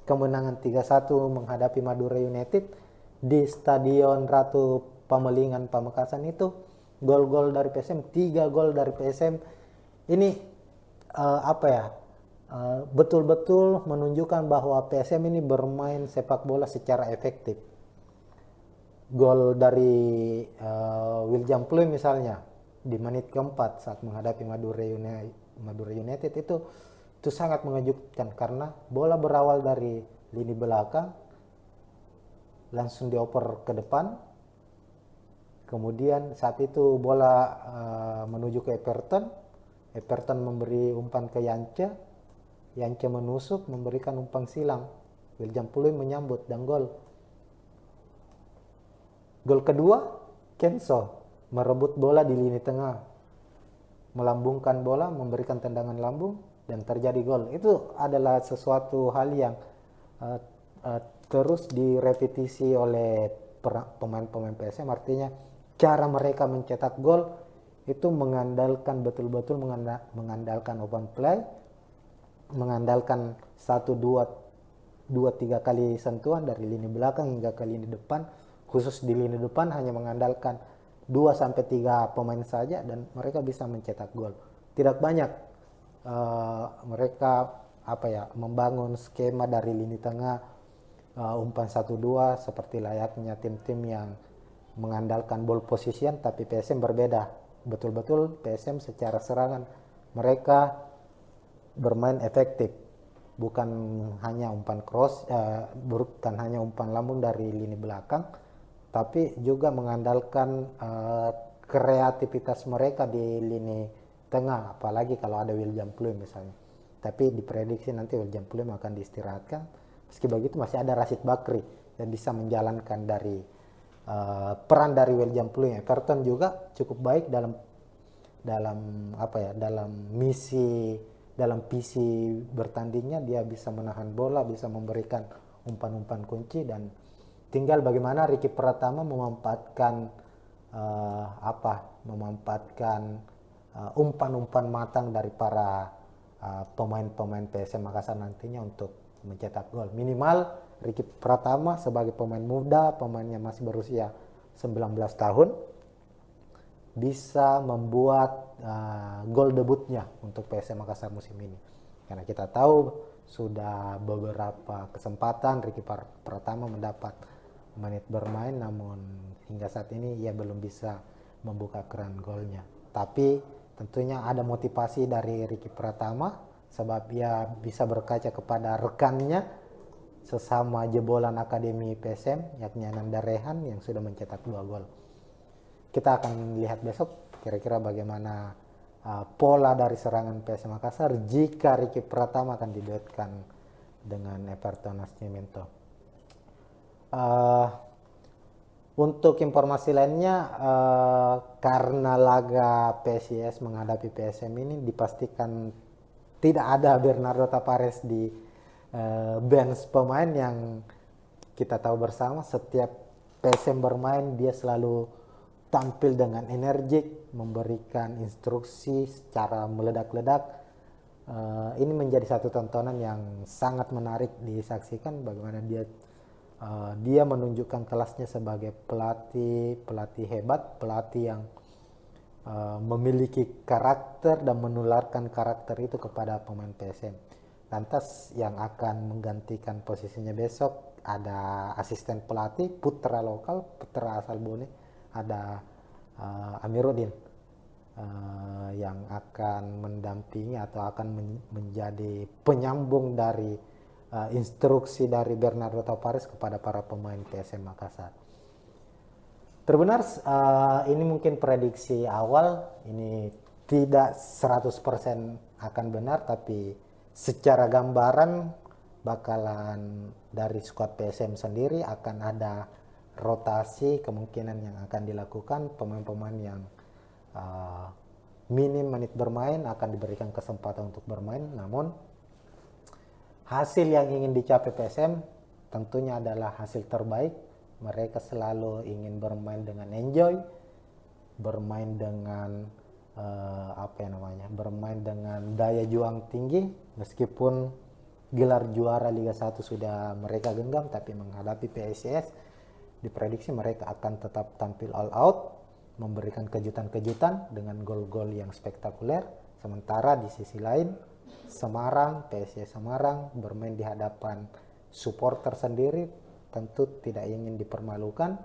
kemenangan 3-1 menghadapi Madura United di Stadion Ratu Pamelingan Pamekasan, itu gol-gol dari PSM, 3 gol dari PSM ini betul-betul menunjukkan bahwa PSM ini bermain sepak bola secara efektif. Gol dari William Pluim misalnya di menit keempat saat menghadapi Madura United itu sangat mengejutkan, karena bola berawal dari lini belakang langsung dioper ke depan. Kemudian saat itu bola menuju ke Everton memberi umpan ke Yance menusuk memberikan umpan silang, William Pluim menyambut dan gol. Gol kedua, Kenso merebut bola di lini tengah, melambungkan bola, memberikan tendangan lambung dan terjadi gol. Itu adalah sesuatu hal yang terus direpetisi oleh pemain-pemain PSM. Artinya cara mereka mencetak gol itu mengandalkan betul-betul mengandalkan open play, mengandalkan 1-2-3 kali sentuhan dari lini belakang hingga ke lini depan. Khusus di lini depan hanya mengandalkan 2-3 pemain saja dan mereka bisa mencetak gol. Tidak banyak mereka membangun skema dari lini tengah umpan 1-2 seperti layaknya tim-tim yang mengandalkan ball position, tapi PSM berbeda. Betul-betul PSM secara serangan mereka bermain efektif, bukan hanya umpan cross, bukan hanya umpan lambung dari lini belakang, tapi juga mengandalkan kreativitas mereka di lini tengah, apalagi kalau ada William Pluim misalnya. Tapi diprediksi nanti William Pluim akan diistirahatkan. Meski begitu masih ada Rashid Bakri yang bisa menjalankan dari peran dari William Pluim. Everton juga cukup baik dalam visi bertandingnya. Dia bisa menahan bola, bisa memberikan umpan-umpan kunci, dan tinggal bagaimana Ricky Pratama memanfaatkan umpan-umpan matang dari para pemain-pemain PSM Makassar nantinya untuk mencetak gol. Minimal Ricky Pratama sebagai pemain muda, pemain yang masih berusia 19 tahun, bisa membuat gol debutnya untuk PSM Makassar musim ini. Karena kita tahu sudah beberapa kesempatan Ricky Pratama mendapat menit bermain, namun hingga saat ini ia belum bisa membuka keran golnya. Tapi tentunya ada motivasi dari Ricky Pratama, sebab ia bisa berkaca kepada rekannya sesama jebolan Akademi PSM, yakni Ananda Rehan yang sudah mencetak 2 gol. Kita akan lihat besok kira-kira bagaimana pola dari serangan PSM Makassar jika Ricky Pratama akan diduetkan dengan Everton Nascimento. Untuk informasi lainnya, karena laga PSIS menghadapi PSM ini dipastikan tidak ada Bernardo Tavares di bench pemain, yang kita tahu bersama setiap PSM bermain dia selalu tampil dengan energik, memberikan instruksi secara meledak-ledak. Ini menjadi satu tontonan yang sangat menarik disaksikan, bagaimana dia menunjukkan kelasnya sebagai pelatih hebat, pelatih yang memiliki karakter dan menularkan karakter itu kepada pemain PSM. Lantas yang akan menggantikan posisinya besok ada asisten pelatih putra lokal, putra asal Bone, ada Amiruddin yang akan mendampingi atau akan menjadi penyambung dari instruksi dari Bernardo Tavares kepada para pemain PSM Makassar. Terbenar, ini mungkin prediksi awal, ini tidak 100% akan benar, tapi secara gambaran bakalan dari skuad PSM sendiri akan ada rotasi kemungkinan yang akan dilakukan. Pemain-pemain yang minim menit bermain akan diberikan kesempatan untuk bermain, namun hasil yang ingin dicapai PSM tentunya adalah hasil terbaik. Mereka selalu ingin bermain dengan enjoy, bermain dengan bermain dengan daya juang tinggi. Meskipun gelar juara Liga 1 sudah mereka genggam, tapi menghadapi PSIS diprediksi mereka akan tetap tampil all out, memberikan kejutan-kejutan dengan gol-gol yang spektakuler. Sementara di sisi lain PSIS Semarang bermain di hadapan supporter sendiri, tentu tidak ingin dipermalukan.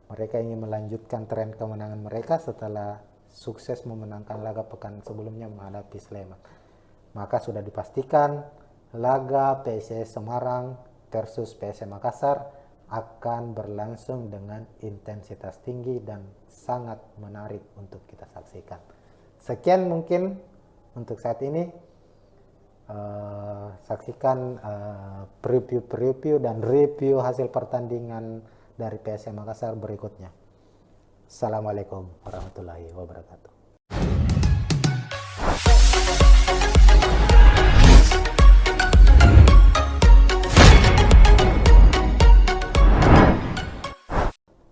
Mereka ingin melanjutkan tren kemenangan mereka setelah sukses memenangkan laga pekan sebelumnya menghadapi Sleman. Maka sudah dipastikan laga PSIS Semarang versus PSM Makassar akan berlangsung dengan intensitas tinggi dan sangat menarik untuk kita saksikan. Sekian mungkin untuk saat ini. Saksikan preview dan review hasil pertandingan dari PSM Makassar berikutnya. Assalamualaikum warahmatullahi wabarakatuh.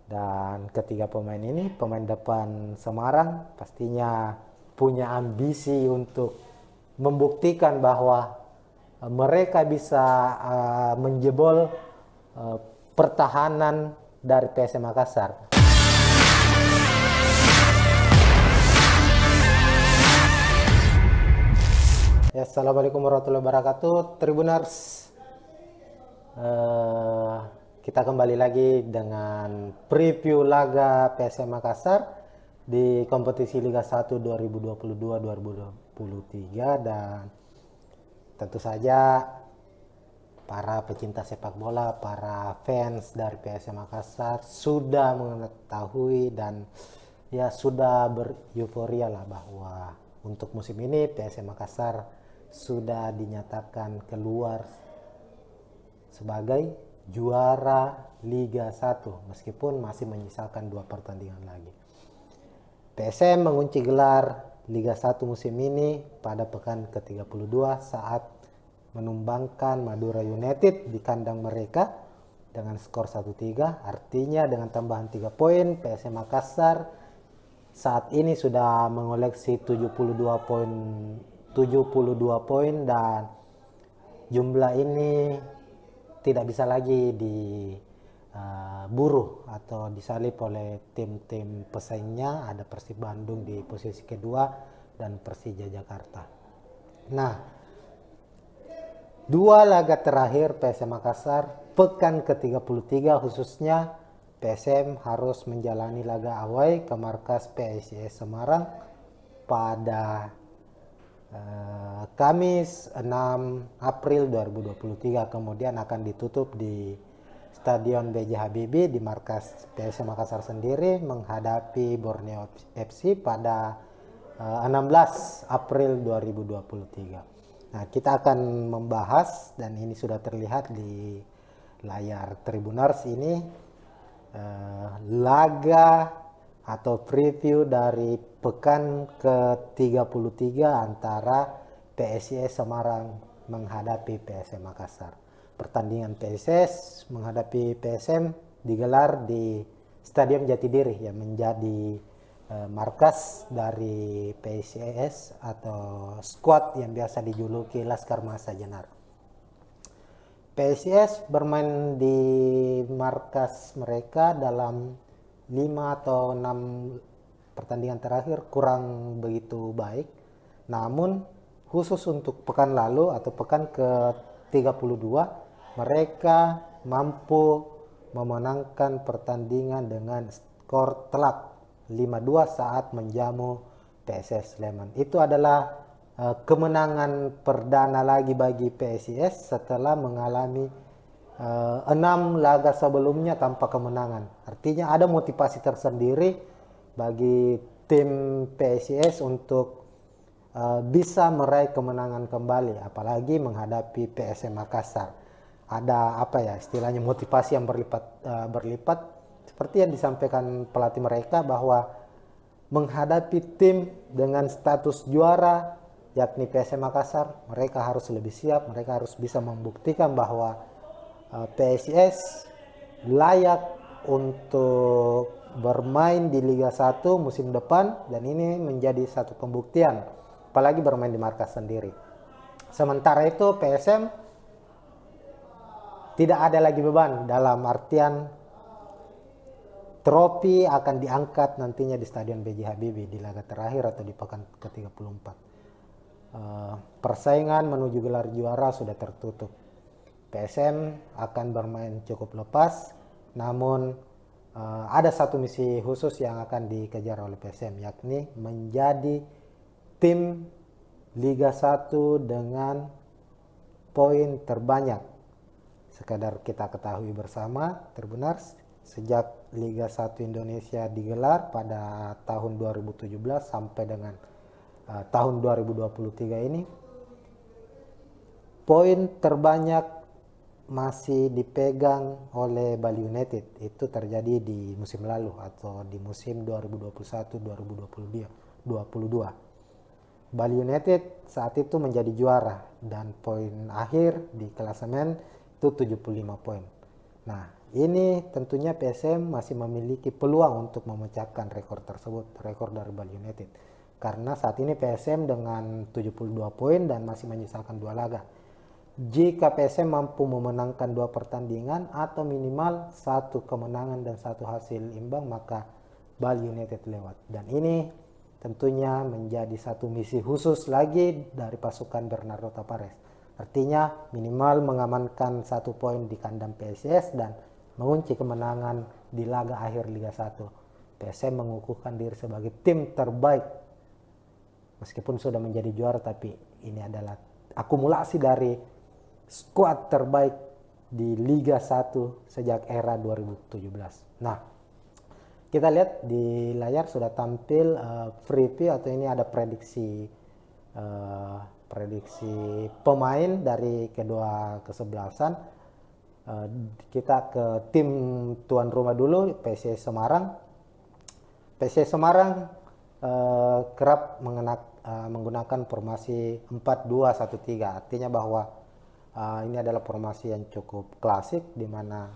Dan ketiga pemain ini, pemain depan Semarang pastinya punya ambisi untuk membuktikan bahwa mereka bisa menjebol pertahanan dari PSM Makassar. Ya, Assalamualaikum warahmatullahi wabarakatuh, Tribuners. Kita kembali lagi dengan preview laga PSM Makassar di kompetisi Liga 1 2022-2023, dan tentu saja para pecinta sepak bola, para fans dari PSM Makassar sudah mengetahui dan ya sudah bereuforia lah bahwa untuk musim ini PSM Makassar sudah dinyatakan keluar sebagai juara Liga 1 meskipun masih menyisakan 2 pertandingan lagi. PSM mengunci gelar Liga 1 musim ini pada pekan ke-32 saat menumbangkan Madura United di kandang mereka dengan skor 1-3. Artinya dengan tambahan 3 poin, PSM Makassar saat ini sudah mengoleksi 72 poin dan jumlah ini tidak bisa lagi diburu atau disalip oleh tim-tim pesaingnya. Ada Persib Bandung di posisi kedua dan Persija Jakarta. Nah, 2 laga terakhir PSM Makassar pekan ke-33 khususnya PSM harus menjalani laga away ke markas PSIS Semarang pada Kamis 6 April 2023, kemudian akan ditutup di Stadion B.J. Habibie di markas PSM Makassar sendiri menghadapi Borneo FC pada 16 April 2023. Nah, kita akan membahas, dan ini sudah terlihat di layar Tribuners ini, laga atau preview dari pekan ke-33 antara PSIS Semarang menghadapi PSM Makassar. Pertandingan PSIS menghadapi PSM digelar di Stadion Jatidiri yang menjadi markas dari PSIS atau skuad yang biasa dijuluki Laskar Mahesa Jenar. PSIS bermain di markas mereka dalam 5 atau 6 pertandingan terakhir kurang begitu baik. Namun khusus untuk pekan lalu atau pekan ke-32 mereka mampu memenangkan pertandingan dengan skor telak 5-2 saat menjamu PSS Sleman. Itu adalah kemenangan perdana lagi bagi PSIS setelah mengalami 6 laga sebelumnya tanpa kemenangan. Artinya ada motivasi tersendiri bagi tim PSIS untuk bisa meraih kemenangan kembali, apalagi menghadapi PSM Makassar. Ada apa ya istilahnya, motivasi yang berlipat seperti yang disampaikan pelatih mereka bahwa menghadapi tim dengan status juara yakni PSM Makassar, mereka harus lebih siap, mereka harus bisa membuktikan bahwa PSIS layak untuk bermain di Liga 1 musim depan, dan ini menjadi satu pembuktian apalagi bermain di markas sendiri. Sementara itu PSM tidak ada lagi beban, dalam artian trofi akan diangkat nantinya di Stadion B.J. Habibie di laga terakhir atau di pekan ke-34. Persaingan menuju gelar juara sudah tertutup. PSM akan bermain cukup lepas, namun ada satu misi khusus yang akan dikejar oleh PSM, yakni menjadi tim Liga 1 dengan poin terbanyak. Sekadar kita ketahui bersama, Tribuners, sejak Liga 1 Indonesia digelar pada tahun 2017 sampai dengan tahun 2023 ini, poin terbanyak masih dipegang oleh Bali United. Itu terjadi di musim lalu atau di musim 2021-2022. Bali United saat itu menjadi juara dan poin akhir di klasemen itu 75 poin. Nah, ini tentunya PSM masih memiliki peluang untuk memecahkan rekor tersebut, rekor dari Bali United. Karena saat ini PSM dengan 72 poin dan masih menyisakan 2 laga. Jika PSM mampu memenangkan 2 pertandingan atau minimal 1 kemenangan dan 1 hasil imbang, maka Bali United lewat. Dan ini tentunya menjadi satu misi khusus lagi dari pasukan Bernardo Tavares. Artinya minimal mengamankan 1 poin di kandang PSIS dan mengunci kemenangan di laga akhir Liga 1. PSM mengukuhkan diri sebagai tim terbaik. Meskipun sudah menjadi juara, tapi ini adalah akumulasi dari skuad terbaik di Liga 1 sejak era 2017. Nah, kita lihat di layar sudah tampil preview atau ini ada prediksi pemain dari kedua kesebelasan. Kita ke tim tuan rumah dulu, PSIS Semarang. PSIS Semarang kerap menggunakan formasi 4-2-1-3. Artinya bahwa ini adalah formasi yang cukup klasik, di mana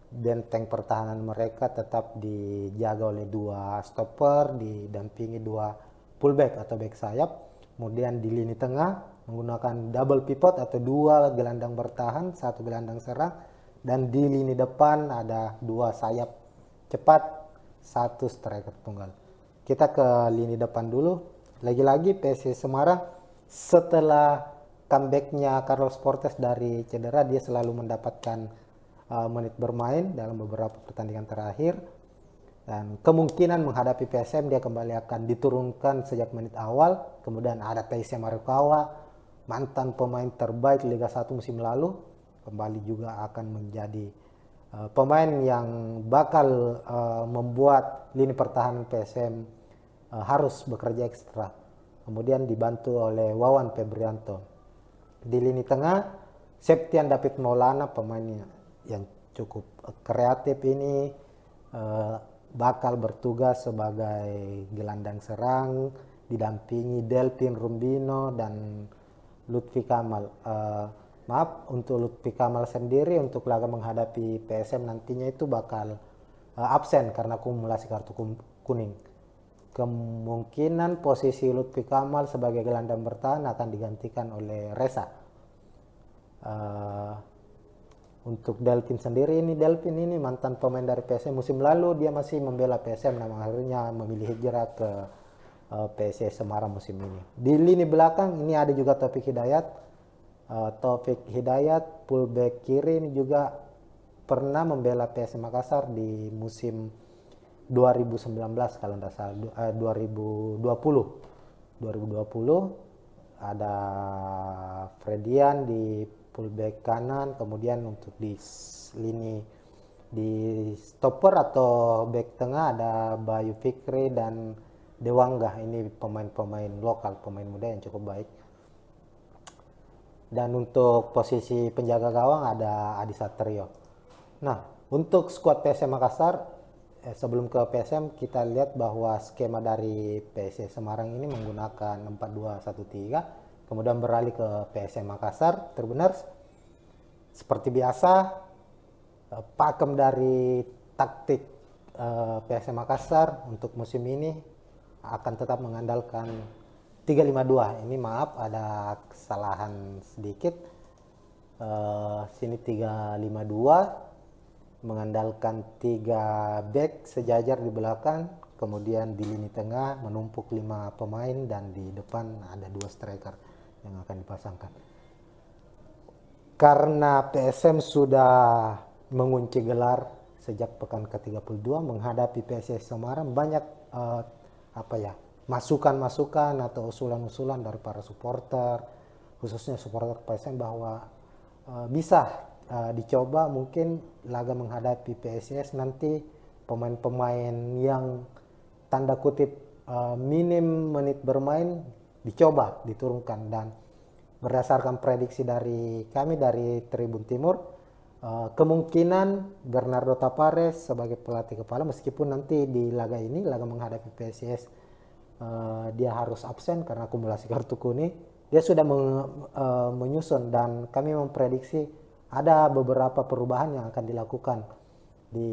benteng pertahanan mereka tetap dijaga oleh 2 stopper, didampingi 2 fullback atau back sayap. Kemudian di lini tengah menggunakan double pivot atau 2 gelandang bertahan, 1 gelandang serang. Dan di lini depan ada 2 sayap cepat, 1 striker tunggal. Kita ke lini depan dulu. Lagi-lagi PSIS Semarang setelah comebacknya Carlos Portes dari cedera, dia selalu mendapatkan menit bermain dalam beberapa pertandingan terakhir. Dan kemungkinan menghadapi PSM dia kembali akan diturunkan sejak menit awal. Kemudian ada Taisya Marukawa, mantan pemain terbaik Liga 1 musim lalu, kembali juga akan menjadi pemain yang bakal membuat lini pertahanan PSM harus bekerja ekstra. Kemudian dibantu oleh Wawan Febrianto. Di lini tengah, Septian David Maulana, pemain yang cukup kreatif ini, bakal bertugas sebagai gelandang serang, didampingi Delvin Rumbino dan Lutfi Kamal. Maaf, untuk Lutfi Kamal sendiri untuk laga menghadapi PSM nantinya itu bakal absen karena akumulasi kartu kuning. Kemungkinan posisi Lutfi Kamal sebagai gelandang bertahan akan digantikan oleh Reza. Untuk Delvin sendiri, Delvin ini mantan pemain dari PSM musim lalu, dia masih membela PSM, namun akhirnya memilih hijrah ke PSIS Semarang musim ini. Di lini belakang ini ada juga Taufik Hidayat, fullback kiri ini juga pernah membela PSM Makassar di musim 2019 kalau tidak salah, 2020 ada Fredian di fullback kanan. Kemudian untuk di lini di stopper atau back tengah ada Bayu Fikri dan Dewangga. Ini pemain-pemain lokal, pemain muda yang cukup baik. Dan untuk posisi penjaga gawang ada Adi Satrio. Nah, untuk skuad PSM Makassar, sebelum ke PSM kita lihat bahwa skema dari PSM Semarang ini menggunakan 4-2-1-3, kemudian beralih ke PSM Makassar. Terbenar seperti biasa, pakem dari taktik PSM Makassar untuk musim ini akan tetap mengandalkan 3-5-2. Ini maaf ada kesalahan sedikit, sini 3-5-2, mengandalkan 3 back sejajar di belakang, kemudian di lini tengah menumpuk 5 pemain dan di depan ada 2 striker yang akan dipasangkan. Karena PSM sudah mengunci gelar sejak pekan ke-32 menghadapi PSIS Semarang, banyak masukan-masukan atau usulan-usulan dari para supporter, khususnya supporter PSM bahwa bisa dicoba mungkin laga menghadapi PSIS nanti pemain-pemain yang tanda kutip minim menit bermain dicoba diturunkan. Dan berdasarkan prediksi dari kami dari Tribun Timur, kemungkinan Bernardo Tavares sebagai pelatih kepala, meskipun nanti di laga ini, laga menghadapi PSIS, dia harus absen karena akumulasi kartu kuning, dia sudah menyusun dan kami memprediksi ada beberapa perubahan yang akan dilakukan di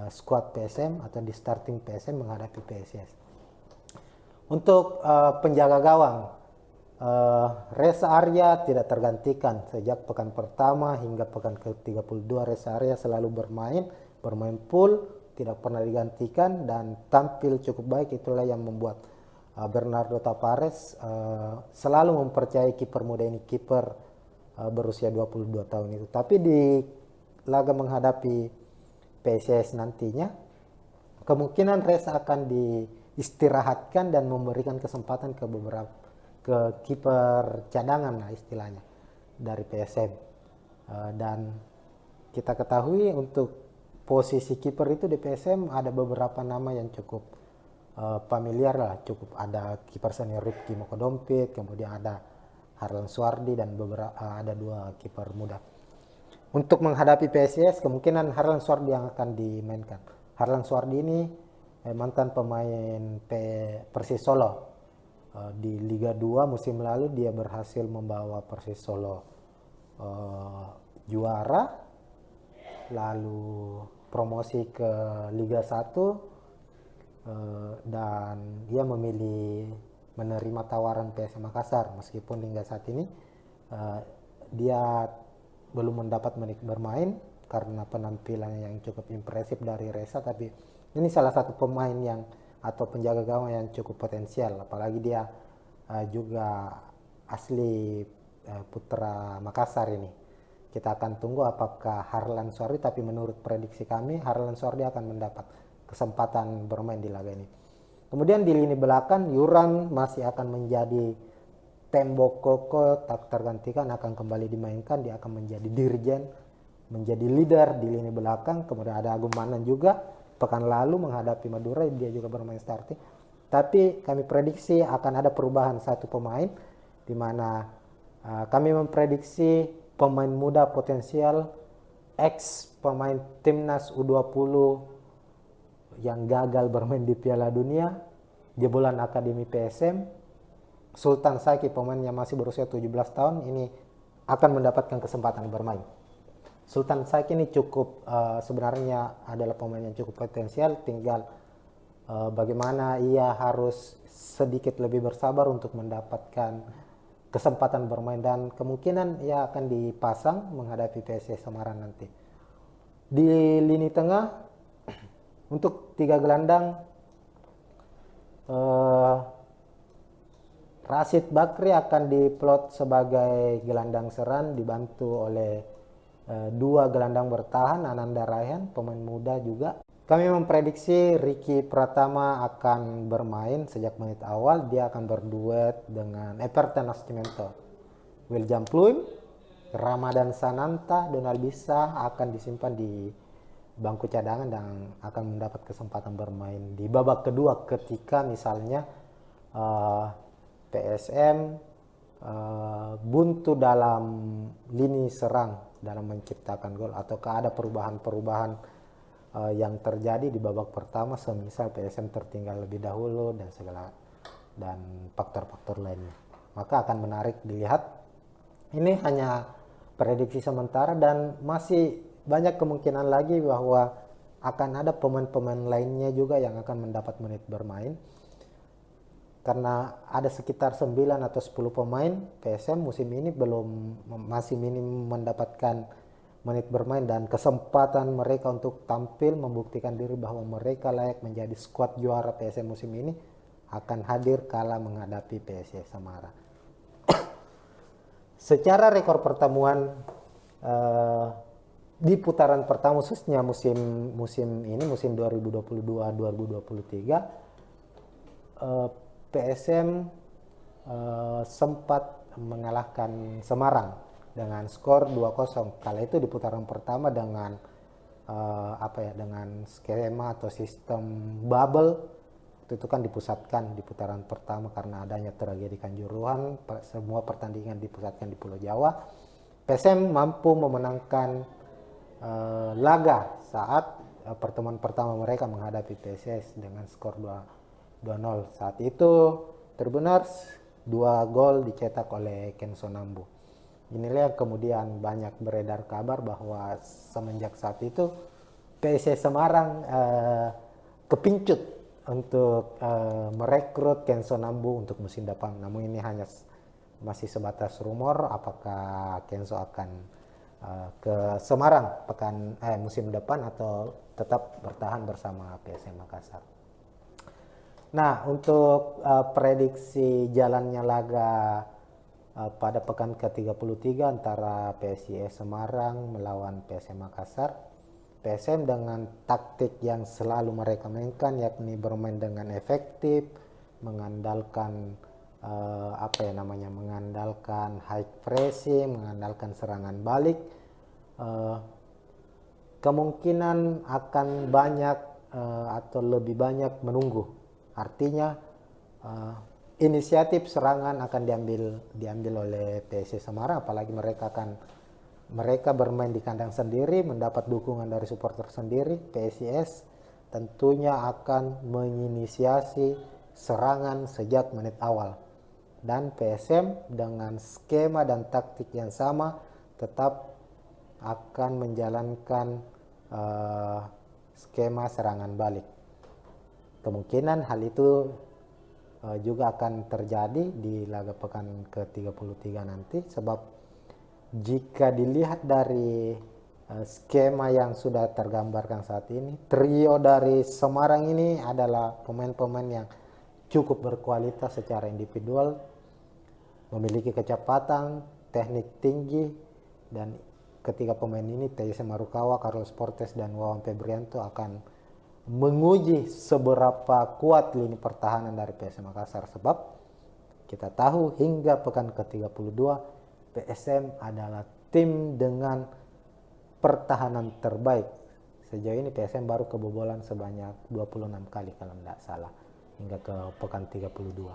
squad PSM atau di starting PSM menghadapi PSIS. Untuk penjaga gawang, Reza Arya tidak tergantikan sejak pekan pertama hingga pekan ke-32. Reza Arya selalu bermain full, tidak pernah digantikan dan tampil cukup baik. Itulah yang membuat Bernardo Tavares selalu mempercayai kiper muda ini, kiper berusia 22 tahun itu. Tapi di laga menghadapi PSIS nantinya, kemungkinan Reza akan diistirahatkan dan memberikan kesempatan ke beberapa kiper cadangan lah istilahnya dari PSM. Dan kita ketahui untuk posisi kiper itu di PSM ada beberapa nama yang cukup familiar lah, cukup ada kiper senior Rifki Mokodompit, kemudian ada Harlan Suardi dan beberapa ada 2 kiper muda. Untuk menghadapi PSIS kemungkinan Harlan Suardi yang akan dimainkan. Harlan Suardi ini mantan pemain Persis Solo. Di Liga 2 musim lalu dia berhasil membawa Persis Solo juara, lalu promosi ke Liga 1, dan dia memilih menerima tawaran PSM Makassar meskipun hingga saat ini dia belum mendapat menit bermain karena penampilan yang cukup impresif dari Reza. Tapi ini salah satu pemain yang atau penjaga gawang yang cukup potensial, apalagi dia juga asli putra Makassar ini. Kita akan tunggu apakah Harlan Suardi, tapi menurut prediksi kami Harlan Suardi akan mendapat kesempatan bermain di laga ini. Kemudian di lini belakang Yuran masih akan menjadi tembok kokoh, tak tergantikan, akan kembali dimainkan. Dia akan menjadi dirjen, menjadi leader di lini belakang. Kemudian ada Agung Manan juga, pekan lalu menghadapi Madura dia juga bermain starting. Tapi kami prediksi akan ada perubahan satu pemain, di mana kami memprediksi pemain muda potensial ex pemain timnas U20 yang gagal bermain di Piala Dunia, jebolan Akademi PSM, Sultan Saiki, pemain yang masih berusia 17 tahun ini akan mendapatkan kesempatan bermain. Sultan Saiki ini cukup sebenarnya adalah pemain yang cukup potensial, tinggal bagaimana ia harus sedikit lebih bersabar untuk mendapatkan kesempatan bermain, dan kemungkinan ia akan dipasang menghadapi PSIS Semarang nanti. Di lini tengah untuk 3 gelandang, Rashid Bakri akan diplot sebagai gelandang serang dibantu oleh 2 gelandang bertahan, Ananda Raihan, pemain muda juga. Kami memprediksi Ricky Pratama akan bermain sejak menit awal. Dia akan berduet dengan Everton Nascimento. William Pluim, Ramadan Sananta, Donald Bisa akan disimpan di bangku cadangan dan akan mendapat kesempatan bermain di babak kedua ketika misalnya PSM buntu dalam lini serang dalam menciptakan gol, ataukah ada perubahan-perubahan yang terjadi di babak pertama, semisal PSM tertinggal lebih dahulu dan segala dan faktor-faktor lainnya. Maka akan menarik dilihat. Ini hanya prediksi sementara dan masih banyak kemungkinan lagi bahwa akan ada pemain-pemain lainnya juga yang akan mendapat menit bermain. Karena ada sekitar 9 atau 10 pemain PSM musim ini masih minim mendapatkan menit bermain, dan kesempatan mereka untuk tampil membuktikan diri bahwa mereka layak menjadi skuad juara PSM musim ini akan hadir kala menghadapi PSIS Semarang. Secara rekor pertemuan di putaran pertama khususnya musim ini, musim 2022-2023, PSM sempat mengalahkan Semarang dengan skor 2-0. Kala itu di putaran pertama dengan dengan skema atau sistem bubble. Itu kan dipusatkan di putaran pertama karena adanya tragedi Kanjuruhan, semua pertandingan dipusatkan di Pulau Jawa. PSM mampu memenangkan laga saat pertemuan pertama mereka menghadapi PSIS dengan skor 2-0. Saat itu Tribuners 2 gol dicetak oleh Kenzo Nambu. Inilah yang kemudian banyak beredar kabar bahwa semenjak saat itu PSIS Semarang kepincut untuk merekrut Kenzo Nambu untuk musim depan. Namun ini hanya masih sebatas rumor apakah Kenzo akan ke Semarang musim depan atau tetap bertahan bersama PSM Makassar. Nah, untuk prediksi jalannya laga pada pekan ke-33 antara PSIS Semarang melawan PSM Makassar. PSM dengan taktik yang selalu mereka mainkan, yakni bermain dengan efektif, mengandalkan mengandalkan high pressing, mengandalkan serangan balik. Kemungkinan akan banyak atau lebih banyak menunggu. Artinya inisiatif serangan akan diambil oleh PSIS Semarang, apalagi mereka bermain di kandang sendiri, mendapat dukungan dari supporter sendiri. PSIS tentunya akan menginisiasi serangan sejak menit awal, dan PSM dengan skema dan taktik yang sama tetap akan menjalankan skema serangan balik. Kemungkinan hal itu juga akan terjadi di laga pekan ke-33 nanti, sebab jika dilihat dari skema yang sudah tergambarkan saat ini, trio dari Semarang ini adalah pemain-pemain yang cukup berkualitas secara individual, memiliki kecepatan, teknik tinggi, dan ketiga pemain ini, Teise Marukawa, Carlos Portes, dan Wawan Febrianto, akan menguji seberapa kuat lini pertahanan dari PSM Makassar. Sebab kita tahu hingga pekan ke-32 PSM adalah tim dengan pertahanan terbaik. Sejauh ini PSM baru kebobolan sebanyak 26 kali kalau tidak salah hingga ke pekan 32.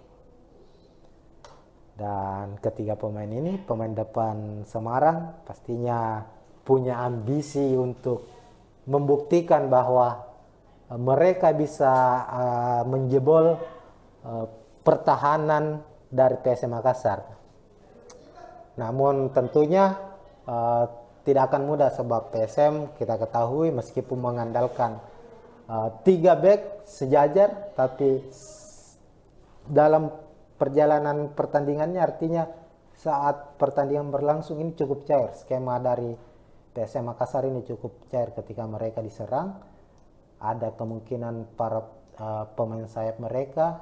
Dan ketiga pemain ini, pemain depan Semarang, pastinya punya ambisi untuk membuktikan bahwa mereka bisa menjebol pertahanan dari PSM Makassar. Namun tentunya tidak akan mudah, sebab PSM kita ketahui meskipun mengandalkan 3 back sejajar, tapi dalam perjalanan pertandingannya, artinya saat pertandingan berlangsung ini cukup cair. Skema dari PSM Makassar ini cukup cair ketika mereka diserang. Ada kemungkinan para pemain sayap mereka,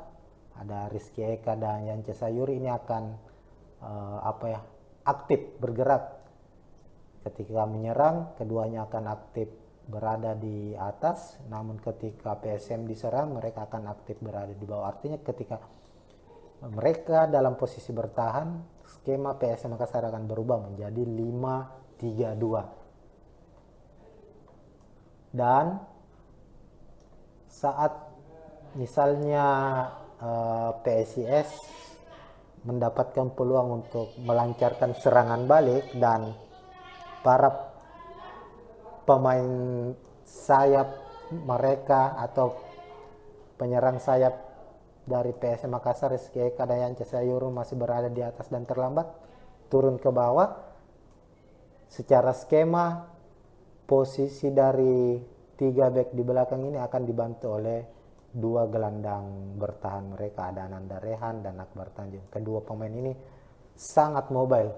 ada Rizky Eka dan Yance Sayuri, ini akan aktif bergerak ketika menyerang. Keduanya akan aktif berada di atas, namun ketika PSM diserang mereka akan aktif berada di bawah. Artinya ketika mereka dalam posisi bertahan, skema PSM Makassar akan berubah menjadi 5-3-2. Dan saat misalnya PSIS mendapatkan peluang untuk melancarkan serangan balik dan para pemain sayap mereka atau penyerang sayap dari PSM Makassar, Rizky Eka dan Yance Sayuri masih berada di atas dan terlambat turun ke bawah, secara skema posisi dari 3 back di belakang ini akan dibantu oleh 2 gelandang bertahan mereka, ada Ananda Rehan dan Akbar Tanjung. Kedua pemain ini sangat mobile,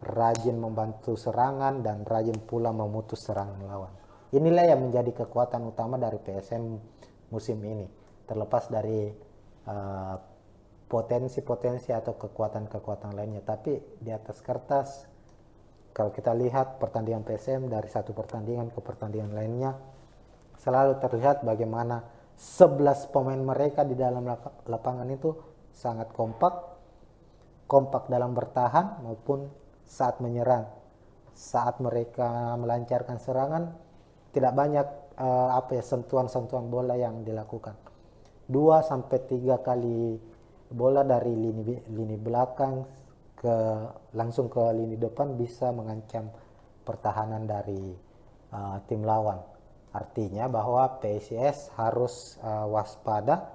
rajin membantu serangan dan rajin pula memutus serangan lawan. Inilah yang menjadi kekuatan utama dari PSM musim ini, terlepas dari potensi-potensi atau kekuatan-kekuatan lainnya. Tapi di atas kertas, kalau kita lihat pertandingan PSM dari satu pertandingan ke pertandingan lainnya, selalu terlihat bagaimana 11 pemain mereka di dalam lapangan itu sangat kompak dalam bertahan maupun saat menyerang. Saat mereka melancarkan serangan, tidak banyak sentuhan-sentuhan bola yang dilakukan. 2-3 kali bola dari lini belakang langsung ke lini depan bisa mengancam pertahanan dari tim lawan. Artinya bahwa PSIS harus waspada.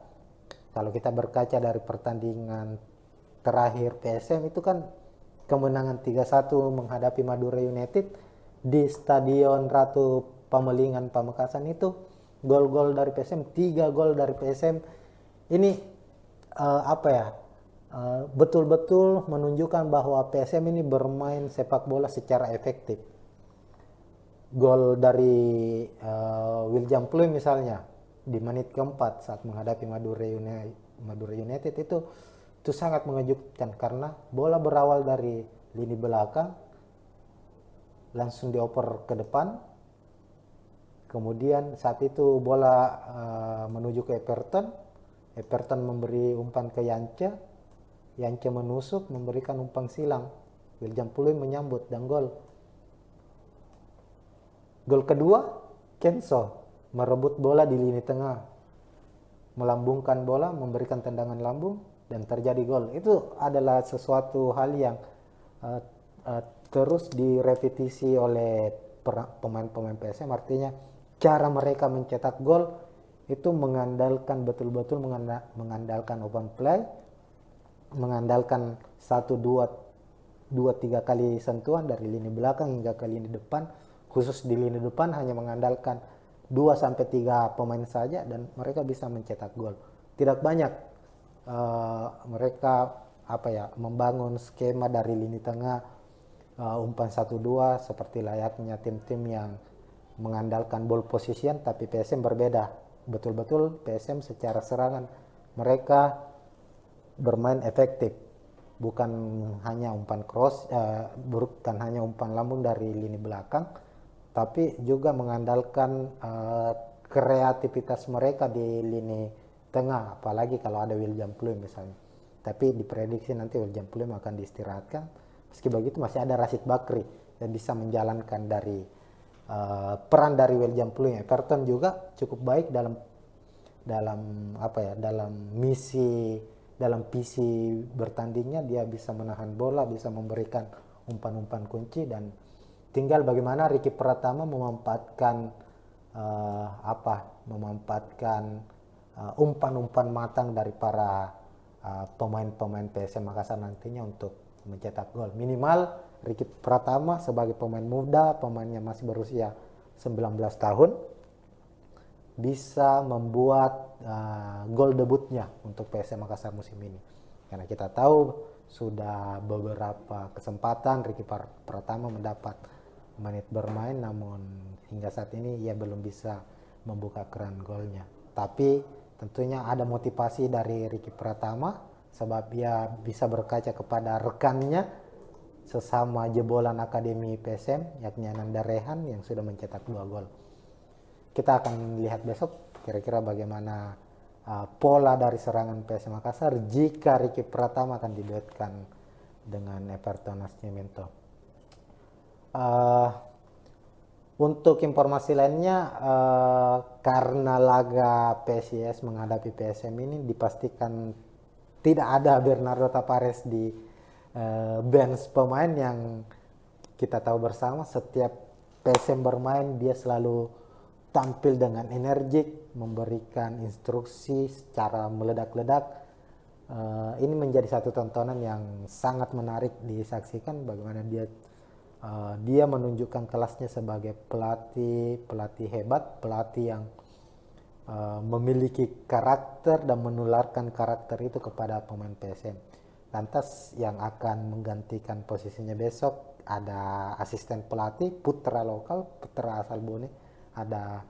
Kalau kita berkaca dari pertandingan terakhir PSM itu kan kemenangan 3-1 menghadapi Madura United di Stadion Ratu Pamelingan Pamekasan, itu gol-gol dari PSM, 3 gol dari PSM. Ini betul-betul menunjukkan bahwa PSM ini bermain sepak bola secara efektif. Gol dari William Pluim misalnya, di menit keempat saat menghadapi Madura United itu sangat mengejutkan karena bola berawal dari lini belakang langsung dioper ke depan, kemudian saat itu bola menuju ke Everton memberi umpan ke Yance menusuk memberikan umpan silang, William Puluy menyambut dan gol kedua Kenso merebut bola di lini tengah, melambungkan bola, memberikan tendangan lambung, dan terjadi gol. Itu adalah sesuatu hal yang terus direpetisi oleh pemain-pemain PSM. Artinya cara mereka mencetak gol itu mengandalkan betul-betul mengandalkan open play, mengandalkan 1-2-3 kali sentuhan dari lini belakang hingga ke lini depan. Khusus di lini depan hanya mengandalkan 2-3 pemain saja dan mereka bisa mencetak gol. Tidak banyak mereka membangun skema dari lini tengah umpan 1-2 seperti layaknya tim-tim yang mengandalkan ball position, tapi PSM berbeda. Betul-betul PSM secara serangan mereka bermain efektif, bukan hanya umpan cross, bukan hanya umpan lambung dari lini belakang, tapi juga mengandalkan kreativitas mereka di lini tengah, apalagi kalau ada William Puluy misalnya. Tapi diprediksi nanti William Puluy akan diistirahatkan. Meski begitu masih ada Rashid Bakri yang bisa menjalankan dari peran dari William Puluy. Everton juga cukup baik dalam visi bertandingnya. Dia bisa menahan bola, bisa memberikan umpan-umpan kunci, dan tinggal bagaimana Ricky Pratama memanfaatkan umpan-umpan matang dari para pemain-pemain PSM Makassar nantinya untuk mencetak gol. Minimal Ricky Pratama sebagai pemain muda, pemainnya masih berusia 19 tahun, bisa membuat gol debutnya untuk PSM Makassar musim ini. Karena kita tahu sudah beberapa kesempatan Ricky Pratama mendapat menit bermain, namun hingga saat ini ia belum bisa membuka keran golnya. Tapi tentunya ada motivasi dari Ricky Pratama sebab ia bisa berkaca kepada rekannya sesama jebolan Akademi PSM, yakni Ananda Rehan yang sudah mencetak 2 gol. Kita akan lihat besok kira-kira bagaimana pola dari serangan PSM Makassar jika Ricky Pratama akan diduetkan dengan Everton Nascimento. Untuk informasi lainnya, karena laga PSIS menghadapi PSM ini dipastikan tidak ada Bernardo Tavares di bench pemain. Yang kita tahu bersama, setiap PSM bermain dia selalu tampil dengan energik, memberikan instruksi secara meledak-ledak. Ini menjadi satu tontonan yang sangat menarik disaksikan, bagaimana dia menunjukkan kelasnya sebagai pelatih hebat, pelatih yang memiliki karakter dan menularkan karakter itu kepada pemain PSM. Lantas yang akan menggantikan posisinya besok ada asisten pelatih putra asal Bone, ada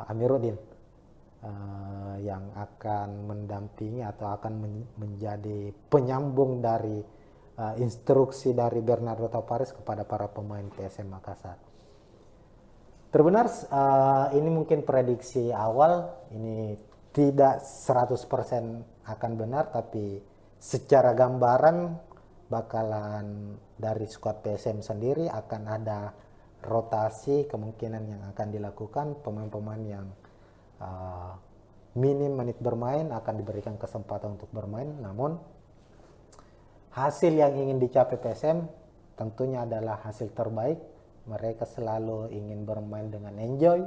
Amiruddin yang akan mendampingi atau akan menjadi penyambung dari instruksi dari Bernardo Tavares kepada para pemain PSM Makassar. Terbenar, ini mungkin prediksi awal, ini tidak 100% akan benar, tapi secara gambaran bakalan dari skuad PSM sendiri akan ada rotasi kemungkinan yang akan dilakukan. Pemain-pemain yang minim menit bermain akan diberikan kesempatan untuk bermain, namun hasil yang ingin dicapai PSM tentunya adalah hasil terbaik. Mereka selalu ingin bermain dengan enjoy,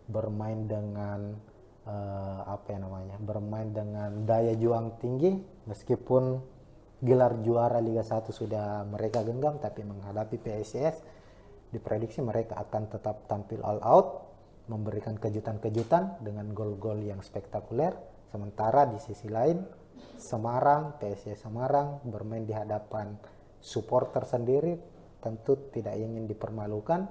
bermain dengan bermain dengan daya juang tinggi. Meskipun gelar juara Liga 1 sudah mereka genggam, tapi menghadapi PSIS diprediksi mereka akan tetap tampil all out, memberikan kejutan-kejutan dengan gol-gol yang spektakuler. Sementara di sisi lain PSIS Semarang bermain di hadapan supporter sendiri, tentu tidak ingin dipermalukan.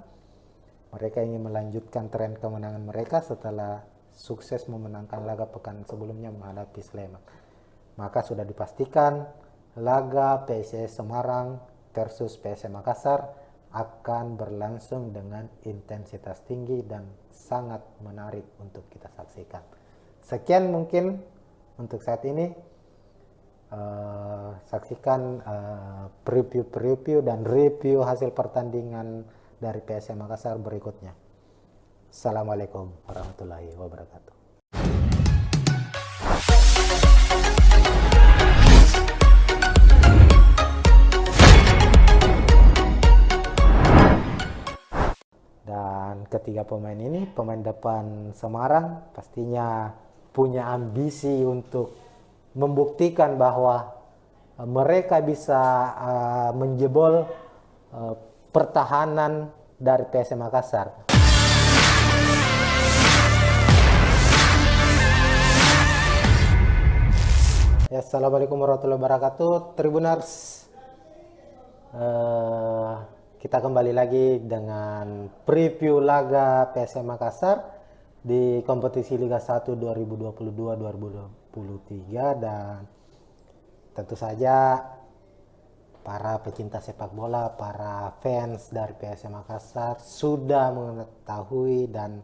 Mereka ingin melanjutkan tren kemenangan mereka setelah sukses memenangkan laga pekan sebelumnya menghadapi Sleman. Maka sudah dipastikan laga PSIS Semarang versus PSM Makassar akan berlangsung dengan intensitas tinggi dan sangat menarik untuk kita saksikan. Sekian mungkin untuk saat ini. Saksikan preview dan review hasil pertandingan dari PSM Makassar berikutnya. Assalamualaikum warahmatullahi wabarakatuh. Dan ketiga pemain ini, pemain depan Semarang pastinya punya ambisi untuk membuktikan bahwa mereka bisa menjebol pertahanan dari PSM Makassar. Ya, Assalamualaikum warahmatullahi wabarakatuh, Tribuners. Kita kembali lagi dengan preview laga PSM Makassar di kompetisi Liga 1 2022-2023, dan tentu saja para pecinta sepak bola, para fans dari PSM Makassar sudah mengetahui dan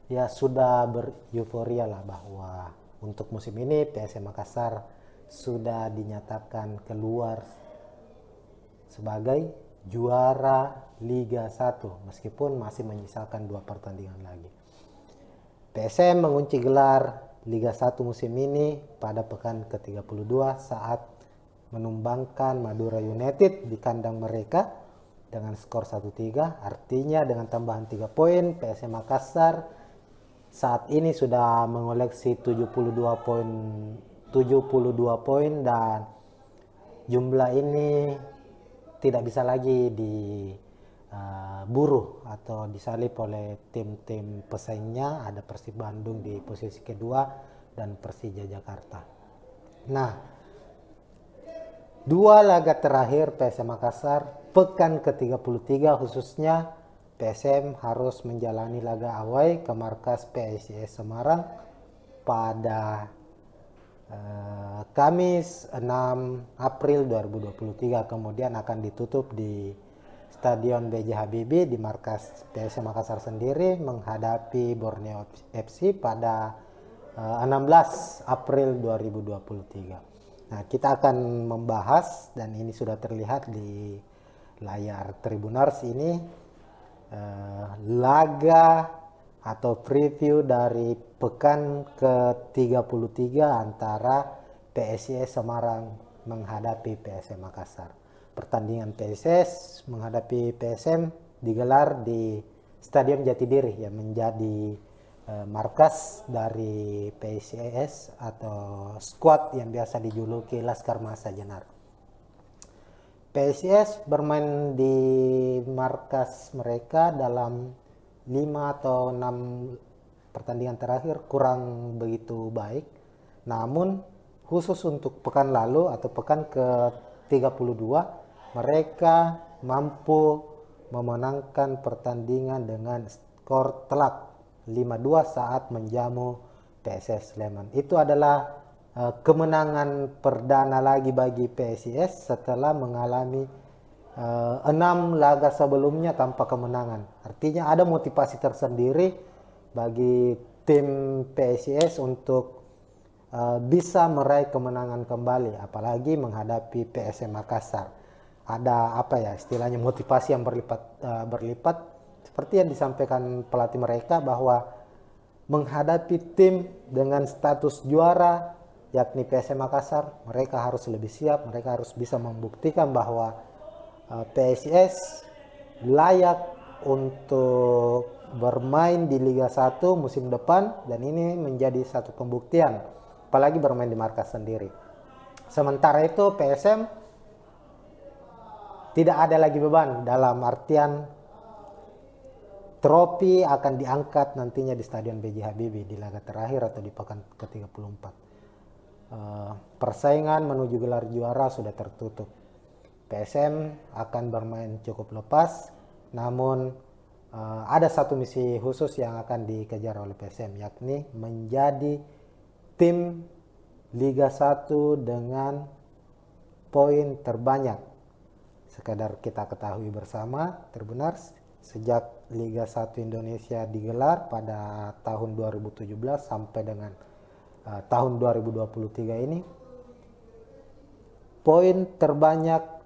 ya sudah bereuforia lah bahwa untuk musim ini PSM Makassar sudah dinyatakan keluar sebagai juara Liga 1 meskipun masih menyisakan 2 pertandingan lagi. PSM mengunci gelar Liga 1 musim ini pada pekan ke-32 saat menumbangkan Madura United di kandang mereka dengan skor 1-3. Artinya dengan tambahan 3 poin, PSM Makassar saat ini sudah mengoleksi 72 poin dan jumlah ini tidak bisa lagi diburu atau disalip oleh tim-tim pesaingnya. Ada Persib Bandung di posisi kedua dan Persija Jakarta. Nah, 2 laga terakhir PSM Makassar pekan ke-33 khususnya PSM harus menjalani laga away ke markas PSIS Semarang pada Kamis 6 April 2023, kemudian akan ditutup di Stadion B.J. Habibie di markas PSM Makassar sendiri menghadapi Borneo FC pada 16 April 2023. Nah, kita akan membahas, dan ini sudah terlihat di layar Tribuners ini, laga atau preview dari pekan ke-33 antara PSIS Semarang menghadapi PSM Makassar. Pertandingan PSIS menghadapi PSM digelar di Stadion Jatidiri yang menjadi markas dari PSIS atau skuad yang biasa dijuluki Laskar Mahesa Jenar. PSIS bermain di markas mereka dalam 5 atau 6 pertandingan terakhir kurang begitu baik. Namun khusus untuk pekan lalu atau pekan ke-32 mereka mampu memenangkan pertandingan dengan skor telak 5-2 saat menjamu PSS Sleman. Itu adalah kemenangan perdana lagi bagi PSIS setelah mengalami 6 laga sebelumnya tanpa kemenangan. Artinya ada motivasi tersendiri bagi tim PSIS untuk bisa meraih kemenangan kembali, apalagi menghadapi PSM Makassar. Ada apa ya istilahnya, motivasi yang berlipat seperti yang disampaikan pelatih mereka bahwa menghadapi tim dengan status juara yakni PSM Makassar, mereka harus lebih siap, mereka harus bisa membuktikan bahwa PSIS layak untuk bermain di Liga 1 musim depan, dan ini menjadi satu pembuktian apalagi bermain di markas sendiri. Sementara itu PSM tidak ada lagi beban, dalam artian trofi akan diangkat nantinya di Stadion B.J. Habibie di laga terakhir atau di pekan ke-34. Persaingan menuju gelar juara sudah tertutup. PSM akan bermain cukup lepas, namun ada satu misi khusus yang akan dikejar oleh PSM, yakni menjadi tim Liga 1 dengan poin terbanyak. Sekedar kita ketahui bersama, Tribuners, sejak Liga 1 Indonesia digelar pada tahun 2017 sampai dengan tahun 2023 ini, poin terbanyak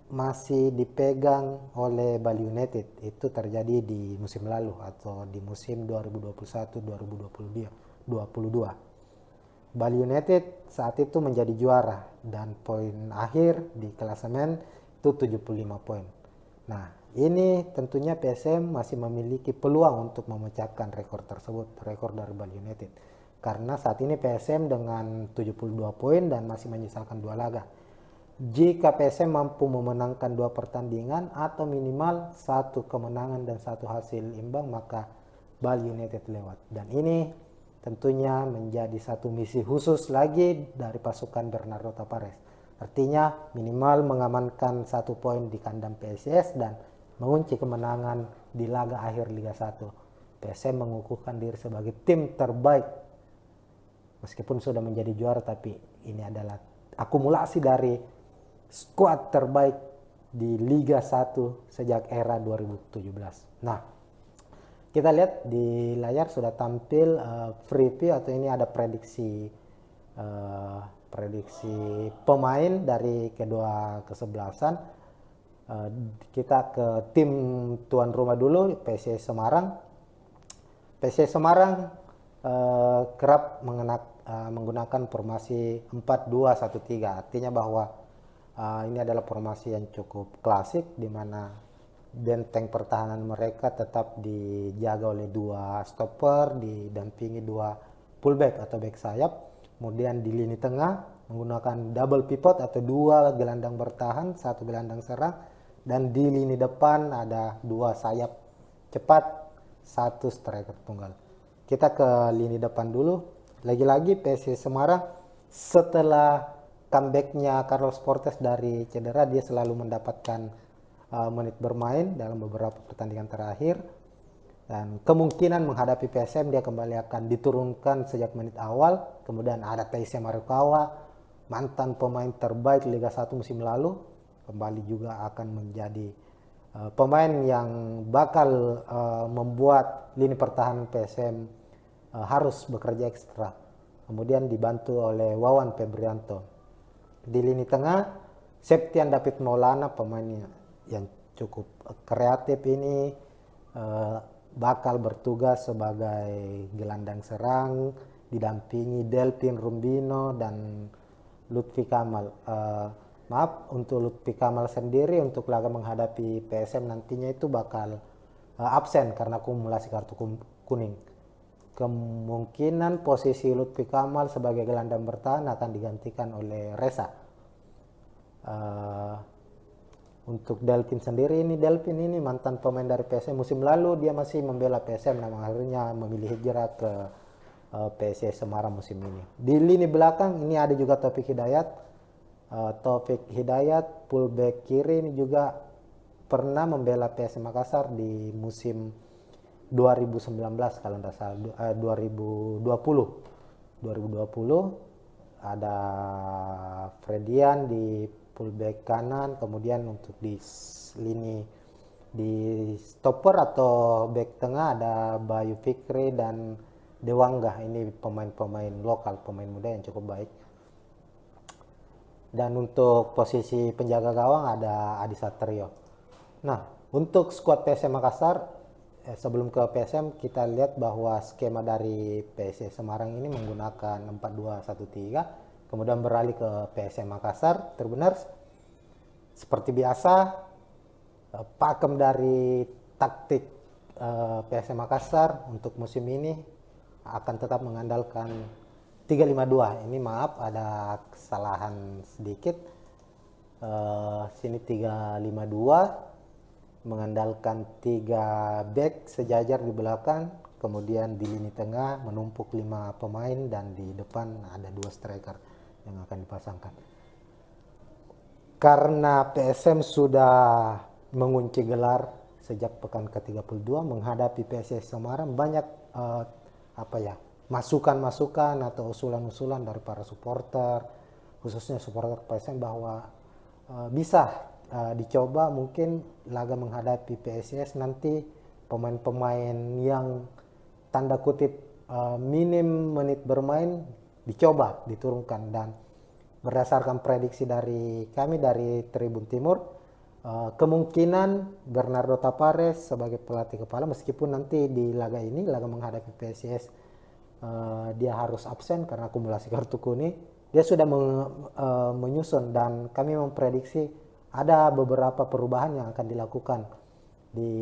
masih dipegang oleh Bali United. Itu terjadi di musim lalu atau di musim 2021-2022. Bali United saat itu menjadi juara dan poin akhir di klasemen itu 75 poin. Nah, ini tentunya PSM masih memiliki peluang untuk memecahkan rekor tersebut, rekor dari Bali United. Karena saat ini PSM dengan 72 poin dan masih menyisakan 2 laga. Jika PSM mampu memenangkan 2 pertandingan atau minimal 1 kemenangan dan 1 hasil imbang, maka Bali United lewat. Dan ini tentunya menjadi satu misi khusus lagi dari pasukan Bernardo Tavares. Artinya minimal mengamankan 1 poin di kandang PSIS dan mengunci kemenangan di laga akhir Liga 1. PSM mengukuhkan diri sebagai tim terbaik. Meskipun sudah menjadi juara, tapi ini adalah akumulasi dari skuad terbaik di Liga 1 sejak era 2017. Nah, kita lihat di layar sudah tampil preview atau ini ada prediksi pemain dari kedua kesebelasan. Kita ke tim tuan rumah dulu, PSIS Semarang. PSIS Semarang kerap menggunakan formasi 4-2-1-3. Artinya bahwa ini adalah formasi yang cukup klasik, di mana benteng pertahanan mereka tetap dijaga oleh 2 stopper, didampingi 2 fullback atau back sayap. Kemudian di lini tengah menggunakan double pivot atau 2 gelandang bertahan, 1 gelandang serang. Dan di lini depan ada 2 sayap cepat, 1 striker tunggal. Kita ke lini depan dulu. Lagi-lagi PSIS Semarang setelah comebacknya Carlos Portes dari cedera, dia selalu mendapatkan menit bermain dalam beberapa pertandingan terakhir, dan kemungkinan menghadapi PSM dia kembali akan diturunkan sejak menit awal. Kemudian ada Taisya Marukawa, mantan pemain terbaik Liga 1 musim lalu, kembali juga akan menjadi pemain yang bakal membuat lini pertahanan PSM harus bekerja ekstra. Kemudian dibantu oleh Wawan Febrianto. Di lini tengah, Septian David Maulana, pemain yang cukup kreatif ini, bakal bertugas sebagai gelandang serang, didampingi Delvin Rumbino dan Lutfi Kamal. Untuk Lutfi Kamal sendiri untuk laga menghadapi PSM nantinya itu bakal absen karena akumulasi kartu kuning. Kemungkinan posisi Lutfi Kamal sebagai gelandang bertahan akan digantikan oleh Reza. Untuk Delvin sendiri, Delvin ini mantan pemain dari PSM. Musim lalu dia masih membela PSM, namun akhirnya memilih hijrah ke PSIS Semarang musim ini. Di lini belakang ini ada juga Taufik Hidayat. Taufik Hidayat fullback kiri ini juga pernah membela PSM Makassar di musim 2019 kalau tidak salah, 2020 ada Fredian di fullback kanan. Kemudian untuk di lini di stopper atau back tengah ada Bayu Fikri dan Dewangga. Ini pemain-pemain lokal, pemain muda yang cukup baik. Dan untuk posisi penjaga gawang ada Adi Satrio. Nah, untuk skuad PSM Makassar, sebelum ke PSM kita lihat bahwa skema dari PSM Semarang ini menggunakan 4-2-1-3, kemudian beralih ke PSM Makassar. Tribuners, seperti biasa, pakem dari taktik PSM Makassar untuk musim ini akan tetap mengandalkan 3-5-2. Ini maaf ada kesalahan sedikit. Sini 3-5-2, mengandalkan 3 back sejajar di belakang, kemudian di lini tengah menumpuk 5 pemain, dan di depan ada 2 striker yang akan dipasangkan. Karena PSM sudah mengunci gelar sejak pekan ke-32 menghadapi PSIS Semarang banyak masukan-masukan atau usulan-usulan dari para supporter, khususnya supporter PSM bahwa bisa dicoba mungkin laga menghadapi PSIS nanti pemain-pemain yang tanda kutip minim menit bermain dicoba diturunkan, dan berdasarkan prediksi dari kami dari Tribun Timur kemungkinan Bernardo Tavares sebagai pelatih kepala, meskipun nanti di laga ini, laga menghadapi PSIS, dia harus absen karena akumulasi kartu kuning, dia sudah menyusun, dan kami memprediksi ada beberapa perubahan yang akan dilakukan di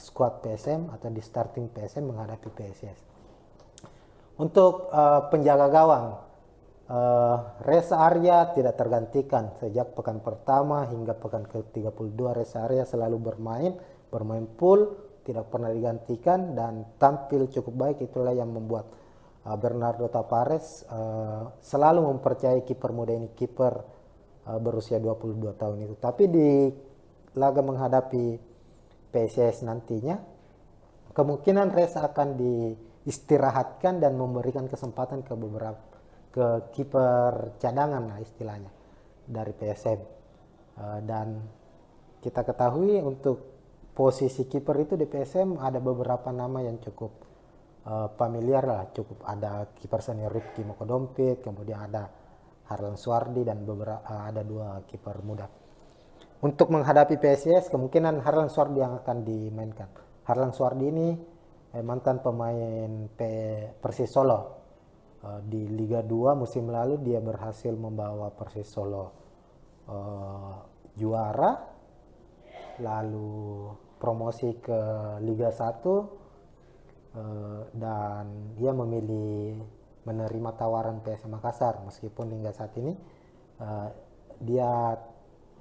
squad PSM atau di starting PSM menghadapi PSIS. Untuk penjaga gawang, Reza Arya tidak tergantikan sejak pekan pertama hingga pekan ke-32. Reza Arya selalu bermain full, tidak pernah digantikan dan tampil cukup baik. Itulah yang membuat Bernardo Tavares selalu mempercayai kiper muda ini, kiper berusia 22 tahun itu. Tapi di laga menghadapi PSIS nantinya kemungkinan Reza akan diistirahatkan dan memberikan kesempatan ke kiper cadangan lah istilahnya dari PSM. Dan kita ketahui untuk posisi kiper itu di PSM ada beberapa nama yang cukup familiar lah, cukup ada kiper senior Rifki Mokodompit, kemudian ada Harlan Suardi dan ada 2 kiper muda. Untuk menghadapi PSIS kemungkinan Harlan Suardi yang akan dimainkan. Harlan Suardi ini mantan pemain Persis Solo. Di Liga 2 musim lalu dia berhasil membawa Persis Solo juara, lalu promosi ke Liga 1, dan dia memilih menerima tawaran PSM Makassar, meskipun hingga saat ini dia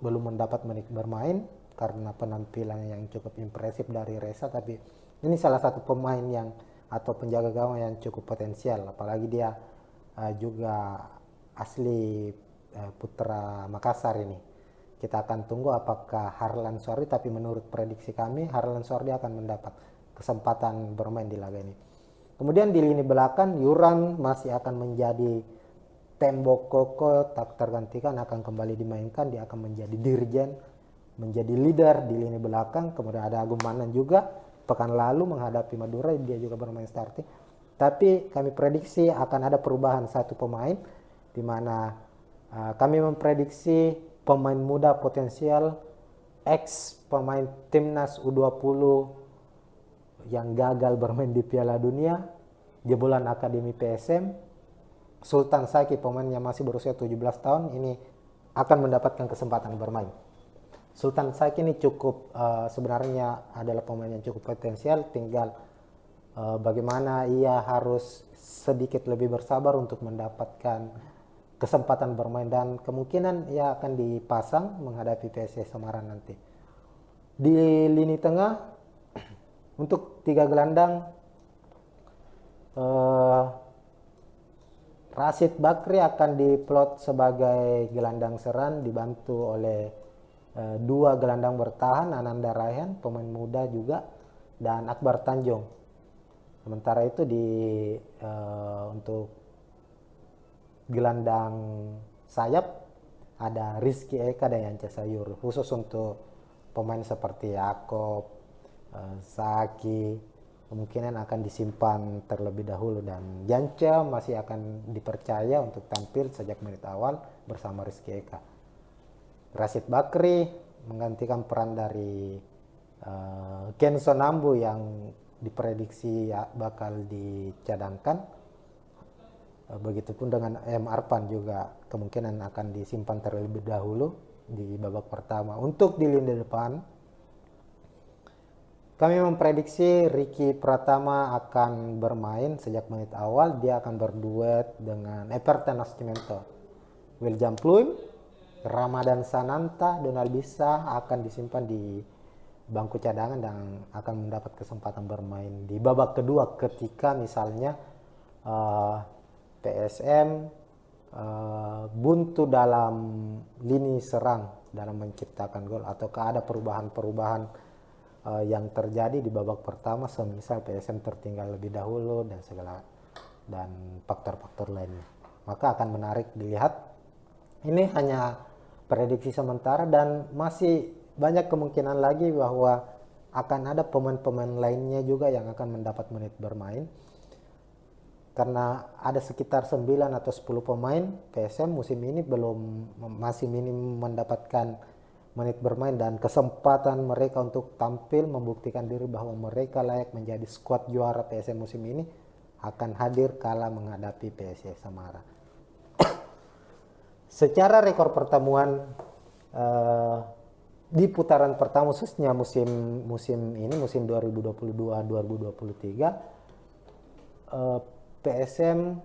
belum mendapat menit bermain karena penampilan yang cukup impresif dari Reza. Tapi ini salah satu pemain yang atau penjaga gawang yang cukup potensial, apalagi dia juga asli putra Makassar ini. Kita akan tunggu apakah Harlan Suardi, tapi menurut prediksi kami Harlan Suardi akan mendapat kesempatan bermain di laga ini. Kemudian di lini belakang Yuran masih akan menjadi tembok kokoh, tak tergantikan, akan kembali dimainkan. Dia akan menjadi dirjen, menjadi leader di lini belakang. Kemudian ada Agung Manan juga, pekan lalu menghadapi Madura dia juga bermain starting. Tapi kami prediksi akan ada perubahan satu pemain, di mana kami memprediksi pemain muda potensial ex pemain timnas U20 yang gagal bermain di Piala Dunia, jebolan akademi PSM, Sultan Saki, pemainnya masih berusia 17 tahun, ini akan mendapatkan kesempatan bermain. Sultan Saki ini cukup sebenarnya adalah pemain yang cukup potensial, tinggal bagaimana ia harus sedikit lebih bersabar untuk mendapatkan kesempatan bermain, dan kemungkinan ia akan dipasang menghadapi PSIS Semarang nanti. Di lini tengah untuk 3 gelandang, Rashid Bakri akan diplot sebagai gelandang serang dibantu oleh 2 gelandang bertahan, Ananda Raihan pemain muda juga, dan Akbar Tanjung. Sementara itu untuk gelandang sayap ada Rizky Eka dan Yance Sayur, khusus untuk pemain seperti Yakob, Saki kemungkinan akan disimpan terlebih dahulu, dan Yance masih akan dipercaya untuk tampil sejak menit awal bersama Rizky Eka. Rashid Bakri menggantikan peran dari Kenson Ambu yang diprediksi bakal dicadangkan. Begitupun dengan M. Arpan juga kemungkinan akan disimpan terlebih dahulu di babak pertama. Untuk di lini depan, kami memprediksi Ricky Pratama akan bermain sejak menit awal. Dia akan berduet dengan Everton Nascimento. William Pluim, Ramadan Sananta, Donald Bisa akan disimpan di bangku cadangan dan akan mendapat kesempatan bermain di babak kedua ketika misalnya PSM buntu dalam lini serang dalam menciptakan gol, ataukah ada perubahan-perubahan yang terjadi di babak pertama, semisal PSM tertinggal lebih dahulu dan segala dan faktor-faktor lainnya. Maka akan menarik dilihat. Ini hanya prediksi sementara dan masih banyak kemungkinan lagi bahwa akan ada pemain-pemain lainnya juga yang akan mendapat menit bermain. Karena ada sekitar 9 atau 10 pemain PSM musim ini masih minim mendapatkan menit bermain, dan kesempatan mereka untuk tampil membuktikan diri bahwa mereka layak menjadi skuad juara PSM musim ini akan hadir kala menghadapi PSIS Semarang. Secara rekor pertemuan di putaran pertama, khususnya musim 2022-2023, PSM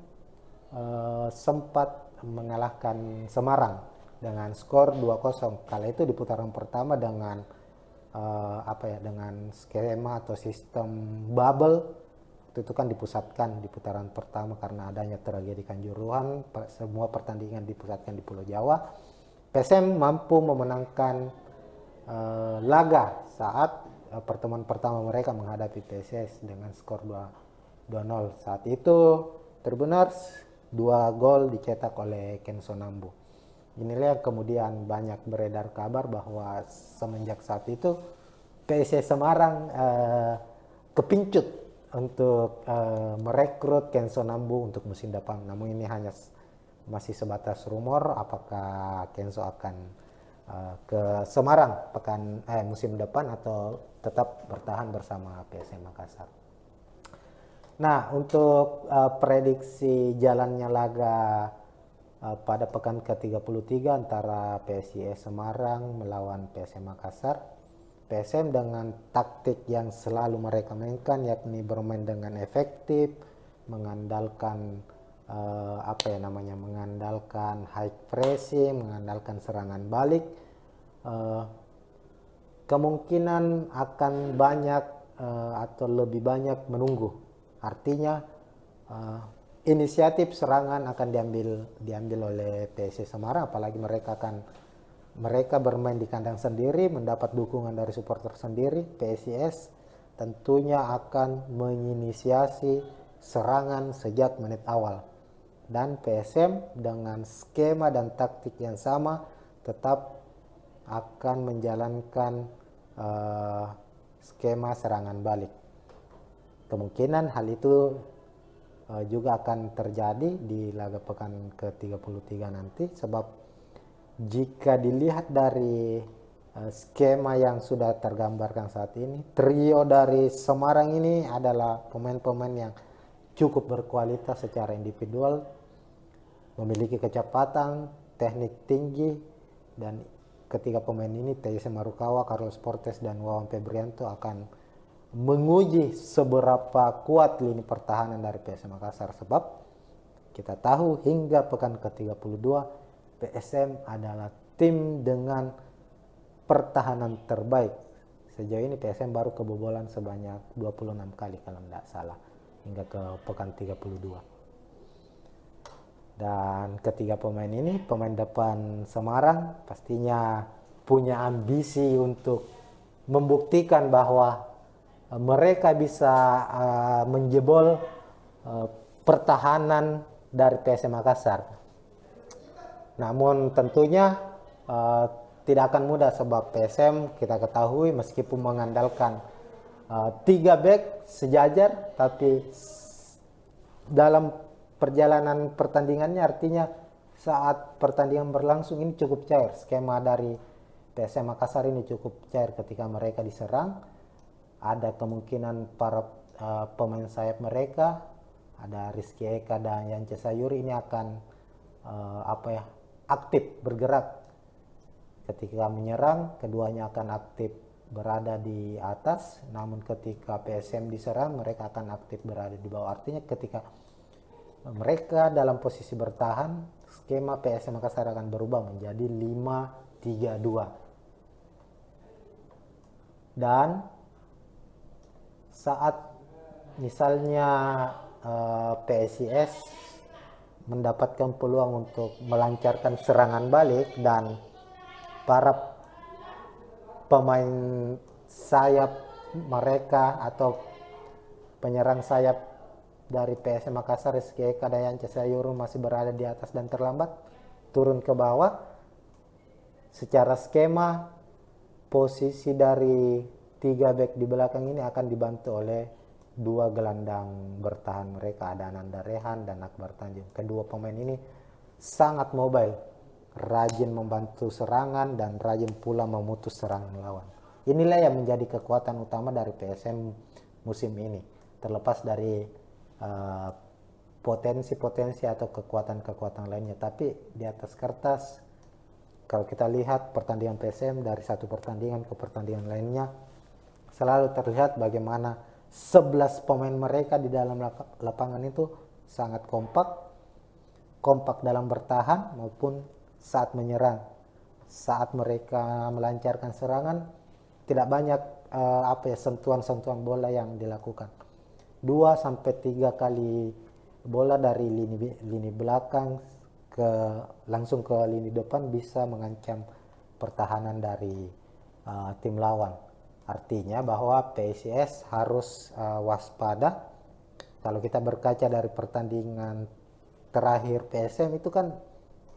sempat mengalahkan Semarang dengan skor 2-0. Kala itu di putaran pertama dengan dengan skema atau sistem bubble. Itu kan dipusatkan di putaran pertama karena adanya tragedi Kanjuruhan, semua pertandingan dipusatkan di Pulau Jawa. PSM mampu memenangkan laga saat pertemuan pertama mereka menghadapi PSIS dengan skor 2-0. Saat itu terbenar 2 gol dicetak oleh Kenso Nambu. Inilah yang kemudian banyak beredar kabar bahwa semenjak saat itu PSIS Semarang kepincut untuk merekrut Kenso Nambu untuk musim depan. Namun ini hanya masih sebatas rumor apakah Kenso akan ke Semarang musim depan atau tetap bertahan bersama PSM Makassar. Nah, untuk prediksi jalannya laga pada pekan ke-33 antara PSIS Semarang melawan PSM Makassar, PSM dengan taktik yang selalu mereka mainkan, yakni bermain dengan efektif, mengandalkan mengandalkan high pressing, mengandalkan serangan balik, kemungkinan akan banyak atau lebih banyak menunggu. Artinya inisiatif serangan akan diambil oleh PSIS Semarang, apalagi mereka bermain di kandang sendiri, mendapat dukungan dari supporter sendiri. PSIS tentunya akan menginisiasi serangan sejak menit awal, dan PSM dengan skema dan taktik yang sama tetap akan menjalankan skema serangan balik. Kemungkinan hal itu juga akan terjadi di laga pekan ke-33 nanti, sebab jika dilihat dari skema yang sudah tergambarkan saat ini, trio dari Semarang ini adalah pemain-pemain yang cukup berkualitas secara individual, memiliki kecepatan, teknik tinggi, dan ketiga pemain ini, Teise Marukawa, Carlos Portes, dan Wawan Febrianto akan menguji seberapa kuat lini pertahanan dari PSM Makassar, sebab kita tahu hingga pekan ke-32 PSM adalah tim dengan pertahanan terbaik. Sejauh ini PSM baru kebobolan sebanyak 26 kali kalau tidak salah hingga ke pekan 32. Dan ketiga pemain ini, pemain depan Semarang, pastinya punya ambisi untuk membuktikan bahwa mereka bisa menjebol pertahanan dari PSM Makassar. Namun tentunya tidak akan mudah, sebab PSM kita ketahui meskipun mengandalkan 3 back sejajar, tapi dalam perjalanan pertandingannya, artinya saat pertandingan berlangsung ini cukup cair. Skema dari PSM Makassar ini cukup cair. Ketika mereka diserang, ada kemungkinan para pemain sayap mereka, ada Rizky Eka dan Yance Sayuri, ini akan aktif bergerak. Ketika menyerang, keduanya akan aktif berada di atas, namun ketika PSM diserang, mereka akan aktif berada di bawah. Artinya ketika mereka dalam posisi bertahan, skema PSM Makassar akan berubah menjadi 5-3-2. Dan saat misalnya PSIS mendapatkan peluang untuk melancarkan serangan balik dan para pemain sayap mereka atau penyerang sayap dari PSM Makassar, Rizky Eka Dayanca Sayuru masih berada di atas dan terlambat turun ke bawah. Secara skema posisi dari 3 back di belakang ini akan dibantu oleh 2 gelandang bertahan mereka, ada Ananda Rehan dan Akbar Tanjung. Kedua pemain ini sangat mobile, rajin membantu serangan dan rajin pula memutus serangan lawan. Inilah yang menjadi kekuatan utama dari PSM musim ini, terlepas dari potensi-potensi atau kekuatan-kekuatan lainnya. Tapi di atas kertas, kalau kita lihat pertandingan PSM dari satu pertandingan ke pertandingan lainnya, selalu terlihat bagaimana 11 pemain mereka di dalam lapangan itu sangat kompak dalam bertahan maupun saat menyerang. Saat mereka melancarkan serangan, tidak banyak sentuhan-sentuhan bola yang dilakukan. 2-3 kali bola dari lini belakang langsung ke lini depan bisa mengancam pertahanan dari tim lawan. Artinya bahwa PSIS harus waspada. Kalau kita berkaca dari pertandingan terakhir PSM itu kan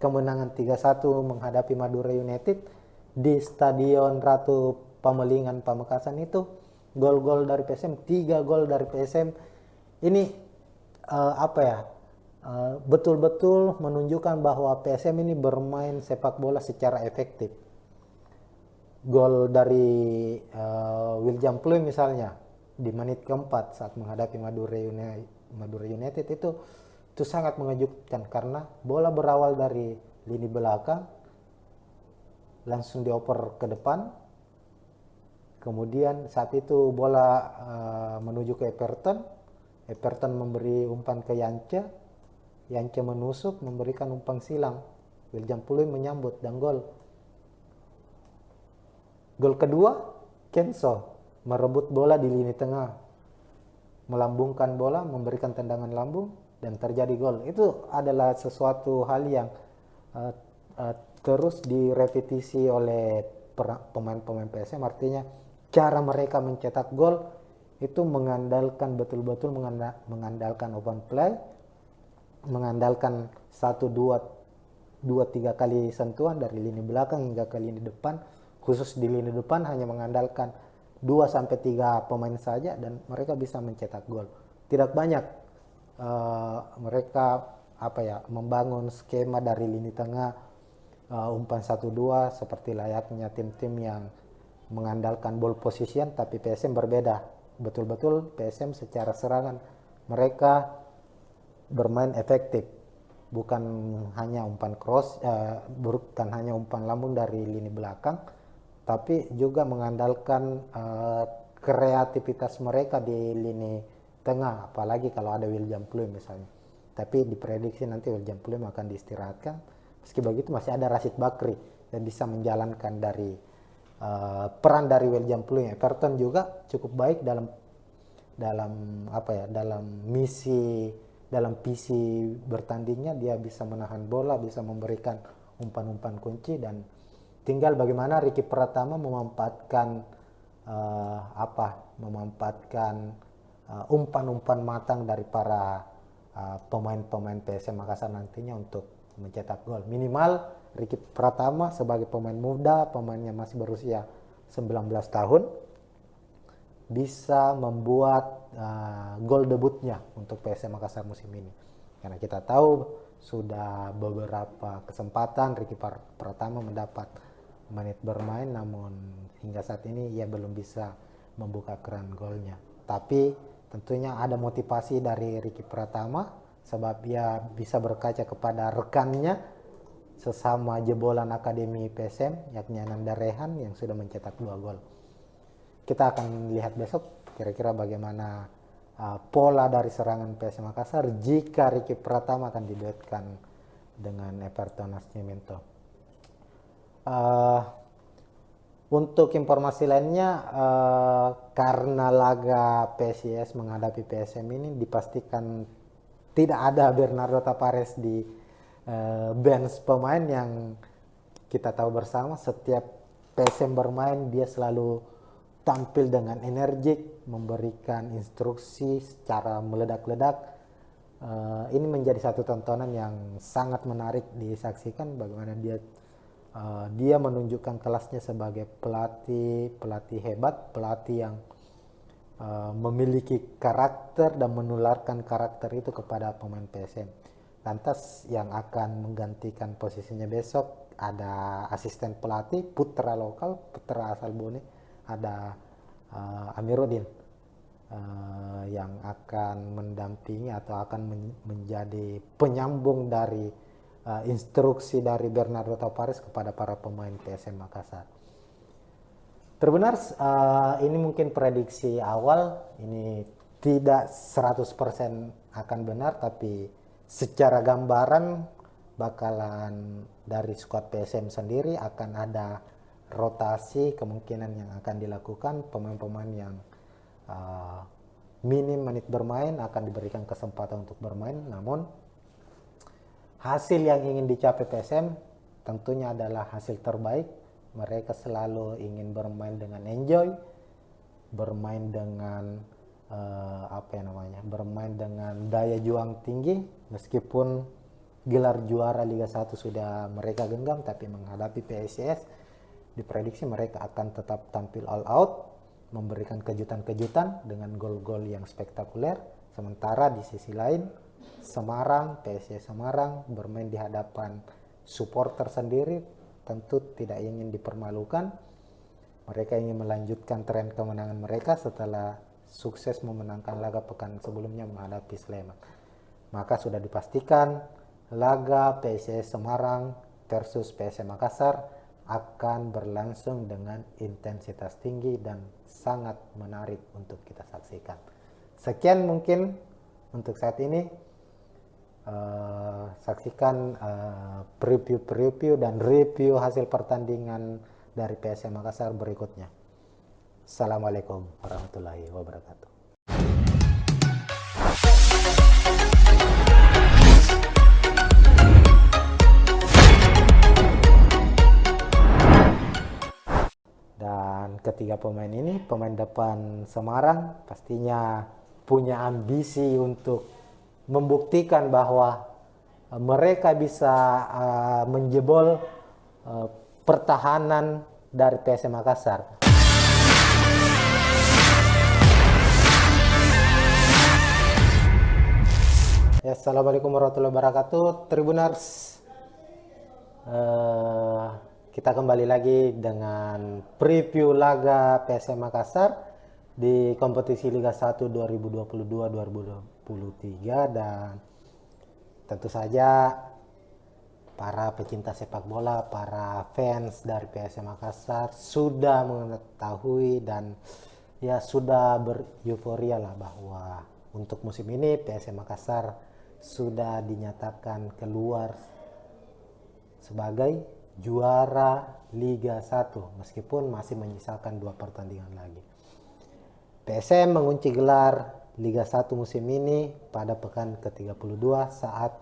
kemenangan 3-1 menghadapi Madura United di Stadion Ratu Pamelingan Pamekasan, itu gol-gol dari PSM, 3 gol dari PSM. Ini betul-betul menunjukkan bahwa PSM ini bermain sepak bola secara efektif. Gol dari William Pluim misalnya di menit keempat saat menghadapi Madura United itu sangat mengejutkan karena bola berawal dari lini belakang langsung dioper ke depan, kemudian saat itu bola menuju ke Everton memberi umpan ke Yance menusuk memberikan umpan silang, William Pluim menyambut dan gol. Gol kedua, Kenso merebut bola di lini tengah, melambungkan bola, memberikan tendangan lambung, dan terjadi gol. Itu adalah sesuatu hal yang terus direpetisi oleh pemain-pemain PSM. Artinya cara mereka mencetak gol itu mengandalkan betul-betul mengandalkan open play, mengandalkan 1-2-3 kali sentuhan dari lini belakang hingga ke lini depan. Khusus di lini depan hanya mengandalkan 2-3 pemain saja dan mereka bisa mencetak gol. Tidak banyak mereka membangun skema dari lini tengah umpan 1-2 seperti layaknya tim-tim yang mengandalkan ball position. Tapi PSM berbeda, betul-betul PSM secara serangan mereka bermain efektif, bukan hanya umpan cross, bukan hanya umpan lambung dari lini belakang, tapi juga mengandalkan kreativitas mereka di lini tengah, apalagi kalau ada William Pluim misalnya. Tapi diprediksi nanti William Pluim akan diistirahatkan. Meski begitu masih ada Rashid Bakri yang bisa menjalankan dari peran dari William Pluim. Everton juga cukup baik dalam visi bertandingnya. Dia bisa menahan bola, bisa memberikan umpan-umpan kunci, dan tinggal bagaimana Ricky Pratama memanfaatkan umpan-umpan matang dari para pemain-pemain PSM Makassar nantinya untuk mencetak gol. Minimal Ricky Pratama sebagai pemain muda, pemainnya masih berusia 19 tahun, bisa membuat gol debutnya untuk PSM Makassar musim ini. Karena kita tahu sudah beberapa kesempatan Ricky Pratama mendapat menit bermain, namun hingga saat ini ia belum bisa membuka keran golnya. Tapi tentunya ada motivasi dari Ricky Pratama sebab ia bisa berkaca kepada rekannya sesama jebolan Akademi PSM, yakni Ananda Rehan yang sudah mencetak 2 gol. Kita akan lihat besok kira-kira bagaimana pola dari serangan PSM Makassar jika Ricky Pratama akan diduetkan dengan Everton Nascimento. Untuk informasi lainnya, karena laga PSIS menghadapi PSM ini dipastikan tidak ada Bernardo Tavares di bench pemain. Yang kita tahu bersama, setiap PSM bermain dia selalu tampil dengan energik, memberikan instruksi secara meledak-ledak. Ini menjadi satu tontonan yang sangat menarik disaksikan, bagaimana dia menunjukkan kelasnya sebagai pelatih hebat, pelatih yang memiliki karakter dan menularkan karakter itu kepada pemain PSM. Lantas yang akan menggantikan posisinya besok ada asisten pelatih putra lokal, putra asal Bone, ada Amiruddin yang akan mendampingi atau akan menjadi penyambung dari instruksi dari Bernardo Tavares kepada para pemain PSM Makassar. Terbenar, ini mungkin prediksi awal, ini tidak 100% akan benar, tapi secara gambaran bakalan dari skuad PSM sendiri akan ada rotasi kemungkinan yang akan dilakukan. Pemain-pemain yang minim menit bermain akan diberikan kesempatan untuk bermain, namun hasil yang ingin dicapai PSM tentunya adalah hasil terbaik. Mereka selalu ingin bermain dengan enjoy, bermain dengan bermain dengan daya juang tinggi. Meskipun gelar juara Liga 1 sudah mereka genggam, tapi menghadapi PSIS diprediksi mereka akan tetap tampil all out, memberikan kejutan-kejutan dengan gol-gol yang spektakuler. Sementara di sisi lain Semarang, PSIS Semarang bermain di hadapan supporter sendiri, tentu tidak ingin dipermalukan. Mereka ingin melanjutkan tren kemenangan mereka setelah sukses memenangkan laga pekan sebelumnya menghadapi Sleman. Maka sudah dipastikan laga PSIS Semarang versus PSM Makassar akan berlangsung dengan intensitas tinggi dan sangat menarik untuk kita saksikan. Sekian mungkin untuk saat ini. Saksikan preview dan review hasil pertandingan dari PSM Makassar berikutnya. Assalamualaikum warahmatullahi wabarakatuh. Dan ketiga pemain ini, pemain depan Semarang pastinya punya ambisi untuk membuktikan bahwa mereka bisa menjebol pertahanan dari PSM Makassar. Ya, assalamualaikum warahmatullahi wabarakatuh, Tribuners. Kita kembali lagi dengan preview laga PSM Makassar di kompetisi Liga 1 2022-2023, dan tentu saja para pecinta sepak bola, para fans dari PSM Makassar sudah mengetahui dan ya sudah bereuforia lah bahwa untuk musim ini PSM Makassar sudah dinyatakan keluar sebagai juara Liga 1 meskipun masih menyisakan 2 pertandingan lagi. PSM mengunci gelar Liga 1 musim ini pada pekan ke-32 saat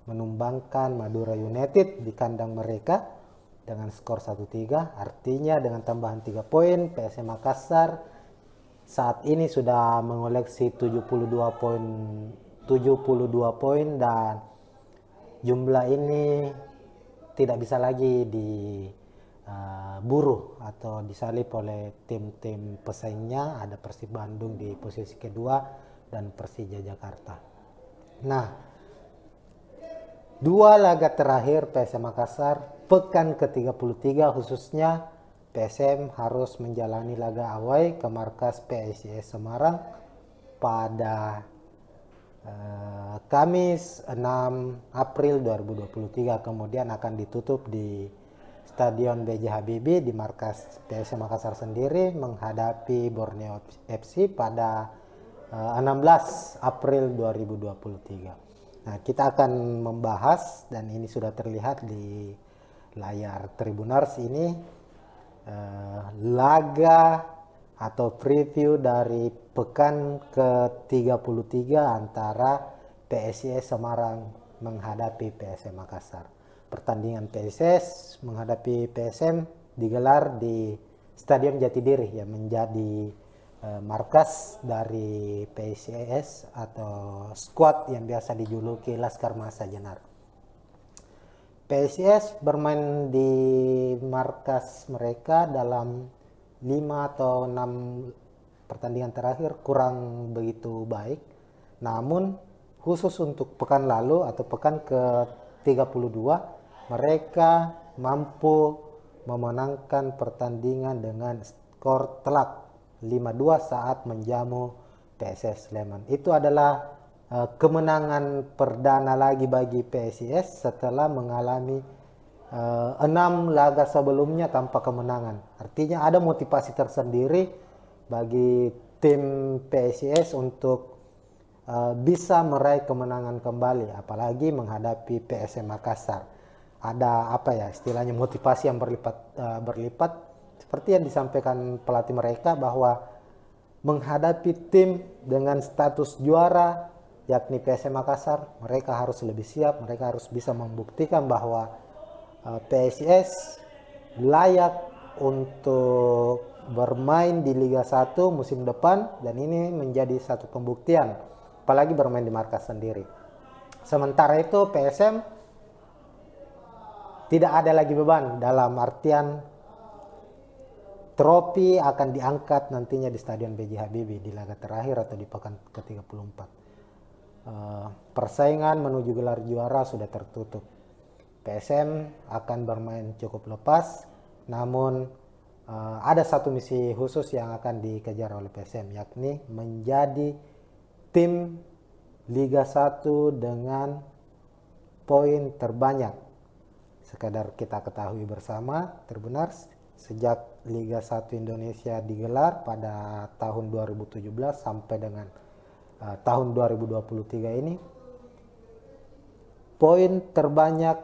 menumbangkan Madura United di kandang mereka dengan skor 1-3. Artinya dengan tambahan 3 poin, PSM Makassar saat ini sudah mengoleksi 72 poin dan jumlah ini tidak bisa lagi diburu atau disalip oleh tim-tim pesaingnya. Ada Persib Bandung di posisi kedua dan Persija Jakarta. Nah, 2 laga terakhir PSM Makassar pekan ke-33 khususnya PSM harus menjalani laga away ke markas PSIS Semarang pada Kamis 6 April 2023, kemudian akan ditutup di Stadion B.J. Habibie di markas PSM Makassar sendiri menghadapi Borneo FC pada 16 April 2023. Nah, kita akan membahas, dan ini sudah terlihat di layar Tribuners ini, laga atau preview dari pekan ke-33 antara PSIS Semarang menghadapi PSM Makassar. Pertandingan PSIS menghadapi PSM digelar di Stadion Jatidiri yang menjadi markas dari PSIS atau skuad yang biasa dijuluki Laskar Mahesa Jenar. PSIS bermain di markas mereka dalam 5 atau 6 pertandingan terakhir kurang begitu baik. Namun khusus untuk pekan lalu atau pekan ke-32 mereka mampu memenangkan pertandingan dengan skor telak 5-2 saat menjamu PSS Sleman. Itu adalah kemenangan perdana lagi bagi PSIS setelah mengalami 6 laga sebelumnya tanpa kemenangan. Artinya ada motivasi tersendiri bagi tim PSIS untuk bisa meraih kemenangan kembali, apalagi menghadapi PSM Makassar. Ada apa ya istilahnya, motivasi yang berlipat seperti yang disampaikan pelatih mereka bahwa menghadapi tim dengan status juara yakni PSM Makassar, mereka harus lebih siap, mereka harus bisa membuktikan bahwa PSIS layak untuk bermain di Liga 1 musim depan, dan ini menjadi satu pembuktian apalagi bermain di markas sendiri. Sementara itu PSM tidak ada lagi beban, dalam artian trofi akan diangkat nantinya di Stadion B.J. Habibie di laga terakhir atau di pekan ke-34. Persaingan menuju gelar juara sudah tertutup. PSM akan bermain cukup lepas, namun ada satu misi khusus yang akan dikejar oleh PSM, yakni menjadi tim Liga 1 dengan poin terbanyak. Sekadar kita ketahui bersama, terbenar sejak Liga 1 Indonesia digelar pada tahun 2017 sampai dengan tahun 2023 ini, poin terbanyak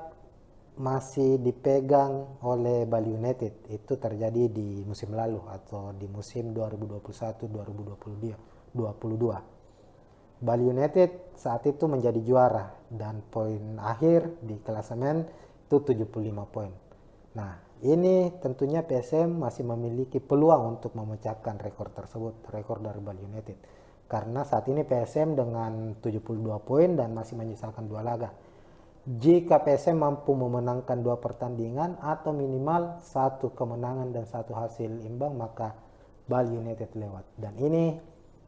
masih dipegang oleh Bali United. Itu terjadi di musim lalu atau di musim 2021-2022. Bali United saat itu menjadi juara dan poin akhir di klasemen itu 75 poin. Nah, ini tentunya PSM masih memiliki peluang untuk memecahkan rekor tersebut, rekor dari Bali United. Karena saat ini PSM dengan 72 poin dan masih menyisakan 2 laga. Jika PSM mampu memenangkan 2 pertandingan atau minimal 1 kemenangan dan 1 hasil imbang, maka Bali United lewat. Dan ini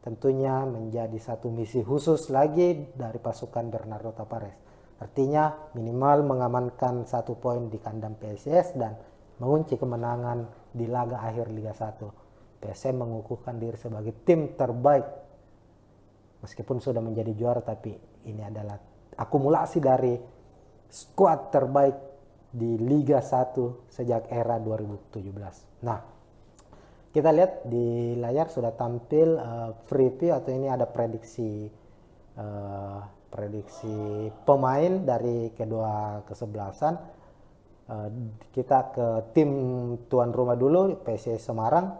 tentunya menjadi satu misi khusus lagi dari pasukan Bernardo Tapares. Artinya minimal mengamankan 1 poin di kandang PSIS dan mengunci kemenangan di laga akhir Liga 1. PSM mengukuhkan diri sebagai tim terbaik. Meskipun sudah menjadi juara, tapi ini adalah akumulasi dari skuad terbaik di Liga 1 sejak era 2017. Nah, kita lihat di layar sudah tampil preview atau ini ada prediksi pemain dari kedua kesebelasan. Kita ke tim tuan rumah dulu, PSIS Semarang.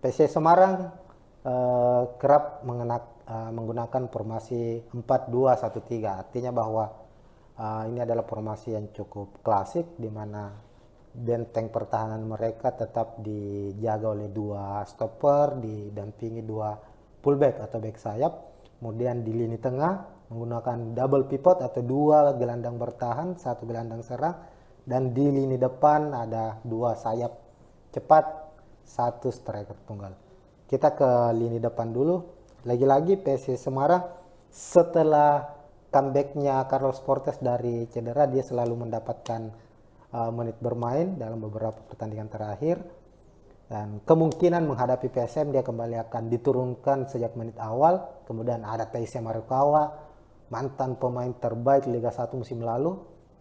PSIS Semarang kerap menggunakan formasi 4-2-1-3. Artinya bahwa ini adalah formasi yang cukup klasik, di mana benteng pertahanan mereka tetap dijaga oleh 2 stopper didampingi 2 fullback atau back sayap. Kemudian di lini tengah menggunakan double pivot atau 2 gelandang bertahan, 1 gelandang serang, dan di lini depan ada 2 sayap cepat, 1 striker tunggal. Kita ke lini depan dulu. Lagi-lagi PSIS Semarang setelah comebacknya Carlos Portes dari cedera, dia selalu mendapatkan menit bermain dalam beberapa pertandingan terakhir. Dan kemungkinan menghadapi PSM dia kembali akan diturunkan sejak menit awal. Kemudian ada Taisya Marukawa, mantan pemain terbaik Liga 1 musim lalu,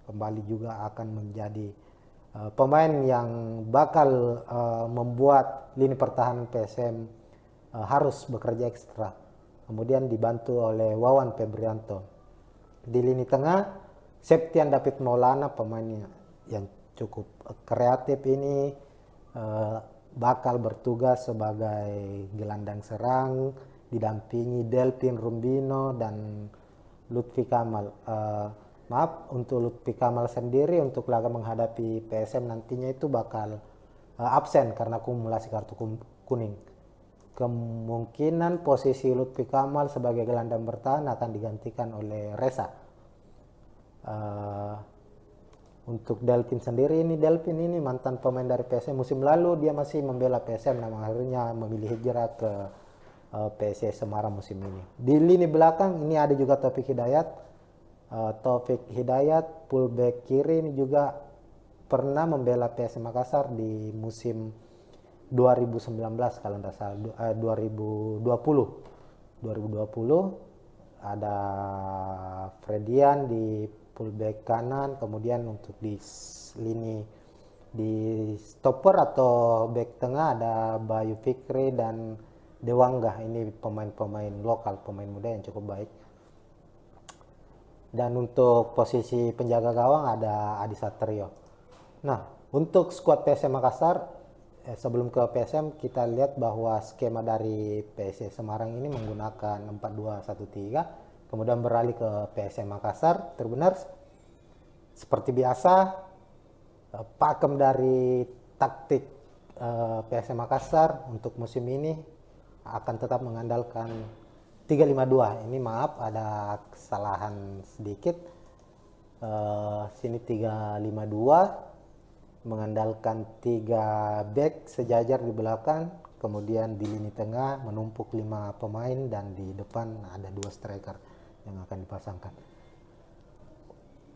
kembali juga akan menjadi pemain yang bakal membuat lini pertahanan PSM harus bekerja ekstra. Kemudian dibantu oleh Wawan Febrianto. Di lini tengah, Septian David Maulana, pemain yang cukup kreatif ini, bakal bertugas sebagai gelandang serang, didampingi Delpin Rumbino dan Lutfi Kamal. Untuk Lutfi Kamal sendiri untuk laga menghadapi PSM nantinya itu bakal absen karena akumulasi kartu kuning. Kemungkinan posisi Lutfi Kamal sebagai gelandang bertahan akan digantikan oleh Reza. Untuk Delpin sendiri, Delpin ini mantan pemain dari PSM. Musim lalu dia masih membela PSM, namun akhirnya memilih hijrah ke PSS Semarang musim ini. Di lini belakang ini ada juga Taufik Hidayat. Taufik Hidayat, fullback kiri ini juga pernah membela PSM Makassar di musim 2019 kalau tidak salah, 2020 ada Fredian di fullback kanan, kemudian untuk di lini di stopper atau back tengah ada Bayu Fikri dan Dewangga. Ini pemain-pemain lokal, pemain muda yang cukup baik. Dan untuk posisi penjaga gawang ada Adi Satrio. Nah, untuk skuad PSM Makassar, sebelum ke PSM kita lihat bahwa skema dari PSS Semarang ini menggunakan 4-2-1-3, kemudian beralih ke PSM Makassar. Terbenar seperti biasa, pakem dari taktik PSM Makassar untuk musim ini akan tetap mengandalkan 3-5-2. Ini maaf ada kesalahan sedikit, sini 3-5-2, mengandalkan 3 back sejajar di belakang, kemudian di lini tengah menumpuk 5 pemain, dan di depan ada 2 striker yang akan dipasangkan.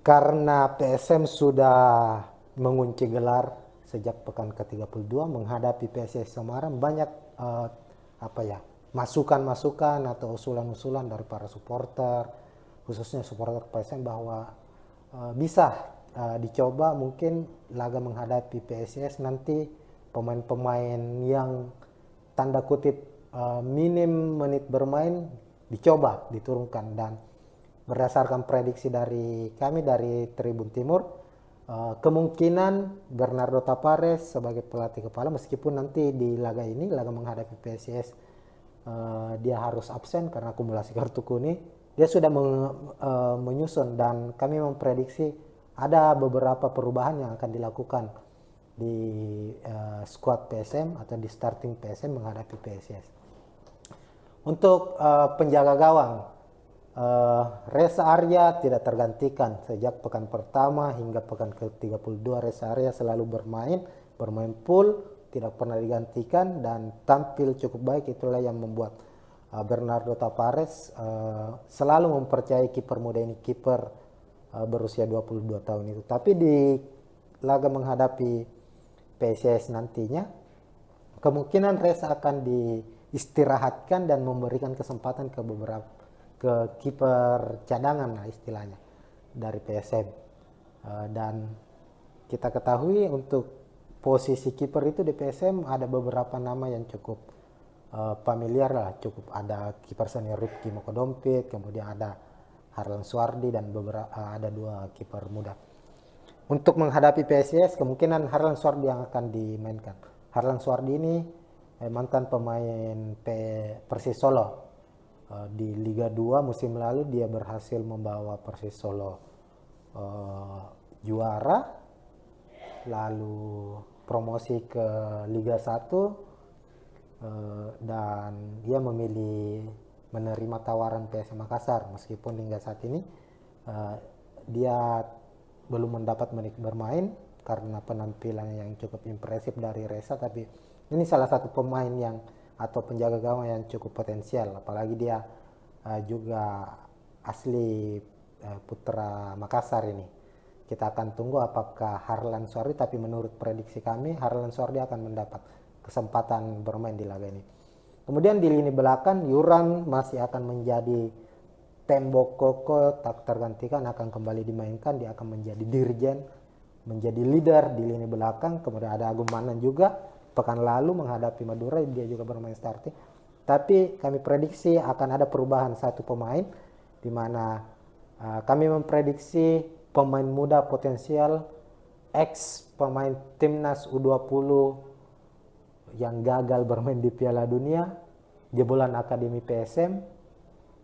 Karena PSM sudah mengunci gelar sejak pekan ke-32 menghadapi PSS Semarang, banyak masukan-masukan atau usulan-usulan dari para supporter, khususnya supporter PSM, bahwa bisa dicoba mungkin laga menghadapi PSS nanti pemain-pemain yang tanda kutip minim menit bermain dicoba diturunkan. Dan berdasarkan prediksi dari kami dari Tribun Timur, kemungkinan Bernardo Tapares sebagai pelatih kepala, meskipun nanti di laga ini, laga menghadapi PSS, dia harus absen karena akumulasi kartu kuning, dia sudah menyusun, dan kami memprediksi ada beberapa perubahan yang akan dilakukan di squad PSM atau di starting PSM menghadapi PSS. Untuk penjaga gawang, Reza Arya tidak tergantikan sejak pekan pertama hingga pekan ke-32. Reza Arya selalu bermain full, tidak pernah digantikan dan tampil cukup baik. Itulah yang membuat Bernardo Tapares selalu mempercayai kiper muda ini, kiper berusia 22 tahun itu. Tapi di laga menghadapi PSS nantinya, kemungkinan Reza akan diistirahatkan dan memberikan kesempatan ke kiper cadangan lah istilahnya dari PSM. Dan kita ketahui untuk posisi kiper itu di PSM ada beberapa nama yang cukup familiar lah, cukup ada kiper senior Rifki Mokodompit, kemudian ada Harlan Suardi, dan ada 2 kiper muda. Untuk menghadapi PSS, kemungkinan Harlan Suardi yang akan dimainkan. Harlan Suardi ini mantan pemain Persis Solo. Di Liga 2 musim lalu dia berhasil membawa Persis Solo juara, lalu promosi ke Liga 1, dan dia memilih menerima tawaran PSM Makassar, meskipun hingga saat ini dia belum mendapat menit bermain karena penampilan yang cukup impresif dari Reza. Tapi ini salah satu pemain yang atau penjaga gawang yang cukup potensial, apalagi dia juga asli putra Makassar ini. Kita akan tunggu apakah Harlan Suardi, tapi menurut prediksi kami Harlan Suardi akan mendapat kesempatan bermain di laga ini. Kemudian di lini belakang, Yuran masih akan menjadi tembok kokoh, tak tergantikan, akan kembali dimainkan. Dia akan menjadi dirjen, menjadi leader di lini belakang. Kemudian ada Agung Manan juga, pekan lalu menghadapi Madura dia juga bermain starting. Tapi kami prediksi akan ada perubahan 1 pemain, di mana kami memprediksi pemain muda potensial, ex pemain timnas U20 yang gagal bermain di Piala Dunia, jebolan Akademi PSM,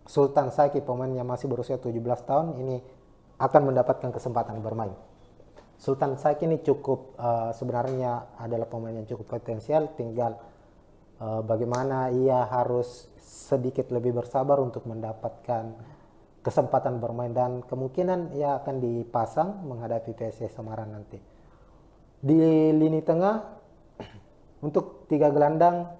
Sultan Saki, pemain yang masih berusia 17 tahun ini akan mendapatkan kesempatan bermain. Sultan Saiki ini cukup sebenarnya adalah pemain yang cukup potensial, tinggal bagaimana ia harus sedikit lebih bersabar untuk mendapatkan kesempatan bermain, dan kemungkinan ia akan dipasang menghadapi PSS Semarang nanti. Di lini tengah untuk 3 gelandang,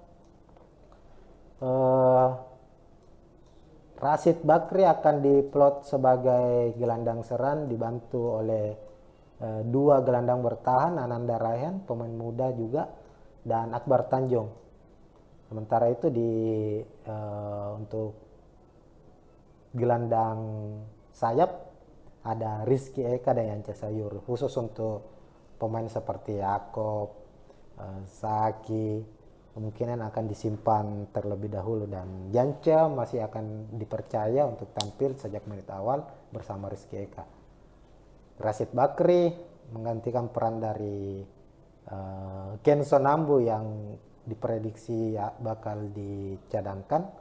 Rashid Bakri akan diplot sebagai gelandang serang dibantu oleh 2 gelandang bertahan, Ananda Raihan pemain muda juga, dan Akbar Tanjung. Sementara itu untuk gelandang sayap ada Rizky Eka dan Yance Sayur, khusus untuk pemain seperti Yakob, Saki kemungkinan akan disimpan terlebih dahulu, dan Yance masih akan dipercaya untuk tampil sejak menit awal bersama Rizky Eka. Rashid Bakri menggantikan peran dari Kenzo Nambu yang diprediksi bakal dicadangkan.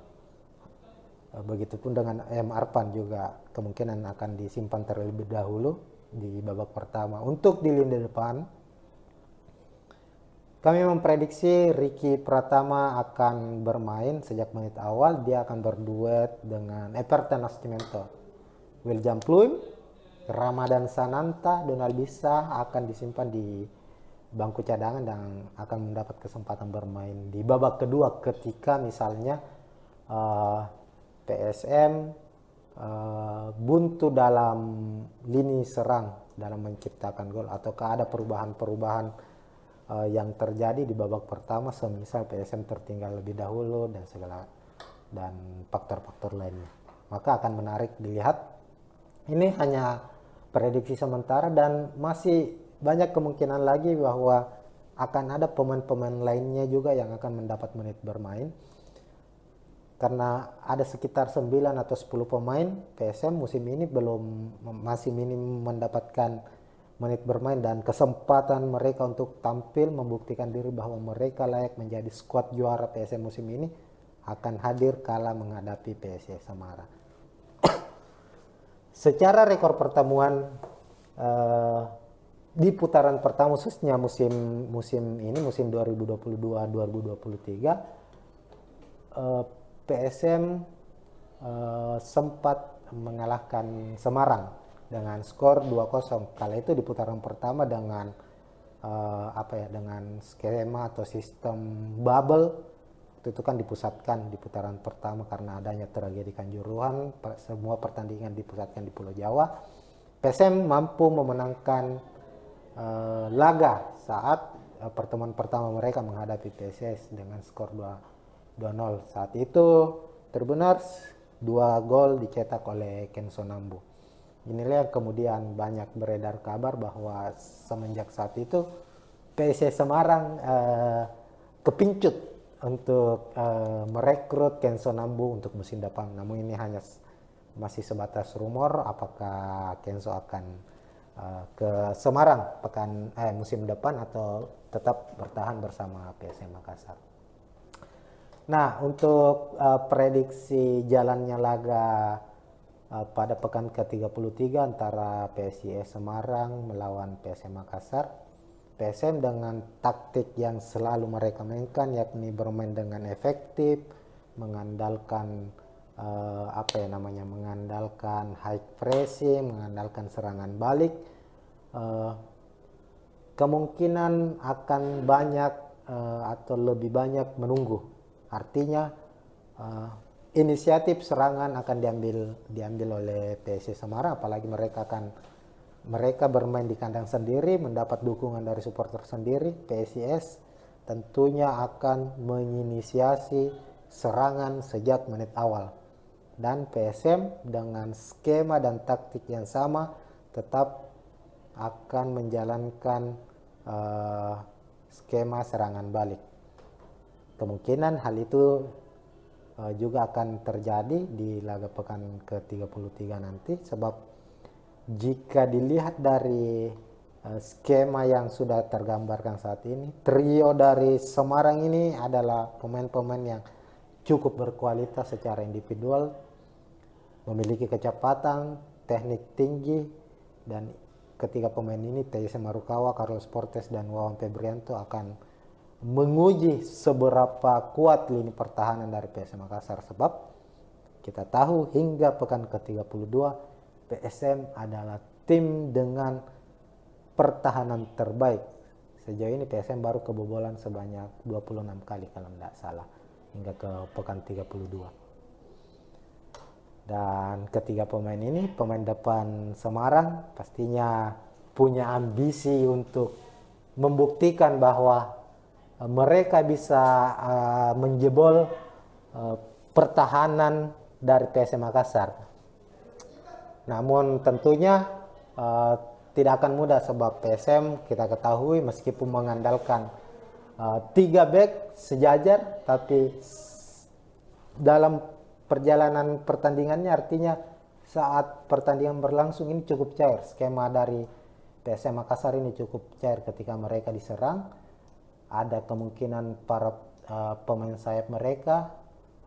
Begitupun dengan Arpan juga kemungkinan akan disimpan terlebih dahulu di babak pertama. Untuk di lini depan, kami memprediksi Ricky Pratama akan bermain sejak menit awal. Dia akan berduet dengan Everton Nascimento. William Pluim, Ramadan Sananta, Donald Bisa akan disimpan di bangku cadangan dan akan mendapat kesempatan bermain di babak kedua ketika misalnya PSM buntu dalam lini serang dalam menciptakan gol, ataukah ada perubahan-perubahan yang terjadi di babak pertama, semisal PSM tertinggal lebih dahulu dan faktor-faktor lainnya. Maka akan menarik dilihat. Ini hanya prediksi sementara dan masih banyak kemungkinan lagi bahwa akan ada pemain-pemain lainnya juga yang akan mendapat menit bermain. Karena ada sekitar 9 atau 10 pemain PSM musim ini masih minim mendapatkan menit bermain, dan kesempatan mereka untuk tampil membuktikan diri bahwa mereka layak menjadi skuad juara PSM musim ini akan hadir kala menghadapi PSS Semarang. Secara rekor pertemuan di putaran pertama khususnya musim 2022-2023, PSM sempat mengalahkan Semarang dengan skor 2-0. Kala itu di putaran pertama dengan dengan skema atau sistem bubble. Itu kan dipusatkan di putaran pertama karena adanya tragedi Kanjuruhan, semua pertandingan dipusatkan di Pulau Jawa. PSM mampu memenangkan laga saat pertemuan pertama mereka menghadapi PSS dengan skor 2-0. Saat itu terbenar 2 gol dicetak oleh Kenzo Nambu. Inilah yang kemudian banyak beredar kabar bahwa semenjak saat itu PSS Semarang kepincut untuk merekrut Kenzo Nambu untuk musim depan. Namun ini hanya masih sebatas rumor apakah Kenzo akan ke Semarang musim depan atau tetap bertahan bersama PSM Makassar. Nah, untuk prediksi jalannya laga pada pekan ke-33 antara PSIS Semarang melawan PSM Makassar, PSM dengan taktik yang selalu mereka mainkan, yakni bermain dengan efektif, mengandalkan mengandalkan high pressing, mengandalkan serangan balik, kemungkinan akan banyak atau lebih banyak menunggu. Artinya inisiatif serangan akan diambil oleh PSS Semarang, apalagi mereka bermain di kandang sendiri, mendapat dukungan dari supporter sendiri. PSIS tentunya akan menginisiasi serangan sejak menit awal, dan PSM dengan skema dan taktik yang sama tetap akan menjalankan skema serangan balik. Kemungkinan hal itu juga akan terjadi di laga pekan ke-33 nanti, sebab jika dilihat dari skema yang sudah tergambarkan saat ini, trio dari Semarang ini adalah pemain-pemain yang cukup berkualitas secara individual, memiliki kecepatan, teknik tinggi, dan ketiga pemain ini, Teise Marukawa, Carlos Portes, dan Wawan Febrianto, akan menguji seberapa kuat lini pertahanan dari PSM Makassar. Sebab kita tahu hingga pekan ke-32 PSM adalah tim dengan pertahanan terbaik. Sejauh ini PSM baru kebobolan sebanyak 26 kali kalau tidak salah hingga ke pekan 32. Dan ketiga pemain ini, pemain depan Semarang, pastinya punya ambisi untuk membuktikan bahwa mereka bisa menjebol pertahanan dari PSM Makassar. Namun tentunya tidak akan mudah, sebab PSM kita ketahui meskipun mengandalkan 3 back sejajar, tapi dalam perjalanan pertandingannya, artinya saat pertandingan berlangsung ini cukup cair. Skema dari PSM Makassar ini cukup cair ketika mereka diserang. Ada kemungkinan para pemain sayap mereka,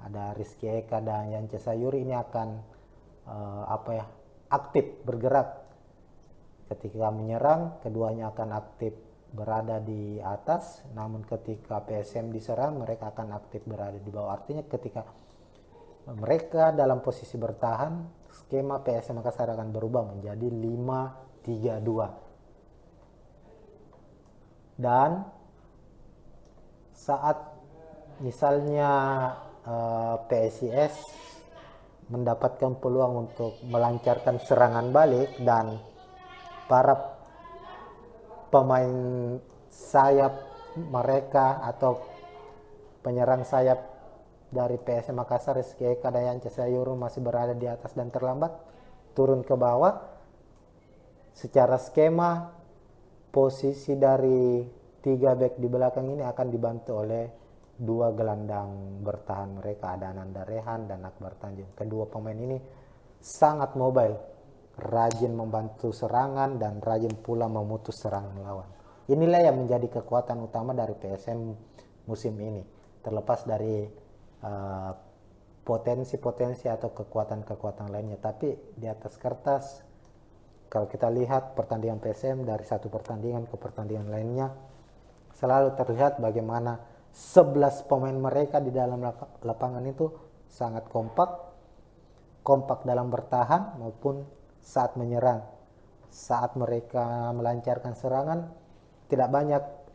ada Rizky Eka dan Yance Sayuri, ini akan aktif bergerak ketika menyerang. Keduanya akan aktif berada di atas, namun ketika PSM diserang mereka akan aktif berada di bawah. Artinya ketika mereka dalam posisi bertahan, skema PSM Makassar akan berubah menjadi 5-3-2. Dan saat misalnya PSIS mendapatkan peluang untuk melancarkan serangan balik dan para pemain sayap mereka atau penyerang sayap dari PSM Makassar, Rizky Eka dan Yance Sayuri masih berada di atas dan terlambat turun ke bawah, secara skema posisi dari 3 back di belakang ini akan dibantu oleh 2 gelandang bertahan mereka, ada Ananda Rehan dan Akbar Tanjung. Kedua pemain ini sangat mobile, rajin membantu serangan dan rajin pula memutus serangan lawan. Inilah yang menjadi kekuatan utama dari PSM musim ini, terlepas dari potensi-potensi atau kekuatan-kekuatan lainnya. Tapi di atas kertas, kalau kita lihat pertandingan PSM dari satu pertandingan ke pertandingan lainnya, selalu terlihat bagaimana 11 pemain mereka di dalam lapangan itu sangat kompak dalam bertahan maupun saat menyerang. Saat mereka melancarkan serangan, tidak banyak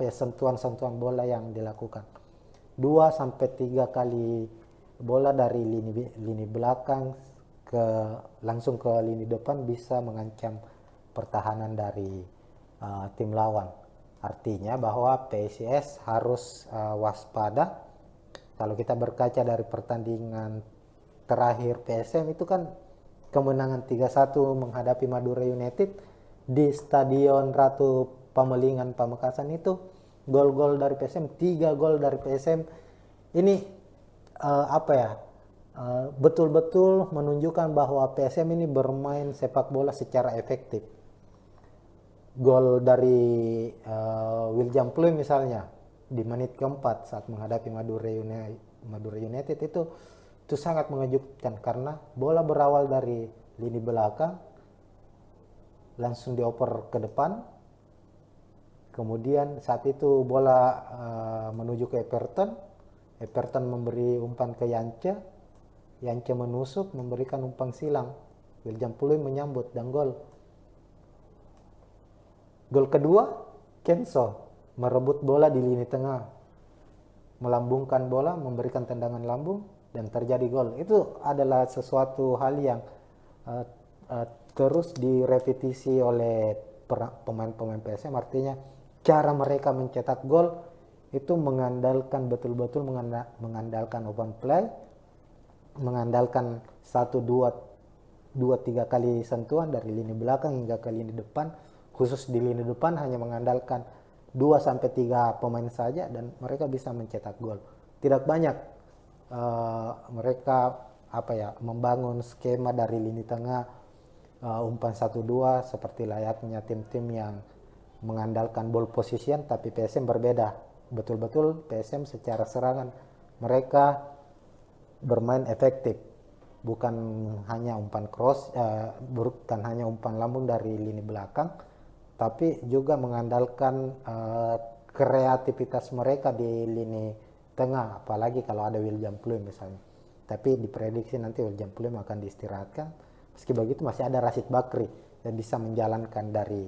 sentuhan-sentuhan bola yang dilakukan. 2-3 kali bola dari lini belakang langsung ke lini depan bisa mengancam pertahanan dari tim lawan. Artinya bahwa PSIS harus waspada. Kalau kita berkaca dari pertandingan terakhir PSM itu kan kemenangan 3-1 menghadapi Madura United di Stadion Ratu Pamelingan Pamekasan, itu gol-gol dari PSM, 3 gol dari PSM. Ini betul-betul menunjukkan bahwa PSM ini bermain sepak bola secara efektif. Gol dari William Pluim misalnya di menit keempat saat menghadapi Madura United itu sangat mengejutkan, karena bola berawal dari lini belakang langsung dioper ke depan, kemudian saat itu bola menuju ke Everton memberi umpan ke Yance menusuk memberikan umpan silang, William Pluim menyambut dan gol. Gol kedua, Kenso merebut bola di lini tengah, melambungkan bola, memberikan tendangan lambung, dan terjadi gol. Itu adalah sesuatu hal yang terus direpetisi oleh pemain-pemain PSM. Artinya cara mereka mencetak gol itu mengandalkan betul-betul mengandalkan open play, mengandalkan 1-2-3 kali sentuhan dari lini belakang hingga ke lini depan. Khusus di lini depan hanya mengandalkan 2-3 pemain saja dan mereka bisa mencetak gol. Tidak banyak mereka membangun skema dari lini tengah umpan 1-2 seperti layaknya tim-tim yang mengandalkan ball position. Tapi PSM berbeda, betul-betul PSM secara serangan mereka bermain efektif. bukan hanya umpan cross, bukan hanya umpan lambung dari lini belakang, tapi juga mengandalkan kreativitas mereka di lini tengah, apalagi kalau ada William Pluim misalnya. Tapi diprediksi nanti William Pluim akan diistirahatkan. Meski begitu masih ada Rashid Bakri yang bisa menjalankan dari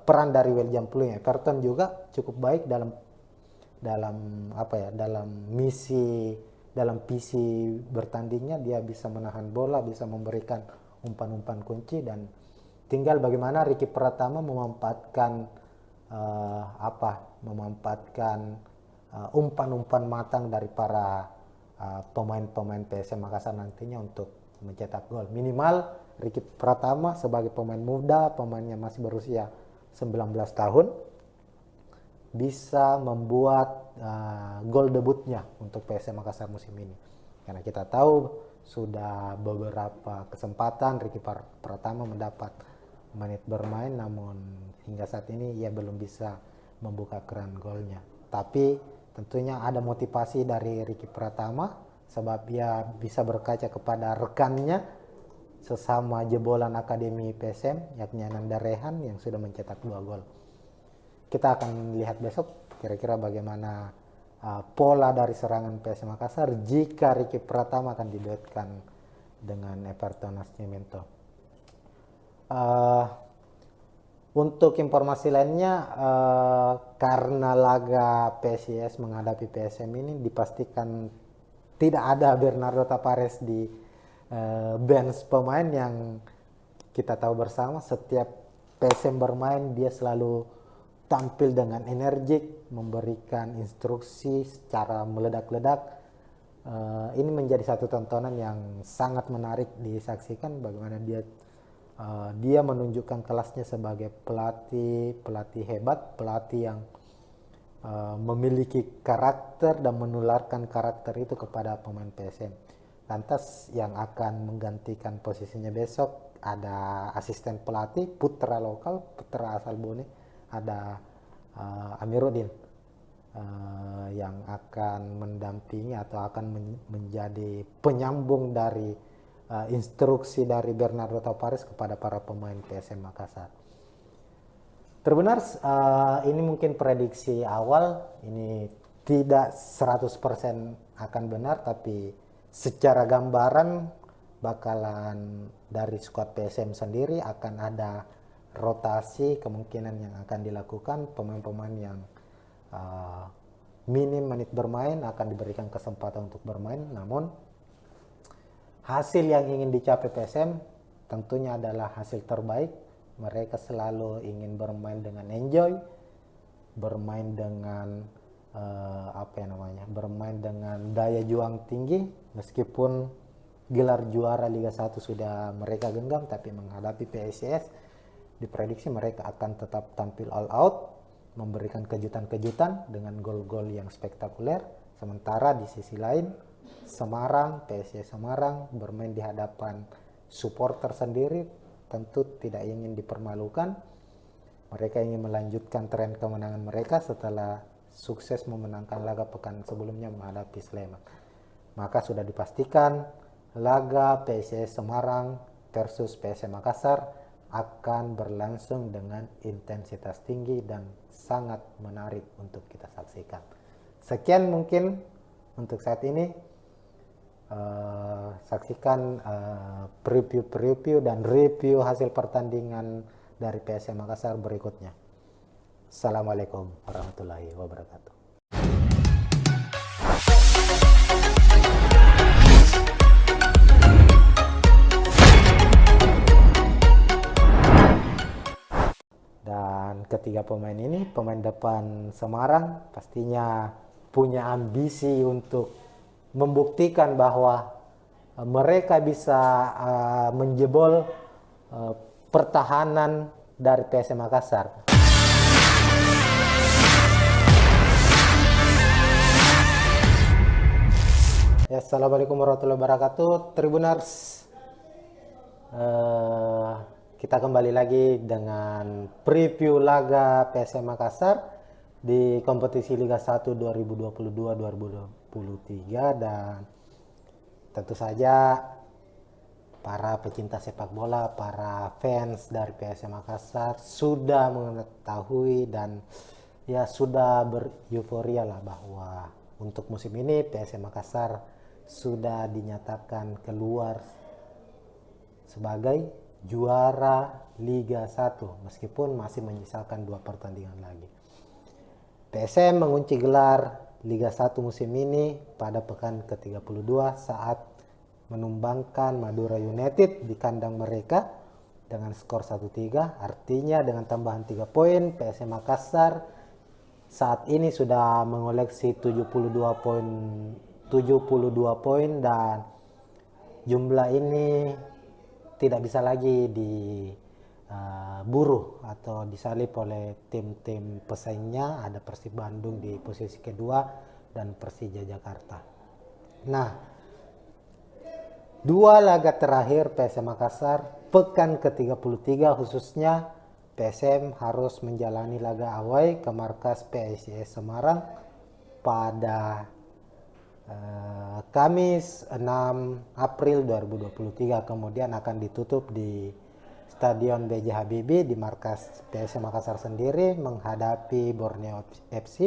peran dari William Pluim. Everton juga cukup baik dalam visi bertandingnya. Dia bisa menahan bola, bisa memberikan umpan-umpan kunci, dan tinggal bagaimana Ricky Pratama memanfaatkan umpan-umpan matang dari para pemain-pemain PSM Makassar nantinya untuk mencetak gol. Minimal Ricky Pratama sebagai pemain muda, pemainnya masih berusia 19 tahun, bisa membuat gol debutnya untuk PSM Makassar musim ini. Karena kita tahu sudah beberapa kesempatan Ricky Pratama mendapat menit bermain, namun hingga saat ini ia belum bisa membuka keran golnya. Tapi tentunya ada motivasi dari Ricky Pratama, sebab ia bisa berkaca kepada rekannya sesama jebolan Akademi PSM, yakni Ananda Rehan yang sudah mencetak 2 gol. Kita akan lihat besok kira-kira bagaimana pola dari serangan PSM Makassar jika Ricky Pratama akan diduetkan dengan Everton Nascimento. Untuk informasi lainnya, karena laga PSIS menghadapi PSM ini dipastikan tidak ada Bernardo Tavares di bench pemain, yang kita tahu bersama setiap PSM bermain dia selalu tampil dengan energik, memberikan instruksi secara meledak-ledak. Ini menjadi satu tontonan yang sangat menarik disaksikan, bagaimana dia menunjukkan kelasnya sebagai pelatih hebat, pelatih yang memiliki karakter dan menularkan karakter itu kepada pemain PSM. Lantas yang akan menggantikan posisinya besok ada asisten pelatih putra asal Bone, ada Amiruddin yang akan mendampingi atau akan menjadi penyambung dari instruksi dari Bernardo Tavares kepada para pemain PSM Makassar. Tribuners, ini mungkin prediksi awal, ini tidak 100% akan benar, tapi secara gambaran bakalan dari skuad PSM sendiri akan ada rotasi kemungkinan yang akan dilakukan. Pemain-pemain yang minim menit bermain akan diberikan kesempatan untuk bermain, namun hasil yang ingin dicapai PSM tentunya adalah hasil terbaik. Mereka selalu ingin bermain dengan enjoy, bermain dengan bermain dengan daya juang tinggi. Meskipun gelar juara Liga 1 sudah mereka genggam, tapi menghadapi PSIS diprediksi mereka akan tetap tampil all out, memberikan kejutan-kejutan dengan gol-gol yang spektakuler. Sementara di sisi lain PSIS Semarang bermain di hadapan supporter sendiri, tentu tidak ingin dipermalukan. Mereka ingin melanjutkan tren kemenangan mereka setelah sukses memenangkan laga pekan sebelumnya menghadapi Sleman. Maka sudah dipastikan laga PSIS Semarang versus PSM Makassar akan berlangsung dengan intensitas tinggi dan sangat menarik untuk kita saksikan. Sekian mungkin untuk saat ini. Saksikan preview dan review hasil pertandingan dari PSM Makassar berikutnya. Assalamualaikum warahmatullahi wabarakatuh. Dan ketiga pemain ini, pemain depan Semarang pastinya punya ambisi untuk membuktikan bahwa mereka bisa menjebol pertahanan dari PSM Makassar. Ya, assalamualaikum warahmatullahi wabarakatuh, Tribuners. Kita kembali lagi dengan preview laga PSM Makassar di kompetisi Liga 1 2022-2023, dan tentu saja para pecinta sepak bola, para fans dari PSM Makassar sudah mengetahui dan ya sudah bereuforia lah bahwa untuk musim ini PSM Makassar sudah dinyatakan keluar sebagai juara Liga 1 meskipun masih menyisakan 2 pertandingan lagi. PSM mengunci gelar Liga 1 musim ini pada pekan ke-32 saat menumbangkan Madura United di kandang mereka dengan skor 1-3. Artinya dengan tambahan 3 poin, PSM Makassar saat ini sudah mengoleksi 72 poin dan jumlah ini tidak bisa lagi diburu atau disalip oleh tim-tim pesaingnya. Ada Persib Bandung di posisi kedua dan Persija Jakarta. Nah, 2 laga terakhir PSM Makassar pekan ke-33 khususnya PSM harus menjalani laga away ke markas PSIS Semarang pada Kamis 6 April 2023, kemudian akan ditutup di Stadion B.J. Habibie di markas PSM Makassar sendiri menghadapi Borneo FC